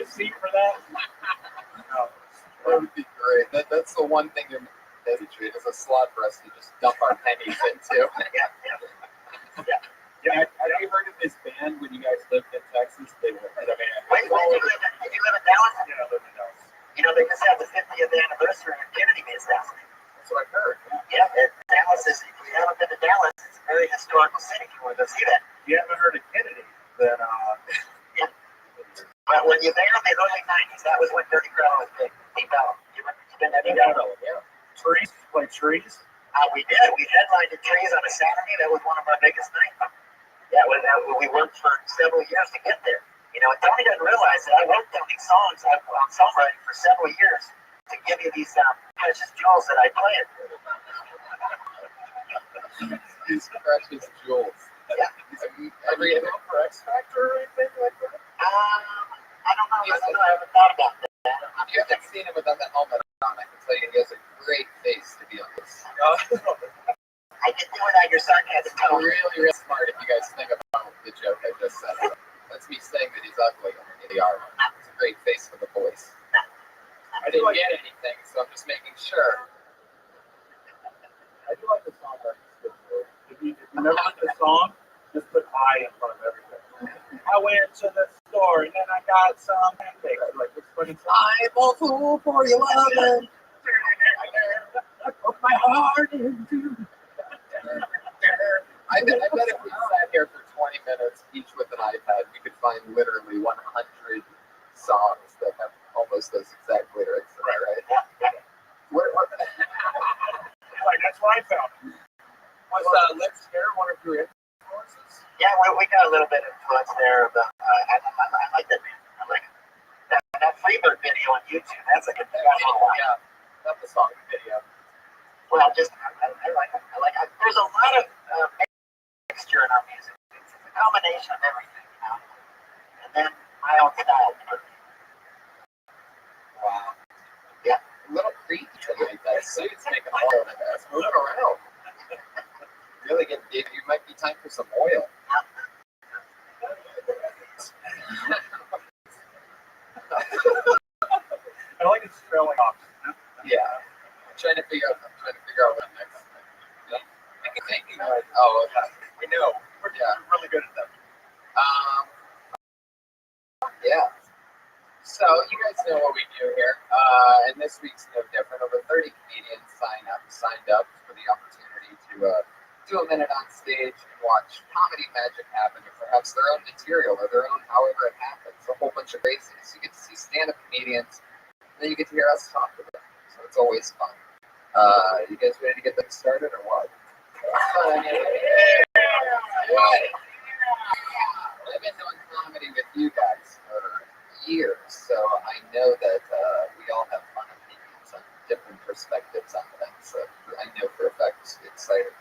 seat for that? No. That would be great. That's the one thing you're treat is a slot for us to just dump our pennies into. Yeah, have you heard of this band when you guys lived in Texas? They were in a band. Wait, did you live in Dallas? Yeah, I lived in Dallas. You know, they just had the 50th anniversary of Kennedy Beach Dallas. That's what I've heard. Yeah, and Dallas is, if you haven't been to Dallas, it's a very historical city. You want to go see that. If you haven't heard of Kennedy, then But when you're there in the early 90s, that was when Dirty Crow was big. Deep Ellum. You've been there, Deep Ellum? yeah. Trees, like trees. We did. We headlined at Trees on a Saturday. That was one of our biggest nights. Yeah, we worked for several years to get there. You know, and Tony doesn't realize that I wrote down these songs on songwriting for several years to give you these precious jewels that I play. These precious jewels. Yeah. Every for X Factor or anything like that? I don't know. I haven't thought about that. If you haven't seen him without the helmet on, I can tell you he has a great face to be on this. I can do it on your sarcasm tone. Really smart if you guys think about the joke I just said. That's me saying that he's ugly underneath the armor. It's a great face for the voice. I didn't get anything, so I'm just making sure. I do like the song. If you never heard the song, just put I in front of everything. I went to the store and then I got some pancakes. Like, it's funny. I'm a fool for your loving. I put my heart into. I bet if we sat here for 20 minutes, each with an iPad, we could find literally 100 songs that have almost those exact lyrics. Am I right? Like, that's what I found. Was Lips Hair one of your influences? Yeah, we got a little bit of influence there. But, I like that band. I like it. That Freebird video on YouTube, that's like a big one. Yeah, not the song, the video. Well, I like it. There's a lot of mixture in our music. It's a combination of everything, you know. And then my own style. Wow. Yeah. A little creepy tonight. That suit's making all of us moving around. Really getting deep. You might be time for some oil. I like it's trailing off. Yeah. I'm trying to figure out what next. Yeah. I can think. Oh, okay. We know. We're really good at that. Yeah. So you guys know what we do here, and this week's no different. Over 30 comedians signed up for the opportunity to do a minute on stage and watch comedy magic happen, or perhaps their own material or their own however it happens. A whole bunch of craziness. You get to see stand-up comedians, and then you get to hear us talk to them. So it's always fun. You guys ready to get things started or what? I've been doing comedy with you guys for years, so I know that we all have fun opinions and different perspectives on things. So I know for a fact it's exciting.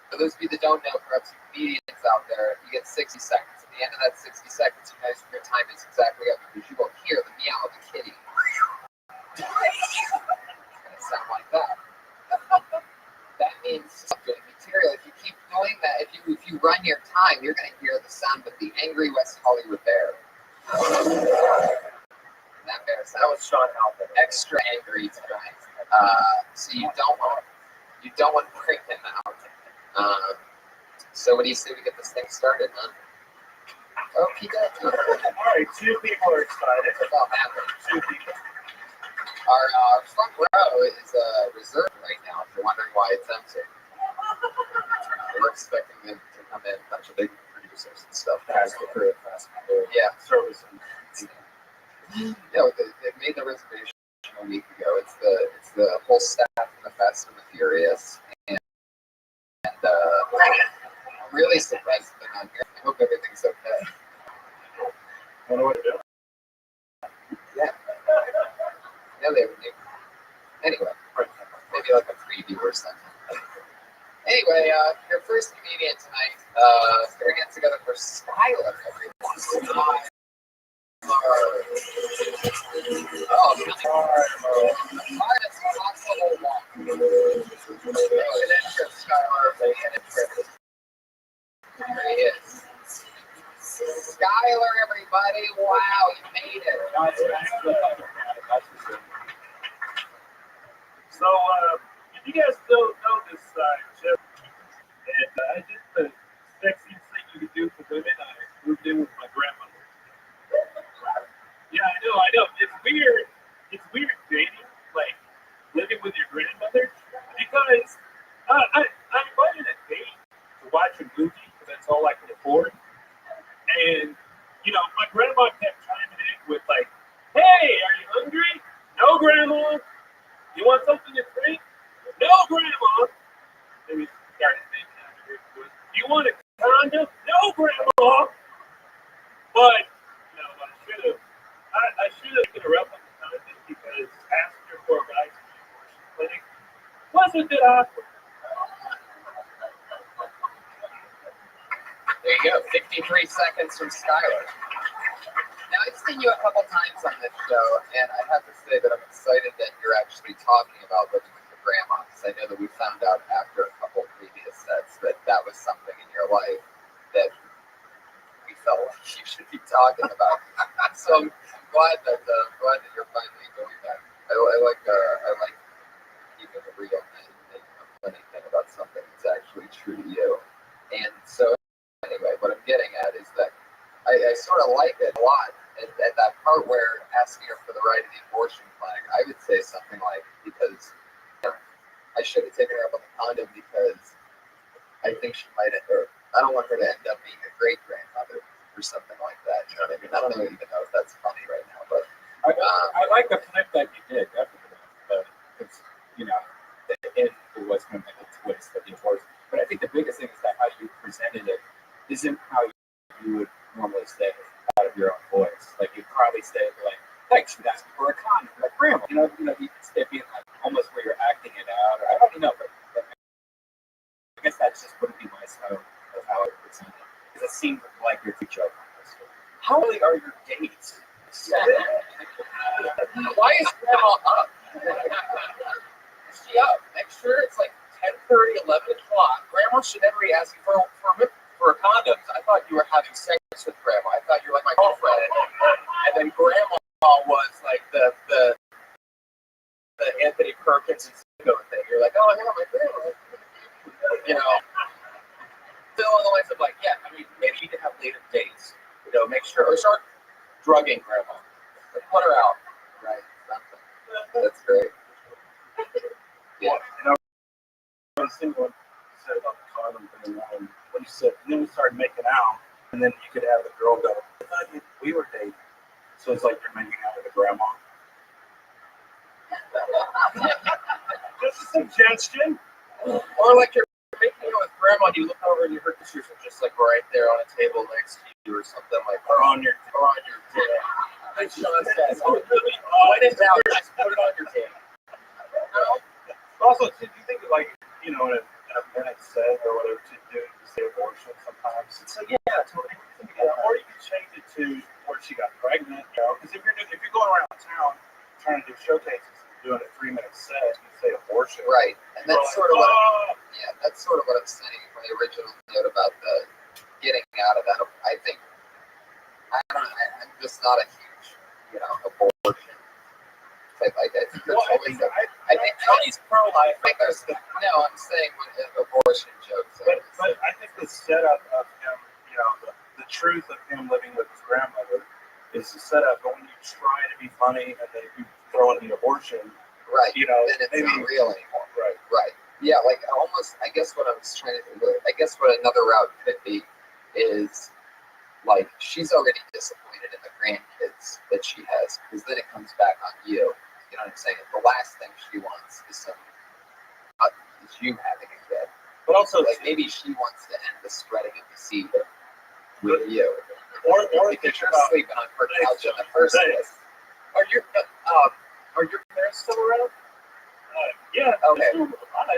For those of you that don't know, perhaps comedians out there, you get 60 seconds. At the end of that 60 seconds, you guys, your time is exactly up because you will hear the meow of the kitty. It's going to sound like that. That means doing material. If you keep doing that, if you run your time, you're going to hear the sound of the angry West Hollywood bear. That bear sound. That was Sean Halpin. Extra angry tonight. So you don't want to bring him out. So what do you say we get this thing started, huh? Okay, all right, 2 people are excited about that. 2 people. Our front row is reserved right now. If you're wondering why it's empty, we're expecting them to come in. A bunch of big producers and stuff. Yeah, Service. Yeah, they made the reservation a week ago. It's the whole staff from the Fast and the Furious, and I'm really surprised they're not here. I hope everything's okay. Wonder what to do. Yeah. Yeah, they would do. Anyway, maybe like a preview or something. Anyway, your first comedian tonight, put your hands together for Skylar, everyone. Skylar, everybody. Wow, you made it. So, if you guys don't know this Jeff, and I did the sexiest thing you could do for women. I moved in with my grandmother. Yeah, I know. It's weird. It's weird dating, like living with your grandmother, because I invited a date to watch a movie because that's all I could afford. And my grandma kept chiming in with like, "Hey, are you hungry? No, grandma. You want something to drink? No, grandma." Then we started thinking after it was, "You want a condom? No, grandma." But I should have taken her up on the condom because asking her for a ride to the abortion clinic was a bit awkward. There you go, 53 seconds from Skylar. Now, I've seen you a couple times on this show, and I have to say that I'm excited that you're actually talking about living with your grandma, because I know that we found out after a couple previous sets that that was something in your life that we felt like you should be talking about. So I'm glad that you're finally doing that. I like keeping it real and making a funny thing about something that's actually true to you. And so anyway, what I'm getting at is that I sort of like it a lot. At that part where asking her for the right of the abortion clinic, I would say something like, because I should have taken her up on the condom because I think she might end up, I don't want her to end up being a great grandmother or something like that. You know what I mean? I don't even know if that's funny right now, but I like the flip that you did, definitely. But it's, it was kind of like a twist of the abortion. But I think the biggest thing is that how you presented it isn't how you would normally say it out of your own voice. Like you'd probably say like she'd ask me for a condom, like grandma. Instead of being like almost where you're acting it out. Or I don't know, but I guess that just wouldn't be my style of how I present it. Because it seemed like you're too joking. How early are your dates? why is grandma up? Is she up? Make sure it's like 10:30, 11 o'clock. Grandma should never be asking for condoms. I thought you were having sex with grandma. I thought you were like my girlfriend. And then grandma was like the Anthony Perkins and Zingo thing. You're like, oh, I got my grandma. Still on the lines of like, yeah, I mean, maybe you can have later dates. Make sure, or start drugging grandma. Like, put her out. Right. That's great. Yeah. I was thinking what you said about the condom thing. What you said, and then we started making out, and then you could have the girl go, "I thought we were dating." So it's like you're making out with a grandma. Just a suggestion. Or like you're making out with grandma, and you look over and her pictures are just like right there on a table next to you or something like that. Or on your dick. Like Sean says, oh, really? When in doubt, just put it on your dick. Also, did you think like, in a minute set or whatever to do to say abortion sometimes? It's like, yeah, totally. Or you can change it to where she got pregnant, because if you're going around town trying to do showcases and doing a 3-minute set, you say abortion. Right. And that's sort of that's sort of what I'm saying from the original note about the getting out of that. I think I'm just not a huge, abortion. I think Tony's pro-life. I'm saying abortion jokes. But I think the setup of him, the truth of him living with his grandmother is the setup. But when you try to be funny and then you throw in the abortion, right? Then it's not real anymore. Right. Yeah, like almost. I guess what I was trying to do. I guess what another route could be is like she's already disappointed in the grandkids that she has, because then it comes back on you. You know what I'm saying? The last thing she wants is you having a kid. But also, like maybe she wants to end the spreading of the seed with you, or because you're sleeping on her couch in the first place. Are your parents still around? Yeah. Okay.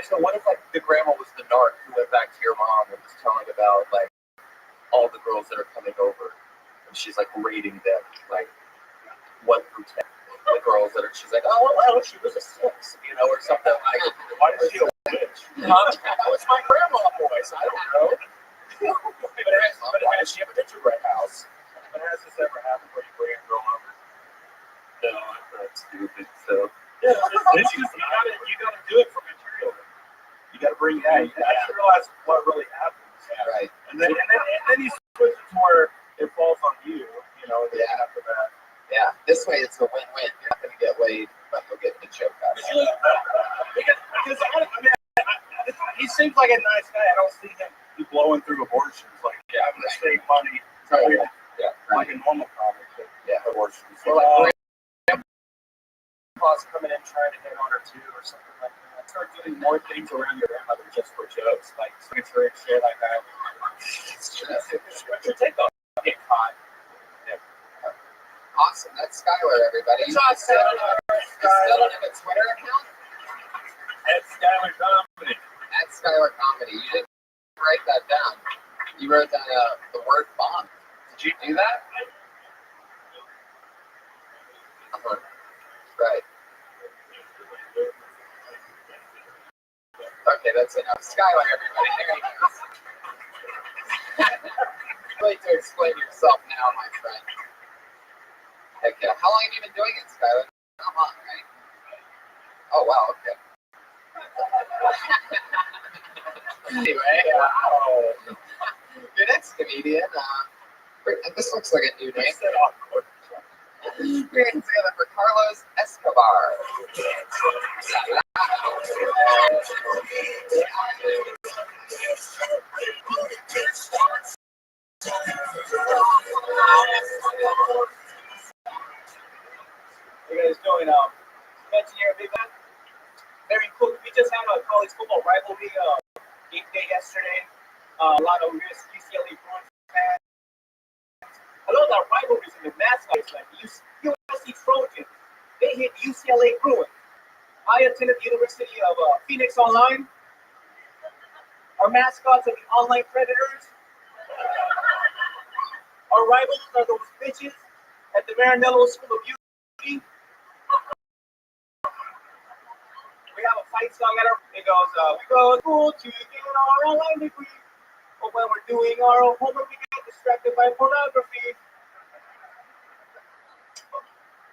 So what if like the grandma was the narc who went back to your mom and was telling about like all the girls that are coming over, and she's like rating them like 1 through 10. The girls that are, she's like, oh well, she was a 6, or something like. Why is she a witch? That was my grandma voice. I don't know. Has she ever been to Red House? But has this ever happened where you bring a girl over? No, I'm not stupid. So yeah, it's just you gotta do it for material. You gotta bring you have to realize what really happens. Yeah, right. And then you switch it to where it falls on you. You know, after that. Yeah. This way, it's a win-win. You're not gonna get laid, but you'll get the choke out. Because he seems like a nice guy. I don't see him blowing through abortions like having to save money. Like a normal comic. Abortions. Or like grandpa's coming in trying to hit on her too, or something like that. Start doing more things around your grandmother just for jokes, like switcher and shit like that. What's your take on get caught? Awesome. That's Skylar, everybody. You still don't have a Twitter account? At Skylar Comedy. At Skylar Comedy. You didn't write that down. You wrote down the word bomb. Did you do that? Right. Okay, that's enough. Skylar, everybody. There he goes. You'd like to explain yourself now, my friend. Heck yeah. How long have you been doing it, Skylar? Not long, right? Oh, wow, okay. Anyway, your next comedian, this looks like a new name. We're together for Carlos Escobar. You guys doing mention here, big man? Very cool. We just had a college football rivalry game day yesterday. A lot of UCLA Bruins fans. I love that rivalries in the mascots like USC Trojans. They hit UCLA Bruins. I attended the University of Phoenix Online. Our mascots are the online predators. Our rivals are those bitches at the Maranello School of Beauty. We have a fight song at our. It goes, we go to school to get our online degree. But when we're doing our homework, we get distracted by pornography.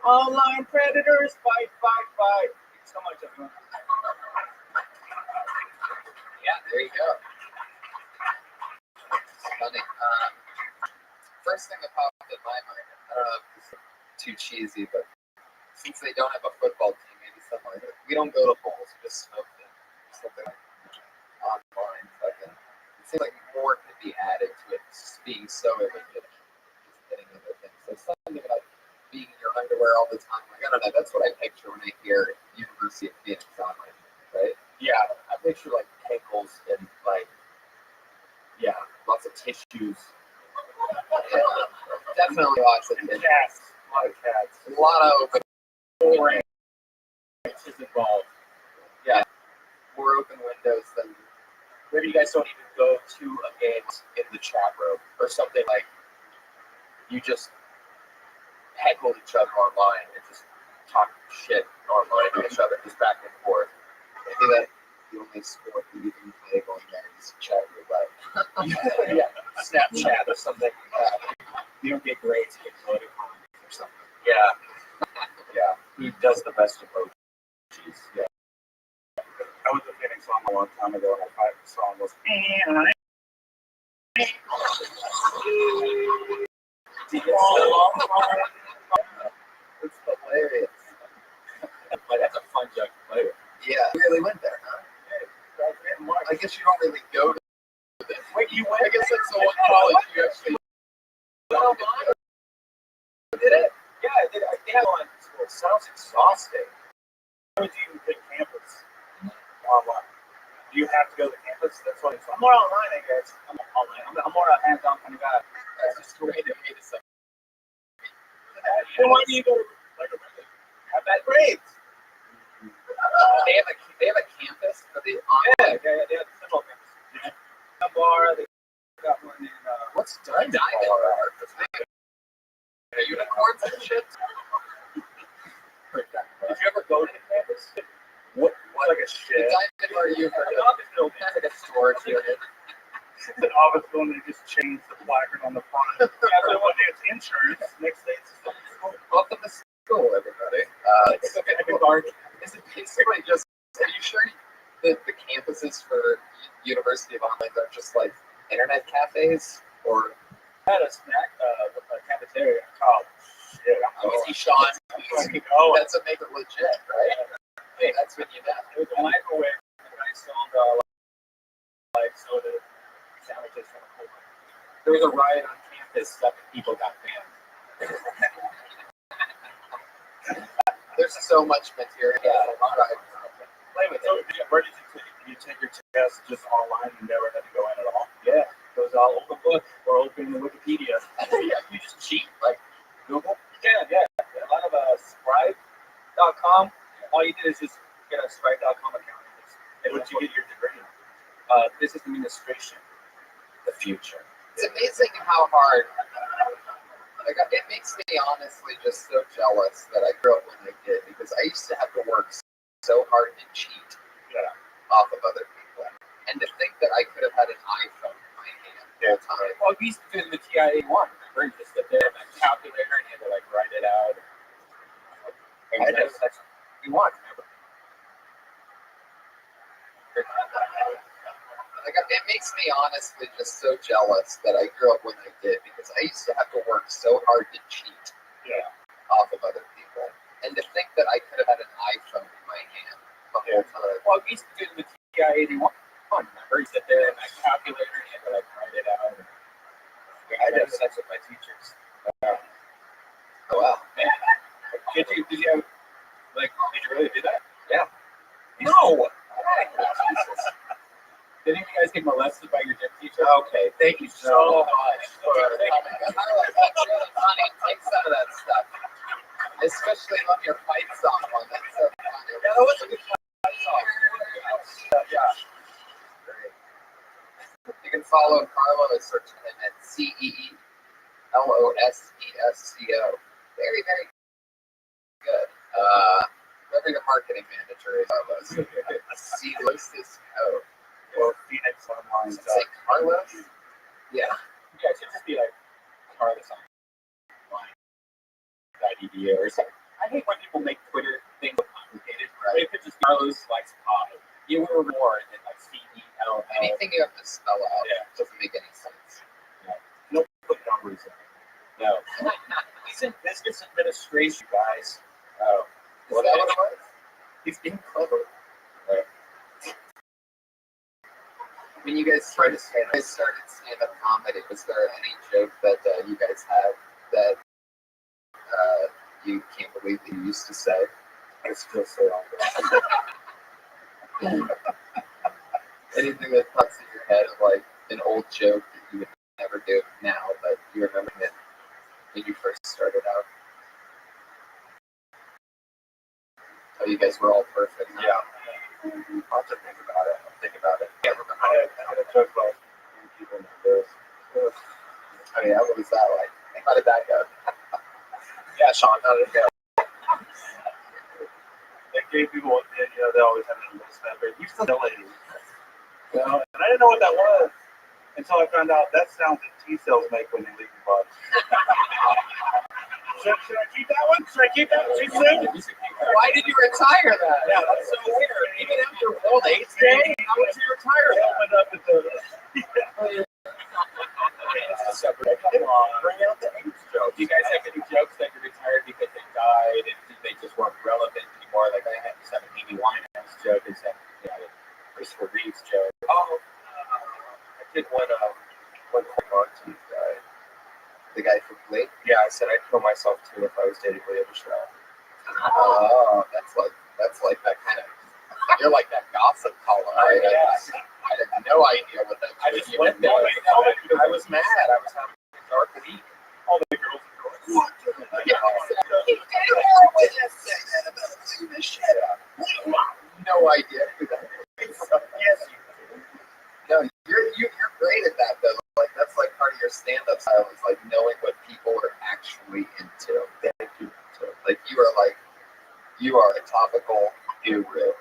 Online predators, fight. Thanks so much, everyone. Yeah, there you go. It's funny. First thing that popped in my mind, I don't know if this is too cheesy, but since they don't have a football team, maybe something like that. We don't go to bowls, we just smoke them. Something like online. It seems like more could be added to it, just being so illegitimate. Just getting other things. So something about being in your underwear all the time. Like, I don't know, that's what I picture when I hear University of Phoenix online, right? Yeah, I picture like pickles and like, lots of tissues. Yeah, definitely lots of things. Cats, a lot of cats. A lot of open Is involved. Yeah, more open windows than Maybe you guys don't even go to a game in the chat room or something like you just heckle each other online and just talk shit online to each other, just back and forth. maybe that's the only sport that you can play going there is chat your life. Yeah, Snapchat or something. You don't get grades, you get voted on or something. Yeah. Who does the best emojis? Yeah. I went to Phoenix song a long time ago, and my song was. It's hilarious. But that's a fun joke to play with. Yeah, you really went there, huh? I guess you don't really go to this. Wait, you went? I guess that's the one college you actually Did it? Yeah, I did. I did one. It sounds exhausting. How would you pick campus? Online. Do you have to go to campus? That's what it's I'm more online, I guess. I'm online. I'm more a hands-on kind of guy. That's just the way to meet us. Then why do you go to like have bad grades? They have a campus for the online. Yeah, they have several things. A bar, they got one in What's Diamond Bar? Unicorns and shit. Did you ever go to the campus? What like a The shit? Diamond Bar you heard of? It's like a storage unit. The office building, they just changed the placard on the front. Yeah, so one day it's insurance, next day it's school. Welcome to school, everybody. It's a bit dark. Is it basically just? Are you sure that the campuses for University of Online are just like internet cafes, or I had a snack, a cafeteria. Oh, shit. you see Sean? Oh, That's what makes it legit, right? Hey, that's when you know. It was a microwave, and I sold like soda sandwiches from a cold. There was a riot on campus, 7 people got banned. There's so much material. so where did you take your test just online? You never had to go in at all? Yeah, it was all open book or open Wikipedia. Yeah, you just cheat, like Google. You can, yeah. A lot of Scribe.com. All you did is just get a Scribe.com account. And would you get your degree? Business administration, the future. It's amazing how hard. Like, it makes me honestly just so jealous that I grew up when I did, because I used to have to work so hard to cheat off of other people, and to think that I could have had an iPhone in my hand the whole time. Well, we used to do the TIA one. Remember, you just sit there and a calculator, and you had to like write it out. And that's what you want. Remember? Like, it makes me honestly just so jealous that I grew up when I did, because I used to have to work so hard to cheat off of other people, and to think that I could have had an iPhone in my hand the whole time. Well, we used to do the TIA one. Remember, you sit there and a calculator, and you had to like write it out. I did sex with my teachers. Oh wow! Did you have like? Did you really do that? Yeah. No. Didn't you guys get molested by your gym teacher? Okay, thank you so much for coming. That's really funny. Take some of that stuff, especially on your fight song one. That's so funny. Yeah, that was a good fight song. Yeah. Great. You can follow Carlo and search him at CEELOSESCO. Very, very good. Whoever your marketing manager is, CELOSESCO. Or Phoenix Online. Say Carlos? Yeah. Yeah, it should just be like Carlos Online. .edu or something. I hate when people make Twitter things complicated. Right? If it's just Carlos likes pie, you were more than like CEL. Anything you have to spell out doesn't make any sense. No put numbers in. No. He's in business administration, guys. Oh. Is that what it was? He's being clever. Right. When you guys started stand-up comedy, was there any joke that you guys had that you can't believe that you used to say? I still say all that. Anything that pops in your head of like an old joke that you would never do now, but you remember it when you first started out? Oh, you guys were all perfect. Huh? Yeah. I'll have to think about it. I had a joke about people in this. Oh yeah, what was that like? How did that go? Yeah, Sean, how did it go? They gave people, they always have a list member. You still know it. And I didn't know what that was until I found out that sounds that T cells make when they leave your body. Should I keep that one? Should I keep that one? Too soon? Why did you retire that? Yeah, that's so weird. Even after old age day, how would you retire that? Opened up at the. Bring out the age joke. Do you guys have any jokes that you retired because they died and they just weren't relevant anymore? Like I had this Amy Winehouse joke and some Christopher Reeves joke. Oh, I did one Rothschild guy. the guy from Blake? Yeah, I said I'd kill myself too if I was dating Leah Michelle. Oh, that's like that kind of. You're like that gossip column. Right? Yeah. I had no idea what that. I just went there. I was mad. I was having a dark week. All the girls were going, "What?" No idea who that is. Yes, you do. No, you're great at that though. Like that's like part of your stand-up style is like knowing what people are actually into. Thank you. Like you are a topical guru.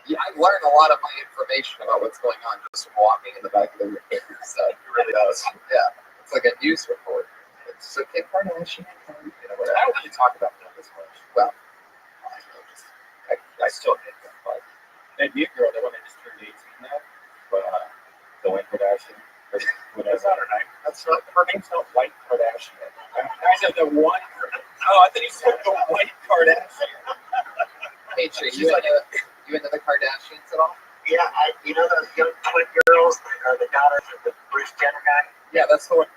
Yeah, I learned a lot of my information about what's going on just from walking in the back of the room. So it really does. Yeah, it's like a news report. It's so Kim Kardashian, you know, whatever. I don't really talk about them as much. Well, I don't know, just I still hate them, but That'd be a girl that when I just turned 18 now, but the White Kardashian. That's not her name. That's not her name's not White Kardashian. I said the one. Oh, I thought you said the White Kardashian. hey, Trey, you into the Kardashians at all? Yeah, you know those young twin girls that are the daughters of the Bruce Jenner guy? Yeah, that's the one.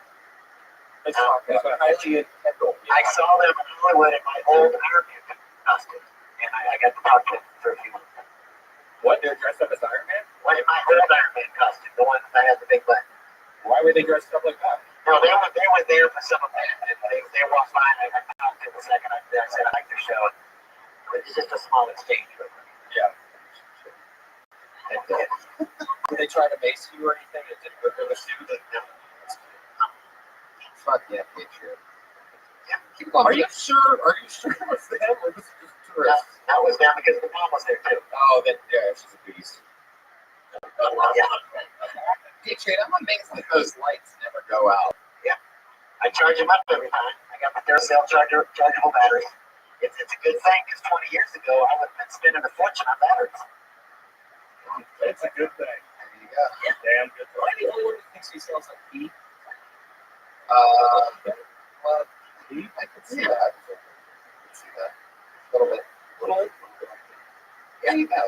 Let's talk about Kylie and Kendall. I saw them in Hollywood in my old Iron Man costume, and I got to talk to them for a few minutes. What? They're dressed up as Iron Man? Well, in my old Iron Man costume, the one that had the big leg. Why were they dressed up like that? No, they were there for some of that, and they walked by, and I talked to them a second. I said I like their show. It's just a small exchange. Yeah. Did they try to mace you or anything? It didn't go through the suit? Fuck yeah, Patriot. Yeah. Keep going. Are you sure? Are you sure it was them or was it just tourists? That was them because the mom was there too. Oh, then yeah, she's a beast. Yeah. Patriot, I'm amazed that those lights never go out. Yeah. I charge them up every time. I got my Duracell chargeable batteries. It's a good thing because 20 years ago I would have been spending a fortune on batteries. It's a good thing. There you go. Damn good Why thing. do you always think she sounds like Pete? Well, I can see that. I can see that. A little bit. There you go.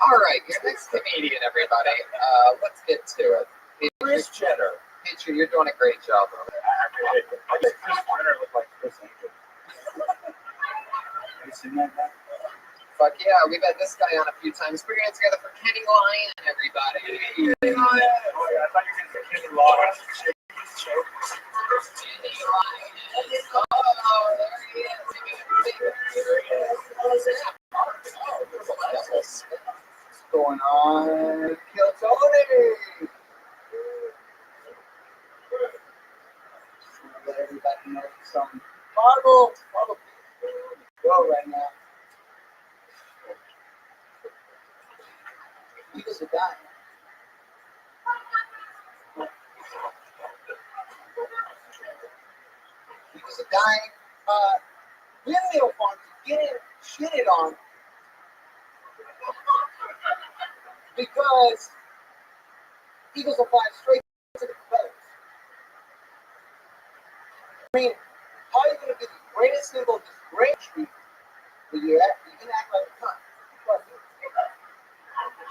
All right, your next comedian, everybody. Let's get to it. Bruce Jenner. Patriot, you're doing a great job on it. I think Chris Jenner looked like Chris Angel. Have you seen that guy? Fuck yeah, we've had this guy on a few times. We're getting together for Kenny Lyon, everybody. Oh, yeah. I thought you were going to say Kenny Loggins. Kenny Lyon. Oh, there he is. What's going on? Kill Tony. Let everybody know some Marvel go right now. He was a guy. He was a guy. Windmill farms getting shitted on because Eagles will fly straight to the coast. I mean, how are you going to be the greatest symbol of this great tree when you can act like a cunt?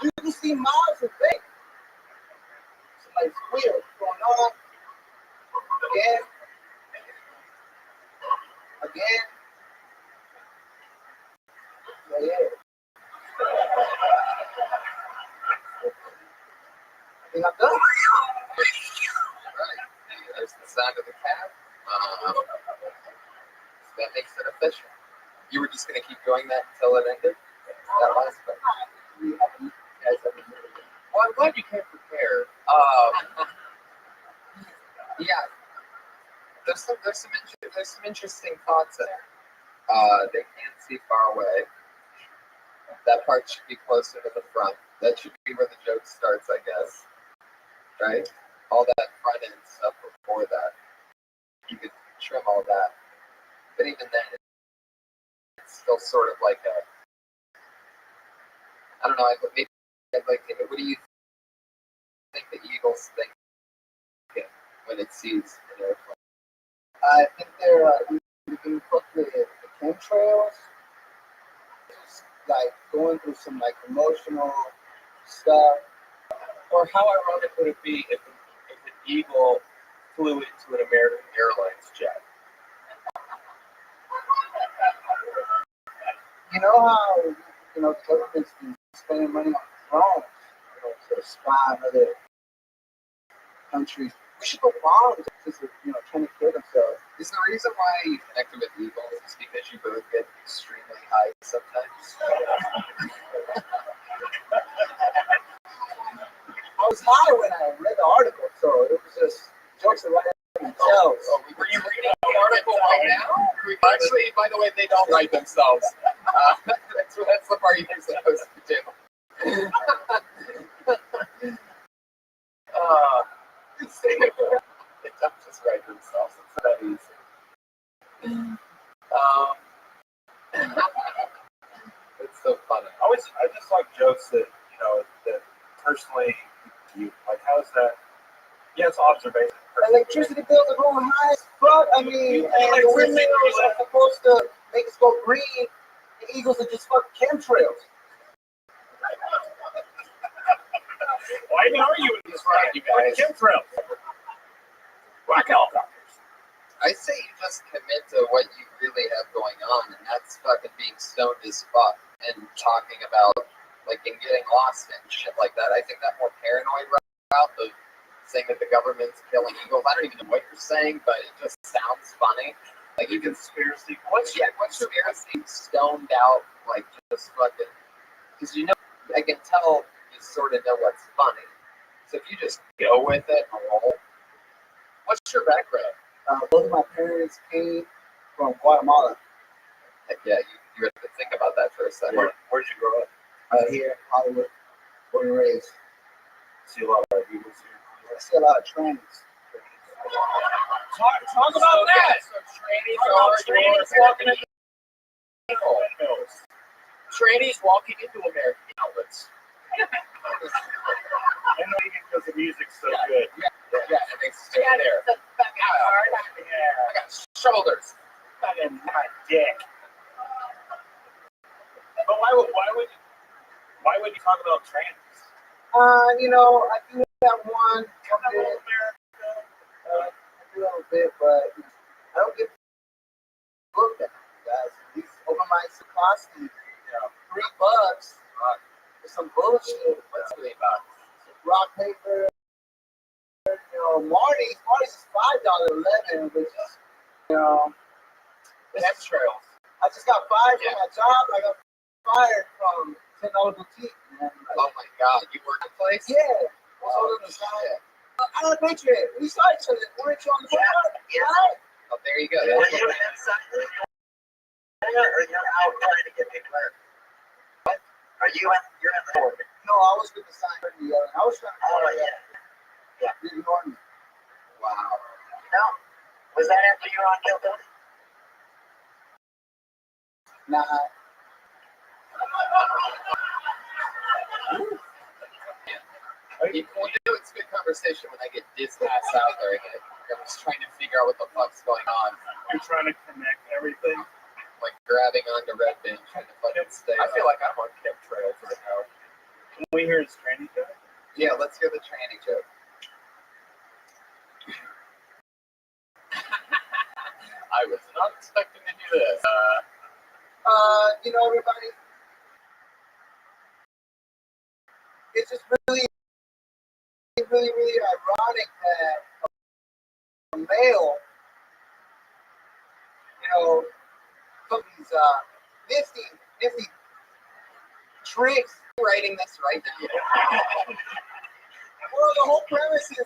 You can see miles of things. Somebody's wheels going on. Again. So, yeah. I think I'm done. Right. There's the sound of the cab. That makes it official. You were just going to keep doing that until it ended? That last part. Well, I'm glad you came prepared. Yeah. There's some interesting thoughts in there. They can't see far away. That part should be closer to the front. That should be where the joke starts, I guess. Right? All that front end stuff before that. You could trim all that. But even then, it's still sort of like a, I don't know, maybe I'd like to, what do you think the Eagles think when it sees an airplane? I think they're, you can put the chemtrails, like going through some like emotional stuff. Or how ironic would it be if an eagle flew into an American Airlines jet? You know how, the government's been spending money on drones, to spy on other countries. We should go bomb because they're, trying to kill themselves. Is the reason why you connected with eagles is because you both get extremely high sometimes? I was high when I read the article, so it was just jokes about themselves. Oh, were you reading the article right now? Actually, by the way, they don't write themselves. That's the part you're supposed to do. They don't just write themselves. It's that easy. It's so funny. I just like jokes that, that personally, like, how's that? Yes, observation. Electricity bills are going high as fuck. I mean, and the windmills are supposed to make us go green. The Eagles are just fucking chemtrails. Why are you in this right, you guys? Chemtrails. Black helicopters. I say you just commit to what you really have going on, and that's fucking being stoned as fuck and talking about like and getting lost and shit like that. I think that more paranoid route of saying that the government's killing eagles. I don't even know what you're saying, but it just sounds funny. Like you can Conspiracy. what's conspiracy stoned out like just fucking because I can tell you sort of know what's funny. So if you just go with it and roll. What's your background? Both of my parents came from Guatemala. Heck yeah, you have to think about that for a second. Where'd you grow up? Here in Hollywood, born and raised. See a lot of Eagles here. I see a lot of trains. Talk about that. So trannies walking into windmills. Trannies walking into American outlets. And maybe because the music's so good. Yeah, and they stand there. I got shoulders. Fucking my dick. But why would you talk about trans? I do have one. A little bit, but I don't get looked at, guys. These overnight cost me $3 for some bullshit. What's really about? Some rock paper. Marty's is $5.11, which is Chemtrails. I just got fired from my job. I got fired from $10 boutique, man. Oh my god, you work at a place? Yeah. I don't picture it. We saw each other. Weren't you on the board? Yeah. Oh, there you go. Are you inside? Or you're out trying to get people there? What? You're in the board. No, I was with the sign. I was trying to. Oh, yeah. Yeah. You ignored me. Wow. No. Was that after you were on Kilton? Nah. It's good conversation when I get dizzy ass out there again. I'm just trying to figure out what the fuck's going on. You're trying to connect everything. Like grabbing onto Red Bench trying to fucking stay. I feel like I'm on chemtrails right now. Can we hear his tranny joke? Yeah, let's hear the tranny joke. I was not expecting to do this. Everybody, it's just really, really, really ironic that a male, some of these nifty tricks. Writing this right now. Well, the whole premise is that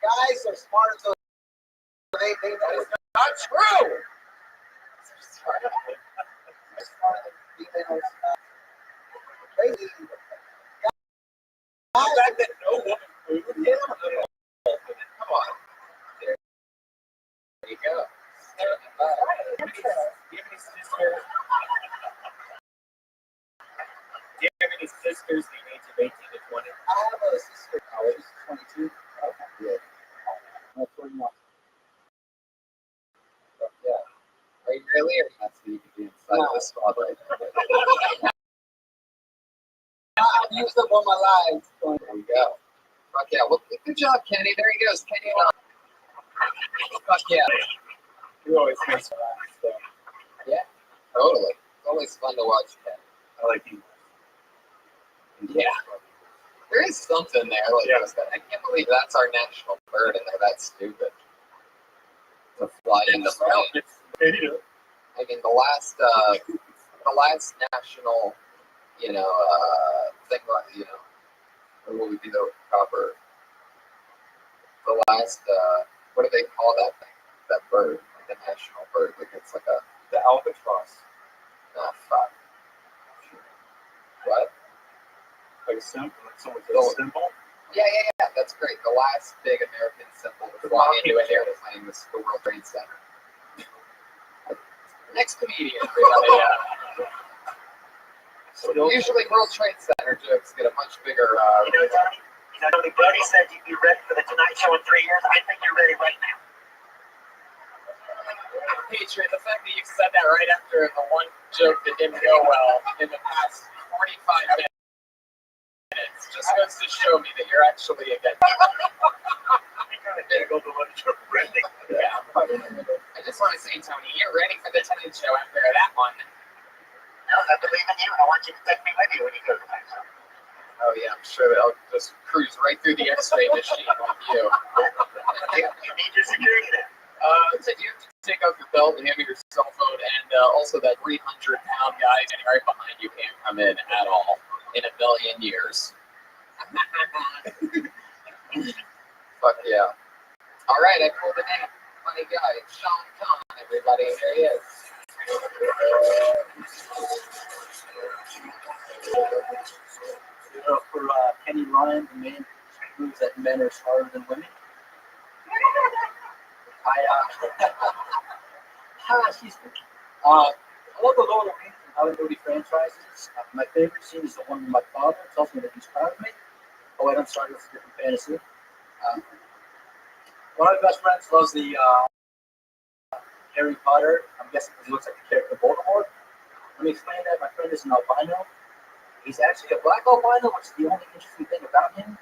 guys are smart, so they know it's Not true! smarter than females. Crazy. The fact that no woman food him. Come on. There you go. Do you have any sisters? Do you have any sisters in the age of 18 to 20? I have a sister now. She's 22. Okay, good. That's pretty much. Yeah. Are you really? Or that's what you can do inside No. the spot right now? I've used up all my lives. There you go. Fuck yeah. Well, good job, Kenny. There he goes. Kenny and fuck yeah. You always makes me laugh. So Yeah, totally. It's always fun to watch Kenny. I like you. Yeah. There is something there. Like, Yeah. I can't believe that's our national bird and they're that stupid. To fly in the plane. I mean, the last national, thing, what would be the proper, the last, what do they call that thing? That bird, like the national bird, like it's like The albatross. fuck. Like a symbol, like someone says a symbol. Yeah. That's great. The last big American symbol to fly into an airplane was the World Trade Center. Next comedian, everybody. So usually World Trade Center jokes get a much bigger. Tony Brody said you'd be ready for the Tonight Show in 3 years. I think you're ready right now. Patriot, the fact that you said that right after the one joke that didn't go well in the past 45 minutes just goes to show me that you're actually against it. Yeah. I just want to say, Tony, you're ready for the Tonight Show after that one. No, I believe in you. I want you to take me with you when you go to the Tonight Show. Oh yeah, I'm sure they'll just cruise right through the X-ray machine with you. You need your security there. So you have to take off your belt and hand me your cell phone, and also that 300-pound guy standing right behind you can't come in at all in a million years. Fuck yeah. All right, I pulled the name. Funny guy, Sean Conn, everybody. There he is. For Kenny Ryan, the man proves that men are smarter than women. I love the Lord of the Rings and How to franchises. My favorite scene is the one with my father tells me that he's proud of me. Oh wait, I'm sorry, that's a different fantasy. One of my best friends loves the Harry Potter. I'm guessing because he looks like the character Voldemort. Let me explain that. My friend is an albino. He's actually a black albino, which is the only interesting thing about him.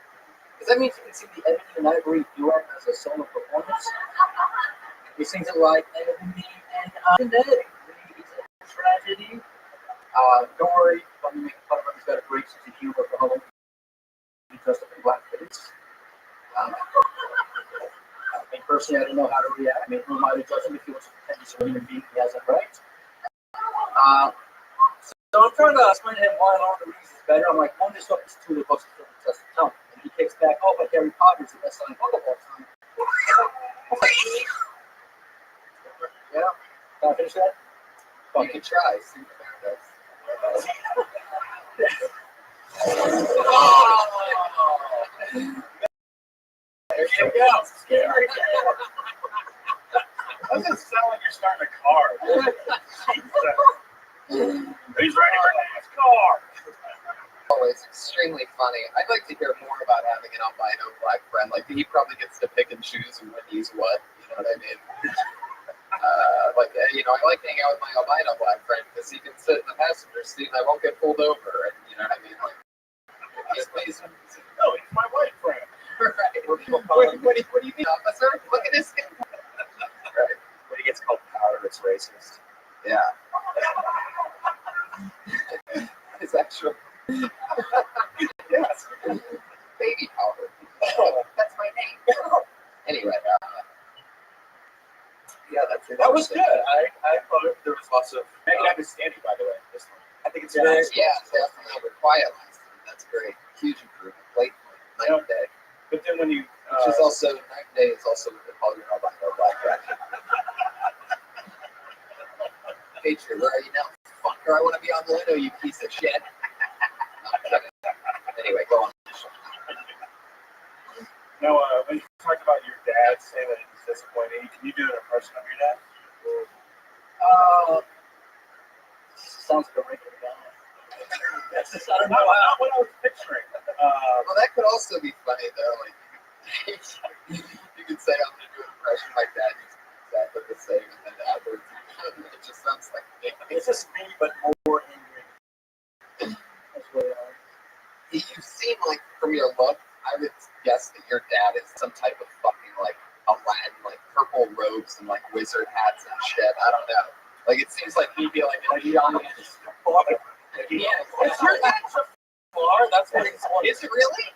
Because that means you can see the Ebony and Ivory duet as a solo performance. He sings it like Ebony and Ivory. It's a tragedy. Don't worry, don't be making fun of him. He's got a great sense of humor for Halloween. He dressed up in blackface. Personally, I don't know how to react. I mean, who am I to judge him if he wants to pretend he's a human being? He has that right. So I'm trying to explain to him why Lord of the Rings is better. I'm like, one, this book is truly books of the test of time. And he kicks back, oh, but Harry Potter is the best-selling book of all time. Yeah, can I finish that? You can try. See what that does. There you go. Doesn't sound like you're starting a car. He's ready for NASCAR. Always extremely funny. I'd like to hear more about having an albino black friend. Like he probably gets to pick and choose when he's what. You know what I mean? I like hanging out with my albino black friend because he can sit in the passenger seat and I won't get pulled over. And you know what I mean? Like, he's No, he's my white friend. Right. What do you mean, officer? Look at this guy. Right. When he gets called powder, it's racist. Yeah. His actual. Yes. Baby powder. That's my name. Anyway. Yeah, that's it. That was good. I thought there was lots of. I can understand you, by the way. This one. I think it's nice. Yeah, definitely. But quiet last time. That's great. Huge improvement. Late night and day. But then when you. Which is also, night and day is also what they call your albino black friend. Patriot, where are you now? Fucker, I want to be on Lino, you piece of shit. Anyway, go on. No, when you talked about your dad saying that he's disappointed, can you do an impression of your dad? Sounds like a regular guy. That's just, I don't know. Not what I was picturing. Well, that could also be funny, though. Like, you could say, I'm going to do an impression like that. Exactly the same, and then afterwards, it just sounds like it's just me, but more angry. That's really hard. You seem like, from your look, I would guess that your dad is some type of fucking like Aladdin, like purple robes and like wizard hats and shit. I don't know. Like it seems like he'd be like a young. Yeah, is your dad Jafar? That's what it's called. Is it really?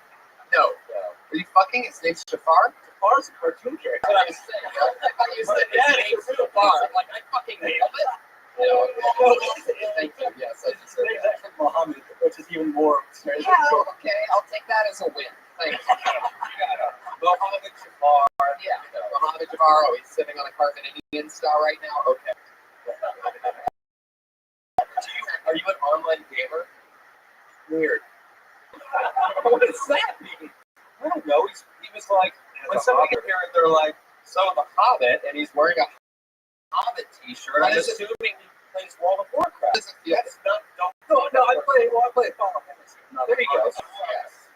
No. Are you fucking? His name's Jafar? Jafar's a cartoon character. That's what I was saying. I thought you said his name's Jafar. I'm like, I fucking nailed it. No, thank you. Yes, I just said that. Muhammad, which is even more. Yeah, okay, I'll take that as a win. Thank you. Muhammad Jafar. Yeah, Muhammad Jafar. Oh, he's sitting on a carpet Indian style right now. Okay. Are you an online gamer? Weird. What does that mean? I don't know. He was like, when somebody get here and they're like, So the Hobbit, and he's wearing a Hobbit T-shirt. I'm assuming he plays World of Warcraft. Doesn't feel That's not, no, I play Final Fantasy. There you go.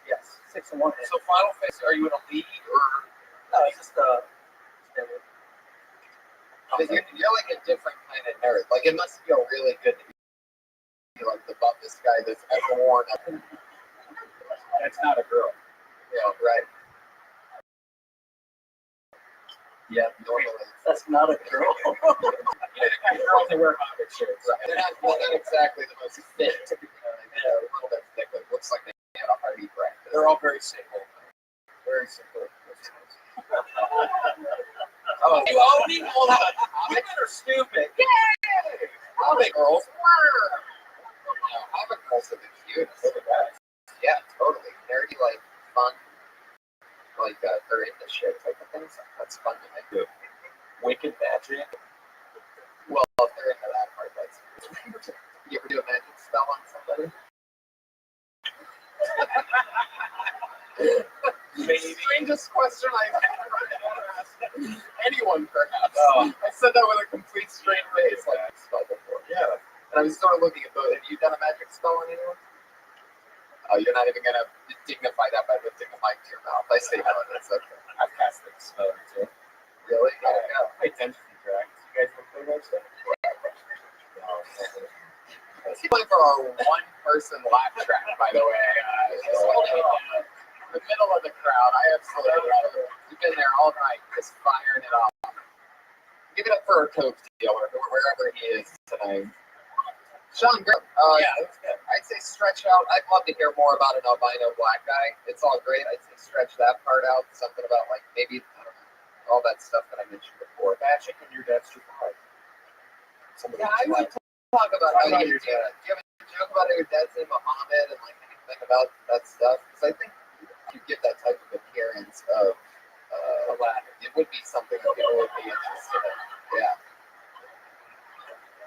Yes. 6 and 1. So Final Fantasy, are you in a league or? No, it's just standard. But you're like a different kind of nerd. Like it must feel really good to be like the buffest guy that's ever worn a. That's not a girl. Yeah, right. Yeah, normally. That's not a girl. Girls that wear Hobbit shirts. Right. They're not exactly the most fit. They're a little bit thicker. Looks like they had a hearty breakfast. They're all very simple. Very simple. Oh, you already hold on. Hobbit are stupid. Yay! Hobbit girls. No, Hobbit girls are the cutest. Yeah, totally. Nerdy, like fun. Like they're into shit type of things. That's fun to make. Wicked magic. Well, if they're into that part, that's. You ever do a magic spell on somebody? Maybe. Strangest question I've ever asked anyone, perhaps. I said that with a complete straight face, like I've spelled before. Yeah. And I was sort of looking at both. Have you done a magic spell on anyone? Oh, you're not even gonna dignify that by lifting the mic to your mouth. I say no, that's okay. I've cast the spell too. Really? How to go? I tend to dragons. You guys want to play that stuff? He's playing for our one-person laugh track, by the way. He's holding it down in the middle of the crowd. I absolutely love it. He's been there all night, just firing it off. Give it up for our Coke dealer, wherever he is tonight. Sean, Yeah, that's good. I'd say stretch out. I'd love to hear more about an albino black guy. It's all great. I'd say stretch that part out. Something about like maybe I don't know, all that stuff that I mentioned before. Magic and your dad's super hard. Yeah, I would talk about how your dad. Do you have a joke about how your dad's name Muhammad and like anything about that stuff? Because I think you get that type of appearance of Aladdin. It would be something that people would be interested in. Yeah.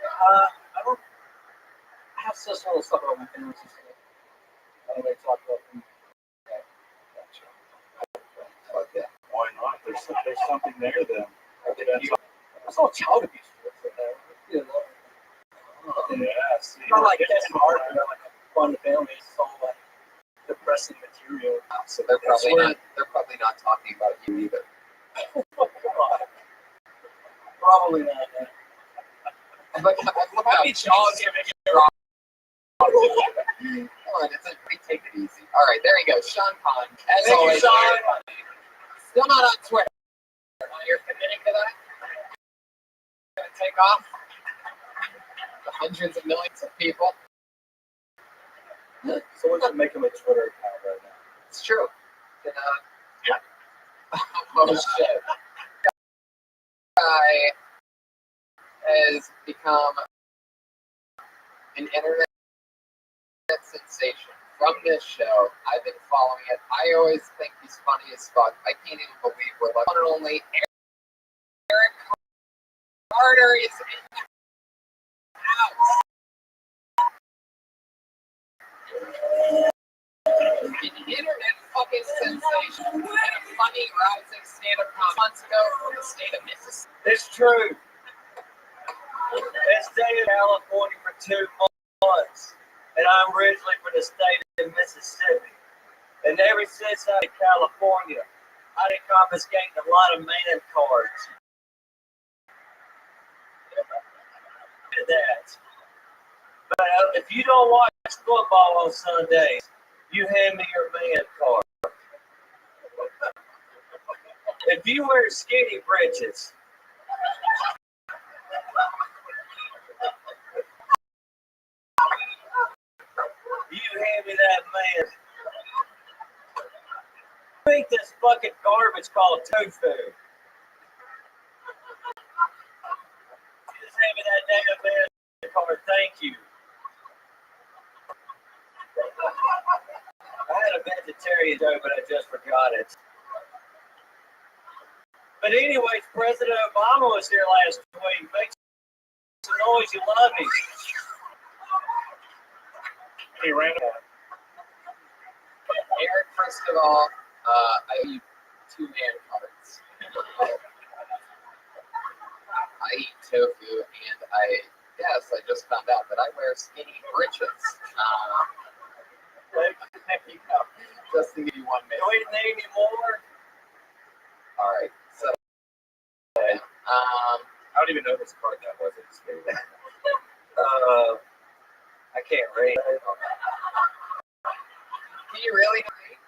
I don't have such little stuff about my family. I don't really talk about them. Okay. Why not? There's something there then. It's all child abuse. Yeah, see. Not like that's hard, but like a fun family. It's all like depressing material. So they're probably not talking about you either. Probably not. But look how John giving you wrong. Come on, take it easy. All right, there you go, Sean Pond. As Thank always, you, Sean. Still not on Twitter. You're committing to that? Gonna take off the hundreds of millions of people. Someone should make him a Twitter account right now. It's true. And, oh shit. Guy has become an internet sensation from this show. I've been following it. I always think he's funny as fuck. I can't even believe we're like one and only Eric Carter is in the house. An internet fucking sensation and a funny rising stand-up comedy months ago from the state of Mississippi. It's true. It's stayed in California for 2 months, and I'm originally from the state of Mississippi. And ever since I'm in California, I've been confiscating a lot of man cards. That. But if you don't watch football on Sundays, you hand me your man card. If you wear skinny britches, you hand me that man. I think this fucking garbage called tofu. You just hand me that damn man card. Thank you. I had a vegetarian joke, but I just forgot it. But anyways, President Obama was here last week. Make some noise, you love me. He ran out. Eric, first of all, I owe you 2 man cards. I eat tofu, and I just found out that I wear skinny britches. There you go. Just to give you 1 minute. Do we need any more? All right. So, I don't even know whose card that was. I just gave it. I can't read. can you really read?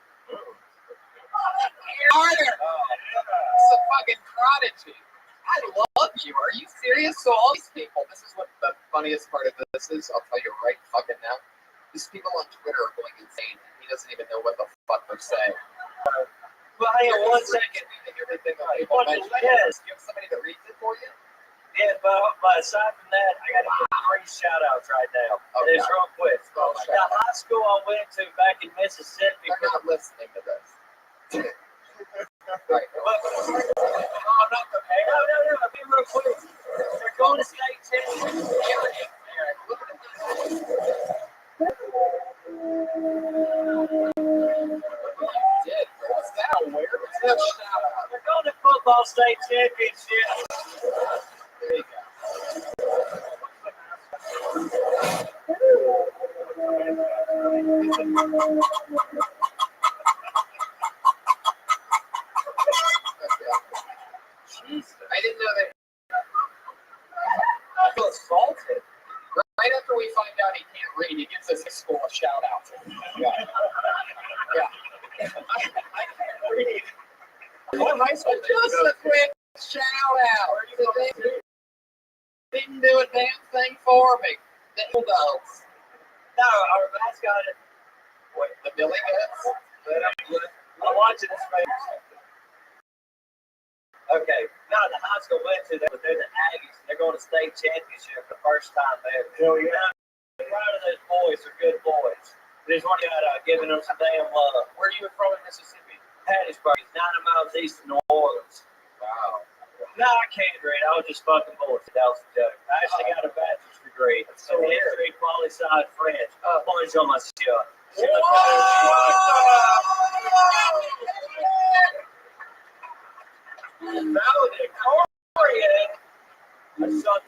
Harder. It's a fucking prodigy. I love you. Are you serious? So all these people, this is what the funniest part of this is. I'll tell you right fucking now. These people on Twitter are going insane. He doesn't even know what the fuck they're saying. Well, hang on 1 second. Everything that people mention. Yes. You have somebody that reads it for you? Yeah, but aside from that, I got to give 3 shout-outs right now. Okay. It's real quick. Oh, The high school I went to back in Mississippi. They're not listening to this. Right. I'm not the man. No. Be real quick. They're going to state championship. Look at this. Did. What's that? Where? It's no shout out. They're going to football state championship. There you go. Jesus. I didn't know that. I feel assaulted. Right after we find out he can't read, he gives us a school a shout out. Yeah. I can't read. What high school did you Just go a to? quick shout out. They didn't do a damn thing for me. The Bulldogs. No, our mascot is. What, the Billy Goats? I'm watching this face. Okay, no, the high school went to them, but they're the Aggies. They're going to state championship for the first time there. Hell yeah. I'm proud of those boys. They're good boys. They just want to giving them some damn love. Where are you from in Mississippi? Hattiesburg is 90 miles east of New Orleans. Wow. No, I can't read. I was just fucking bullshit. That was a joke. I actually got a bachelor's degree. So in weird. history, quali-sci French. Points on my shit. Valedictorian. I saw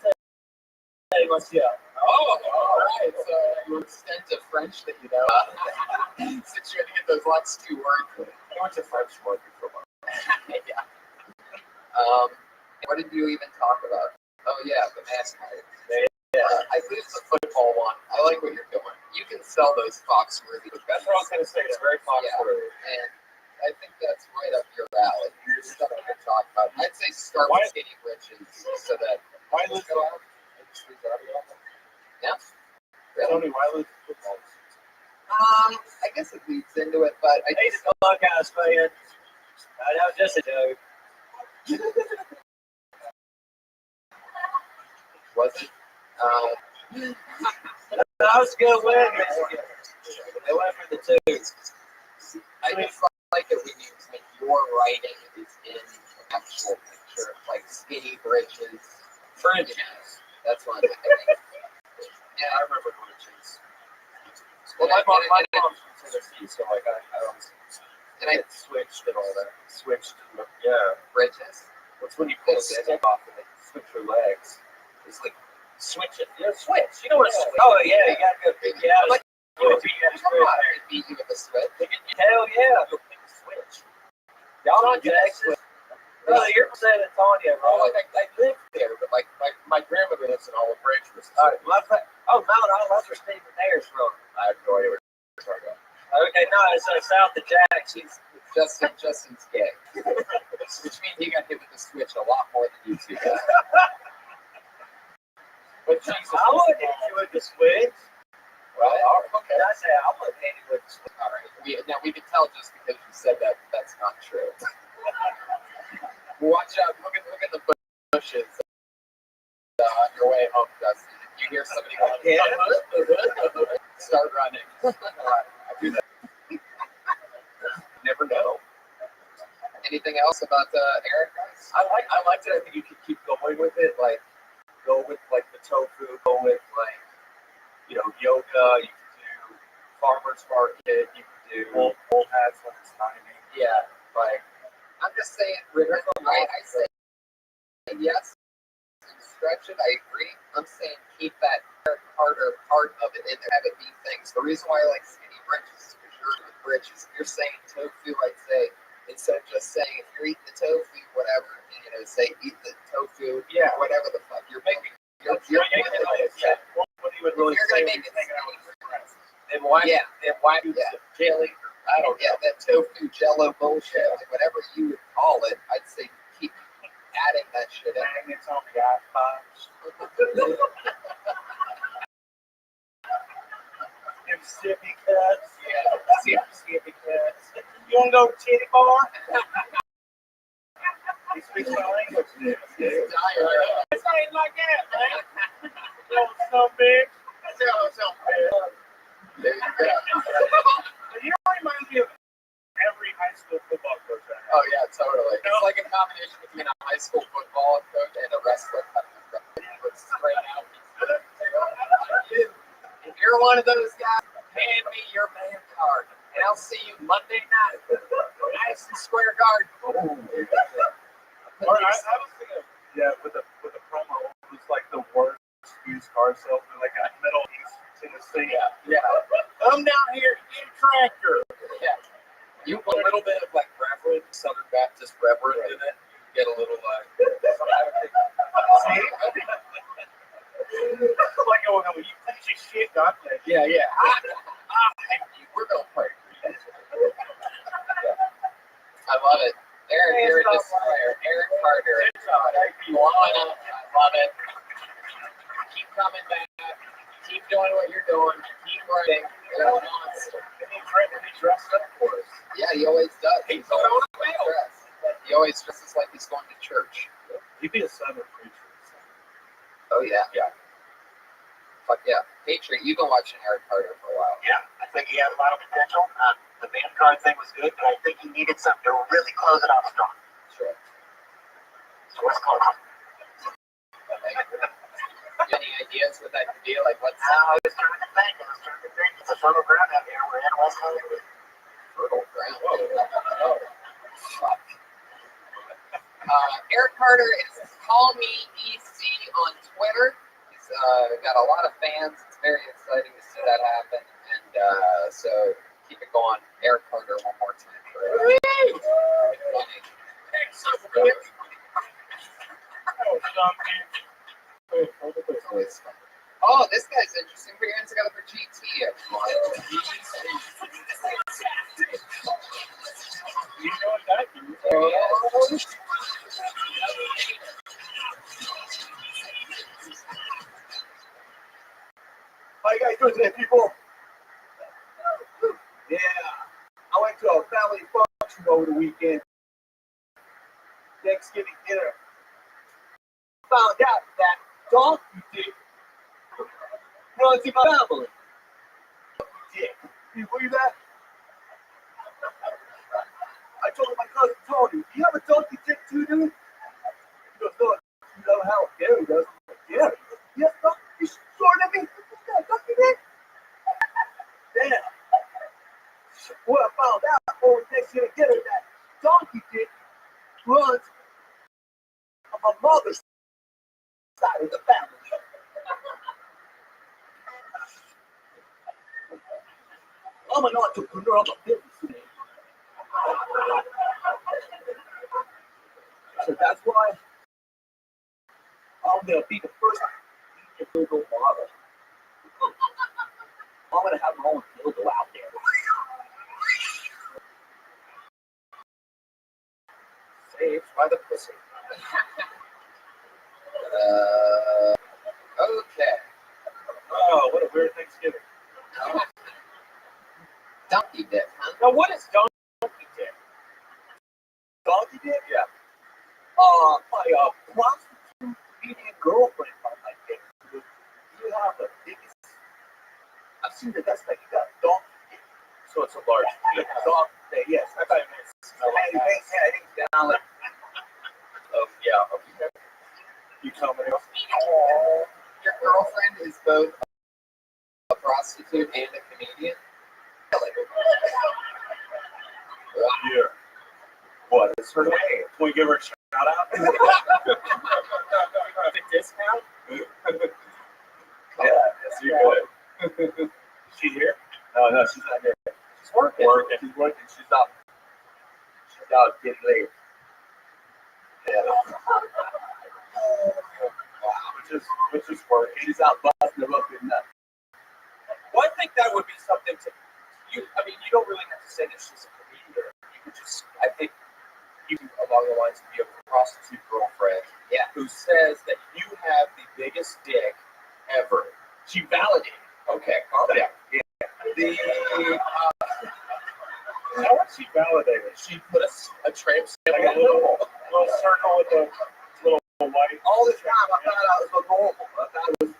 my shit. Oh, all right. So you extent to French that you know. Since you had to get those last 2 words. I went to French market for a while. Yeah. What did you even talk about? Oh yeah, the mascot. I lose the football one. I like what you're doing. You can sell those Foxworthy. That's what I was going to say. It's very popular. Yeah. And I think that's right up your alley. Your stuff I can talk about. I'd say start with skinny britches so that Why lose go out. Yeah. Tell me why lose football? I guess it leads into it, but I He's a Buckeyes fan. That was just a joke. was it? That was a good win. They went for the 2. I just like it when your writing is in an actual picture, like skinny britches, fringes. That's one thing. Yeah, I remember going to Chase. Well, my mom's from Tennessee, so like I And I switched and all that. Switched. Yeah. britches. It's when you pull a stick off and they switch your legs. It's like switch it. Yeah, switch. You know what a switch? Oh, yeah, you got to go pick you out. Like, You beat that come switch. on, I beat you with a switch. Hell yeah. Go pick a switch. Y'all not Texas. No, you're from San Antonio, bro. Well, like I live there, but like my grandmother lives in Olive Branch, Mississippi. Mount Olive, that's where Stephen Ayers from. I have no idea where you're talking about. Okay, no, it's south of Jackson. Justin's gay, which means he got hit with the switch a lot more than you two got. But Jesus, I wouldn't hit you with the switch. Well, okay. I said I wouldn't hit you with the switch. All right. We can tell just because you said that that's not true. Watch out! Look at the bushes on your way home, Justin. If you hear somebody go, start running. I do that. Never know. Anything else about Eric? I liked it. I think you could keep going with it. Like, go with like the tofu. Go with like, yoga. You could do farmers market. You could dude. Old hats when it's timing. Yeah, like I'm just saying. I say yes. Stretch it. I agree. I'm saying keep that harder part of it in there. Have it be things. The reason why I like skinny britches is because you're with britches. If you're saying tofu, I'd say instead of just saying if you're eating the tofu, whatever, you know, say eat the tofu, whatever the fuck. You're making it. What do you really say? You're making it. Then why do the jelly? I don't know. That tofu jello bullshit, like whatever you would call it, I'd say keep adding that shit in. Magnets on the iPods. Them sippy cuts. Yeah. Sippy cuts. You want to go to titty bar? He speaks my language. It's ain't like that, man. So big. So big. there you go. You know, it reminds me of every high school football coach. Oh yeah, totally. It's like a combination between a high school football coach and a wrestler. If you're one of those guys, hand me your man card, and I'll see you Monday night at Madison Square Garden. Or I was thinking, with the promo, it was like the worst used car salesman, like a Middle East Tennessee. Yeah. Come down here, get a tractor. Yeah. You put a little bit of like Reverend, Southern Baptist Reverend in it, you get a little like. See? Like, oh no, you piece of shit, God bless you. Yeah. We're gonna pray for you. I love it. Aaron Carter. I love it. Keep coming back. Keep doing what you're doing. Keep writing. You're a monster. He dressed up for us. Yeah, he always does. He always dresses like he's going to church. He'd be a Southern preacher. Oh yeah. Fuck yeah. Patriot, you've been watching Aaron Carter for a while. Yeah, I think he had a lot of potential. The man card thing was good, but I think he needed something to really close it off strong. Sure. So let's close it. Any ideas what that could be? Like what's I was trying to think. It's a fertile ground out here. We're in West Hollywood. fertile ground? Oh, fuck. Eric Carter is Call Me EC on Twitter. He's got a lot of fans. It's very exciting to see that happen. And so keep it going. Eric Carter one more time. Oh, this guy's interesting. Put your hands together for GT. You know what that means? How you guys doing today, people? Yeah, I went to a family function over the weekend. Thanksgiving dinner. Found out that donkey dick runs in my family. Dick. Can you believe that? I told my cousin Tony, "Do you have a donkey dick too, dude?" He goes, "No, you know how Gary does." I'm like, "Gary? Yes, donkey? You sort of me? Yeah, donkey dick?" Damn. What I found out over Thanksgiving dinner that donkey dick runs on my mother's side of the family. I'm an entrepreneur. I'm a businessman. So that's why I'm gonna be the first illegal model. I'm gonna have my own dildo out there. Saved by the pussy. Okay. Oh, what a weird Thanksgiving. Donkey dick, huh? Now, what is donkey dick? Donkey dick? Yeah. My prostitute median girlfriend found my dick. You have the biggest. I've seen the best like you got donkey dick. So it's a large dick. Donkey dick, yes. I thought it meant down like. Oh, yeah. Okay. You tell me else. Your girlfriend is both a prostitute and a comedian? Yeah. What is her name? Can we give her a shout out? The discount? Yeah, yes, you could. Is she here? No, she's not here. She's working. She's working. She's up. She's out getting late. Yeah. Which is working. She's out busting them up in nuts. Well, I think that would be something to you. I mean, you don't really have to say that she's a comedian. You could just, I think, you along the lines of you have a prostitute girlfriend, who says that you have the biggest dick ever. She validated. Okay, calm down. Yeah. How was she validated? She put a tramp stamp Like a on little circle with a little white. All this time I thought I was normal. I thought it was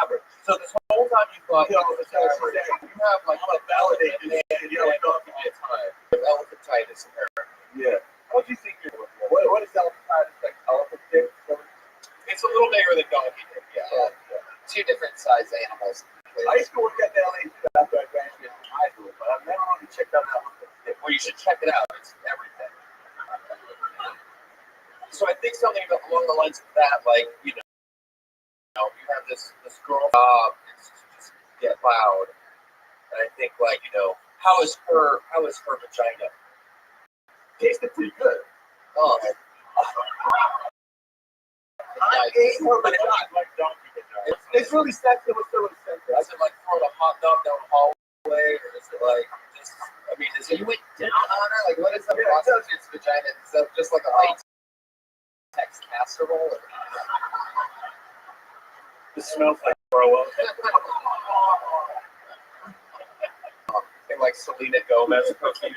average. So this whole time you thought You you know, was so average. You have like I'm a validated man. You know, donkey time. Elephantitis, apparently. yeah. What do you think you're with? What is elephantitis like? Elephant dick? It's a little bigger than donkey dick, yeah. Two different size animals. I used to work at the LA after I graduated from high school, but I've never really checked out elephant dick. Well, you should check it out. It's everything. So I think something along the lines of that, like, you have this girl it's just get loud. And I think, like, how is her vagina? Tasted pretty good. Oh, I ate her, but Like donkey vagina. it's really sexy. What's really sexy? is it like throwing a hot dog down the hallway, or is it like just? I mean, is So it? you went down on her? Like, what is a prostitute's vagina? Is that just like a latex casserole? Or... It smells like throw up. Thing like Selena Gomez cooking.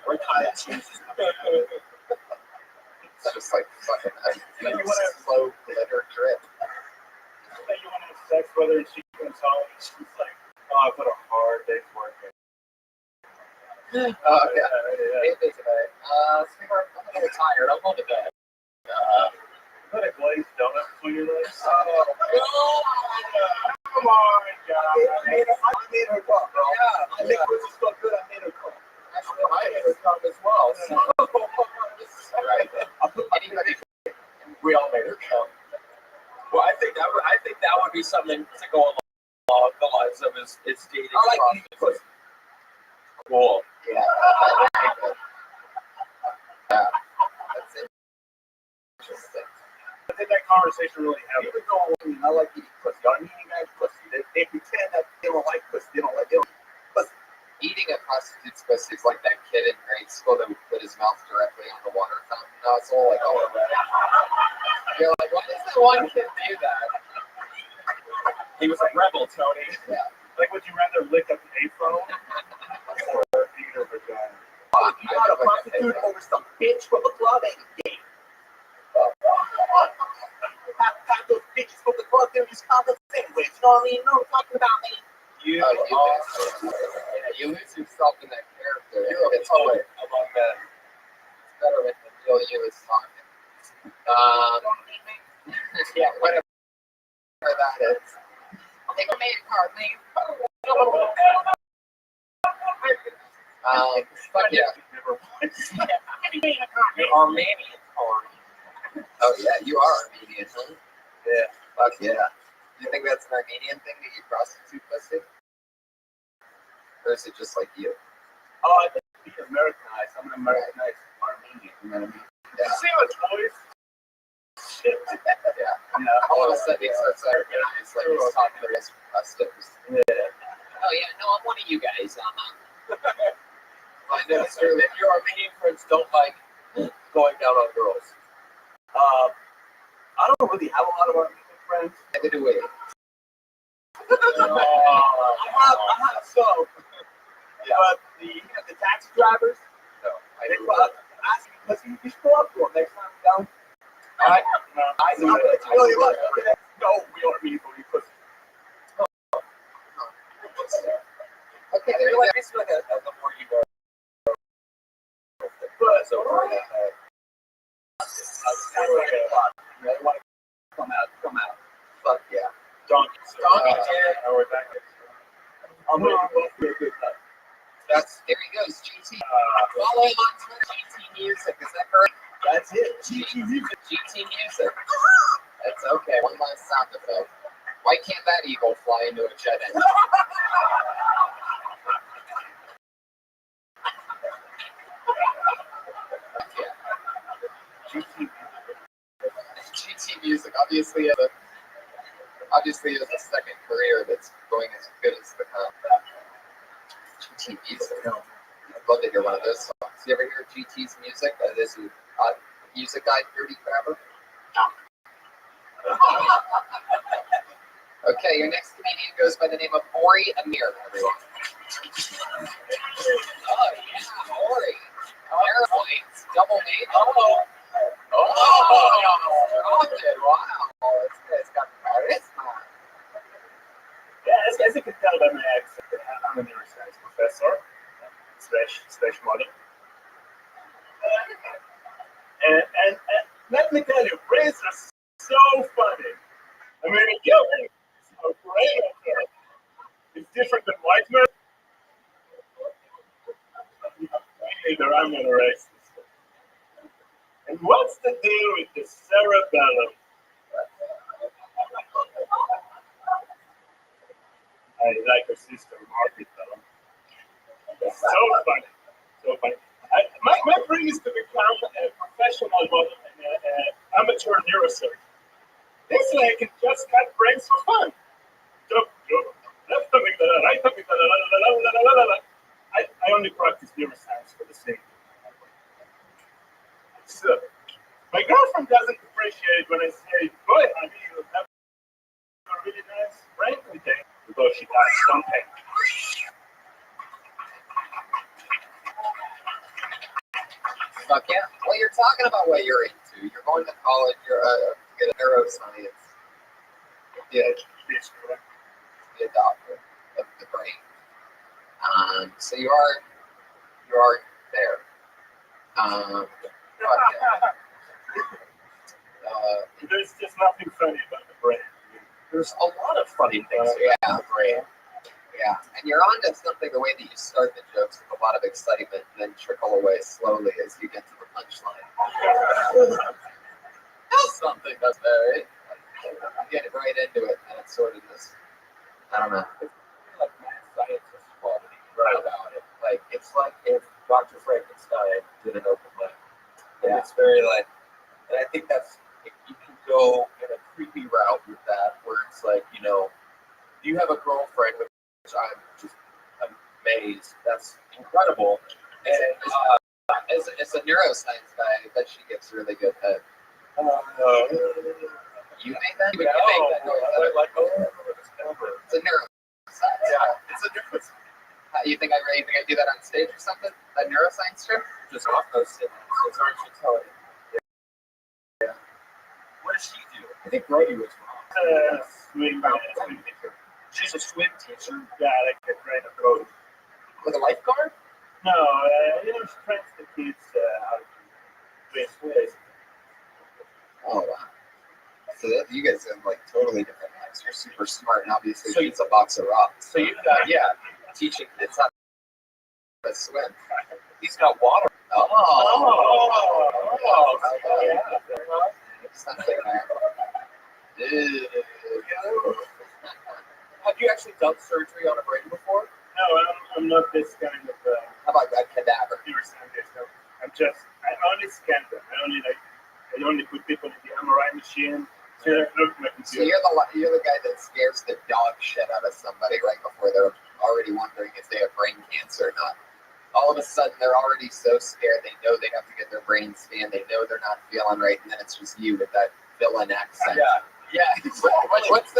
We're kind of cheesy. It's just like fucking slow glitter drip. Say you want to have sex with her and she comes home and she's like, oh, I put a hard day's work in. Oh, yeah. Hey, today. Sweetheart, I'm a little tired. I'm going to bed. Put a glazed donut between your legs. Come on, guys. I made her talk, bro. Yeah. I think this is so good. I made her talk. Actually, I made her come as well. So. Right. Anybody? We all made her come. Well, I think that would be something to go along the lines of is dating. I like eating pussy. Cool. Yeah. Yeah. That's interesting. I think that conversation really happened. Even though I like eating pussy, Armenian guys pussy. They pretend that they don't like pussy. They don't like pussy. Eating a prostitute's pussy is like that kid in grade school that would put his mouth directly on the water fountain nozzle, like all over. You're like, why does that one kid do that? He was a rebel, Tony. Yeah. Like, would you rather lick a payphone or eat her vagina? You got a prostitute over some bitch from the club ain't gay. Have those bitches from the club there, these condoms anyways. You know what I mean? You know what I'm talking about, man. You lose yourself in that character. You're a poet among men. It's better when the real you is talking. Yeah, whatever that is. I'll take a main card, please. But yeah. You're Armenian, Tony. Oh yeah, you are Armenian, huh? Yeah. Fuck yeah. You think that's an Armenian thing to eat prostitute pussy? Or is it just like you? Oh, I think being Americanized. I'm an Americanized Armenian. You know what I mean? Yeah. See what toys? Shit. Yeah. All of a sudden he starts Americanized, like he's talking to his customs. Yeah. Oh yeah, no, I'm one of you guys. I know it's true that your Armenian friends don't like going down on girls. I don't really have a lot of Armenian friends. Neither do we. I have some. Yeah. But the taxi drivers, No, I they do. put up asking because you should go up to them next time you down. I I'm gonna let you know you look. No, we don't mean for you pussy. Okay, there you You're go. like, it's like the more you go. But So far that they want to come out. Fuck yeah. Donkey. Donkey dick. Oh, we're back. I'm ready to go for a good time. There he goes, GT. Follow him on Twitter, GT Music. Is that correct? That's it. GT Music. GT Music. That's okay. One last sound effect. Why can't that eagle fly into a jet engine? GT Music obviously has a second career that's going as good as the GT Music. I'd love to hear one of those songs. You ever hear GT's music? This is music guy, Dirty Crabber. Okay, your next comedian goes by the name of Ori Amir, everyone. Oh, yeah, Ori. Airplanes, double name. Oh, wow. This guy's got charisma. Yeah, as you can tell by my accent, I'm a neuroscience professor slash model. And let me tell you, brains are so funny. I mean, yelling is a brain affair. It's different than white men. Either I'm not a racist. And what's the deal with the cerebellum? I like her sister, Margaret Bellum. It's so funny. So funny. My dream is to become a professional model and amateur neurosurgeon. This way I can just cut brains for fun. Left amygdala, right amygdala, I only practice neuroscience for the sake. So, my girlfriend doesn't appreciate when I say, boy, honey, you have a really nice brain today. Although she does something. Fuck yeah. Well, you're talking about what you're into. You're going to college. You're get a neuroscience. Yeah, be a doctor of the brain. So you are there. There's just nothing funny about the brain. There's a lot of funny things about the brain. Yeah, and you're onto something the way that you start the jokes with a lot of excitement and then trickle away slowly as you get to the punchline. Something does that, right? You get right into it, and it's sort of this, I don't know. It's like mad scientist quality about it. Like, it's like if Dr. Frankenstein did an open mic. And it's very like, and I think that's, you can go in a creepy route with that, where it's like, you know, you have a girlfriend, which I'm just amazed. That's incredible. And As a neuroscience guy, I bet she gets really good head. You made that? You made that noise. It's a neuroscience. yeah, it's a difference. You think I do that on stage or something? A neuroscience trip? Just off those statements. Aren't you telling me? Yeah. What does she do? I think Brody was wrong. Swim teacher. She's a swim teacher. Yeah, like a trainer coach. Like a lifeguard? No, she trains the kids how to swim. Oh, wow. So you guys have like totally different lives. You're super smart, and obviously So it's a box of rocks. So you've got, Teaching kids how to swim. he's got water. Something there. Have you actually done surgery on a brain before? No, I'm not this kind of How about that cadaver? neuroscientist. No. I only scan them. I only put people in the MRI machine. So look at my So computer. you're the guy that scares the dog shit out of somebody right before they're already wondering if they have brain cancer or not. All of a sudden, they're already so scared. They know they have to get their brain scanned. They know they're not feeling right, and then it's just you with that villain accent. Yeah. What's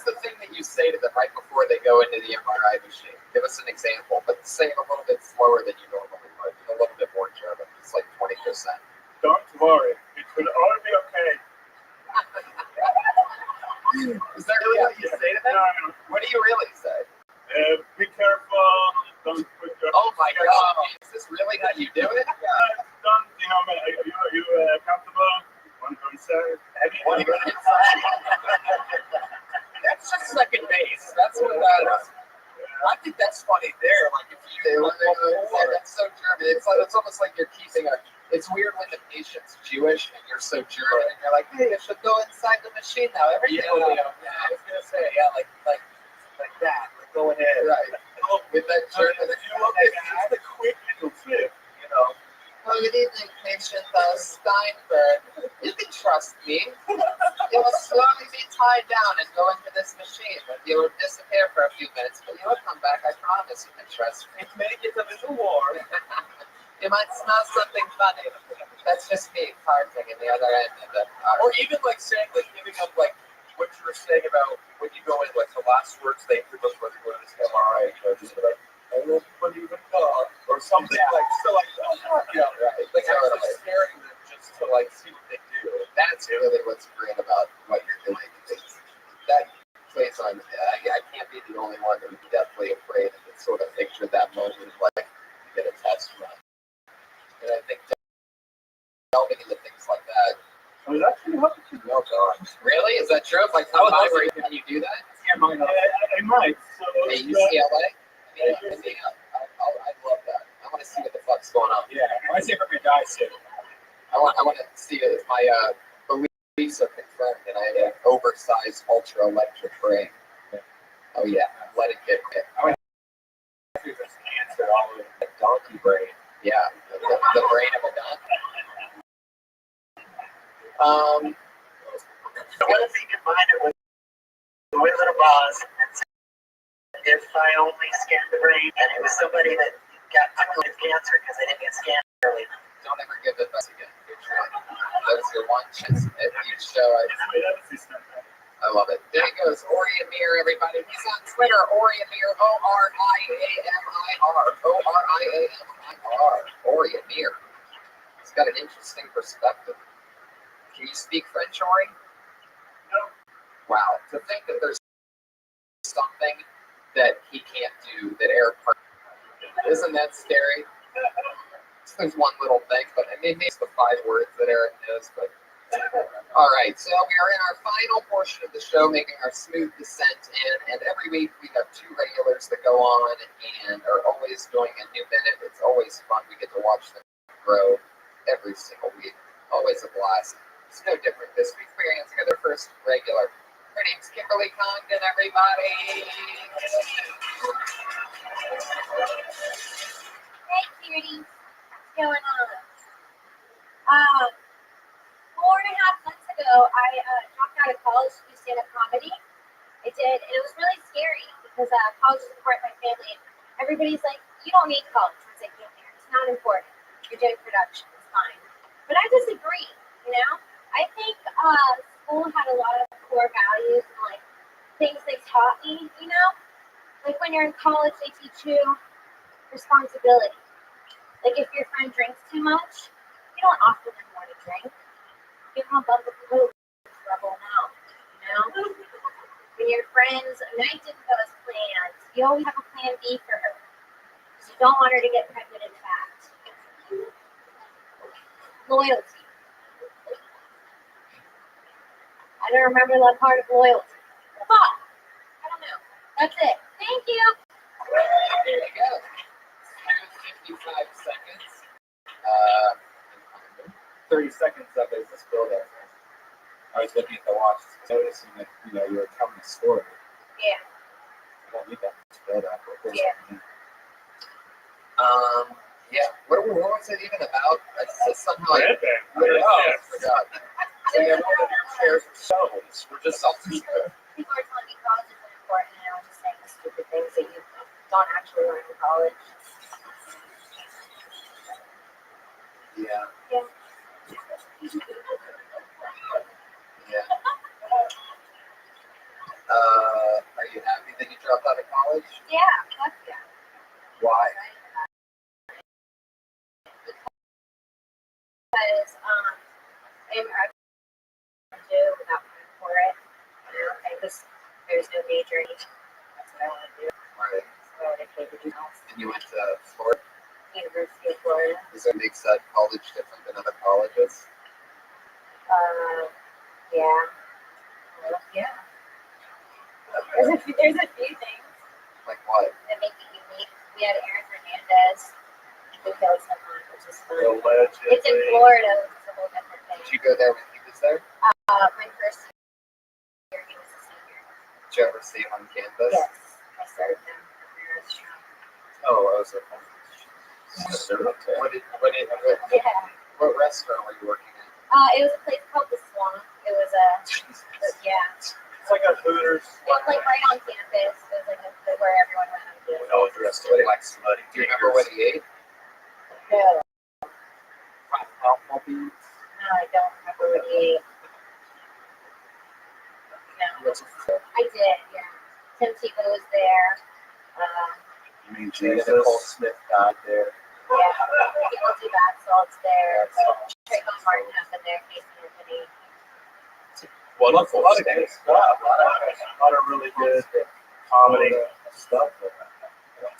the thing that you say to them right before they go into the MRI machine? Give us an example, but say it a little bit slower than you normally would. A little bit more German. It's like 20%. Don't worry, it will all be okay. Is that really what you say to them? No. What do you really say? Be careful. Don't put your. Oh my God! Is this really how you do it? Don't. Are you comfortable? One concern. That's just second base. That's what that is. I think that's funny there. Like if you That's so German. It's like it's almost like you're keeping a. It's weird when the patient's Jewish and you're so German and you're like, hey, you should go inside the machine now. Everything will be okay. I was gonna say, like that. Like go ahead. Right. With that German. It's the quick little flip, you know. Oh, good evening, patient Steinberg. You can trust me. You will slowly be tied down and go into this machine. You will disappear for a few minutes, but you will come back. I promise. You can trust me. It may get a little warm. You might smell something funny. That's just me farting in the other end of the Or even like saying, like giving up like what you were saying about when you go in, like the last words they give us when they go to this MRI, just be like, I don't believe in God, or something like so like Yeah, right. like actually scaring them just to like see what they do. That's really what's great about what you're doing. That plays on. I can't be the only one who's deathly afraid and sort of picture that moment like you get a test run. And I think delving into things like that. I was actually hoping to. Oh God, really? Is that true? Like, how can you do that? I might. So Hey, UCLA. I love that. I want to see what the fuck's going on. yeah, I want to see if I'm gonna die soon. I want to see if my beliefs are confirmed and I have an oversized ultra electric brain. Oh yeah, let it get quick. Answer all of it. Donkey brain. Yeah, the brain of a donkey. So one thing in mind it was the Wizard of Oz and said, if I only scanned the brain, and it was somebody that got with cancer because they didn't get scanned early enough. Don't ever give advice again. That was your one chance at each show. I love it. There he goes, Ori Amir, everybody. He's on Twitter, Ori Amir, O-R-I-A-M-I-R. O-R-I-A-M-I-R. Ori Amir. He's got an interesting perspective. Can you speak French, Ori? No. Wow. To think that there's something that he can't do that Eric isn't that scary? There's one little thing, but I mean, it's the 5 words that Eric knows, but all right, so we are in our final portion of the show, making our smooth descent in, and every week we have 2 regulars that go on and are always doing a new minute. It's always fun. We get to watch them grow every single week. Always a blast. It's no different this week. We're going to get their first regular. Her name's Kimberly Congdon, everybody. Hey, cutie. What's going on? 4.5 months ago, I dropped out of college to do stand-up comedy. I did, and it was really scary because college is important to my family. And everybody's like, you don't need college once I came here. It's not important. You're doing production. It's fine. But I disagree, you know? I think school had a lot of core values and, like, things they taught me, you know? Like, when you're in college, they teach you responsibility. Like, if your friend drinks too much, you don't offer them more to drink. You hump up the coat, rubble them out, you know? When your friend's night didn't go as planned, you always have a plan B for her. Because you don't want her to get pregnant in fact. Loyalty. I don't remember that part of loyalty. Fuck! I don't know. That's it. Thank you. There you go. 55 seconds. 30 seconds of it is this build-up. I was looking at the watch, noticing that you were telling a story. Yeah. I don't need that much build-up. Yeah. Yeah. What was it even about? Somehow I forgot. And then all of your chairs are shovels. We're just all People are telling me college isn't important, and I'm just saying the stupid things that you don't actually learn in college. Yeah. Yeah. Yeah. Are you happy that you dropped out of college? Yeah, fuck yeah. Why? Because I do without paying for it. You know, and just there's no major need. That's what I want to do. Right. So I paid to do else. And you went to Florida? University of Florida. Does that make that college different than other colleges? Yeah. Well, yeah. There's a few things. Like what? that make it unique. We had Aaron Hernandez who goes them on, which is fun. It's in Florida, which is a whole different thing. Did you go there when he was there? My first year, he was a senior. Did you ever see him on campus? Yes, I served him at my restaurant. Oh, I was at home. Yeah. What restaurant were you working at? It was a place called The Swan. It was yeah. It's like a Hooters. It was like right on campus. It was like where everyone went on campus. All dressed up like somebody. Do you remember what he ate? No, Applebee's. no, I don't remember what he ate. No, I did, yeah. Tim Tebow was there. You mean Jada Jesus? Nicole Smith died there. Yeah, people do that, salt's there. Trayvon Martin has been there, Casey Anthony. Well, A lot of good stuff. A lot of really good comedy stuff.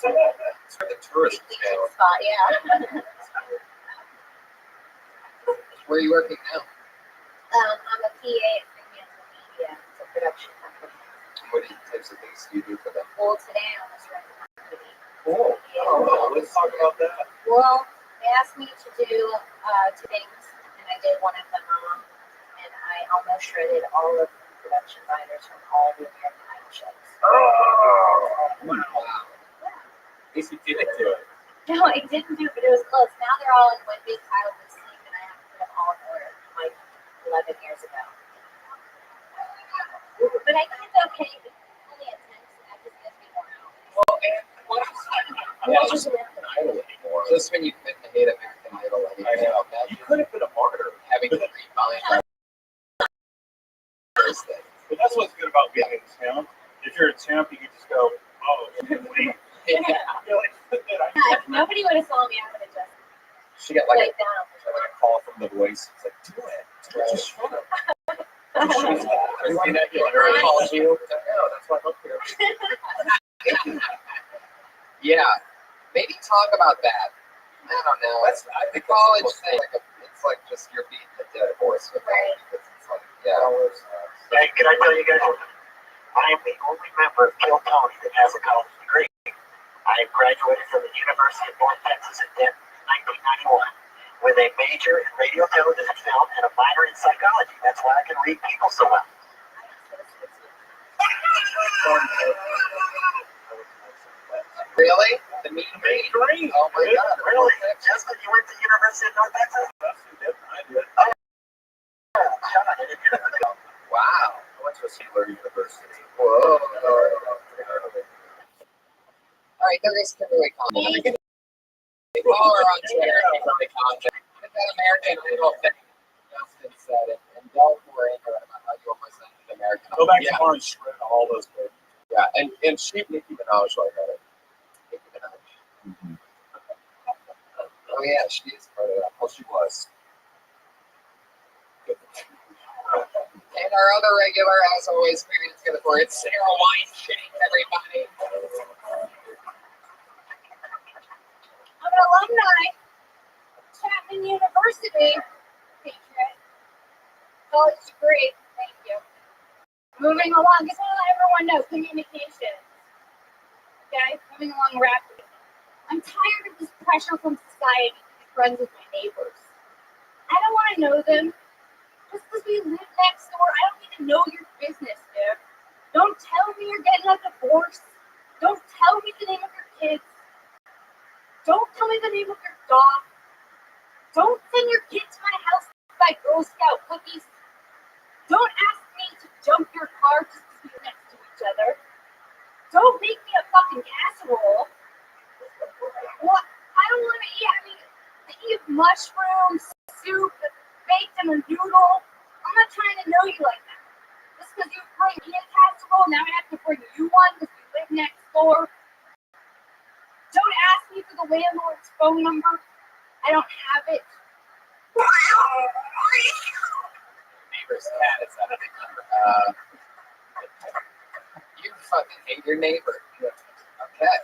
It's for the tourist town. Spot, yeah. Where are you working now? I'm a PA at Fremantle Media. It's a production company. What types of things do you do for them? Well, today I almost ran the company. Cool. Oh, let's talk about that. Well, they asked me to do 2 things, and I did one of them wrong. And I almost shredded all of the production binders from all the American Idol shows. Oh, Wow. At least you did it to it. No, I didn't do it, but it was close. Now they're all in one big pile of sleep, and I have to put them all in order, like 11 years ago. But I think it's okay. It's only at 10, so that just gives me more hours. Well, and what I'm not just American Idol anymore. just when you couldn't hate American Idol I know. You could have been a martyr. having to rebind Thursday. but that's what's good about being in town. If you're in town, you can just go, oh, you can leave. Yeah. You're like, Yeah, if nobody would have saw me, I would have just She got like laid down. a call from the voice. It's like, do it. Do it. Just shut up. Christina Aguilera calls you. No, that's why I'm up here. Yeah. Maybe talk about that. I don't know. That's, I The think college that's thing, it's like just you're beating a dead horse with Right. that. Because it's like, yeah. Hey, can I tell you guys something? I am the only member of Kill Tony that has a college degree. I graduated from the University of North Texas in Denton in 1991 with a major in radio, television, film, and a minor in psychology. That's why I can read people so well. Really? The mean green? Oh my God. Really? Justin, you went to the University of North Texas? I did. Shut up, I didn't hear that. Wow. I went to a singular university. Whoa. All right, there is Kimberly Condon. Follow her on Twitter, Kimberly Condon. Get that American Idol thing. Justin said it. And don't worry about how you almost ended American Go Idol. back Yeah. tomorrow and shred all those papers. Yeah, and she, Nicki Minaj, like that. Nicki Minaj. Oh yeah, she is part of that. Well, she was. And our other regular, as always, Marian's gonna for it's Sarah Weinstein, everybody. I'm an alumni. Chapman University. Patriot. College degree. Thank you. Moving along, just want to let everyone know communications. Okay, moving along rapidly. I'm tired of this pressure from society to be friends with my neighbors. I don't want to know them. Just because we live next door, I don't need to know your business, dude. Don't tell me you're getting a divorce. Don't tell me the name of your kids. Don't tell me the name of your dog. Don't send your kid to my house to buy Girl Scout cookies. Don't ask me to jump your car just because we live next to each other. Don't make me a fucking casserole. What? I don't want to eat. I mean, I eat mushrooms, soup, baked in a noodle. I'm not trying to know you like that. Just because you bring me a casserole, now I have to bring you one because we live next door. Don't ask me for the landlord's phone number. I don't have it. Neighbor's cat is that a big number? You fucking hate your neighbor. Okay.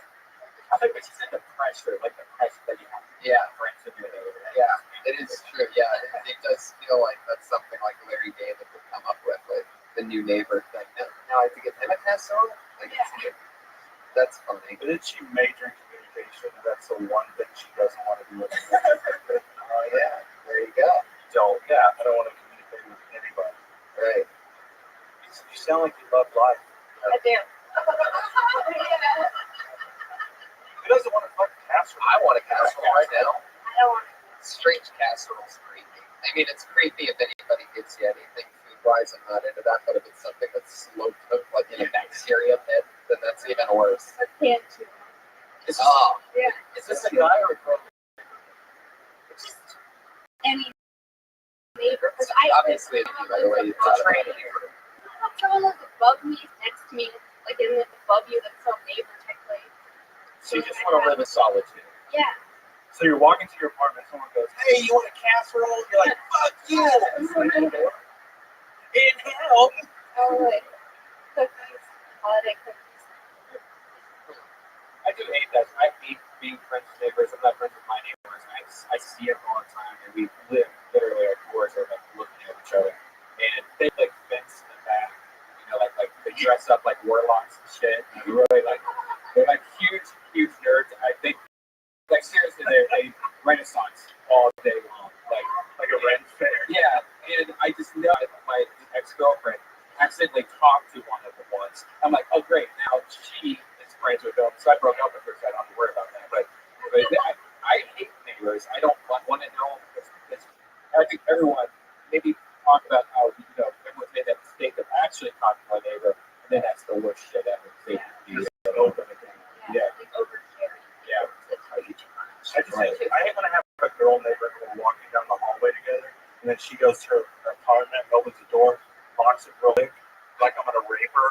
I think it's just the pressure, like the pressure that you have. Yeah. Friends of your neighbor. Yeah, it is true. Yeah, it does feel like that's something like Larry David would come up with the new neighbor thing. Now I have to get him a casserole? Like, Yeah. That's funny. But then she major in communication, and that's the one thing she doesn't want to do. Oh yeah, there you go. So yeah, I don't want to communicate with anybody. Right. You sound like you love life. I do. Who doesn't want to fuck a casserole? I want a casserole right now. I don't want Strange casserole's creepy. I mean, it's creepy if anybody gives you anything food-wise. I'm not into that, but if it's something that's slow cooked, like in a bacteria pit, then that's even worse. a can too. Oh, Yeah. Is this a guy or a girl? Just any neighbor. Because obviously, by the way, you thought about it. Someone lives above me, next to me, like in the above you, that's some neighbor technically. So you just want to live in solitude. Yeah. So you're walking to your apartment, someone goes, "Hey, you want a casserole?" You're like, "Fuck yeah!" Inhale. Oh, like cookies, holiday cookies. I do hate that. I hate being friends with neighbors. I'm not friends with my neighbors. I see them all the time, and we live literally like doors are like looking at each other. And they like fence in the back, you know, like they dress up like warlocks and shit. And really like they're like huge nerds. I think like seriously, they Renaissance all day long, like a Ren fair. Yeah, and I just know that my ex-girlfriend accidentally talked to one of them once. I'm like, oh great, now she is friends with them. So I broke up with her, so I don't have to worry about that. But I hate neighbors. I don't want to know. I think everyone maybe talk about how everyone's made that mistake of actually talking to a neighbor, and then that's the worst shit ever. Open again. Yeah. Like oversharing. Yeah. I hate when I have a girl neighbor who are walking down the hallway together, and then she goes to her apartment, opens the door, locks it real quick, like I'm gonna rape her.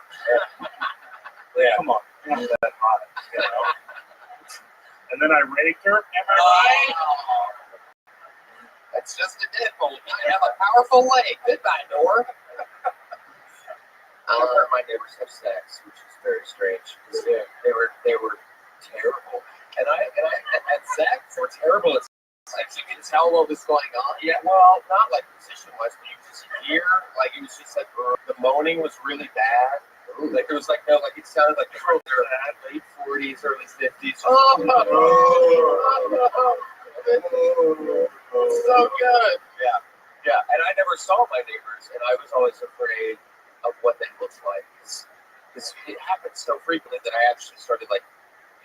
Yeah, come on, I'm not that hot, you know. And then I raped her. Am I right? That's just a deadbolt. I have a powerful leg. Goodbye, door. My neighbors have sex, which is very strange. They were terrible, and I had sex. They were terrible. It's like you can tell what was going on. Yeah, well, not like position wise, but you could just hear. Like it was just like the moaning was really bad. Ooh. Like there was like no, like it sounded like they were in their late 40s, early 50s. Oh, so good. Yeah, and I never saw my neighbors, and I was always afraid of what they looked like. Because it happened so frequently that I actually started like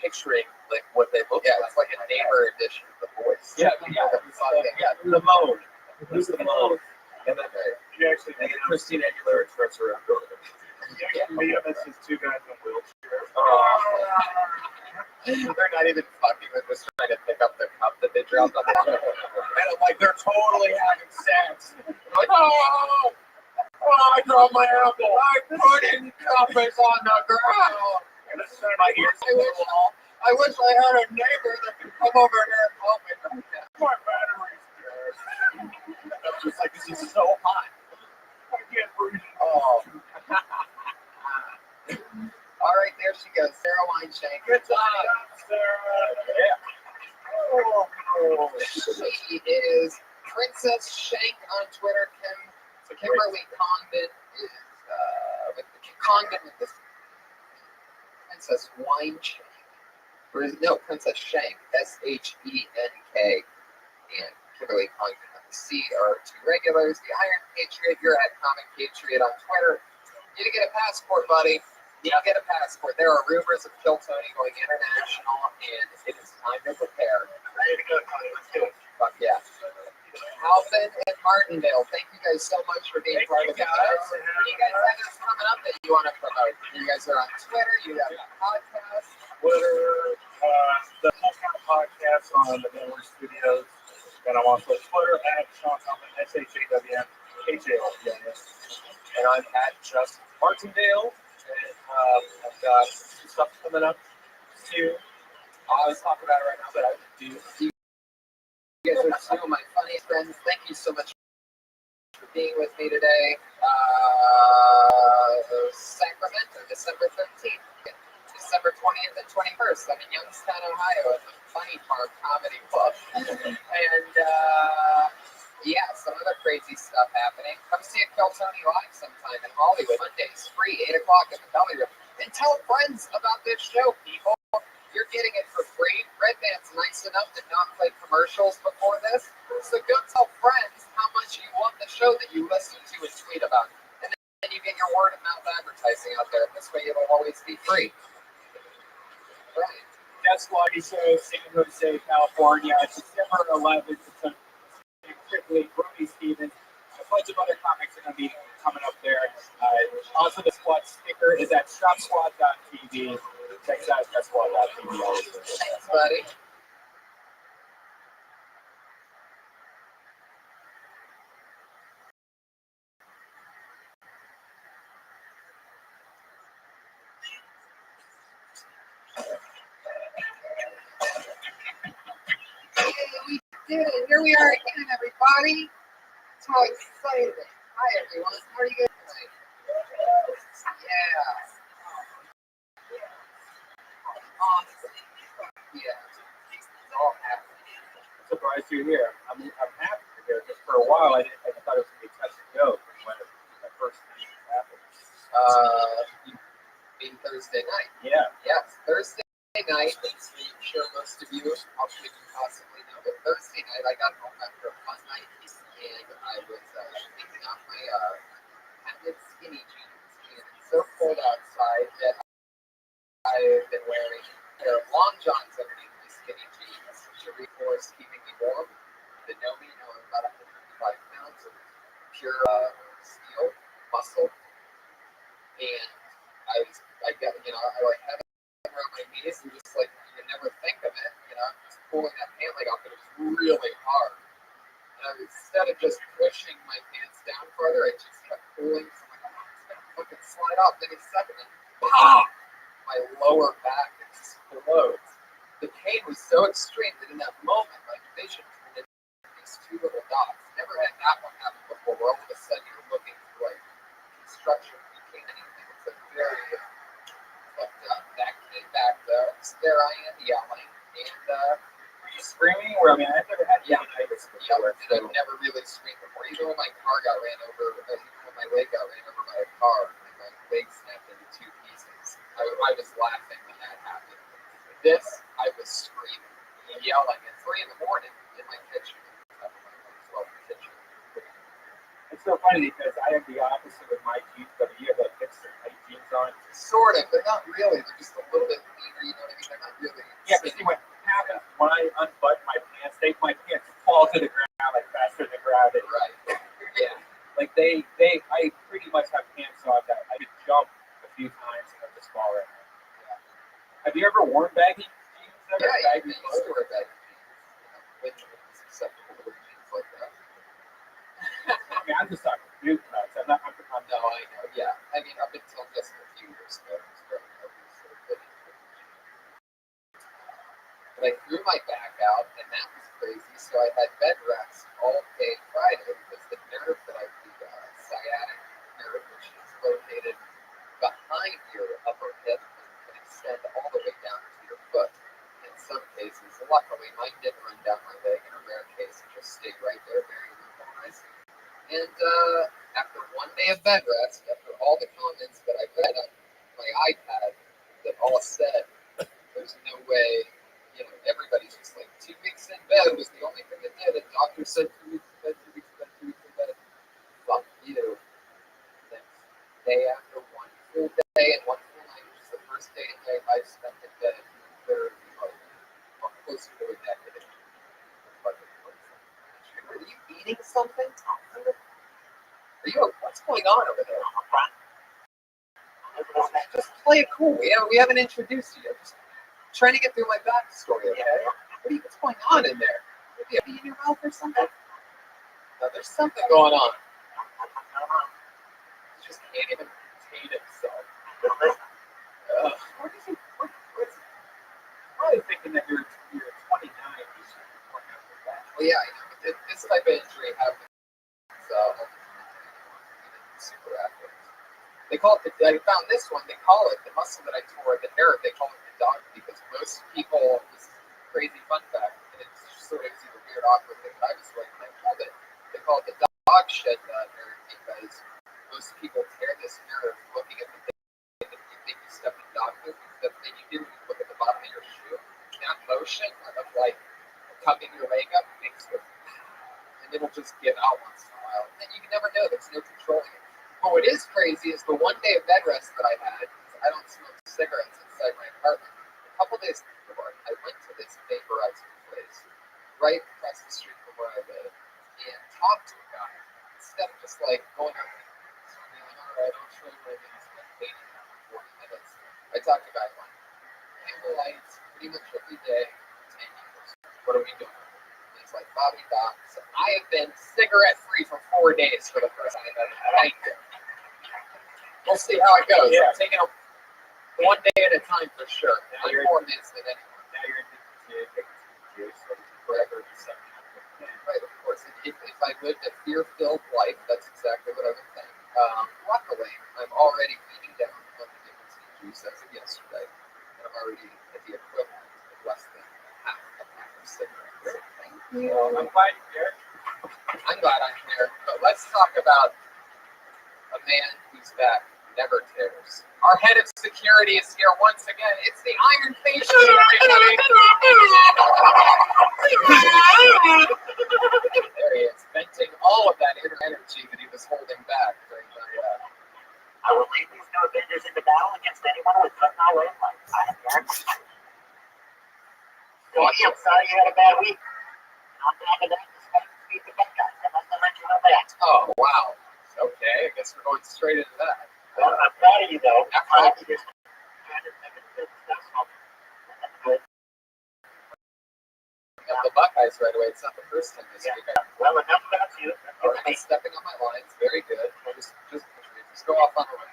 picturing like what they look like. Yeah, it's like a neighbor edition of The Voice. Yeah, the mode. Who's the mode? And then You actually and then Christina Aguilera turns around. You actually meet them as these two guys in wheelchairs. They're not even fucking. They're just trying to pick up the cup that they dropped on the floor. And I'm like, they're totally having sex. I'm like, oh, I dropped my apple. I put in cuppers on the ground. And this is my ears. I wish I had a neighbor that could come over here and help me. My battery's dead. I'm just like, this is so hot. I can't breathe. Oh. All right, there she goes, Sarah Weinshank. Good job, Sarah. Yeah. She is Princess Shank on Twitter. Kimberly Congdon is Congdon with this Princess Weinshank. Princess Shank, SHENK, and Kimberly Congdon on the C are two regulars. The Iron Patriot, you're at Comic Patriot on Twitter. You need to get a passport, buddy. You need to get a passport. There are rumors of Kill Tony going international, and it is time to prepare. Ready to go, Tony. Let's do it. Fuck yeah. Halpin and Martindale, thank you guys so much for being part of the show. You guys have this coming up that you want to promote. You guys are on Twitter, you have a podcast. Twitter, the Full Count Podcast on the Network Studios. And I'm also Twitter at Sean Thompson, SHAWN, and I'm at Justin Martindale. And I've got some stuff coming up too. I'll talk about it right now, but I do. You guys are two of my funniest friends. Thank you so much for being with me today. Sacramento, December 13th, December 20th and 21st. I'm in Youngstown, Ohio at the Funny Farm Comedy Club. And some other crazy stuff happening. Come see a Kill Tony live sometime in Hollywood. Mondays, free, 8 o'clock at the Belly Room. And tell friends about this show, people. You're getting it for free. Red Band's nice enough to not play commercials before this. So go tell friends how much you love the show that you listen to and tweet about. And then you get your word of mouth advertising out there. This way it'll always be free. Right. Guest Lottie Show, San Jose, California, December 11th. It's particularly Ruby Stevens. A bunch of other comics are going to be coming up there. Also, the Squad sticker is at shopsquad.tv. Check out shopsquad.tv. Thanks, buddy. We did it. Here we are again, everybody. So excited. Hi, everyone. How are you guys tonight? Yeah. Awesome. Yeah. All happening. I'm surprised you're here. I'm happy you're here. Just for a while, I thought it was going to be touch and go from when the first thing happened. In Thursday night. Yeah. Yes, Thursday night. I'm sure most of you probably possibly know, but Thursday night I got home after a fun night and I was taking off my patented skinny jeans. And it's so cold outside that I've been wearing a pair of long johns underneath my skinny jeans to reinforce keeping me warm. The know me know I'm about 105 pounds of pure steel, muscle, and I got, I like have it around my knees and just like, you never think of it, just pulling that pant leg off, but it was really hard. And instead of just pushing my pants down further, I just kept pulling, so I'm like, oh, it's gonna fucking slide off. Then a second, and pop! My lower back explodes. The pain was so extreme that in that moment, my vision turned into these two little dots. Never had that one happen before, where all of a sudden you're looking through like construction, you can't anything. It's a very fucked up. That came back though. So there I am yelling, and Were you screaming? Or, I mean, I've never had tinnitus before. I've never really screamed before. Even when my car got ran over, even when my leg got ran over by a car, and my leg snapped into two pieces, I was laughing when that happened. This, I was screaming, yelling at 3 in the morning in my kitchen. It's so funny because I have the opposite with my jeans, but you have like hipster tight jeans on. Sort of, but not really. They're just a little bit leaner, you know what I mean? They're not really. Yeah, but see what happens when I unbutton my pants, my pants fall to the ground like faster than gravity. Right. Yeah. Like I pretty much have pants on that I could jump a few times and I'll just fall right now. Yeah. Have you ever worn baggy jeans? Yeah, I used to wear baggy jeans. When it was acceptable to wear jeans like that. I mean, I'm just talking boot cuts. I'm not. No, I know. Yeah, I mean, up until just a few years ago, it was very sort of fitting. But I threw my back out, and that was crazy. So I had bed rest all day Friday because the nerve that I the sciatic nerve, which is located behind your upper hip, can extend all the way down to your foot. In some cases, luckily, mine didn't run down my leg. In a rare case, it just stayed right there, very immobilized. And after one day of bed rest, after all the comments that I read on my iPad that all said, there's no way, everybody's just like, 2 weeks in bed was the only thing that did it. Doctor said 2 weeks in bed, 2 weeks in bed, 2 weeks in bed. Fuck you. Next day after one full day and one full night, which is the first day and night I've spent in bed for closer to a decade. Are you eating something? Are you? What's going on over there? Just play it cool. We haven't introduced you. Just trying to get through my backstory. Okay? What's going on in there? Do you have pee in your mouth or something? No, there's something going on. He just can't even contain himself. What is he? What's probably thinking that you're 29. You should be going out with that. Well, yeah, this type of injury happens. Super athletes. They call it I found this one. They call it the muscle that I tore, the nerve. They call it the dog because most people. This is a crazy fun fact, and it's sort of a weird, awkward thing. But I was like, when I pulled it, they call it the dog dog shed mirror because most people tear this mirror looking at the thing that you think you step in dog food, but then you didn't look at the bottom of your shoe. That motion of like cupping your leg up makes it, and it'll just give out once in a while. And then you can never know, there's no controlling it. But what is crazy is the one day of bed rest that I had, I don't smoke cigarettes inside my apartment. A couple days before, I went to this vaporizer place right across the street from where I live and talked to a guy instead of just like going up and being like, all right, I'll show you what it is and waiting for 40 minutes. I talked to a guy like, candle lights pretty much every day for 10 years. What are we doing? And he's like, Bobby Doc. So I have been cigarette free for 4 days for the first time ever. Thank you. We'll see how it goes. Yeah. I'm taking it one day at a time for sure. I'm more mints than anyone. Now you're addicted to juice, so forever be something. Right, of course. If I lived a fear-filled life, that's exactly what I would think. Luckily, I'm already beating down on the nicotine juice as of yesterday, and I'm already at the equivalent of less than half a pack of cigarettes. Thank you. I'm glad you're here. I'm glad I'm here, but let's talk about a man whose back never tears. Our head of security is here once again. It's the Iron Face, everybody. There he is, venting all of that inner energy that he was holding back during the. I will lead these new Avengers into battle against anyone with fentanyl wavelengths. I am guaranteed. Tony, I'm sorry you had a bad week. On top of that, this fight beat the bad guys. I must have let you know that. Oh, wow. Okay, I guess we're going straight into that. Well, I'm proud of you, though. I'm proud of you just trying to make it successful. Good. Got the Buckeyes right away. It's not the first time this week. Well, enough about you. Already stepping on my lines. Very good. Just go off on the way.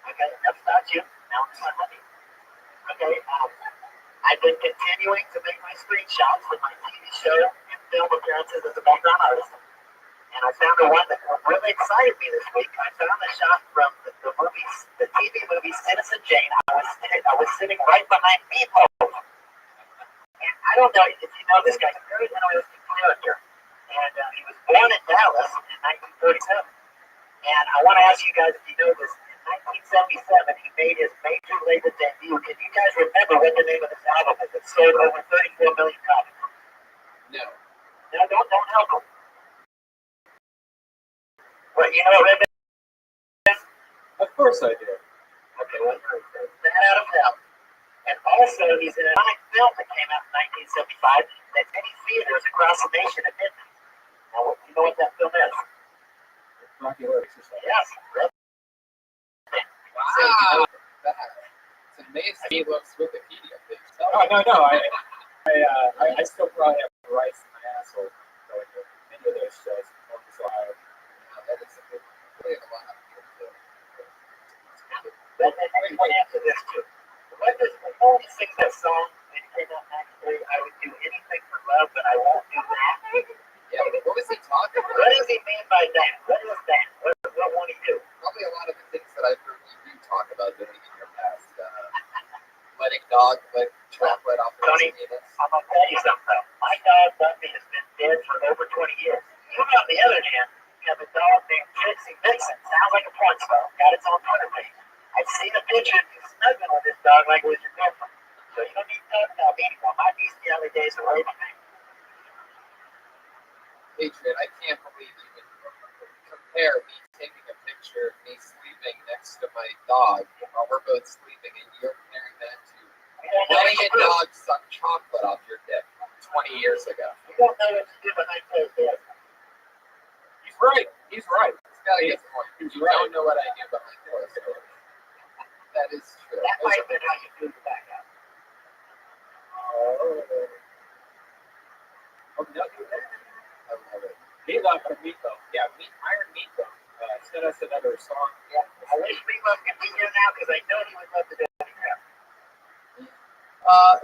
Okay, enough about you. Now it's my money. Okay, I've been continuing to make my screenshots for my TV show and film appearances as a background artist. And I found the one that really excited me this week. I found the shot from the TV movie Citizen Jane. I was sitting right behind Meatloaf. And I don't know if you know this guy. He's a very interesting character. And he was born in Dallas in 1937. And I want to ask you guys if you know this. In 1977, he made his major label debut. Can you guys remember what the name of this album is? It sold over 34 million copies. No. No, don't help him. Well, you know what Rabbi is? Of course I do. Okay, well, that out of hell. And also, he's in a comic film that came out in 1975 that many theaters across the nation have been. Now, you know what that film is? Rocky Horror Exercise. Yes, Rabbi. Wow. It's amazing. He looks Wikipedia page. No. I still probably have rice in my asshole going to any of those shows. That is a good one. Really a lot of people do. But let me answer this too. Before he sings that song, when he came out naturally, I would do anything for love, but I won't do that. Yeah, what was he talking about? What does he mean by that? What is that? What won't he do? Probably a lot of the things that I've heard you talk about doing in your past. Letting dog lick chocolate off of Tony, his penis. I'm going to tell you something. My dog, Buffy, has been dead for over 20 years. You, on the other hand, have a dog named Trixie Vixen. Sounds like a porn star. Got its own Twitter page. I've seen a picture of you snuggling with this dog like it was your girlfriend. So you don't need to talk about me anymore. My bestiality days are over. Patriot, I can't believe you would compare me taking a picture of me sleeping next to my dog while we're both sleeping, and you're comparing that to letting a dog suck chocolate off your dick 20 years ago. You don't know what to do behind closed doors. He's right. He's right. He's got a good point. He's You right. don't know what I do behind closed doors. That is true. That might have been how you flew back out. Oh, no, I love it. Meatloaf. Yeah, Iron Meatloaf. Sent us another song. Yeah, I wish Meatloaf could be here now because I know he would love to do it. I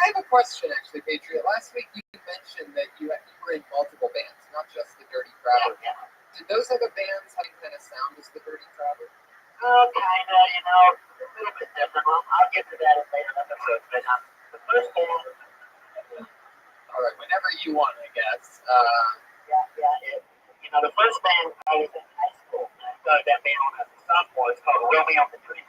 have a question actually, Patriot. Last week you mentioned that you were in multiple bands, not just the Dirty Crowder. Yeah. Did those other bands have any kind of sound as the Dirty Crowder? Kinda, a little bit different. Well, I'll get to that in later episodes, but the first band. All right, whenever you want, I guess. Now, the first band I was in high school, I started that band when I was a sophomore. It's called Romeo and the Dream.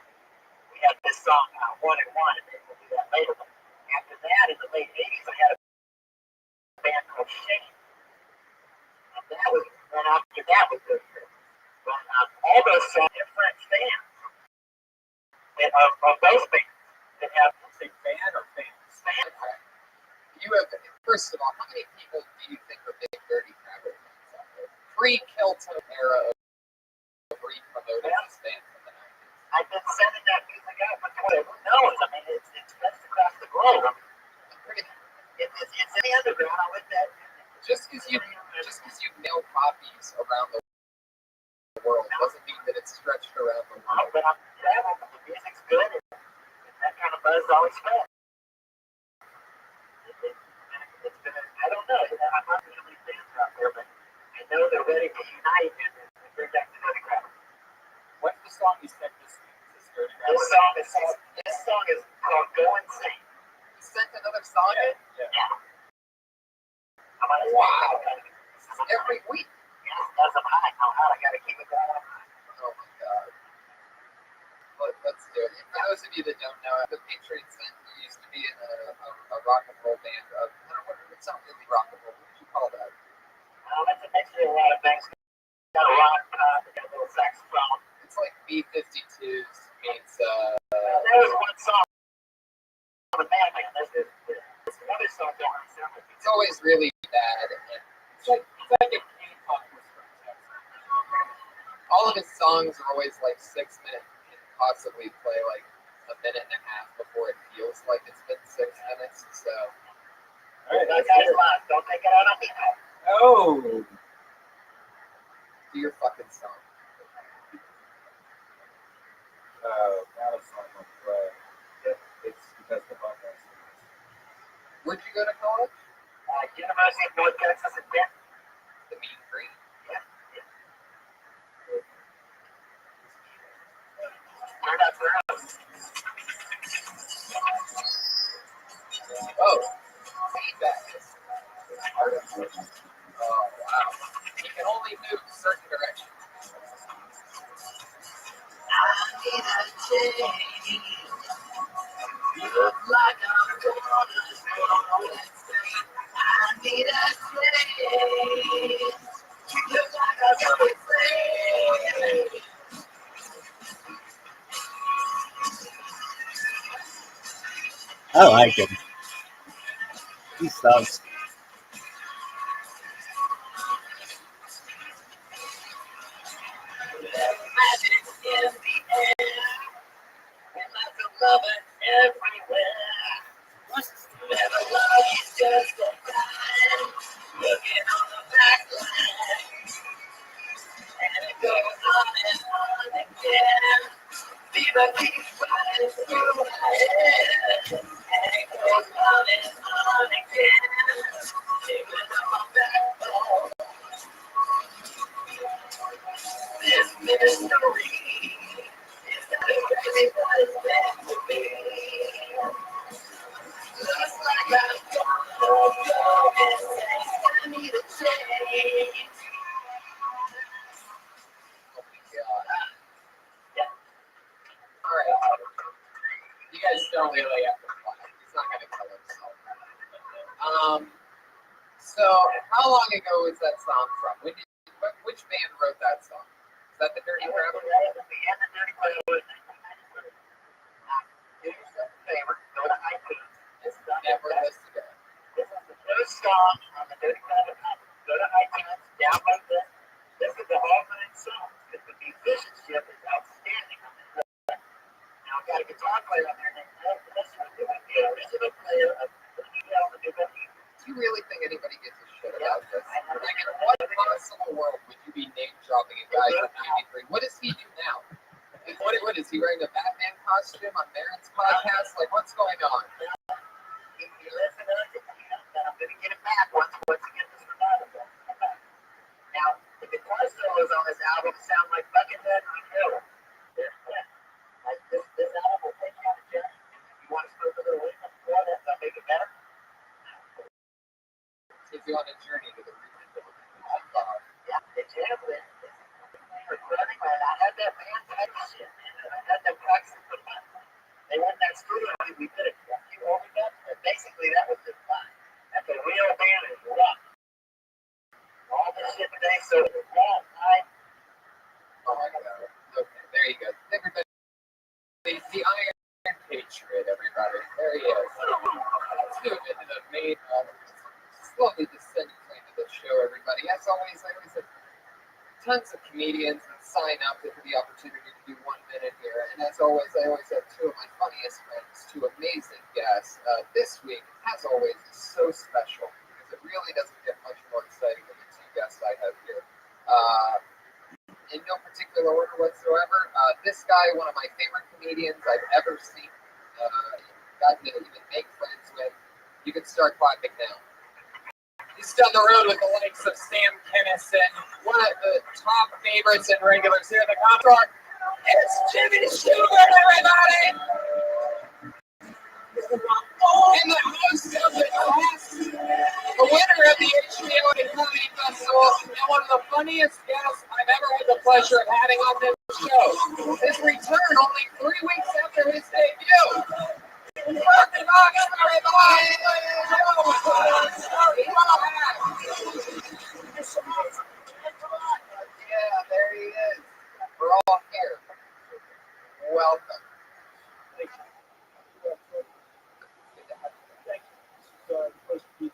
We had this song, One and One, and then we'll do that later. But after that, in the late 80s, I had a band called Shane. And that was, and after that was good. But all those songs, different fans of those bands that have, Say fan or fans? Fan. You have, first of all, how many people do you think are big Dirty Crowder fans out there? Pre-Kilton era of re-promoting this band from the 90s. I've been sending that music out for who knows? I mean, it's best across the globe. I mean, it's any underground. I like that. Just because you mail copies around the world doesn't mean that it's stretched around the world. But I'm traveling, the music's good, and that kind of buzz always felt. It's been, I don't know, I'm not really fans out there, but I know they're ready to unite and bring back the Dirty Crowder. What's the song you sent this Dirty Crowder? This song is called Go Insane. You sent another song in? Yeah. I'm on a Wow. Every week. Yes, as I'm high. How hot? I gotta keep it down. Oh my god. Let's do it. For those of you that don't know, the Patriot Saint used to be in a rock and roll band. I don't know, it's not really rock and roll. What would you call that? It's a mixture of a lot of things. Got a rock, got a little saxophone. It's like B-52s meets, there was one song on the band, man. There's another song going on. It's always really bad. And It's like a K-pop was from Texas. all of his songs are always like 6 minutes. Possibly play like a minute and a half before it feels like it's been 6 minutes. So, All right, That guy's lost. Don't take it out on me now. Oh, do your fucking song. now it's on the play. It's because the podcast. Where'd you go to college? University of North Texas at Denton. The Mean Green. Yeah. Turn up. Oh, feedback is part of it. Oh, wow. You can only move certain directions. I need a change. You look like I'm gonna insane. I need a change. You look like I'm gonna insane. I like him. He sucks. Magic in the air. And lots of lovers everywhere. Never love you just a time. Looking on the back line. And it goes on and on again. Fever keeps running through my head. And it goes on and on again. Even on my backbone. This mystery is that everybody's meant to be. Just like I'm gonna go insane. I need a change. Oh my god. Yeah. Alright. You guys don't really have to play. He's not going to kill himself. So, how long ago was that song from? Which band wrote that song? Is that the Dirty Crowder? The Dirty Crowder. Do yourself a favor. Go to iTunes. Never listened to it. This is the first song on the Dirty Crowder album. Go to iTunes. Download this. This is the all-time song. Because the musicianship is outstanding on this record. Now, I've got a guitar player on there named Ed Lissman, who was the original player of the New York. Do you really think anybody gives a shit about this? Like, in what possible world would you be name-dropping a guy from 93? What does he do now? What is he wearing a Batman costume on Barron's podcast? Like, what's going on? If you listen to it, I'm going to get it back once you get this revival. Now, the guitar solos on this album sound like Buckethead on Hill. Like this album will take you on a journey. If you want to smoke a little weed before that, that'll make it better. Take you on a journey to the region. Yeah, it's that man type shit, man. I had them practicing for fun. They went in that studio, we did a few overdubs, but basically that was just fun. That's a real band is rough. All this shit today, so Oh my God. Okay, there you go. Everybody, the Iron Patriot, everybody. There he is. Let's move into the main, slowly descending into the show, everybody. As always, I always have tons of comedians that sign up for the opportunity to do 1 minute here. And as always, I always have two of my funniest friends, two amazing guests. This week, as always, is so special because it really doesn't get much more exciting than the two guests I have here. In no particular order whatsoever, this guy, one of my favorite comedians I've ever seen, gotten to even make friends with. You can start clapping now. He's down the road with the likes of Sam Kinison, one of the top favorites and regulars here at the Comstock. It's Jimmy Stewart, everybody! And the host of the class, the winner of the HBO and Comedy Festival, and one of the funniest guests I've ever had the pleasure of having on this show. His return only 3 weeks after his debut. Fucking awesome, everybody! Yeah, there he is. We're all here. Welcome. Thank you. Thank you. This is supposed to be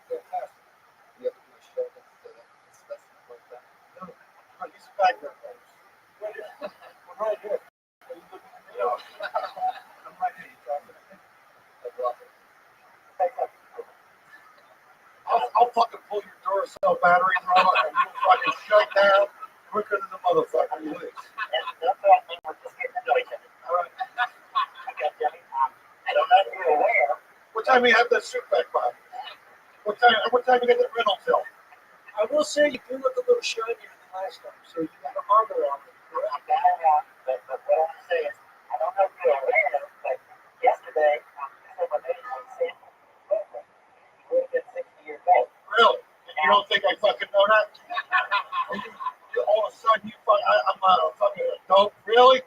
fantastic. You ever do a show that's special like that? No, he's back there, folks. I'm right here. Are you looking at me? No. I'm right here. You talking to me? I love it. I'll fucking pull your Duracell battery, bro, and you'll fucking shut down quicker than the motherfucker. Please. that's what I think we're just getting to know each other. All right. Okay, Jimmy. I don't know if you're aware. What time you have that suit back by? What time you get that rental till? I will say you do look a little shinier than last time, so you got an armor on it. I'm bad out, but what I want to say is, I don't know if you're aware, but yesterday, December 8th, he would have been 60 years old. Really? And you don't think I fucking know that? You all of a sudden, I'm a fucking adult? Really?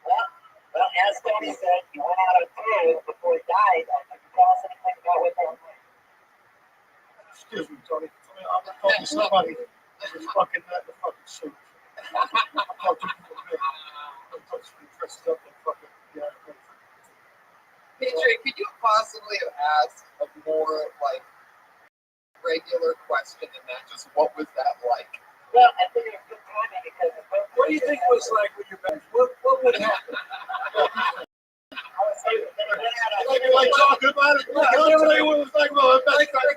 Well, as Tony said, he went out on tour before he died. Can you tell us anything about what that was? Excuse me, Tony. I'm talking to somebody who's fucking not in the fucking suit. I'm talking to people. I'm talking to people dressed up in fucking, yeah. PJ, could you possibly have asked a more, like, regular question than that? Just what was that like? Well, I think it was good timing because What do you think it was like when you're back? What would happen? Like talking about it. I'll tell you what it was like. Well,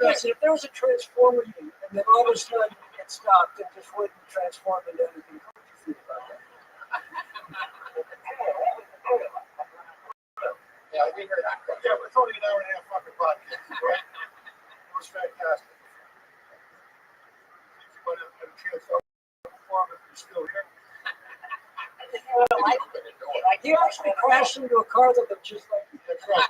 Listen, if there was a transformer and then all of a sudden you get stopped and just wouldn't transform into anything, how would you feel about that? Yeah, we heard that. yeah, it's only an hour and a half fucking podcast, right? It was fantastic. You might have had a chance to perform if you're still here. He actually crashed into a car that looked just like you. That's right.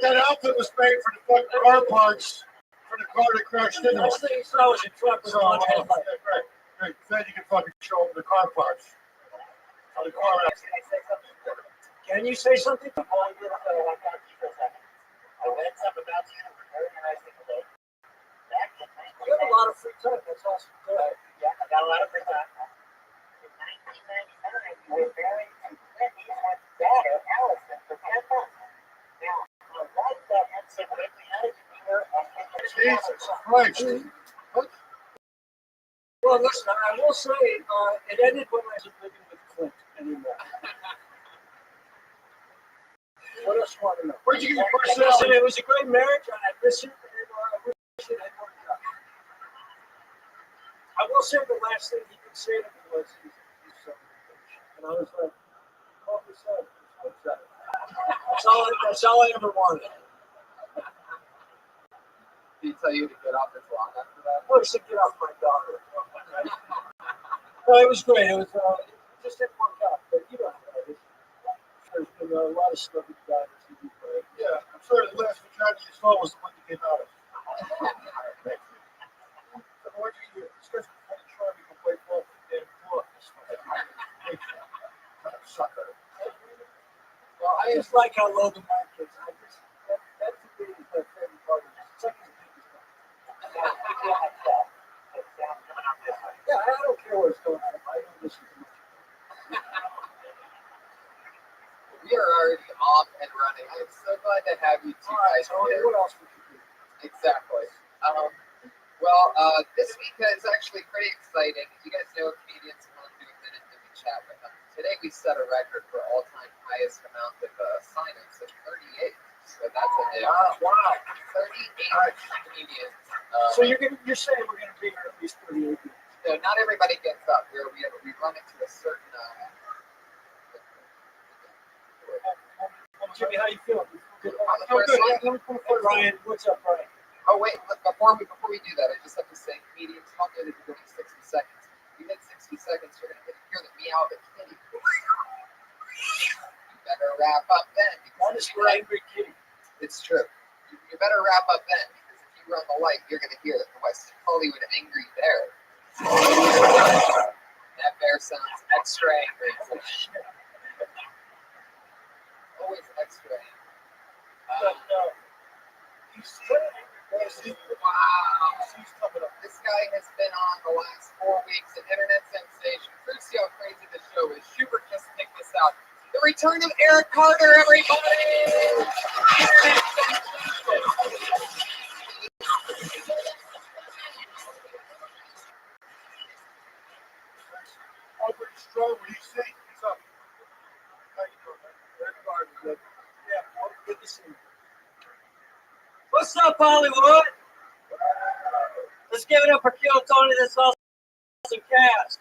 That outfit was made for the fucking car parts for the car that crashed into The last thing he saw was a truck with So, one headlight. right. Then you can fucking show them the car parts. For the car accident. Can you say something? I read something about you that was very interesting today. Back in You have a lot of free time. That's awesome. Go ahead. Yeah, I got a lot of free time. In 1999, you were married to Clint Eastwood's daughter, Allison, for 10 months. Now, what that incident really how did you meet her? Jesus Christ. Well, listen, I will say it ended when I wasn't living with Clint anymore. What else you want to know? Where'd you get your first Listen, salary? it was a great marriage. I miss it, and I wish it had worked out. I will say the last thing he could say to me was, he's so rich. And I was like, what was that? What's that? That's all I ever wanted. Did he tell you to get off his lawn after that? Well, he said, get off my daughter. No, it was great. It was just didn't work out. But you know how it is. There's been a lot of celebrity divers who do great. Yeah, I'm sure the last vagina you saw was the one you came out of. you discuss before the show, we can play ball and book. Sucker. Well, I just like how low the mic is. I just, that to me is my favorite part of this. It's like his biggest one. Yeah, I don't care where it's going from. I don't listen to much. We are already off and running. I'm so glad to have you two guys Tony, here. what else would you do? Exactly. Well, this week is actually pretty exciting. You guys know comedians want to do a minute and we chat with them. Today we set a record for all-time highest amount of sign-ups at 38. So that's a new. Wow. 38 comedians. So you're saying we're gonna be here at least 38 years. So not everybody gets up. We run it to a certain. Jimmy, how you feeling? On the I'm first good. line. Let me put Ryan, what's up, Ryan? Oh wait, before we do that, I just have to say, comedians, tell me that you're doing 60 seconds. If you hit 60 seconds, you're gonna hear the meow of a kitty. You better wrap up then. That is for angry kitty. It's true. You better wrap up then, because if you run the light, you're gonna hear the West Hollywood angry bear. That bear sounds extra angry. Always extra angry. Wow. This guy has been on the last 4 weeks, an internet sensation. First, see how crazy the show is. Schubert, just take this out. The return of Eric Carter, everybody! Albert Strong, what do you say? What's up? How you doing, man? Eric Carter, good. Yeah, good to see you. What's up, Hollywood? Let's give it up for Kill Tony, this awesome cast.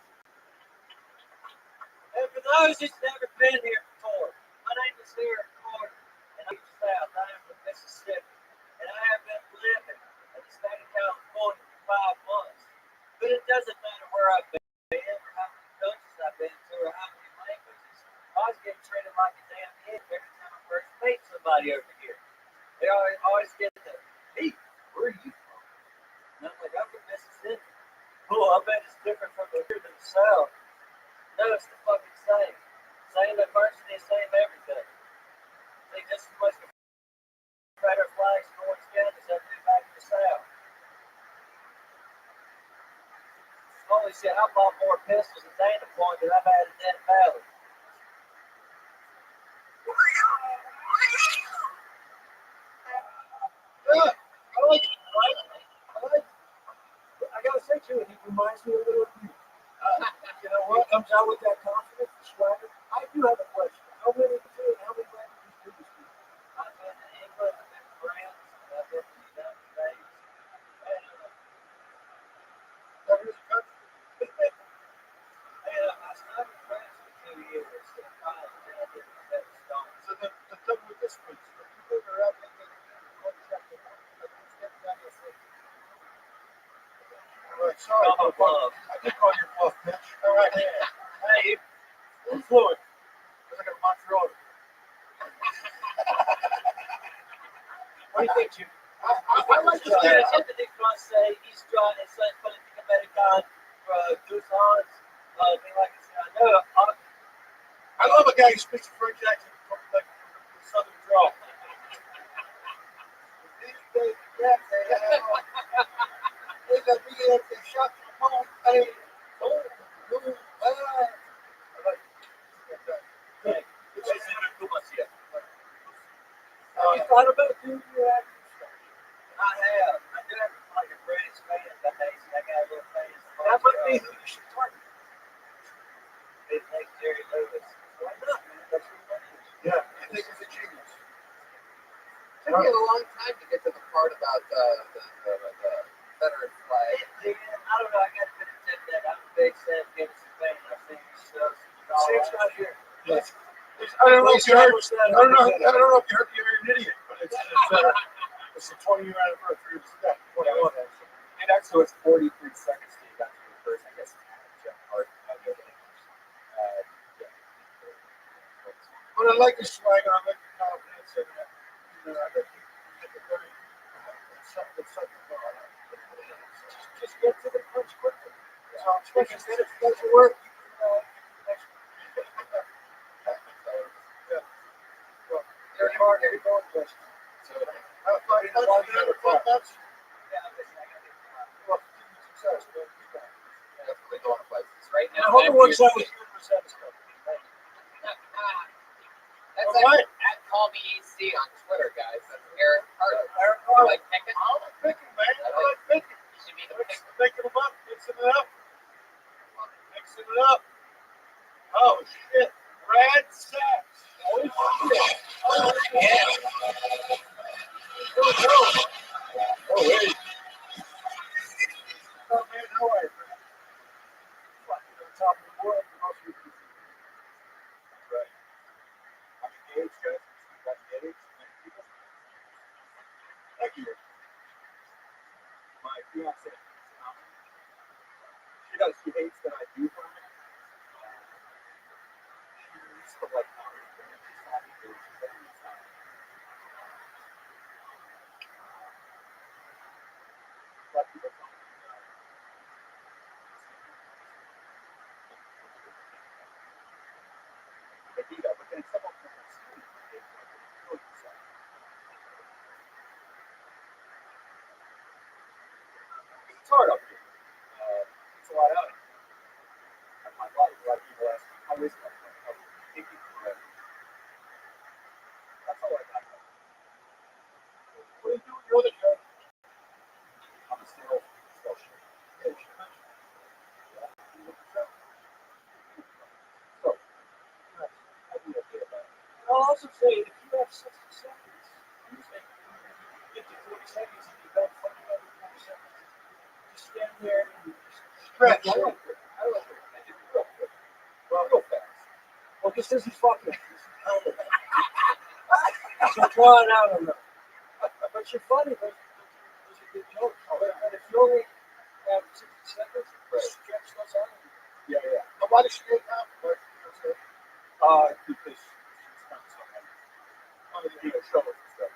And for those who've never been here before, my name is Eric Carter, and I'm from South. I am from Mississippi, and I have been living in the state of California for 5 months. But it doesn't matter where I've been, or how many countries I've been to, or how many languages. I was getting treated like a damn idiot every time I first meet somebody over here. They always get the, hey, where are you from? And I'm like, I'm from Mississippi. Cool, I bet it's different from the here to the south. No, it's the fucking same. Same diversity, same everything. They just as much Confederate flags in Orange County as I do back in the south. Holy shit, I bought more pistols at Dana Point than I've had in Death Valley. Yeah, I like it. I gotta say too, he reminds me a little of you. You know what? Comes out with that confidence and swagger. I do have a question. How many languages do you speak? I've been to England, I've been to France, I've been to the United States. That is a country. And I studied French for 2 years in college, and I did my best stone. So the thing with this place, if you go to Rabbi, all right, sorry. Call my bluff. I did call your bluff, bitch. All right. Hey, you're fluent. I got Montreal. What do you think, Jim? I like to say, Anthony Francais, he's trying to say, politique américaine, deux ans, thing like this. I know. I love a guy who speaks a French accent from like Southern drawl. You thought about doing your acting stuff? I have. I do have like a British fan, but I got a little fan. That might be who you should target. It's like Jerry Lewis. Why not, man? That's what that is. Yeah, I think he's a genius. It took me a long time to get to the part about the Confederate flag. I don't know. I got to admit that I'm a big Sam Kinison fan. I've seen his shows. Sam's not here. Yes. I don't know if you heard. I don't know if you heard you're an idiot, but it's the 20-year anniversary of his death. 21. And actually, it's 43 seconds to get to the first, I guess, Jeff Hart. But I like his swagger. I like the confidence, and I think it's very it's something. Just get to the point. Especially if it doesn't work. Very hard to go with this. So, have fun. Have fun. Definitely going places. Right I now, hope it works out with you. That's All right. at Call Me AC on Twitter, guys. That's Eric Carter. Eric You Carter. like picking? I like picking, man. I like picking. You should be the Mix- picker. Making them up, mixing it up. Mixing it up. Oh, shit. Brad Sachs. Oh, shit. Oh, yeah. Oh, wait. Oh, man, how are you? Fucking on top of the world. Most people. Right. I'm engaged, guys. I'm engaged. Thank you. My fiance, she does. She hates that I do for her. She used to like how she's happy to do it. She's like, it's not. But people tell me, they do that, but then some of them are sweet. They kill themselves. It's hard up here. It's a lot out here. And my life, a lot of people ask me, how is it? How is it? Thinking forever. That's all I got. What do you do with your other job? I'm still shit. Yeah, you should mention it. Yeah. So, I'd be okay about it. I'll also say, if you have 60 seconds, you say, you get to 40 seconds and you don't fucking have 40 seconds, just stand there and you just stretch. I like it. I like it when I do it real quick. Well, Real fast. well, just as he's fucking. So draw it out on them. But you're funny, but those are good jokes. But if you only have 60 seconds, stretch those out. Yeah, yeah. Now, why does she hate that? Because she's not so happy. I'm going to do a show and stuff.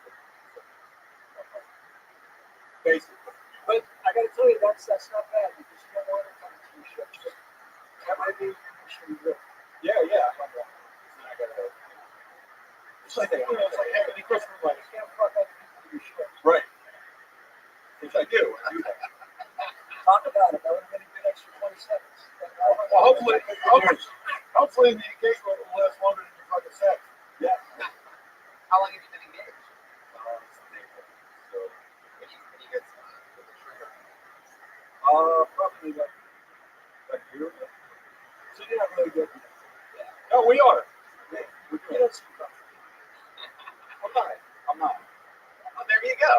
Basically. But I got to tell you, that's not bad because you don't want to come to your show. That might be an issue. Yeah, yeah. I'm on one. Then I got to. It's like, you know, it's like having any Christmas You lights. can't fuck other people to your show. Right. Which I do. I do that. Talk about it. That would have been a good extra 20 seconds. Well, hopefully the engagement will last longer than your fucking sex. Yeah. How long have you been engaged? So, When you get with the trigger? probably like a year ago. So you're not really good. No, we are. You We're good. don't see that. I'm not. Well, there you go.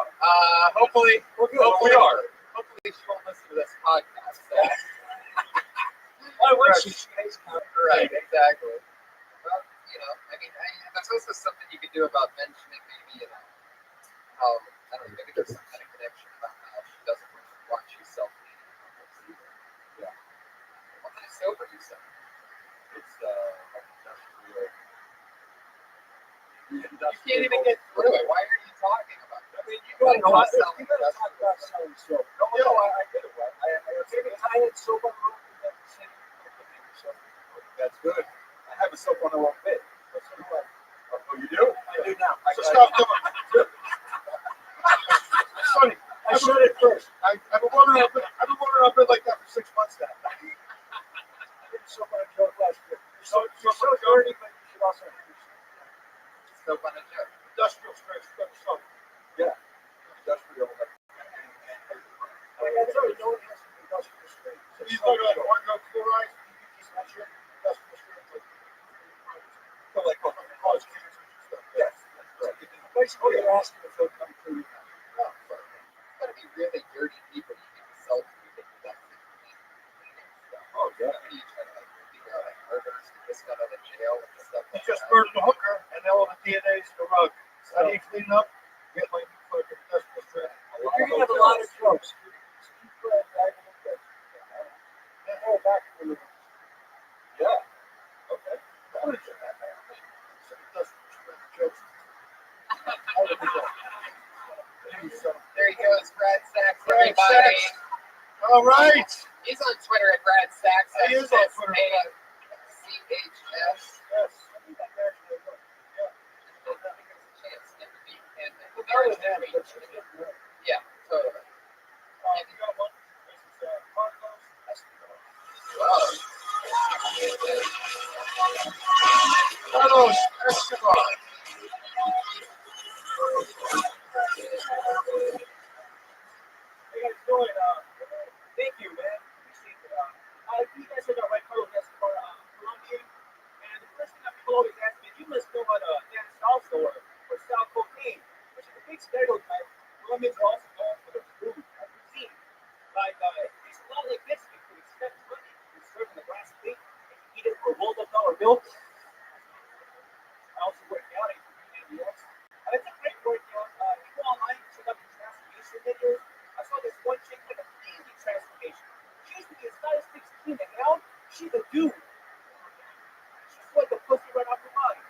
Hopefully We are. Hopefully she won't listen to this podcast. Why would she? She hates comedy. Right, exactly. Well, you know, I mean, that's also something you could do about mentioning maybe, you know, how, I don't know, maybe there's some kind of connection about how she doesn't watch you self-eating. Yeah. What kind of soap are you selling? It's like industrial. You can't even get through it. Why are you talking about that? I mean, you gotta gotta talk- you gotta talk about selling soap. No, I get it. I take a tiny soap on the road and then say, That's good. I have a soap on the wrong bit. what's the way? Oh, you do? I do now. So stop doing it. Sonny, I said it first. I've been wondering I've been like that for 6 months now. I did soap on a joke last year. You're so Soap on a joke? dirty, but you should also have your soap. Soap on a joke. Industrial strength soap. Yeah. Industrial. Like I tell you, no one has to be industrial strength. So you talking like organo chloride? That's your industrial strength. So like, Cause cancer and stuff. yes. That's right. Basically, you're asking if they'll come through your house. It's gotta be really dirty people you can sell to that do that thing. Oh, yeah. What do you try to like figure out like murders who just got out of jail and stuff You like just that? murdered a hooker and all the DNA's in the rug. How do you clean up? Get my new fucking industrial strength. You're gonna have a lot of jokes. Keep dragging it there. And hold back a little bit. Yeah. Okay. What is it? Some industrial strength jokes. How do we go? There he goes, Brad Sachs, Brad everybody. Sachs. All right. He's on Twitter at Brad Sachs. He is on Twitter. CHS. Yes. I think that actually was. Yeah. I think there's a chance him to beat him. Well, that was him, but she's getting more. Yeah, totally. You got one? This is Carlos Escobar. Wow. Carlos Escobar. How you guys doing? Thank you, man. Appreciate it. You guys said right, Carlos Escobar, Colombian. And the first thing that people always ask me, you must know about Dan Salsa or Sal Cocaine, which is a big stereotype. Colombians are also known for their food, their cuisine. Like, it's a lot like Mexican food, except money. You serve in a glass plate, and you eat it for a rolled up dollar bill. I also work out at UPS. It's a great workout. You go online, check out the transformation videos. I saw this one chick with an amazing transformation. She used to be a size 16, and now she's a dude. She sweat the pussy right off her body.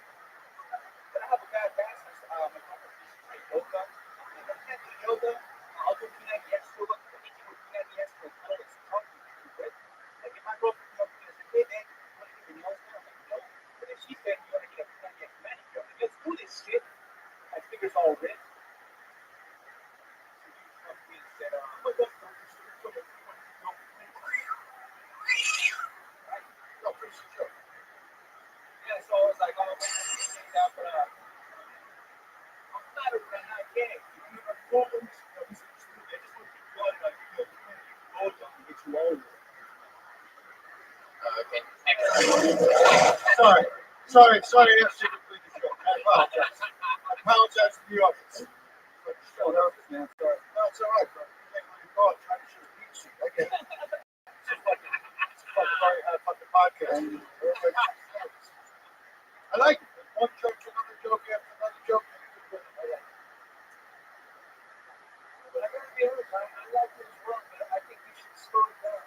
But I have a bad back since my mother used to train yoga. If I can't do yoga, I'll do P90X yoga. I think you do P90X for a little it's tough to do it. Like if my girlfriend comes up to me and says, hey man, you want to get your nails done? I'm like, no. But if she said you want to get a P90X manicure, I'm like, let's do this shit. My fingers all red. Yeah, so I was like, oh, man, that, but I'm flattered when I'm not gay. You know, I just want to keep going, like, you know, go down and get you over. Okay. Sorry, that's a completely joke. I apologize to the audience. But you're still nervous, man. Sorry. No, it's all right, bro. You make my call, try to shoot a beat sheet. I get it. It's a fucking podcast. I like it. One joke to another joke after another joke. I like it. But I gotta be honest, I like it as well, but I think we should slow it down.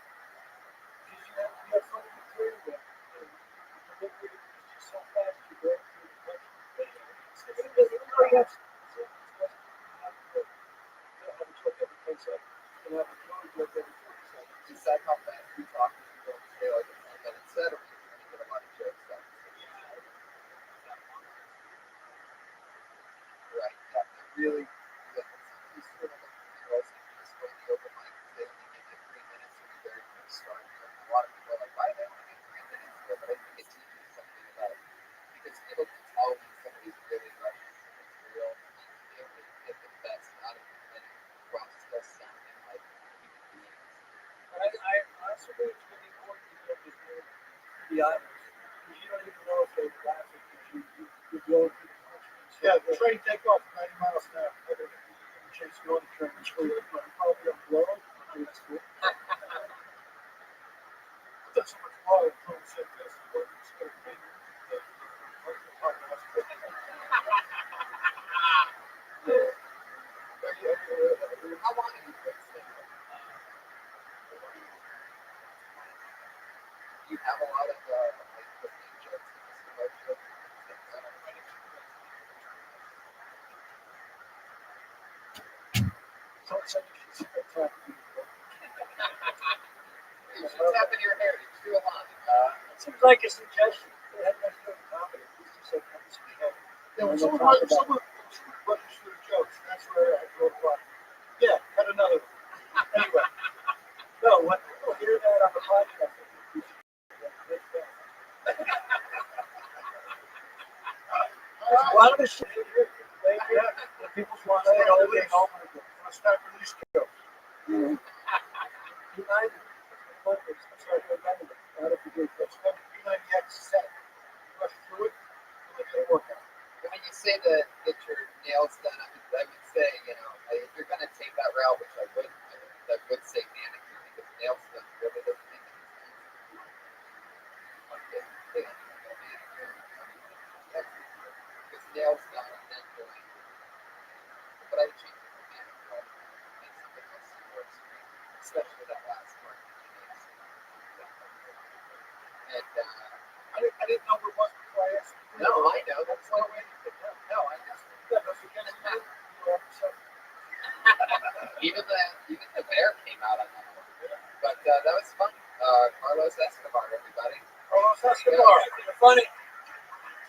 Because you have funny material there. The delivery is just so fast, you go through the country. Even though you have have a joke every 10 seconds. You can have a joke every 40 seconds. Decide how fast we talk. We don't say like a 10-minute set, or we're going to get a lot of jokes done. Right. Yeah. Really. You sort of look at the just go to the open mic. They only give you 3 minutes when you very first start. A lot of people are like, why do they only get 3 minutes? But I think it teaches you something about it. Because people can tell when somebody's really like material. They really get the best out of it. While still sounding like human beings. I also think it's really important to get this the audience. Because you don't even know if they're laughing because you're blowing people's minds. Yeah, the train take off 90 miles an hour. Chase you on the train. Probably on blow. That's cool. That's so much water. Don't say this. It's going to be How long have you been stand-up? Do you have a lot of like cooking jokes and this jokes? You should tap in your hair. It's too long. It seems like a suggestion. They have nothing to do with comedy. It's just like kind of speaking. Yeah, when someone rushes through the jokes, that's where I go fly. Yeah, got another one. Anyway. No, when people hear that on the podcast, a lot of the shit here, people want to say, oh, they know my book. Let's start with these jokes. United. Sorry, United. Not if you do. Let's go to P90X set. Rush through it. We'll get a workout. When you say that your nails done, I would say, you know, if you're going to take that route, which I would say manicure, because nails done really doesn't make any sense. Okay, manicure. Yes, because nails done and then doing. But I would change it to manicure. Make something else more extreme, especially that last part. And I didn't know what it was before I asked you. no, I know. That's why I did it. No, I know. Even the bear came out on that one. But that was fun. Carlos Escobar, everybody. Carlos Escobar. You're funny.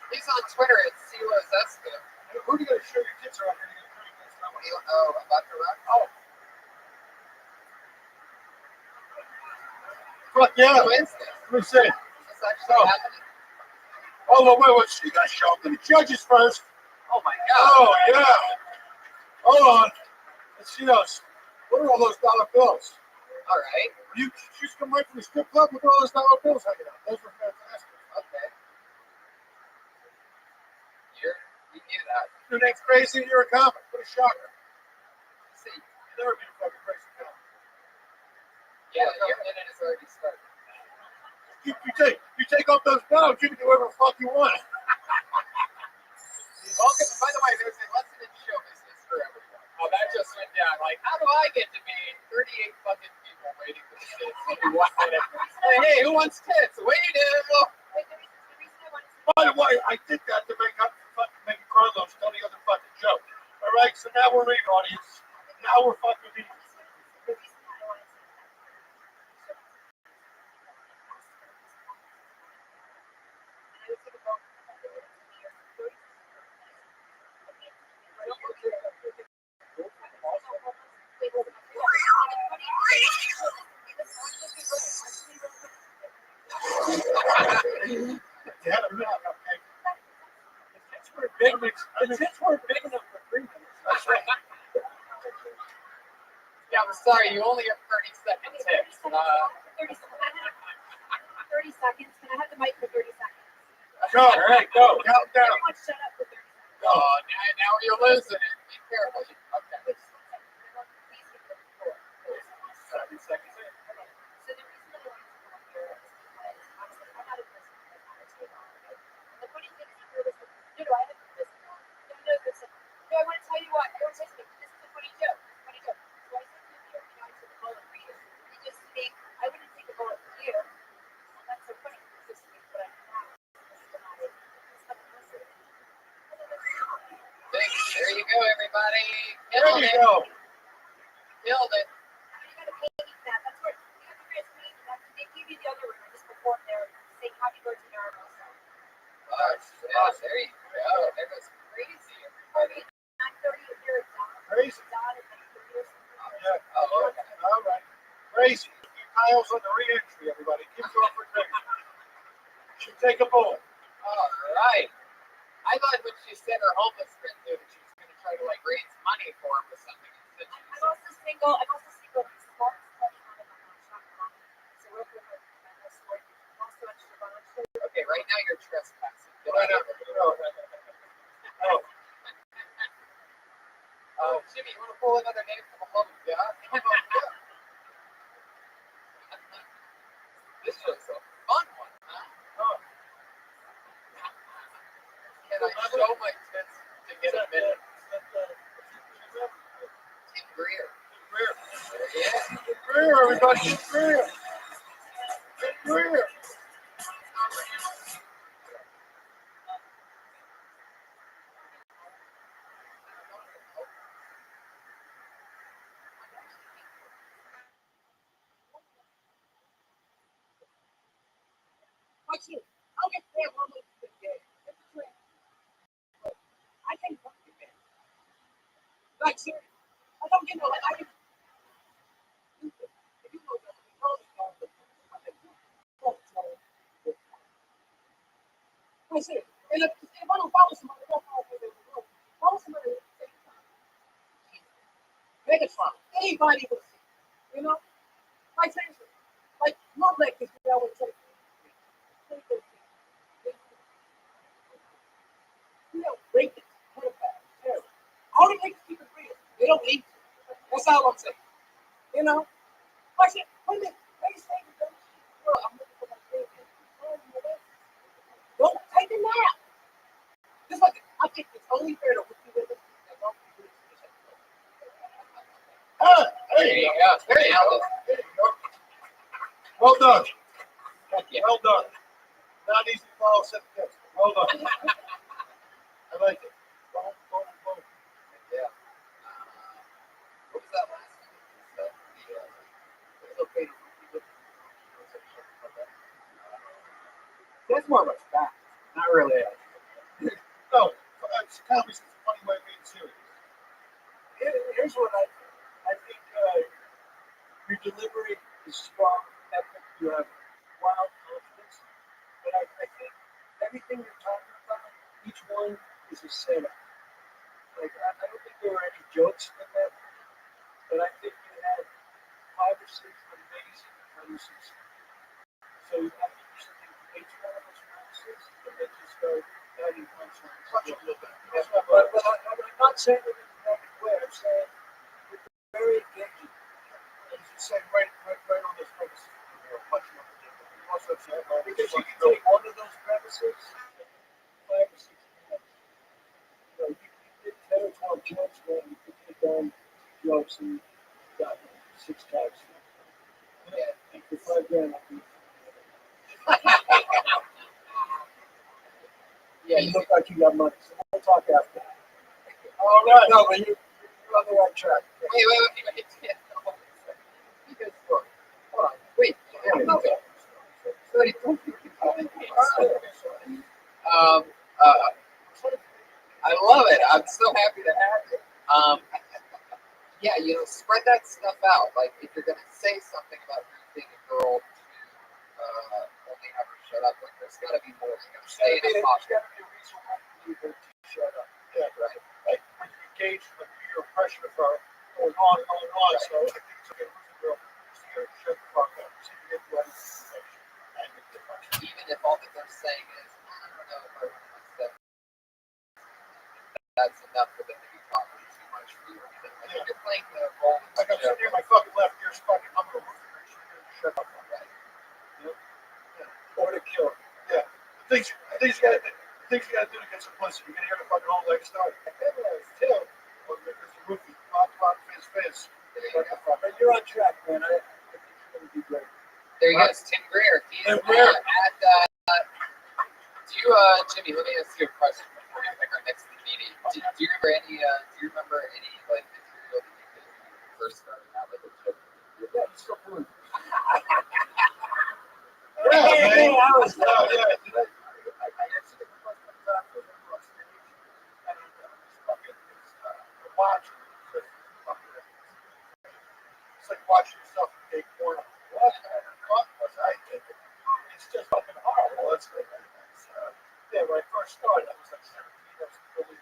He's on Twitter at Silos Escobar. Who are you going to show your kids around? Oh, about the rock? Oh. Fuck yeah. Who is this? Let me see. What's actually happening? Oh, no, wait. You got to show them to the judges first. Oh, my God. Oh, yeah. Hold on. Let's see those. What are all those dollar bills? All right. You just come right from the strip club with all those dollar bills hanging out. Those were fantastic. Okay. You knew that. Your name's crazy, you're a comic. What a shocker. See. You'll never be a fucking crazy comic. Yeah, your minute has already started. You take off those bells, you can do whatever the fuck you want. Welcome. By the way, there's a lesson in show business for everyone. Oh, that just went down. Like, how do I get to be 38 fucking people waiting for the tits? Maybe 1 minute. Hey, who wants tits? Wait a minute. By the way, I did that to make up for fucking making Carlos tell the other fucking joke. All right, so now we're in, audience. Now we're fucking in. The tits weren't big enough for 3 minutes. That's right. Yeah, I'm sorry. You only have 30-second tips. 30 seconds. Can I have the mic for 30 seconds? Go. All right, go. Count down. Everyone shut up for 30 seconds. Oh, now you're losing it. Be careful. Okay. 7 seconds in. So the reason that I wanted to come up here is because I'm not a person who has a tape on. And the funny thing is, you're listening. No, I haven't listened. No, listen. No, I want to tell you what. I want to tell you something. This is a funny joke. Funny joke. So I said to you, I took a bullet for you. And just to think, I wouldn't take a bullet for you. That's so funny. Just to think what I have. Thanks. There you go, everybody. There Killed you it. go. Killed it. You got to pay that. That's where you have to pay that. They give you the other room. I just performed there. Say happy birthday to our also. Oh, yeah, there you go. That goes crazy, everybody. 9:30 if you're done. Crazy. Done at 9:30 or something. Yeah. Oh, okay. All right. Crazy. Kyle's on the re-entry, everybody. Keep going for Crazy. Should take a bullet. All right. I thought when she said her homeless friend knew that she was going to try to like raise money for him or something. Instead, she I'm also single. I'm also single. This is not studying on it. I'm not. So real quick, I'm also extra bonus. okay, right now you're trespassing. Get Right out up. of here. Oh. Oh, Jimmy, you want to pull another name from a home? Yeah. This was a fun one, huh? Oh. Can I show my tits to get a minute? Tim Greer. Yeah. Greer, everybody. Greer. Greer. Watch you. I'll get there one week. I think like serious. I don't get no like I can. I see. And if I don't follow somebody, I don't follow somebody. Follow somebody. Megatron. Anybody will see. You know? Like seriously. Like no leg is what I would say. You know, rape it. All the niggas keep it real. They don't need to. That's all I'm saying. You know? Watch it. Wait a minute. Wait a second. I'm looking for my favorite. Don't take a nap. Just like I think it's only fair to look with it. There you go. There you go. There you go. Well done. Yeah. Well done. Not easy to follow set tips. Well done. I like it. Boom, boom, boom. Yeah. What was that last one? It's okay to That's more of a fact, not really. No, comedy's a funny way of being serious. Here's what I think. Your delivery is strong, epic. You have wild confidence, but I think everything you're talking about, each one is a setup. Like I don't think there were any jokes in that, but I think you had 5 or 6 amazing premises. So I think you should take each one of those premises and then just go adding punchlines. Touch a little bit. But I'm not saying it in a negative way. I'm saying you're very engaging. And you say right on this premise. Much more also say, Because you can take one of those premises, 5 or 6 minutes. You did 10 or 12 jokes, man. You could have done 2 jokes and got 6 tags. Yeah. And for $5 grand, Yeah, you look like you got money. So we'll talk after. all right. No, but you're on the right track. wait. Because, hold on. Wait. I love it. I'm so happy to have it. Yeah, spread that stuff out. Like, if you're gonna say something about being a girl to only have her shut up, like, there's gotta be more. You gotta stay in a There's pocket. got to be a reason why you need her to shut up. Yeah, right. Like when you engage in the peer pressure of her going on. So I think it's okay, who's the girl? Just to shut the fuck up. See if you get the right information. And make the punch. Even if all that they're saying is, I don't know if I want to step, that's enough for them to be talking too much for you. Like, if you're playing the role, Like I'm sitting here, my fucking left ear's fucking, I'm gonna roof her and she's gonna shut up. right? Or to kill her. Yeah. The things you gotta do to get some pussy. You're gonna hear the fucking whole leg start. Too. Well, there's the roofie. Pop, fizz. But you're on track, man. I think you're going to do great. There you go. It's Tim Greer. He's Tim Greer. Jimmy, let me ask you a question before we pick our next meeting. Do you remember any like material that you did when you first started out, like a joke? Yeah, you're still doing it. Yeah, man. I was Yeah. I answered the question for them on stage, and Watch. It's like watching yourself take porn. What? It's just fucking horrible. That's good. Yeah, when I first started, I was like 17. I was really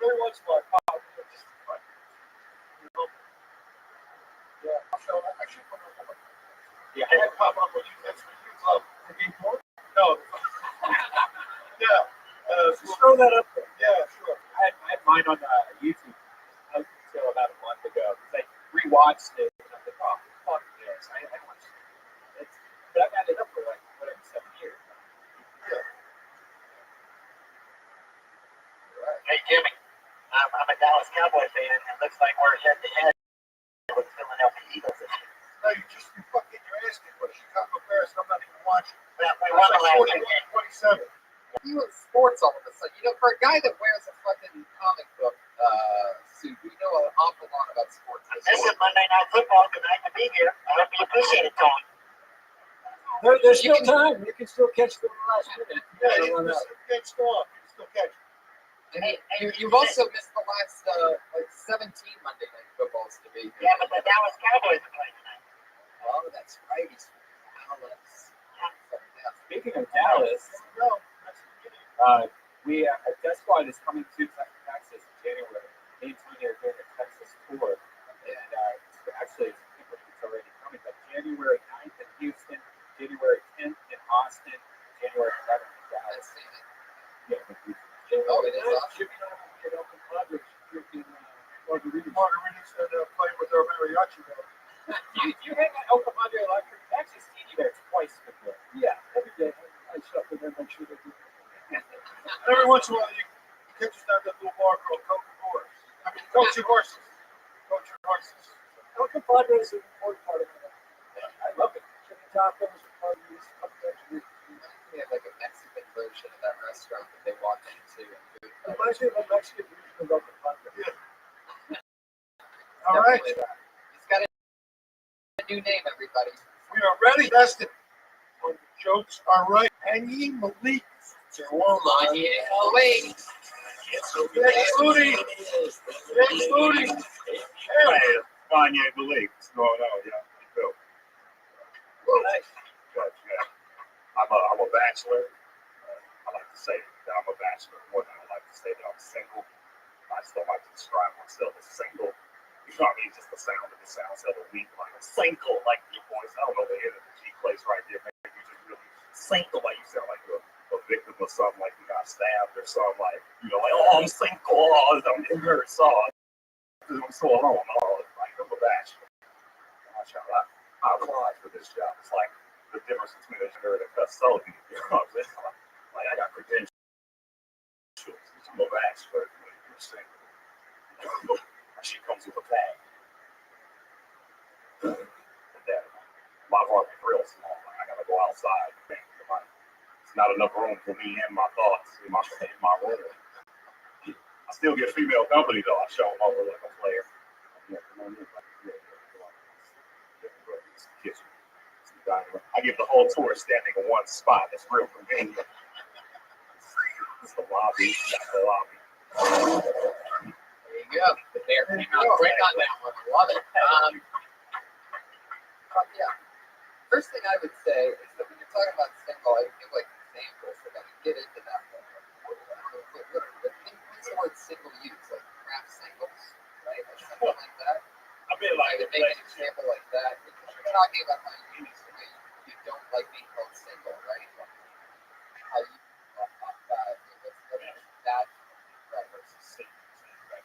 every once in a while, pop, just fun. Yeah, I should put it on. Yeah, I had pop up when that's when you love the game porn. No. Yeah. just throw that up there. Yeah, sure. I had mine on YouTube until about a month ago because I rewatched it and I was like, oh, fuck this. I watched it. But I've had it up for like, whatever, 7 years. Hey, Jimmy, I'm a Dallas Cowboy fan, and it looks like we're head to head with the Philadelphia Eagles this year. No, you fucking your ass kicked by Chicago Bears. I'm not even watching. We won the last game. 27. You in sports all of a sudden. For a guy that wears a fucking comic book suit, we know an awful lot about sports. This is Monday Night Football. Good night to be here. I hope you appreciate it, Tony. There's still time. You can still catch them in the last minute. Yeah, you can still off. You can still catch. You've also missed the last 17 Monday Night Footballs to be. Yeah, but the Dallas Cowboys are playing tonight. Oh, that's right. He's from Dallas. Speaking of Dallas, Death Squad is coming to Texas in January. Me and Tony are doing a Texas tour. And actually, it's already coming, but January 9th in Houston, January 10th in Austin, January 11th in Dallas. Oh, it is awesome. Jimmy and I will be at Open Padres drinking Margaritas and playing with our mariachi band. You hang at El Comandre Electric, Texas TV there twice a day. Yeah, every day. I shop with them, make sure they do. Every once in a while, you catch us down at that little bar called Coaching Horses. Coaching Horses. Open Padres is an important part of my life. I love it. Chicken tacos, parties, We have like a Mexican version of that restaurant that they walk into. reminds me of a Mexican version of Open Padres. Yeah. All right. Definitely that. new name, everybody. We are ready. Tested. When the jokes are right. Hangy Malik. Kanye Malik. Next booty. Next booty. Hey, Kanye Malik. What's going on? Yeah, me too. Nice. But, yeah, I'm a bachelor. I like to say that I'm a bachelor. More than I like to say that I'm single. I still like to describe myself as single. You know what I mean? Just the sound of it sounds hella weak. Like I'm single. Like your voice. I don't know the end of the G place right there. Maybe you just really single. Like you sound like a victim of something. Like you got stabbed or something. Like, you know, like, oh, I'm single. Oh, I'm in her song. I'm so alone. Oh, like I'm a bachelor. I applied for this job. It's like the difference between a nerd and a custodian. You know what I'm saying? Like I got credentials. I'm a bachelor. You're single. She comes with a bag. And then my apartment real small. Like, I gotta go outside. It's not enough room for me and my thoughts in my room. I still get female company though. I show them over like a player. I give the whole tour standing in one spot. It's real convenient. It's the lobby. The lobby. There you go. The bear came out quick on that one. I love it. Yeah. First thing I would say is that when you're talking about single, I feel like examples so that we get into that. What's the word single used? Like craft singles, right? Or something like that. I mean, like, I would make an example like that. Because you're talking about how you don't like being called single, right? How you that versus single.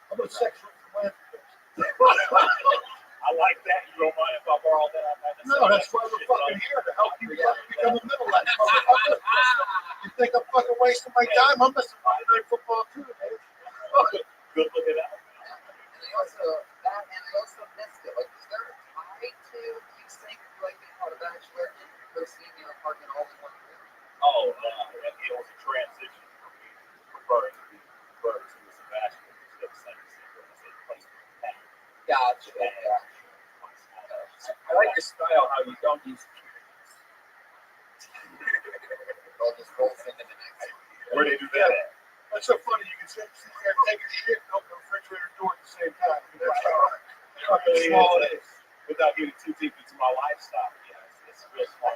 I'm a sexual philanthropist. I like that. You don't mind if I borrow that? No, that's why we're fucking here to help you become a middle-aged motherfucker. You think I'm fucking wasting my time? I'm missing Monday Night Football too, man. Good looking out. And I also missed it. Like, is there a tie to you saying you like being called a bachelor and seeing your apartment all in one room? Oh, it was a transition for me. Preferring to be referred to as a bachelor instead of saying single as a place for the Gotcha. I like your style, how you don't use periods. Well, just rolls into the next one. Where they do that at? That's so funny. You can sit there, take a shit, and open the refrigerator door at the same time. That's how fucking small it is. Without getting too deep into my lifestyle, yeah, it's real small.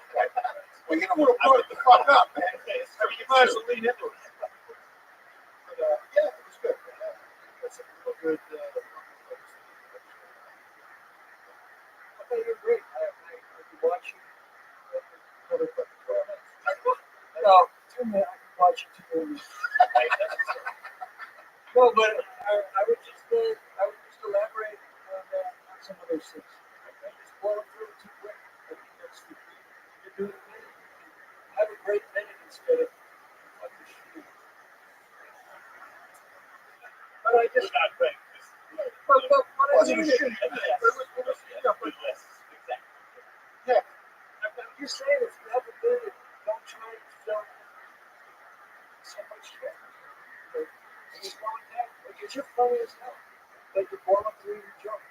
Well, you don't want to blow it the fuck up, man. I mean, you might as well lean into it. But, yeah, it was good. That's a real good. Okay, you're great. I can watch you. No, 2 minutes. I can watch you 2 minutes. No, but I would just elaborate on some of those things. I just blow it through too quick. I think that's the key. You're doing a minute. Have a great minute instead of like a shitty. But I just not great. But I wasn't a shitty. Yeah. I'm just saying, if you have a minute, don't try to film so much shit. Just go with that. Because you're funny as hell. But you're blowing through your joke.